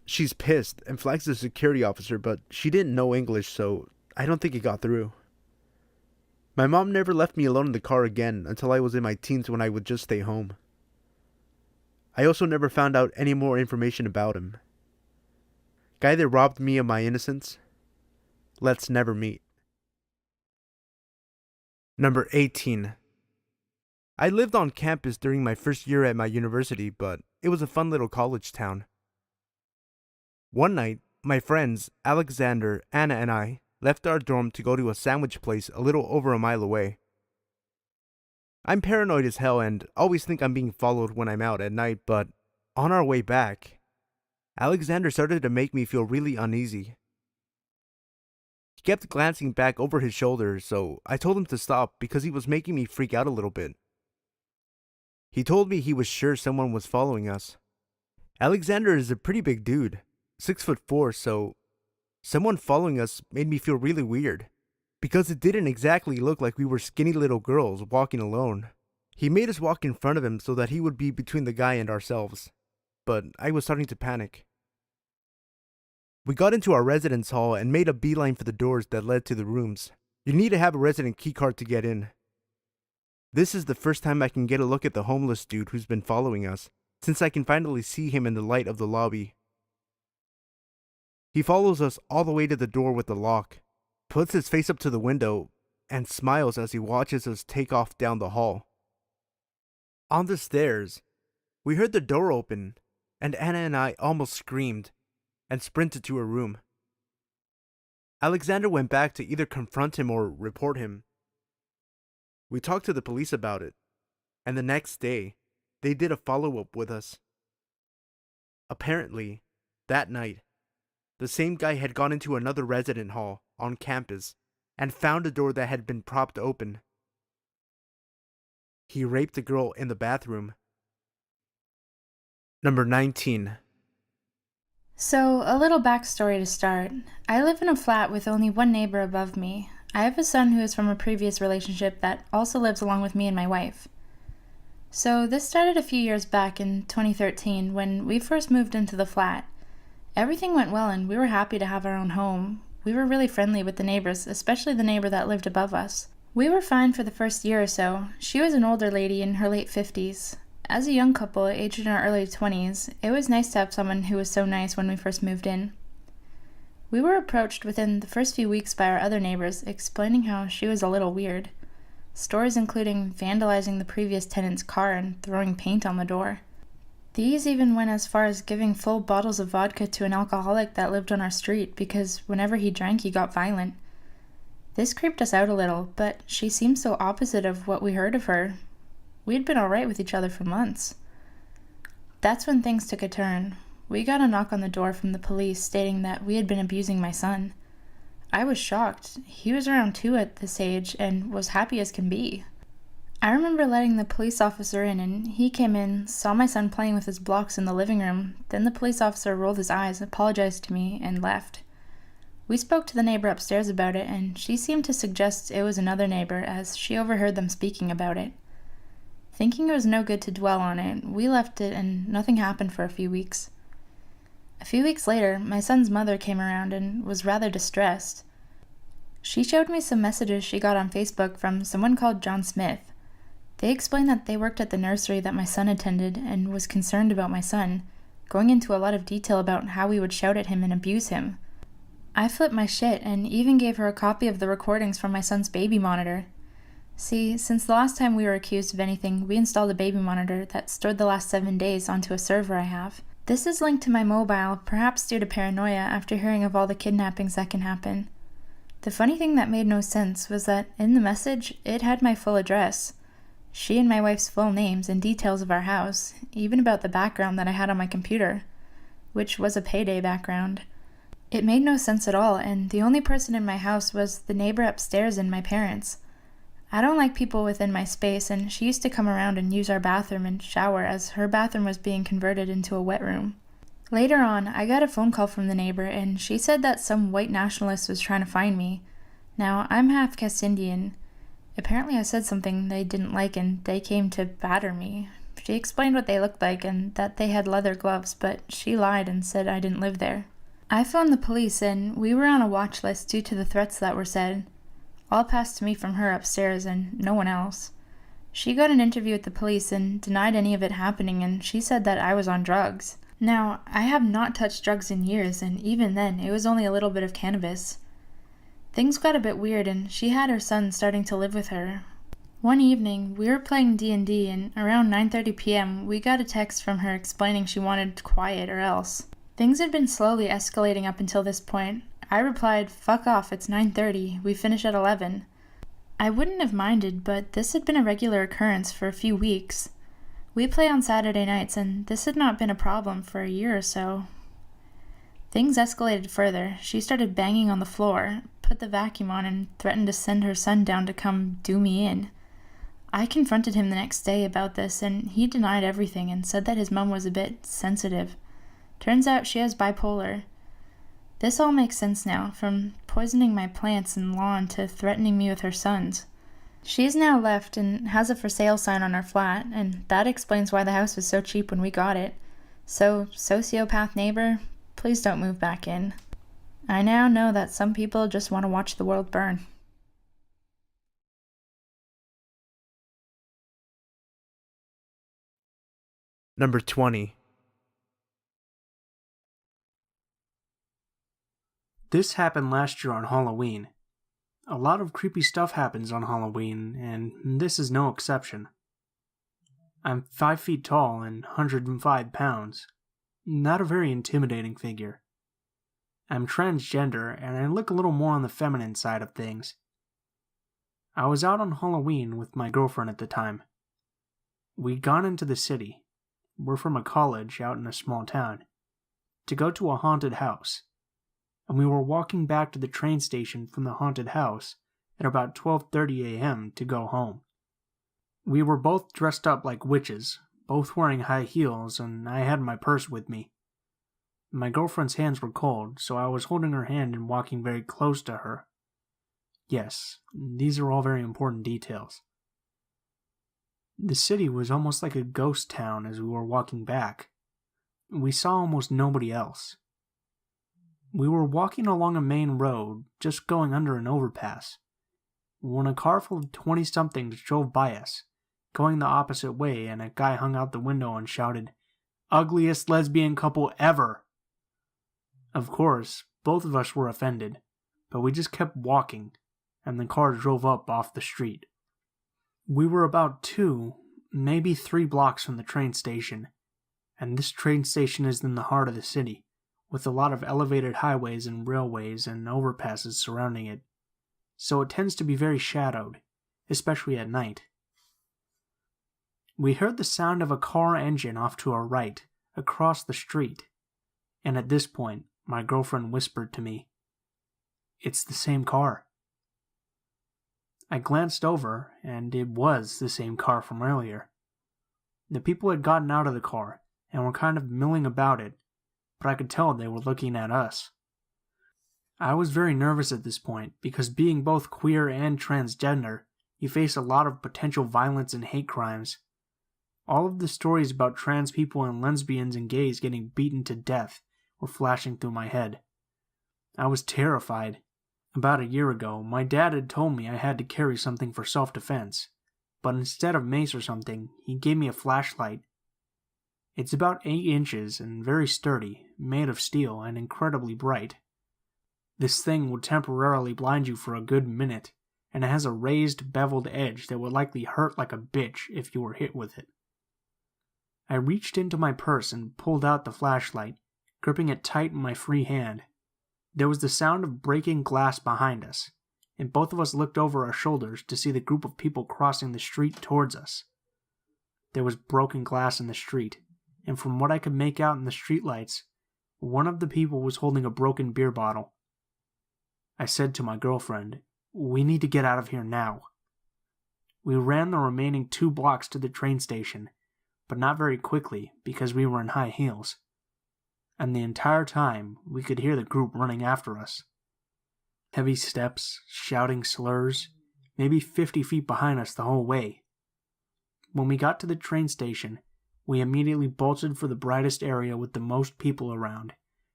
She's pissed and flags the security officer, but she didn't know English, so I don't think it got through. My mom never left me alone in the car again until I was in my teens, when I would just stay home. I also never found out any more information about him. Guy that robbed me of my innocence, let's never meet. Number 18. I lived on campus during my first year at my university, but it was a fun little college town. One night, my friends, Alexander, Anna, and I left our dorm to go to a sandwich place a little over a mile away. I'm paranoid as hell and always think I'm being followed when I'm out at night, but on our way back, Alexander started to make me feel really uneasy. He kept glancing back over his shoulder, so I told him to stop because he was making me freak out a little bit. He told me he was sure someone was following us. Alexander is a pretty big dude, 6'4", so someone following us made me feel really weird, because it didn't exactly look like we were skinny little girls walking alone. He made us walk in front of him so that he would be between the guy and ourselves, but I was starting to panic. We got into our residence hall and made a beeline for the doors that led to the rooms. You need to have a resident keycard to get in. This is the first time I can get a look at the homeless dude who's been following us, since I can finally see him in the light of the lobby. He follows us all the way to the door with the lock, puts his face up to the window, and smiles as he watches us take off down the hall. On the stairs, we heard the door open, and Anna and I almost screamed and sprinted to her room. Alexander went back to either confront him or report him. We talked to the police about it, and the next day, they did a follow-up with us. Apparently, that night, the same guy had gone into another resident hall on campus and found a door that had been propped open. He raped a girl in the bathroom. Number 19. So, a little backstory to start. I live in a flat with only one neighbor above me. I have a son who is from a previous relationship that also lives along with me and my wife. So this started a few years back in 2013 when we first moved into the flat. Everything went well and we were happy to have our own home. We were really friendly with the neighbors, especially the neighbor that lived above us. We were fine for the first year or so. She was an older lady in her late 50s. As a young couple, aged in our early 20s, it was nice to have someone who was so nice when we first moved in. We were approached within the first few weeks by our other neighbors, explaining how she was a little weird. Stories including vandalizing the previous tenant's car and throwing paint on the door. These even went as far as giving full bottles of vodka to an alcoholic that lived on our street because whenever he drank he got violent. This creeped us out a little, but she seemed so opposite of what we heard of her. We'd been alright with each other for months. That's when things took a turn. We got a knock on the door from the police stating that we had been abusing my son. I was shocked. He was around 2 at this age and was happy as can be. I remember letting the police officer in, and he came in, saw my son playing with his blocks in the living room. Then the police officer rolled his eyes, apologized to me, and left. We spoke to the neighbor upstairs about it, and she seemed to suggest it was another neighbor as she overheard them speaking about it. Thinking it was no good to dwell on it, we left it and nothing happened for a few weeks. A few weeks later, my son's mother came around and was rather distressed. She showed me some messages she got on Facebook from someone called John Smith. They explained that they worked at the nursery that my son attended and was concerned about my son, going into a lot of detail about how we would shout at him and abuse him. I flipped my shit and even gave her a copy of the recordings from my son's baby monitor. See, since the last time we were accused of anything, we installed a baby monitor that stored the last 7 days onto a server I have. This is linked to my mobile, perhaps due to paranoia after hearing of all the kidnappings that can happen. The funny thing that made no sense was that in the message, it had my full address. She and my wife's full names and details of our house, even about the background that I had on my computer, which was a payday background. It made no sense at all, and the only person in my house was the neighbor upstairs and my parents. I don't like people within my space, and she used to come around and use our bathroom and shower as her bathroom was being converted into a wet room. Later on, I got a phone call from the neighbor, and she said that some white nationalist was trying to find me. Now, I'm half Cass Indian. Apparently I said something they didn't like and they came to batter me. She explained what they looked like and that they had leather gloves, but she lied and said I didn't live there. I phoned the police and we were on a watch list due to the threats that were said. All passed to me from her upstairs and no one else. She got an interview with the police and denied any of it happening, and she said that I was on drugs. Now, I have not touched drugs in years, and even then, it was only a little bit of cannabis. Things got a bit weird, and she had her son starting to live with her. One evening, we were playing D&D, and around 9:30 p.m., we got a text from her explaining she wanted quiet or else. Things had been slowly escalating up until this point. I replied, "Fuck off, it's 9:30, we finish at 11. I wouldn't have minded, but this had been a regular occurrence for a few weeks. We play on Saturday nights, and this had not been a problem for a year or so. Things escalated further. She started banging on the floor, put the vacuum on, and threatened to send her son down to come do me in. I confronted him the next day about this, and he denied everything and said that his mom was a bit sensitive. Turns out she has bipolar. This all makes sense now, from poisoning my plants and lawn to threatening me with her sons. She's now left and has a for sale sign on her flat, and that explains why the house was so cheap when we got it. So, sociopath neighbor, please don't move back in. I now know that some people just want to watch the world burn." Number 20. This happened last year on Halloween. A lot of creepy stuff happens on Halloween, and this is no exception. I'm 5 feet tall and 105 pounds. Not a very intimidating figure. I'm transgender, and I look a little more on the feminine side of things. I was out on Halloween with my girlfriend at the time. We'd gone into the city. We're from a college out in a small town. To go to a haunted house. And we were walking back to the train station from the haunted house at about 12:30 a.m. to go home. We were both dressed up like witches, both wearing high heels, and I had my purse with me. My girlfriend's hands were cold, so I was holding her hand and walking very close to her. Yes, these are all very important details. The city was almost like a ghost town as we were walking back. We saw almost nobody else. We were walking along a main road, just going under an overpass, when a car full of 20-somethings drove by us, going the opposite way, and a guy hung out the window and shouted, "Ugliest lesbian couple ever!" Of course, both of us were offended, but we just kept walking, and the car drove up off the street. We were about 2, maybe 3 blocks from the train station, and this train station is in the heart of the city, with a lot of elevated highways and railways and overpasses surrounding it, so it tends to be very shadowed, especially at night. We heard the sound of a car engine off to our right, across the street, and at this point, my girlfriend whispered to me, "It's the same car." I glanced over, and it was the same car from earlier. The people had gotten out of the car and were kind of milling about it, but I could tell they were looking at us. I was very nervous at this point because being both queer and transgender, you face a lot of potential violence and hate crimes. All of the stories about trans people and lesbians and gays getting beaten to death were flashing through my head. I was terrified. About a year ago, my dad had told me I had to carry something for self-defense, but instead of mace or something, he gave me a flashlight. It's about 8 inches and very sturdy, made of steel and incredibly bright. This thing will temporarily blind you for a good minute, and it has a raised, beveled edge that would likely hurt like a bitch if you were hit with it. I reached into my purse and pulled out the flashlight, gripping it tight in my free hand. There was the sound of breaking glass behind us, and both of us looked over our shoulders to see the group of people crossing the street towards us. There was broken glass in the street, and from what I could make out in the streetlights, one of the people was holding a broken beer bottle. I said to my girlfriend, "We need to get out of here now." We ran the remaining 2 blocks to the train station, but not very quickly because we were in high heels. And the entire time, we could hear the group running after us. Heavy steps, shouting slurs, maybe 50 feet behind us the whole way. When we got to the train station, we immediately bolted for the brightest area with the most people around,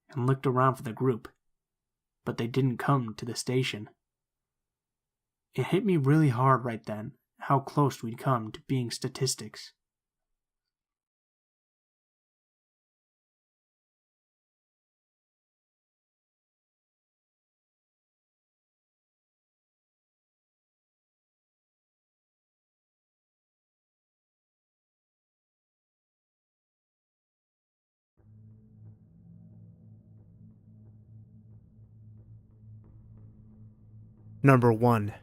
and looked around for the group. But they didn't come to the station. It hit me really hard right then, how close we'd come to being statistics. Number 1.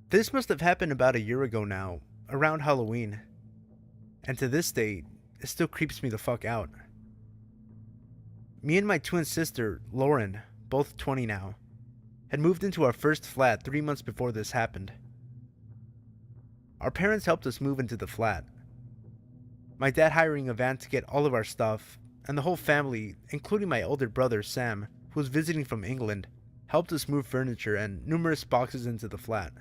This must have happened about a year ago now, around Halloween. And to this day, it still creeps me the fuck out. Me and my twin sister, Lauren, both 20 now, had moved into our first flat 3 months before this happened. Our parents helped us move into the flat. My dad hiring a van to get all of our stuff, and the whole family, including my older brother Sam, who was visiting from England, helped us move furniture and numerous boxes into the flat.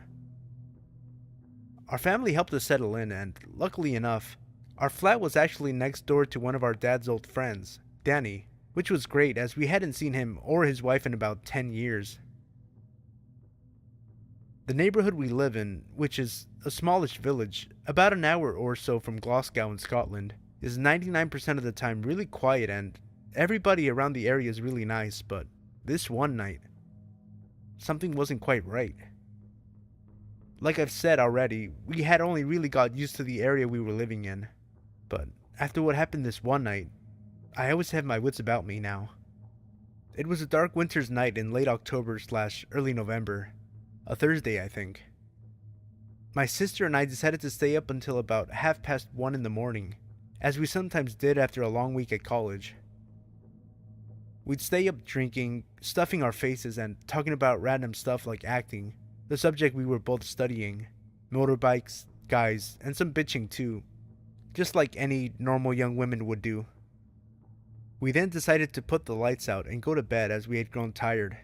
Our family helped us settle in, and luckily enough, our flat was actually next door to one of our dad's old friends, Danny, which was great as we hadn't seen him or his wife in about 10 years. The neighborhood we live in, which is a smallish village, about an hour or so from Glasgow in Scotland, is 99% of the time really quiet, and everybody around the area is really nice, but this one night, something wasn't quite right. Like I've said already, we had only really got used to the area we were living in, but after what happened this one night, I always have my wits about me now. It was a dark winter's night in late October/early November, a Thursday I think. My sister and I decided to stay up until about 1:30 in the morning, as we sometimes did after a long week at college. We'd stay up drinking, stuffing our faces, and talking about random stuff like acting, the subject we were both studying, motorbikes, guys, and some bitching too, just like any normal young women would do. We then decided to put the lights out and go to bed as we had grown tired.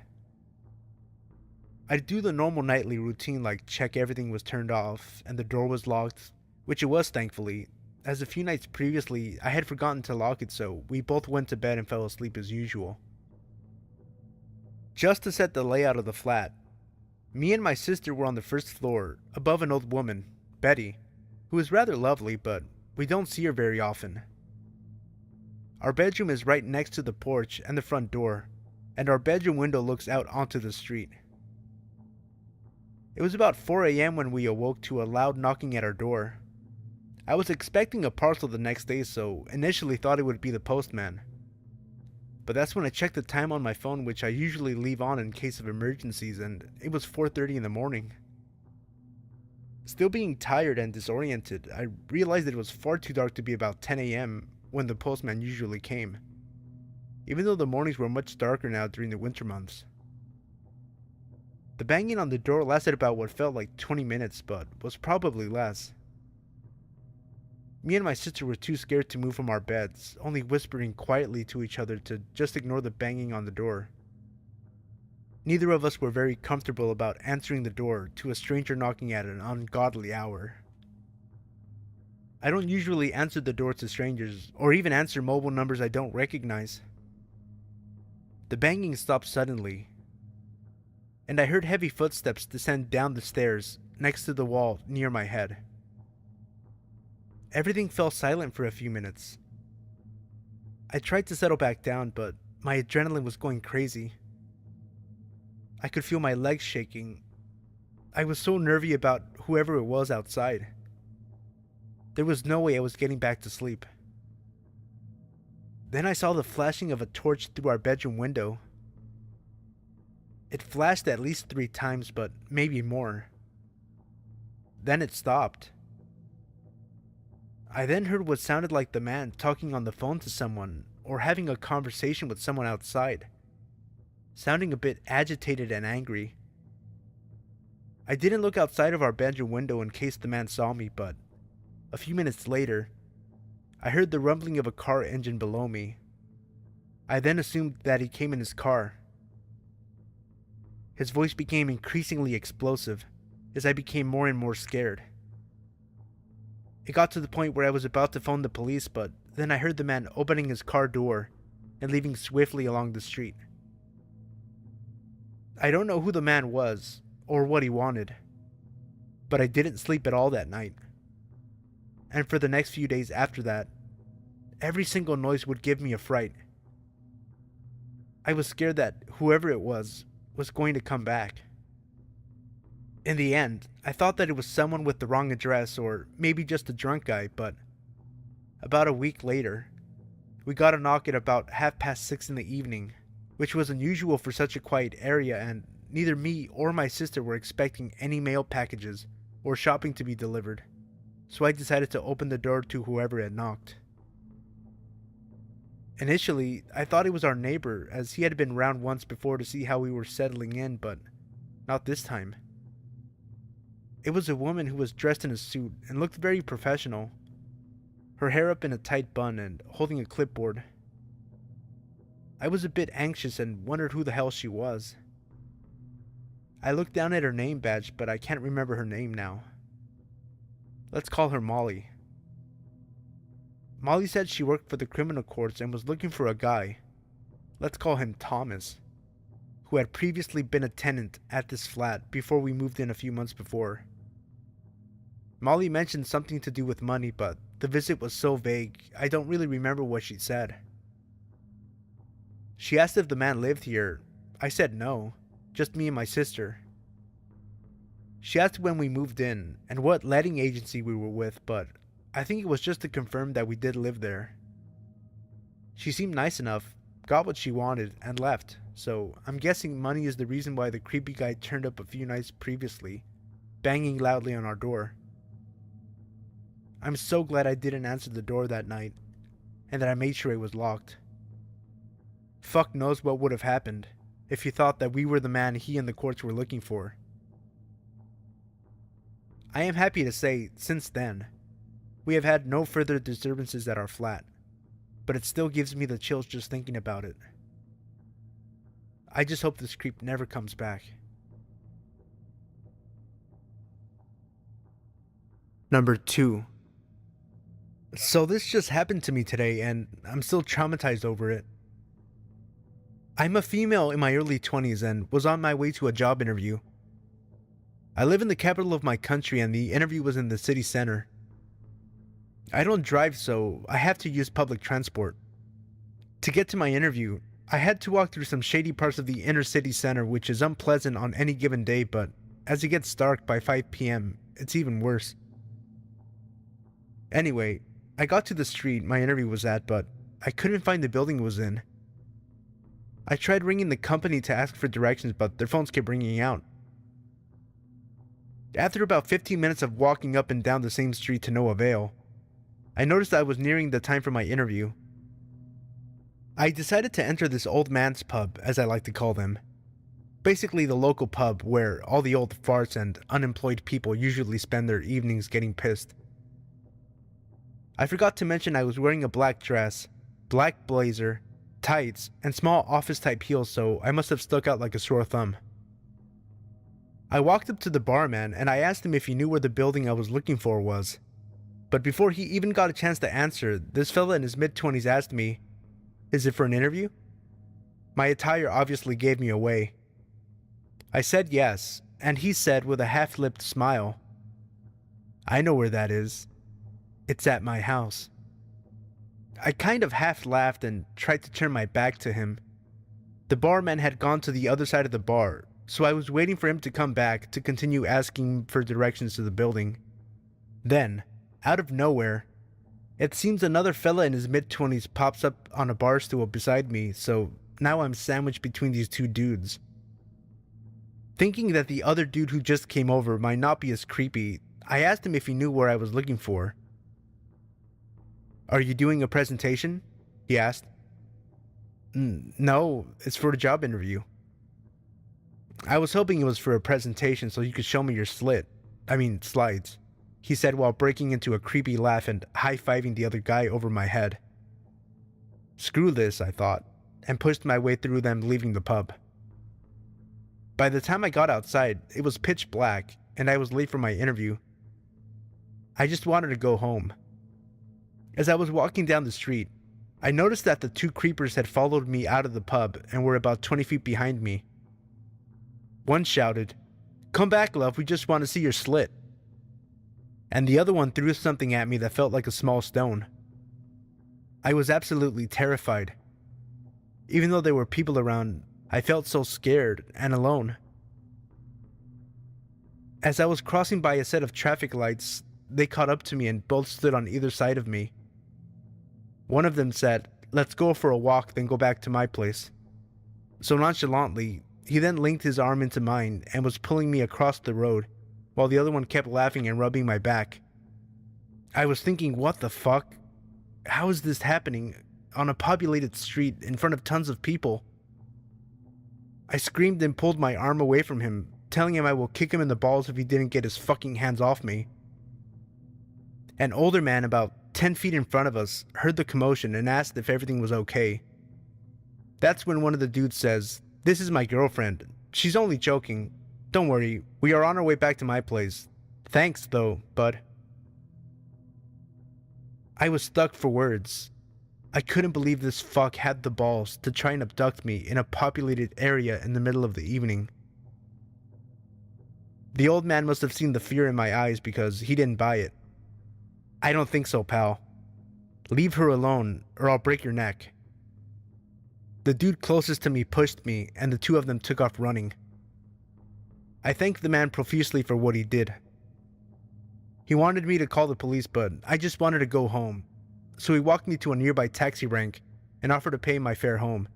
I'd do the normal nightly routine like check everything was turned off and the door was locked, which it was thankfully, as a few nights previously I had forgotten to lock it, so we both went to bed and fell asleep as usual. Just to set the layout of the flat, me and my sister were on the first floor, above an old woman, Betty, who is rather lovely, but we don't see her very often. Our bedroom is right next to the porch and the front door, and our bedroom window looks out onto the street. It was about 4 a.m. when we awoke to a loud knocking at our door. I was expecting a parcel the next day, so initially thought it would be the postman. But that's when I checked the time on my phone, which I usually leave on in case of emergencies, and it was 4:30 in the morning. Still being tired and disoriented, I realized that it was far too dark to be about 10 a.m. when the postman usually came, even though the mornings were much darker now during the winter months. The banging on the door lasted about what felt like 20 minutes, but was probably less. Me and my sister were too scared to move from our beds, only whispering quietly to each other to just ignore the banging on the door. Neither of us were very comfortable about answering the door to a stranger knocking at an ungodly hour. I don't usually answer the door to strangers, or even answer mobile numbers I don't recognize. The banging stopped suddenly, and I heard heavy footsteps descend down the stairs next to the wall near my head. Everything fell silent for a few minutes. I tried to settle back down, but my adrenaline was going crazy. I could feel my legs shaking. I was so nervy about whoever it was outside. There was no way I was getting back to sleep. Then I saw the flashing of a torch through our bedroom window. It flashed at least 3 times, but maybe more. Then it stopped. I then heard what sounded like the man talking on the phone to someone, or having a conversation with someone outside, sounding a bit agitated and angry. I didn't look outside of our bedroom window in case the man saw me, but a few minutes later, I heard the rumbling of a car engine below me. I then assumed that he came in his car. His voice became increasingly explosive as I became more and more scared. It got to the point where I was about to phone the police, but then I heard the man opening his car door and leaving swiftly along the street. I don't know who the man was or what he wanted, but I didn't sleep at all that night. And for the next few days after that, every single noise would give me a fright. I was scared that whoever it was going to come back. In the end, I thought that it was someone with the wrong address or maybe just a drunk guy, but about a week later, we got a knock at about 6:30 in the evening, which was unusual for such a quiet area, and neither me or my sister were expecting any mail packages or shopping to be delivered, so I decided to open the door to whoever had knocked. Initially, I thought it was our neighbor, as he had been round once before to see how we were settling in, but not this time. It was a woman who was dressed in a suit and looked very professional, her hair up in a tight bun and holding a clipboard. I was a bit anxious and wondered who the hell she was. I looked down at her name badge, but I can't remember her name now. Let's call her Molly. Molly said she worked for the criminal courts and was looking for a guy, let's call him Thomas, who had previously been a tenant at this flat before we moved in a few months before. Molly mentioned something to do with money, but the visit was so vague, I don't really remember what she said. She asked if the man lived here. I said no, just me and my sister. She asked when we moved in and what letting agency we were with, but I think it was just to confirm that we did live there. She seemed nice enough, got what she wanted, and left, so I'm guessing money is the reason why the creepy guy turned up a few nights previously, banging loudly on our door. I'm so glad I didn't answer the door that night, and that I made sure it was locked. Fuck knows what would have happened if he thought that we were the man he and the courts were looking for. I am happy to say, since then, we have had no further disturbances at our flat, but it still gives me the chills just thinking about it. I just hope this creep never comes back. Number 2. So this just happened to me today, and I'm still traumatized over it. I'm a female in my early 20s and was on my way to a job interview. I live in the capital of my country and the interview was in the city center. I don't drive, so I have to use public transport. To get to my interview, I had to walk through some shady parts of the inner city center, which is unpleasant on any given day, but as it gets dark by 5 p.m., it's even worse. Anyway, I got to the street my interview was at, but I couldn't find the building it was in. I tried ringing the company to ask for directions, but their phones kept ringing out. After about 15 minutes of walking up and down the same street to no avail, I noticed I was nearing the time for my interview. I decided to enter this old man's pub, as I like to call them. Basically the local pub where all the old farts and unemployed people usually spend their evenings getting pissed. I forgot to mention I was wearing a black dress, black blazer, tights, and small office-type heels, so I must have stuck out like a sore thumb. I walked up to the barman and I asked him if he knew where the building I was looking for was. But before he even got a chance to answer, this fella in his mid-20s asked me, "Is it for an interview?" My attire obviously gave me away. I said yes, and he said with a half-lipped smile, "I know where that is. It's at my house." I kind of half laughed and tried to turn my back to him. The barman had gone to the other side of the bar, so I was waiting for him to come back to continue asking for directions to the building. Then, out of nowhere, it seems another fella in his mid-20s pops up on a bar stool beside me, so now I'm sandwiched between these two dudes. Thinking that the other dude who just came over might not be as creepy, I asked him if he knew where I was looking for. "Are you doing a presentation?" he asked. "No, it's for a job interview." "I was hoping it was for a presentation so you could show me your slides," he said while breaking into a creepy laugh and high-fiving the other guy over my head. Screw this, I thought, and pushed my way through them leaving the pub. By the time I got outside, it was pitch black and I was late for my interview. I just wanted to go home. As I was walking down the street, I noticed that the two creepers had followed me out of the pub and were about 20 feet behind me. One shouted, "Come back, love, we just want to see your slit." And the other one threw something at me that felt like a small stone. I was absolutely terrified. Even though there were people around, I felt so scared and alone. As I was crossing by a set of traffic lights, they caught up to me and both stood on either side of me. One of them said, "Let's go for a walk, then go back to my place." So nonchalantly, he then linked his arm into mine and was pulling me across the road, while the other one kept laughing and rubbing my back. I was thinking, what the fuck? How is this happening on a populated street in front of tons of people? I screamed and pulled my arm away from him, telling him I will kick him in the balls if he didn't get his fucking hands off me. An older man about 10 feet in front of us heard the commotion and asked if everything was okay. That's when one of the dudes says, "This is my girlfriend. She's only joking. Don't worry, we are on our way back to my place. Thanks though, bud." I was stuck for words. I couldn't believe this fuck had the balls to try and abduct me in a populated area in the middle of the evening. The old man must have seen the fear in my eyes because he didn't buy it. "I don't think so, pal. Leave her alone or I'll break your neck." The dude closest to me pushed me and the two of them took off running. I thanked the man profusely for what he did. He wanted me to call the police, but I just wanted to go home, so he walked me to a nearby taxi rank and offered to pay my fare home.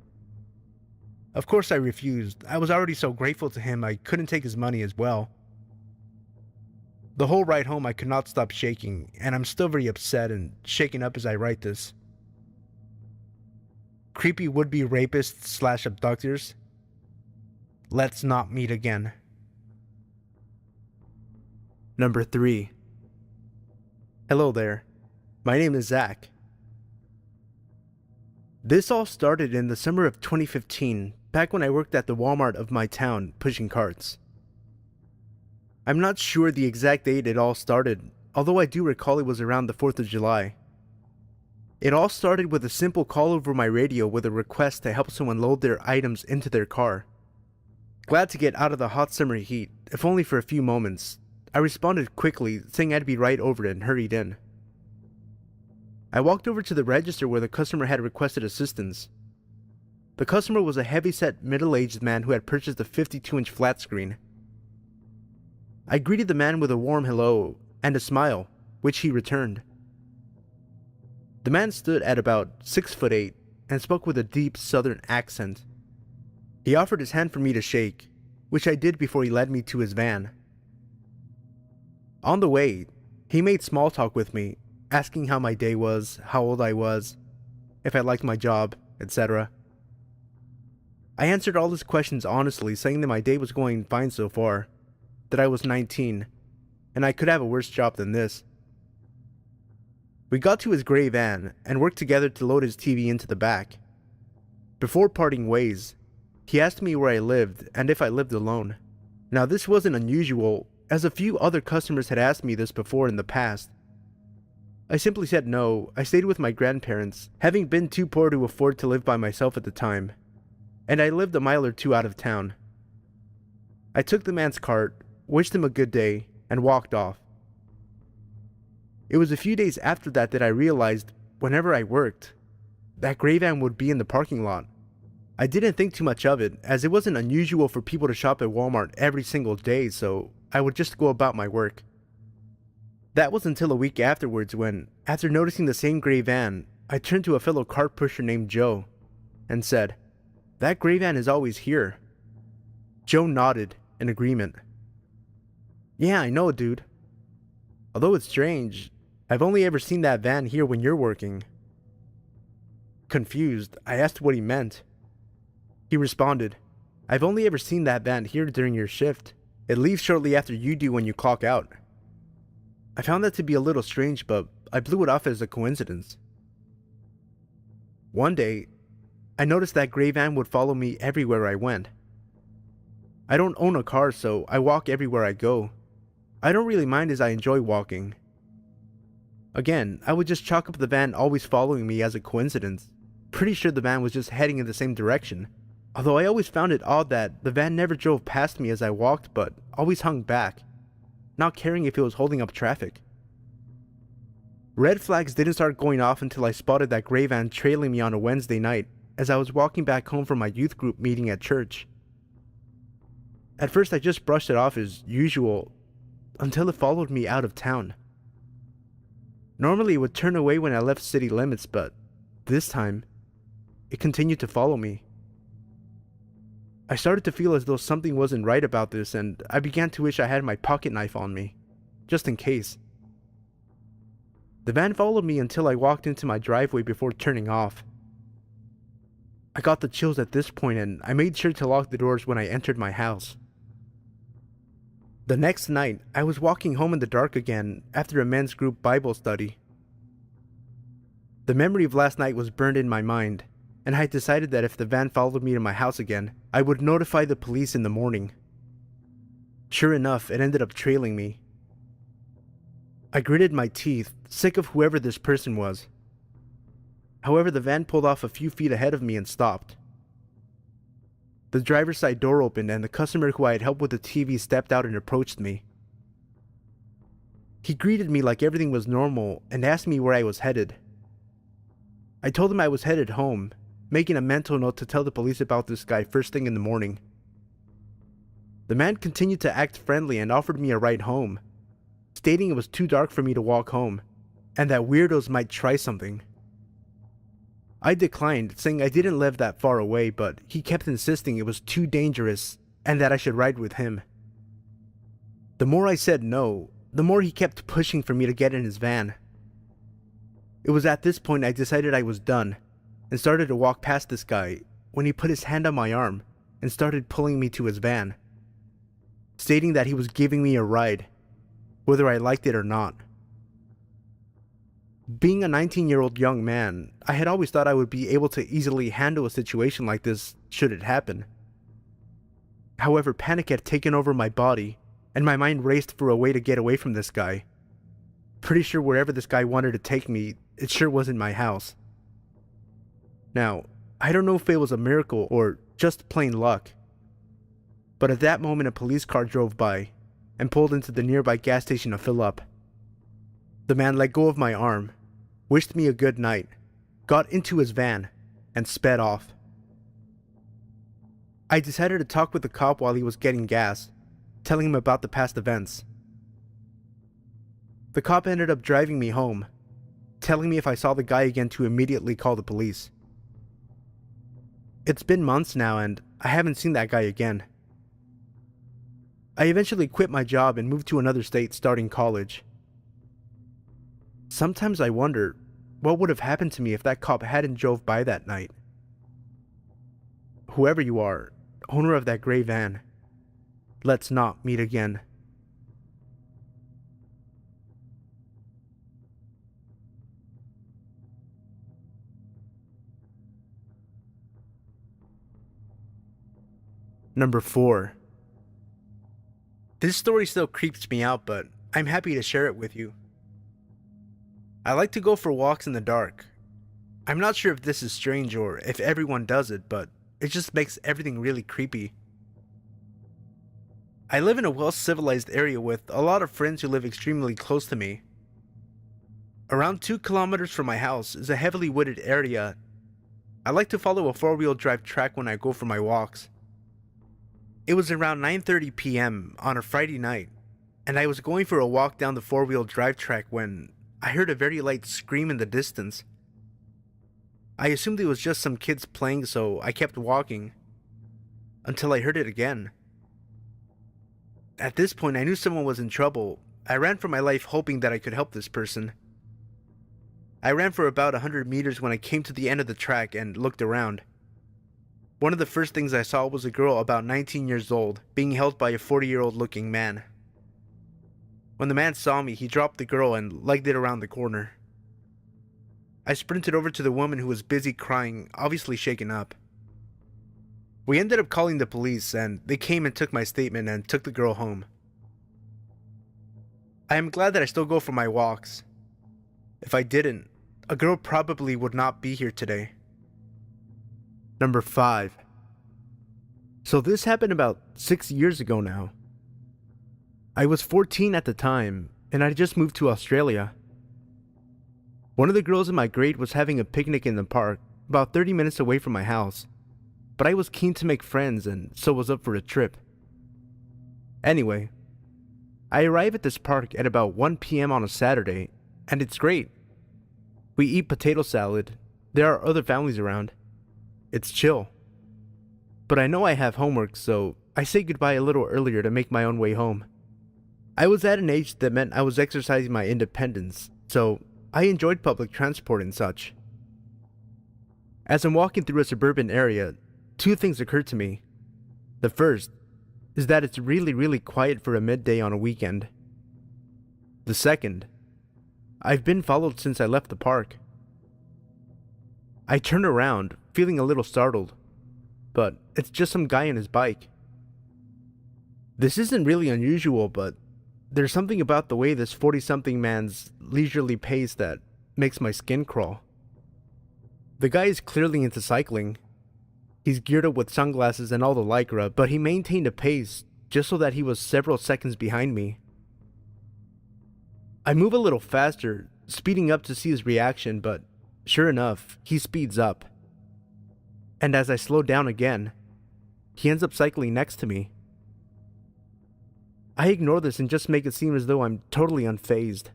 Of course I refused. I was already so grateful to him I couldn't take his money as well. The whole ride home I could not stop shaking, and I'm still very upset and shaken up as I write this. Creepy would-be rapists / abductors, let's not meet again. Number 3. Hello there. My name is Zach. This all started in the summer of 2015, back when I worked at the Walmart of my town pushing carts. I'm not sure the exact date it all started, although I do recall it was around the 4th of July. It all started with a simple call over my radio with a request to help someone load their items into their car. Glad to get out of the hot summer heat, if only for a few moments, I responded quickly, saying I'd be right over and hurried in. I walked over to the register where the customer had requested assistance. The customer was a heavy-set, middle-aged man who had purchased a 52-inch flat screen. I greeted the man with a warm hello and a smile, which he returned. The man stood at about 6'8" and spoke with a deep southern accent. He offered his hand for me to shake, which I did before he led me to his van. On the way, he made small talk with me, asking how my day was, how old I was, if I liked my job, etc. I answered all his questions honestly, saying that my day was going fine so far, that I was 19, and I could have a worse job than this. We got to his gray van and worked together to load his TV into the back. Before parting ways, he asked me where I lived and if I lived alone. Now this wasn't unusual, as a few other customers had asked me this before in the past. I simply said no. I stayed with my grandparents, having been too poor to afford to live by myself at the time, and I lived a mile or two out of town. I took the man's cart, wished him a good day, and walked off. It was a few days after that I realized, whenever I worked, that gray van would be in the parking lot. I didn't think too much of it, as it wasn't unusual for people to shop at Walmart every single day, so I would just go about my work. That was until a week afterwards when, after noticing the same gray van, I turned to a fellow cart pusher named Joe and said, "That gray van is always here." Joe nodded in agreement. "Yeah, I know, dude. Although it's strange, I've only ever seen that van here when you're working." Confused, I asked what he meant. He responded, "I've only ever seen that van here during your shift. It leaves shortly after you do when you clock out." I found that to be a little strange, but I blew it off as a coincidence. One day, I noticed that gray van would follow me everywhere I went. I don't own a car, so I walk everywhere I go. I don't really mind as I enjoy walking. Again, I would just chalk up the van always following me as a coincidence. Pretty sure the van was just heading in the same direction, although I always found it odd that the van never drove past me as I walked but always hung back, not caring if it was holding up traffic. Red flags didn't start going off until I spotted that gray van trailing me on a Wednesday night as I was walking back home from my youth group meeting at church. At first I just brushed it off as usual, until it followed me out of town. Normally it would turn away when I left city limits, but this time, it continued to follow me. I started to feel as though something wasn't right about this, and I began to wish I had my pocket knife on me, just in case. The van followed me until I walked into my driveway before turning off. I got the chills at this point, and I made sure to lock the doors when I entered my house. The next night, I was walking home in the dark again after a men's group Bible study. The memory of last night was burned in my mind, and I decided that if the van followed me to my house again, I would notify the police in the morning. Sure enough, it ended up trailing me. I gritted my teeth, sick of whoever this person was. However, the van pulled off a few feet ahead of me and stopped. The driver's side door opened and the customer who I had helped with the TV stepped out and approached me. He greeted me like everything was normal and asked me where I was headed. I told him I was headed home, making a mental note to tell the police about this guy first thing in the morning. The man continued to act friendly and offered me a ride home, stating it was too dark for me to walk home, and that weirdos might try something. I declined, saying I didn't live that far away, but he kept insisting it was too dangerous and that I should ride with him. The more I said no, the more he kept pushing for me to get in his van. It was at this point I decided I was done and started to walk past this guy when he put his hand on my arm and started pulling me to his van, stating that he was giving me a ride, whether I liked it or not. Being a 19-year-old young man, I had always thought I would be able to easily handle a situation like this should it happen. However, panic had taken over my body, and my mind raced for a way to get away from this guy. Pretty sure wherever this guy wanted to take me, it sure wasn't my house. Now, I don't know if it was a miracle or just plain luck, but at that moment a police car drove by and pulled into the nearby gas station to fill up. The man let go of my arm, wished me a good night, got into his van, and sped off. I decided to talk with the cop while he was getting gas, telling him about the past events. The cop ended up driving me home, telling me if I saw the guy again to immediately call the police. It's been months now and I haven't seen that guy again. I eventually quit my job and moved to another state starting college. Sometimes I wonder what would have happened to me if that cop hadn't drove by that night. Whoever you are, owner of that gray van, let's not meet again. Number 4. This story still creeps me out, but I'm happy to share it with you. I like to go for walks in the dark. I'm not sure if this is strange or if everyone does it, but it just makes everything really creepy. I live in a well-civilized area with a lot of friends who live extremely close to me. Around 2 kilometers from my house is a heavily wooded area. I like to follow a 4-wheel drive track when I go for my walks. It was around 9:30 p.m. on a Friday night, and I was going for a walk down the 4-wheel drive track when I heard a very light scream in the distance. I assumed it was just some kids playing, so I kept walking, until I heard it again. At this point, I knew someone was in trouble. I ran for my life hoping that I could help this person. I ran for about 100 meters when I came to the end of the track and looked around. One of the first things I saw was a girl about 19 years old being held by a 40-year-old looking man. When the man saw me, he dropped the girl and legged it around the corner. I sprinted over to the woman who was busy crying, obviously shaken up. We ended up calling the police and they came and took my statement and took the girl home. I am glad that I still go for my walks. If I didn't, a girl probably would not be here today. Number 5. So this happened about 6 years ago now. I was 14 at the time, and I just moved to Australia. One of the girls in my grade was having a picnic in the park, about 30 minutes away from my house, but I was keen to make friends and so was up for a trip. Anyway, I arrive at this park at about 1 p.m. on a Saturday, and it's great. We eat potato salad, there are other families around. It's chill. But I know I have homework, so I say goodbye a little earlier to make my own way home. I was at an age that meant I was exercising my independence, so I enjoyed public transport and such. As I'm walking through a suburban area, 2 things occur to me. The first is that it's really quiet for a midday on a weekend. The second, I've been followed since I left the park. I turn around, feeling a little startled, but it's just some guy on his bike. This isn't really unusual, but there's something about the way this 40-something man's leisurely pace that makes my skin crawl. The guy is clearly into cycling. He's geared up with sunglasses and all the lycra, but he maintained a pace just so that he was several seconds behind me. I move a little faster, speeding up to see his reaction, but sure enough, he speeds up. And as I slow down again, he ends up cycling next to me. I ignore this and just make it seem as though I'm totally unfazed.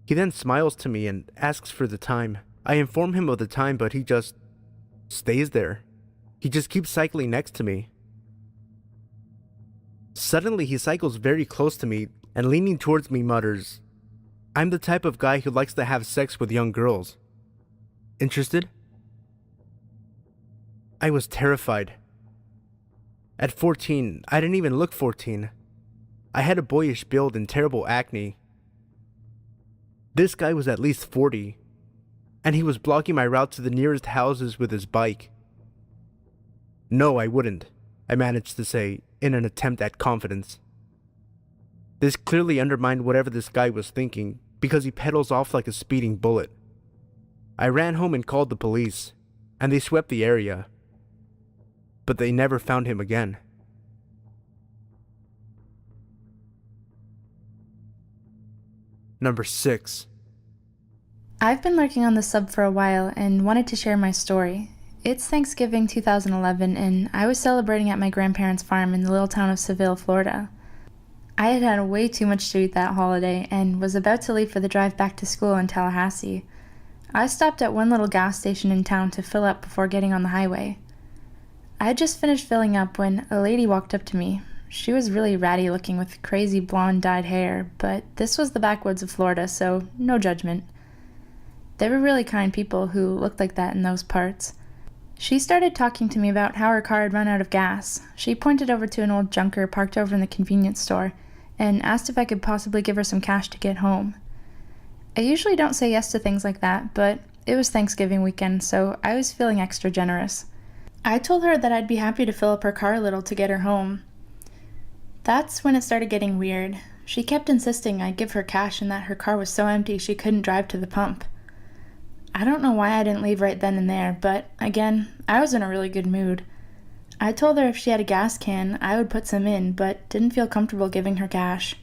He then smiles to me and asks for the time. I inform him of the time, but he just stays there. He just keeps cycling next to me. Suddenly, he cycles very close to me and leaning towards me mutters, "I'm the type of guy who likes to have sex with young girls. Interested?" I was terrified. At 14, I didn't even look 14. I had a boyish build and terrible acne. This guy was at least 40, and he was blocking my route to the nearest houses with his bike. "No, I wouldn't," I managed to say in an attempt at confidence. This clearly undermined whatever this guy was thinking, because he pedals off like a speeding bullet. I ran home and called the police, and they swept the area. But they never found him again. Number 6. I've been lurking on the sub for a while and wanted to share my story. It's Thanksgiving 2011, and I was celebrating at my grandparents' farm in the little town of Seville, Florida. I had had way too much to eat that holiday and was about to leave for the drive back to school in Tallahassee. I stopped at one little gas station in town to fill up before getting on the highway. I had just finished filling up when a lady walked up to me. She was really ratty looking with crazy blonde dyed hair, but this was the backwoods of Florida, so no judgment. They were really kind people who looked like that in those parts. She started talking to me about how her car had run out of gas. She pointed over to an old junker parked over in the convenience store and asked if I could possibly give her some cash to get home. I usually don't say yes to things like that, but it was Thanksgiving weekend, so I was feeling extra generous. I told her that I'd be happy to fill up her car a little to get her home. That's when it started getting weird. She kept insisting I give her cash and that her car was so empty she couldn't drive to the pump. I don't know why I didn't leave right then and there, but again, I was in a really good mood. I told her if she had a gas can, I would put some in, but didn't feel comfortable giving her cash.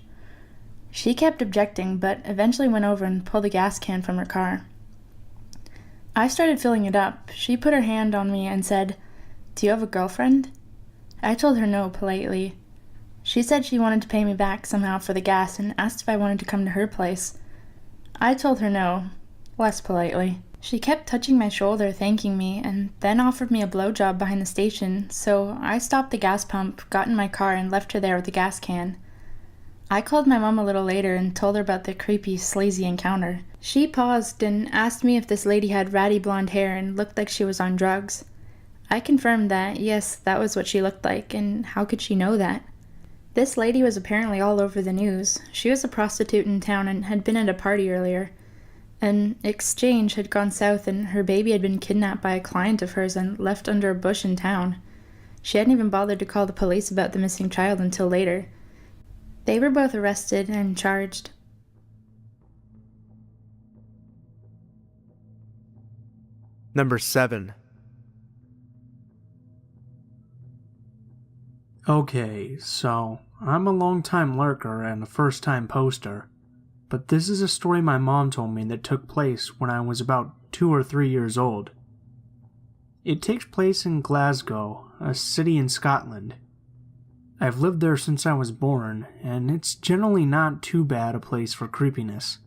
She kept objecting, but eventually went over and pulled a gas can from her car. I started filling it up. She put her hand on me and said, "Do you have a girlfriend?" I told her no politely. She said she wanted to pay me back somehow for the gas and asked if I wanted to come to her place. I told her no, less politely. She kept touching my shoulder, thanking me, and then offered me a blowjob behind the station, so I stopped the gas pump, got in my car, and left her there with the gas can. I called my mom a little later and told her about the creepy, sleazy encounter. She paused and asked me if this lady had ratty blonde hair and looked like she was on drugs. I confirmed that, yes, that was what she looked like, and how could she know that? This lady was apparently all over the news. She was a prostitute in town and had been at a party earlier. An exchange had gone south and her baby had been kidnapped by a client of hers and left under a bush in town. She hadn't even bothered to call the police about the missing child until later. They were both arrested and charged. Number 7. Okay, so I'm a long-time lurker and a first-time poster, but this is a story my mom told me that took place when I was about 2 or 3 years old. It takes place in Glasgow, a city in Scotland. I've lived there since I was born, and it's generally not too bad a place for creepiness.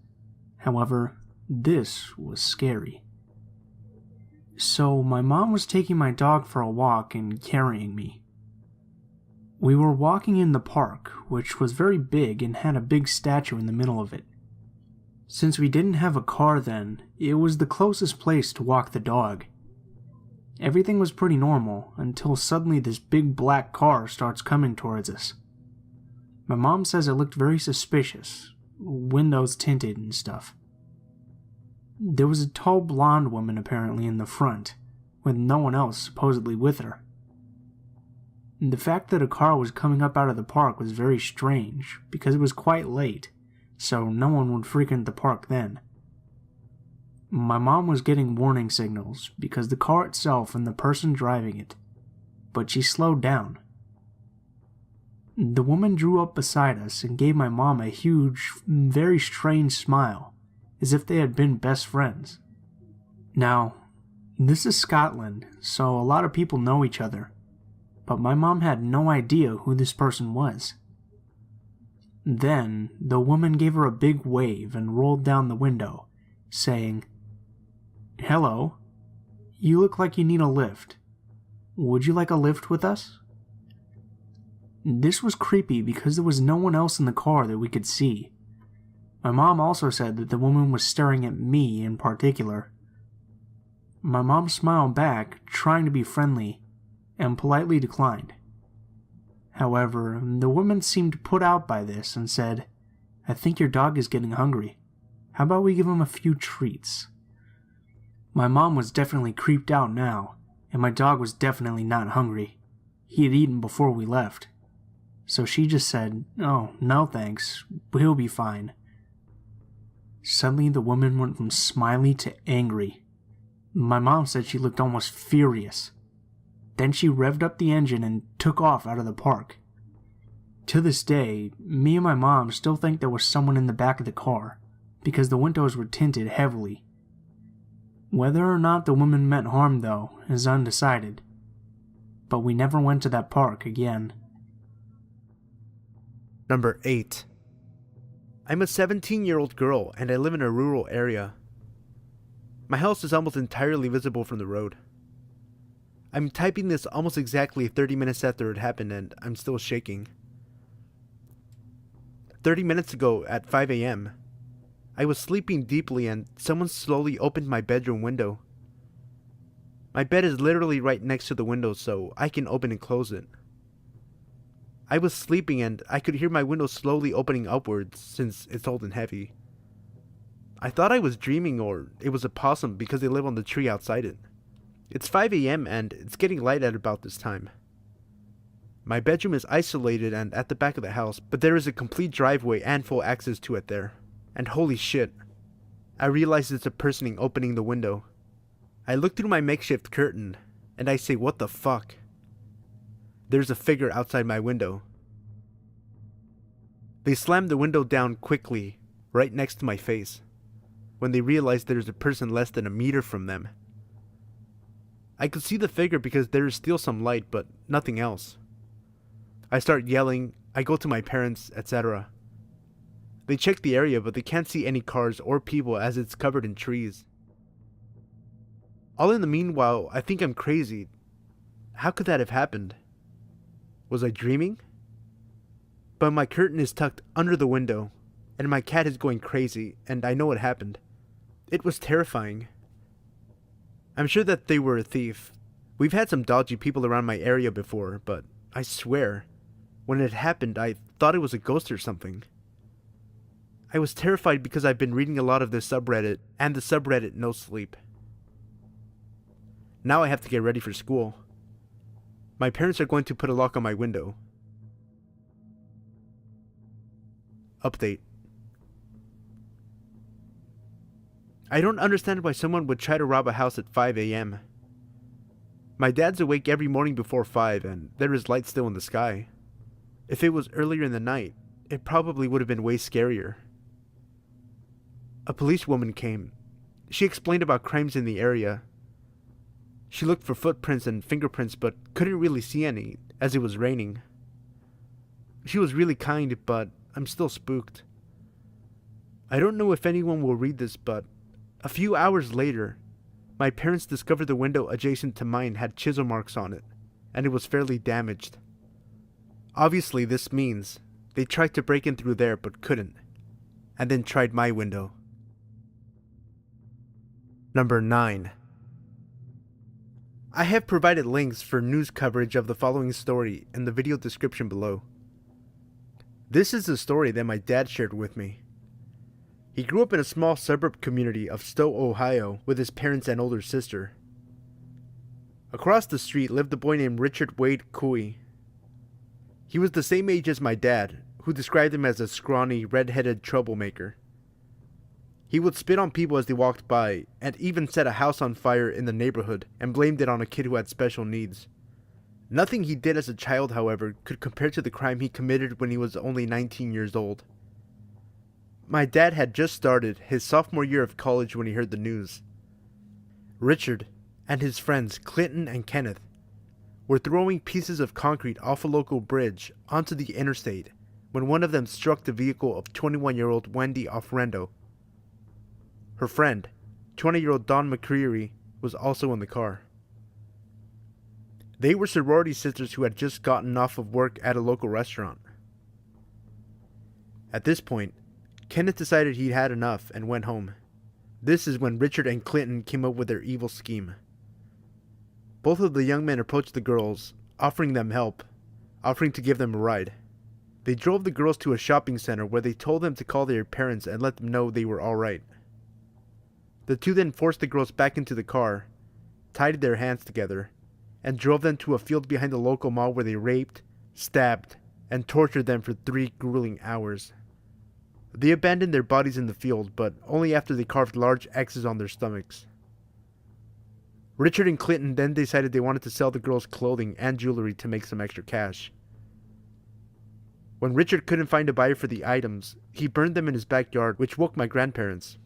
However, this was scary. So my mom was taking my dog for a walk and carrying me. We were walking in the park, which was very big and had a big statue in the middle of it. Since we didn't have a car then, it was the closest place to walk the dog. Everything was pretty normal, until suddenly this big black car starts coming towards us. My mom says it looked very suspicious, windows tinted and stuff. There was a tall blonde woman apparently in the front, with no one else supposedly with her. The fact that a car was coming up out of the park was very strange, because it was quite late, so no one would frequent the park then. My mom was getting warning signals because the car itself and the person driving it, but she slowed down. The woman drew up beside us and gave my mom a huge, very strange smile, as if they had been best friends. Now, this is Scotland, so a lot of people know each other, but my mom had no idea who this person was. Then, the woman gave her a big wave and rolled down the window, saying, "Hello, you look like you need a lift. Would you like a lift with us?" This was creepy because there was no one else in the car that we could see. My mom also said that the woman was staring at me in particular. My mom smiled back, trying to be friendly, and politely declined. However, the woman seemed put out by this and said, "I think your dog is getting hungry. How about we give him a few treats?" My mom was definitely creeped out now, and my dog was definitely not hungry. He had eaten before we left. so she just said, "Oh, no thanks, we'll be fine." Suddenly, the woman went from smiley to angry. My mom said she looked almost furious. Then she revved up the engine and took off out of the park. To this day, me and my mom still think there was someone in the back of the car, because the windows were tinted heavily. Whether or not the woman meant harm, though, is undecided. But we never went to that park again. Number 8. I'm a 17-year-old girl and I live in a rural area. My house is almost entirely visible from the road. I'm typing this almost exactly 30 minutes after it happened and I'm still shaking. 30 minutes ago at 5 a.m., I was sleeping deeply and someone slowly opened my bedroom window. My bed is literally right next to the window so I can open and close it. I was sleeping and I could hear my window slowly opening upwards since it's old and heavy. I thought I was dreaming or it was a possum because they live on the tree outside it. It's 5 a.m. and it's getting light at about this time. My bedroom is isolated and at the back of the house, but there is a complete driveway and full access to it there. And holy shit, I realize it's a person opening the window. I look through my makeshift curtain and I say, what the fuck? There's a figure outside my window. They slam the window down quickly, right next to my face, when they realize there's a person less than a meter from them. I could see the figure because there is still some light, but nothing else. I start yelling, I go to my parents, etc. They check the area, but they can't see any cars or people as it's covered in trees. All in the meanwhile, I think I'm crazy. How could that have happened? Was I dreaming? But my curtain is tucked under the window, and my cat is going crazy, and I know what happened. It was terrifying. I'm sure that they were a thief. We've had some dodgy people around my area before, but I swear, when it happened, I thought it was a ghost or something. I was terrified because I've been reading a lot of this subreddit, and the subreddit No Sleep. Now I have to get ready for school. My parents are going to put a lock on my window. Update. I don't understand why someone would try to rob a house at 5 a.m. My dad's awake every morning before 5 and there is light still in the sky. If it was earlier in the night, it probably would have been way scarier. A policewoman came. She explained about crimes in the area. She looked for footprints and fingerprints but couldn't really see any, as it was raining. She was really kind, but I'm still spooked. I don't know if anyone will read this, but a few hours later, my parents discovered the window adjacent to mine had chisel marks on it, and it was fairly damaged. Obviously, this means they tried to break in through there but couldn't, and then tried my window. Number 9. I have provided links for news coverage of the following story in the video description below. This is the story that my dad shared with me. He grew up in a small suburb community of Stowe, Ohio, with his parents and older sister. Across the street lived a boy named Richard Wade Cooley. He was the same age as my dad, who described him as a scrawny, red-headed troublemaker. He would spit on people as they walked by, and even set a house on fire in the neighborhood and blamed it on a kid who had special needs. Nothing he did as a child, however, could compare to the crime he committed when he was only 19 years old. My dad had just started his sophomore year of college when he heard the news. Richard and his friends Clinton and Kenneth were throwing pieces of concrete off a local bridge onto the interstate when one of them struck the vehicle of 21-year-old Wendy Ofrendo. Her friend, 20-year-old Dawn McCreary, was also in the car. They were sorority sisters who had just gotten off of work at a local restaurant. At this point, Kenneth decided he'd had enough and went home. This is when Richard and Clinton came up with their evil scheme. Both of the young men approached the girls, offering them help, offering to give them a ride. They drove the girls to a shopping center where they told them to call their parents and let them know they were alright. The two then forced the girls back into the car, tied their hands together, and drove them to a field behind the local mall where they raped, stabbed, and tortured them for 3 grueling hours. They abandoned their bodies in the field, but only after they carved large X's on their stomachs. Richard and Clinton then decided they wanted to sell the girls' clothing and jewelry to make some extra cash. When Richard couldn't find a buyer for the items, he burned them in his backyard, which woke my grandparents.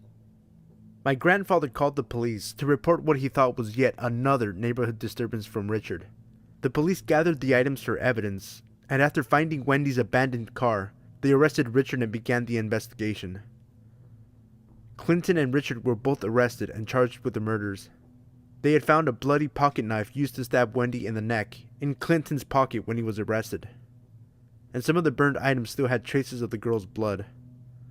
My grandfather called the police to report what he thought was yet another neighborhood disturbance from Richard. The police gathered the items for evidence, and after finding Wendy's abandoned car, they arrested Richard and began the investigation. Clinton and Richard were both arrested and charged with the murders. They had found a bloody pocket knife used to stab Wendy in the neck in Clinton's pocket when he was arrested. And some of the burned items still had traces of the girl's blood.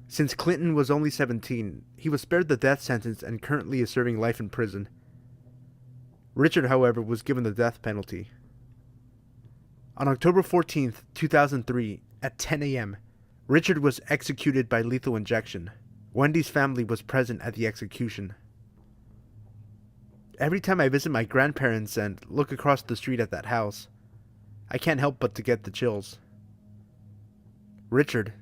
Since Clinton was only 17, he was spared the death sentence and currently is serving life in prison. Richard, however, was given the death penalty. On October 14th, 2003, at 10 a.m., Richard was executed by lethal injection. Wendy's family was present at the execution. Every time I visit my grandparents and look across the street at that house, I can't help but to get the chills. Richard,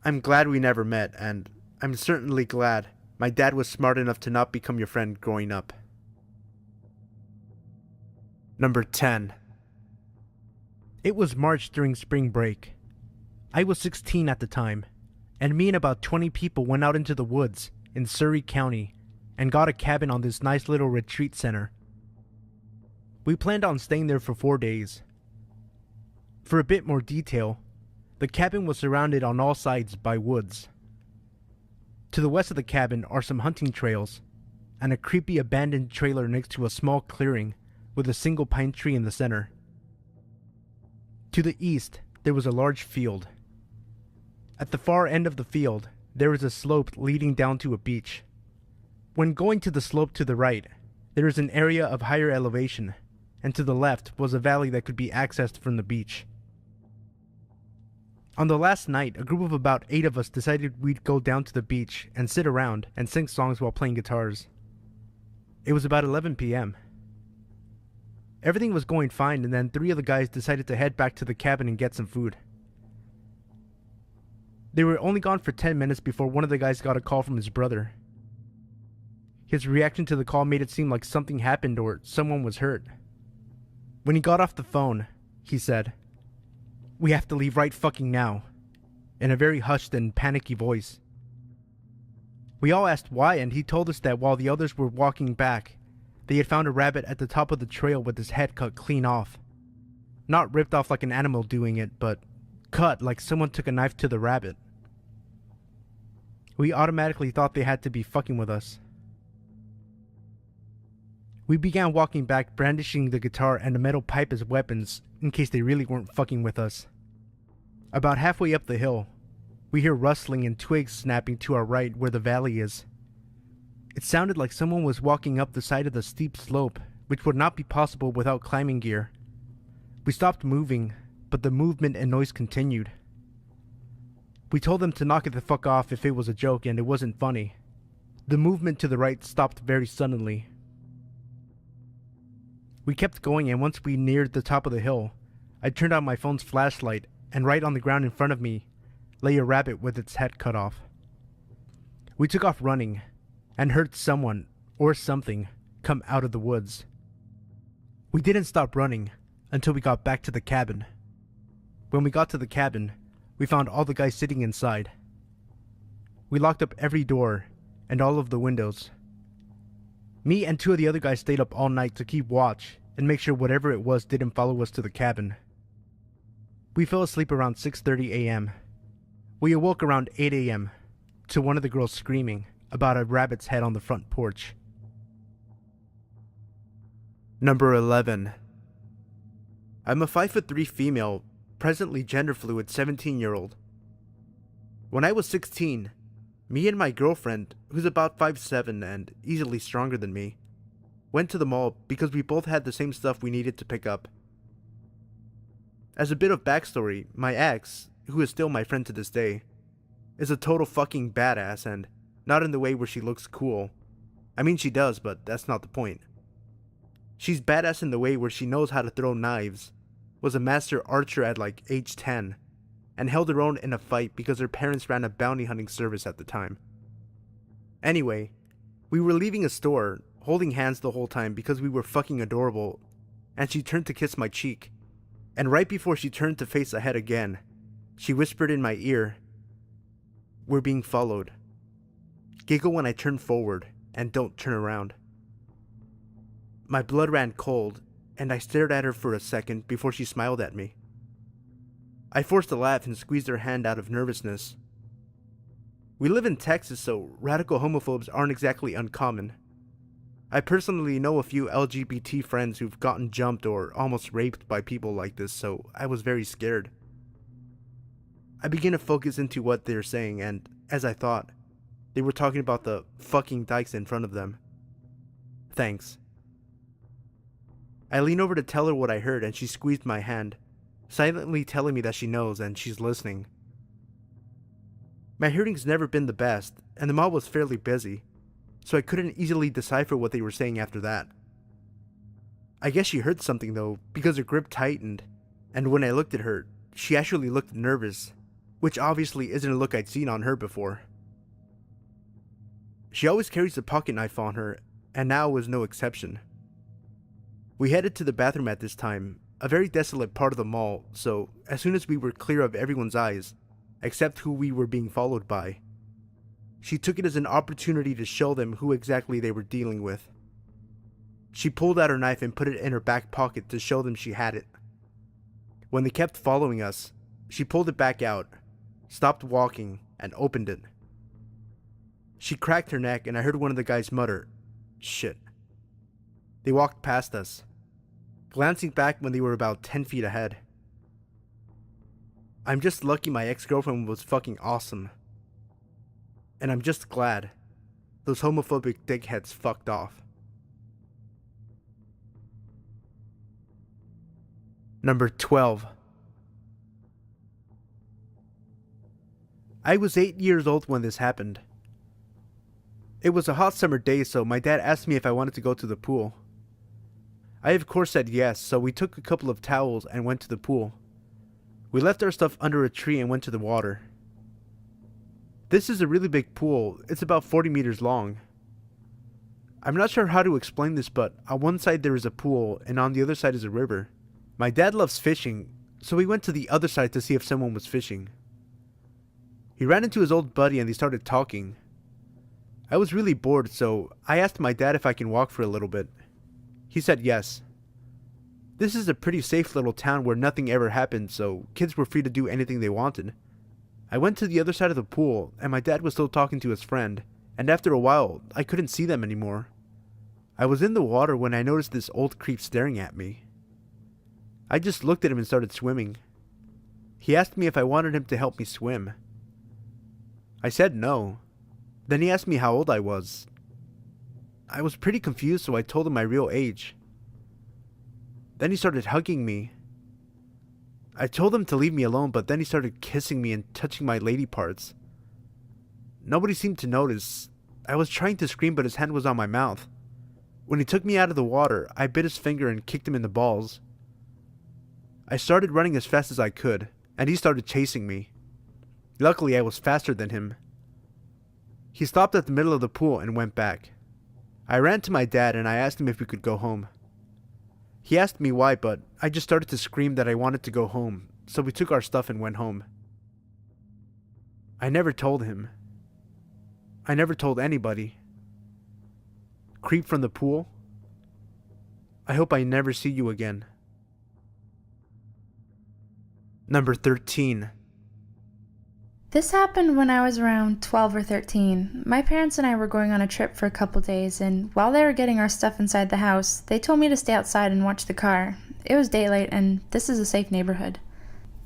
I'm glad we never met, and I'm certainly glad my dad was smart enough to not become your friend growing up. Number 10. It was March during spring break. I was 16 at the time, and me and about 20 people went out into the woods in Surrey County and got a cabin on this nice little retreat center. We planned on staying there for 4 days. For a bit more detail, the cabin was surrounded on all sides by woods. To the west of the cabin are some hunting trails, and a creepy abandoned trailer next to a small clearing with a single pine tree in the center. To the east, there was a large field. At the far end of the field, there is a slope leading down to a beach. When going to the slope to the right, there is an area of higher elevation, and to the left was a valley that could be accessed from the beach. On the last night, a group of about 8 of us decided we'd go down to the beach and sit around and sing songs while playing guitars. It was about 11 p.m. Everything was going fine, and then 3 of the guys decided to head back to the cabin and get some food. They were only gone for 10 minutes before one of the guys got a call from his brother. His reaction to the call made it seem like something happened or someone was hurt. When he got off the phone, he said, "We have to leave right fucking now," in a very hushed and panicky voice. We all asked why, and he told us that while the others were walking back, they had found a rabbit at the top of the trail with his head cut clean off. Not ripped off like an animal doing it, but cut like someone took a knife to the rabbit. We automatically thought they had to be fucking with us. We began walking back, brandishing the guitar and a metal pipe as weapons in case they really weren't fucking with us. About halfway up the hill, we hear rustling and twigs snapping to our right where the valley is. It sounded like someone was walking up the side of the steep slope, which would not be possible without climbing gear. We stopped moving, but the movement and noise continued. We told them to knock it the fuck off if it was a joke and it wasn't funny. The movement to the right stopped very suddenly. We kept going, and once we neared the top of the hill, I turned on my phone's flashlight, and right on the ground in front of me lay a rabbit with its head cut off. We took off running, and heard someone, or something, come out of the woods. We didn't stop running until we got back to the cabin. When we got to the cabin, we found all the guys sitting inside. We locked up every door and all of the windows. Me and 2 of the other guys stayed up all night to keep watch and make sure whatever it was didn't follow us to the cabin. We fell asleep around 6:30 a.m. We awoke around 8 a.m. to one of the girls screaming about a rabbit's head on the front porch. Number 11. I'm a 5'3" female, presently gender fluid 17-year-old. When I was 16, me and my girlfriend, who's about 5'7" and easily stronger than me, went to the mall because we both had the same stuff we needed to pick up. As a bit of backstory, my ex, who is still my friend to this day, is a total fucking badass, and not in the way where she looks cool. I mean, she does, but that's not the point. She's badass in the way where she knows how to throw knives, was a master archer at like age 10 and held her own in a fight because her parents ran a bounty hunting service at the time. Anyway, we were leaving a store, holding hands the whole time because we were fucking adorable, and she turned to kiss my cheek. And right before she turned to face ahead again, she whispered in my ear, "We're being followed. Giggle when I turn forward, and don't turn around." My blood ran cold, and I stared at her for a second before she smiled at me. I forced a laugh and squeezed her hand out of nervousness. We live in Texas, so radical homophobes aren't exactly uncommon. I personally know a few LGBT friends who've gotten jumped or almost raped by people like this, so I was very scared. I began to focus into what they're saying, and as I thought, they were talking about the fucking dykes in front of them. Thanks. I leaned over to tell her what I heard, and she squeezed my hand, silently telling me that she knows and she's listening. My hearing's never been the best, and the mall was fairly busy, so I couldn't easily decipher what they were saying after that. I guess she heard something though, because her grip tightened, and when I looked at her, she actually looked nervous, which obviously isn't a look I'd seen on her before. She always carries a pocket knife on her, and now was no exception. We headed to the bathroom at this time, a very desolate part of the mall, so as soon as we were clear of everyone's eyes, except who we were being followed by, she took it as an opportunity to show them who exactly they were dealing with. She pulled out her knife and put it in her back pocket to show them she had it. When they kept following us, she pulled it back out, stopped walking, and opened it. She cracked her neck and I heard one of the guys mutter, "Shit." They walked past us, glancing back when they were about 10 feet ahead. I'm just lucky my ex-girlfriend was fucking awesome. And I'm just glad those homophobic dickheads fucked off. Number 12. I was 8 years old when this happened. It was a hot summer day, so my dad asked me if I wanted to go to the pool. I of course said yes, so we took a couple of towels and went to the pool. We left our stuff under a tree and went to the water. This is a really big pool. It's about 40 meters long. I'm not sure how to explain this, but on one side there is a pool and on the other side is a river. My dad loves fishing, so we went to the other side to see if someone was fishing. He ran into his old buddy and they started talking. I was really bored, so I asked my dad if I can walk for a little bit. He said yes. This is a pretty safe little town where nothing ever happened, so kids were free to do anything they wanted. I went to the other side of the pool, and my dad was still talking to his friend, and after a while, I couldn't see them anymore. I was in the water when I noticed this old creep staring at me. I just looked at him and started swimming. He asked me if I wanted him to help me swim. I said no. Then he asked me how old I was. I was pretty confused, so I told him my real age. Then he started hugging me. I told him to leave me alone, but then he started kissing me and touching my lady parts. Nobody seemed to notice. I was trying to scream, but his hand was on my mouth. When he took me out of the water, I bit his finger and kicked him in the balls. I started running as fast as I could, and he started chasing me. Luckily, I was faster than him. He stopped at the middle of the pool and went back. I ran to my dad and I asked him if we could go home. He asked me why, but I just started to scream that I wanted to go home, so we took our stuff and went home. I never told him. I never told anybody. Creep from the pool? I hope I never see you again. Number 13. This happened when I was around 12 or 13. My parents and I were going on a trip for a couple days, and while they were getting our stuff inside the house, they told me to stay outside and watch the car. It was daylight, and this is a safe neighborhood.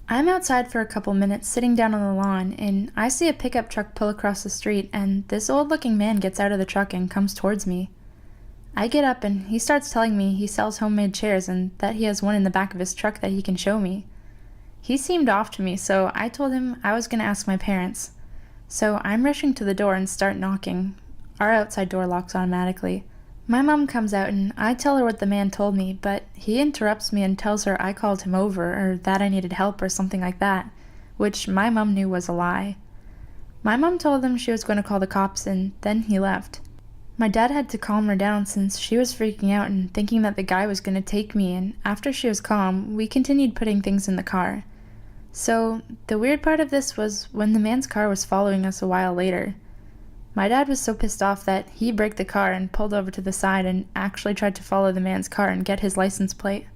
I'm outside for a couple minutes, sitting down on the lawn, and I see a pickup truck pull across the street, and this old-looking man gets out of the truck and comes towards me. I get up, and he starts telling me he sells homemade chairs and that he has one in the back of his truck that he can show me. He seemed off to me, so I told him I was going to ask my parents. So I'm rushing to the door and start knocking. Our outside door locks automatically. My mom comes out and I tell her what the man told me, but he interrupts me and tells her I called him over or that I needed help or something like that, which my mom knew was a lie. My mom told him she was going to call the cops and then he left. My dad had to calm her down since she was freaking out and thinking that the guy was going to take me, and after she was calm, we continued putting things in the car. So, the weird part of this was when the man's car was following us a while later. My dad was so pissed off that he braked the car and pulled over to the side and actually tried to follow the man's car and get his license plate.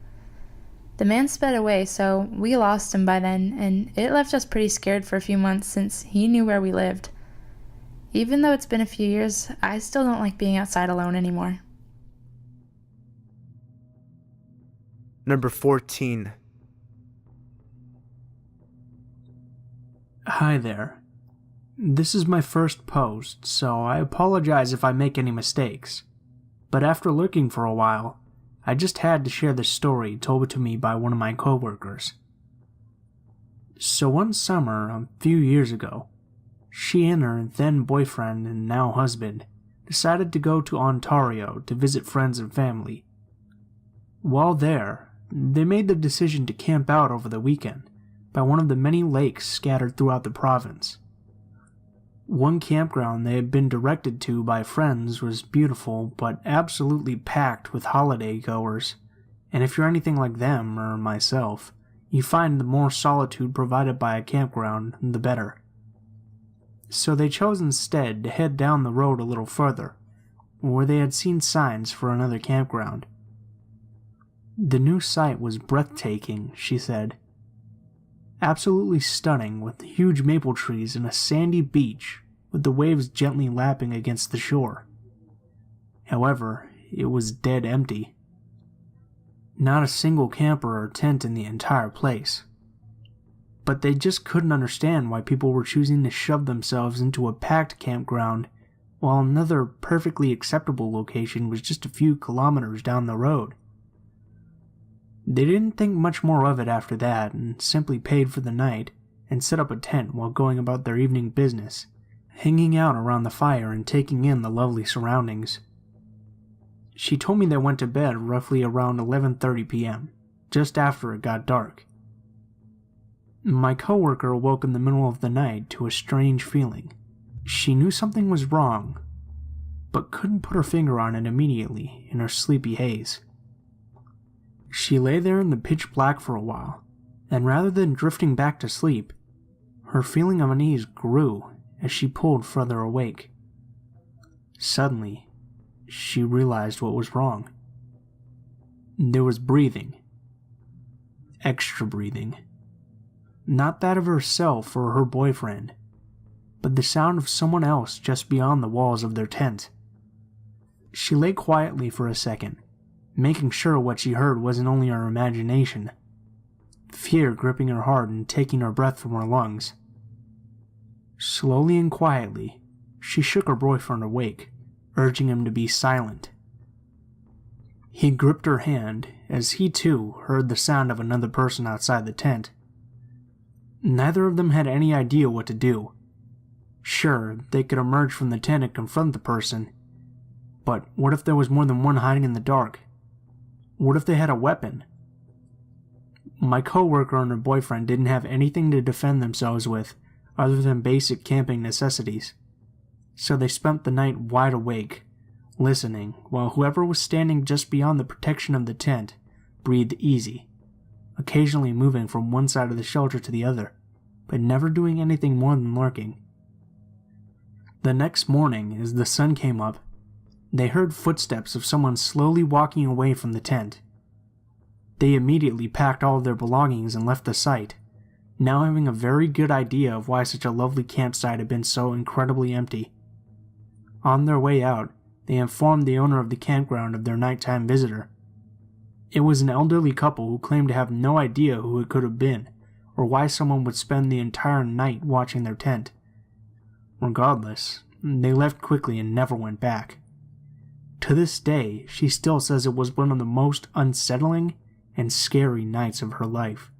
The man sped away, so we lost him by then, and it left us pretty scared for a few months since he knew where we lived. Even though it's been a few years, I still don't like being outside alone anymore. Number 14. Hi there. This is my first post, so I apologize if I make any mistakes. But after looking for a while, I just had to share this story told to me by one of my coworkers. So one summer, a few years ago, she and her then boyfriend and now husband decided to go to Ontario to visit friends and family. While there, they made the decision to camp out over the weekend by one of the many lakes scattered throughout the province. One campground they had been directed to by friends was beautiful but absolutely packed with holiday goers, and if you're anything like them or myself, you find the more solitude provided by a campground, the better. So they chose instead to head down the road a little further, where they had seen signs for another campground. The new site was breathtaking, she said. Absolutely stunning, with huge maple trees and a sandy beach with the waves gently lapping against the shore. However, it was dead empty. Not a single camper or tent in the entire place. But they just couldn't understand why people were choosing to shove themselves into a packed campground while another perfectly acceptable location was just a few kilometers down the road. They didn't think much more of it after that and simply paid for the night and set up a tent while going about their evening business, hanging out around the fire and taking in the lovely surroundings. She told me they went to bed roughly around 11:30 p.m., just after it got dark. My coworker awoke in the middle of the night to a strange feeling. She knew something was wrong, but couldn't put her finger on it immediately in her sleepy haze. She lay there in the pitch black for a while, and rather than drifting back to sleep, her feeling of unease grew as she pulled further awake. Suddenly, she realized what was wrong. There was breathing. Extra breathing. Not that of herself or her boyfriend, but the sound of someone else just beyond the walls of their tent. She lay quietly for a second, making sure what she heard wasn't only her imagination, fear gripping her heart and taking her breath from her lungs. Slowly and quietly, she shook her boyfriend awake, urging him to be silent. He gripped her hand as he too heard the sound of another person outside the tent. Neither of them had any idea what to do. Sure, they could emerge from the tent and confront the person, but what if there was more than one hiding in the dark? What if they had a weapon? My coworker and her boyfriend didn't have anything to defend themselves with other than basic camping necessities, so they spent the night wide awake, listening, while whoever was standing just beyond the protection of the tent breathed easy, occasionally moving from one side of the shelter to the other, but never doing anything more than lurking. The next morning, as the sun came up, they heard footsteps of someone slowly walking away from the tent. They immediately packed all of their belongings and left the site, now having a very good idea of why such a lovely campsite had been so incredibly empty. On their way out, they informed the owner of the campground of their nighttime visitor. It was an elderly couple who claimed to have no idea who it could have been, or why someone would spend the entire night watching their tent. Regardless, they left quickly and never went back. To this day, she still says it was one of the most unsettling and scary nights of her life.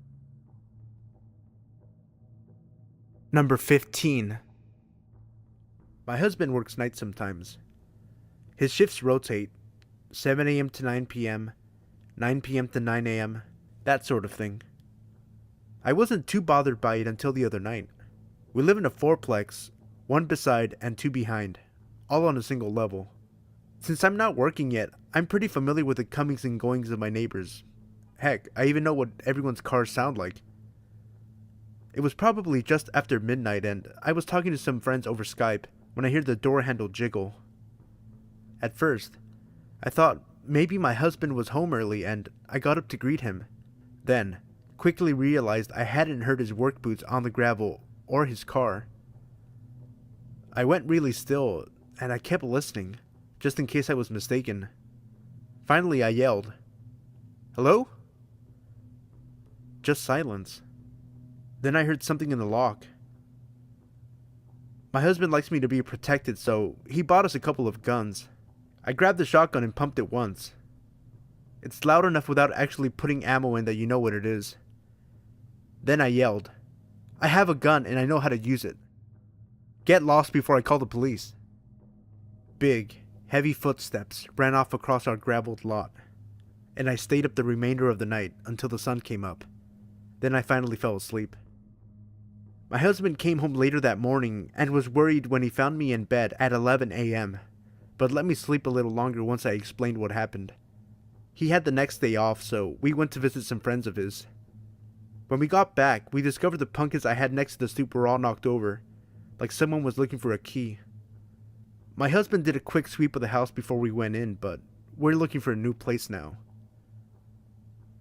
Number 15. My husband works nights sometimes. His shifts rotate, 7 a.m. to 9 p.m., 9 p.m. to 9 a.m., that sort of thing. I wasn't too bothered by it until the other night. We live in a fourplex, one beside and two behind, all on a single level. Since I'm not working yet, I'm pretty familiar with the comings and goings of my neighbors. Heck, I even know what everyone's cars sound like. It was probably just after midnight and I was talking to some friends over Skype when I heard the door handle jiggle. At first, I thought maybe my husband was home early and I got up to greet him. Then, quickly realized I hadn't heard his work boots on the gravel or his car. I went really still and I kept listening, just in case I was mistaken. Finally, I yelled, "Hello?" Just silence. Then I heard something in the lock. My husband likes me to be protected, so he bought us a couple of guns. I grabbed the shotgun and pumped it once. It's loud enough without actually putting ammo in that you know what it is. Then I yelled, "I have a gun and I know how to use it. Get lost before I call the police." Big, heavy footsteps ran off across our graveled lot, and I stayed up the remainder of the night until the sun came up. Then I finally fell asleep. My husband came home later that morning and was worried when he found me in bed at 11 a.m., but let me sleep a little longer once I explained what happened. He had the next day off, so we went to visit some friends of his. When we got back, we discovered the pumpkins I had next to the stoop were all knocked over, like someone was looking for a key. My husband did a quick sweep of the house before we went in, but we're looking for a new place now.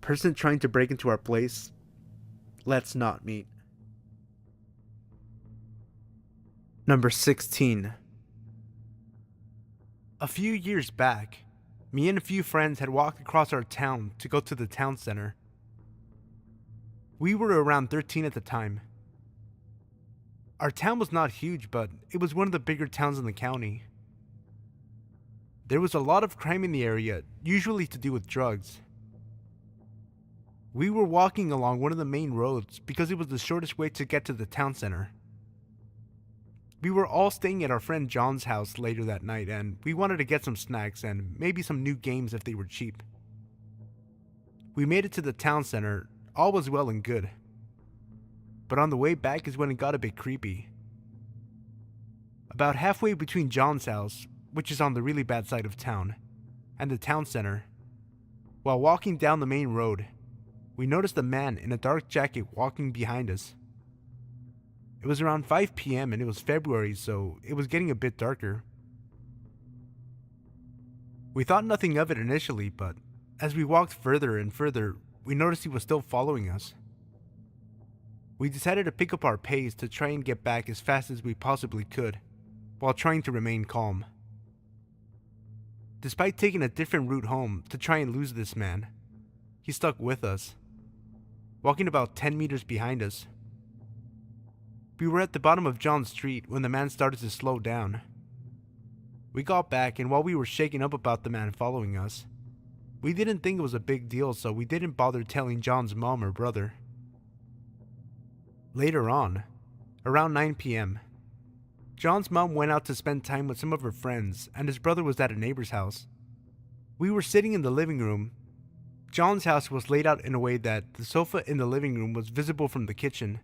Person trying to break into our place? Let's not meet. Number 16. A few years back, me and a few friends had walked across our town to go to the town center. We were around 13 at the time. Our town was not huge, but it was one of the bigger towns in the county. There was a lot of crime in the area, usually to do with drugs. We were walking along one of the main roads because it was the shortest way to get to the town center. We were all staying at our friend John's house later that night, and we wanted to get some snacks and maybe some new games if they were cheap. We made it to the town center, all was well and good. But on the way back is when it got a bit creepy. About halfway between John's house, which is on the really bad side of town, and the town center, while walking down the main road, we noticed a man in a dark jacket walking behind us. It was around 5 p.m. and it was February, so it was getting a bit darker. We thought nothing of it initially, but as we walked further and further, we noticed he was still following us. We decided to pick up our pace to try and get back as fast as we possibly could, while trying to remain calm. Despite taking a different route home to try and lose this man, he stuck with us, walking about 10 meters behind us. We were at the bottom of John Street when the man started to slow down. We got back, and while we were shaken up about the man following us, we didn't think it was a big deal, so we didn't bother telling John's mom or brother. Later on, around 9 p.m., John's mom went out to spend time with some of her friends, and his brother was at a neighbor's house. We were sitting in the living room. John's house was laid out in a way that the sofa in the living room was visible from the kitchen,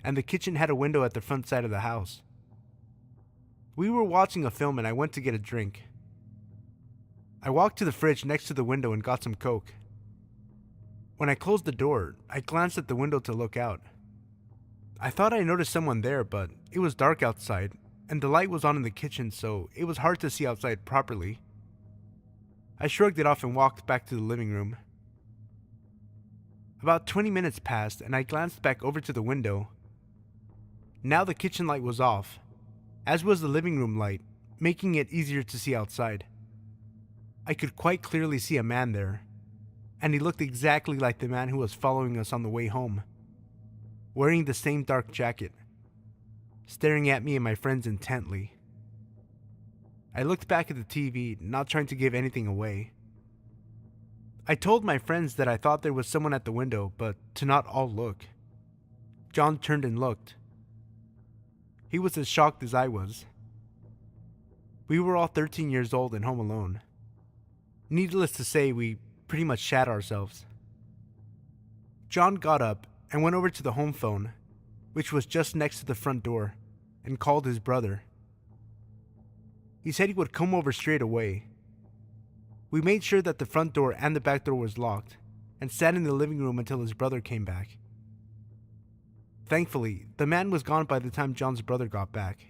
and the kitchen had a window at the front side of the house. We were watching a film and I went to get a drink. I walked to the fridge next to the window and got some Coke. When I closed the door, I glanced at the window to look out. I thought I noticed someone there, but it was dark outside, and the light was on in the kitchen, so it was hard to see outside properly. I shrugged it off and walked back to the living room. About 20 minutes passed and I glanced back over to the window. Now the kitchen light was off, as was the living room light, making it easier to see outside. I could quite clearly see a man there, and he looked exactly like the man who was following us on the way home, wearing the same dark jacket, staring at me and my friends intently. I looked back at the TV, not trying to give anything away. I told my friends that I thought there was someone at the window, but to not all look. John turned and looked. He was as shocked as I was. We were all 13 years old and home alone. Needless to say, we pretty much shat ourselves. John got up and went over to the home phone, which was just next to the front door, and called his brother. He said he would come over straight away. We made sure that the front door and the back door was locked, and sat in the living room until his brother came back. Thankfully, the man was gone by the time John's brother got back.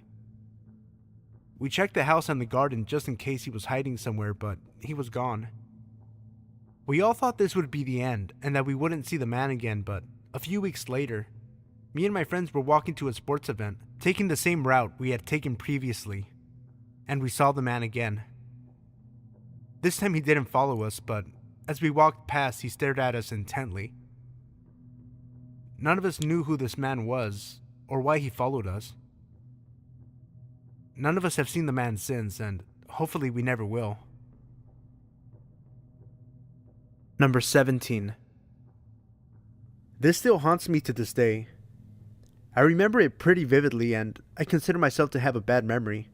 We checked the house and the garden just in case he was hiding somewhere, but he was gone. We all thought this would be the end and that we wouldn't see the man again, but a few weeks later, me and my friends were walking to a sports event, taking the same route we had taken previously, and we saw the man again. This time he didn't follow us, but as we walked past, he stared at us intently. None of us knew who this man was or why he followed us. None of us have seen the man since, and hopefully we never will. Number 17. This still haunts me to this day. I remember it pretty vividly, and I consider myself to have a bad memory.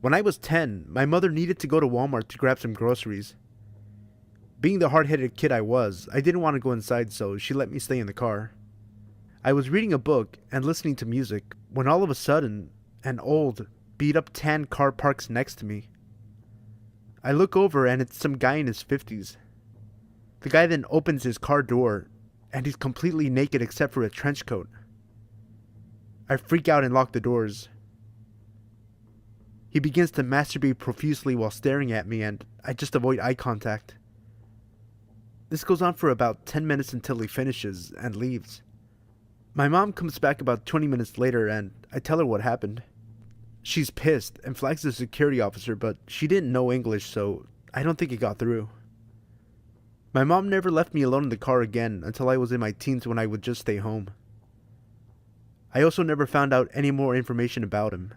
When I was 10, my mother needed to go to Walmart to grab some groceries. Being the hard-headed kid I was, I didn't want to go inside, so she let me stay in the car. I was reading a book and listening to music when all of a sudden, an old, beat-up tan car parks next to me. I look over and it's some guy in his 50s. The guy then opens his car door and he's completely naked except for a trench coat. I freak out and lock the doors. He begins to masturbate profusely while staring at me, and I just avoid eye contact. This goes on for about 10 minutes until he finishes and leaves. My mom comes back about 20 minutes later and I tell her what happened. She's pissed and flags the security officer, but she didn't know English, so I don't think it got through. My mom never left me alone in the car again until I was in my teens, when I would just stay home. I also never found out any more information about him.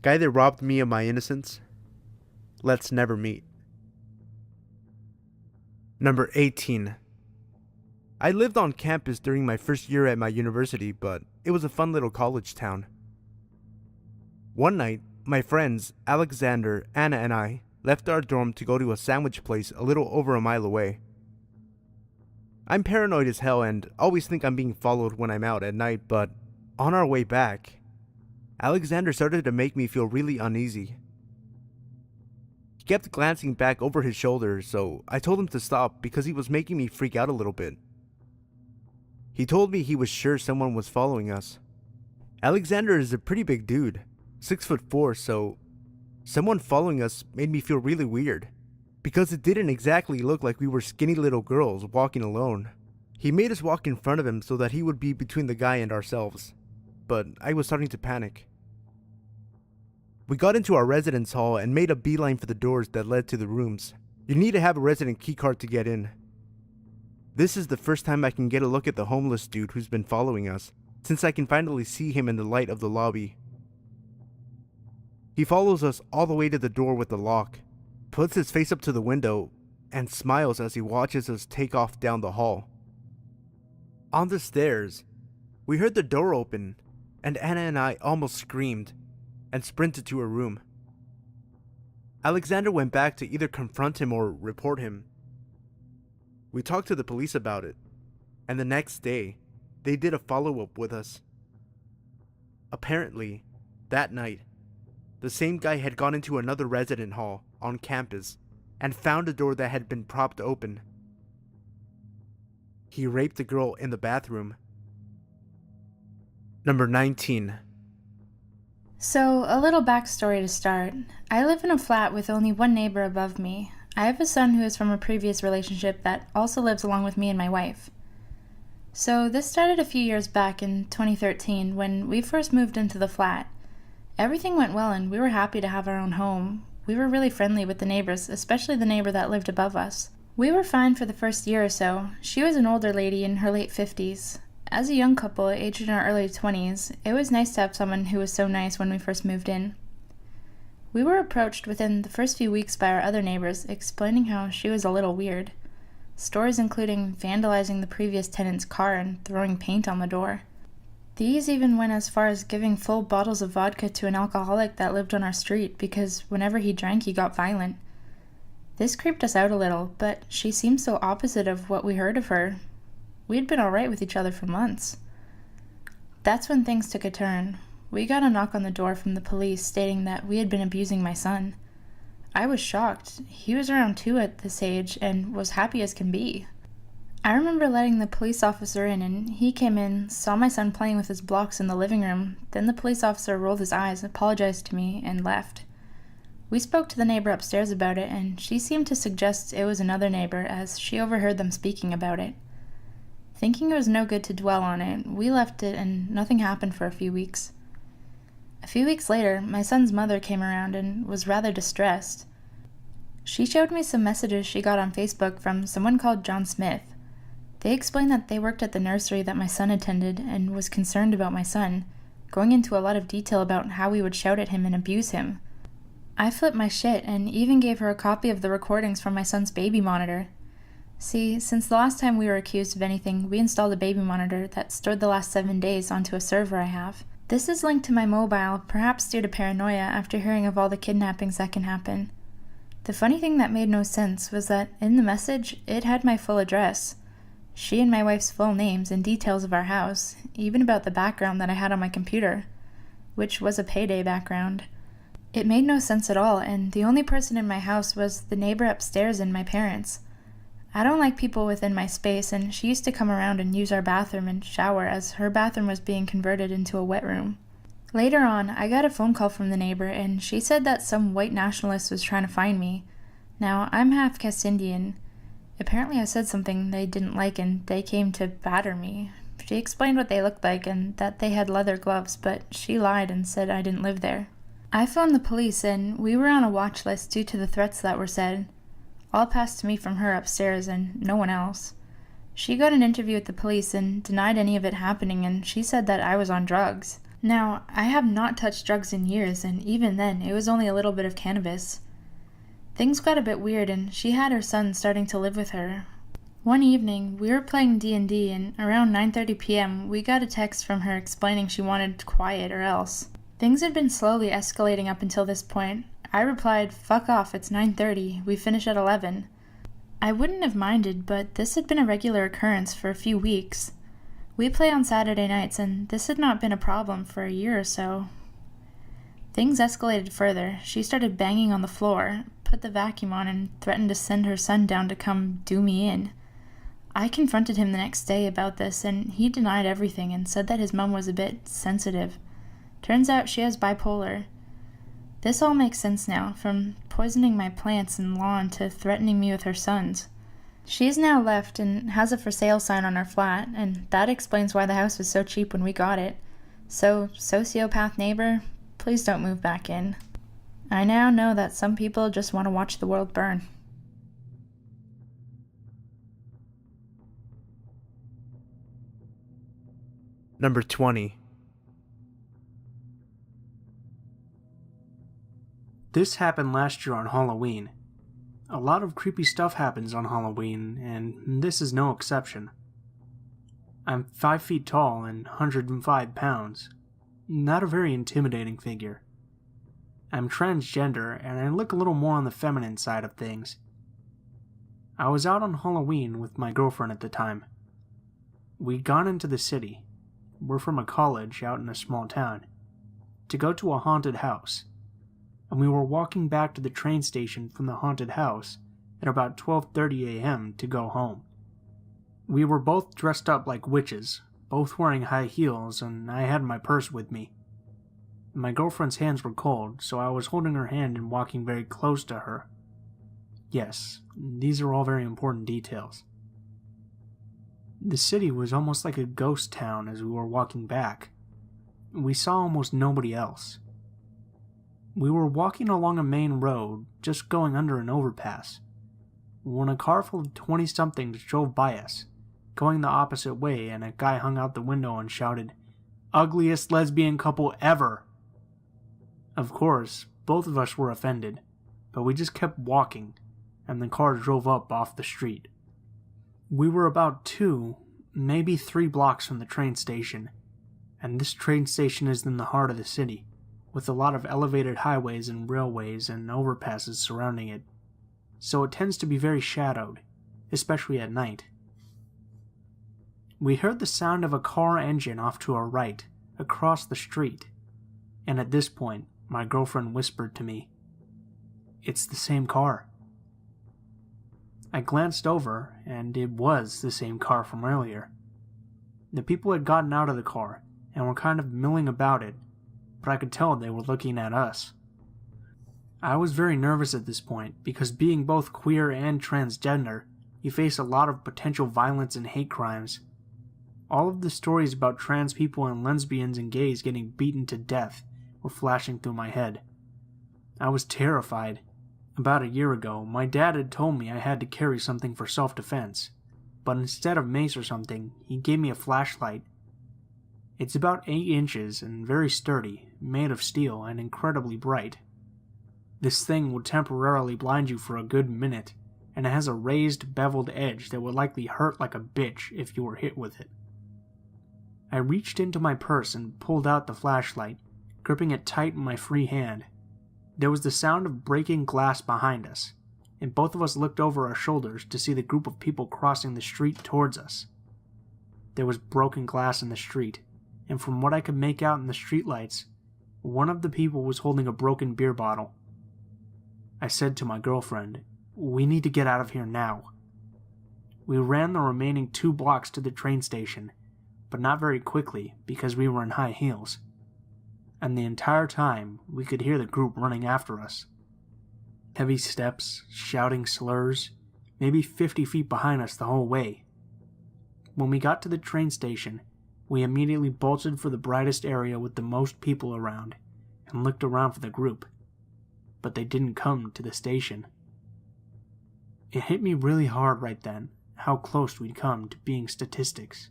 Guy that robbed me of my innocence? Let's never meet. Number 18. I lived on campus during my first year at my university, but it was a fun little college town. One night, my friends Alexander, Anna, and I left our dorm to go to a sandwich place a little over a mile away. I'm paranoid as hell and always think I'm being followed when I'm out at night, but on our way back, Alexander started to make me feel really uneasy. He kept glancing back over his shoulder, so I told him to stop because he was making me freak out a little bit. He told me he was sure someone was following us. Alexander is a pretty big dude, 6'4", so someone following us made me feel really weird, because it didn't exactly look like we were skinny little girls walking alone. He made us walk in front of him so that he would be between the guy and ourselves, but I was starting to panic. We got into our residence hall and made a beeline for the doors that led to the rooms. You need to have a resident keycard to get in. This is the first time I can get a look at the homeless dude who's been following us, since I can finally see him in the light of the lobby. He follows us all the way to the door with the lock, puts his face up to the window, and smiles as he watches us take off down the hall. On the stairs, we heard the door open, and Anna and I almost screamed and sprinted to her room. Alexander went back to either confront him or report him. We talked to the police about it, and the next day, they did a follow-up with us. Apparently, that night, the same guy had gone into another resident hall on campus and found a door that had been propped open. He raped a girl in the bathroom. Number 19. So, a little backstory to start. I live in a flat with only one neighbor above me. I have a son who is from a previous relationship that also lives along with me and my wife. So, this started a few years back in 2013 when we first moved into the flat. Everything went well and we were happy to have our own home. We were really friendly with the neighbors, especially the neighbor that lived above us. We were fine for the first year or so. She was an older lady in her late 50s. As a young couple, aged in our early 20s, it was nice to have someone who was so nice when we first moved in. We were approached within the first few weeks by our other neighbors, explaining how she was a little weird. Stories including vandalizing the previous tenant's car and throwing paint on the door. These even went as far as giving full bottles of vodka to an alcoholic that lived on our street because whenever he drank he got violent. This creeped us out a little, but she seemed so opposite of what we heard of her. We'd been alright with each other for months. That's when things took a turn. We got a knock on the door from the police stating that we had been abusing my son. I was shocked. He was around 2 at this age and was happy as can be. I remember letting the police officer in, and he came in, saw my son playing with his blocks in the living room. Then the police officer rolled his eyes, apologized to me, and left. We spoke to the neighbor upstairs about it, and she seemed to suggest it was another neighbor as she overheard them speaking about it. Thinking it was no good to dwell on it, we left it and nothing happened for a few weeks. A few weeks later, my son's mother came around and was rather distressed. She showed me some messages she got on Facebook from someone called John Smith. They explained that they worked at the nursery that my son attended and was concerned about my son, going into a lot of detail about how we would shout at him and abuse him. I flipped my shit and even gave her a copy of the recordings from my son's baby monitor. See, since the last time we were accused of anything, we installed a baby monitor that stored the last 7 days onto a server I have. This is linked to my mobile, perhaps due to paranoia after hearing of all the kidnappings that can happen. The funny thing that made no sense was that in the message, it had my full address. She and my wife's full names and details of our house, even about the background that I had on my computer, which was a payday background. It made no sense at all, and the only person in my house was the neighbor upstairs and my parents. I don't like people within my space, and she used to come around and use our bathroom and shower as her bathroom was being converted into a wet room. Later on, I got a phone call from the neighbor, and she said that some white nationalist was trying to find me. Now, I'm half caste Indian. Apparently I said something they didn't like and they came to batter me. She explained what they looked like and that they had leather gloves, but she lied and said I didn't live there. I phoned the police and we were on a watch list due to the threats that were said. All passed to me from her upstairs and no one else. She got an interview with the police and denied any of it happening, and she said that I was on drugs. Now, I have not touched drugs in years, and even then, it was only a little bit of cannabis. Things got a bit weird, and she had her son starting to live with her. One evening, we were playing D&D, and around 9:30 p.m., we got a text from her explaining she wanted quiet or else. Things had been slowly escalating up until this point. I replied, "Fuck off, it's 9:30, we finish at 11. I wouldn't have minded, but this had been a regular occurrence for a few weeks. We play on Saturday nights, and this had not been a problem for a year or so. Things escalated further. She started banging on the floor, put the vacuum on, and threatened to send her son down to come do me in. I confronted him the next day about this, and he denied everything and said that his mom was a bit sensitive. Turns out she has bipolar. This all makes sense now, from poisoning my plants and lawn to threatening me with her sons. She's now left and has a for sale sign on her flat, and that explains why the house was so cheap when we got it. So, sociopath neighbor, please don't move back in. I now know that some people just want to watch the world burn." Number 20. This happened last year on Halloween. A lot of creepy stuff happens on Halloween, and this is no exception. I'm 5 feet tall and 105 pounds. Not a very intimidating figure. I'm transgender, and I look a little more on the feminine side of things. I was out on Halloween with my girlfriend at the time. We'd gone into the city. We're from a college out in a small town, to go to a haunted house, and we were walking back to the train station from the haunted house at about 12:30 a.m. to go home. We were both dressed up like witches, both wearing high heels, and I had my purse with me. My girlfriend's hands were cold, so I was holding her hand and walking very close to her. Yes, these are all very important details. The city was almost like a ghost town as we were walking back. We saw almost nobody else. We were walking along a main road, just going under an overpass, when a car full of 20-somethings drove by us, going the opposite way, and a guy hung out the window and shouted, "Ugliest lesbian couple ever!" Of course, both of us were offended, but we just kept walking, and the car drove up off the street. We were about 2, maybe 3 blocks from the train station, and this train station is in the heart of the city, with a lot of elevated highways and railways and overpasses surrounding it. so it tends to be very shadowed, especially at night. We heard the sound of a car engine off to our right, across the street, and at this point, my girlfriend whispered to me, "It's the same car." I glanced over, and it was the same car from earlier. The people had gotten out of the car and were kind of milling about it, but I could tell they were looking at us. I was very nervous at this point because being both queer and transgender, you face a lot of potential violence and hate crimes. All of the stories about trans people and lesbians and gays getting beaten to death were flashing through my head. I was terrified. About a year ago, my dad had told me I had to carry something for self-defense, but instead of mace or something, he gave me a flashlight. It's about 8 inches and very sturdy, made of steel and incredibly bright. This thing will temporarily blind you for a good minute, and it has a raised, beveled edge that would likely hurt like a bitch if you were hit with it. I reached into my purse and pulled out the flashlight, gripping it tight in my free hand. There was the sound of breaking glass behind us, and both of us looked over our shoulders to see the group of people crossing the street towards us. There was broken glass in the street, and from what I could make out in the streetlights, one of the people was holding a broken beer bottle. I said to my girlfriend, "We need to get out of here now." We ran the remaining 2 blocks to the train station, but not very quickly because we were in high heels. And the entire time, we could hear the group running after us. Heavy steps, shouting slurs, maybe 50 feet behind us the whole way. When we got to the train station, we immediately bolted for the brightest area with the most people around, and looked around for the group. But they didn't come to the station. It hit me really hard right then, how close we'd come to being statistics.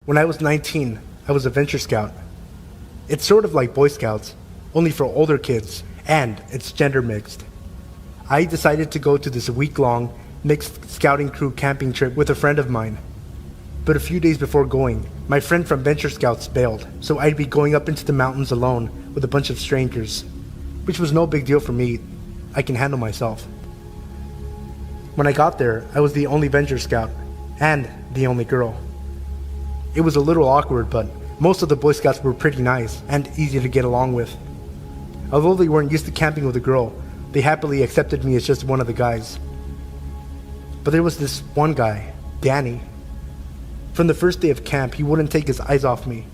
When I was 19, I was a venture scout. It's sort of like Boy Scouts, only for older kids, and it's gender mixed. I decided to go to this week-long mixed scouting crew camping trip with a friend of mine. But a few days before going, my friend from Venture Scouts bailed, so I'd be going up into the mountains alone with a bunch of strangers, which was no big deal for me. I can handle myself. When I got there, I was the only Venture Scout, and the only girl. It was a little awkward, but most of the Boy Scouts were pretty nice and easy to get along with. Although they weren't used to camping with a girl, they happily accepted me as just one of the guys. But there was this one guy, Danny. From the first day of camp, he wouldn't take his eyes off me.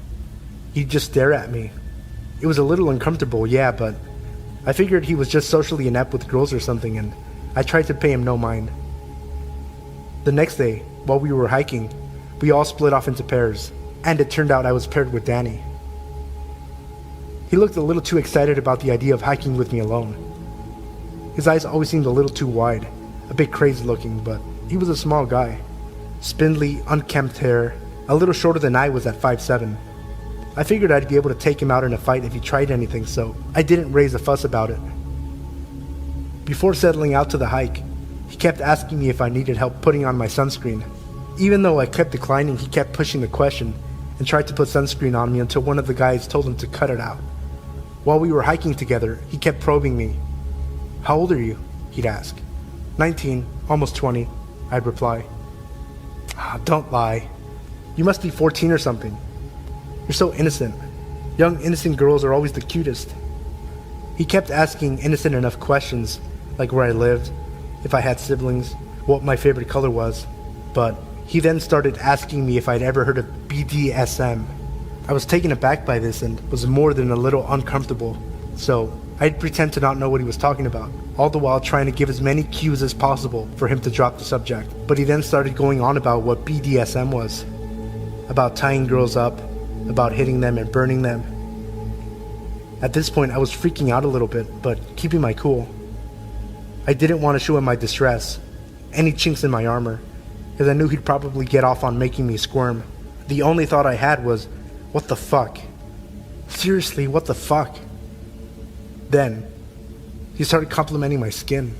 He'd just stare at me. It was a little uncomfortable, yeah, but I figured he was just socially inept with girls or something, and I tried to pay him no mind. The next day, while we were hiking, we all split off into pairs, and it turned out I was paired with Danny. He looked a little too excited about the idea of hiking with me alone. His eyes always seemed a little too wide, a bit crazy looking, but he was a small guy. Spindly, unkempt hair, a little shorter than I was at 5'7". I figured I'd be able to take him out in a fight if he tried anything, so I didn't raise a fuss about it. Before settling out to the hike, he kept asking me if I needed help putting on my sunscreen. Even though I kept declining, he kept pushing the question and tried to put sunscreen on me until one of the guys told him to cut it out. While we were hiking together, he kept probing me. "How old are you?" he'd ask. 19, almost 20, I'd reply. Don't lie. You must be 14 or something. You're so innocent. Young, innocent girls are always the cutest. He kept asking innocent enough questions, like where I lived, if I had siblings, what my favorite color was, but he then started asking me if I'd ever heard of BDSM. I was taken aback by this and was more than a little uncomfortable, so I'd pretend to not know what he was talking about, all the while trying to give as many cues as possible for him to drop the subject. But he then started going on about what BDSM was, about tying girls up, about hitting them and burning them. At this point, I was freaking out a little bit, but keeping my cool. I didn't want to show him my distress, any chinks in my armor, because I knew he'd probably get off on making me squirm. The only thought I had was, what the fuck? Seriously, what the fuck? Then, he started complimenting my skin.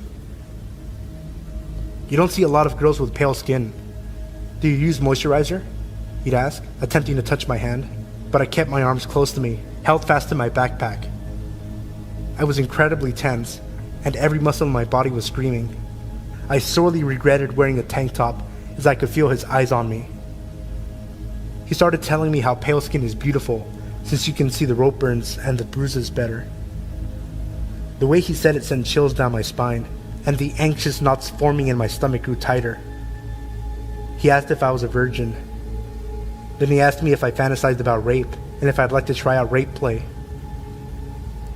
You don't see a lot of girls with pale skin. Do you use moisturizer? He'd ask, attempting to touch my hand, but I kept my arms close to me, held fast to my backpack. I was incredibly tense, and every muscle in my body was screaming. I sorely regretted wearing a tank top as I could feel his eyes on me. He started telling me how pale skin is beautiful, since you can see the rope burns and the bruises better. The way he said it sent chills down my spine, and the anxious knots forming in my stomach grew tighter. He asked if I was a virgin. Then he asked me if I fantasized about rape, and if I'd like to try out rape play.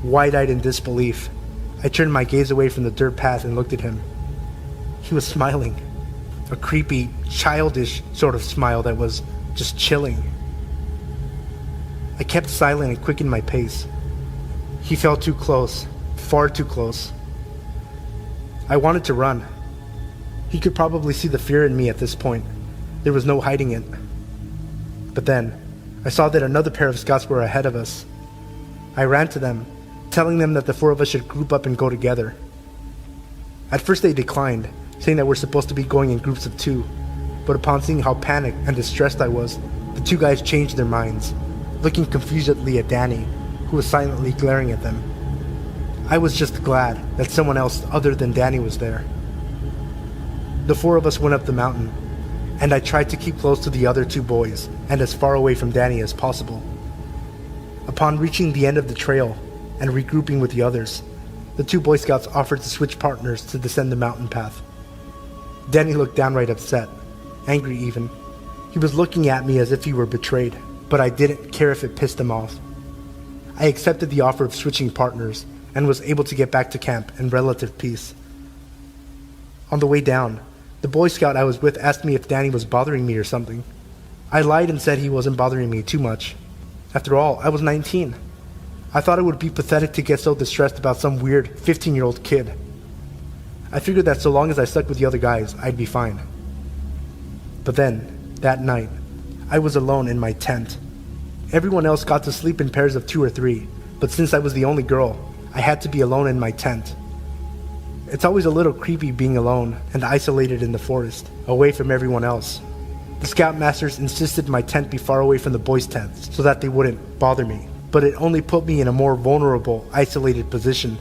Wide-eyed in disbelief, I turned my gaze away from the dirt path and looked at him. He was smiling. A creepy, childish sort of smile that was just chilling. I kept silent and quickened my pace. He felt too close, far too close. I wanted to run. He could probably see the fear in me at this point. There was no hiding it. But then, I saw that another pair of scouts were ahead of us. I ran to them, telling them that the four of us should group up and go together. At first they declined, saying that we're supposed to be going in groups of 2, but upon seeing how panicked and distressed I was, the 2 guys changed their minds, looking confusedly at Danny, who was silently glaring at them. I was just glad that someone else other than Danny was there. The 4 of us went up the mountain, and I tried to keep close to the other 2 boys and as far away from Danny as possible. Upon reaching the end of the trail and regrouping with the others, the 2 Boy Scouts offered to switch partners to descend the mountain path. Danny looked downright upset, angry even. He was looking at me as if he were betrayed, but I didn't care if it pissed him off. I accepted the offer of switching partners and was able to get back to camp in relative peace. On the way down, the Boy Scout I was with asked me if Danny was bothering me or something. I lied and said he wasn't bothering me too much. After all, I was 19. I thought it would be pathetic to get so distressed about some weird 15-year-old kid. I figured that so long as I stuck with the other guys, I'd be fine. But then, that night, I was alone in my tent. Everyone else got to sleep in pairs of 2 or 3, but since I was the only girl, I had to be alone in my tent. It's always a little creepy being alone and isolated in the forest, away from everyone else. The scoutmasters insisted my tent be far away from the boys' tents so that they wouldn't bother me, but it only put me in a more vulnerable, isolated position.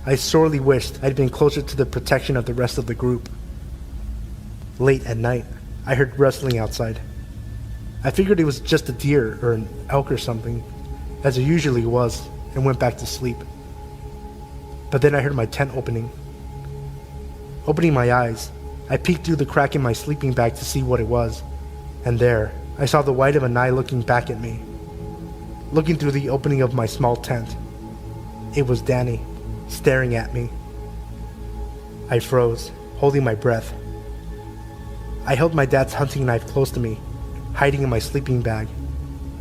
I sorely wished I'd been closer to the protection of the rest of the group. Late at night, I heard rustling outside. I figured it was just a deer or an elk or something, as it usually was, and went back to sleep. But then I heard my tent opening. Opening my eyes, I peeked through the crack in my sleeping bag to see what it was, and there, I saw the white of an eye looking back at me. Looking through the opening of my small tent. It was Danny, staring at me. I froze, holding my breath. I held my dad's hunting knife close to me, hiding in my sleeping bag,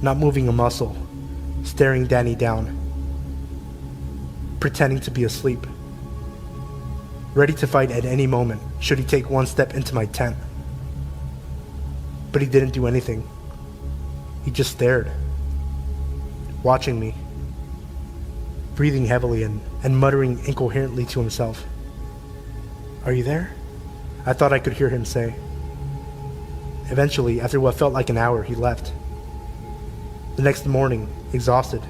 not moving a muscle, staring Danny down, pretending to be asleep, ready to fight at any moment should he take one step into my tent. But he didn't do anything. He just stared, watching me, breathing heavily and muttering incoherently to himself. "Are you there?" I thought I could hear him say. Eventually, after what felt like an hour, he left. The next morning, exhausted,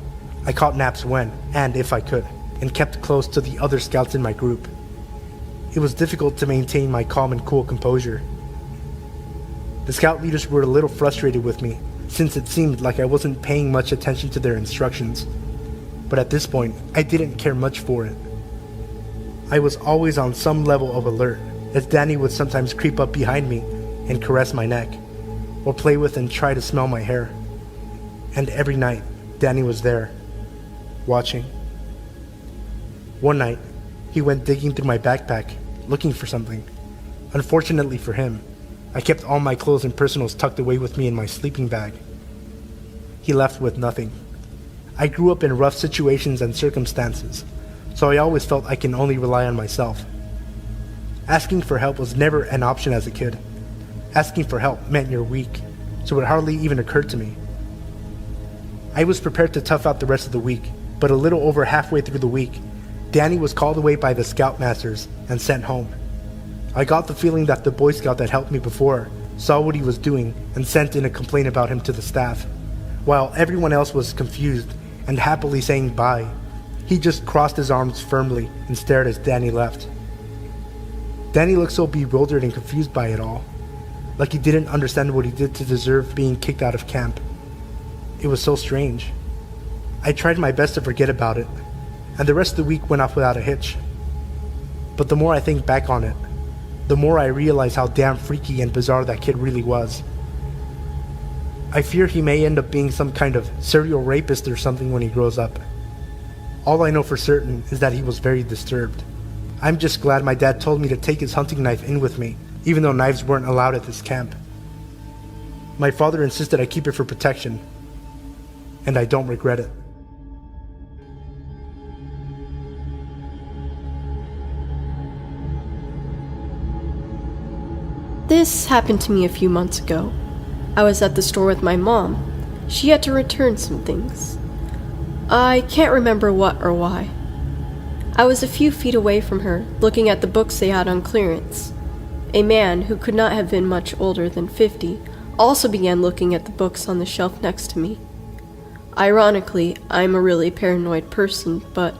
I caught naps when, and if I could, and kept close to the other scouts in my group. It was difficult to maintain my calm and cool composure. The scout leaders were a little frustrated with me, since it seemed like I wasn't paying much attention to their instructions. But at this point, I didn't care much for it. I was always on some level of alert, as Danny would sometimes creep up behind me and caress my neck, or play with and try to smell my hair. And every night, Danny was there, watching. One night, he went digging through my backpack, looking for something. Unfortunately for him, I kept all my clothes and personals tucked away with me in my sleeping bag. He left with nothing. I grew up in rough situations and circumstances, so I always felt I can only rely on myself. Asking for help was never an option as a kid. Asking for help meant you're weak, so it hardly even occurred to me. I was prepared to tough out the rest of the week, but a little over halfway through the week, Danny was called away by the scoutmasters and sent home. I got the feeling that the Boy Scout that helped me before saw what he was doing and sent in a complaint about him to the staff. While everyone else was confused and happily saying bye, he just crossed his arms firmly and stared as Danny left. Danny looked so bewildered and confused by it all, like he didn't understand what he did to deserve being kicked out of camp. It was so strange. I tried my best to forget about it, and the rest of the week went off without a hitch. But the more I think back on it, the more I realize how damn freaky and bizarre that kid really was. I fear he may end up being some kind of serial rapist or something when he grows up. All I know for certain is that he was very disturbed. I'm just glad my dad told me to take his hunting knife in with me, even though knives weren't allowed at this camp. My father insisted I keep it for protection, and I don't regret it. This happened to me a few months ago. I was at the store with my mom. She had to return some things. I can't remember what or why. I was a few feet away from her, looking at the books they had on clearance. A man, who could not have been much older than 50, also began looking at the books on the shelf next to me. Ironically, I'm a really paranoid person, but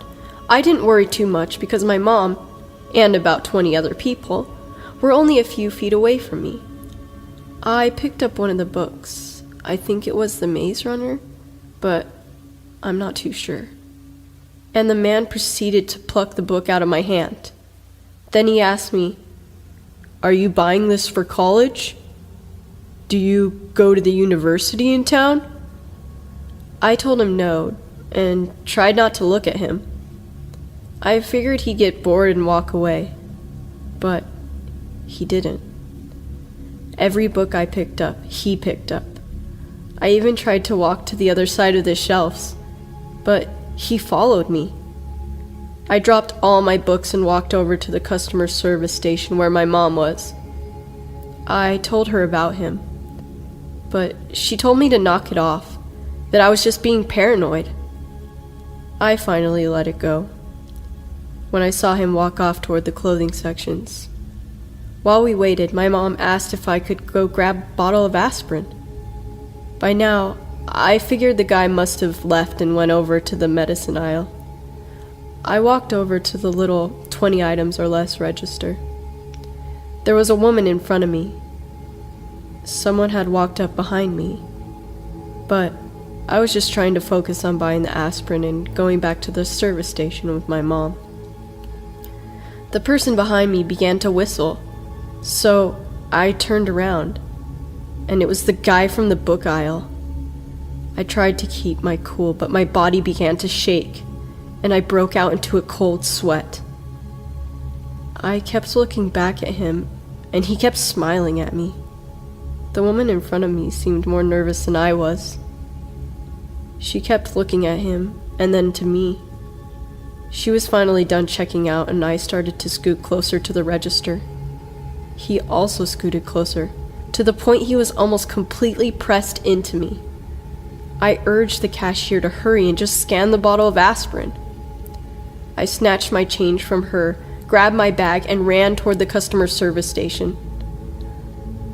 I didn't worry too much because my mom, and about 20 other people, were only a few feet away from me. I picked up one of the books. I think it was The Maze Runner, but I'm not too sure. And the man proceeded to pluck the book out of my hand. Then he asked me, "Are you buying this for college? Do you go to the university in town?" I told him no, and tried not to look at him. I figured he'd get bored and walk away, but he didn't. Every book I picked up, he picked up. I even tried to walk to the other side of the shelves, but he followed me. I dropped all my books and walked over to the customer service station where my mom was. I told her about him, but she told me to knock it off, that I was just being paranoid. I finally let it go when I saw him walk off toward the clothing sections. While we waited, my mom asked if I could go grab a bottle of aspirin. By now, I figured the guy must have left and went over to the medicine aisle. I walked over to the little 20 items or less register. There was a woman in front of me. Someone had walked up behind me, but I was just trying to focus on buying the aspirin and going back to the service station with my mom. The person behind me began to whistle, so I turned around, and it was the guy from the book aisle. I tried to keep my cool, but my body began to shake, and I broke out into a cold sweat. I kept looking back at him, and he kept smiling at me. The woman in front of me seemed more nervous than I was. She kept looking at him, and then to me. She was finally done checking out, and I started to scoot closer to the register. He also scooted closer, to the point he was almost completely pressed into me. I urged the cashier to hurry and just scan the bottle of aspirin. I snatched my change from her, grabbed my bag, and ran toward the customer service station.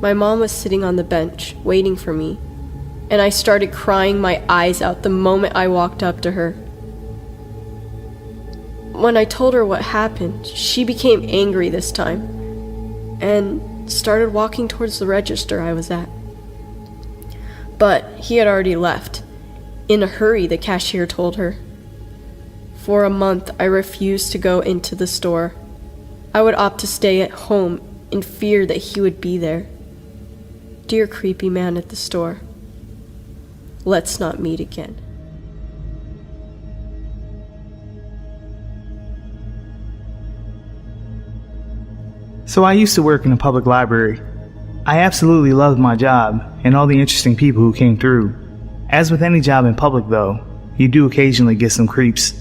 My mom was sitting on the bench, waiting for me, and I started crying my eyes out the moment I walked up to her. When I told her what happened, she became angry this time, and started walking towards the register I was at. But he had already left. In a hurry, the cashier told her. For a month, I refused to go into the store. I would opt to stay at home in fear that he would be there. Dear creepy man at the store, let's not meet again. So I used to work in a public library. I absolutely loved my job and all the interesting people who came through. As with any job in public though, you do occasionally get some creeps.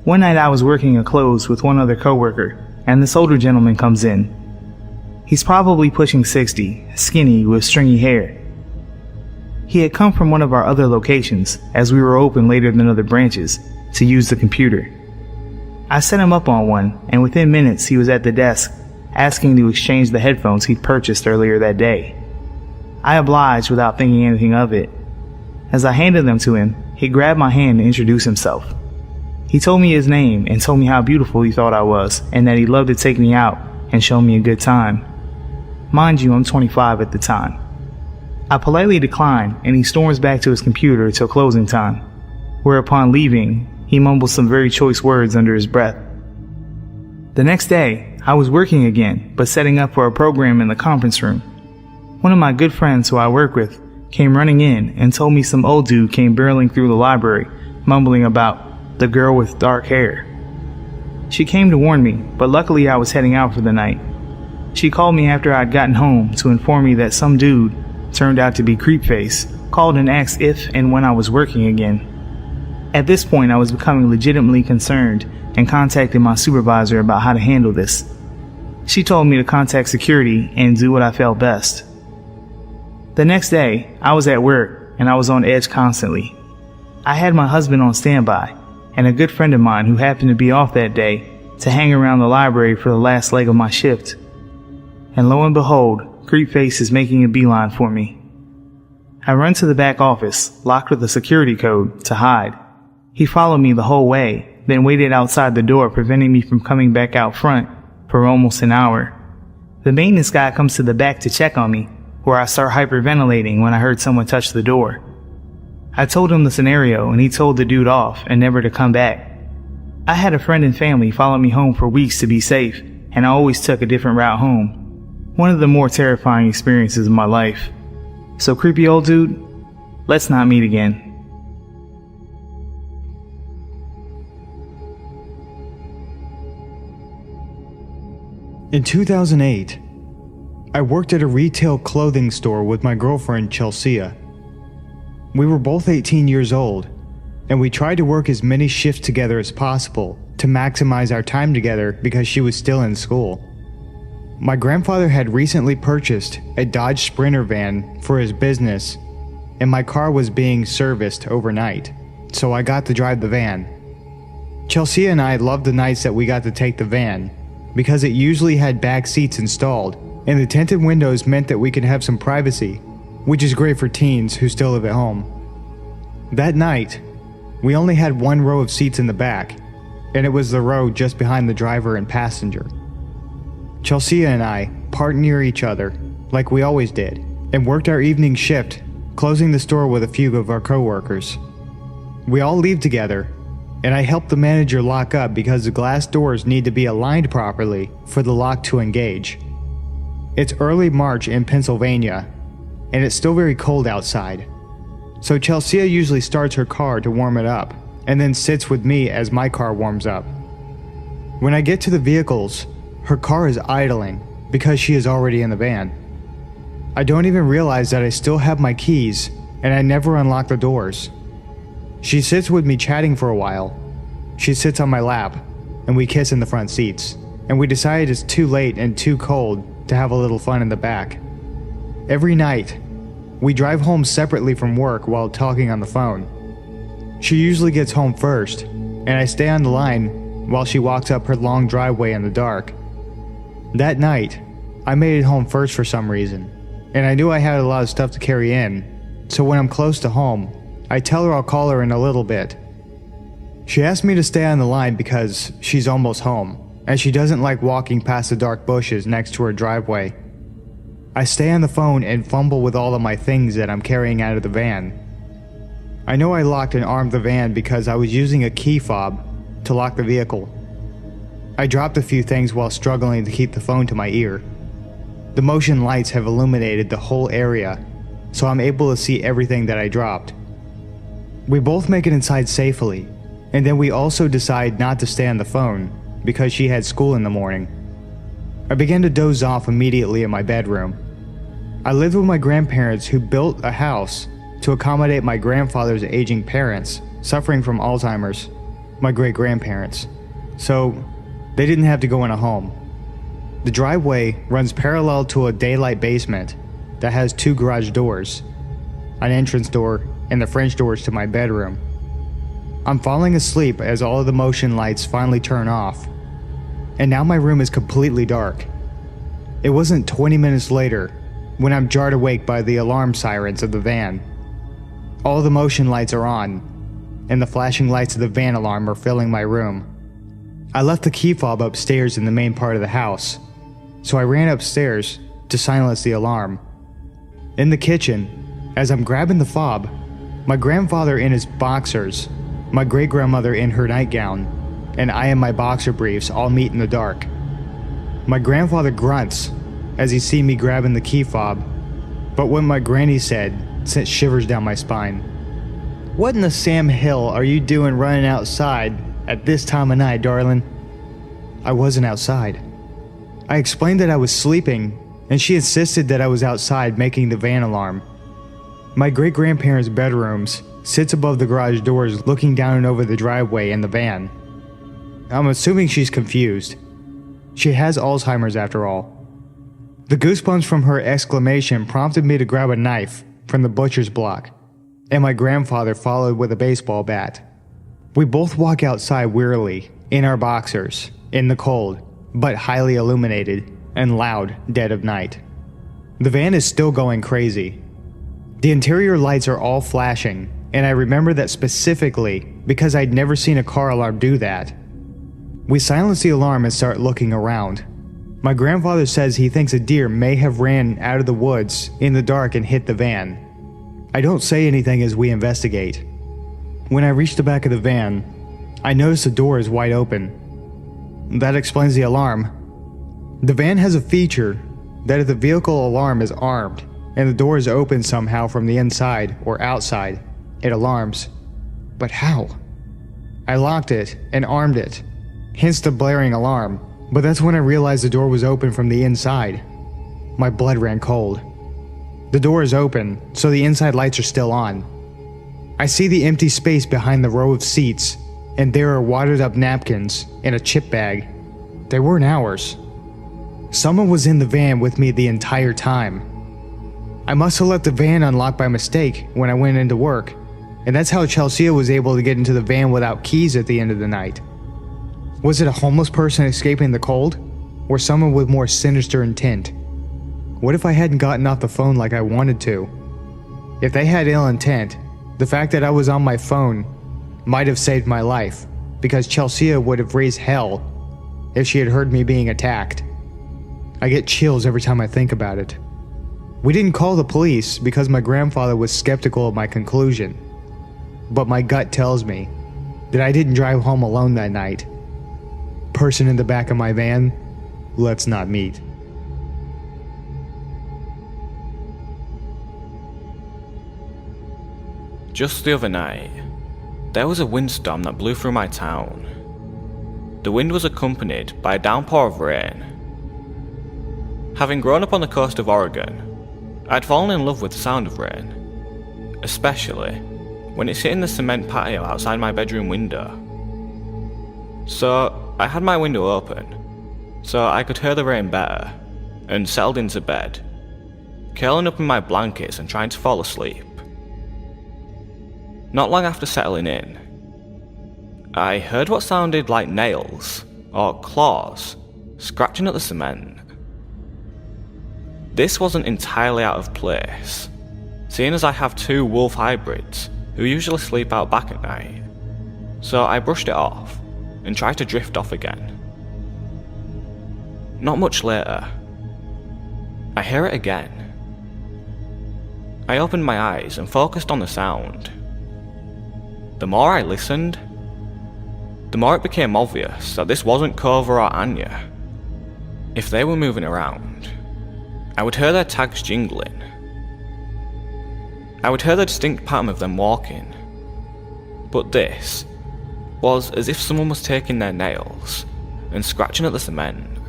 One night I was working a close with one other coworker, and this older gentleman comes in. He's probably pushing 60, skinny with stringy hair. He had come from one of our other locations, as we were open later than other branches, to use the computer. I set him up on one, and within minutes he was at the desk, asking to exchange the headphones he'd purchased earlier that day. I obliged without thinking anything of it. As I handed them to him, he grabbed my hand to introduce himself. He told me his name and told me how beautiful he thought I was, and that he'd love to take me out and show me a good time. Mind you, I'm 25 at the time. I politely declined, and he storms back to his computer till closing time, whereupon leaving, he mumbled some very choice words under his breath. The next day, I was working again, but setting up for a program in the conference room. One of my good friends who I work with came running in and told me some old dude came barreling through the library, mumbling about the girl with dark hair. She came to warn me, but luckily I was heading out for the night. She called me after I'd gotten home to inform me that some dude, turned out to be Creepface, called and asked if and when I was working again. At this point, I was becoming legitimately concerned and contacted my supervisor about how to handle this. She told me to contact security and do what I felt best. The next day, I was at work and I was on edge constantly. I had my husband on standby and a good friend of mine who happened to be off that day to hang around the library for the last leg of my shift. And lo and behold, Creepface is making a beeline for me. I run to the back office, locked with a security code, to hide. He followed me the whole way, then waited outside the door, preventing me from coming back out front for almost an hour. The maintenance guy comes to the back to check on me, where I start hyperventilating when I heard someone touch the door. I told him the scenario, and he told the dude off and never to come back. I had a friend and family follow me home for weeks to be safe, and I always took a different route home. One of the more terrifying experiences of my life. So creepy old dude, let's not meet again. In 2008, I worked at a retail clothing store with my girlfriend Chelsea. We were both 18 years old, and we tried to work as many shifts together as possible to maximize our time together because she was still in school. My grandfather had recently purchased a Dodge Sprinter van for his business, and my car was being serviced overnight, so I got to drive the van. Chelsea and I loved the nights that we got to take the van, because it usually had back seats installed, and the tinted windows meant that we could have some privacy, which is great for teens who still live at home. That night, we only had one row of seats in the back, and it was the row just behind the driver and passenger. Chelsea and I parked near each other, like we always did, and worked our evening shift, closing the store with a few of our coworkers. We all leave together, and I helped the manager lock up because the glass doors need to be aligned properly for the lock to engage. It's early March in Pennsylvania, and it's still very cold outside. So Chelsea usually starts her car to warm it up, and then sits with me as my car warms up. When I get to the vehicles, her car is idling because she is already in the van. I don't even realize that I still have my keys, and I never unlock the doors. She sits with me chatting for a while. She sits on my lap, and we kiss in the front seats, and we decide it's too late and too cold to have a little fun in the back. Every night, we drive home separately from work while talking on the phone. She usually gets home first, and I stay on the line while she walks up her long driveway in the dark. That night, I made it home first for some reason, and I knew I had a lot of stuff to carry in, so when I'm close to home, I tell her I'll call her in a little bit. She asked me to stay on the line because she's almost home, and she doesn't like walking past the dark bushes next to her driveway. I stay on the phone and fumble with all of my things that I'm carrying out of the van. I know I locked and armed the van because I was using a key fob to lock the vehicle. I dropped a few things while struggling to keep the phone to my ear. The motion lights have illuminated the whole area, so I'm able to see everything that I dropped. We both make it inside safely, and then we also decide not to stay on the phone because she had school in the morning. I began to doze off immediately in my bedroom. I lived with my grandparents who built a house to accommodate my grandfather's aging parents suffering from Alzheimer's, my great-grandparents, so they didn't have to go in a home. The driveway runs parallel to a daylight basement that has 2 garage doors. an entrance door, and the French doors to my bedroom. I'm falling asleep as all of the motion lights finally turn off, and now my room is completely dark. It wasn't 20 minutes later when I'm jarred awake by the alarm sirens of the van. All the motion lights are on, and the flashing lights of the van alarm are filling my room. I left the key fob upstairs in the main part of the house, so I ran upstairs to silence the alarm. In the kitchen, as I'm grabbing the fob, my grandfather in his boxers, my great-grandmother in her nightgown, and I in my boxer briefs all meet in the dark. My grandfather grunts as he sees me grabbing the key fob, but what my granny said sent shivers down my spine. "What in the Sam Hill are you doing running outside at this time of night, darling?" I wasn't outside. I explained that I was sleeping, and she insisted that I was outside making the van alarm. My great-grandparents' bedrooms sits above the garage doors looking down and over the driveway and the van. I'm assuming she's confused. She has Alzheimer's after all. The goosebumps from her exclamation prompted me to grab a knife from the butcher's block, and my grandfather followed with a baseball bat. We both walk outside wearily, in our boxers, in the cold, but highly illuminated and loud dead of night. The van is still going crazy. The interior lights are all flashing, and I remember that specifically because I'd never seen a car alarm do that. We silence the alarm and start looking around. My grandfather says he thinks a deer may have ran out of the woods in the dark and hit the van. I don't say anything as we investigate. When I reach the back of the van, I notice the door is wide open. That explains the alarm. The van has a feature that if the vehicle alarm is armed and the door is open somehow from the inside or outside, it alarms. But how? I locked it and armed it, hence the blaring alarm, but that's when I realized the door was open from the inside. My blood ran cold. The door is open, so the inside lights are still on. I see the empty space behind the row of seats, and there are wadded up napkins and a chip bag. They weren't ours. Someone was in the van with me the entire time. I must have left the van unlocked by mistake when I went into work, and that's how Chelsea was able to get into the van without keys at the end of the night. Was it a homeless person escaping the cold, or someone with more sinister intent? What if I hadn't gotten off the phone like I wanted to? If they had ill intent, the fact that I was on my phone might have saved my life, because Chelsea would have raised hell if she had heard me being attacked. I get chills every time I think about it. We didn't call the police because my grandfather was skeptical of my conclusion, but my gut tells me that I didn't drive home alone that night. Person in the back of my van, let's not meet. Just the other night, there was a windstorm that blew through my town. The wind was accompanied by a downpour of rain. Having grown up on the coast of Oregon, I'd fallen in love with the sound of rain, especially when it's hitting the cement patio outside my bedroom window. So I had my window open, so I could hear the rain better, and settled into bed, curling up in my blankets and trying to fall asleep. Not long after settling in, I heard what sounded like nails, or claws, scratching at the cement. This wasn't entirely out of place, seeing as I have two wolf hybrids who usually sleep out back at night, so I brushed it off and tried to drift off again. Not much later, I hear it again. I opened my eyes and focused on the sound. The more I listened, the more it became obvious that this wasn't Kova or Anya. If they were moving around, I would hear their tags jingling. I would hear the distinct pattern of them walking. But this was as if someone was taking their nails and scratching at the cement.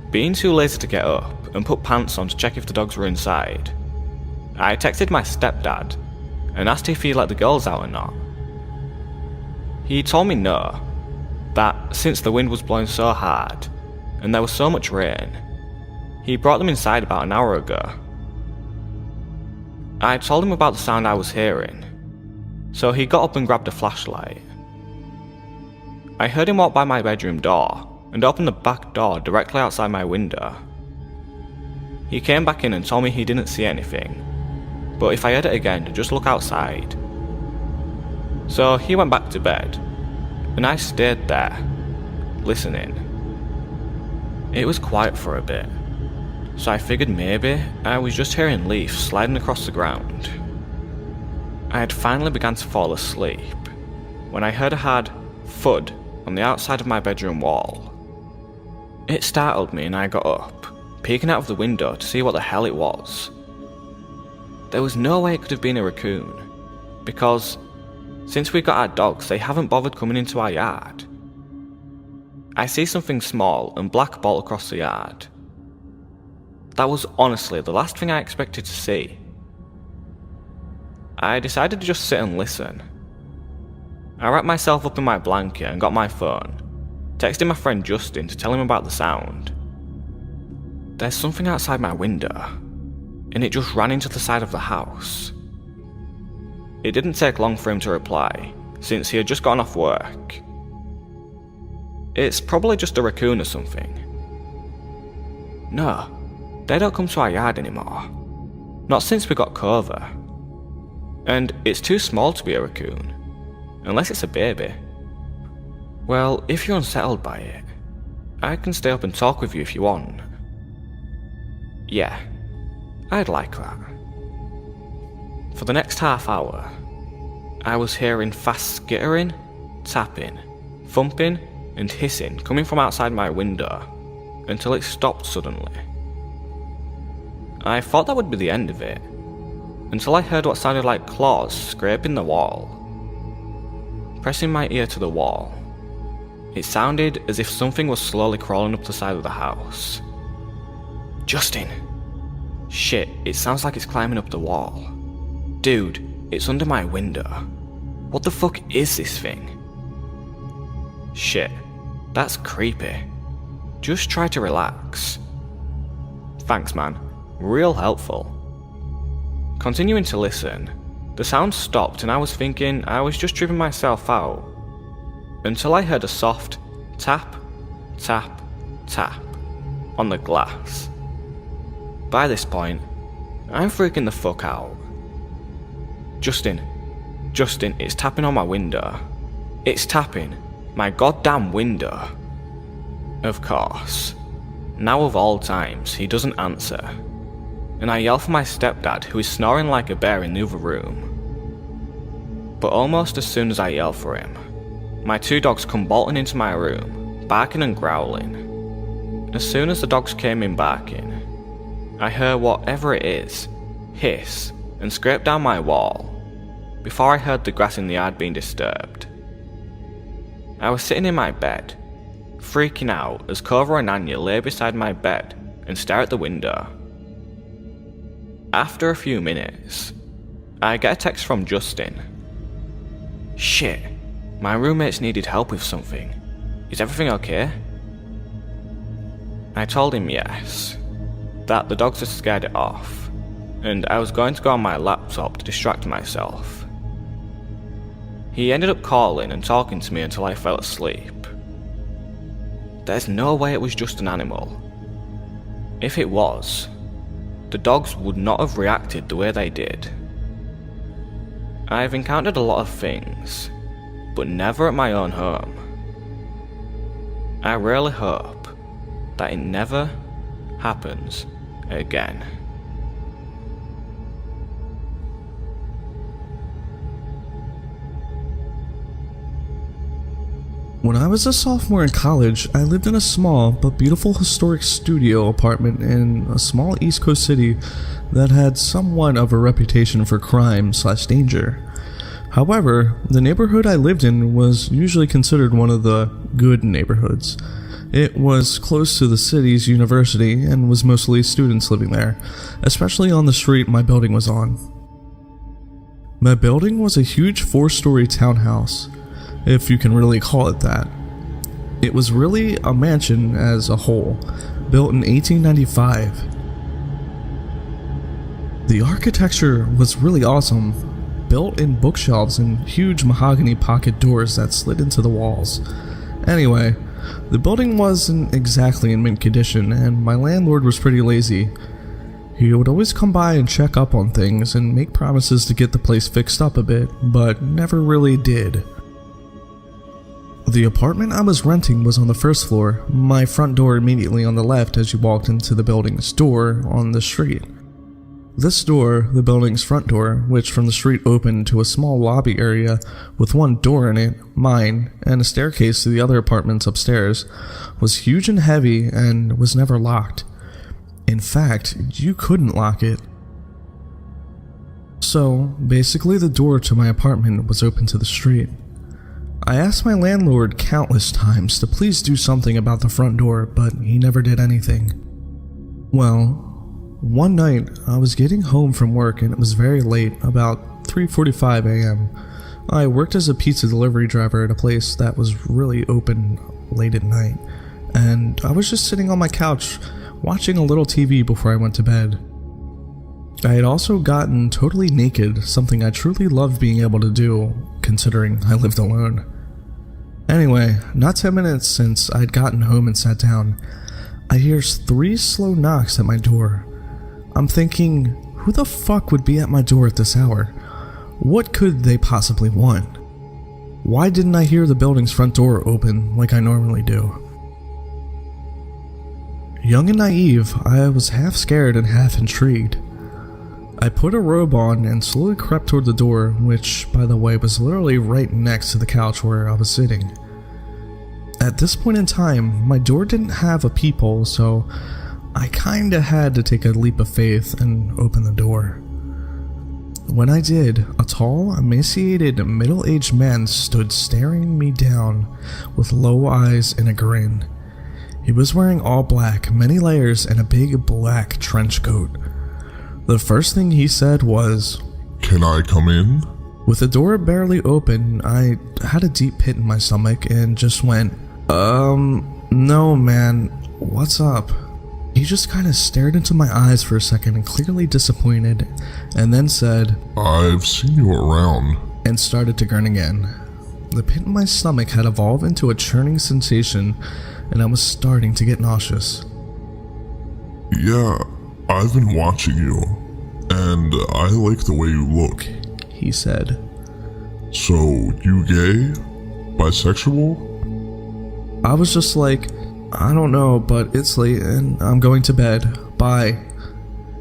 Being too lazy to get up and put pants on to check if the dogs were inside, I texted my stepdad and asked if he'd let the girls out or not. He told me no, that since the wind was blowing so hard and there was so much rain, he brought them inside about an hour ago. I told him about the sound I was hearing, so he got up and grabbed a flashlight. I heard him walk by my bedroom door and open the back door directly outside my window. He came back in and told me he didn't see anything, but if I heard it again to just look outside. So he went back to bed, and I stayed there, listening. It was quiet for a bit, so I figured maybe I was just hearing leaves sliding across the ground. I had finally begun to fall asleep when I heard a hard thud on the outside of my bedroom wall. It startled me and I got up, peeking out of the window to see what the hell it was. There was no way it could have been a raccoon, because since we got our dogs, they haven't bothered coming into our yard. I see something small and black bolt across the yard. That was honestly the last thing I expected to see. I decided to just sit and listen. I wrapped myself up in my blanket and got my phone, texting my friend Justin to tell him about the sound. There's something outside my window, and it just ran into the side of the house. It didn't take long for him to reply, since he had just gotten off work. It's probably just a raccoon or something. No, they don't come to our yard anymore. Not since we got Clover. And it's too small to be a raccoon, unless it's a baby. Well, if you're unsettled by it, I can stay up and talk with you if you want. Yeah, I'd like that. For the next half hour, I was hearing fast skittering, tapping, thumping, and hissing coming from outside my window, until it stopped suddenly. I thought that would be the end of it, until I heard what sounded like claws scraping the wall. Pressing my ear to the wall, it sounded as if something was slowly crawling up the side of the house. Justin! Shit, it sounds like it's climbing up the wall. Dude, it's under my window. What the fuck is this thing? Shit, that's creepy. Just try to relax. Thanks, man. Real helpful. Continuing to listen, the sound stopped and I was thinking I was just tripping myself out, until I heard a soft tap, tap, tap on the glass. By this point, I'm freaking the fuck out. Justin, it's tapping on my window. It's tapping my goddamn window. Of course. Now of all times, he doesn't answer, and I yell for my stepdad, who is snoring like a bear in the other room. But almost as soon as I yell for him, my two dogs come bolting into my room, barking and growling. As soon as the dogs came in barking, I heard whatever it is hiss and scrape down my wall, before I heard the grass in the yard being disturbed. I was sitting in my bed, freaking out as Clover and Anya lay beside my bed and stare at the window. After a few minutes, I get a text from Justin. Shit, my roommates needed help with something. Is everything okay? I told him yes, that the dogs had scared it off, and I was going to go on my laptop to distract myself. He ended up calling and talking to me until I fell asleep. There's no way it was just an animal. If it was, the dogs would not have reacted the way they did. I've encountered a lot of things, but never at my own home. I really hope that it never happens again. When I was a sophomore in college, I lived in a small but beautiful historic studio apartment in a small East Coast city that had somewhat of a reputation for crime/danger. However, the neighborhood I lived in was usually considered one of the good neighborhoods. It was close to the city's university and was mostly students living there, especially on the street my building was on. My building was a huge 4-story townhouse, if you can really call it that. It was really a mansion as a whole, built in 1895. The architecture was really awesome, built-in bookshelves and huge mahogany pocket doors that slid into the walls. Anyway, the building wasn't exactly in mint condition, and my landlord was pretty lazy. He would always come by and check up on things and make promises to get the place fixed up a bit, but never really did. The apartment I was renting was on the first floor, my front door immediately on the left as you walked into the building's door on the street. This door, the building's front door, which from the street opened to a small lobby area with one door in it, mine, and a staircase to the other apartments upstairs, was huge and heavy and was never locked. In fact, you couldn't lock it. So, basically the door to my apartment was open to the street. I asked my landlord countless times to please do something about the front door, but he never did anything. Well, one night, I was getting home from work and it was very late, about 3:45 a.m. I worked as a pizza delivery driver at a place that was really open late at night, and I was just sitting on my couch watching a little TV before I went to bed. I had also gotten totally naked, something I truly loved being able to do, considering I lived alone. Anyway, not 10 minutes since I'd gotten home and sat down, I hear 3 slow knocks at my door. I'm thinking, who the fuck would be at my door at this hour? What could they possibly want? Why didn't I hear the building's front door open like I normally do? Young and naive, I was half scared and half intrigued. I put a robe on and slowly crept toward the door, which, by the way, was literally right next to the couch where I was sitting. At this point in time, my door didn't have a peephole, so I kinda had to take a leap of faith and open the door. When I did, a tall, emaciated, middle-aged man stood staring me down with low eyes and a grin. He was wearing all black, many layers, and a big black trench coat. The first thing he said was, "Can I come in?" With the door barely open, I had a deep pit in my stomach and just went, no man, what's up?" He just kind of stared into my eyes for a second and clearly disappointed, and then said, "I've seen you around," and started to grin again. The pit in my stomach had evolved into a churning sensation, and I was starting to get nauseous. "Yeah, I've been watching you, and I like the way you look," he said. "So, you gay? Bisexual?" I was just like, "I don't know, but it's late and I'm going to bed. Bye."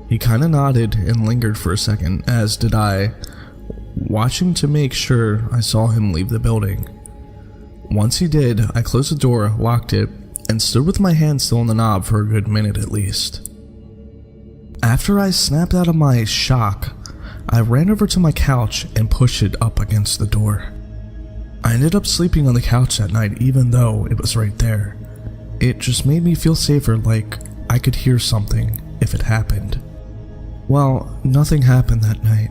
He kinda nodded and lingered for a second, as did I, watching to make sure I saw him leave the building. Once he did, I closed the door, locked it, and stood with my hand still on the knob for a good minute at least. After I snapped out of my shock, I ran over to my couch and pushed it up against the door. I ended up sleeping on the couch that night even though it was right there. It just made me feel safer, like I could hear something if it happened. Well, nothing happened that night.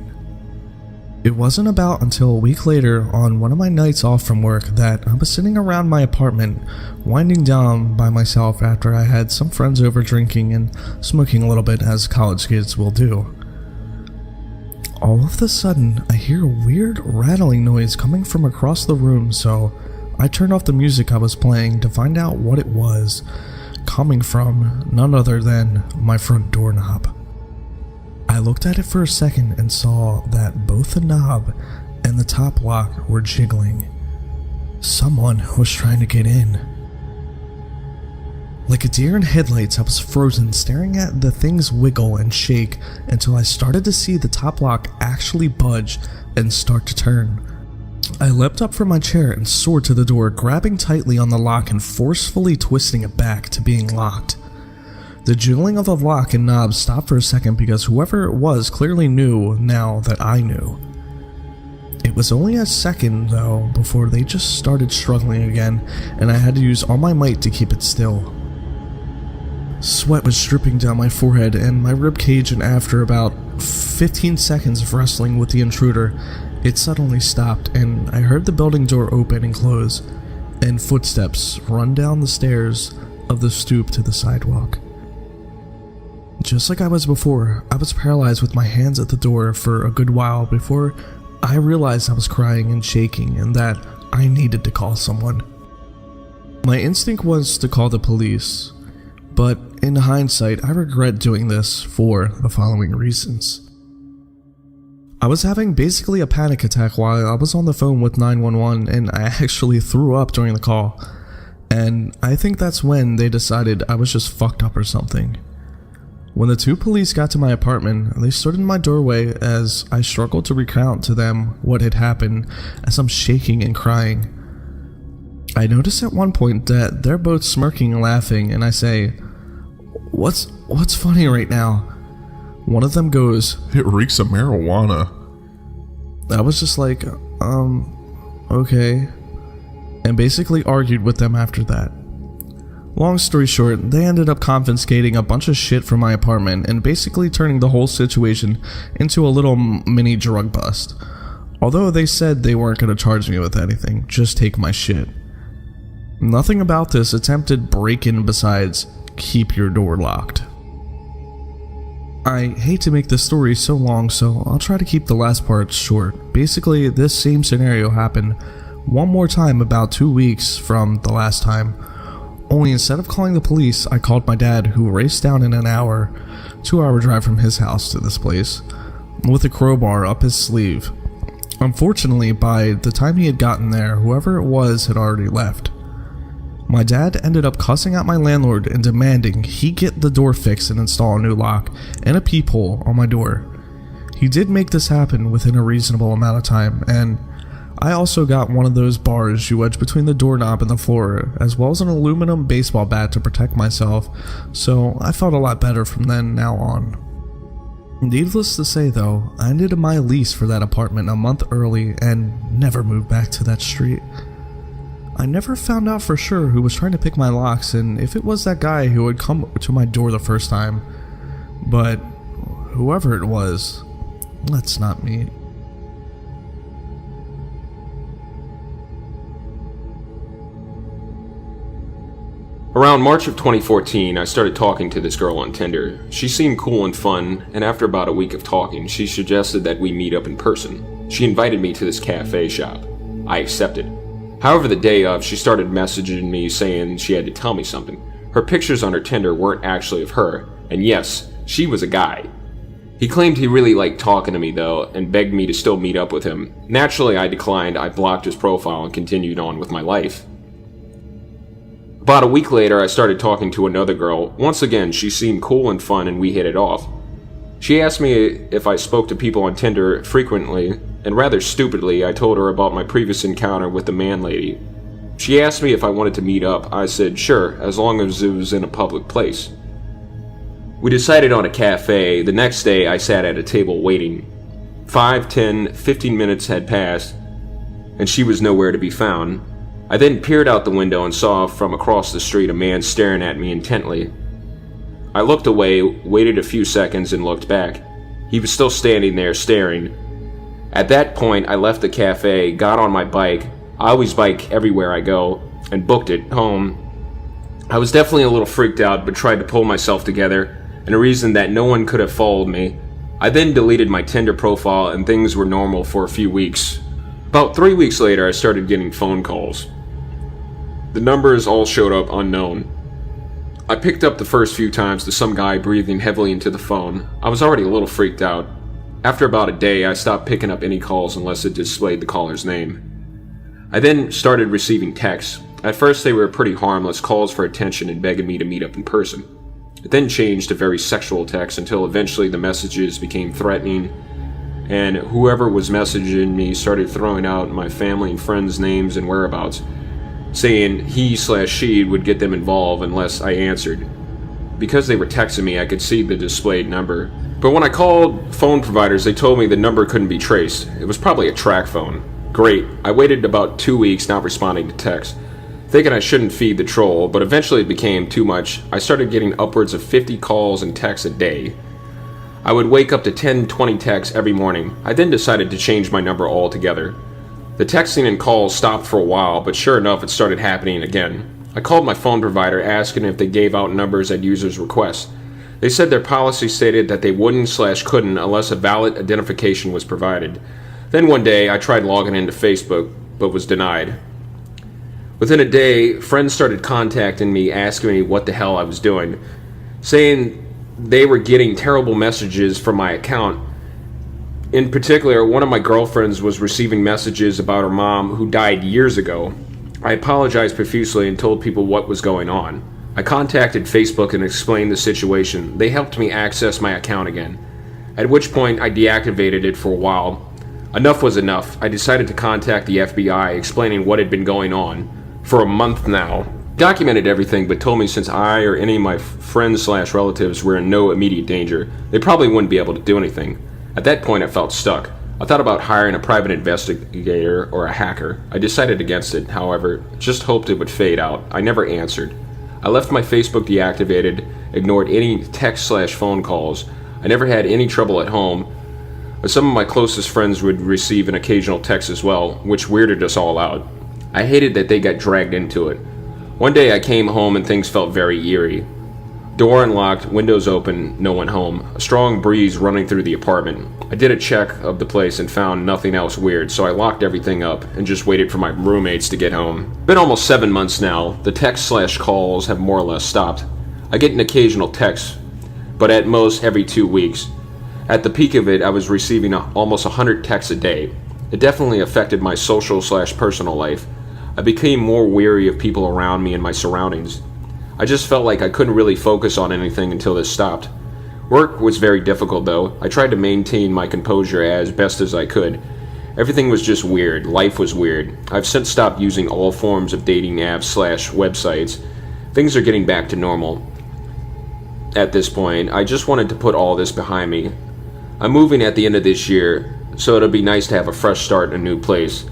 It wasn't about until a week later, on one of my nights off from work, that I was sitting around my apartment, winding down by myself after I had some friends over drinking and smoking a little bit, as college kids will do. All of a sudden, I hear a weird rattling noise coming from across the room, so I turned off the music I was playing to find out what it was, coming from none other than my front doorknob. I looked at it for a second and saw that both the knob and the top lock were jiggling. Someone was trying to get in. Like a deer in headlights, I was frozen, staring at the things wiggle and shake until I started to see the top lock actually budge and start to turn. I leapt up from my chair and soared to the door, grabbing tightly on the lock and forcefully twisting it back to being locked. The jiggling of the lock and knob stopped for a second because whoever it was clearly knew now that I knew. It was only a second, though, before they just started struggling again, and I had to use all my might to keep it still. Sweat was dripping down my forehead and my ribcage, and after about 15 seconds of wrestling with the intruder, it suddenly stopped, and I heard the building door open and close, and footsteps run down the stairs of the stoop to the sidewalk. Just like I was before, I was paralyzed with my hands at the door for a good while before I realized I was crying and shaking and that I needed to call someone. My instinct was to call the police, but in hindsight, I regret doing this for the following reasons. I was having basically a panic attack while I was on the phone with 911, and I actually threw up during the call, and I think that's when they decided I was just fucked up or something. When the two police got to my apartment, they stood in my doorway as I struggled to recount to them what had happened as I'm shaking and crying. I noticed at one point that they're both smirking and laughing, and I say, What's funny right now? One of them goes, "It reeks of marijuana." I was just like, okay, and basically argued with them after that. Long story short, they ended up confiscating a bunch of shit from my apartment and basically turning the whole situation into a little mini drug bust. Although they said they weren't going to charge me with anything, just take my shit. Nothing about this attempted break-in besides keep your door locked. I hate to make this story so long, so I'll try to keep the last part short. Basically, this same scenario happened one more time about 2 weeks from the last time. Only instead of calling the police, I called my dad, who raced down in an 2-hour drive from his house to this place, with a crowbar up his sleeve. Unfortunately, by the time he had gotten there, whoever it was had already left. My dad ended up cussing out my landlord and demanding he get the door fixed and install a new lock and a peephole on my door. He did make this happen within a reasonable amount of time, and I also got one of those bars you wedge between the doorknob and the floor, as well as an aluminum baseball bat to protect myself, so I felt a lot better from then now on. Needless to say though, I ended my lease for that apartment a month early and never moved back to that street. I never found out for sure who was trying to pick my locks and if it was that guy who had come to my door the first time, but whoever it was, let's not meet. Around March of 2014, I started talking to this girl on Tinder. She seemed cool and fun, and after about a week of talking, she suggested that we meet up in person. She invited me to this cafe shop. I accepted. However, the day of, she started messaging me saying she had to tell me something. Her pictures on her Tinder weren't actually of her, and yes, she was a guy. He claimed he really liked talking to me though, and begged me to still meet up with him. Naturally, I declined. I blocked his profile and continued on with my life. About a week later, I started talking to another girl. Once again, she seemed cool and fun and we hit it off. She asked me if I spoke to people on Tinder frequently, and rather stupidly, I told her about my previous encounter with the man lady. She asked me if I wanted to meet up. I said sure, as long as it was in a public place. We decided on a cafe. The next day, I sat at a table waiting. 5, 10, 15 minutes had passed, and she was nowhere to be found. I then peered out the window and saw from across the street a man staring at me intently. I looked away, waited a few seconds, and looked back. He was still standing there staring. At that point, I left the cafe, got on my bike. I always bike everywhere I go, and booked it home. I was definitely a little freaked out, but tried to pull myself together, and a reason that no one could have followed me. I then deleted my Tinder profile, and things were normal for a few weeks. About 3 weeks later, I started getting phone calls. The numbers all showed up unknown. I picked up the first few times to some guy breathing heavily into the phone. I was already a little freaked out. After about a day, I stopped picking up any calls unless it displayed the caller's name. I then started receiving texts. At first they were pretty harmless, calls for attention and begging me to meet up in person. It then changed to very sexual texts until eventually the messages became threatening, and whoever was messaging me started throwing out my family and friends' names and whereabouts, saying he/she would get them involved unless I answered. Because they were texting me, I could see the displayed number. But when I called phone providers, they told me the number couldn't be traced. It was probably a track phone. Great. I waited about 2 weeks not responding to texts, thinking I shouldn't feed the troll, but eventually it became too much. I started getting upwards of 50 calls and texts a day. I would wake up to 10, 20 texts every morning. I then decided to change my number altogether. The texting and calls stopped for a while, but sure enough, it started happening again. I called my phone provider asking if they gave out numbers at users' requests. They said their policy stated that they wouldn't/couldn't unless a valid identification was provided. Then one day, I tried logging into Facebook, but was denied. Within a day, friends started contacting me asking me what the hell I was doing, saying they were getting terrible messages from my account. In particular, one of my girlfriends was receiving messages about her mom who died years ago. I apologized profusely and told people what was going on. I contacted Facebook and explained the situation. They helped me access my account again, at which point I deactivated it for a while. Enough was enough. I decided to contact the FBI, explaining what had been going on for a month now. Documented everything, but told me since I or any of my friends/relatives were in no immediate danger, they probably wouldn't be able to do anything. At that point, I felt stuck. I thought about hiring a private investigator or a hacker. I decided against it, however, just hoped it would fade out. I never answered. I left my Facebook deactivated, ignored any text/phone calls. I never had any trouble at home, but some of my closest friends would receive an occasional text as well, which weirded us all out. I hated that they got dragged into it. One day I came home and things felt very eerie. Door unlocked, windows open, no one home. A strong breeze running through the apartment. I did a check of the place and found nothing else weird, so I locked everything up and just waited for my roommates to get home. Been almost 7 months now. The text/calls have more or less stopped. I get an occasional text, but at most every 2 weeks. At the peak of it, I was receiving almost 100 texts a day. It definitely affected my social/personal life. I became more wary of people around me and my surroundings. I just felt like I couldn't really focus on anything until this stopped. Work was very difficult though. I tried to maintain my composure as best as I could. Everything was just weird. Life was weird. I've since stopped using all forms of dating apps/websites. Things are getting back to normal. At this point, I just wanted to put all this behind me. I'm moving at the end of this year, so it'll be nice to have a fresh start in a new place.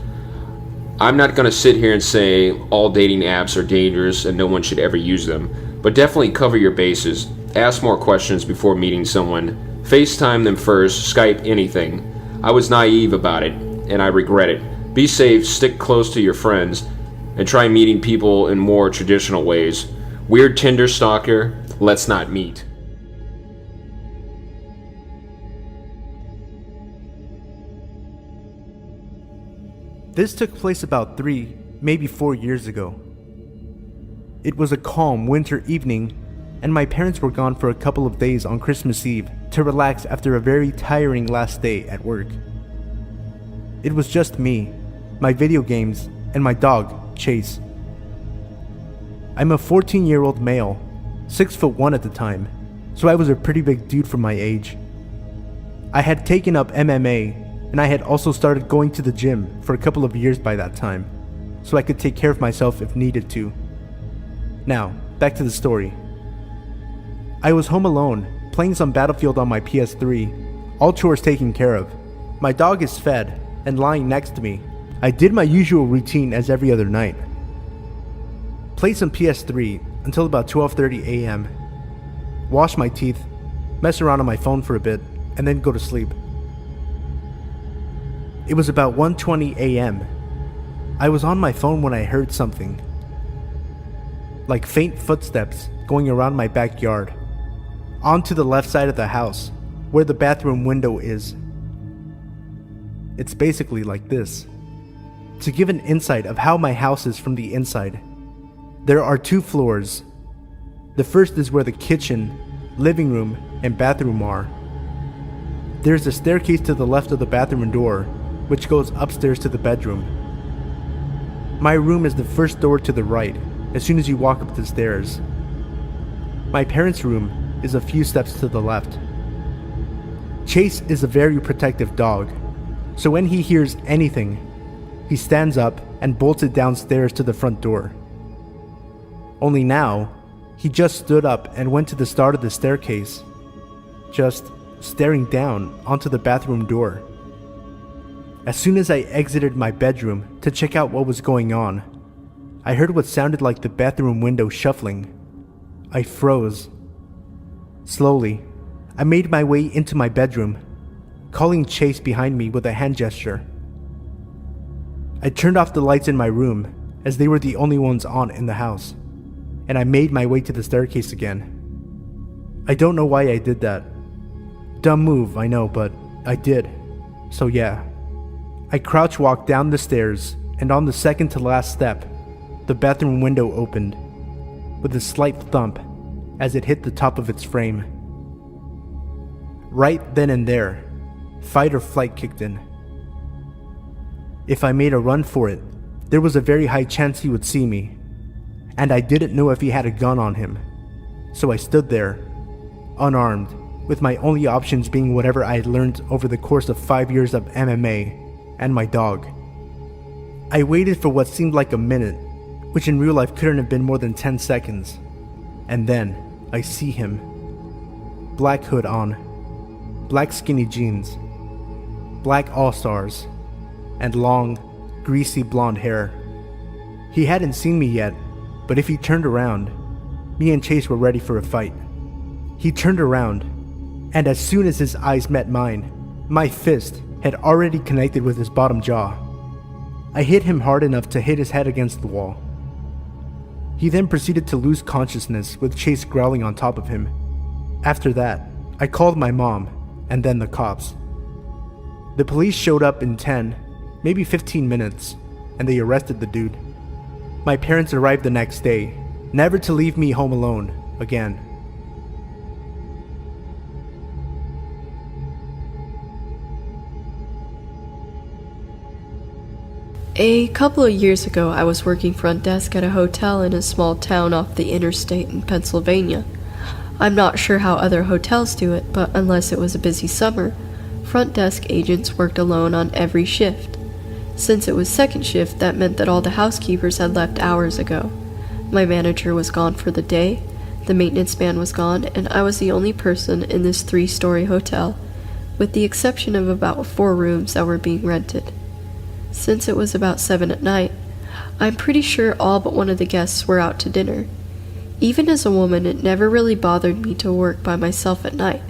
I'm not going to sit here and say all dating apps are dangerous and no one should ever use them, but definitely cover your bases. Ask more questions before meeting someone. FaceTime them first, Skype, anything. I was naive about it, and I regret it. Be safe, stick close to your friends, and try meeting people in more traditional ways. Weird Tinder stalker, let's not meet. This took place about 3, maybe 4 years ago. It was a calm winter evening, and my parents were gone for a couple of days on Christmas Eve to relax after a very tiring last day at work. It was just me, my video games, and my dog, Chase. I'm a 14-year-old male, 6'1" at the time, so I was a pretty big dude for my age. I had taken up MMA, and I had also started going to the gym for a couple of years by that time, so I could take care of myself if needed to. Now, back to the story. I was home alone, playing some Battlefield on my PS3, all chores taken care of. My dog is fed, and lying next to me. I did my usual routine as every other night. Played some PS3 until about 12:30 a.m. Wash my teeth, mess around on my phone for a bit, and then go to sleep. It was about 1:20 a.m. I was on my phone when I heard something. Like faint footsteps going around my backyard. Onto the left side of the house, where the bathroom window is. It's basically like this. To give an insight of how my house is from the inside, there are 2 floors. The first is where the kitchen, living room, and bathroom are. There's a staircase to the left of the bathroom door, which goes upstairs to the bedroom. My room is the first door to the right, as soon as you walk up the stairs. My parents' room is a few steps to the left. Chase is a very protective dog, so when he hears anything, he stands up and bolts it downstairs to the front door. Only now, he just stood up and went to the start of the staircase, just staring down onto the bathroom door. As soon as I exited my bedroom to check out what was going on, I heard what sounded like the bathroom window shuffling. I froze. Slowly, I made my way into my bedroom, calling Chase behind me with a hand gesture. I turned off the lights in my room, as they were the only ones on in the house, and I made my way to the staircase again. I don't know why I did that. Dumb move, I know, but I did. So yeah. I crouch walked down the stairs, and on the second to last step, the bathroom window opened, with a slight thump as it hit the top of its frame. Right then and there, fight or flight kicked in. If I made a run for it, there was a very high chance he would see me, and I didn't know if he had a gun on him. So I stood there, unarmed, with my only options being whatever I had learned over the course of 5 years of MMA and my dog. I waited for what seemed like a minute, which in real life couldn't have been more than 10 seconds, and then I see him. Black hood on, black skinny jeans, black all-stars, and long, greasy blonde hair. He hadn't seen me yet, but if he turned around, me and Chase were ready for a fight. He turned around, and as soon as his eyes met mine, my fist had already connected with his bottom jaw. I hit him hard enough to hit his head against the wall. He then proceeded to lose consciousness with Chase growling on top of him. After that, I called my mom, and then the cops. The police showed up in 10, maybe 15 minutes, and they arrested the dude. My parents arrived the next day, never to leave me home alone again. A couple of years ago, I was working front desk at a hotel in a small town off the interstate in Pennsylvania. I'm not sure how other hotels do it, but unless it was a busy summer, front desk agents worked alone on every shift. Since it was second shift, that meant that all the housekeepers had left hours ago. My manager was gone for the day, the maintenance man was gone, and I was the only person in this 3-story hotel, with the exception of about 4 rooms that were being rented. Since it was about 7 at night, I'm pretty sure all but one of the guests were out to dinner. Even as a woman, it never really bothered me to work by myself at night.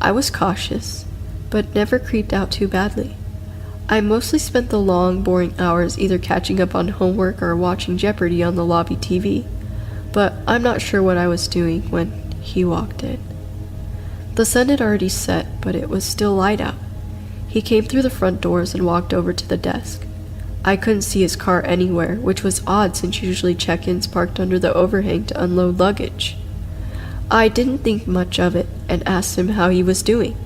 I was cautious, but never creeped out too badly. I mostly spent the long, boring hours either catching up on homework or watching Jeopardy on the lobby TV, but I'm not sure what I was doing when he walked in. The sun had already set, but it was still light out. He came through the front doors and walked over to the desk. I couldn't see his car anywhere, which was odd since usually check-ins parked under the overhang to unload luggage. I didn't think much of it and asked him how he was doing.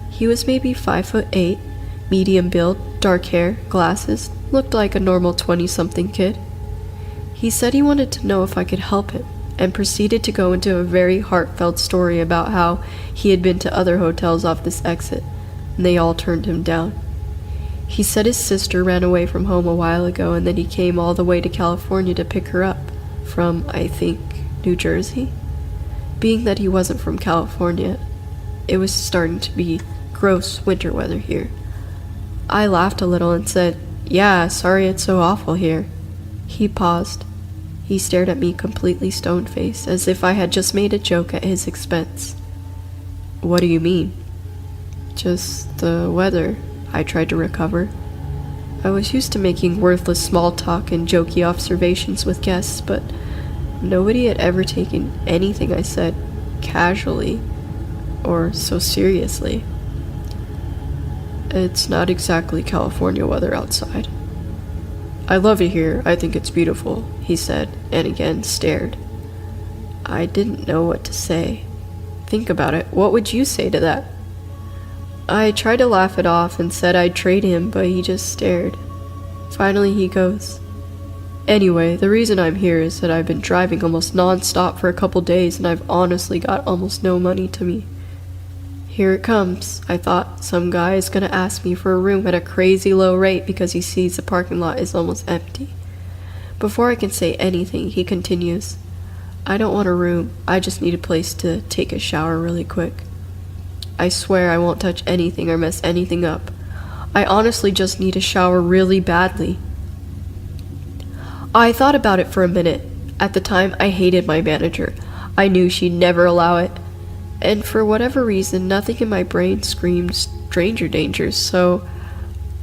He was maybe 5'8", medium build, dark hair, glasses, looked like a normal 20-something kid. He said he wanted to know if I could help him, and proceeded to go into a very heartfelt story about how he had been to other hotels off this exit, and they all turned him down. He said his sister ran away from home a while ago and that he came all the way to California to pick her up, from, I think, New Jersey? Being that he wasn't from California, it was starting to be gross winter weather here. I laughed a little and said, "Yeah, sorry it's so awful here." He paused. He stared at me completely stone-faced, as if I had just made a joke at his expense. "What do you mean?" "Just the weather," I tried to recover. I was used to making worthless small talk and jokey observations with guests, but nobody had ever taken anything I said casually or so seriously. "It's not exactly California weather outside." "I love it here. I think it's beautiful," he said, and again stared. I didn't know what to say. Think about it. What would you say to that? I tried to laugh it off and said I'd trade him, but he just stared. Finally he goes, "Anyway, the reason I'm here is that I've been driving almost non-stop for a couple days and I've honestly got almost no money to me." Here it comes. I thought some guy is gonna ask me for a room at a crazy low rate because he sees the parking lot is almost empty. Before I can say anything, he continues, "I don't want a room. I just need a place to take a shower really quick. I swear I won't touch anything or mess anything up. I honestly just need a shower really badly." I thought about it for a minute. At the time, I hated my manager. I knew she'd never allow it. And for whatever reason, nothing in my brain screamed stranger danger, so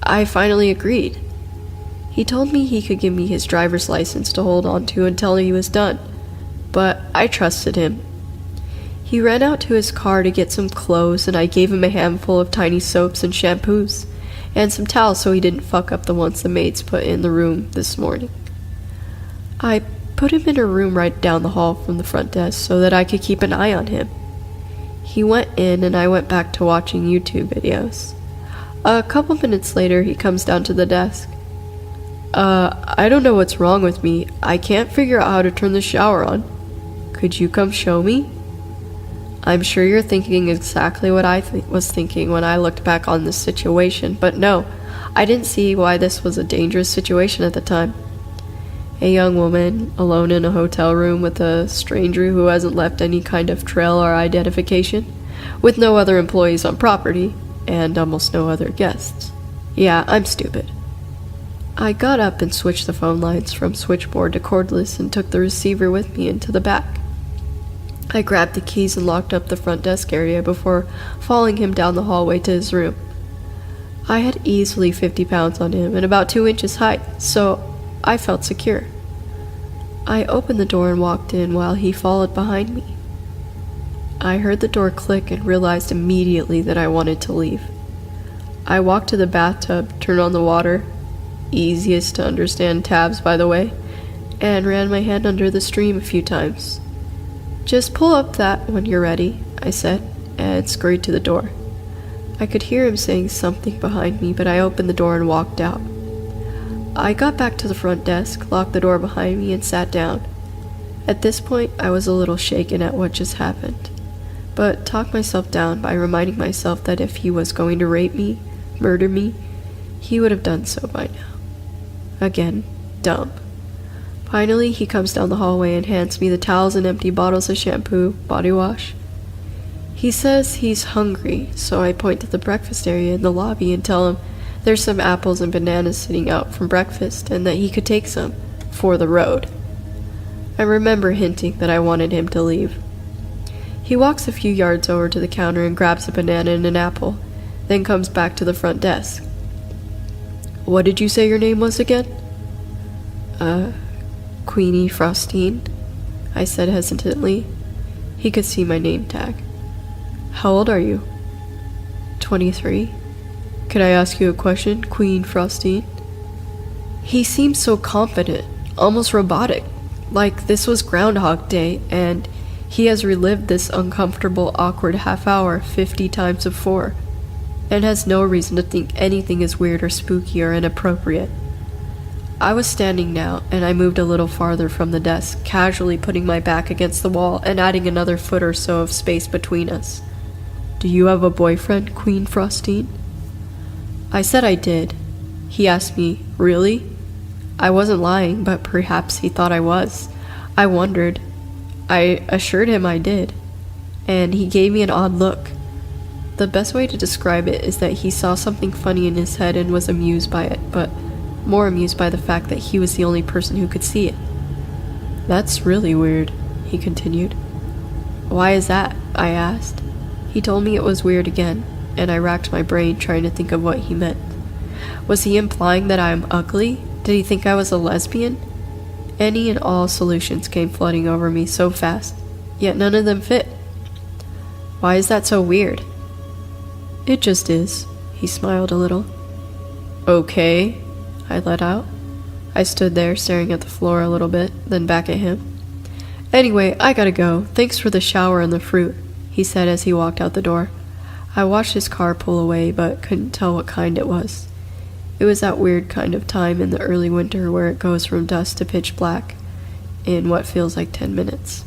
I finally agreed. He told me he could give me his driver's license to hold on to until he was done, but I trusted him. He ran out to his car to get some clothes, and I gave him a handful of tiny soaps and shampoos, and some towels so he didn't fuck up the ones the maids put in the room this morning. I put him in a room right down the hall from the front desk so that I could keep an eye on him. He went in, and I went back to watching YouTube videos. A couple minutes later, he comes down to the desk. I don't know what's wrong with me. I can't figure out how to turn the shower on. Could you come show me? I'm sure you're thinking exactly what I was thinking when I looked back on this situation, but no, I didn't see why this was a dangerous situation at the time. A young woman, alone in a hotel room with a stranger who hasn't left any kind of trail or identification, with no other employees on property, and almost no other guests. Yeah, I'm stupid. I got up and switched the phone lines from switchboard to cordless and took the receiver with me into the back. I grabbed the keys and locked up the front desk area before following him down the hallway to his room. I had easily 50 pounds on him and about 2 inches height, so I felt secure. I opened the door and walked in while he followed behind me. I heard the door click and realized immediately that I wanted to leave. I walked to the bathtub, turned on the water, easiest to understand tabs by the way, and ran my hand under the stream a few times. Just pull up that when you're ready, I said, and scurried to the door. I could hear him saying something behind me, but I opened the door and walked out. I got back to the front desk, locked the door behind me, and sat down. At this point, I was a little shaken at what just happened, but talked myself down by reminding myself that if he was going to rape me, murder me, he would have done so by now. Again, dumb. Finally, he comes down the hallway and hands me the towels and empty bottles of shampoo, body wash. He says he's hungry, so I point to the breakfast area in the lobby and tell him there's some apples and bananas sitting out from breakfast and that he could take some for the road. I remember hinting that I wanted him to leave. He walks a few yards over to the counter and grabs a banana and an apple, then comes back to the front desk. What did you say your name was again? Queenie Frostine, I said hesitantly. He could see my name tag. How old are you? 23. Could I ask you a question, Queen Frostine? He seemed so confident, almost robotic, like this was Groundhog Day, and he has relived this uncomfortable, awkward half hour 50 times before, and has no reason to think anything is weird or spooky or inappropriate. I was standing now, and I moved a little farther from the desk, casually putting my back against the wall and adding another foot or so of space between us. Do you have a boyfriend, Queen Frostine? I said I did. He asked me, really? I wasn't lying, but perhaps he thought I was. I wondered. I assured him I did, and he gave me an odd look. The best way to describe it is that he saw something funny in his head and was amused by it, but more amused by the fact that he was the only person who could see it. That's really weird, he continued. Why is that? I asked. He told me it was weird again, and I racked my brain trying to think of what he meant. Was he implying that I am ugly? Did he think I was a lesbian? Any and all solutions came flooding over me so fast, yet none of them fit. Why is that so weird? It just is, he smiled a little. Okay, I let out. I stood there staring at the floor a little bit, then back at him. Anyway, I gotta go. Thanks for the shower and the fruit, he said as he walked out the door. I watched his car pull away, but couldn't tell what kind it was. It was that weird kind of time in the early winter where it goes from dusk to pitch black in what feels like 10 minutes.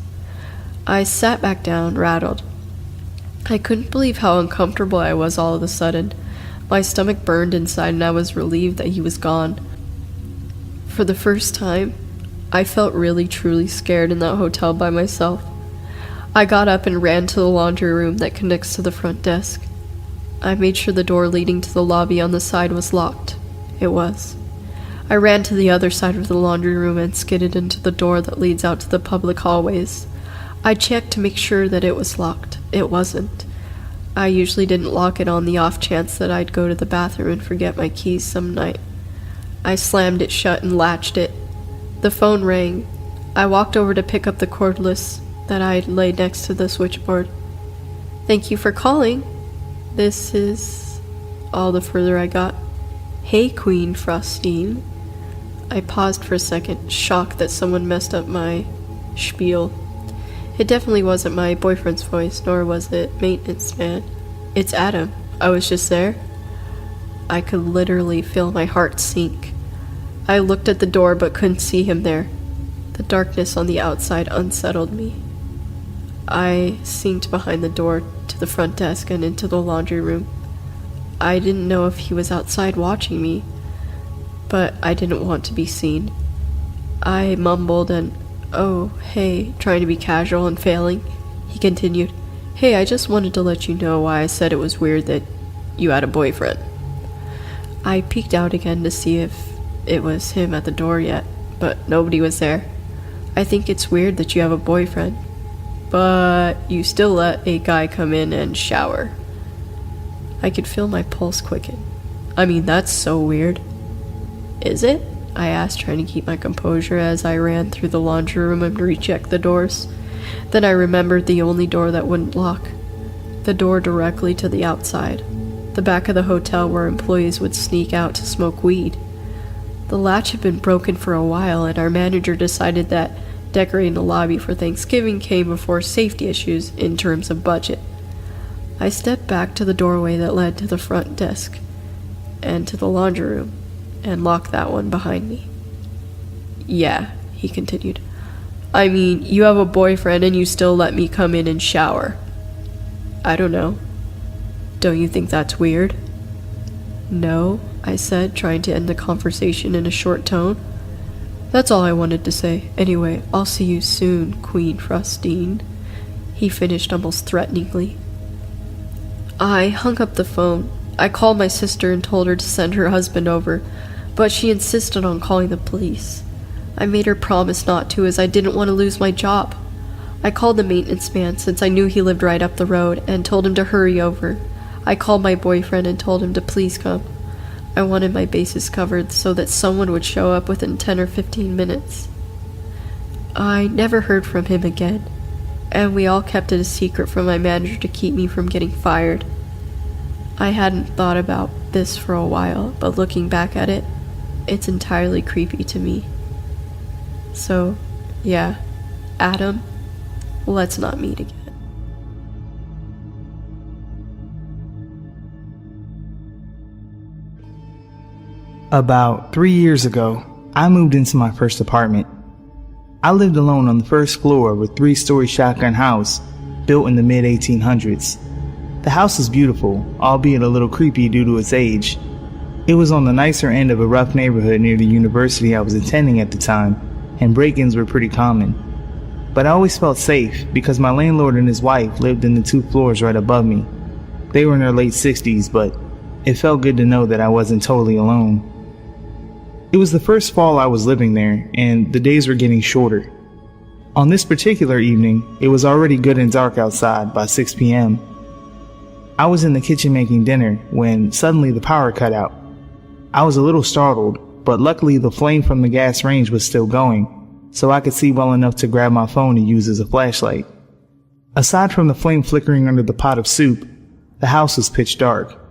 I sat back down, rattled. I couldn't believe how uncomfortable I was all of a sudden. My stomach burned inside and I was relieved that he was gone. For the first time, I felt really truly scared in that hotel by myself. I got up and ran to the laundry room that connects to the front desk. I made sure the door leading to the lobby on the side was locked. It was. I ran to the other side of the laundry room and skidded into the door that leads out to the public hallways. I checked to make sure that it was locked. It wasn't. I usually didn't lock it on the off chance that I'd go to the bathroom and forget my keys some night. I slammed it shut and latched it. The phone rang. I walked over to pick up the cordless, that I lay next to the switchboard. "Thank you for calling. This is..." All the further I got. "Hey, Queen Frostine." I paused for a second, shocked that someone messed up my spiel. It definitely wasn't my boyfriend's voice, nor was it maintenance man. "It's Adam. I was just there." I could literally feel my heart sink. I looked at the door but couldn't see him there. The darkness on the outside unsettled me. I sneaked behind the door to the front desk and into the laundry room. I didn't know if he was outside watching me, but I didn't want to be seen. I mumbled and, "Oh, hey," trying to be casual and failing. He continued, "Hey, I just wanted to let you know why I said it was weird that you had a boyfriend." I peeked out again to see if it was him at the door yet, but nobody was there. "I think it's weird that you have a boyfriend, but you still let a guy come in and shower." I could feel my pulse quicken. I mean, that's so weird. "Is it?" I asked, trying to keep my composure as I ran through the laundry room and rechecked the doors. Then I remembered the only door that wouldn't lock. The door directly to the outside. The back of the hotel where employees would sneak out to smoke weed. The latch had been broken for a while, and our manager decided that decorating the lobby for Thanksgiving came before safety issues in terms of budget. I stepped back to the doorway that led to the front desk and to the laundry room, and locked that one behind me. "Yeah," he continued. "I mean, you have a boyfriend and you still let me come in and shower. I don't know. Don't you think that's weird?" "No," I said, trying to end the conversation in a short tone. "That's all I wanted to say. Anyway, I'll see you soon, Queen Frostine," he finished almost threateningly. I hung up the phone. I called my sister and told her to send her husband over, but she insisted on calling the police. I made her promise not to, as I didn't want to lose my job. I called the maintenance man, since I knew he lived right up the road, and told him to hurry over. I called my boyfriend and told him to please come. I wanted my bases covered so that someone would show up within 10 or 15 minutes. I never heard from him again, and we all kept it a secret from my manager to keep me from getting fired. I hadn't thought about this for a while, but looking back at it, it's entirely creepy to me. So, yeah, Adam, let's not meet again. About 3 years ago, I moved into my first apartment. I lived alone on the first floor of a 3-story shotgun house built in the mid-1800s. The house was beautiful, albeit a little creepy due to its age. It was on the nicer end of a rough neighborhood near the university I was attending at the time, and break-ins were pretty common. But I always felt safe because my landlord and his wife lived in the 2 floors right above me. They were in their late 60s, but it felt good to know that I wasn't totally alone. It was the first fall I was living there, and the days were getting shorter. On this particular evening, it was already good and dark outside by 6 p.m. I was in the kitchen making dinner when suddenly the power cut out. I was a little startled, but luckily the flame from the gas range was still going, so I could see well enough to grab my phone to use as a flashlight. Aside from the flame flickering under the pot of soup, the house was pitch dark.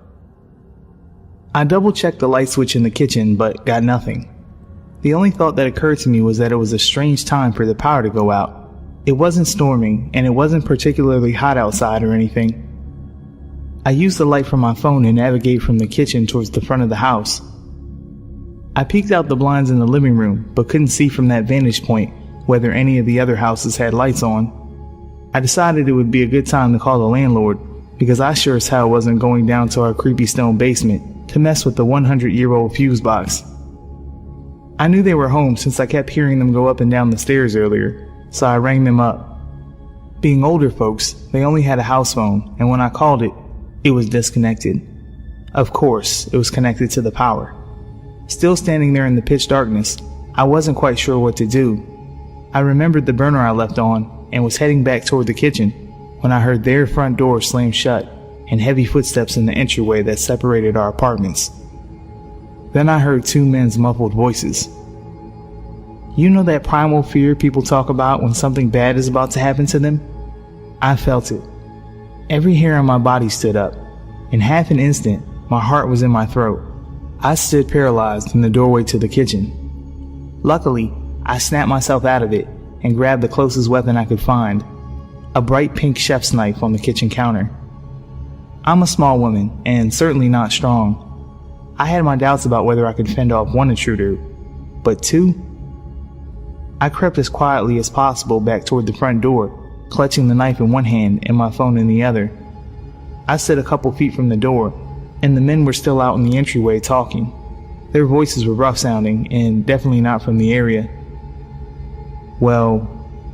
I double-checked the light switch in the kitchen, but got nothing. The only thought that occurred to me was that it was a strange time for the power to go out. It wasn't storming, and it wasn't particularly hot outside or anything. I used the light from my phone to navigate from the kitchen towards the front of the house. I peeked out the blinds in the living room, but couldn't see from that vantage point whether any of the other houses had lights on. I decided it would be a good time to call the landlord, because I sure as hell wasn't going down to our creepy stone basement to mess with the 100-year-old fuse box. I knew they were home since I kept hearing them go up and down the stairs earlier, so I rang them up. Being older folks, they only had a house phone, and when I called it, it was disconnected. Of course, it was connected to the power. Still standing there in the pitch darkness, I wasn't quite sure what to do. I remembered the burner I left on and was heading back toward the kitchen when I heard their front door slam shut and heavy footsteps in the entryway that separated our apartments. Then I heard 2 men's muffled voices. You know that primal fear people talk about when something bad is about to happen to them? I felt it. Every hair on my body stood up. In half an instant, my heart was in my throat. I stood paralyzed in the doorway to the kitchen. Luckily, I snapped myself out of it and grabbed the closest weapon I could find, a bright pink chef's knife on the kitchen counter. I'm a small woman and certainly not strong. I had my doubts about whether I could fend off one intruder, but two? I crept as quietly as possible back toward the front door, clutching the knife in one hand and my phone in the other. I stood a couple feet from the door, and the men were still out in the entryway talking. Their voices were rough sounding and definitely not from the area. "Well,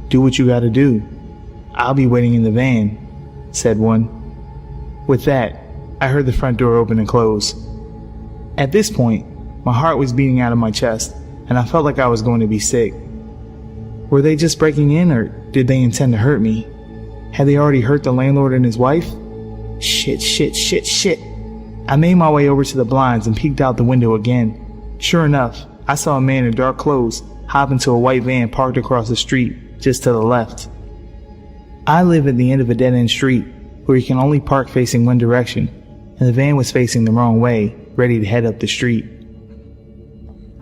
do what you gotta do. I'll be waiting in the van," said one. With that, I heard the front door open and close. At this point, my heart was beating out of my chest, and I felt like I was going to be sick. Were they just breaking in, or did they intend to hurt me? Had they already hurt the landlord and his wife? Shit. I made my way over to the blinds and peeked out the window again. Sure enough, I saw a man in dark clothes hop into a white van parked across the street, just to the left. I live at the end of a dead-end street, where you can only park facing one direction, and the van was facing the wrong way, ready to head up the street.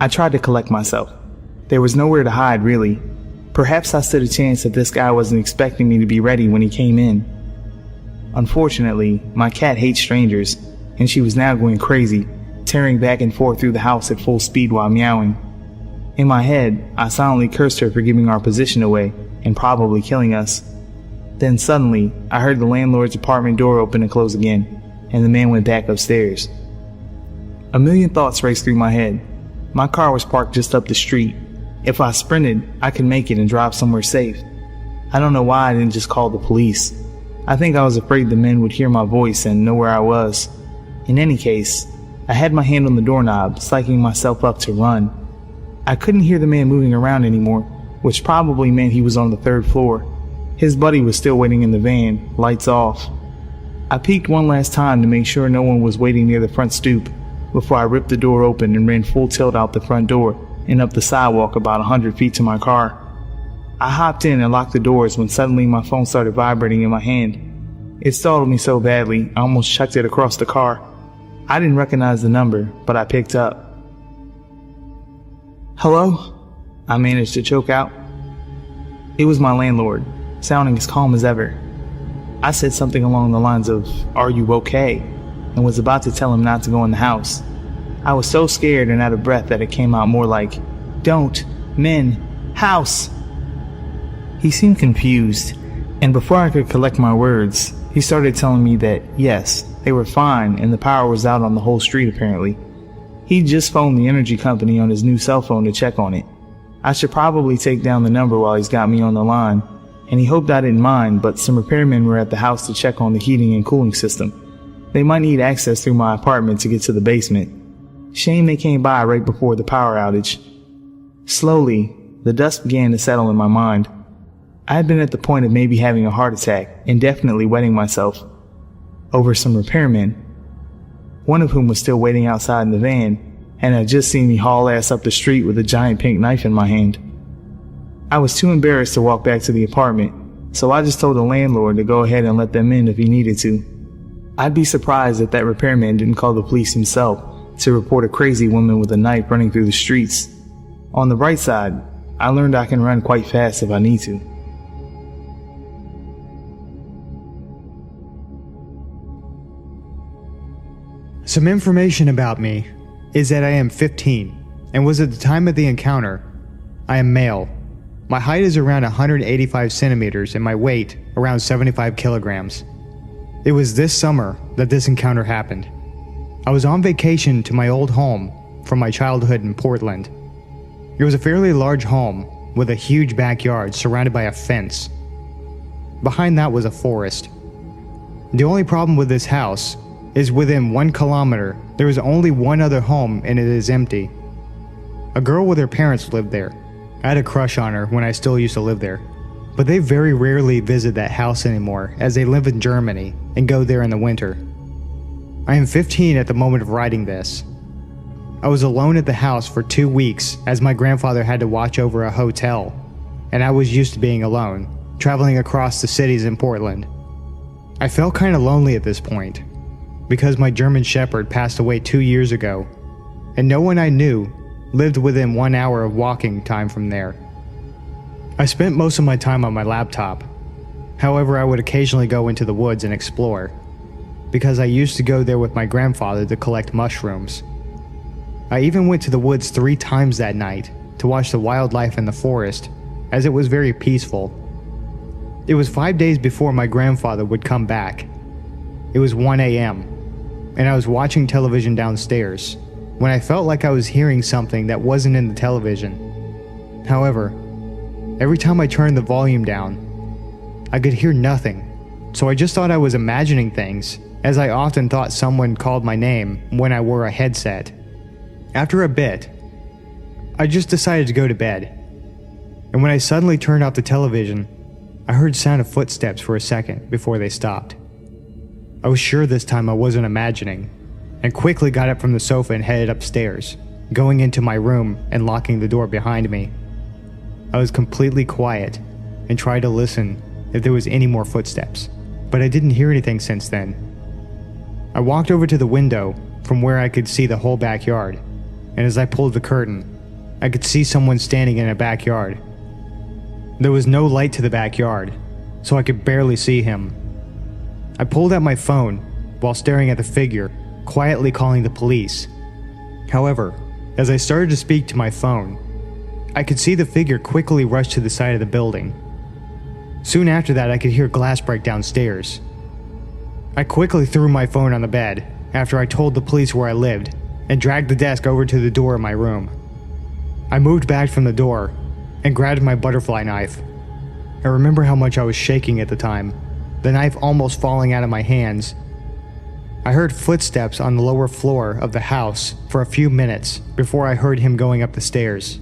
I tried to collect myself. There was nowhere to hide, really. Perhaps I stood a chance that this guy wasn't expecting me to be ready when he came in. Unfortunately, my cat hates strangers, and she was now going crazy, tearing back and forth through the house at full speed while meowing. In my head, I silently cursed her for giving our position away and probably killing us. Then suddenly, I heard the landlord's apartment door open and close again, and the man went back upstairs. A million thoughts raced through my head. My car was parked just up the street. If I sprinted, I could make it and drive somewhere safe. I don't know why I didn't just call the police. I think I was afraid the men would hear my voice and know where I was. In any case, I had my hand on the doorknob, psyching myself up to run. I couldn't hear the man moving around anymore, which probably meant he was on the third floor. His buddy was still waiting in the van, lights off. I peeked one last time to make sure no one was waiting near the front stoop before I ripped the door open and ran full tilt out the front door and up the sidewalk about 100 feet to my car. I hopped in and locked the doors when suddenly my phone started vibrating in my hand. It startled me so badly, I almost chucked it across the car. I didn't recognize the number, but I picked up. "Hello?" I managed to choke out. It was my landlord, sounding as calm as ever. I said something along the lines of, "Are you okay?" and was about to tell him not to go in the house. I was so scared and out of breath that it came out more like, "Don't, men, house." He seemed confused, and before I could collect my words, he started telling me that, yes, they were fine and the power was out on the whole street apparently. He'd just phoned the energy company on his new cell phone to check on it. I should probably take down the number while he's got me on the line, and he hoped I didn't mind, but some repairmen were at the house to check on the heating and cooling system. They might need access through my apartment to get to the basement. Shame they came by right before the power outage. Slowly, the dust began to settle in my mind. I had been at the point of maybe having a heart attack and definitely wetting myself over some repairmen, one of whom was still waiting outside in the van and had just seen me haul ass up the street with a giant pink knife in my hand. I was too embarrassed to walk back to the apartment, so I just told the landlord to go ahead and let them in if he needed to. I'd be surprised if that repairman didn't call the police himself to report a crazy woman with a knife running through the streets. On the bright side, I learned I can run quite fast if I need to. Some information about me is that I am 15 and was at the time of the encounter. I am male. My height is around 185 centimeters and my weight around 75 kilograms. It was this summer that this encounter happened. I was on vacation to my old home from my childhood in Portland. It was a fairly large home with a huge backyard surrounded by a fence. Behind that was a forest. The only problem with this house is within 1 kilometer, there is only one other home and it is empty. A girl with her parents lived there. I had a crush on her when I still used to live there, but they very rarely visit that house anymore as they live in Germany and go there in the winter. I am 15 at the moment of writing this. I was alone at the house for 2 weeks as my grandfather had to watch over a hotel, and I was used to being alone, traveling across the cities in Portland. I felt kind of lonely at this point, because my German Shepherd passed away 2 years ago, and no one I knew lived within 1 hour of walking time from there. I spent most of my time on my laptop. However, I would occasionally go into the woods and explore, because I used to go there with my grandfather to collect mushrooms. I even went to the woods 3 times that night to watch the wildlife in the forest, as it was very peaceful. It was 5 days before my grandfather would come back. It was 1 a.m., and I was watching television downstairs when I felt like I was hearing something that wasn't in the television. However, every time I turned the volume down, I could hear nothing, so I just thought I was imagining things, as I often thought someone called my name when I wore a headset. After a bit, I just decided to go to bed, and when I suddenly turned off the television, I heard sound of footsteps for a second before they stopped. I was sure this time I wasn't imagining, and quickly got up from the sofa and headed upstairs, going into my room and locking the door behind me. I was completely quiet and tried to listen if there was any more footsteps, but I didn't hear anything since then. I walked over to the window from where I could see the whole backyard, and as I pulled the curtain, I could see someone standing in a backyard. There was no light to the backyard, so I could barely see him. I pulled out my phone while staring at the figure, quietly calling the police. However, as I started to speak to my phone, I could see the figure quickly rush to the side of the building. Soon after that, I could hear glass break downstairs. I quickly threw my phone on the bed after I told the police where I lived and dragged the desk over to the door of my room. I moved back from the door and grabbed my butterfly knife. I remember how much I was shaking at the time, the knife almost falling out of my hands. I heard footsteps on the lower floor of the house for a few minutes before I heard him going up the stairs.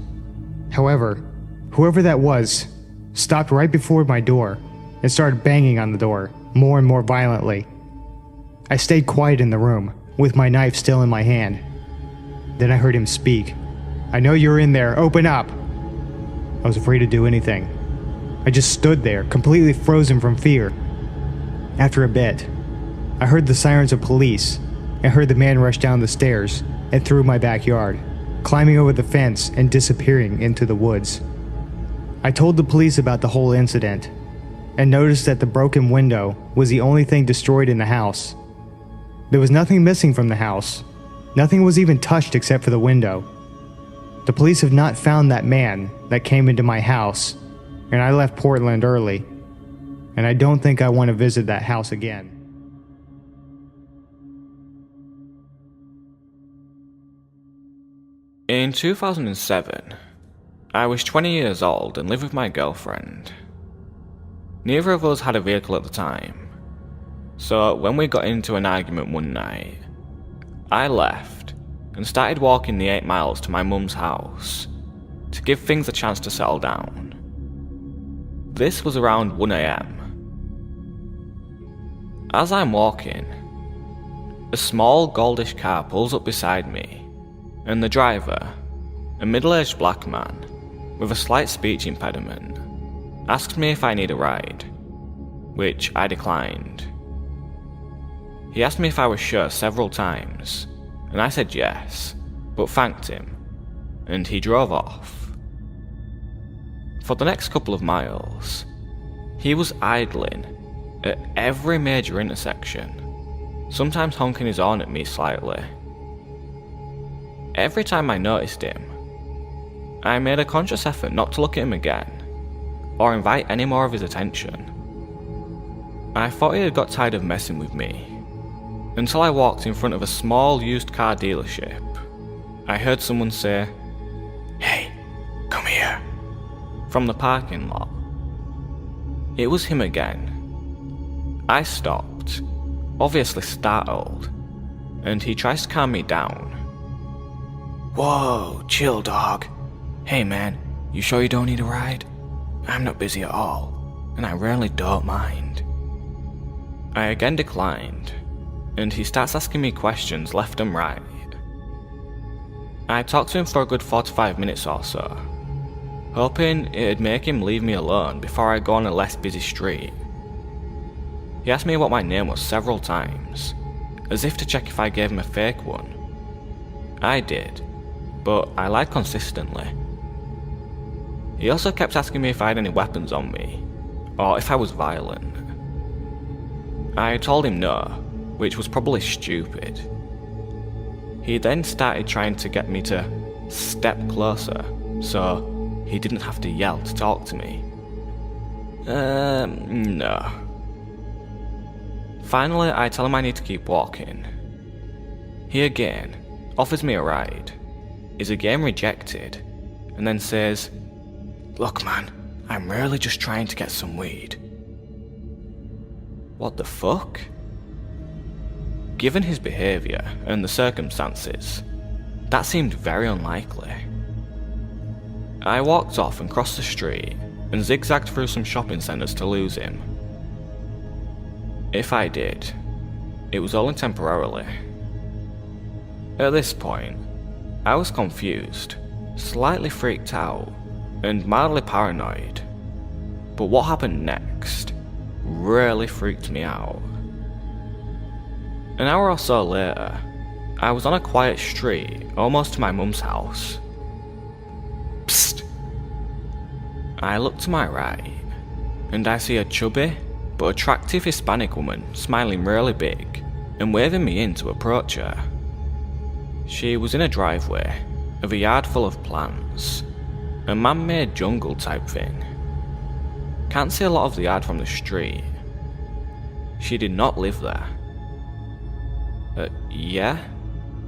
However, whoever that was stopped right before my door and started banging on the door more and more violently. I stayed quiet in the room with my knife still in my hand. Then I heard him speak. "I know you're in there, open up!" I was afraid to do anything. I just stood there, completely frozen from fear. After a bit, I heard the sirens of police and heard the man rush down the stairs and through my backyard, climbing over the fence and disappearing into the woods. I told the police about the whole incident and noticed that the broken window was the only thing destroyed in the house. There was nothing missing from the house. Nothing was even touched except for the window. The police have not found that man that came into my house, and I left Portland early, and I don't think I want to visit that house again. In 2007, I was 20 years old and lived with my girlfriend. Neither of us had a vehicle at the time, so when we got into an argument one night, I left and started walking the 8 miles to my mum's house to give things a chance to settle down. This was around 1 a.m. As I'm walking, a small goldish car pulls up beside me, and the driver, a middle-aged black man with a slight speech impediment, asked me if I need a ride, which I declined. He asked me if I was sure several times, and I said yes, but thanked him, and he drove off. For the next couple of miles, he was idling at every major intersection, sometimes honking his horn at me slightly. Every time I noticed him, I made a conscious effort not to look at him again, or invite any more of his attention. I thought he had got tired of messing with me, until I walked in front of a small used car dealership. I heard someone say, "Hey, come here," from the parking lot. It was him again. I stopped, obviously startled, and he tries to calm me down. "Whoa, chill, dog. Hey man, you sure you don't need a ride? I'm not busy at all, and I really don't mind." I again declined, and he starts asking me questions left and right. I talked to him for a good 45 minutes or so, hoping it'd make him leave me alone before I go on a less busy street. He asked me what my name was several times, as if to check if I gave him a fake one. I did, but I lied consistently. He also kept asking me if I had any weapons on me, or if I was violent. I told him no, which was probably stupid. He then started trying to get me to step closer, so he didn't have to yell to talk to me. No. Finally, I tell him I need to keep walking. He again offers me a ride, is again rejected, and then says, "Look man, I'm really just trying to get some weed." What the fuck? Given his behaviour and the circumstances, that seemed very unlikely. I walked off and crossed the street and zigzagged through some shopping centres to lose him. If I did, it was only temporarily. At this point, I was confused, slightly freaked out, and mildly paranoid. But what happened next really freaked me out. An hour or so later, I was on a quiet street, almost to my mum's house. Psst! I look to my right, and I see a chubby but attractive Hispanic woman smiling really big and waving me in to approach her. She was in a driveway of a yard full of plants, a man-made jungle type thing. Can't see a lot of the yard from the street. She did not live there. Yeah?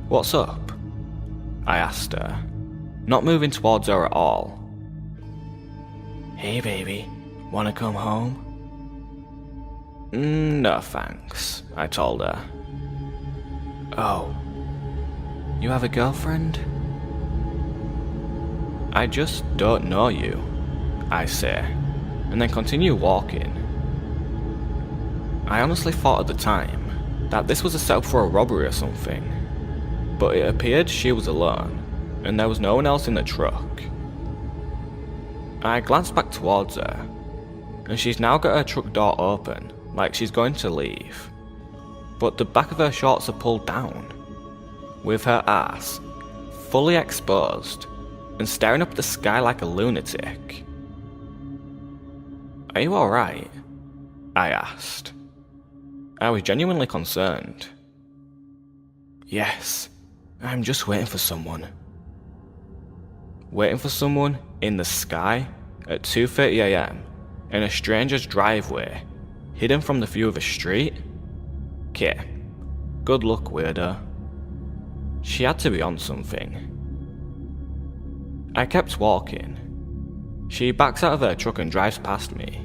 What's up? I asked her, not moving towards her at all. Hey baby, wanna come home? No thanks, I told her. Oh, you have a girlfriend? I just don't know you, I say, and then continue walking. I honestly thought at the time that this was a setup for a robbery or something, but it appeared she was alone, and there was no one else in the truck. I glanced back towards her, and she's now got her truck door open, like she's going to leave, but the back of her shorts are pulled down, with her ass fully exposed and staring up at the sky like a lunatic. Are you alright? I asked. I was genuinely concerned. Yes, I'm just waiting for someone. Waiting for someone in the sky at 2:30 AM in a stranger's driveway, hidden from the view of a street? Okay, good luck, weirdo. She had to be on something. I kept walking. She backs out of her truck and drives past me.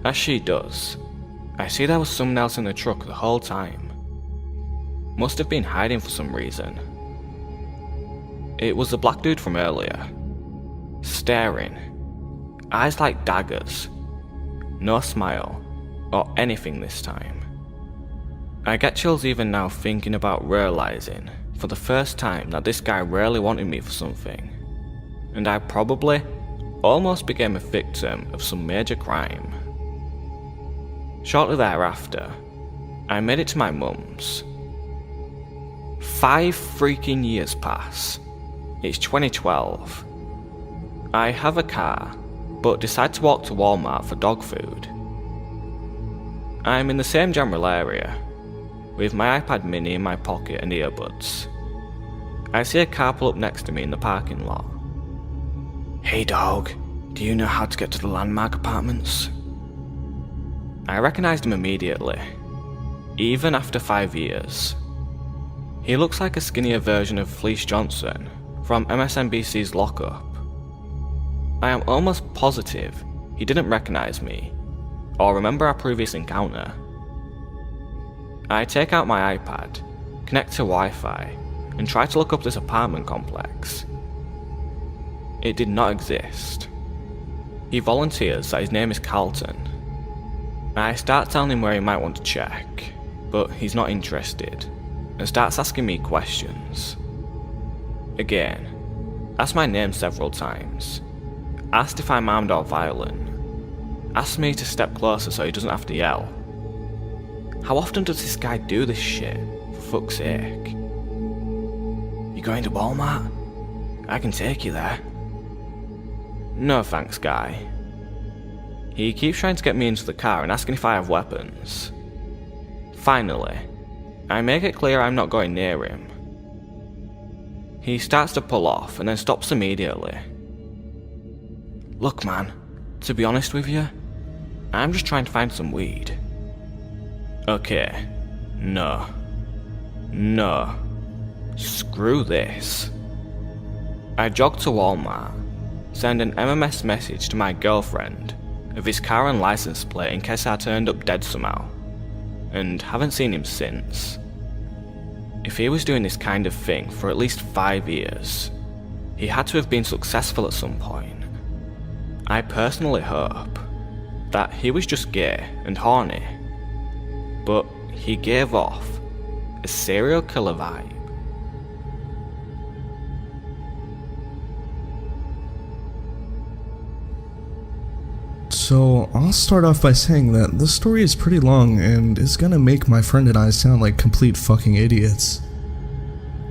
As she does, I see there was someone else in the truck the whole time. Must have been hiding for some reason. It was the black dude from earlier. Staring. Eyes like daggers. No smile, or anything this time. I get chills even now thinking about realising for the first time that this guy really wanted me for something, and I probably almost became a victim of some major crime. Shortly thereafter, I made it to my mum's. 5 freaking years pass. It's 2012. I have a car, but decide to walk to Walmart for dog food. I'm in the same general area, with my iPad mini in my pocket and earbuds. I see a car pull up next to me in the parking lot. Hey dog, do you know how to get to the Landmark Apartments? I recognised him immediately, even after 5 years. He looks like a skinnier version of Fleece Johnson from MSNBC's Lockup. I am almost positive he didn't recognise me, or remember our previous encounter. I take out my iPad, connect to Wi-Fi, and try to look up this apartment complex. It did not exist. He volunteers that his name is Carlton. I start telling him where he might want to check, but he's not interested, and starts asking me questions. Again, asked my name several times, asked if I'm armed or violent, asked me to step closer so he doesn't have to yell. How often does this guy do this shit, for fuck's sake? You going to Walmart? I can take you there. No thanks, guy. He keeps trying to get me into the car and asking if I have weapons. Finally, I make it clear I'm not going near him. He starts to pull off and then stops immediately. Look man, to be honest with you, I'm just trying to find some weed. Okay, no. Screw this. I jog to Walmart, send an MMS message to my girlfriend of his car and license plate in case I turned up dead somehow, and haven't seen him since. If he was doing this kind of thing for at least 5 years, he had to have been successful at some point. I personally hope that he was just gay and horny, but he gave off a serial killer vibe. So, I'll start off by saying that this story is pretty long and is gonna make my friend and I sound like complete fucking idiots.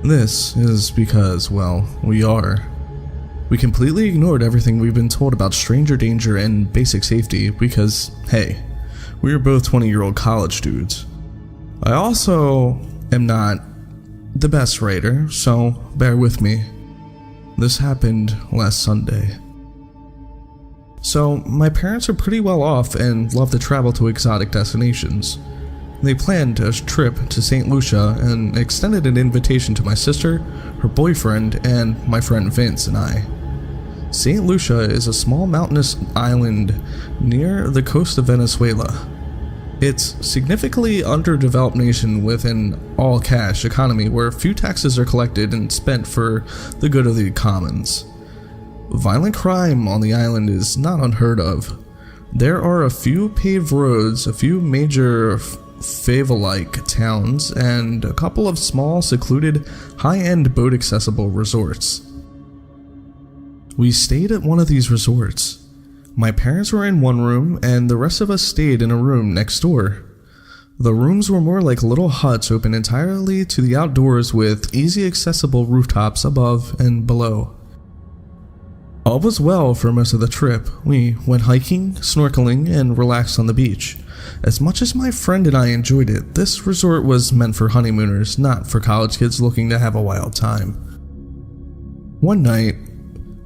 This is because, well, we are. We completely ignored everything we've been told about stranger danger and basic safety because, hey, we are both 20-year-old college dudes. I also am not the best writer, so bear with me. This happened last Sunday. So, my parents are pretty well off and love to travel to exotic destinations. They planned a trip to St. Lucia and extended an invitation to my sister, her boyfriend, and my friend Vince and I. St. Lucia is a small mountainous island near the coast of Venezuela. It's a significantly underdeveloped nation with an all-cash economy where few taxes are collected and spent for the good of the commons. Violent crime on the island is not unheard of. There are a few paved roads, a few major favela-like towns, and a couple of small, secluded, high-end boat-accessible resorts. We stayed at one of these resorts. My parents were in one room, and the rest of us stayed in a room next door. The rooms were more like little huts open entirely to the outdoors with easy accessible rooftops above and below. All was well for most of the trip. We went hiking, snorkeling, and relaxed on the beach. As much as my friend and I enjoyed it, this resort was meant for honeymooners, not for college kids looking to have a wild time. One night,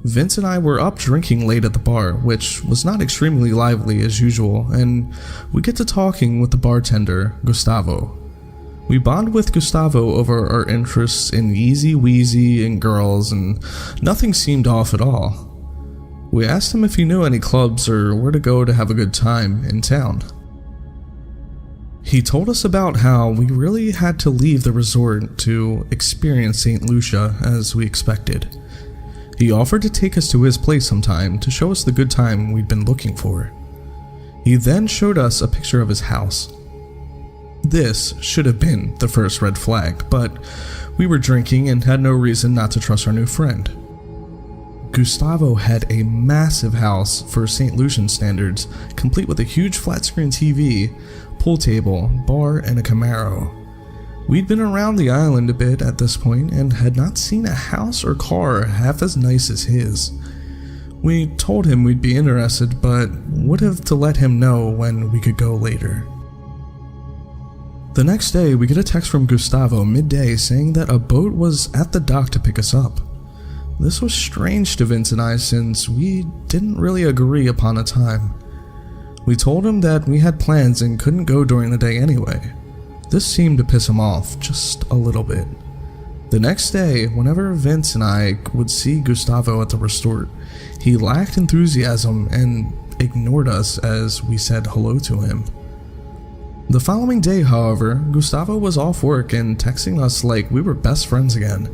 Vince and I were up drinking late at the bar, which was not extremely lively as usual, and we get to talking with the bartender, Gustavo. We bond with Gustavo over our interests in Easy Weezy and girls, and nothing seemed off at all. We asked him if he knew any clubs or where to go to have a good time in town. He told us about how we really had to leave the resort to experience St. Lucia as we expected. He offered to take us to his place sometime to show us the good time we'd been looking for. He then showed us a picture of his house. This should have been the first red flag, but we were drinking and had no reason not to trust our new friend. Gustavo had a massive house for St. Lucian standards, complete with a huge flat-screen TV, pool table, bar, and a Camaro. We'd been around the island a bit at this point and had not seen a house or car half as nice as his. We told him we'd be interested, but would have to let him know when we could go later. The next day, we get a text from Gustavo midday saying that a boat was at the dock to pick us up. This was strange to Vince and I since we didn't really agree upon a time. We told him that we had plans and couldn't go during the day anyway. This seemed to piss him off just a little bit. The next day, whenever Vince and I would see Gustavo at the resort, he lacked enthusiasm and ignored us as we said hello to him. The following day, however, Gustavo was off work and texting us like we were best friends again.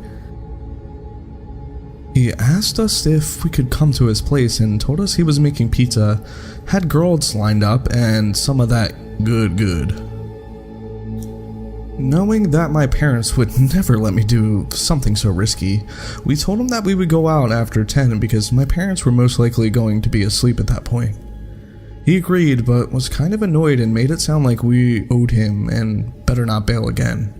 He asked us if we could come to his place and told us he was making pizza, had girls lined up, and some of that good. Knowing that my parents would never let me do something so risky, we told them that we would go out after 10 because my parents were most likely going to be asleep at that point. He agreed, but was kind of annoyed and made it sound like we owed him and better not bail again.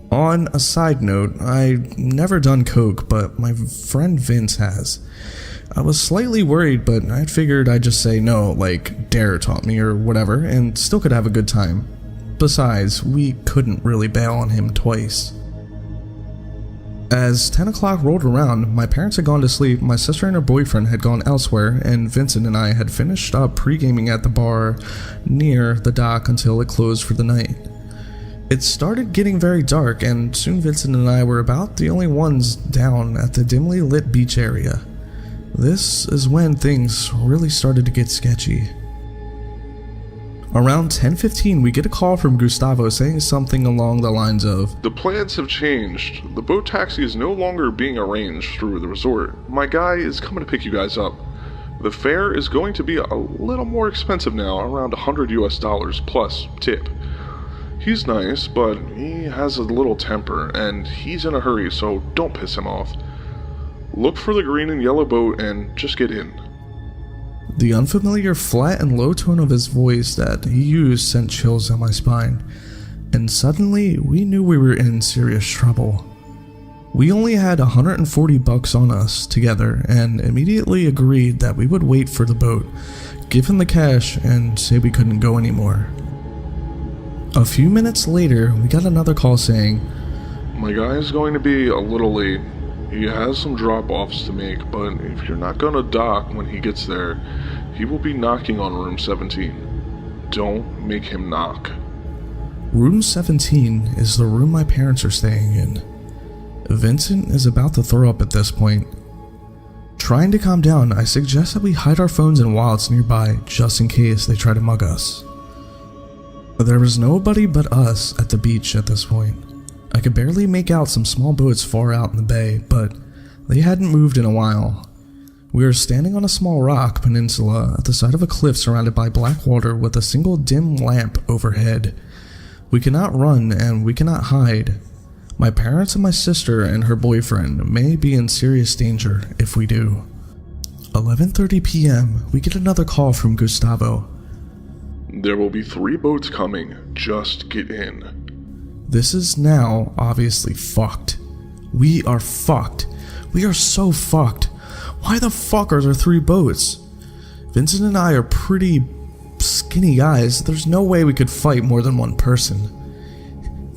On a side note, I've never done coke, but my friend Vince has. I was slightly worried, but I figured I'd just say no, like Dare taught me or whatever, and still could have a good time. Besides, we couldn't really bail on him twice. As 10 o'clock rolled around, my parents had gone to sleep, my sister and her boyfriend had gone elsewhere, and Vincent and I had finished up pre-gaming at the bar near the dock until it closed for the night. It started getting very dark, and soon Vincent and I were about the only ones down at the dimly lit beach area. This is when things really started to get sketchy. Around 10:15, we get a call from Gustavo saying something along the lines of, "The plans have changed. The boat taxi is no longer being arranged through the resort. My guy is coming to pick you guys up. The fare is going to be a little more expensive now, around $100 plus tip. He's nice, but he has a little temper, and he's in a hurry, so don't piss him off. Look for the green and yellow boat and just get in." The unfamiliar flat and low tone of his voice that he used sent chills down my spine, and suddenly we knew we were in serious trouble. We only had $140 on us together and immediately agreed that we would wait for the boat, give him the cash, and say we couldn't go anymore. A few minutes later, we got another call saying, "My guy is going to be a little late. He has some drop-offs to make, but if you're not gonna dock when he gets there, he will be knocking on room 17. Don't make him knock." Room 17 is the room my parents are staying in. Vincent is about to throw up at this point. Trying to calm down, I suggest that we hide our phones and wallets nearby just in case they try to mug us. There was nobody but us at the beach at this point. I could barely make out some small boats far out in the bay, but they hadn't moved in a while. We were standing on a small rock peninsula at the side of a cliff surrounded by black water with a single dim lamp overhead. We cannot run and we cannot hide. My parents and my sister and her boyfriend may be in serious danger if we do. 11:30 p.m., we get another call from Gustavo. "There will be 3 boats coming. Just get in." This is now obviously fucked. We are fucked. We are so fucked. Why the fuck are there 3 boats? Vincent and I are pretty skinny guys. There's no way we could fight more than one person.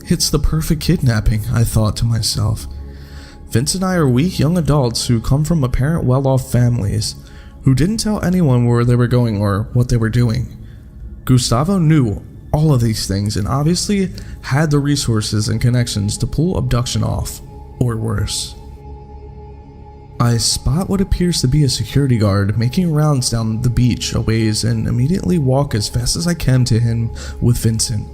It's the perfect kidnapping, I thought to myself. Vince and I are weak young adults who come from apparent well-off families, who didn't tell anyone where they were going or what they were doing. Gustavo knew all of these things and obviously had the resources and connections to pull abduction off, or worse. I spot what appears to be a security guard making rounds down the beach a ways and immediately walk as fast as I can to him with Vincent.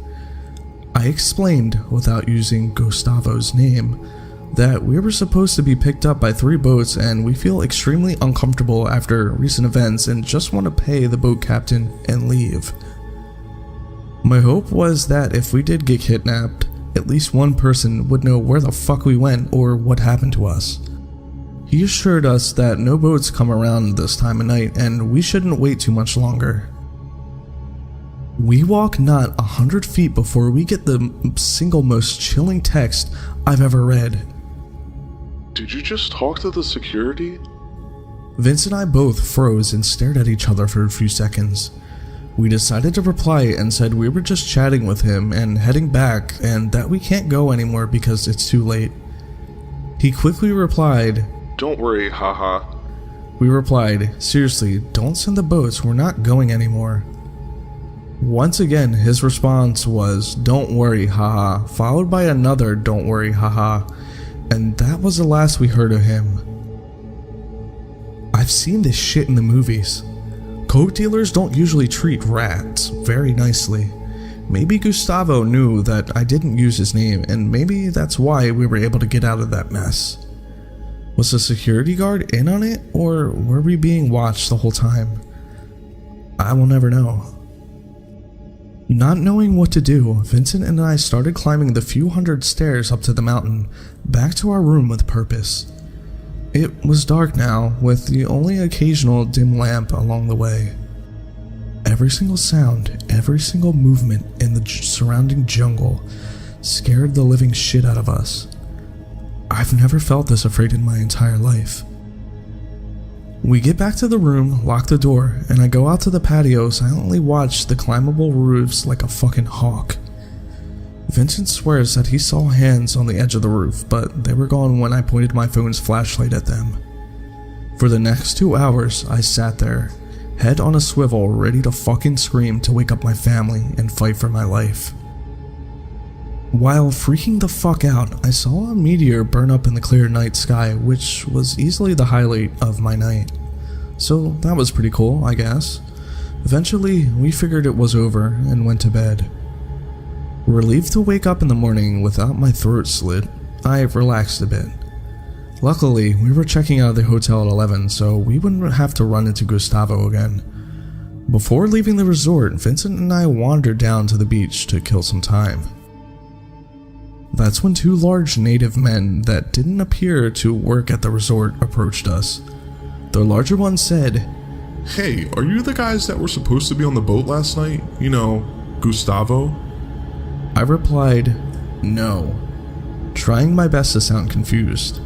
I explained, without using Gustavo's name, that we were supposed to be picked up by 3 boats and we feel extremely uncomfortable after recent events and just want to pay the boat captain and leave. My hope was that if we did get kidnapped, at least one person would know where the fuck we went or what happened to us. He assured us that no boats come around this time of night and we shouldn't wait too much longer. We walk not 100 feet before we get the single most chilling text I've ever read. "Did you just talk to the security?" Vince and I both froze and stared at each other for a few seconds. We decided to reply and said we were just chatting with him and heading back and that we can't go anymore because it's too late. He quickly replied, "Don't worry, haha." We replied, "Seriously, don't send the boats, we're not going anymore." Once again, his response was, "Don't worry, haha," followed by another "Don't worry, haha," and that was the last we heard of him. I've seen this shit in the movies. Coke dealers don't usually treat rats very nicely. Maybe Gustavo knew that I didn't use his name, and maybe that's why we were able to get out of that mess. Was the security guard in on it, or were we being watched the whole time? I will never know. Not knowing what to do, Vincent and I started climbing the few hundred stairs up to the mountain, back to our room with purpose. It was dark now, with the only occasional dim lamp along the way. Every single sound, every single movement in the surrounding jungle scared the living shit out of us. I've never felt this afraid in my entire life. We get back to the room, lock the door, and I go out to the patio, silently watch the climbable roofs like a fucking hawk. Vincent swears that he saw hands on the edge of the roof, but they were gone when I pointed my phone's flashlight at them. For the next 2 hours, I sat there, head on a swivel, ready to fucking scream to wake up my family and fight for my life. While freaking the fuck out, I saw a meteor burn up in the clear night sky, which was easily the highlight of my night. So that was pretty cool, I guess. Eventually, we figured it was over and went to bed. Relieved to wake up in the morning without my throat slit, I relaxed a bit. Luckily, we were checking out of the hotel at 11, so we wouldn't have to run into Gustavo again. Before leaving the resort, Vincent and I wandered down to the beach to kill some time. That's when 2 large native men that didn't appear to work at the resort approached us. The larger one said, "Hey, are you the guys that were supposed to be on the boat last night? You know, Gustavo?" I replied, no, trying my best to sound confused.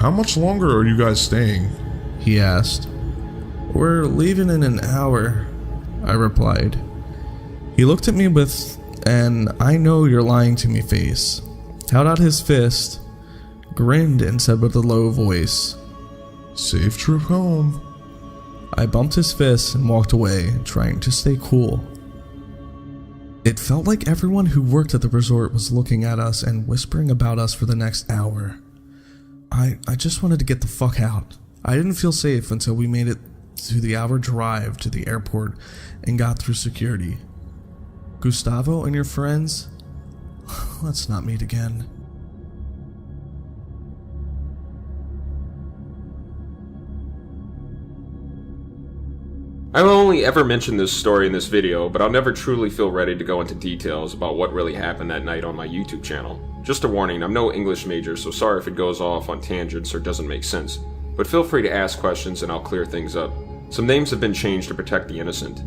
"How much longer are you guys staying?" he asked. "We're leaving in an hour," I replied. He looked at me with an "I know you're lying to me" face, held out his fist, grinned and said with a low voice, "Safe trip home." I bumped his fist and walked away, trying to stay cool. It felt like everyone who worked at the resort was looking at us and whispering about us for the next hour. I just wanted to get the fuck out. I didn't feel safe until we made it to the hour drive to the airport and got through security. Gustavo and your friends? Let's not meet again. I've only ever mentioned this story in this video, but I'll never truly feel ready to go into details about what really happened that night on my YouTube channel. Just a warning, I'm no English major, so sorry if it goes off on tangents or doesn't make sense. But feel free to ask questions and I'll clear things up. Some names have been changed to protect the innocent.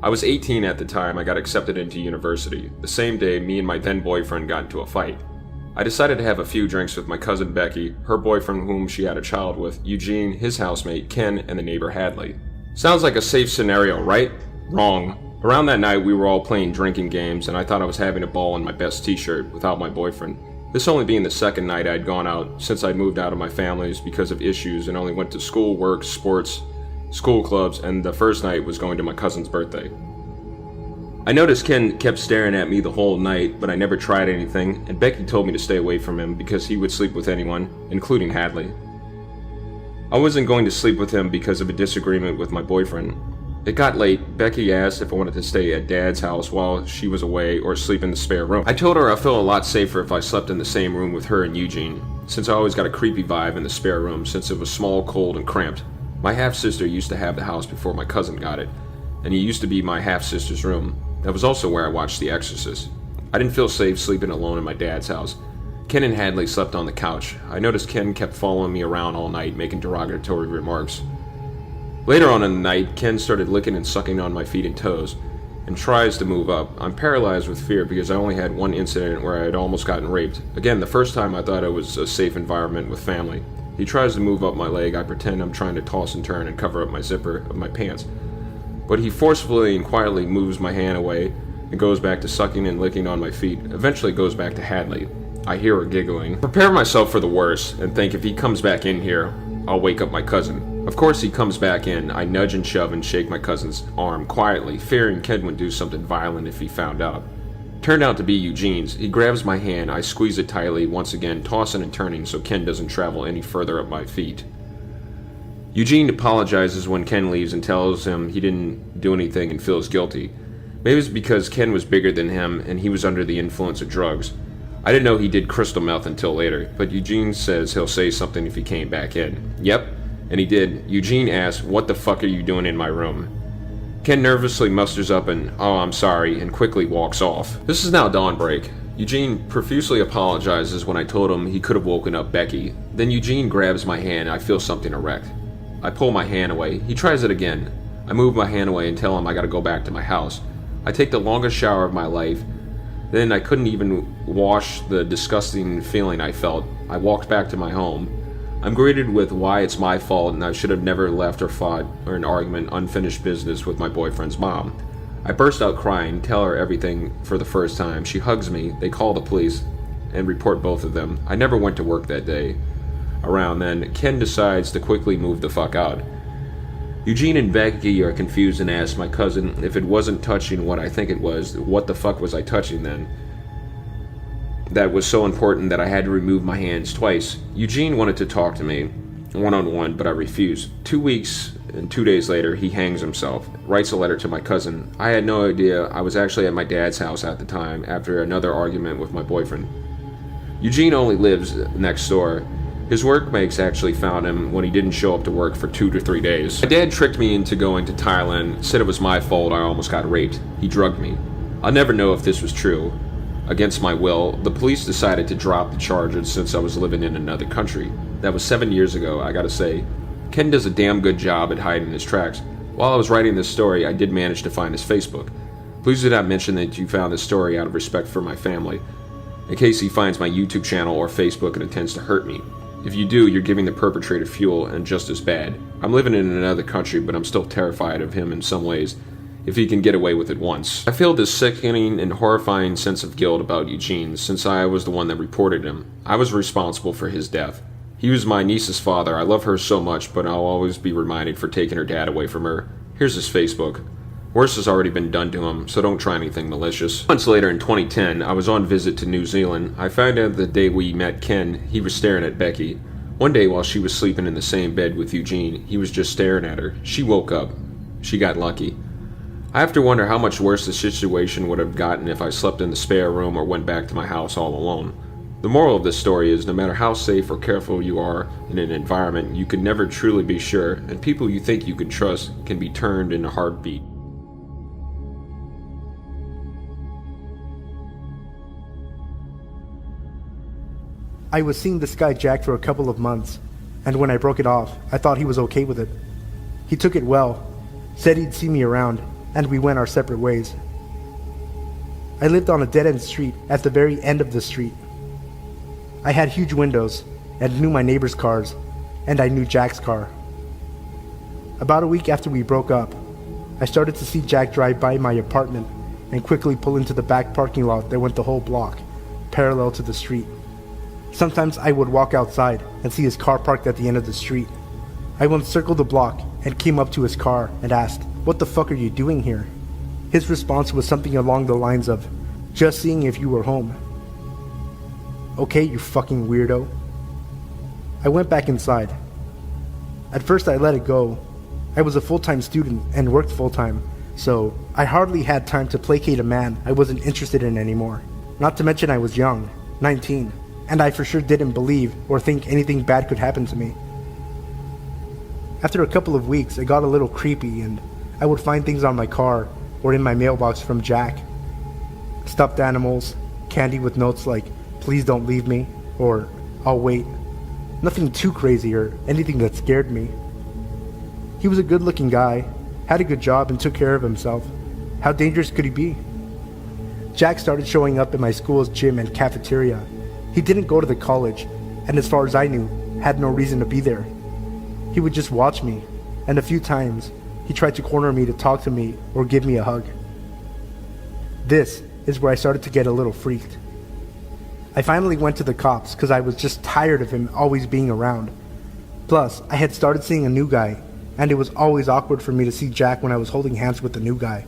I was 18 at the time I got accepted into university. The same day, me and my then boyfriend got into a fight. I decided to have a few drinks with my cousin Becky, her boyfriend whom she had a child with, Eugene, his housemate, Ken, and the neighbor Hadley. Sounds like a safe scenario, right? Wrong. Around that night, we were all playing drinking games, and I thought I was having a ball in my best t-shirt without my boyfriend. This only being the second night I'd gone out since I'd moved out of my family's because of issues and only went to school, work, sports, school clubs, and the first night was going to my cousin's birthday. I noticed Ken kept staring at me the whole night, but I never tried anything, and Becky told me to stay away from him because he would sleep with anyone, including Hadley. I wasn't going to sleep with him because of a disagreement with my boyfriend. It got late. Becky asked if I wanted to stay at Dad's house while she was away or sleep in the spare room. I told her I felt a lot safer if I slept in the same room with her and Eugene, since I always got a creepy vibe in the spare room since it was small, cold, and cramped. My half-sister used to have the house before my cousin got it, and it used to be my half-sister's room. That was also where I watched The Exorcist. I didn't feel safe sleeping alone in my dad's house. Ken and Hadley slept on the couch. I noticed Ken kept following me around all night, making derogatory remarks. Later on in the night, Ken started licking and sucking on my feet and toes, and tries to move up. I'm paralyzed with fear because I only had one incident where I had almost gotten raped. Again, the first time I thought it was a safe environment with family. He tries to move up my leg. I pretend I'm trying to toss and turn and cover up my zipper of my pants. But he forcefully and quietly moves my hand away and goes back to sucking and licking on my feet. Eventually goes back to Hadley. I hear her giggling. Prepare myself for the worst and think if he comes back in here, I'll wake up my cousin. Of course he comes back in. I nudge and shove and shake my cousin's arm quietly, fearing Ken would do something violent if he found out. Turned out to be Eugene's. He grabs my hand, I squeeze it tightly, once again tossing and turning so Ken doesn't travel any further up my feet. Eugene apologizes when Ken leaves and tells him he didn't do anything and feels guilty. Maybe it's because Ken was bigger than him and he was under the influence of drugs. I didn't know he did crystal meth until later, but Eugene says he'll say something if he came back in. Yep, and he did. Eugene asked, "What the fuck are you doing in my room?" Ken nervously musters up an "oh, I'm sorry" and quickly walks off. This is now dawnbreak. Eugene profusely apologizes when I told him he could have woken up Becky. Then Eugene grabs my hand and I feel something erect. I pull my hand away. He tries it again. I move my hand away and tell him I gotta go back to my house. I take the longest shower of my life. Then I couldn't even wash the disgusting feeling I felt. I walked back to my home. I'm greeted with why it's my fault and I should have never left or fought or an argument unfinished business with my boyfriend's mom. I burst out crying, tell her everything for the first time. She hugs me, they call the police, and report both of them. I never went to work that day. Around then, Ken decides to quickly move the fuck out. Eugene and Becky are confused and ask my cousin if it wasn't touching what I think it was, what the fuck was I touching then? That was so important that I had to remove my hands twice. Eugene wanted to talk to me, one-on-one, but I refused. 2 weeks and 2 days later, he hangs himself, writes a letter to my cousin. I had no idea I was actually at my dad's house at the time, after another argument with my boyfriend. Eugene only lives next door. His workmates actually found him when he didn't show up to work for 2 to 3 days. My dad tricked me into going to Thailand, said it was my fault I almost got raped. He drugged me. I'll never know if this was true. Against my will, the police decided to drop the charges since I was living in another country. That was 7 years ago, I gotta say. Ken does a damn good job at hiding his tracks. While I was writing this story, I did manage to find his Facebook. Please do not mention that you found this story out of respect for my family, in case he finds my YouTube channel or Facebook and intends to hurt me. If you do, you're giving the perpetrator fuel and just as bad. I'm living in another country, but I'm still terrified of him in some ways, if he can get away with it once. I feel this sickening and horrifying sense of guilt about Eugene, since I was the one that reported him. I was responsible for his death. He was my niece's father. I love her so much, but I'll always be reminded for taking her dad away from her. Here's his Facebook. Worse has already been done to him, so don't try anything malicious. Months later in 2010, I was on visit to New Zealand. I found out the day we met Ken, he was staring at Becky. One day while she was sleeping in the same bed with Eugene, he was just staring at her. She woke up. She got lucky. I have to wonder how much worse the situation would have gotten if I slept in the spare room or went back to my house all alone. The moral of this story is no matter how safe or careful you are in an environment, you can never truly be sure, and people you think you can trust can be turned in a heartbeat. I was seeing this guy Jack for a couple of months, and when I broke it off, I thought he was okay with it. He took it well, said he'd see me around, and we went our separate ways. I lived on a dead-end street at the very end of the street. I had huge windows and knew my neighbor's cars, and I knew Jack's car. About a week after we broke up, I started to see Jack drive by my apartment and quickly pull into the back parking lot that went the whole block, parallel to the street. Sometimes I would walk outside and see his car parked at the end of the street. I once circled the block and came up to his car and asked, "What the fuck are you doing here?" His response was something along the lines of, "Just seeing if you were home." "Okay, you fucking weirdo." I went back inside. At first I let it go. I was a full-time student and worked full-time, so I hardly had time to placate a man I wasn't interested in anymore. Not to mention I was young, 19, and I for sure didn't believe or think anything bad could happen to me. After a couple of weeks, it got a little creepy, and I would find things on my car or in my mailbox from Jack. Stuffed animals, candy with notes like, "Please don't leave me," or "I'll wait." Nothing too crazy or anything that scared me. He was a good-looking guy, had a good job, and took care of himself. How dangerous could he be? Jack started showing up at my school's gym and cafeteria. He didn't go to the college, and as far as I knew, had no reason to be there. He would just watch me, and a few times, he tried to corner me to talk to me or give me a hug. This is where I started to get a little freaked. I finally went to the cops because I was just tired of him always being around. Plus, I had started seeing a new guy, and it was always awkward for me to see Jack when I was holding hands with the new guy.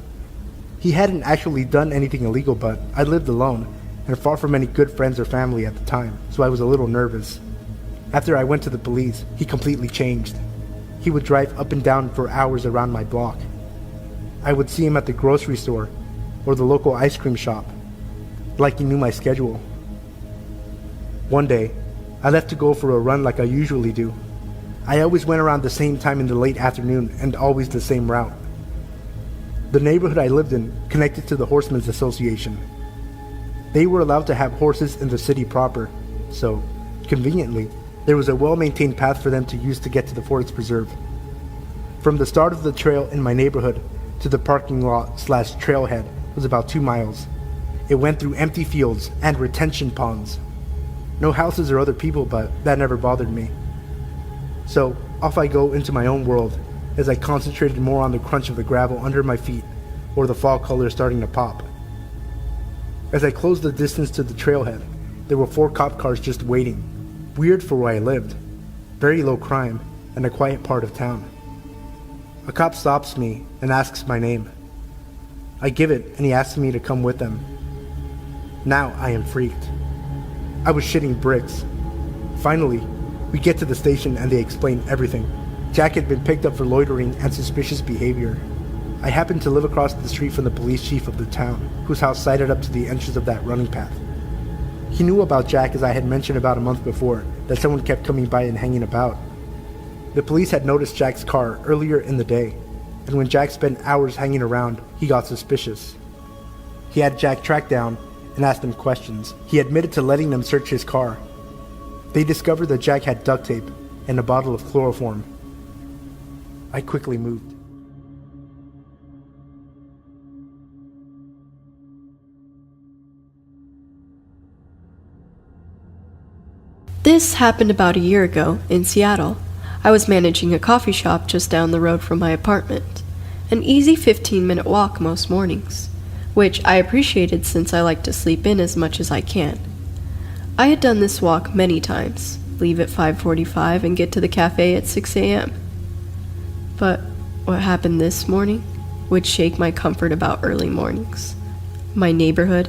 He hadn't actually done anything illegal, but I lived alone and far from any good friends or family at the time, so I was a little nervous. After I went to the police, he completely changed. He would drive up and down for hours around my block. I would see him at the grocery store or the local ice cream shop, like he knew my schedule. One day, I left to go for a run like I usually do. I always went around the same time in the late afternoon and always the same route. The neighborhood I lived in connected to the Horsemen's Association. They were allowed to have horses in the city proper, so, conveniently, there was a well-maintained path for them to use to get to the forest preserve. From the start of the trail in my neighborhood to the parking lot/trailhead was about 2 miles. It went through empty fields and retention ponds. No houses or other people, but that never bothered me. So, off I go into my own world, as I concentrated more on the crunch of the gravel under my feet, or the fall colors starting to pop. As I closed the distance to the trailhead, there were 4 cop cars just waiting. Weird for where I lived. Very low crime, and a quiet part of town. A cop stops me and asks my name. I give it, and he asks me to come with them. Now I am freaked. I was shitting bricks. Finally, we get to the station and they explain everything. Jack had been picked up for loitering and suspicious behavior. I happened to live across the street from the police chief of the town, whose house sided up to the entrance of that running path. He knew about Jack, as I had mentioned about a month before, that someone kept coming by and hanging about. The police had noticed Jack's car earlier in the day, and when Jack spent hours hanging around, he got suspicious. He had Jack tracked down and asked him questions. He admitted to letting them search his car. They discovered that Jack had duct tape and a bottle of chloroform. I quickly moved. This happened about a year ago in Seattle. I was managing a coffee shop just down the road from my apartment. An easy 15-minute walk most mornings, which I appreciated since I like to sleep in as much as I can. I had done this walk many times, leave at 5:45 and get to the cafe at 6 a.m. But what happened this morning would shake my comfort about early mornings, my neighborhood,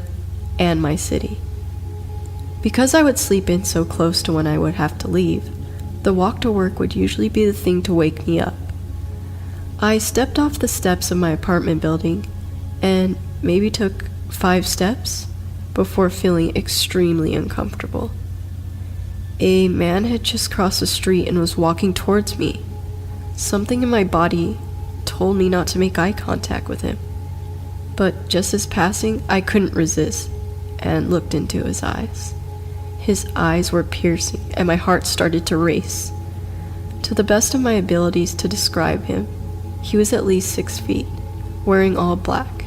and my city. Because I would sleep in so close to when I would have to leave, the walk to work would usually be the thing to wake me up. I stepped off the steps of my apartment building and maybe took 5 steps before feeling extremely uncomfortable. A man had just crossed the street and was walking towards me. Something in my body told me not to make eye contact with him. But just as passing, I couldn't resist and looked into his eyes. His eyes were piercing, and my heart started to race. To the best of my abilities to describe him, he was at least 6 feet, wearing all black,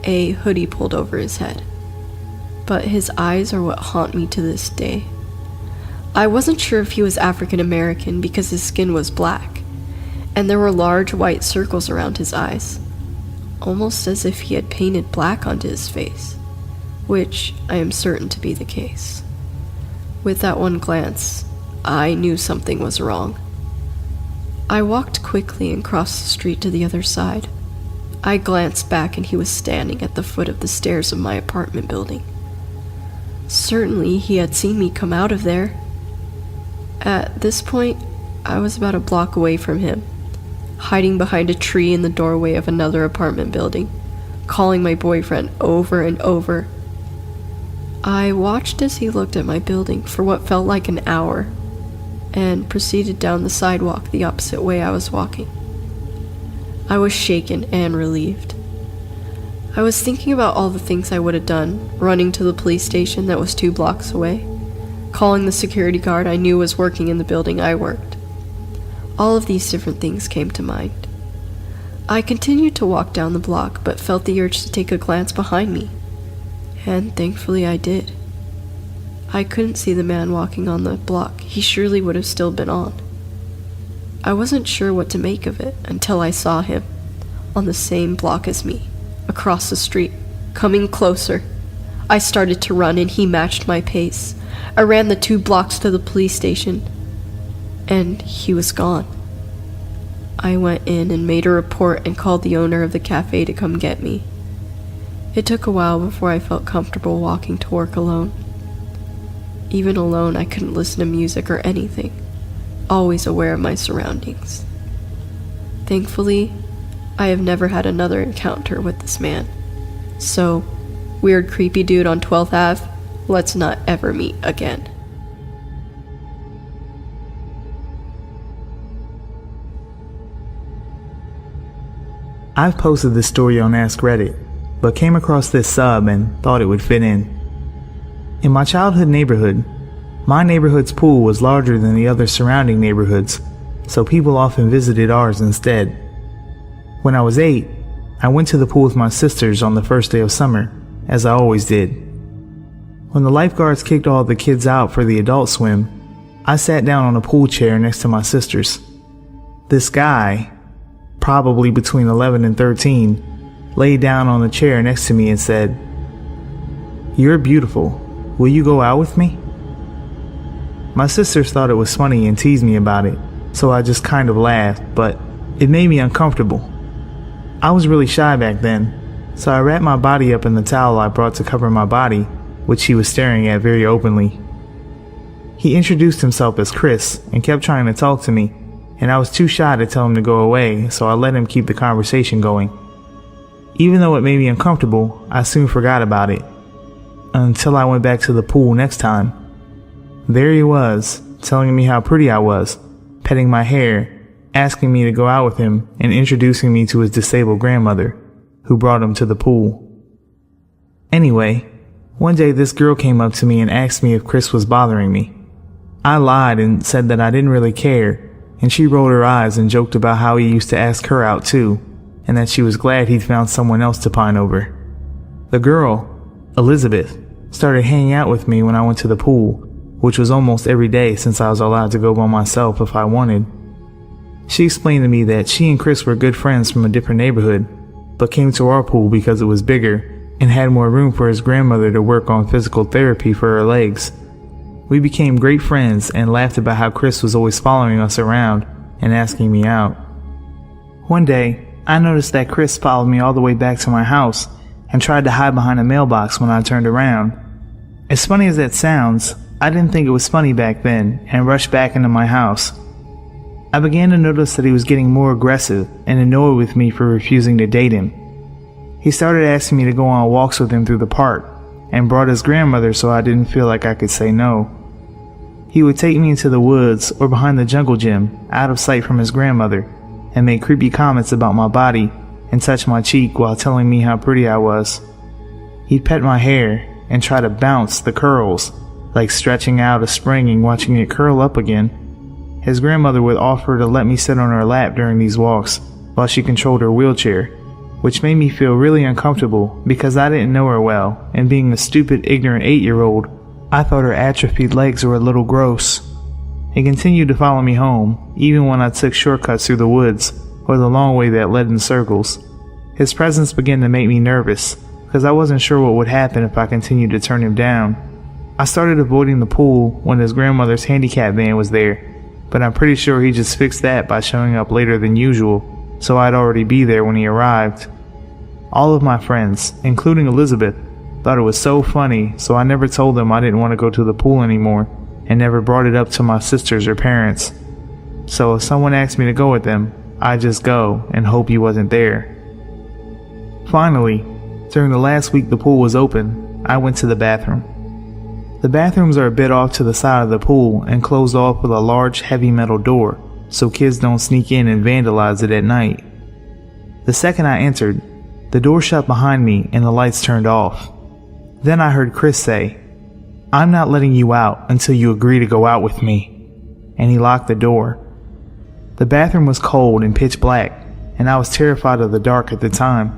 a hoodie pulled over his head. But his eyes are what haunt me to this day. I wasn't sure if he was African American because his skin was black, and there were large white circles around his eyes, almost as if he had painted black onto his face, which I am certain to be the case. With that one glance, I knew something was wrong. I walked quickly and crossed the street to the other side. I glanced back and he was standing at the foot of the stairs of my apartment building. Certainly he had seen me come out of there. At this point, I was about a block away from him, hiding behind a tree in the doorway of another apartment building, calling my boyfriend over and over. I watched as he looked at my building for what felt like an hour, and proceeded down the sidewalk the opposite way I was walking. I was shaken and relieved. I was thinking about all the things I would have done, running to the police station that was 2 blocks away, calling the security guard I knew was working in the building I worked. All of these different things came to mind. I continued to walk down the block, but felt the urge to take a glance behind me. And thankfully I did. I couldn't see the man walking on the block. He surely would have still been on. I wasn't sure what to make of it until I saw him, on the same block as me, across the street, coming closer. I started to run and he matched my pace. I ran the 2 blocks to the police station, and he was gone. I went in and made a report and called the owner of the cafe to come get me. It took a while before I felt comfortable walking to work alone. Even alone, I couldn't listen to music or anything, always aware of my surroundings. Thankfully, I have never had another encounter with this man. So, weird creepy dude on 12th Ave, let's not ever meet again. I've posted this story on Ask Reddit, but came across this sub and thought it would fit in. In my childhood neighborhood, my neighborhood's pool was larger than the other surrounding neighborhoods, so people often visited ours instead. When I was 8, I went to the pool with my sisters on the first day of summer, as I always did. When the lifeguards kicked all the kids out for the adult swim, I sat down on a pool chair next to my sisters. This guy, probably between 11 and 13, laid down on the chair next to me and said, "You're beautiful. Will you go out with me?" My sisters thought it was funny and teased me about it, so I just kind of laughed, but it made me uncomfortable. I was really shy back then, so I wrapped my body up in the towel I brought to cover my body, which he was staring at very openly. He introduced himself as Chris and kept trying to talk to me, and I was too shy to tell him to go away, so I let him keep the conversation going. Even though it made me uncomfortable, I soon forgot about it, until I went back to the pool next time. There he was, telling me how pretty I was, petting my hair, asking me to go out with him, and introducing me to his disabled grandmother, who brought him to the pool. Anyway, one day this girl came up to me and asked me if Chris was bothering me. I lied and said that I didn't really care, and she rolled her eyes and joked about how he used to ask her out too, and that she was glad he'd found someone else to pine over. The girl, Elizabeth, started hanging out with me when I went to the pool, which was almost every day since I was allowed to go by myself if I wanted. She explained to me that she and Chris were good friends from a different neighborhood, but came to our pool because it was bigger and had more room for his grandmother to work on physical therapy for her legs. We became great friends and laughed about how Chris was always following us around and asking me out. One day, I noticed that Chris followed me all the way back to my house and tried to hide behind a mailbox when I turned around. As funny as that sounds, I didn't think it was funny back then and rushed back into my house. I began to notice that he was getting more aggressive and annoyed with me for refusing to date him. He started asking me to go on walks with him through the park and brought his grandmother so I didn't feel like I could say no. He would take me into the woods or behind the jungle gym out of sight from his grandmother and make creepy comments about my body and touch my cheek while telling me how pretty I was. He'd pet my hair and try to bounce the curls, like stretching out a spring and watching it curl up again. His grandmother would offer to let me sit on her lap during these walks while she controlled her wheelchair, which made me feel really uncomfortable because I didn't know her well, and being a stupid, ignorant 8-year-old, I thought her atrophied legs were a little gross. He continued to follow me home, even when I took shortcuts through the woods or the long way that led in circles. His presence began to make me nervous because I wasn't sure what would happen if I continued to turn him down. I started avoiding the pool when his grandmother's handicap van was there, but I'm pretty sure he just fixed that by showing up later than usual, so I'd already be there when he arrived. All of my friends, including Elizabeth, thought it was so funny, so I never told them I didn't want to go to the pool anymore, and never brought it up to my sisters or parents. So if someone asked me to go with them, I'd just go and hope he wasn't there. Finally, during the last week the pool was open, I went to the bathroom. The bathrooms are a bit off to the side of the pool and closed off with a large heavy metal door, so kids don't sneak in and vandalize it at night. The second I entered, the door shut behind me and the lights turned off. Then I heard Chris say, "I'm not letting you out until you agree to go out with me," and he locked the door. The bathroom was cold and pitch black, and I was terrified of the dark at the time.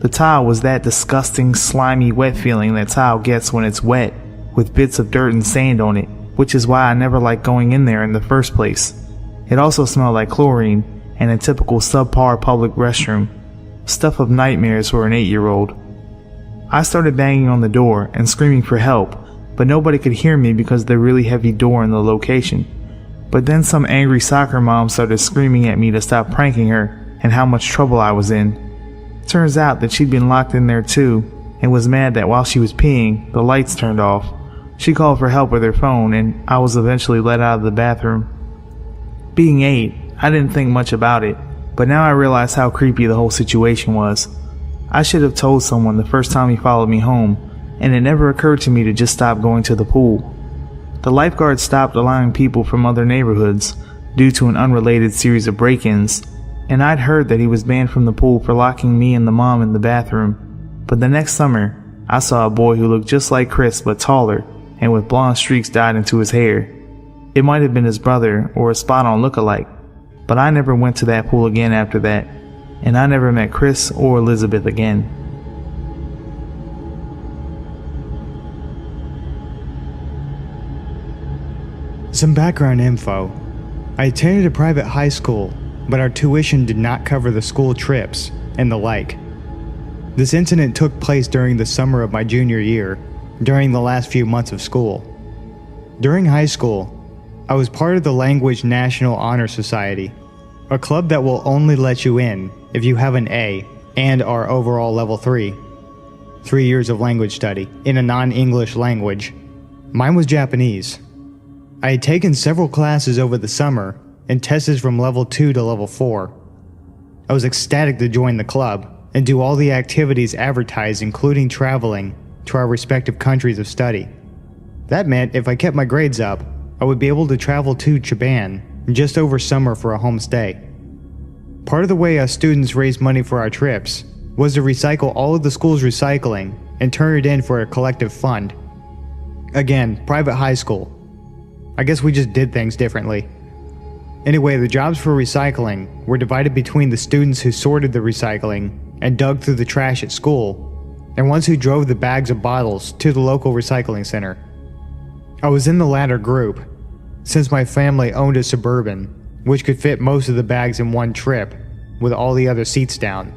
The tile was that disgusting, slimy, wet feeling that tile gets when it's wet, with bits of dirt and sand on it, which is why I never liked going in there in the first place. It also smelled like chlorine and a typical subpar public restroom, stuff of nightmares for an 8-year-old. I started banging on the door and screaming for help, but nobody could hear me because of the really heavy door in the location. But then some angry soccer mom started screaming at me to stop pranking her and how much trouble I was in. Turns out that she'd been locked in there too, and was mad that while she was peeing, the lights turned off. She called for help with her phone, and I was eventually let out of the bathroom. Being 8, I didn't think much about it, but now I realize how creepy the whole situation was. I should have told someone the first time he followed me home, and it never occurred to me to just stop going to the pool. The lifeguard stopped allowing people from other neighborhoods due to an unrelated series of break-ins, and I'd heard that he was banned from the pool for locking me and the mom in the bathroom. But the next summer, I saw a boy who looked just like Chris but taller and with blonde streaks dyed into his hair. It might have been his brother or a spot-on look-alike, but I never went to that pool again after that, and I never met Chris or Elizabeth again. Some background info. I attended a private high school, but our tuition did not cover the school trips and the like. This incident took place during the summer of my junior year, during the last few months of school. During high school, I was part of the Language National Honor Society, a club that will only let you in if you have an A and are overall level 3. 3 years of language study in a non-English language. Mine was Japanese. I had taken several classes over the summer and tested from level 2 to level 4. I was ecstatic to join the club and do all the activities advertised, including traveling to our respective countries of study. That meant if I kept my grades up, I would be able to travel to Japan just over summer for a home stay. Part of the way us students raised money for our trips was to recycle all of the school's recycling and turn it in for a collective fund. Again, private high school. I guess we just did things differently. Anyway, the jobs for recycling were divided between the students who sorted the recycling and dug through the trash at school, and ones who drove the bags of bottles to the local recycling center. I was in the latter group, since my family owned a Suburban, which could fit most of the bags in one trip, with all the other seats down.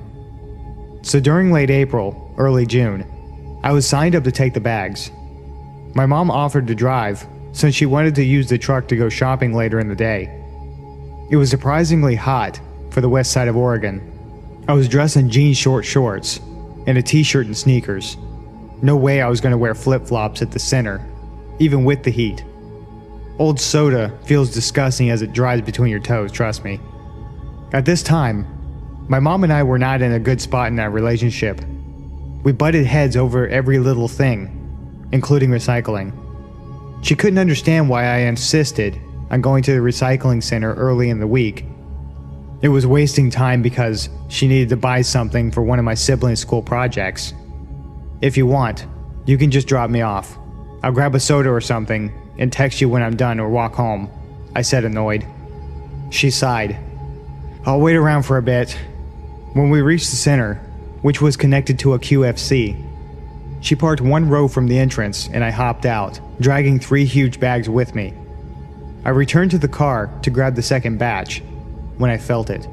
So during late April, early June, I was signed up to take the bags. My mom offered to drive, since she wanted to use the truck to go shopping later in the day. It was surprisingly hot for the west side of Oregon. I was dressed in jean short shorts and a t-shirt and sneakers. No way I was going to wear flip-flops at the center, even with the heat. Old soda feels disgusting as it dries between your toes, trust me. At this time, my mom and I were not in a good spot in our relationship. We butted heads over every little thing, including recycling. She couldn't understand why I insisted on going to the recycling center early in the week. It was wasting time because she needed to buy something for one of my siblings' school projects. If you want, you can just drop me off. I'll grab a soda or something and text you when I'm done or walk home, I said, annoyed. She sighed. I'll wait around for a bit. When we reached the center, which was connected to a QFC, she parked one row from the entrance and I hopped out, dragging 3 huge bags with me. I returned to the car to grab the second batch when I felt it.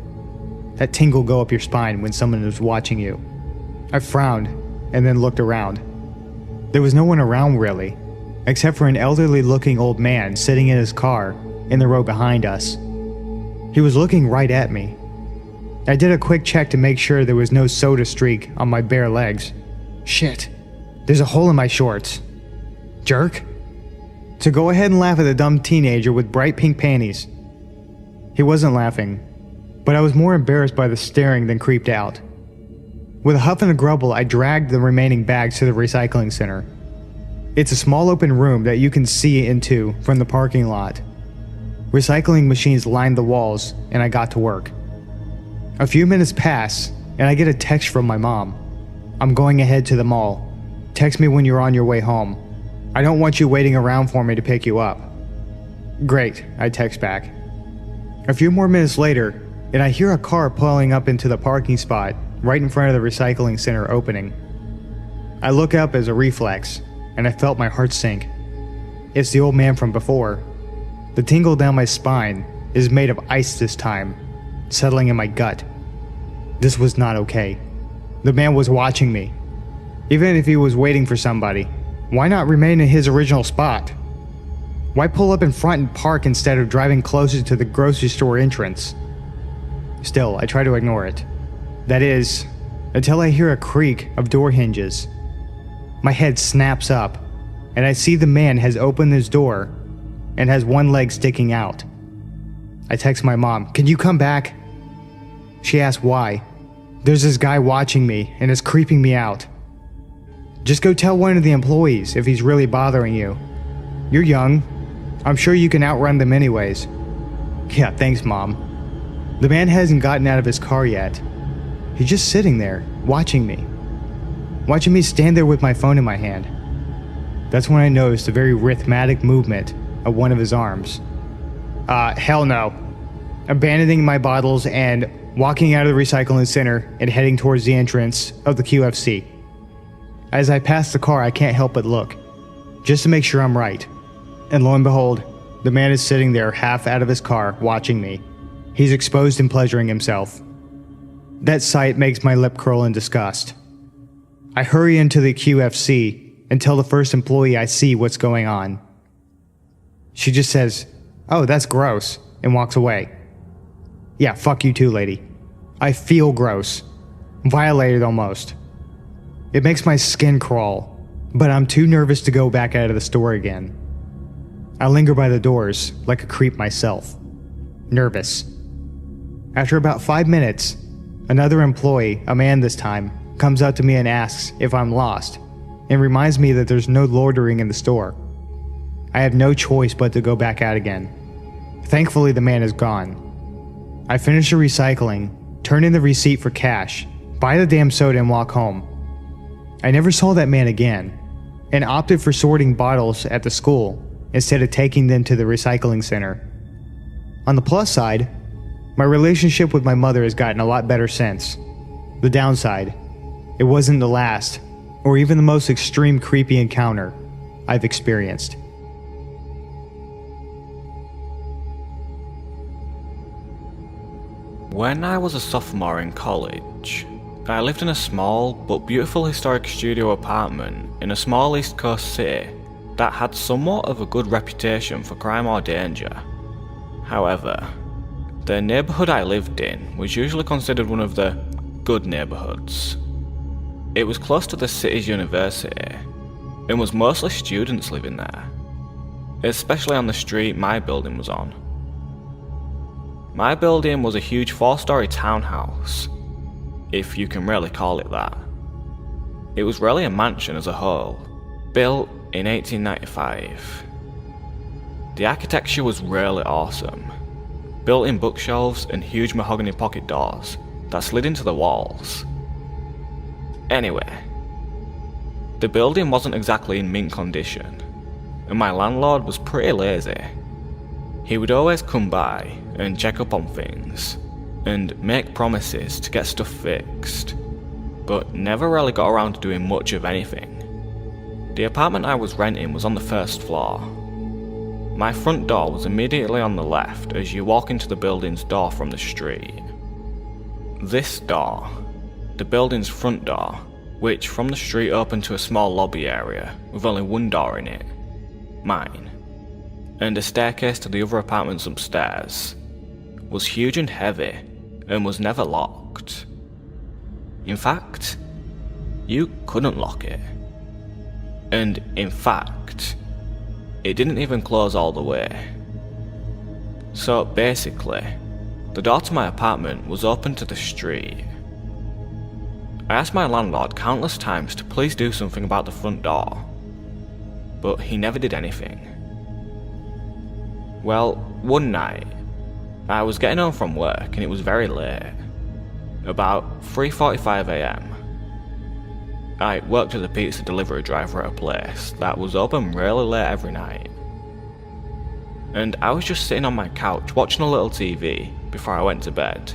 That tingle go up your spine when someone is watching you. I frowned and then looked around. There was no one around really, except for an elderly-looking old man sitting in his car in the row behind us. He was looking right at me. I did a quick check to make sure there was no soda streak on my bare legs. Shit, there's a hole in my shorts. Jerk. So go ahead and laugh at the dumb teenager with bright pink panties. He wasn't laughing, but I was more embarrassed by the staring than creeped out. With a huff and a grumble, I dragged the remaining bags to the recycling center. It's a small open room that you can see into from the parking lot. Recycling machines lined the walls, and I got to work. A few minutes pass, and I get a text from my mom. I'm going ahead to the mall. Text me when you're on your way home. I don't want you waiting around for me to pick you up. Great, I text back. A few more minutes later, and I hear a car pulling up into the parking spot right in front of the recycling center opening. I look up as a reflex, and I felt my heart sink. It's the old man from before. The tingle down my spine is made of ice this time, settling in my gut. This was not okay. The man was watching me. Even if he was waiting for somebody, why not remain in his original spot? Why pull up in front and park instead of driving closer to the grocery store entrance? Still, I try to ignore it. That is, until I hear a creak of door hinges. My head snaps up, and I see the man has opened his door and has one leg sticking out. I text my mom, "Can you come back?" She asks why. There's this guy watching me and is creeping me out. Just go tell one of the employees if he's really bothering you. You're young. I'm sure you can outrun them anyways. Yeah, thanks, Mom. The man hasn't gotten out of his car yet. He's just sitting there, watching me. Watching me stand there with my phone in my hand. That's when I noticed a very rhythmic movement of one of his arms. Hell no. Abandoning my bottles and walking out of the recycling center and heading towards the entrance of the QFC. As I pass the car, I can't help but look, just to make sure I'm right. And lo and behold, the man is sitting there half out of his car watching me. He's exposed and pleasuring himself. That sight makes my lip curl in disgust. I hurry into the QFC and tell the first employee I see what's going on. She just says, "Oh, that's gross," and walks away. Yeah, fuck you too, lady. I feel gross. Violated almost. It makes my skin crawl, but I'm too nervous to go back out of the store again. I linger by the doors, like a creep myself. Nervous. After about 5 minutes, another employee, a man this time, comes up to me and asks if I'm lost, and reminds me that there's no loitering in the store. I have no choice but to go back out again. Thankfully, the man is gone. I finish the recycling, turn in the receipt for cash, buy the damn soda and walk home. I never saw that man again, and opted for sorting bottles at the school instead of taking them to the recycling center. On the plus side, my relationship with my mother has gotten a lot better since. The downside, it wasn't the last, or even the most extreme creepy encounter I've experienced. When I was a sophomore in college, I lived in a small but beautiful historic studio apartment in a small East Coast city that had somewhat of a good reputation for crime or danger. However, the neighbourhood I lived in was usually considered one of the good neighbourhoods. It was close to the city's university, and was mostly students living there, especially on the street my building was on. My building was a huge 4-story townhouse, if you can really call it that. It was really a mansion as a whole, built in 1895. The architecture was really awesome. Built-in bookshelves and huge mahogany pocket doors that slid into the walls. Anyway, the building wasn't exactly in mint condition, and my landlord was pretty lazy. He would always come by and check up on things, and make promises to get stuff fixed, but never really got around to doing much of anything. The apartment I was renting was on the first floor. My front door was immediately on the left as you walk into the building's door from the street. This door, the building's front door, which from the street opened to a small lobby area with only one door in it, mine, and a staircase to the other apartments upstairs, was huge and heavy and was never locked. In fact, you couldn't lock it. And in fact, it didn't even close all the way. So basically, the door to my apartment was open to the street. I asked my landlord countless times to please do something about the front door, but he never did anything. Well, one night, I was getting home from work and it was very late, about 3:45 AM. I worked as a pizza delivery driver at a place that was open really late every night. And I was just sitting on my couch watching a little TV before I went to bed.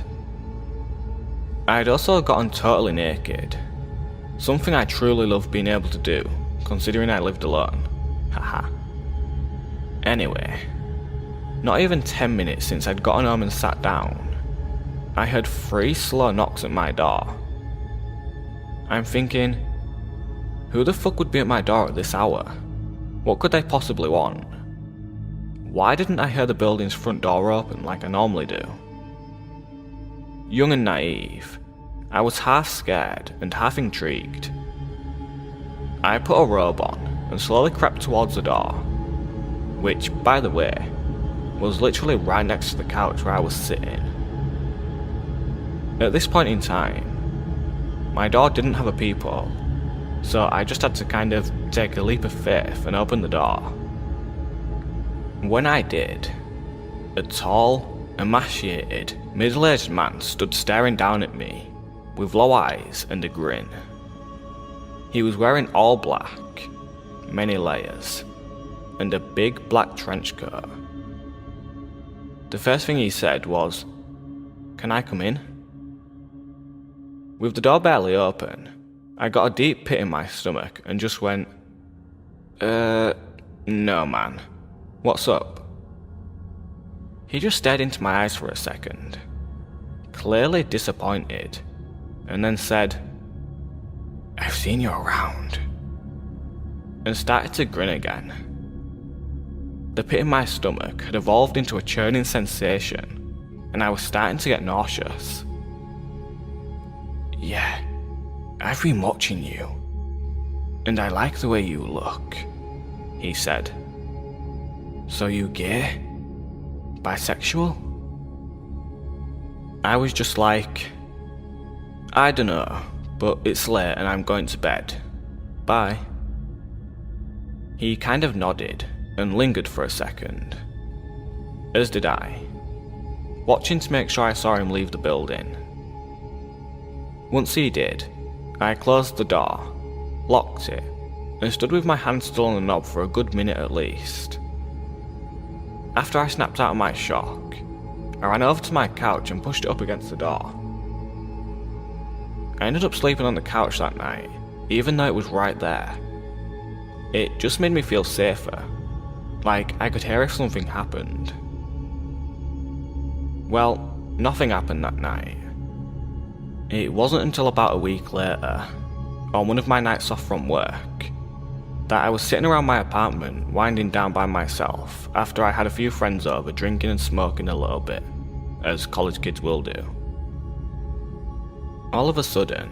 I had also gotten totally naked, something I truly loved being able to do, considering I lived alone. Haha. Anyway, not even 10 minutes since I'd gotten home and sat down, I heard 3 slow knocks at my door. I'm thinking, who the fuck would be at my door at this hour? What could they possibly want? Why didn't I hear the building's front door open like I normally do? Young and naive, I was half scared and half intrigued. I put a robe on and slowly crept towards the door, which, by the way, was literally right next to the couch where I was sitting. At this point in time, my door didn't have a peephole, so I just had to kind of take a leap of faith and open the door. When I did, a tall, emaciated, middle-aged man stood staring down at me, with low eyes and a grin. He was wearing all black, many layers, and a big black trench coat. The first thing he said was, "Can I come in?" With the door barely open, I got a deep pit in my stomach and just went, no man, what's up?" He just stared into my eyes for a second, clearly disappointed, and then said, "I've seen you around," and started to grin again. The pit in my stomach had evolved into a churning sensation, and I was starting to get nauseous. "Yeah, I've been watching you, and I like the way you look," he said. "So you gay? Bisexual?" I was just like, "I dunno, but it's late and I'm going to bed. Bye." He kind of nodded and lingered for a second, as did I, watching to make sure I saw him leave the building. Once he did, I closed the door, locked it, and stood with my hand still on the knob for a good minute at least. After I snapped out of my shock, I ran over to my couch and pushed it up against the door. I ended up sleeping on the couch that night, even though it was right there. It just made me feel safer, like I could hear if something happened. Well, nothing happened that night. It wasn't until about a week later, on one of my nights off from work, that I was sitting around my apartment winding down by myself after I had a few friends over drinking and smoking a little bit, as college kids will do. All of a sudden,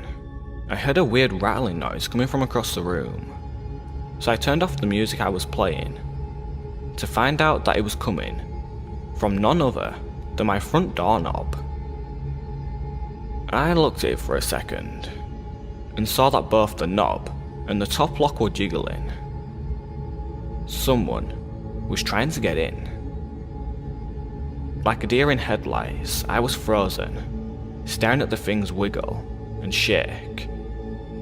I heard a weird rattling noise coming from across the room, so I turned off the music I was playing, to find out that it was coming from none other than my front doorknob. I looked at it for a second, and saw that both the knob and the top lock were jiggling. Someone was trying to get in. Like a deer in headlights, I was frozen, staring at the things wiggle and shake,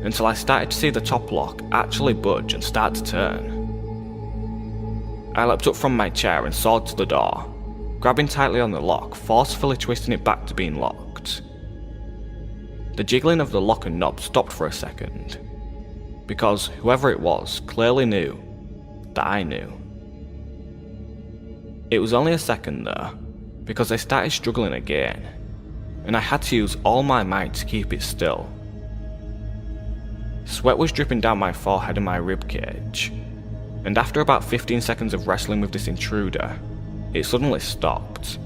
until I started to see the top lock actually budge and start to turn. I leapt up from my chair and sawed to the door, grabbing tightly on the lock, forcefully twisting it back to being locked. The jiggling of the lock and knob stopped for a second, because whoever it was clearly knew that I knew. It was only a second though, because they started struggling again, and I had to use all my might to keep it still. Sweat was dripping down my forehead and my ribcage, and after about 15 seconds of wrestling with this intruder, it suddenly stopped,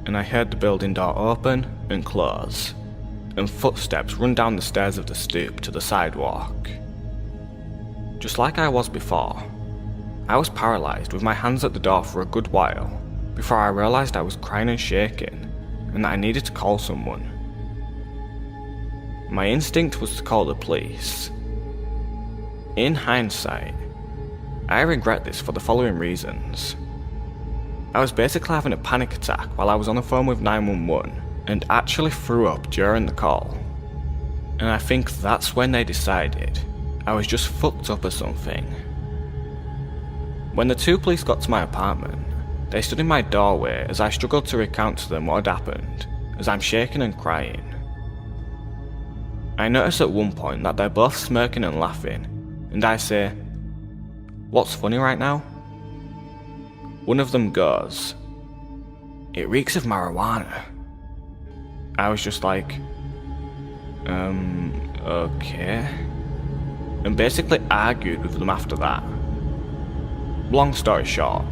and I heard the building door open and close, and footsteps run down the stairs of the stoop to the sidewalk. Just like I was before, I was paralysed with my hands at the door for a good while before I realised I was crying and shaking and that I needed to call someone. My instinct was to call the police. In hindsight, I regret this for the following reasons. I was basically having a panic attack while I was on the phone with 911 and actually threw up during the call. And I think that's when they decided I was just fucked up or something. When the two police got to my apartment, they stood in my doorway as I struggled to recount to them what had happened, as I'm shaking and crying. I noticed at one point that they're both smirking and laughing, and I say, "What's funny right now?" One of them goes, "It reeks of marijuana." I was just like, okay, and basically argued with them after that. Long story short,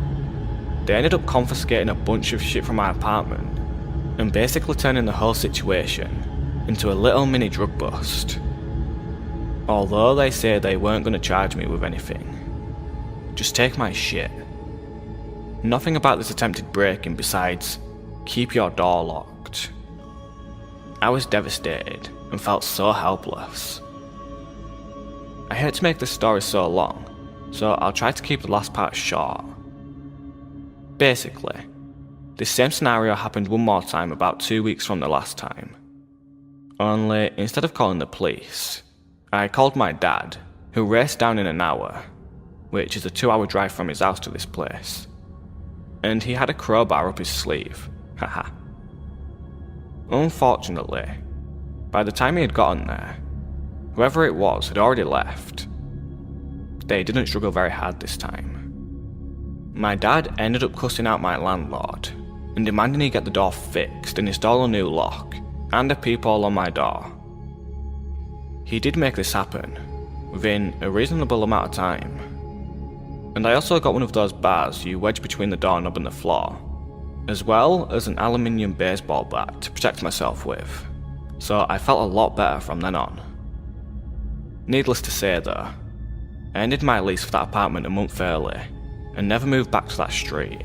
they ended up confiscating a bunch of shit from my apartment and basically turning the whole situation into a little mini drug bust. Although they say they weren't going to charge me with anything. Just take my shit. Nothing about this attempted break-in besides keep your door locked. I was devastated and felt so helpless. I hate to make this story so long, so I'll try to keep the last part short. Basically, This same scenario happened one more time about 2 weeks from the last time. Only, instead of calling the police, I called my dad, who raced down in an hour, which is a 2-hour drive from his house to this place. And he had a crowbar up his sleeve, haha. Unfortunately, by the time he had gotten there, whoever it was had already left. They didn't struggle very hard this time. My dad ended up cussing out my landlord and demanding he get the door fixed and install a new lock and a peephole on my door. He did make this happen within a reasonable amount of time. And I also got one of those bars you wedge between the doorknob and the floor, as well as an aluminium baseball bat to protect myself with, so I felt a lot better from then on. Needless to say though, I ended my lease for that apartment a month early and never moved back to that street.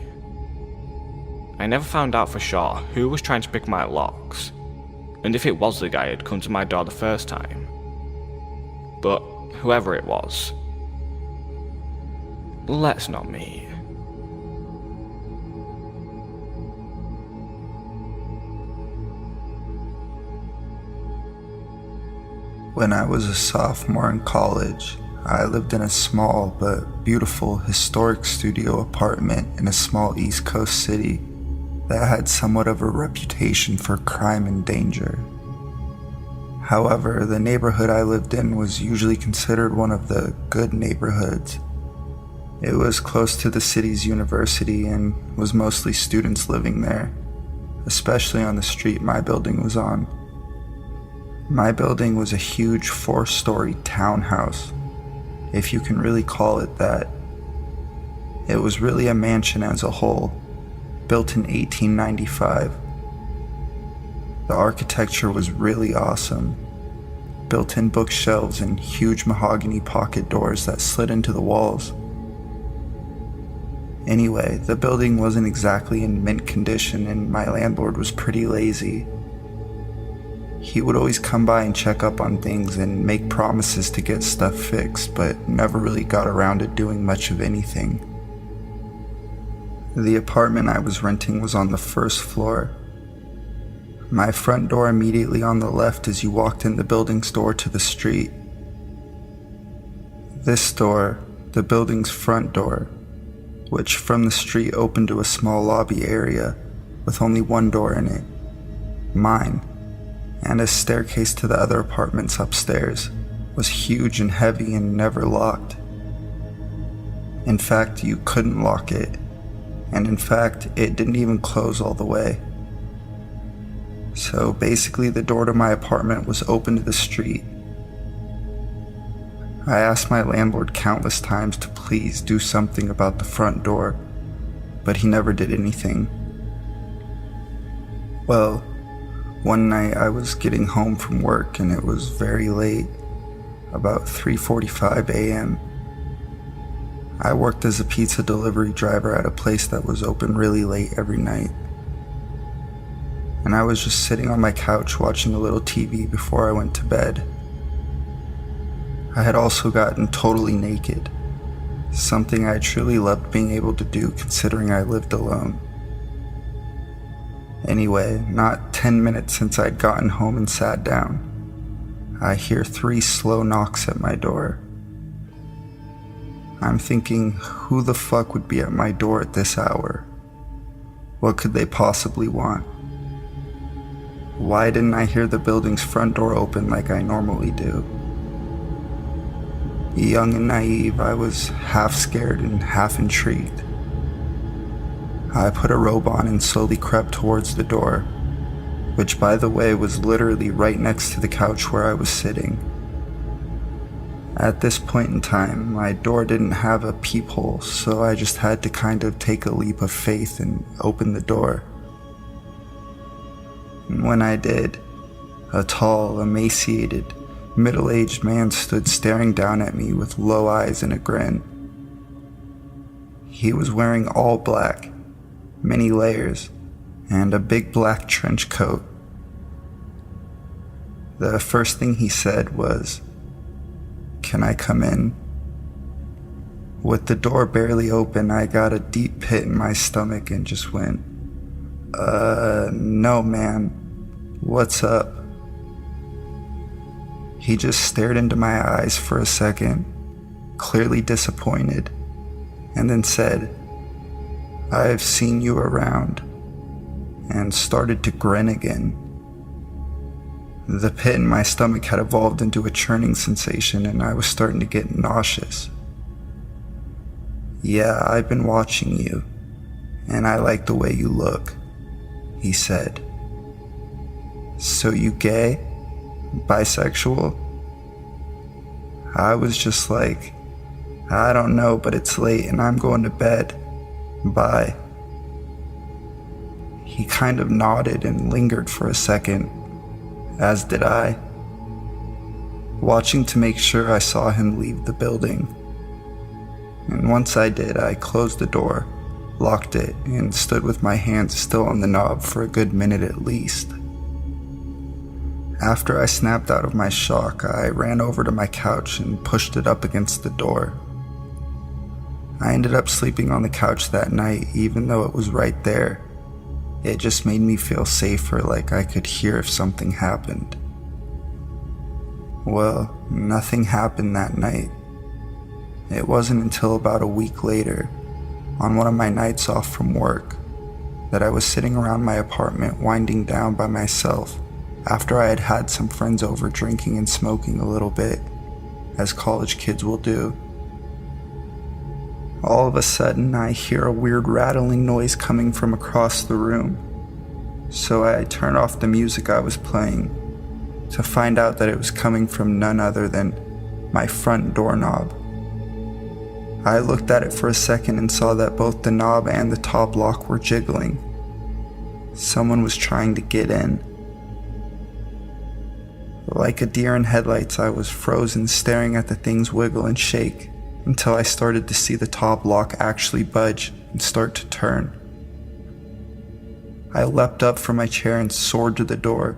I never found out for sure who was trying to pick my locks, and if it was the guy who had come to my door the first time. But whoever it was, let's not meet. When I was a sophomore in college, I lived in a small but beautiful historic studio apartment in a small East Coast city that had somewhat of a reputation for crime and danger. However, the neighborhood I lived in was usually considered one of the good neighborhoods. It was close to the city's university and was mostly students living there, especially on the street my building was on. My building was a huge 4-story townhouse, if you can really call it that. It was really a mansion as a whole, built in 1895. The architecture was really awesome. Built-in bookshelves and huge mahogany pocket doors that slid into the walls. Anyway, the building wasn't exactly in mint condition and my landlord was pretty lazy. He would always come by and check up on things and make promises to get stuff fixed, but never really got around to doing much of anything. The apartment I was renting was on the first floor. My front door immediately on the left as you walked in the building's door to the street. This door, the building's front door, which from the street opened to a small lobby area with only one door in it, mine, and a staircase to the other apartments upstairs, was huge and heavy and never locked. In fact, you couldn't lock it, and in fact, it didn't even close all the way. So basically the door to my apartment was open to the street. I asked my landlord countless times to please do something about the front door, but he never did anything. Well, one night I was getting home from work and it was very late, about 3:45 a.m. I worked as a pizza delivery driver at a place that was open really late every night. And I was just sitting on my couch watching a little TV before I went to bed. I had also gotten totally naked, something I truly loved being able to do considering I lived alone. Anyway, not 10 minutes since I'd gotten home and sat down, I hear 3 slow knocks at my door. I'm thinking, who the fuck would be at my door at this hour? What could they possibly want? Why didn't I hear the building's front door open like I normally do? Young and naive, I was half scared and half intrigued. I put a robe on and slowly crept towards the door, which by the way was literally right next to the couch where I was sitting. At this point in time, my door didn't have a peephole, so I just had to kind of take a leap of faith and open the door. And when I did, a tall, emaciated, middle-aged man stood staring down at me with low eyes and a grin. He was wearing all black, many layers, and a big black trench coat. The first thing he said was, "Can I come in?" With the door barely open, I got a deep pit in my stomach and just went, No, man. What's up? He just stared into my eyes for a second, clearly disappointed, and then said, "I've seen you around," and started to grin again. The pit in my stomach had evolved into a churning sensation, and I was starting to get nauseous. "Yeah, I've been watching you, and I like the way you look," he said. "So you gay? Bisexual?" I was just like, "I don't know, but it's late and I'm going to bed. Bye." He kind of nodded and lingered for a second, as did I, watching to make sure I saw him leave the building. And once I did, I closed the door, locked it, and stood with my hands still on the knob for a good minute at least. After I snapped out of my shock, I ran over to my couch and pushed it up against the door. I ended up sleeping on the couch that night, even though it was right there. It just made me feel safer, like I could hear if something happened. Well, nothing happened that night. It wasn't until about a week later, on one of my nights off from work, that I was sitting around my apartment winding down by myself after I had had some friends over drinking and smoking a little bit, as college kids will do. All of a sudden, I hear a weird rattling noise coming from across the room, so I turn off the music I was playing to find out that it was coming from none other than my front doorknob. I looked at it for a second and saw that both the knob and the top lock were jiggling. Someone was trying to get in. Like a deer in headlights, I was frozen staring at the things wiggle and shake until I started to see the top lock actually budge and start to turn. I leapt up from my chair and soared to the door,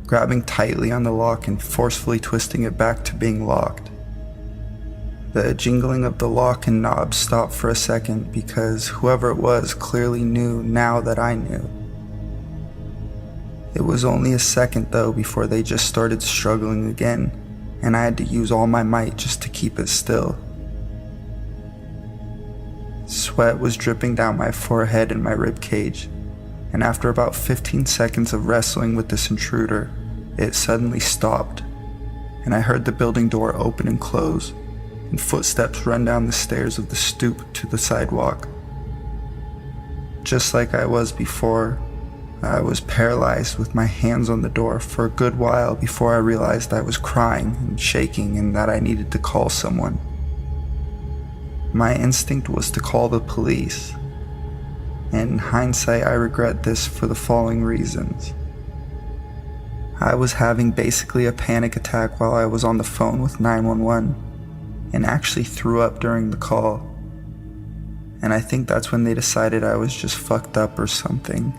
grabbing tightly on the lock and forcefully twisting it back to being locked. The jingling of the lock and knob stopped for a second because whoever it was clearly knew now that I knew. It was only a second though before they just started struggling again, and I had to use all my might just to keep it still. Sweat was dripping down my forehead and my rib cage, and after about 15 seconds of wrestling with this intruder, it suddenly stopped, and I heard the building door open and close, and footsteps run down the stairs of the stoop to the sidewalk. Just like I was before, I was paralyzed with my hands on the door for a good while before I realized I was crying and shaking and that I needed to call someone. My instinct was to call the police. In hindsight, I regret this for the following reasons. I was having basically a panic attack while I was on the phone with 911 and actually threw up during the call. And I think that's when they decided I was just fucked up or something.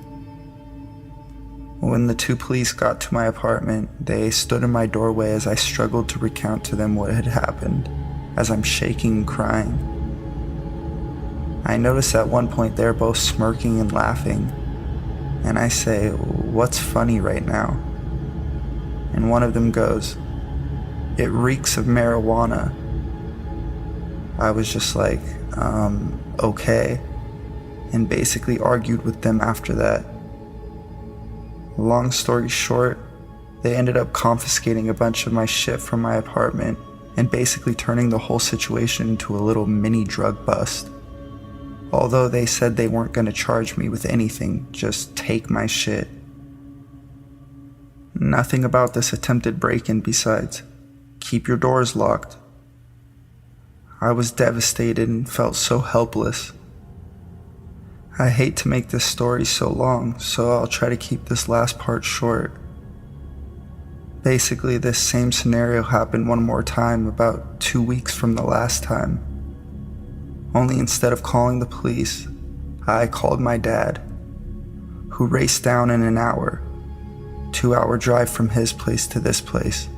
When the two police got to my apartment, they stood in my doorway as I struggled to recount to them what had happened, as I'm shaking and crying. I noticed at one point they're both smirking and laughing, and I say, "What's funny right now?" And one of them goes, "It reeks of marijuana." I was just like, okay, and basically argued with them after that. Long story short, they ended up confiscating a bunch of my shit from my apartment and basically turning the whole situation into a little mini drug bust. Although they said they weren't going to charge me with anything, just take my shit. Nothing about this attempted break-in besides, keep your doors locked. I was devastated and felt so helpless. I hate to make this story so long, so I'll try to keep this last part short. Basically, this same scenario happened one more time about 2 weeks from the last time. Only instead of calling the police, I called my dad, who raced down in an hour, 2-hour drive from his place to this place,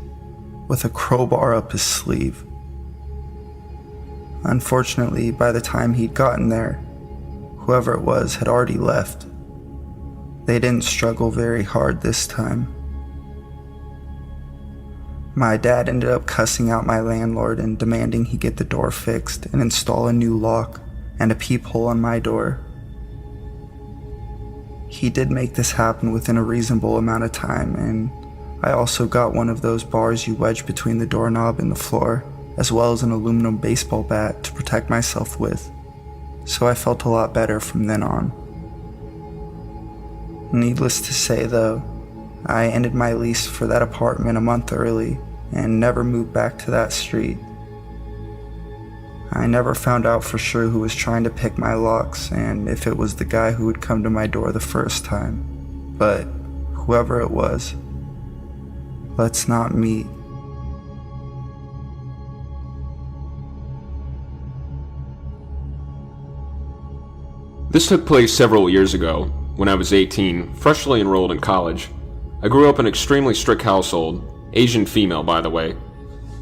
with a crowbar up his sleeve. Unfortunately, by the time he'd gotten there, whoever it was had already left. They didn't struggle very hard this time. My dad ended up cussing out my landlord and demanding he get the door fixed and install a new lock and a peephole on my door. He did make this happen within a reasonable amount of time, and I also got one of those bars you wedge between the doorknob and the floor, as well as an aluminum baseball bat to protect myself with, so I felt a lot better from then on. Needless to say though, I ended my lease for that apartment a month early and never moved back to that street. I never found out for sure who was trying to pick my locks and if it was the guy who would come to my door the first time, but whoever it was, let's not meet. This took place several years ago, when I was 18, freshly enrolled in college. I grew up in an extremely strict household, Asian female by the way.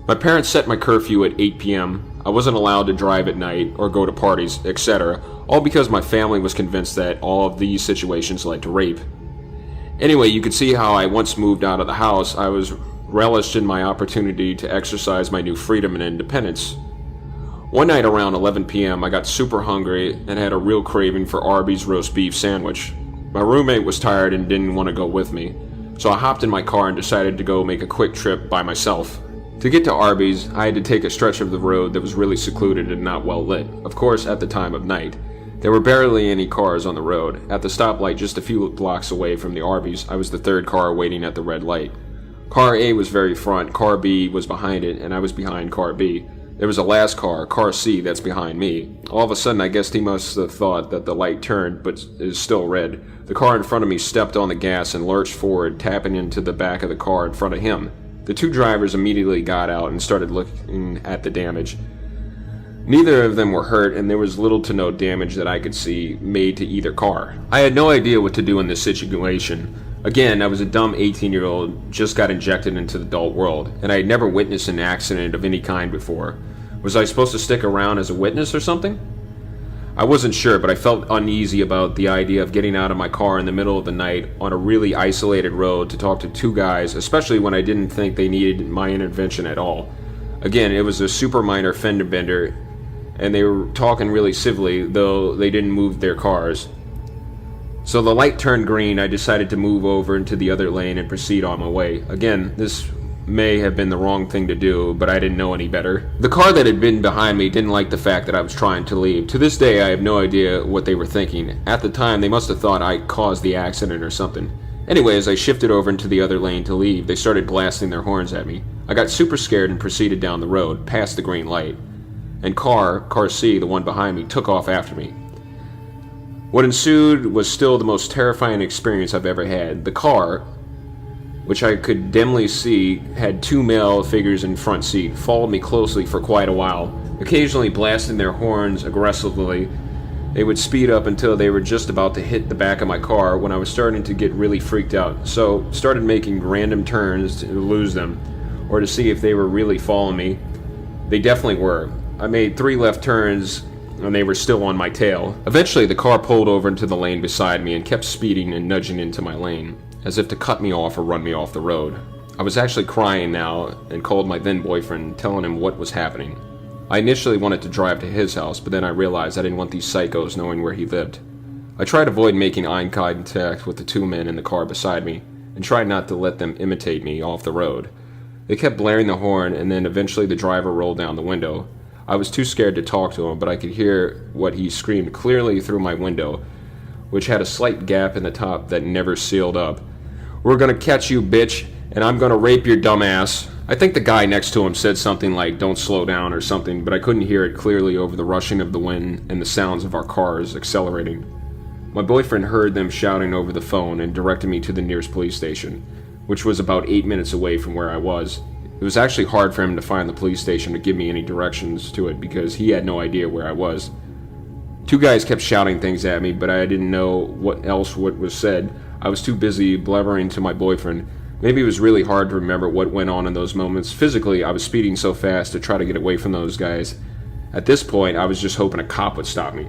My parents set my curfew at 8 p.m. I wasn't allowed to drive at night or go to parties, etc., all because my family was convinced that all of these situations led to rape. Anyway, you could see how I once moved out of the house, I was relished in my opportunity to exercise my new freedom and independence. One night around 11 p.m. I got super hungry and had a real craving for Arby's roast beef sandwich. My roommate was tired and didn't want to go with me, so I hopped in my car and decided to go make a quick trip by myself. To get to Arby's, I had to take a stretch of the road that was really secluded and not well lit, of course at the time of night. There were barely any cars on the road. At the stoplight just a few blocks away from the Arby's, I was the third car waiting at the red light. Car A was very front, Car B was behind it, and I was behind Car B. There was a last car, Car C, that's behind me. All of a sudden I guess he must have thought that the light turned, but is still red. The car in front of me stepped on the gas and lurched forward, tapping into the back of the car in front of him. The two drivers immediately got out and started looking at the damage. Neither of them were hurt, and there was little to no damage that I could see made to either car. I had no idea what to do in this situation. Again, I was a dumb 18-year-old, just got injected into the adult world, and I had never witnessed an accident of any kind before. Was I supposed to stick around as a witness or something? I wasn't sure, but I felt uneasy about the idea of getting out of my car in the middle of the night on a really isolated road to talk to two guys, especially when I didn't think they needed my intervention at all. Again, it was a super minor fender bender, and they were talking really civilly, though they didn't move their cars. So the light turned green, I decided to move over into the other lane and proceed on my way. Again, this may have been the wrong thing to do, but I didn't know any better. The car that had been behind me didn't like the fact that I was trying to leave. To this day, I have no idea what they were thinking. At the time, they must have thought I caused the accident or something. Anyway, as I shifted over into the other lane to leave, they started blasting their horns at me. I got super scared and proceeded down the road, past the green light. And Car C, the one behind me, took off after me. What ensued was still the most terrifying experience I've ever had. The car, which I could dimly see had two male figures in front seat, followed me closely for quite a while, occasionally blasting their horns aggressively. They would speed up until they were just about to hit the back of my car when I was starting to get really freaked out, so started making random turns to lose them, or to see if they were really following me. They definitely were. I made 3 left turns and they were still on my tail. Eventually the car pulled over into the lane beside me and kept speeding and nudging into my lane, as if to cut me off or run me off the road. I was actually crying now and called my then boyfriend, telling him what was happening. I initially wanted to drive to his house, but then I realized I didn't want these psychos knowing where he lived. I tried to avoid making eye contact with the 2 men in the car beside me, and tried not to let them imitate me off the road. They kept blaring the horn, and then eventually the driver rolled down the window. I was too scared to talk to him, but I could hear what he screamed clearly through my window, which had a slight gap in the top that never sealed up. "We're gonna catch you, bitch, and I'm gonna rape your dumb ass." I think the guy next to him said something like, "Don't slow down" or something, but I couldn't hear it clearly over the rushing of the wind and the sounds of our cars accelerating. My boyfriend heard them shouting over the phone and directed me to the nearest police station, which was about 8 minutes away from where I was. It was actually hard for him to find the police station to give me any directions to it because he had no idea where I was. 2 guys kept shouting things at me, but I didn't know what was said. I was too busy blubbering to my boyfriend. Maybe it was really hard to remember what went on in those moments. Physically, I was speeding so fast to try to get away from those guys. At this point, I was just hoping a cop would stop me.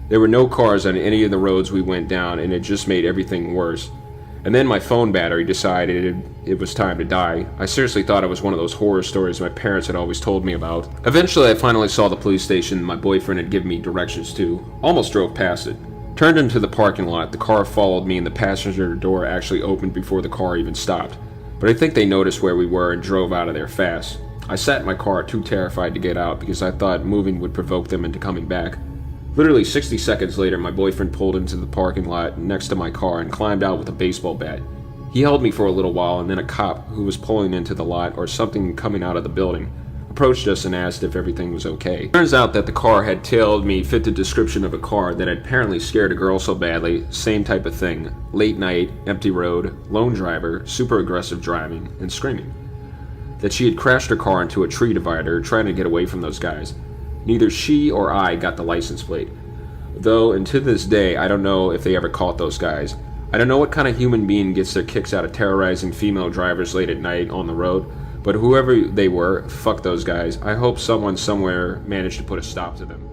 There were no cars on any of the roads we went down, and it just made everything worse. And then my phone battery decided it was time to die. I seriously thought it was one of those horror stories my parents had always told me about. Eventually, I finally saw the police station my boyfriend had given me directions to. Almost drove past it. Turned into the parking lot, the car followed me, and the passenger door actually opened before the car even stopped. But I think they noticed where we were and drove out of there fast. I sat in my car too terrified to get out because I thought moving would provoke them into coming back. Literally 60 seconds later, my boyfriend pulled into the parking lot next to my car and climbed out with a baseball bat. He held me for a little while, and then a cop who was pulling into the lot or something coming out of the building approached us and asked if everything was okay. Turns out that the car had tailed me fit the description of a car that had apparently scared a girl so badly, same type of thing, late night, empty road, lone driver, super aggressive driving, and screaming, that she had crashed her car into a tree divider trying to get away from those guys. Neither she or I got the license plate. Though, and to this day, I don't know if they ever caught those guys. I don't know what kind of human being gets their kicks out of terrorizing female drivers late at night on the road, but whoever they were, fuck those guys. I hope someone somewhere managed to put a stop to them.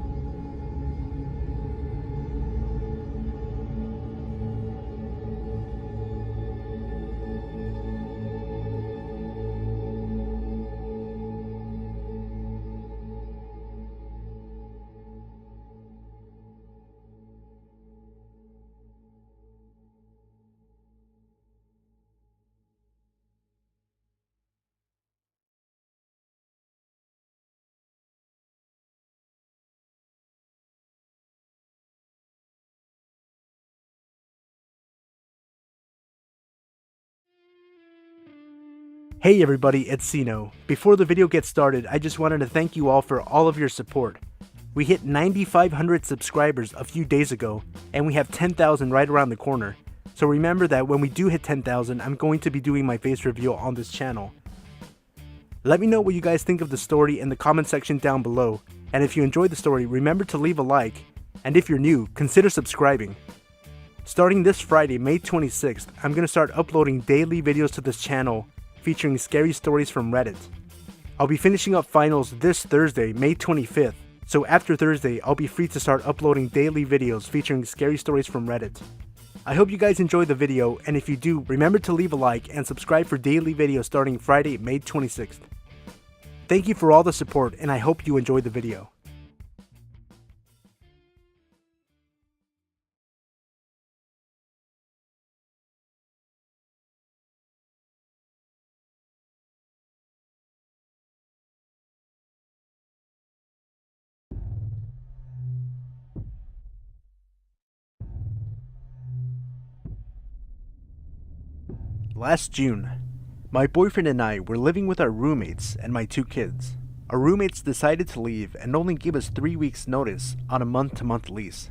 Hey everybody, it's Sino. Before the video gets started, I just wanted to thank you all for all of your support. We hit 9,500 subscribers a few days ago, and we have 10,000 right around the corner. So remember that when we do hit 10,000, I'm going to be doing my face reveal on this channel. Let me know what you guys think of the story in the comment section down below, and if you enjoyed the story, remember to leave a like, and if you're new, consider subscribing. Starting this Friday, May 26th, I'm going to start uploading daily videos to this channel featuring scary stories from Reddit. I'll be finishing up finals this Thursday, May 25th, so after Thursday, I'll be free to start uploading daily videos featuring scary stories from Reddit. I hope you guys enjoyed the video, and if you do, remember to leave a like and subscribe for daily videos starting Friday, May 26th. Thank you for all the support, and I hope you enjoyed the video. Last June, my boyfriend and I were living with our roommates and my 2 kids. Our roommates decided to leave and only give us 3 weeks notice on a month-to-month lease.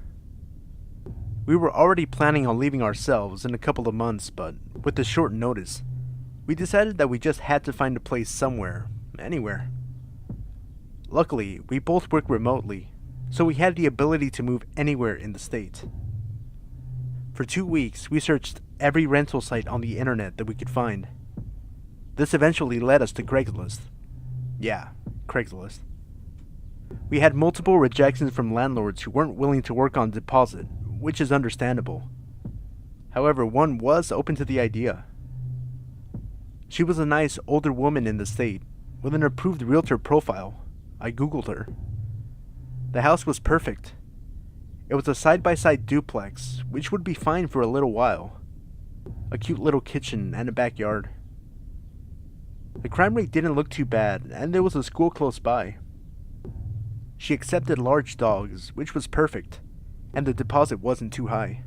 We were already planning on leaving ourselves in a couple of months, but with the short notice, we decided that we just had to find a place somewhere, anywhere. Luckily, we both work remotely, so we had the ability to move anywhere in the state. For 2 weeks, we searched every rental site on the internet that we could find. This eventually led us to Craigslist. Yeah, Craigslist. We had multiple rejections from landlords who weren't willing to work on deposit, which is understandable. However, one was open to the idea. She was a nice older woman in the state, with an approved realtor profile. I googled her. The house was perfect. It was a side-by-side duplex, which would be fine for a little while. A cute little kitchen and a backyard. The crime rate didn't look too bad, and there was a school close by. She accepted large dogs, which was perfect, and the deposit wasn't too high.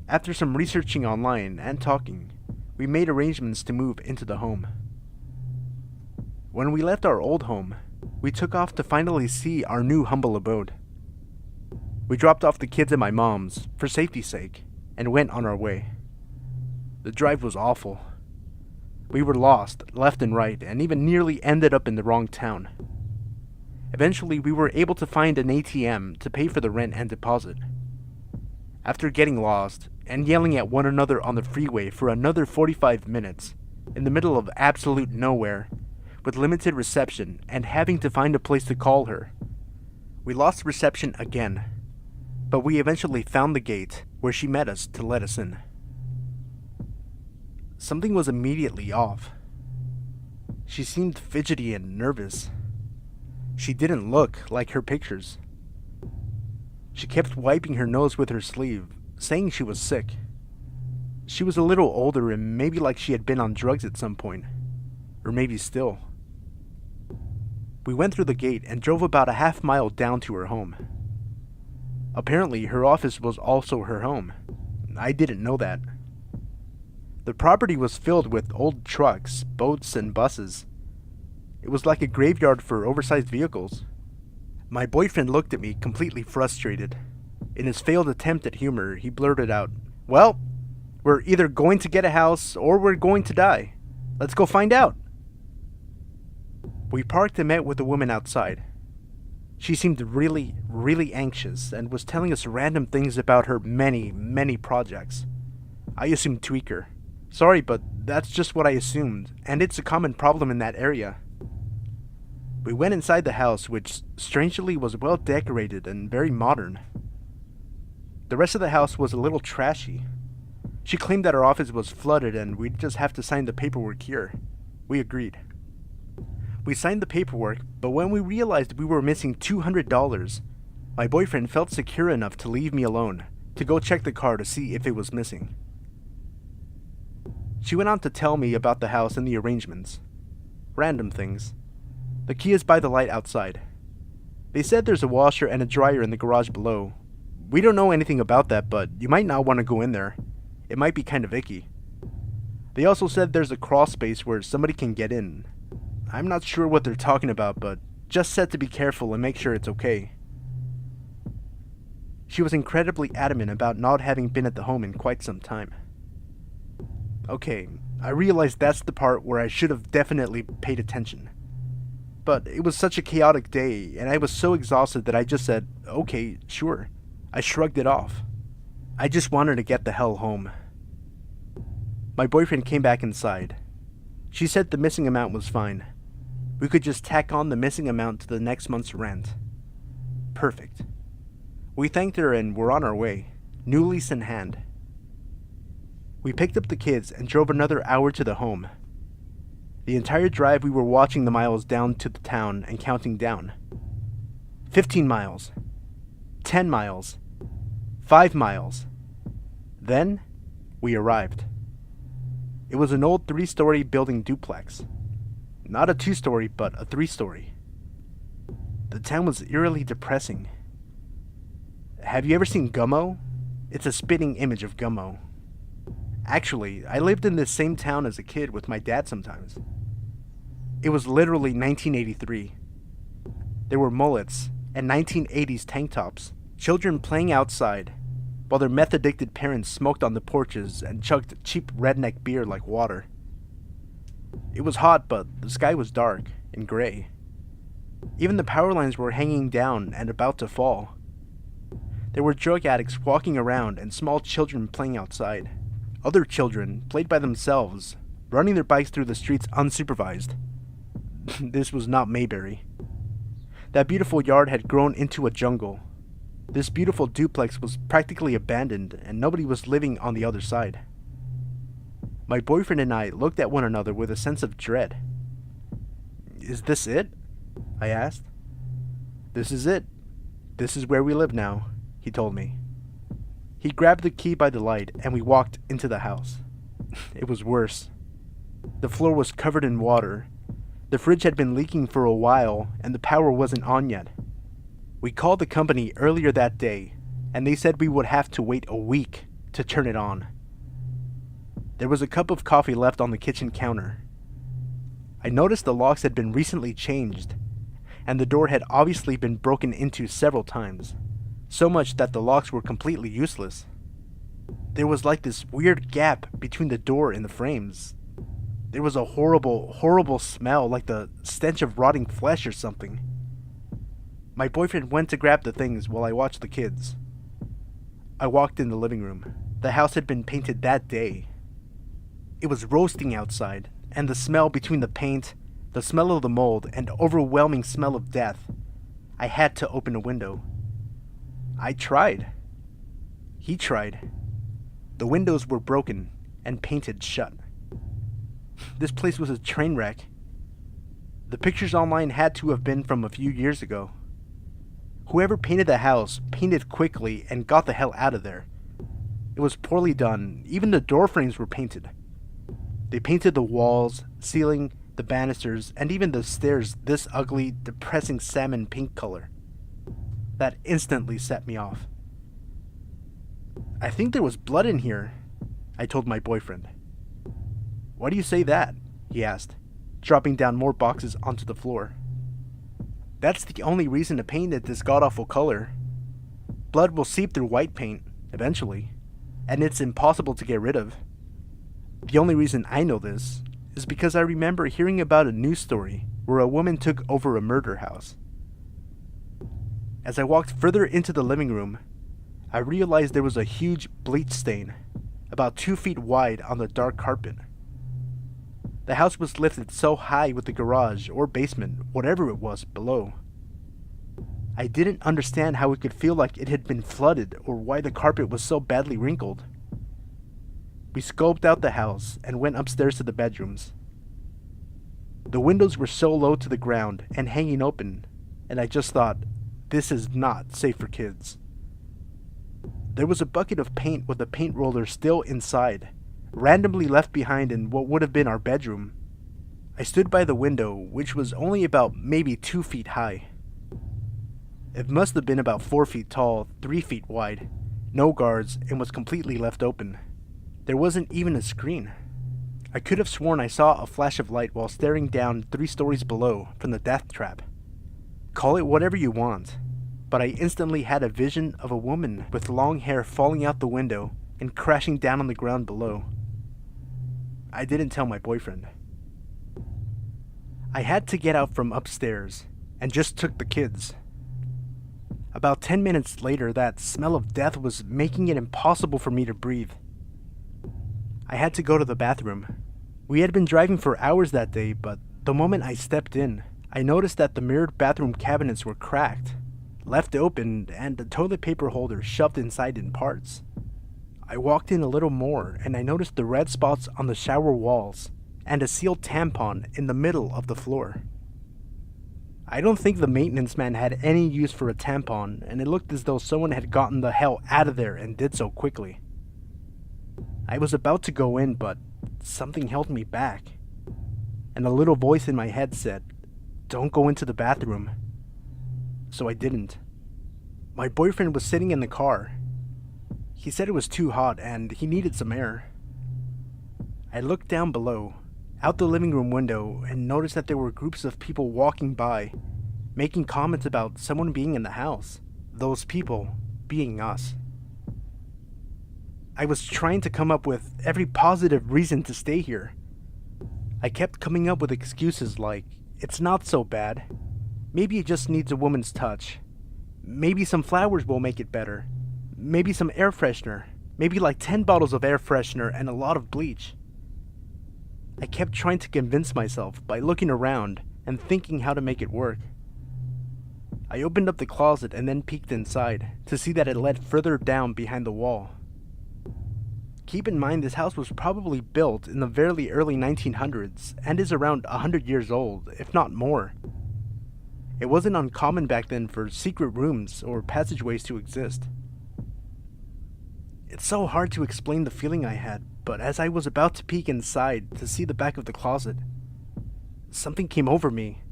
After some researching online and talking, we made arrangements to move into the home. When we left our old home, we took off to finally see our new humble abode. We dropped off the kids at my mom's, for safety's sake, and went on our way. The drive was awful. We were lost, left and right, and even nearly ended up in the wrong town. Eventually, we were able to find an ATM to pay for the rent and deposit. After getting lost, and yelling at one another on the freeway for another 45 minutes, in the middle of absolute nowhere, with limited reception and having to find a place to call her, we lost reception again. but we eventually found the gate where she met us to let us in. Something was immediately off. She seemed fidgety and nervous. She didn't look like her pictures. She kept wiping her nose with her sleeve, saying she was sick. She was a little older and maybe like she had been on drugs at some point. Or maybe still. We went through the gate and drove about a half mile down to her home. Apparently, her office was also her home. I didn't know that. The property was filled with old trucks, boats, and buses. It was like a graveyard for oversized vehicles. My boyfriend looked at me completely frustrated. In his failed attempt at humor, he blurted out, "Well, we're either going to get a house or we're going to die. Let's go find out." We parked and met with a woman outside. She seemed really, really anxious and was telling us random things about her many projects. I assumed tweaker. Sorry, but that's just what I assumed, and it's a common problem in that area. We went inside the house, which strangely was well decorated and very modern. The rest of the house was a little trashy. She claimed that our office was flooded and we'd just have to sign the paperwork here. We agreed. We signed the paperwork, but when we realized we were missing $200, my boyfriend felt secure enough to leave me alone, to go check the car to see if it was missing. She went on to tell me about the house and the arrangements. Random things. The key is by the light outside. They said there's a washer and a dryer in the garage below. We don't know anything about that, but you might not want to go in there. It might be kind of icky. They also said there's a crawl space where somebody can get in. I'm not sure what they're talking about, but just said to be careful and make sure it's okay. She was incredibly adamant about not having been at the home in quite some time. Okay, I realized that's the part where I should have definitely paid attention. But it was such a chaotic day, and I was so exhausted that I just said, okay, sure. I shrugged it off. I just wanted to get the hell home. My boyfriend came back inside. She said the missing amount was fine. We could just tack on the missing amount to the next month's rent. Perfect. We thanked her and were on our way, new lease in hand. We picked up the kids and drove another hour to the home. The entire drive we were watching the miles down to the town and counting down. 15 miles. 10 miles. 5 miles. Then, we arrived. It was an old 3-story building duplex. Not a 2-story, but a 3-story. The town was eerily depressing. Have you ever seen Gummo? It's a spitting image of Gummo. Actually, I lived in this same town as a kid with my dad sometimes. It was literally 1983. There were mullets and 1980s tank tops, children playing outside, while their meth-addicted parents smoked on the porches and chugged cheap redneck beer like water. It was hot, but the sky was dark and gray. Even the power lines were hanging down and about to fall. There were drug addicts walking around and small children playing outside. Other children played by themselves, running their bikes through the streets unsupervised. This was not Mayberry. That beautiful yard had grown into a jungle. This beautiful duplex was practically abandoned and nobody was living on the other side. My boyfriend and I looked at one another with a sense of dread. "Is this it?" I asked. "This is it. This is where we live now," he told me. He grabbed the key by the light and we walked into the house. It was worse. The floor was covered in water. The fridge had been leaking for a while and the power wasn't on yet. We called the company earlier that day and they said we would have to wait a week to turn it on. There was a cup of coffee left on the kitchen counter. I noticed the locks had been recently changed, and the door had obviously been broken into several times, so much that the locks were completely useless. There was like this weird gap between the door and the frames. There was a horrible smell, like the stench of rotting flesh or something. My boyfriend went to grab the things while I watched the kids. I walked in the living room. The house had been painted that day. It was roasting outside, and the smell between the paint, the smell of the mold, and overwhelming smell of death. I had to open a window. I tried. He tried. The windows were broken and painted shut. This place was a train wreck. The pictures online had to have been from a few years ago. Whoever painted the house painted quickly and got the hell out of there. It was poorly done. Even the door frames were painted. They painted the walls, ceiling, the banisters, and even the stairs this ugly, depressing salmon pink color. That instantly set me off. I think there was blood in here, I told my boyfriend. Why do you say that? He asked, dropping down more boxes onto the floor. That's the only reason to paint it this god-awful color. Blood will seep through white paint, eventually, and it's impossible to get rid of. The only reason I know this is because I remember hearing about a news story where a woman took over a murder house. As I walked further into the living room, I realized there was a huge bleach stain, about 2 feet wide on the dark carpet. The house was lifted so high with the garage or basement, whatever it was, below. I didn't understand how it could feel like it had been flooded or why the carpet was so badly wrinkled. We scoped out the house and went upstairs to the bedrooms. The windows were so low to the ground and hanging open, and I just thought, this is not safe for kids. There was a bucket of paint with a paint roller still inside, randomly left behind in what would have been our bedroom. I stood by the window, which was only about maybe 2 feet high. It must have been about 4 feet tall, 3 feet wide, no guards, and was completely left open. There wasn't even a screen. I could have sworn I saw a flash of light while staring down 3 stories below from the death trap. Call it whatever you want, but I instantly had a vision of a woman with long hair falling out the window and crashing down on the ground below. I didn't tell my boyfriend. I had to get out from upstairs and just took the kids. About 10 minutes later, that smell of death was making it impossible for me to breathe. I had to go to the bathroom. We had been driving for hours that day, but the moment I stepped in, I noticed that the mirrored bathroom cabinets were cracked, left open, and the toilet paper holder shoved inside in parts. I walked in a little more, and I noticed the red spots on the shower walls, and a sealed tampon in the middle of the floor. I don't think the maintenance man had any use for a tampon, and it looked as though someone had gotten the hell out of there and did so quickly. I was about to go in, but something held me back, and a little voice in my head said, "Don't go into the bathroom." So I didn't. My boyfriend was sitting in the car. He said it was too hot and he needed some air. I looked down below, out the living room window, and noticed that there were groups of people walking by, making comments about someone being in the house, those people being us. I was trying to come up with every positive reason to stay here. I kept coming up with excuses like, it's not so bad. Maybe it just needs a woman's touch. Maybe some flowers will make it better. Maybe some air freshener. Maybe like 10 bottles of air freshener and a lot of bleach. I kept trying to convince myself by looking around and thinking how to make it work. I opened up the closet and then peeked inside to see that it led further down behind the wall. Keep in mind this house was probably built in the very early 1900s and is around 100 years old, if not more. It wasn't uncommon back then for secret rooms or passageways to exist. It's so hard to explain the feeling I had, but as I was about to peek inside to see the back of the closet, something came over me.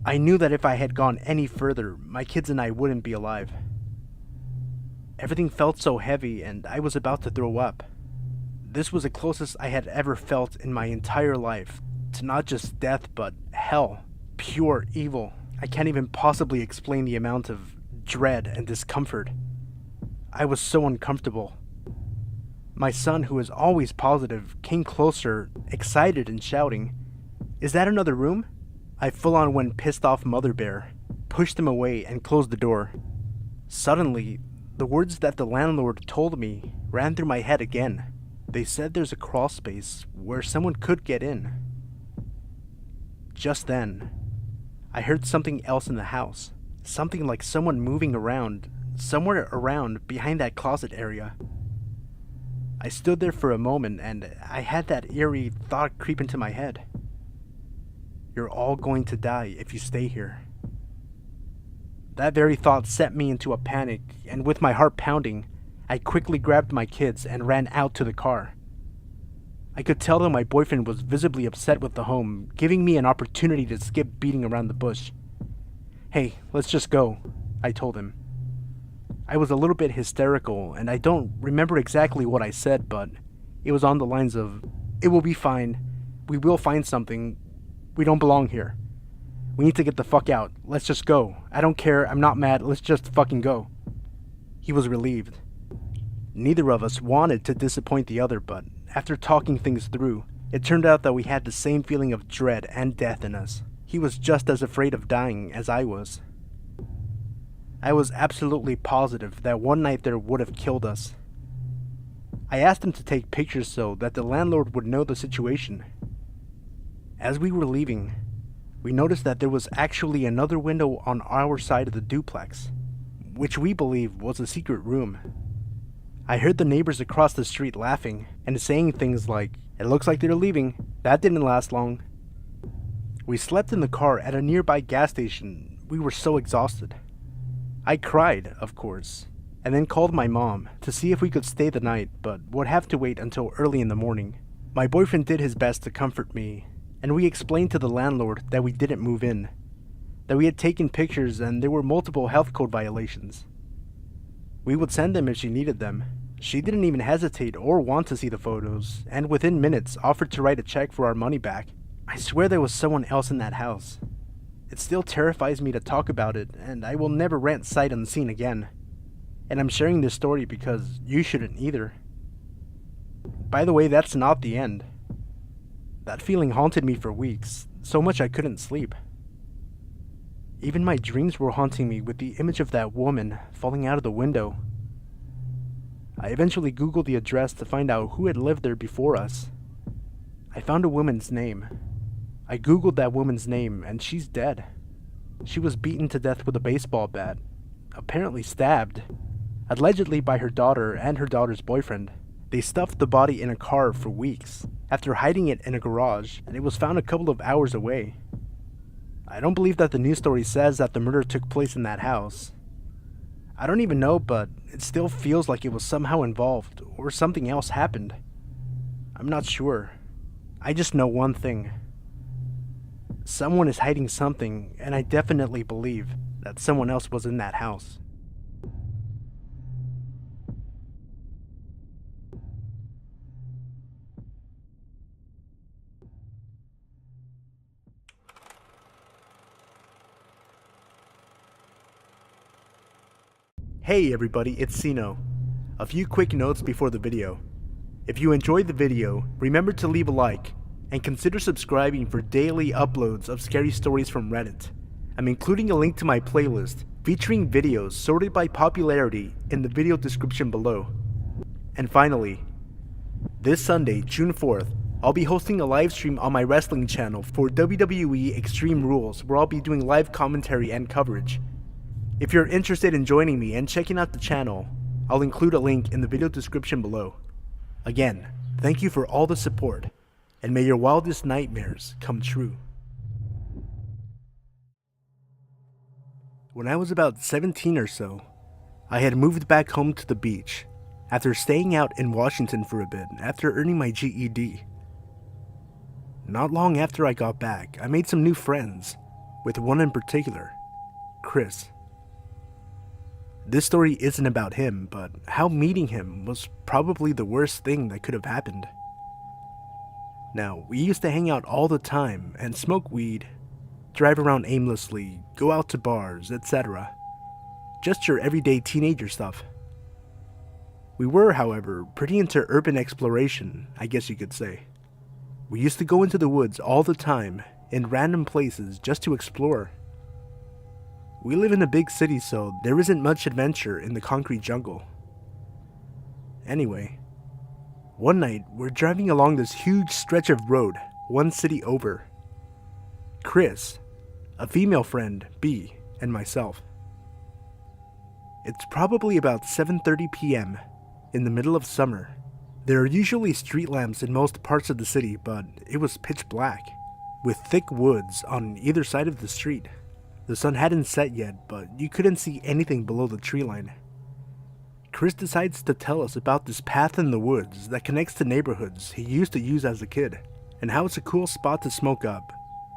I knew that if I had gone any further, my kids and I wouldn't be alive. Everything felt so heavy and I was about to throw up. This was the closest I had ever felt in my entire life to not just death, but hell, pure evil. I can't even possibly explain the amount of dread and discomfort. I was so uncomfortable. My son, who is always positive, came closer, excited and shouting, "Is that another room?" I full-on went pissed off mother bear, pushed him away and closed the door. Suddenly, the words that the landlord told me ran through my head again. They said there's a crawl space where someone could get in. Just then, I heard something else in the house. Something like someone moving around, somewhere around behind that closet area. I stood there for a moment and I had that eerie thought creep into my head. You're all going to die if you stay here. That very thought set me into a panic, and with my heart pounding, I quickly grabbed my kids and ran out to the car. I could tell that my boyfriend was visibly upset with the home, giving me an opportunity to skip beating around the bush. Hey, let's just go, I told him. I was a little bit hysterical, and I don't remember exactly what I said, but it was on the lines of, "It will be fine. We will find something. We don't belong here. We need to get the fuck out. Let's just go. I don't care. I'm not mad. Let's just fucking go." He was relieved. Neither of us wanted to disappoint the other, but after talking things through, it turned out that we had the same feeling of dread and death in us. He was just as afraid of dying as I was. I was absolutely positive that one night there would have killed us. I asked him to take pictures so that the landlord would know the situation. As we were leaving, we noticed that there was actually another window on our side of the duplex, which we believe was a secret room. I heard the neighbors across the street laughing and saying things like, "It looks like they're leaving. That didn't last long." We slept in the car at a nearby gas station. We were so exhausted. I cried, of course, and then called my mom to see if we could stay the night, but would have to wait until early in the morning. My boyfriend did his best to comfort me, and we explained to the landlord that we didn't move in, that we had taken pictures and there were multiple health code violations. We would send them if she needed them. She didn't even hesitate or want to see the photos, and within minutes offered to write a check for our money back. I swear there was someone else in that house. It still terrifies me to talk about it, and I will never rant sight unseen again. And I'm sharing this story because you shouldn't either. By the way, that's not the end. That feeling haunted me for weeks, so much I couldn't sleep. Even my dreams were haunting me with the image of that woman falling out of the window. I eventually Googled the address to find out who had lived there before us. I found a woman's name. I Googled that woman's name, and she's dead. She was beaten to death with a baseball bat, apparently stabbed, allegedly by her daughter and her daughter's boyfriend. They stuffed the body in a car for weeks, after hiding it in a garage, and it was found a couple of hours away. I don't believe that the news story says that the murder took place in that house. I don't even know, but it still feels like it was somehow involved, or something else happened. I'm not sure. I just know one thing. Someone is hiding something, and I definitely believe that someone else was in that house. Hey everybody, it's Sino. A few quick notes before the video. If you enjoyed the video, remember to leave a like, and consider subscribing for daily uploads of scary stories from Reddit. I'm including a link to my playlist featuring videos sorted by popularity in the video description below. And finally, this Sunday, June 4th, I'll be hosting a live stream on my wrestling channel for WWE Extreme Rules, where I'll be doing live commentary and coverage. If you're interested in joining me and checking out the channel, I'll include a link in the video description below. Again, thank you for all the support, and may your wildest nightmares come true. When I was about 17 or so, I had moved back home to the beach after staying out in Washington for a bit after earning my GED. Not long after I got back, I made some new friends, with one in particular, Chris. This story isn't about him, but how meeting him was probably the worst thing that could have happened. Now, we used to hang out all the time and smoke weed, drive around aimlessly, go out to bars, etc. Just your everyday teenager stuff. We were, however, pretty into urban exploration, I guess you could say. We used to go into the woods all the time, in random places, just to explore. We live in a big city, so there isn't much adventure in the concrete jungle. Anyway, one night we're driving along this huge stretch of road, one city over. Chris, a female friend, B, and myself. It's probably about 7:30 p.m. in the middle of summer. There are usually street lamps in most parts of the city, but it was pitch black, with thick woods on either side of the street. The sun hadn't set yet, but you couldn't see anything below the tree line. Chris decides to tell us about this path in the woods that connects to neighborhoods he used to use as a kid, and how it's a cool spot to smoke up,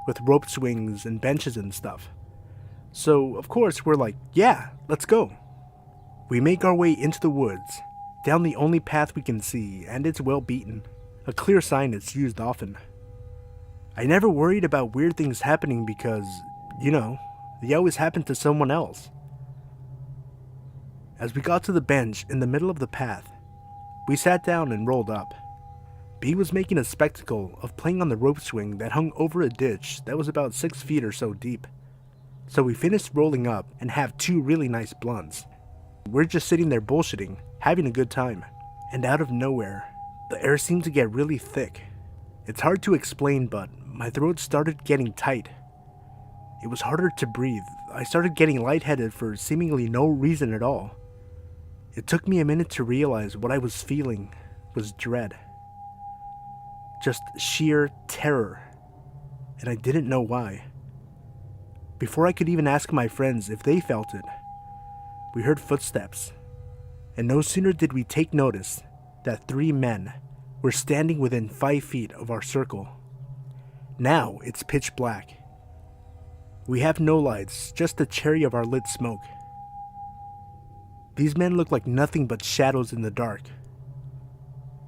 with rope swings and benches and stuff. So, of course, we're like, yeah, let's go. We make our way into the woods, down the only path we can see, and it's well beaten, a clear sign it's used often. I never worried about weird things happening because, they always happen to someone else. As we got to the bench in the middle of the path, we sat down and rolled up. B was making a spectacle of playing on the rope swing that hung over a ditch that was about 6 feet or so deep. So we finished rolling up and have 2 really nice blunts. We're just sitting there bullshitting, having a good time. And out of nowhere, the air seemed to get really thick. It's hard to explain, but my throat started getting tight. It was harder to breathe. I started getting lightheaded for seemingly no reason at all. It took me a minute to realize what I was feeling was dread. Just sheer terror. And I didn't know why. Before I could even ask my friends if they felt it, we heard footsteps. And no sooner did we take notice that 3 men were standing within 5 feet of our circle. Now it's pitch black. We have no lights, just the cherry of our lit smoke. These men look like nothing but shadows in the dark.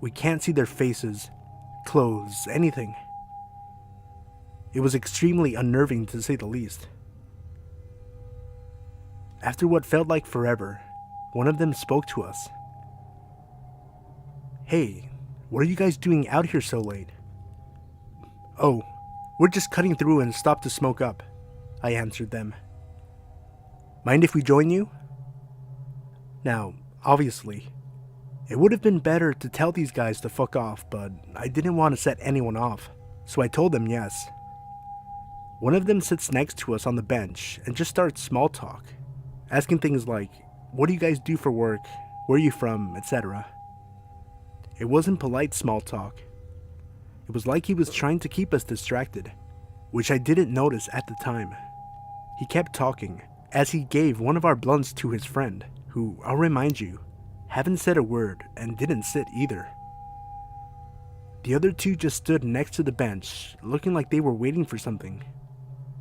We can't see their faces, clothes, anything. It was extremely unnerving to say the least. After what felt like forever, one of them spoke to us. "Hey, what are you guys doing out here so late?" "Oh, we're just cutting through and stopped to smoke up," I answered them. "Mind if we join you?" Now, obviously, it would have been better to tell these guys to fuck off, but I didn't want to set anyone off, so I told them yes. One of them sits next to us on the bench and just starts small talk, asking things like, "What do you guys do for work? Where are you from?" etc. It wasn't polite small talk. It was like he was trying to keep us distracted, which I didn't notice at the time. He kept talking as he gave one of our blunts to his friend, who, I'll remind you, haven't said a word and didn't sit either. The other 2 just stood next to the bench, looking like they were waiting for something.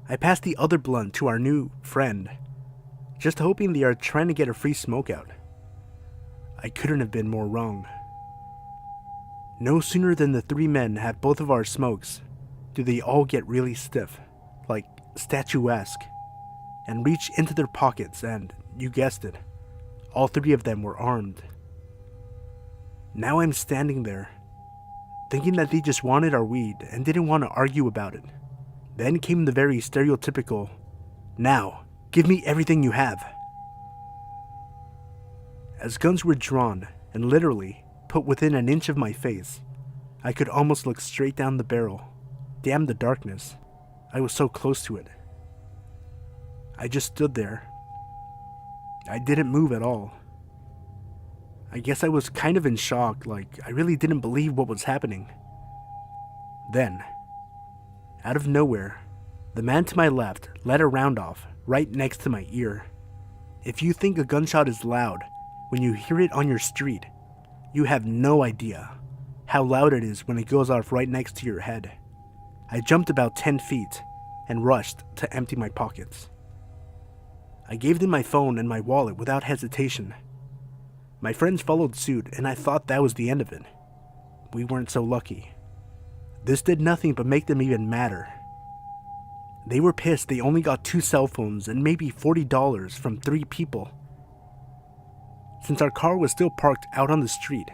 I passed the other blunt to our new friend, just hoping they are trying to get a free smoke out. I couldn't have been more wrong. No sooner than the 3 men have both of our smokes do they all get really stiff, like statuesque, and reach into their pockets and, you guessed it, all 3 of them were armed. Now I'm standing there, thinking that they just wanted our weed and didn't want to argue about it. Then came the very stereotypical, "Now, give me everything you have." As guns were drawn and literally put within an inch of my face, I could almost look straight down the barrel. Damn the darkness. I was so close to it. I just stood there. I didn't move at all. I guess I was kind of in shock, like I really didn't believe what was happening. Then, out of nowhere, the man to my left let a round off right next to my ear. If you think a gunshot is loud when you hear it on your street, you have no idea how loud it is when it goes off right next to your head. I jumped about 10 feet and rushed to empty my pockets. I gave them my phone and my wallet without hesitation. My friends followed suit, and I thought that was the end of it. We weren't so lucky. This did nothing but make them even madder. They were pissed they only got 2 cell phones and maybe $40 from 3 people. Since our car was still parked out on the street,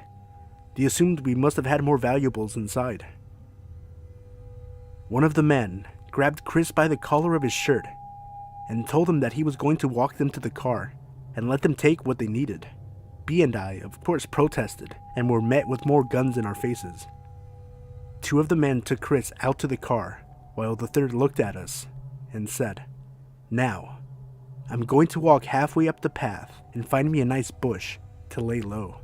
they assumed we must have had more valuables inside. One of the men grabbed Chris by the collar of his shirt and told him that he was going to walk them to the car and let them take what they needed. B and I, of course, protested and were met with more guns in our faces. 2 of the men took Chris out to the car while the third looked at us and said, "Now, I'm going to walk halfway up the path and find me a nice bush to lay low.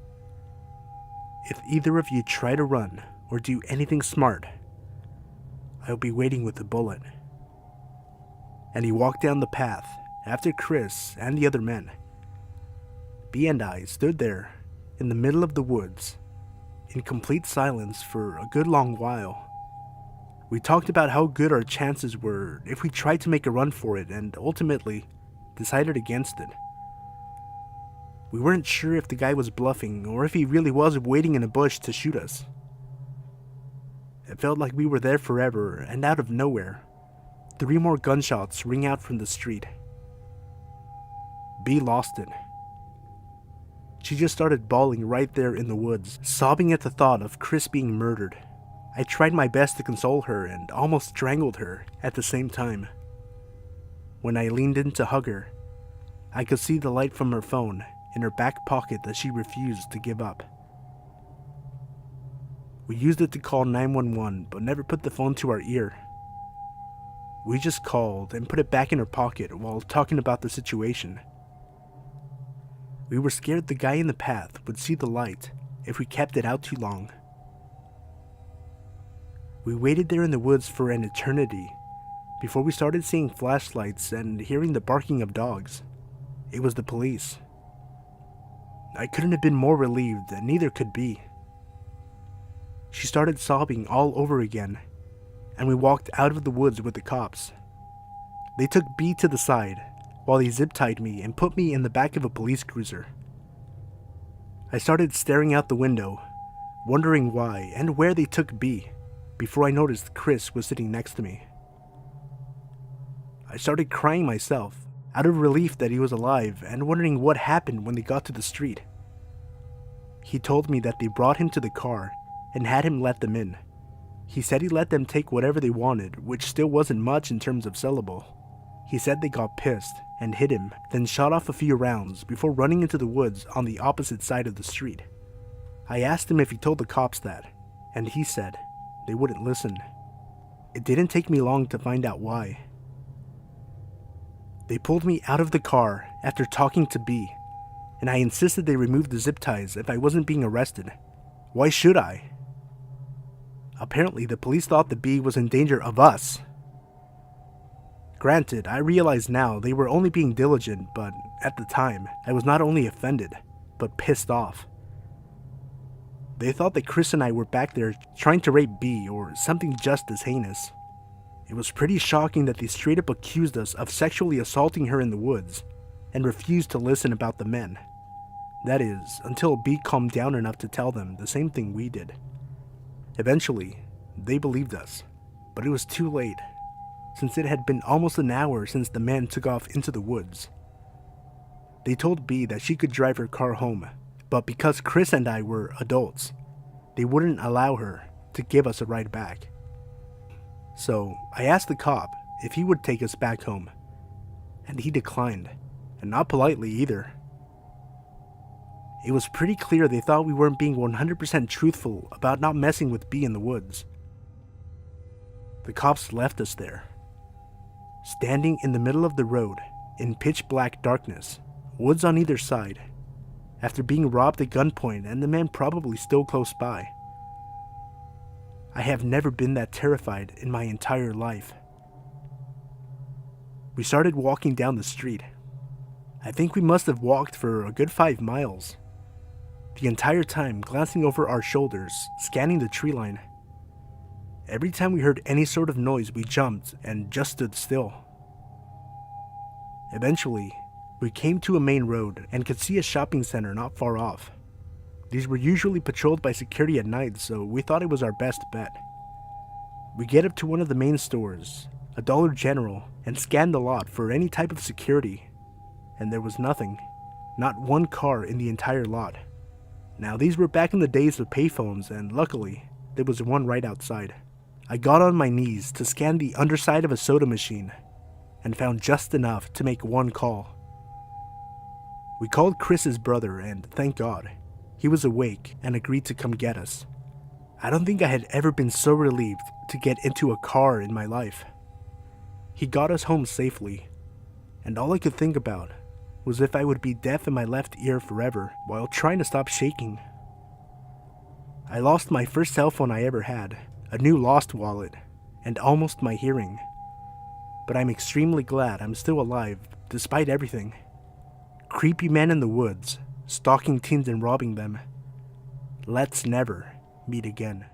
If either of you try to run or do anything smart, I'll be waiting with a bullet. And he walked down the path after Chris and the other men. B and I stood there in the middle of the woods in complete silence for a good long while. We talked about how good our chances were if we tried to make a run for it and ultimately decided against it. We weren't sure if the guy was bluffing or if he really was waiting in a bush to shoot us. It felt like we were there forever, and out of nowhere, 3 more gunshots ring out from the street. B lost it. She just started bawling right there in the woods, sobbing at the thought of Chris being murdered. I tried my best to console her and almost strangled her at the same time. When I leaned in to hug her, I could see the light from her phone in her back pocket that she refused to give up. We used it to call 911, but never put the phone to our ear. We just called and put it back in her pocket while talking about the situation. We were scared the guy in the path would see the light if we kept it out too long. We waited there in the woods for an eternity before we started seeing flashlights and hearing the barking of dogs. It was the police. I couldn't have been more relieved, and neither could B. She started sobbing all over again, and we walked out of the woods with the cops. They took B to the side while they zip-tied me and put me in the back of a police cruiser. I started staring out the window, wondering why and where they took B, before I noticed Chris was sitting next to me. I started crying myself, out of relief that he was alive and wondering what happened when they got to the street. He told me that they brought him to the car and had him let them in. He said he let them take whatever they wanted, which still wasn't much in terms of sellable. He said they got pissed and hit him, then shot off a few rounds before running into the woods on the opposite side of the street. I asked him if he told the cops that, and he said they wouldn't listen. It didn't take me long to find out why. They pulled me out of the car after talking to B, and I insisted they remove the zip ties if I wasn't being arrested. Why should I? Apparently, the police thought the B was in danger of us. Granted, I realize now they were only being diligent, but at the time, I was not only offended, but pissed off. They thought that Chris and I were back there trying to rape B or something just as heinous. It was pretty shocking that they straight up accused us of sexually assaulting her in the woods and refused to listen about the men. That is, until B calmed down enough to tell them the same thing we did. Eventually, they believed us, but it was too late, since it had been almost an hour since the men took off into the woods. They told B that she could drive her car home, but because Chris and I were adults, they wouldn't allow her to give us a ride back. So I asked the cop if he would take us back home, and he declined, and not politely either. It was pretty clear they thought we weren't being 100% truthful about not messing with B in the woods. The cops left us there, standing in the middle of the road in pitch black darkness, woods on either side, after being robbed at gunpoint and the men probably still close by. I have never been that terrified in my entire life. We started walking down the street. I think we must have walked for a good 5 miles. The entire time glancing over our shoulders, scanning the tree line. Every time we heard any sort of noise, we jumped and just stood still. Eventually, we came to a main road and could see a shopping center not far off. These were usually patrolled by security at night, so we thought it was our best bet. We get up to one of the main stores, a Dollar General, and scan the lot for any type of security, and there was nothing. Not one car in the entire lot. Now, these were back in the days of payphones, and luckily, there was one right outside. I got on my knees to scan the underside of a soda machine, and found just enough to make one call. We called Chris's brother, and thank God, he was awake and agreed to come get us. I don't think I had ever been so relieved to get into a car in my life. He got us home safely, and all I could think about was if I would be deaf in my left ear forever while trying to stop shaking. I lost my first cell phone I ever had, a new lost wallet, and almost my hearing. But I'm extremely glad I'm still alive, despite everything. Creepy men in the woods, stalking teens and robbing them. Let's never meet again.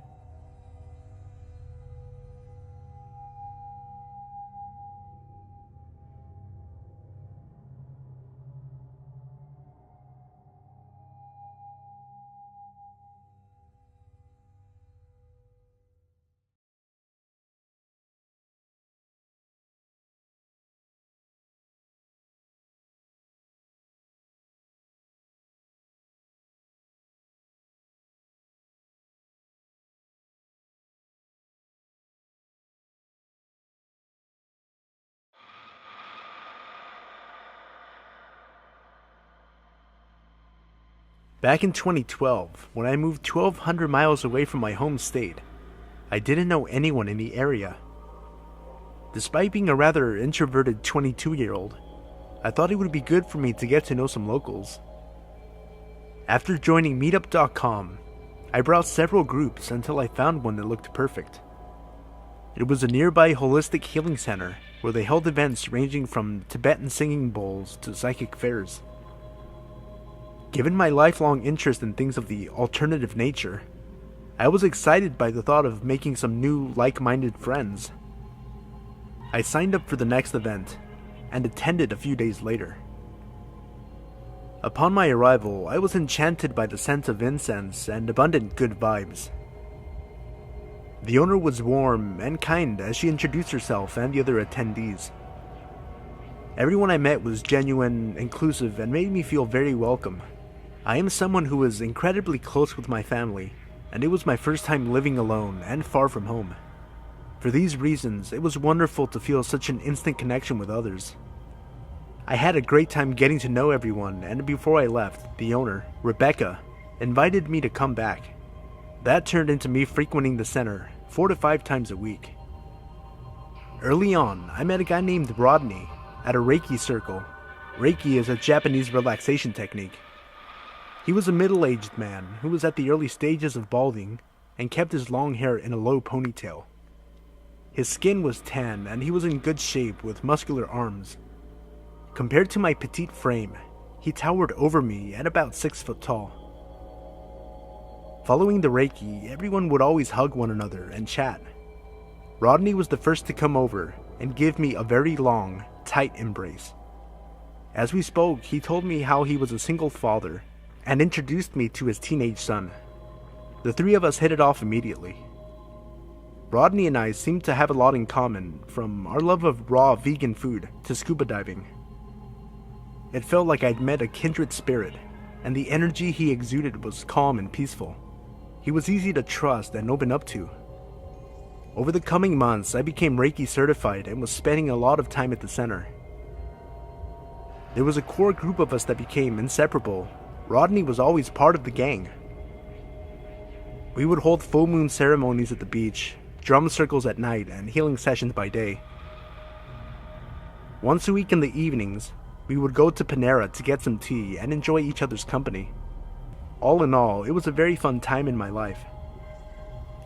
Back in 2012, when I moved 1,200 miles away from my home state, I didn't know anyone in the area. Despite being a rather introverted 22-year-old, I thought it would be good for me to get to know some locals. After joining Meetup.com, I browsed several groups until I found one that looked perfect. It was a nearby holistic healing center where they held events ranging from Tibetan singing bowls to psychic fairs. Given my lifelong interest in things of the alternative nature, I was excited by the thought of making some new like-minded friends. I signed up for the next event and attended a few days later. Upon my arrival, I was enchanted by the scent of incense and abundant good vibes. The owner was warm and kind as she introduced herself and the other attendees. Everyone I met was genuine, inclusive, and made me feel very welcome. I am someone who is incredibly close with my family, and it was my first time living alone and far from home. For these reasons, it was wonderful to feel such an instant connection with others. I had a great time getting to know everyone, and before I left, the owner, Rebecca, invited me to come back. That turned into me frequenting the center 4 to 5 times a week. Early on, I met a guy named Rodney at a Reiki circle. Reiki is a Japanese relaxation technique. He was a middle-aged man who was at the early stages of balding and kept his long hair in a low ponytail. His skin was tan and he was in good shape with muscular arms. Compared to my petite frame, he towered over me at about 6 foot tall. Following the Reiki, everyone would always hug one another and chat. Rodney was the first to come over and give me a very long, tight embrace. As we spoke, he told me how he was a single father and introduced me to his teenage son. The three of us hit it off immediately. Rodney and I seemed to have a lot in common, from our love of raw vegan food to scuba diving. It felt like I'd met a kindred spirit, and the energy he exuded was calm and peaceful. He was easy to trust and open up to. Over the coming months, I became Reiki certified and was spending a lot of time at the center. There was a core group of us that became inseparable. Rodney was always part of the gang. We would hold full moon ceremonies at the beach, drum circles at night, and healing sessions by day. Once a week in the evenings, we would go to Panera to get some tea and enjoy each other's company. All in all, it was a very fun time in my life.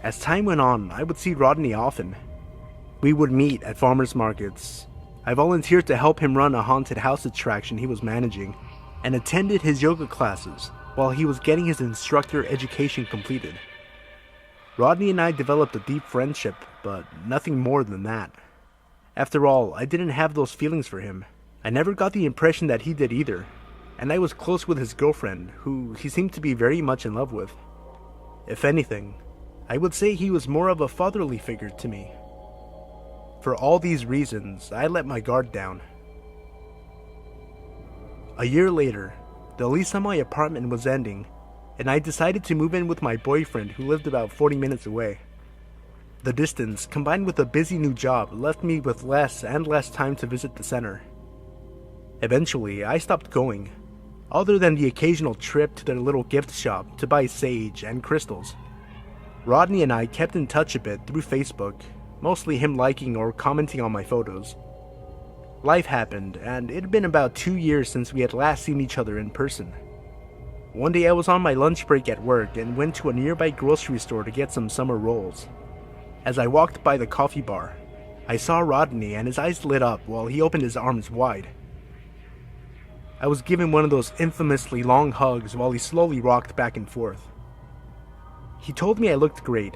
As time went on, I would see Rodney often. We would meet at farmers markets. I volunteered to help him run a haunted house attraction he was managing, and attended his yoga classes while he was getting his instructor education completed. Rodney and I developed a deep friendship, but nothing more than that. After all, I didn't have those feelings for him. I never got the impression that he did either, and I was close with his girlfriend, who he seemed to be very much in love with. If anything, I would say he was more of a fatherly figure to me. For all these reasons, I let my guard down. A year later, the lease on my apartment was ending, and I decided to move in with my boyfriend who lived about 40 minutes away. The distance, combined with a busy new job, left me with less and less time to visit the center. Eventually, I stopped going, other than the occasional trip to their little gift shop to buy sage and crystals. Rodney and I kept in touch a bit through Facebook, mostly him liking or commenting on my photos. Life happened, and it had been about 2 years since we had last seen each other in person. One day I was on my lunch break at work and went to a nearby grocery store to get some summer rolls. As I walked by the coffee bar, I saw Rodney and his eyes lit up while he opened his arms wide. I was given one of those infamously long hugs while he slowly rocked back and forth. He told me I looked great,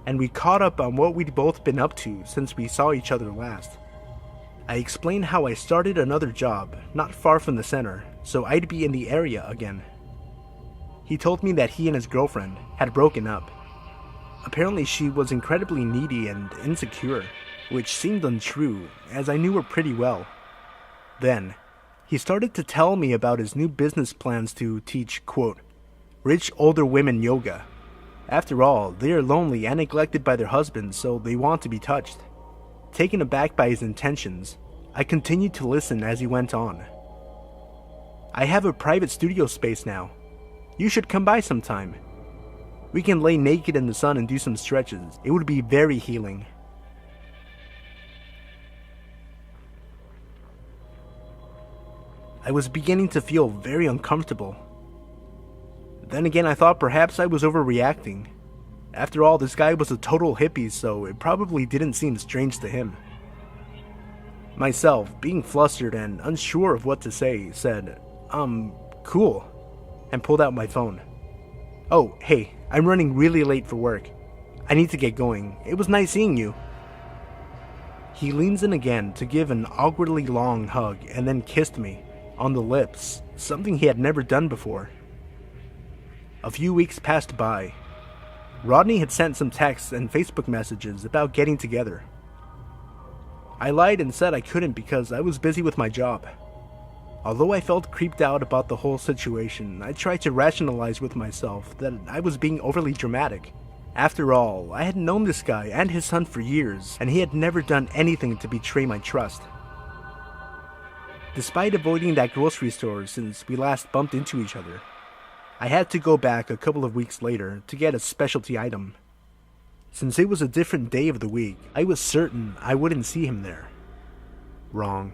and we caught up on what we'd both been up to since we saw each other last. I explained how I started another job not far from the center, so I'd be in the area again. He told me that he and his girlfriend had broken up. Apparently she was incredibly needy and insecure, which seemed untrue, as I knew her pretty well. Then, he started to tell me about his new business plans to teach, quote, rich older women yoga. After all, they are lonely and neglected by their husbands, so they want to be touched. Taken aback by his intentions, I continued to listen as he went on. I have a private studio space now. You should come by sometime. We can lay naked in the sun and do some stretches. It would be very healing. I was beginning to feel very uncomfortable. Then again, I thought perhaps I was overreacting. After all, this guy was a total hippie, so it probably didn't seem strange to him. Myself, being flustered and unsure of what to say, said, cool, and pulled out my phone. Oh, hey, I'm running really late for work. I need to get going. It was nice seeing you. He leans in again to give an awkwardly long hug and then kissed me on the lips, something he had never done before. A few weeks passed by. Rodney had sent some texts and Facebook messages about getting together. I lied and said I couldn't because I was busy with my job. Although I felt creeped out about the whole situation, I tried to rationalize with myself that I was being overly dramatic. After all, I had known this guy and his son for years, and he had never done anything to betray my trust. Despite avoiding that grocery store since we last bumped into each other, I had to go back a couple of weeks later to get a specialty item. Since it was a different day of the week, I was certain I wouldn't see him there. Wrong.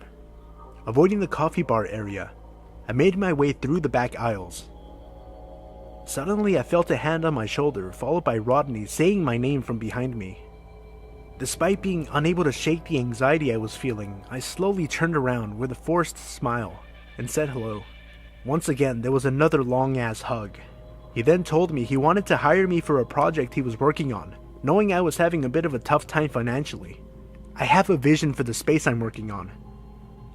Avoiding the coffee bar area, I made my way through the back aisles. Suddenly I felt a hand on my shoulder, followed by Rodney saying my name from behind me. Despite being unable to shake the anxiety I was feeling, I slowly turned around with a forced smile and said hello. Once again, there was another long-ass hug. He then told me he wanted to hire me for a project he was working on, knowing I was having a bit of a tough time financially. I have a vision for the space I'm working on.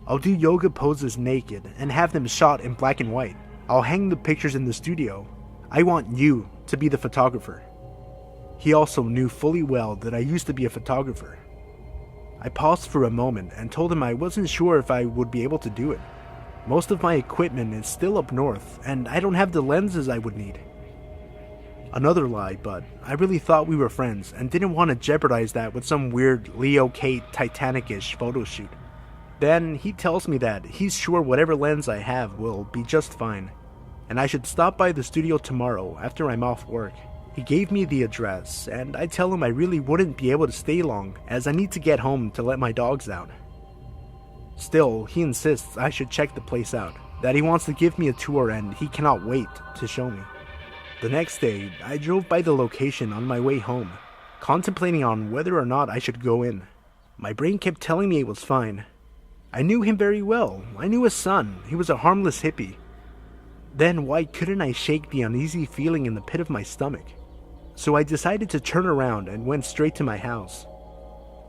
I'll do yoga poses naked and have them shot in black and white. I'll hang the pictures in the studio. I want you to be the photographer. He also knew fully well that I used to be a photographer. I paused for a moment and told him I wasn't sure if I would be able to do it. Most of my equipment is still up north, and I don't have the lenses I would need. Another lie, but I really thought we were friends and didn't want to jeopardize that with some weird Leo Kate Titanic-ish photo shoot. Then he tells me that he's sure whatever lens I have will be just fine, and I should stop by the studio tomorrow after I'm off work. He gave me the address, and I tell him I really wouldn't be able to stay long as I need to get home to let my dogs out. Still, he insists I should check the place out, that he wants to give me a tour and he cannot wait to show me. The next day, I drove by the location on my way home, contemplating on whether or not I should go in. My brain kept telling me it was fine. I knew him very well. I knew his son. He was a harmless hippie. Then why couldn't I shake the uneasy feeling in the pit of my stomach? So I decided to turn around and went straight to my house.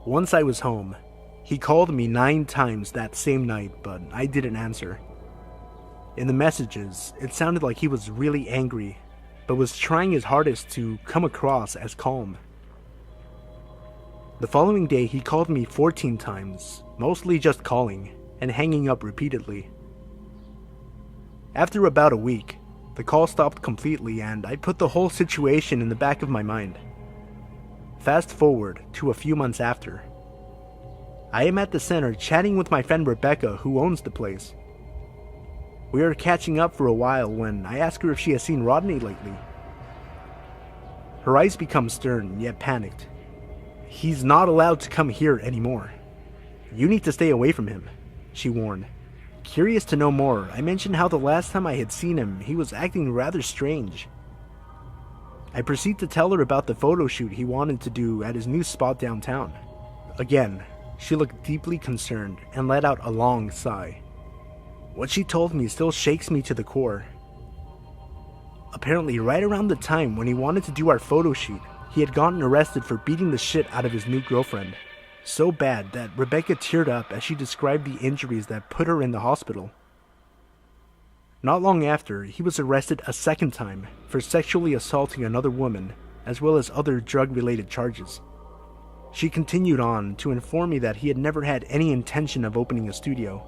Once I was home, he called me 9 times that same night, but I didn't answer. In the messages, it sounded like he was really angry, but was trying his hardest to come across as calm. The following day, he called me 14 times, mostly just calling, and hanging up repeatedly. After about a week, the call stopped completely and I put the whole situation in the back of my mind. Fast forward to a few months after. I am at the center chatting with my friend Rebecca, who owns the place. We are catching up for a while when I ask her if she has seen Rodney lately. Her eyes become stern, yet panicked. He's not allowed to come here anymore. You need to stay away from him. she warned. Curious to know more, I mentioned how the last time I had seen him, he was acting rather strange. I proceed to tell her about the photo shoot he wanted to do at his new spot downtown. Again, she looked deeply concerned and let out a long sigh. What she told me still shakes me to the core. Apparently, right around the time when he wanted to do our photo shoot, he had gotten arrested for beating the shit out of his new girlfriend. So bad that Rebecca teared up as she described the injuries that put her in the hospital. Not long after, he was arrested a second time for sexually assaulting another woman, as well as other drug-related charges. She continued on to inform me that he had never had any intention of opening a studio.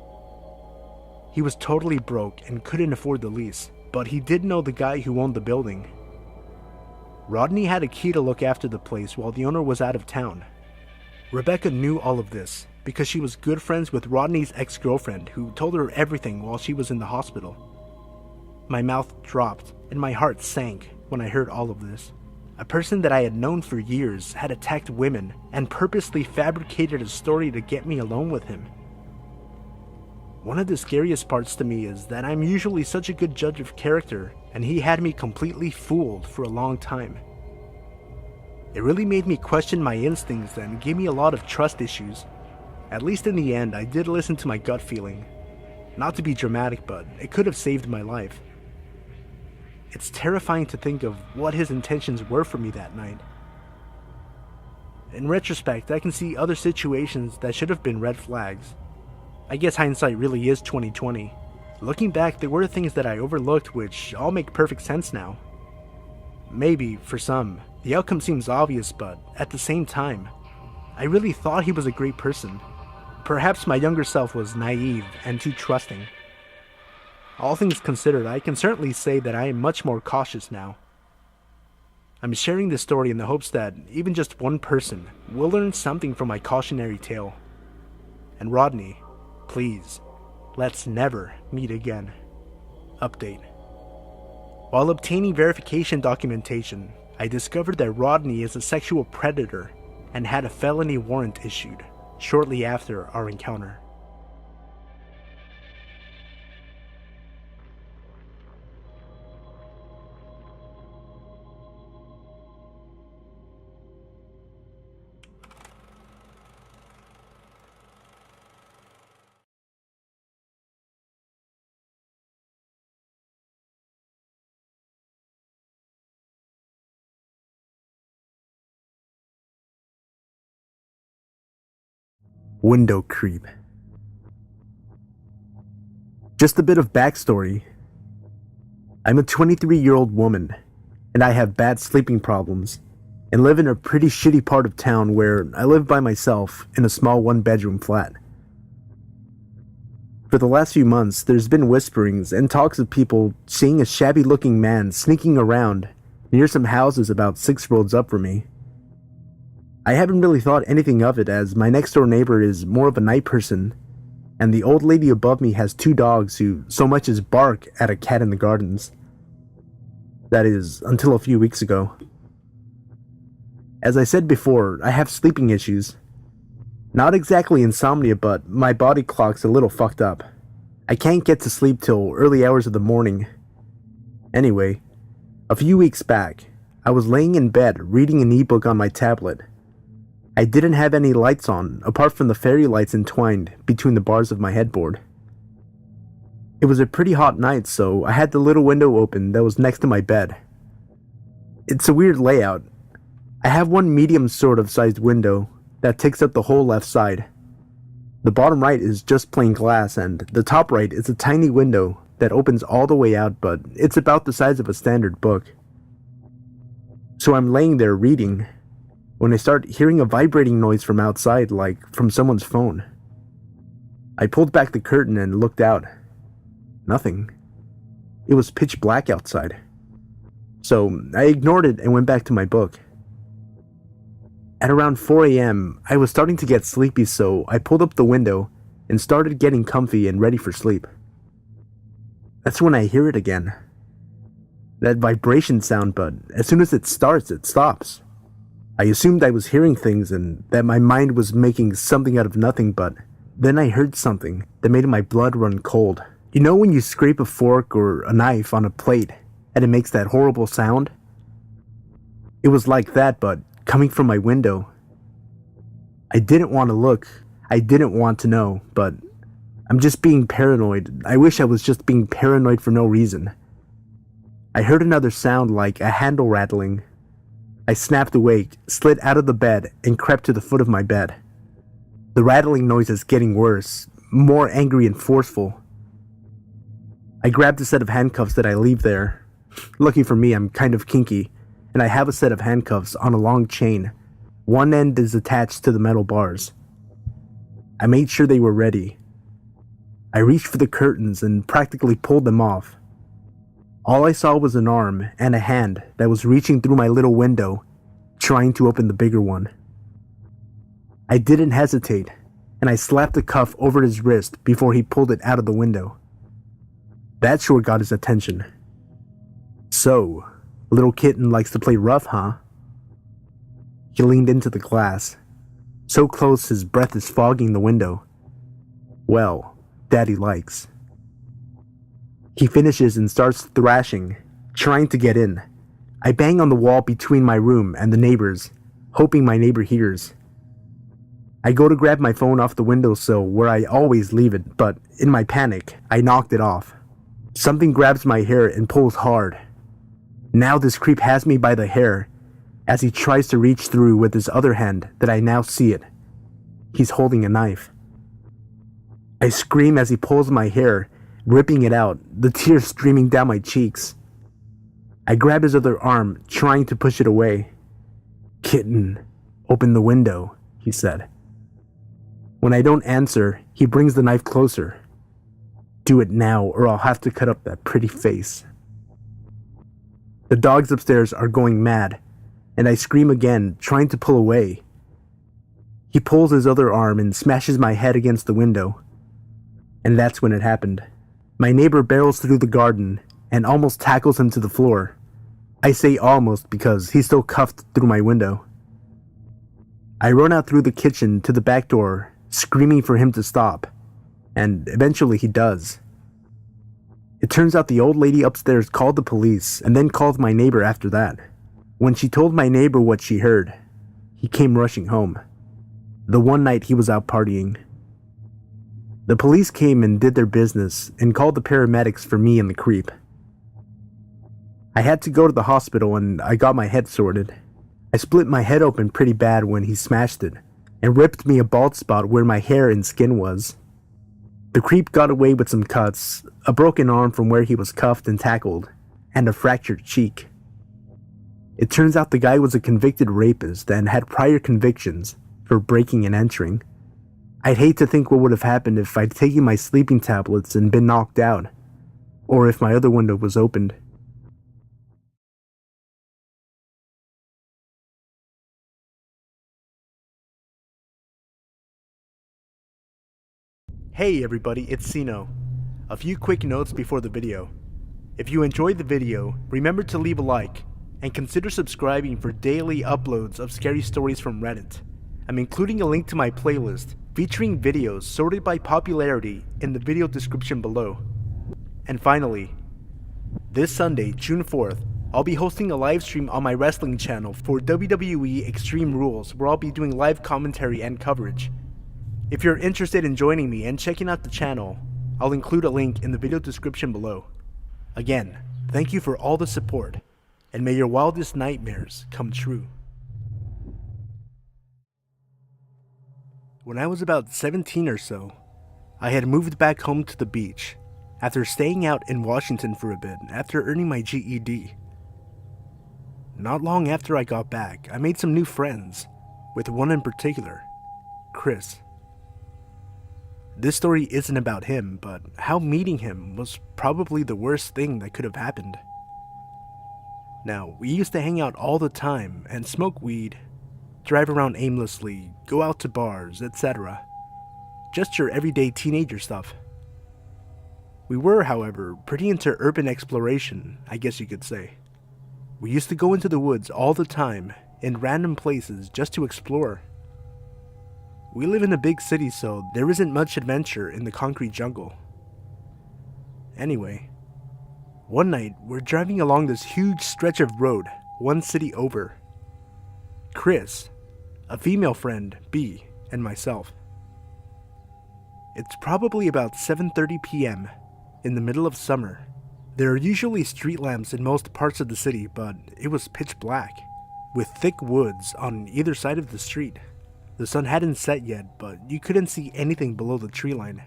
He was totally broke and couldn't afford the lease, but he did know the guy who owned the building. Rodney had a key to look after the place while the owner was out of town. Rebecca knew all of this because she was good friends with Rodney's ex-girlfriend who told her everything while she was in the hospital. My mouth dropped and my heart sank when I heard all of this. A person that I had known for years had attacked women and purposely fabricated a story to get me alone with him. One of the scariest parts to me is that I'm usually such a good judge of character, and he had me completely fooled for a long time. It really made me question my instincts and gave me a lot of trust issues. At least in the end, I did listen to my gut feeling. Not to be dramatic, but it could have saved my life. It's terrifying to think of what his intentions were for me that night. In retrospect, I can see other situations that should have been red flags. I guess hindsight really is 20/20. Looking back, there were things that I overlooked which all make perfect sense now. Maybe, for some, the outcome seems obvious, but at the same time, I really thought he was a great person. Perhaps my younger self was naive and too trusting. All things considered, I can certainly say that I am much more cautious now. I'm sharing this story in the hopes that even just one person will learn something from my cautionary tale. And Rodney, please, let's never meet again. Update. While obtaining verification documentation, I discovered that Rodney is a sexual predator and had a felony warrant issued shortly after our encounter. Window creep. Just a bit of backstory. I'm a 23-year-old woman, and I have bad sleeping problems, and live in a pretty shitty part of town where I live by myself in a small one-bedroom flat. For the last few months, there's been whisperings and talks of people seeing a shabby-looking man sneaking around near some houses about 6 roads up from me. I haven't really thought anything of it as my next-door neighbor is more of a night person, and the old lady above me has 2 dogs who so much as bark at a cat in the gardens. That is, until a few weeks ago. As I said before, I have sleeping issues. Not exactly insomnia, but my body clock's a little fucked up. I can't get to sleep till early hours of the morning. Anyway, a few weeks back, I was laying in bed reading an ebook on my tablet. I didn't have any lights on, apart from the fairy lights entwined between the bars of my headboard. It was a pretty hot night, so I had the little window open that was next to my bed. It's a weird layout. I have one medium sort of sized window that takes up the whole left side. The bottom right is just plain glass, and the top right is a tiny window that opens all the way out, but it's about the size of a standard book. So I'm laying there reading when I start hearing a vibrating noise from outside, like from someone's phone. I pulled back the curtain and looked out. Nothing. It was pitch black outside. So I ignored it and went back to my book. At around 4 a.m., I was starting to get sleepy, so I pulled up the window and started getting comfy and ready for sleep. That's when I hear it again. That vibration sound, but as soon as it starts, it stops. I assumed I was hearing things and that my mind was making something out of nothing, but Then I heard something that made my blood run cold. You know when you scrape a fork or a knife on a plate and it makes that horrible sound? It was like that, but coming from my window. I didn't want to look. I didn't want to know, but I'm just being paranoid. I wish I was just being paranoid for no reason. I heard another sound like a handle rattling. I snapped awake, slid out of the bed, and crept to the foot of my bed. The rattling noise is getting worse, more angry and forceful. I grabbed a set of handcuffs that I leave there. Lucky for me, I'm kind of kinky, and I have a set of handcuffs on a long chain. One end is attached to the metal bars. I made sure they were ready. I reached for the curtains and practically pulled them off. All I saw was an arm and a hand that was reaching through my little window, trying to open the bigger one. I didn't hesitate, and I slapped the cuff over his wrist before he pulled it out of the window. That sure got his attention. So, little kitten likes to play rough, huh? He leaned into the glass, so close his breath is fogging the window. Well, Daddy likes. He finishes and starts thrashing, trying to get in. I bang on the wall between my room and the neighbor's, hoping my neighbor hears. I go to grab my phone off the windowsill where I always leave it, but in my panic, I knocked it off. Something grabs my hair and pulls hard. Now this creep has me by the hair as he tries to reach through with his other hand that I now see it. He's holding a knife. I scream as he pulls my hair, ripping it out, the tears streaming down my cheeks. I grab his other arm, trying to push it away. "Kitten, open the window," he said. When I don't answer, he brings the knife closer. "Do it now, or I'll have to cut up that pretty face." The dogs upstairs are going mad, and I scream again, trying to pull away. He pulls his other arm and smashes my head against the window. And that's when it happened. My neighbor barrels through the garden and almost tackles him to the floor. I say almost because he's still cuffed through my window. I run out through the kitchen to the back door, screaming for him to stop, and eventually he does. It turns out the old lady upstairs called the police and then called my neighbor after that. When she told my neighbor what she heard, he came rushing home. The one night he was out partying. The police came and did their business and called the paramedics for me and the creep. I had to go to the hospital and I got my head sorted. I split my head open pretty bad when he smashed it and ripped me a bald spot where my hair and skin was. The creep got away with some cuts, a broken arm from where he was cuffed and tackled, and a fractured cheek. It turns out the guy was a convicted rapist and had prior convictions for breaking and entering. I'd hate to think what would have happened if I'd taken my sleeping tablets and been knocked out, or if my other window was opened. Hey everybody, it's Sino. A few quick notes before the video. If you enjoyed the video, remember to leave a like, and consider subscribing for daily uploads of scary stories from Reddit. I'm including a link to my playlist featuring videos sorted by popularity in the video description below. And finally, this Sunday, June 4th, I'll be hosting a live stream on my wrestling channel for WWE Extreme Rules, where I'll be doing live commentary and coverage. If you're interested in joining me and checking out the channel, I'll include a link in the video description below. Again, thank you for all the support, and may your wildest nightmares come true. When I was about 17 or so, I had moved back home to the beach after staying out in Washington for a bit after earning my GED. Not long after I got back, I made some new friends, with one in particular, Chris. This story isn't about him, but how meeting him was probably the worst thing that could have happened. Now, we used to hang out all the time and smoke weed, drive around aimlessly, go out to bars, etc. Just your everyday teenager stuff. We were, however, pretty into urban exploration, I guess you could say. We used to go into the woods all the time, in random places, just to explore. We live in a big city, so there isn't much adventure in the concrete jungle. Anyway, one night we're driving along this huge stretch of road, one city over. Chris, a female friend, B, and myself. It's probably about 7:30 p.m. in the middle of summer. There are usually street lamps in most parts of the city, but it was pitch black, with thick woods on either side of the street. The sun hadn't set yet, but you couldn't see anything below the tree line.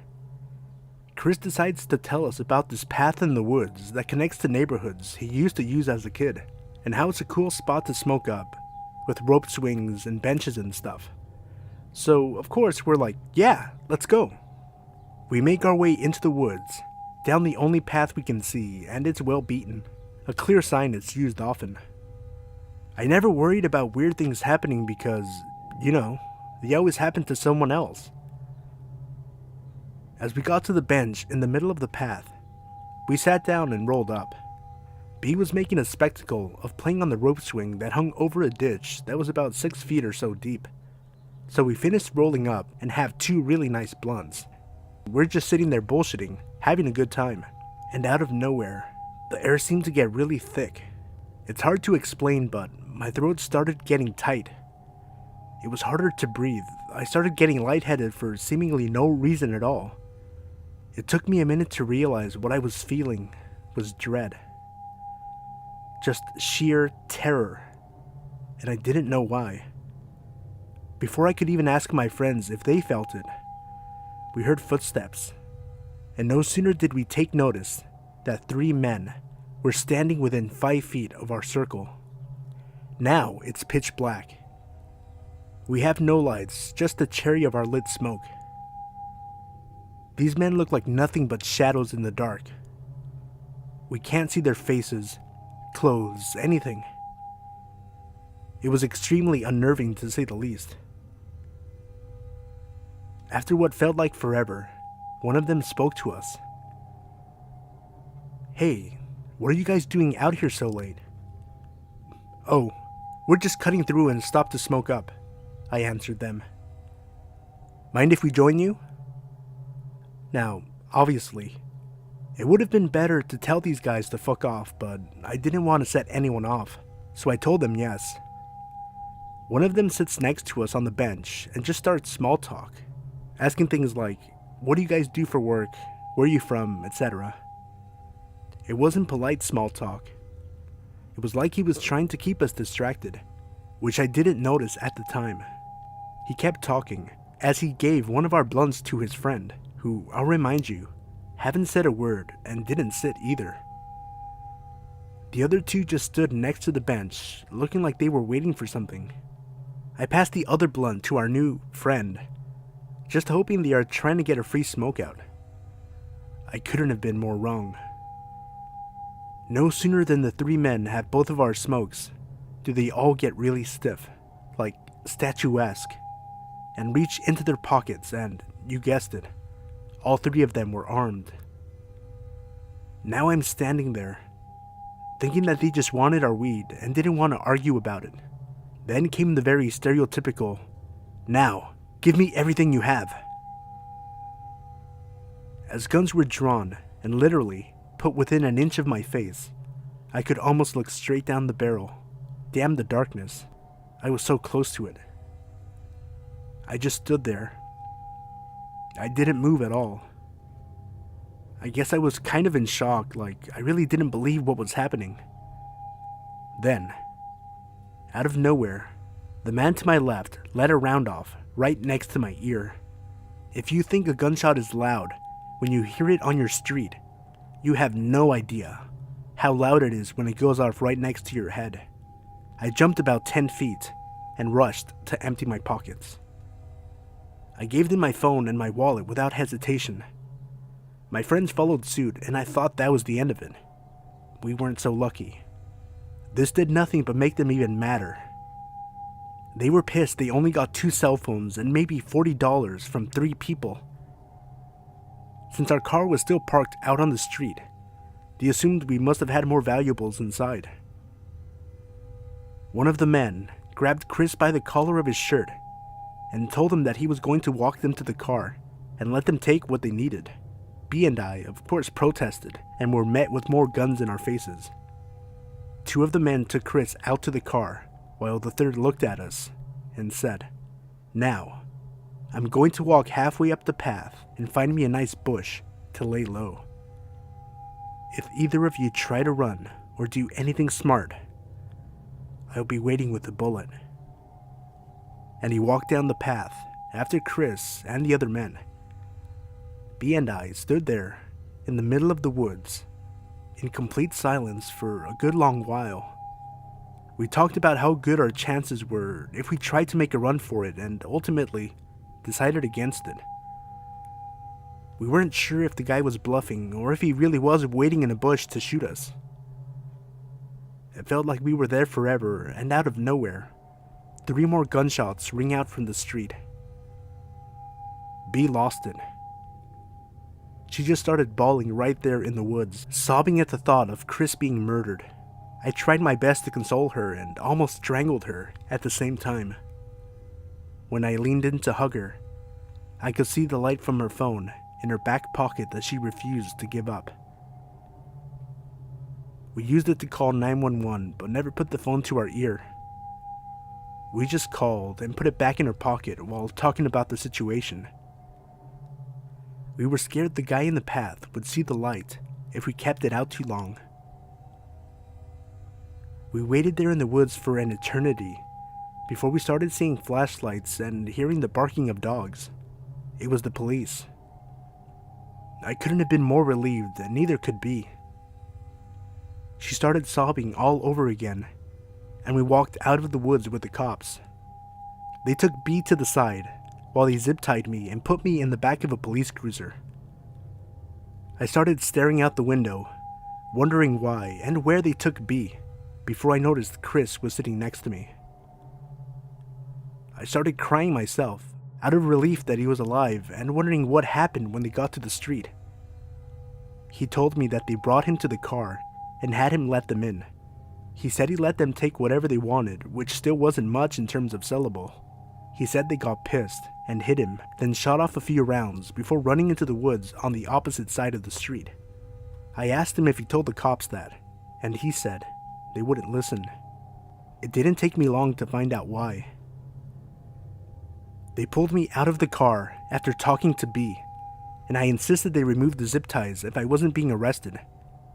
Chris decides to tell us about this path in the woods that connects to neighborhoods he used to use as a kid, and how it's a cool spot to smoke up, with rope swings and benches and stuff. So, of course, we're like, yeah, let's go. We make our way into the woods, down the only path we can see, and it's well beaten, a clear sign that's used often. I never worried about weird things happening because, they always happen to someone else. As we got to the bench in the middle of the path, we sat down and rolled up. B was making a spectacle of playing on the rope swing that hung over a ditch that was about 6 feet or so deep. So we finished rolling up and have 2 really nice blunts. We're just sitting there bullshitting, having a good time. And out of nowhere, the air seemed to get really thick. It's hard to explain, but my throat started getting tight. It was harder to breathe. I started getting lightheaded for seemingly no reason at all. It took me a minute to realize what I was feeling was dread. Just sheer terror. And I didn't know why. Before I could even ask my friends if they felt it, we heard footsteps. And no sooner did we take notice that 3 men were standing within 5 feet of our circle. Now it's pitch black. We have no lights, just the cherry of our lit smoke. These men look like nothing but shadows in the dark. We can't see their faces, clothes, anything. It was extremely unnerving to say the least. After what felt like forever, one of them spoke to us. "Hey, what are you guys doing out here so late?" "Oh, we're just cutting through and stopped to smoke up," I answered them. "Mind if we join you?" Now, obviously, it would have been better to tell these guys to fuck off, but I didn't want to set anyone off, so I told them yes. One of them sits next to us on the bench and just starts small talk, asking things like, "What do you guys do for work? Where are you from?" etc. It wasn't polite small talk. It was like he was trying to keep us distracted, which I didn't notice at the time. He kept talking as he gave one of our blunts to his friend, who, I'll remind you, haven't said a word and didn't sit either. The other 2 just stood next to the bench, looking like they were waiting for something. I passed the other blunt to our new friend, just hoping they are trying to get a free smoke out. I couldn't have been more wrong. No sooner than the 3 men have both of our smokes do they all get really stiff, like statuesque, and reach into their pockets, and, you guessed it, all 3 of them were armed. Now I'm standing there, thinking that they just wanted our weed and didn't want to argue about it. Then came the very stereotypical, "Now, give me everything you have." As guns were drawn and literally put within an inch of my face, I could almost look straight down the barrel. Damn the darkness. I was so close to it. I just stood there. I didn't move at all. I guess I was kind of in shock, like I really didn't believe what was happening. Then, out of nowhere, the man to my left let a round off right next to my ear. If you think a gunshot is loud when you hear it on your street, you have no idea how loud it is when it goes off right next to your head. I jumped about 10 feet and rushed to empty my pockets. I gave them my phone and my wallet without hesitation. My friends followed suit, and I thought that was the end of it. We weren't so lucky. This did nothing but make them even madder. They were pissed they only got 2 cell phones and maybe $40 from 3 people. Since our car was still parked out on the street, they assumed we must have had more valuables inside. One of the men grabbed Chris by the collar of his shirt and told them that he was going to walk them to the car and let them take what they needed. B and I, of course, protested and were met with more guns in our faces. Two of the men took Chris out to the car, while the third looked at us and said, "Now, I'm going to walk halfway up the path and find me a nice bush to lay low. If either of you try to run or do anything smart, I'll be waiting with a bullet." And he walked down the path after Chris and the other men. B and I stood there in the middle of the woods in complete silence for a good long while. We talked about how good our chances were if we tried to make a run for it and ultimately decided against it. We weren't sure if the guy was bluffing or if he really was waiting in a bush to shoot us. It felt like we were there forever, and out of nowhere, 3 more gunshots ring out from the street. B lost it. She just started bawling right there in the woods, sobbing at the thought of Chris being murdered. I tried my best to console her and almost strangled her at the same time. When I leaned in to hug her, I could see the light from her phone in her back pocket that she refused to give up. We used it to call 911, but never put the phone to our ear. We just called and put it back in her pocket while talking about the situation. We were scared the guy in the path would see the light if we kept it out too long. We waited there in the woods for an eternity before we started seeing flashlights and hearing the barking of dogs. It was the police. I couldn't have been more relieved, and neither could B. She started sobbing all over again, and we walked out of the woods with the cops. They took B to the side while they zip-tied me and put me in the back of a police cruiser. I started staring out the window, wondering why and where they took B, before I noticed Chris was sitting next to me. I started crying myself, out of relief that he was alive and wondering what happened when they got to the street. He told me that they brought him to the car and had him let them in. He said he let them take whatever they wanted, which still wasn't much in terms of sellable. He said they got pissed and hit him, then shot off a few rounds before running into the woods on the opposite side of the street. I asked him if he told the cops that, and he said they wouldn't listen. It didn't take me long to find out why. They pulled me out of the car after talking to B, and I insisted they remove the zip ties if I wasn't being arrested.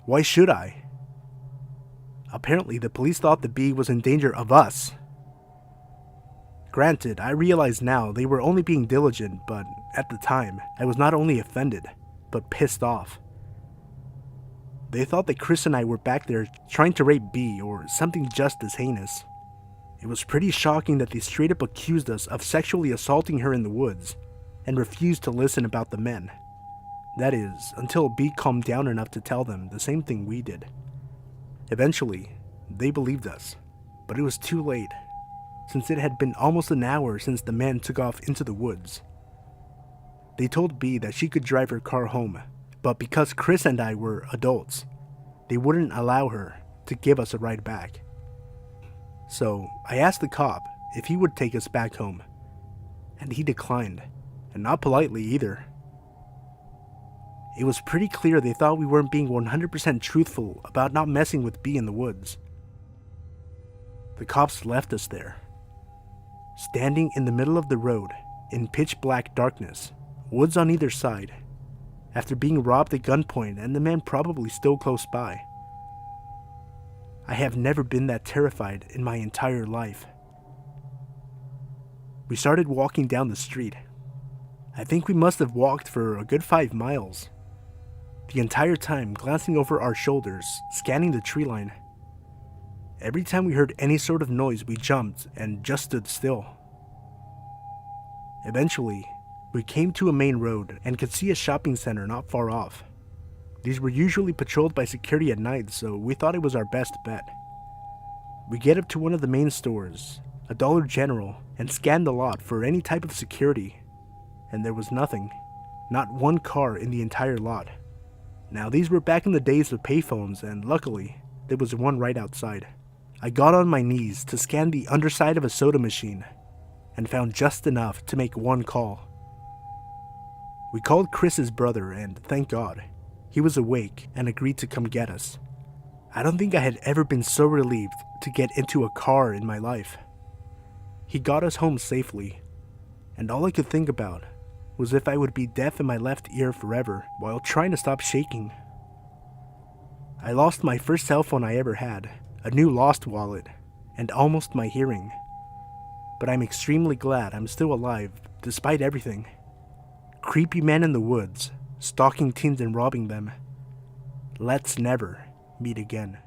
Why should I? Apparently, the police thought that B was in danger of us. Granted, I realize now they were only being diligent, but at the time, I was not only offended, but pissed off. They thought that Chris and I were back there trying to rape B or something just as heinous. It was pretty shocking that they straight up accused us of sexually assaulting her in the woods and refused to listen about the men. That is, until B calmed down enough to tell them the same thing we did. Eventually, they believed us, but it was too late, since it had been almost an hour since the men took off into the woods. They told B that she could drive her car home, but because Chris and I were adults, they wouldn't allow her to give us a ride back. So I asked the cop if he would take us back home, and he declined, and not politely either. It was pretty clear they thought we weren't being 100% truthful about not messing with B in the woods. The cops left us there, standing in the middle of the road in pitch black darkness, woods on either side, after being robbed at gunpoint and the man probably still close by. I have never been that terrified in my entire life. We started walking down the street. I think we must have walked for a good 5 miles, the entire time glancing over our shoulders, scanning the tree line. Every time we heard any sort of noise, we jumped and just stood still. Eventually, we came to a main road and could see a shopping center not far off. These were usually patrolled by security at night, so we thought it was our best bet. We get up to one of the main stores, a Dollar General, and scan the lot for any type of security, and there was nothing. Not one car in the entire lot. Now, these were back in the days of payphones, and luckily, there was one right outside. I got on my knees to scan the underside of a soda machine, and found just enough to make one call. We called Chris's brother, and thank God, he was awake and agreed to come get us. I don't think I had ever been so relieved to get into a car in my life. He got us home safely, and all I could think about was if I would be deaf in my left ear forever while trying to stop shaking. I lost my first cell phone I ever had, a new lost wallet, and almost my hearing. But I'm extremely glad I'm still alive, despite everything. Creepy men in the woods, stalking teens and robbing them. Let's never meet again.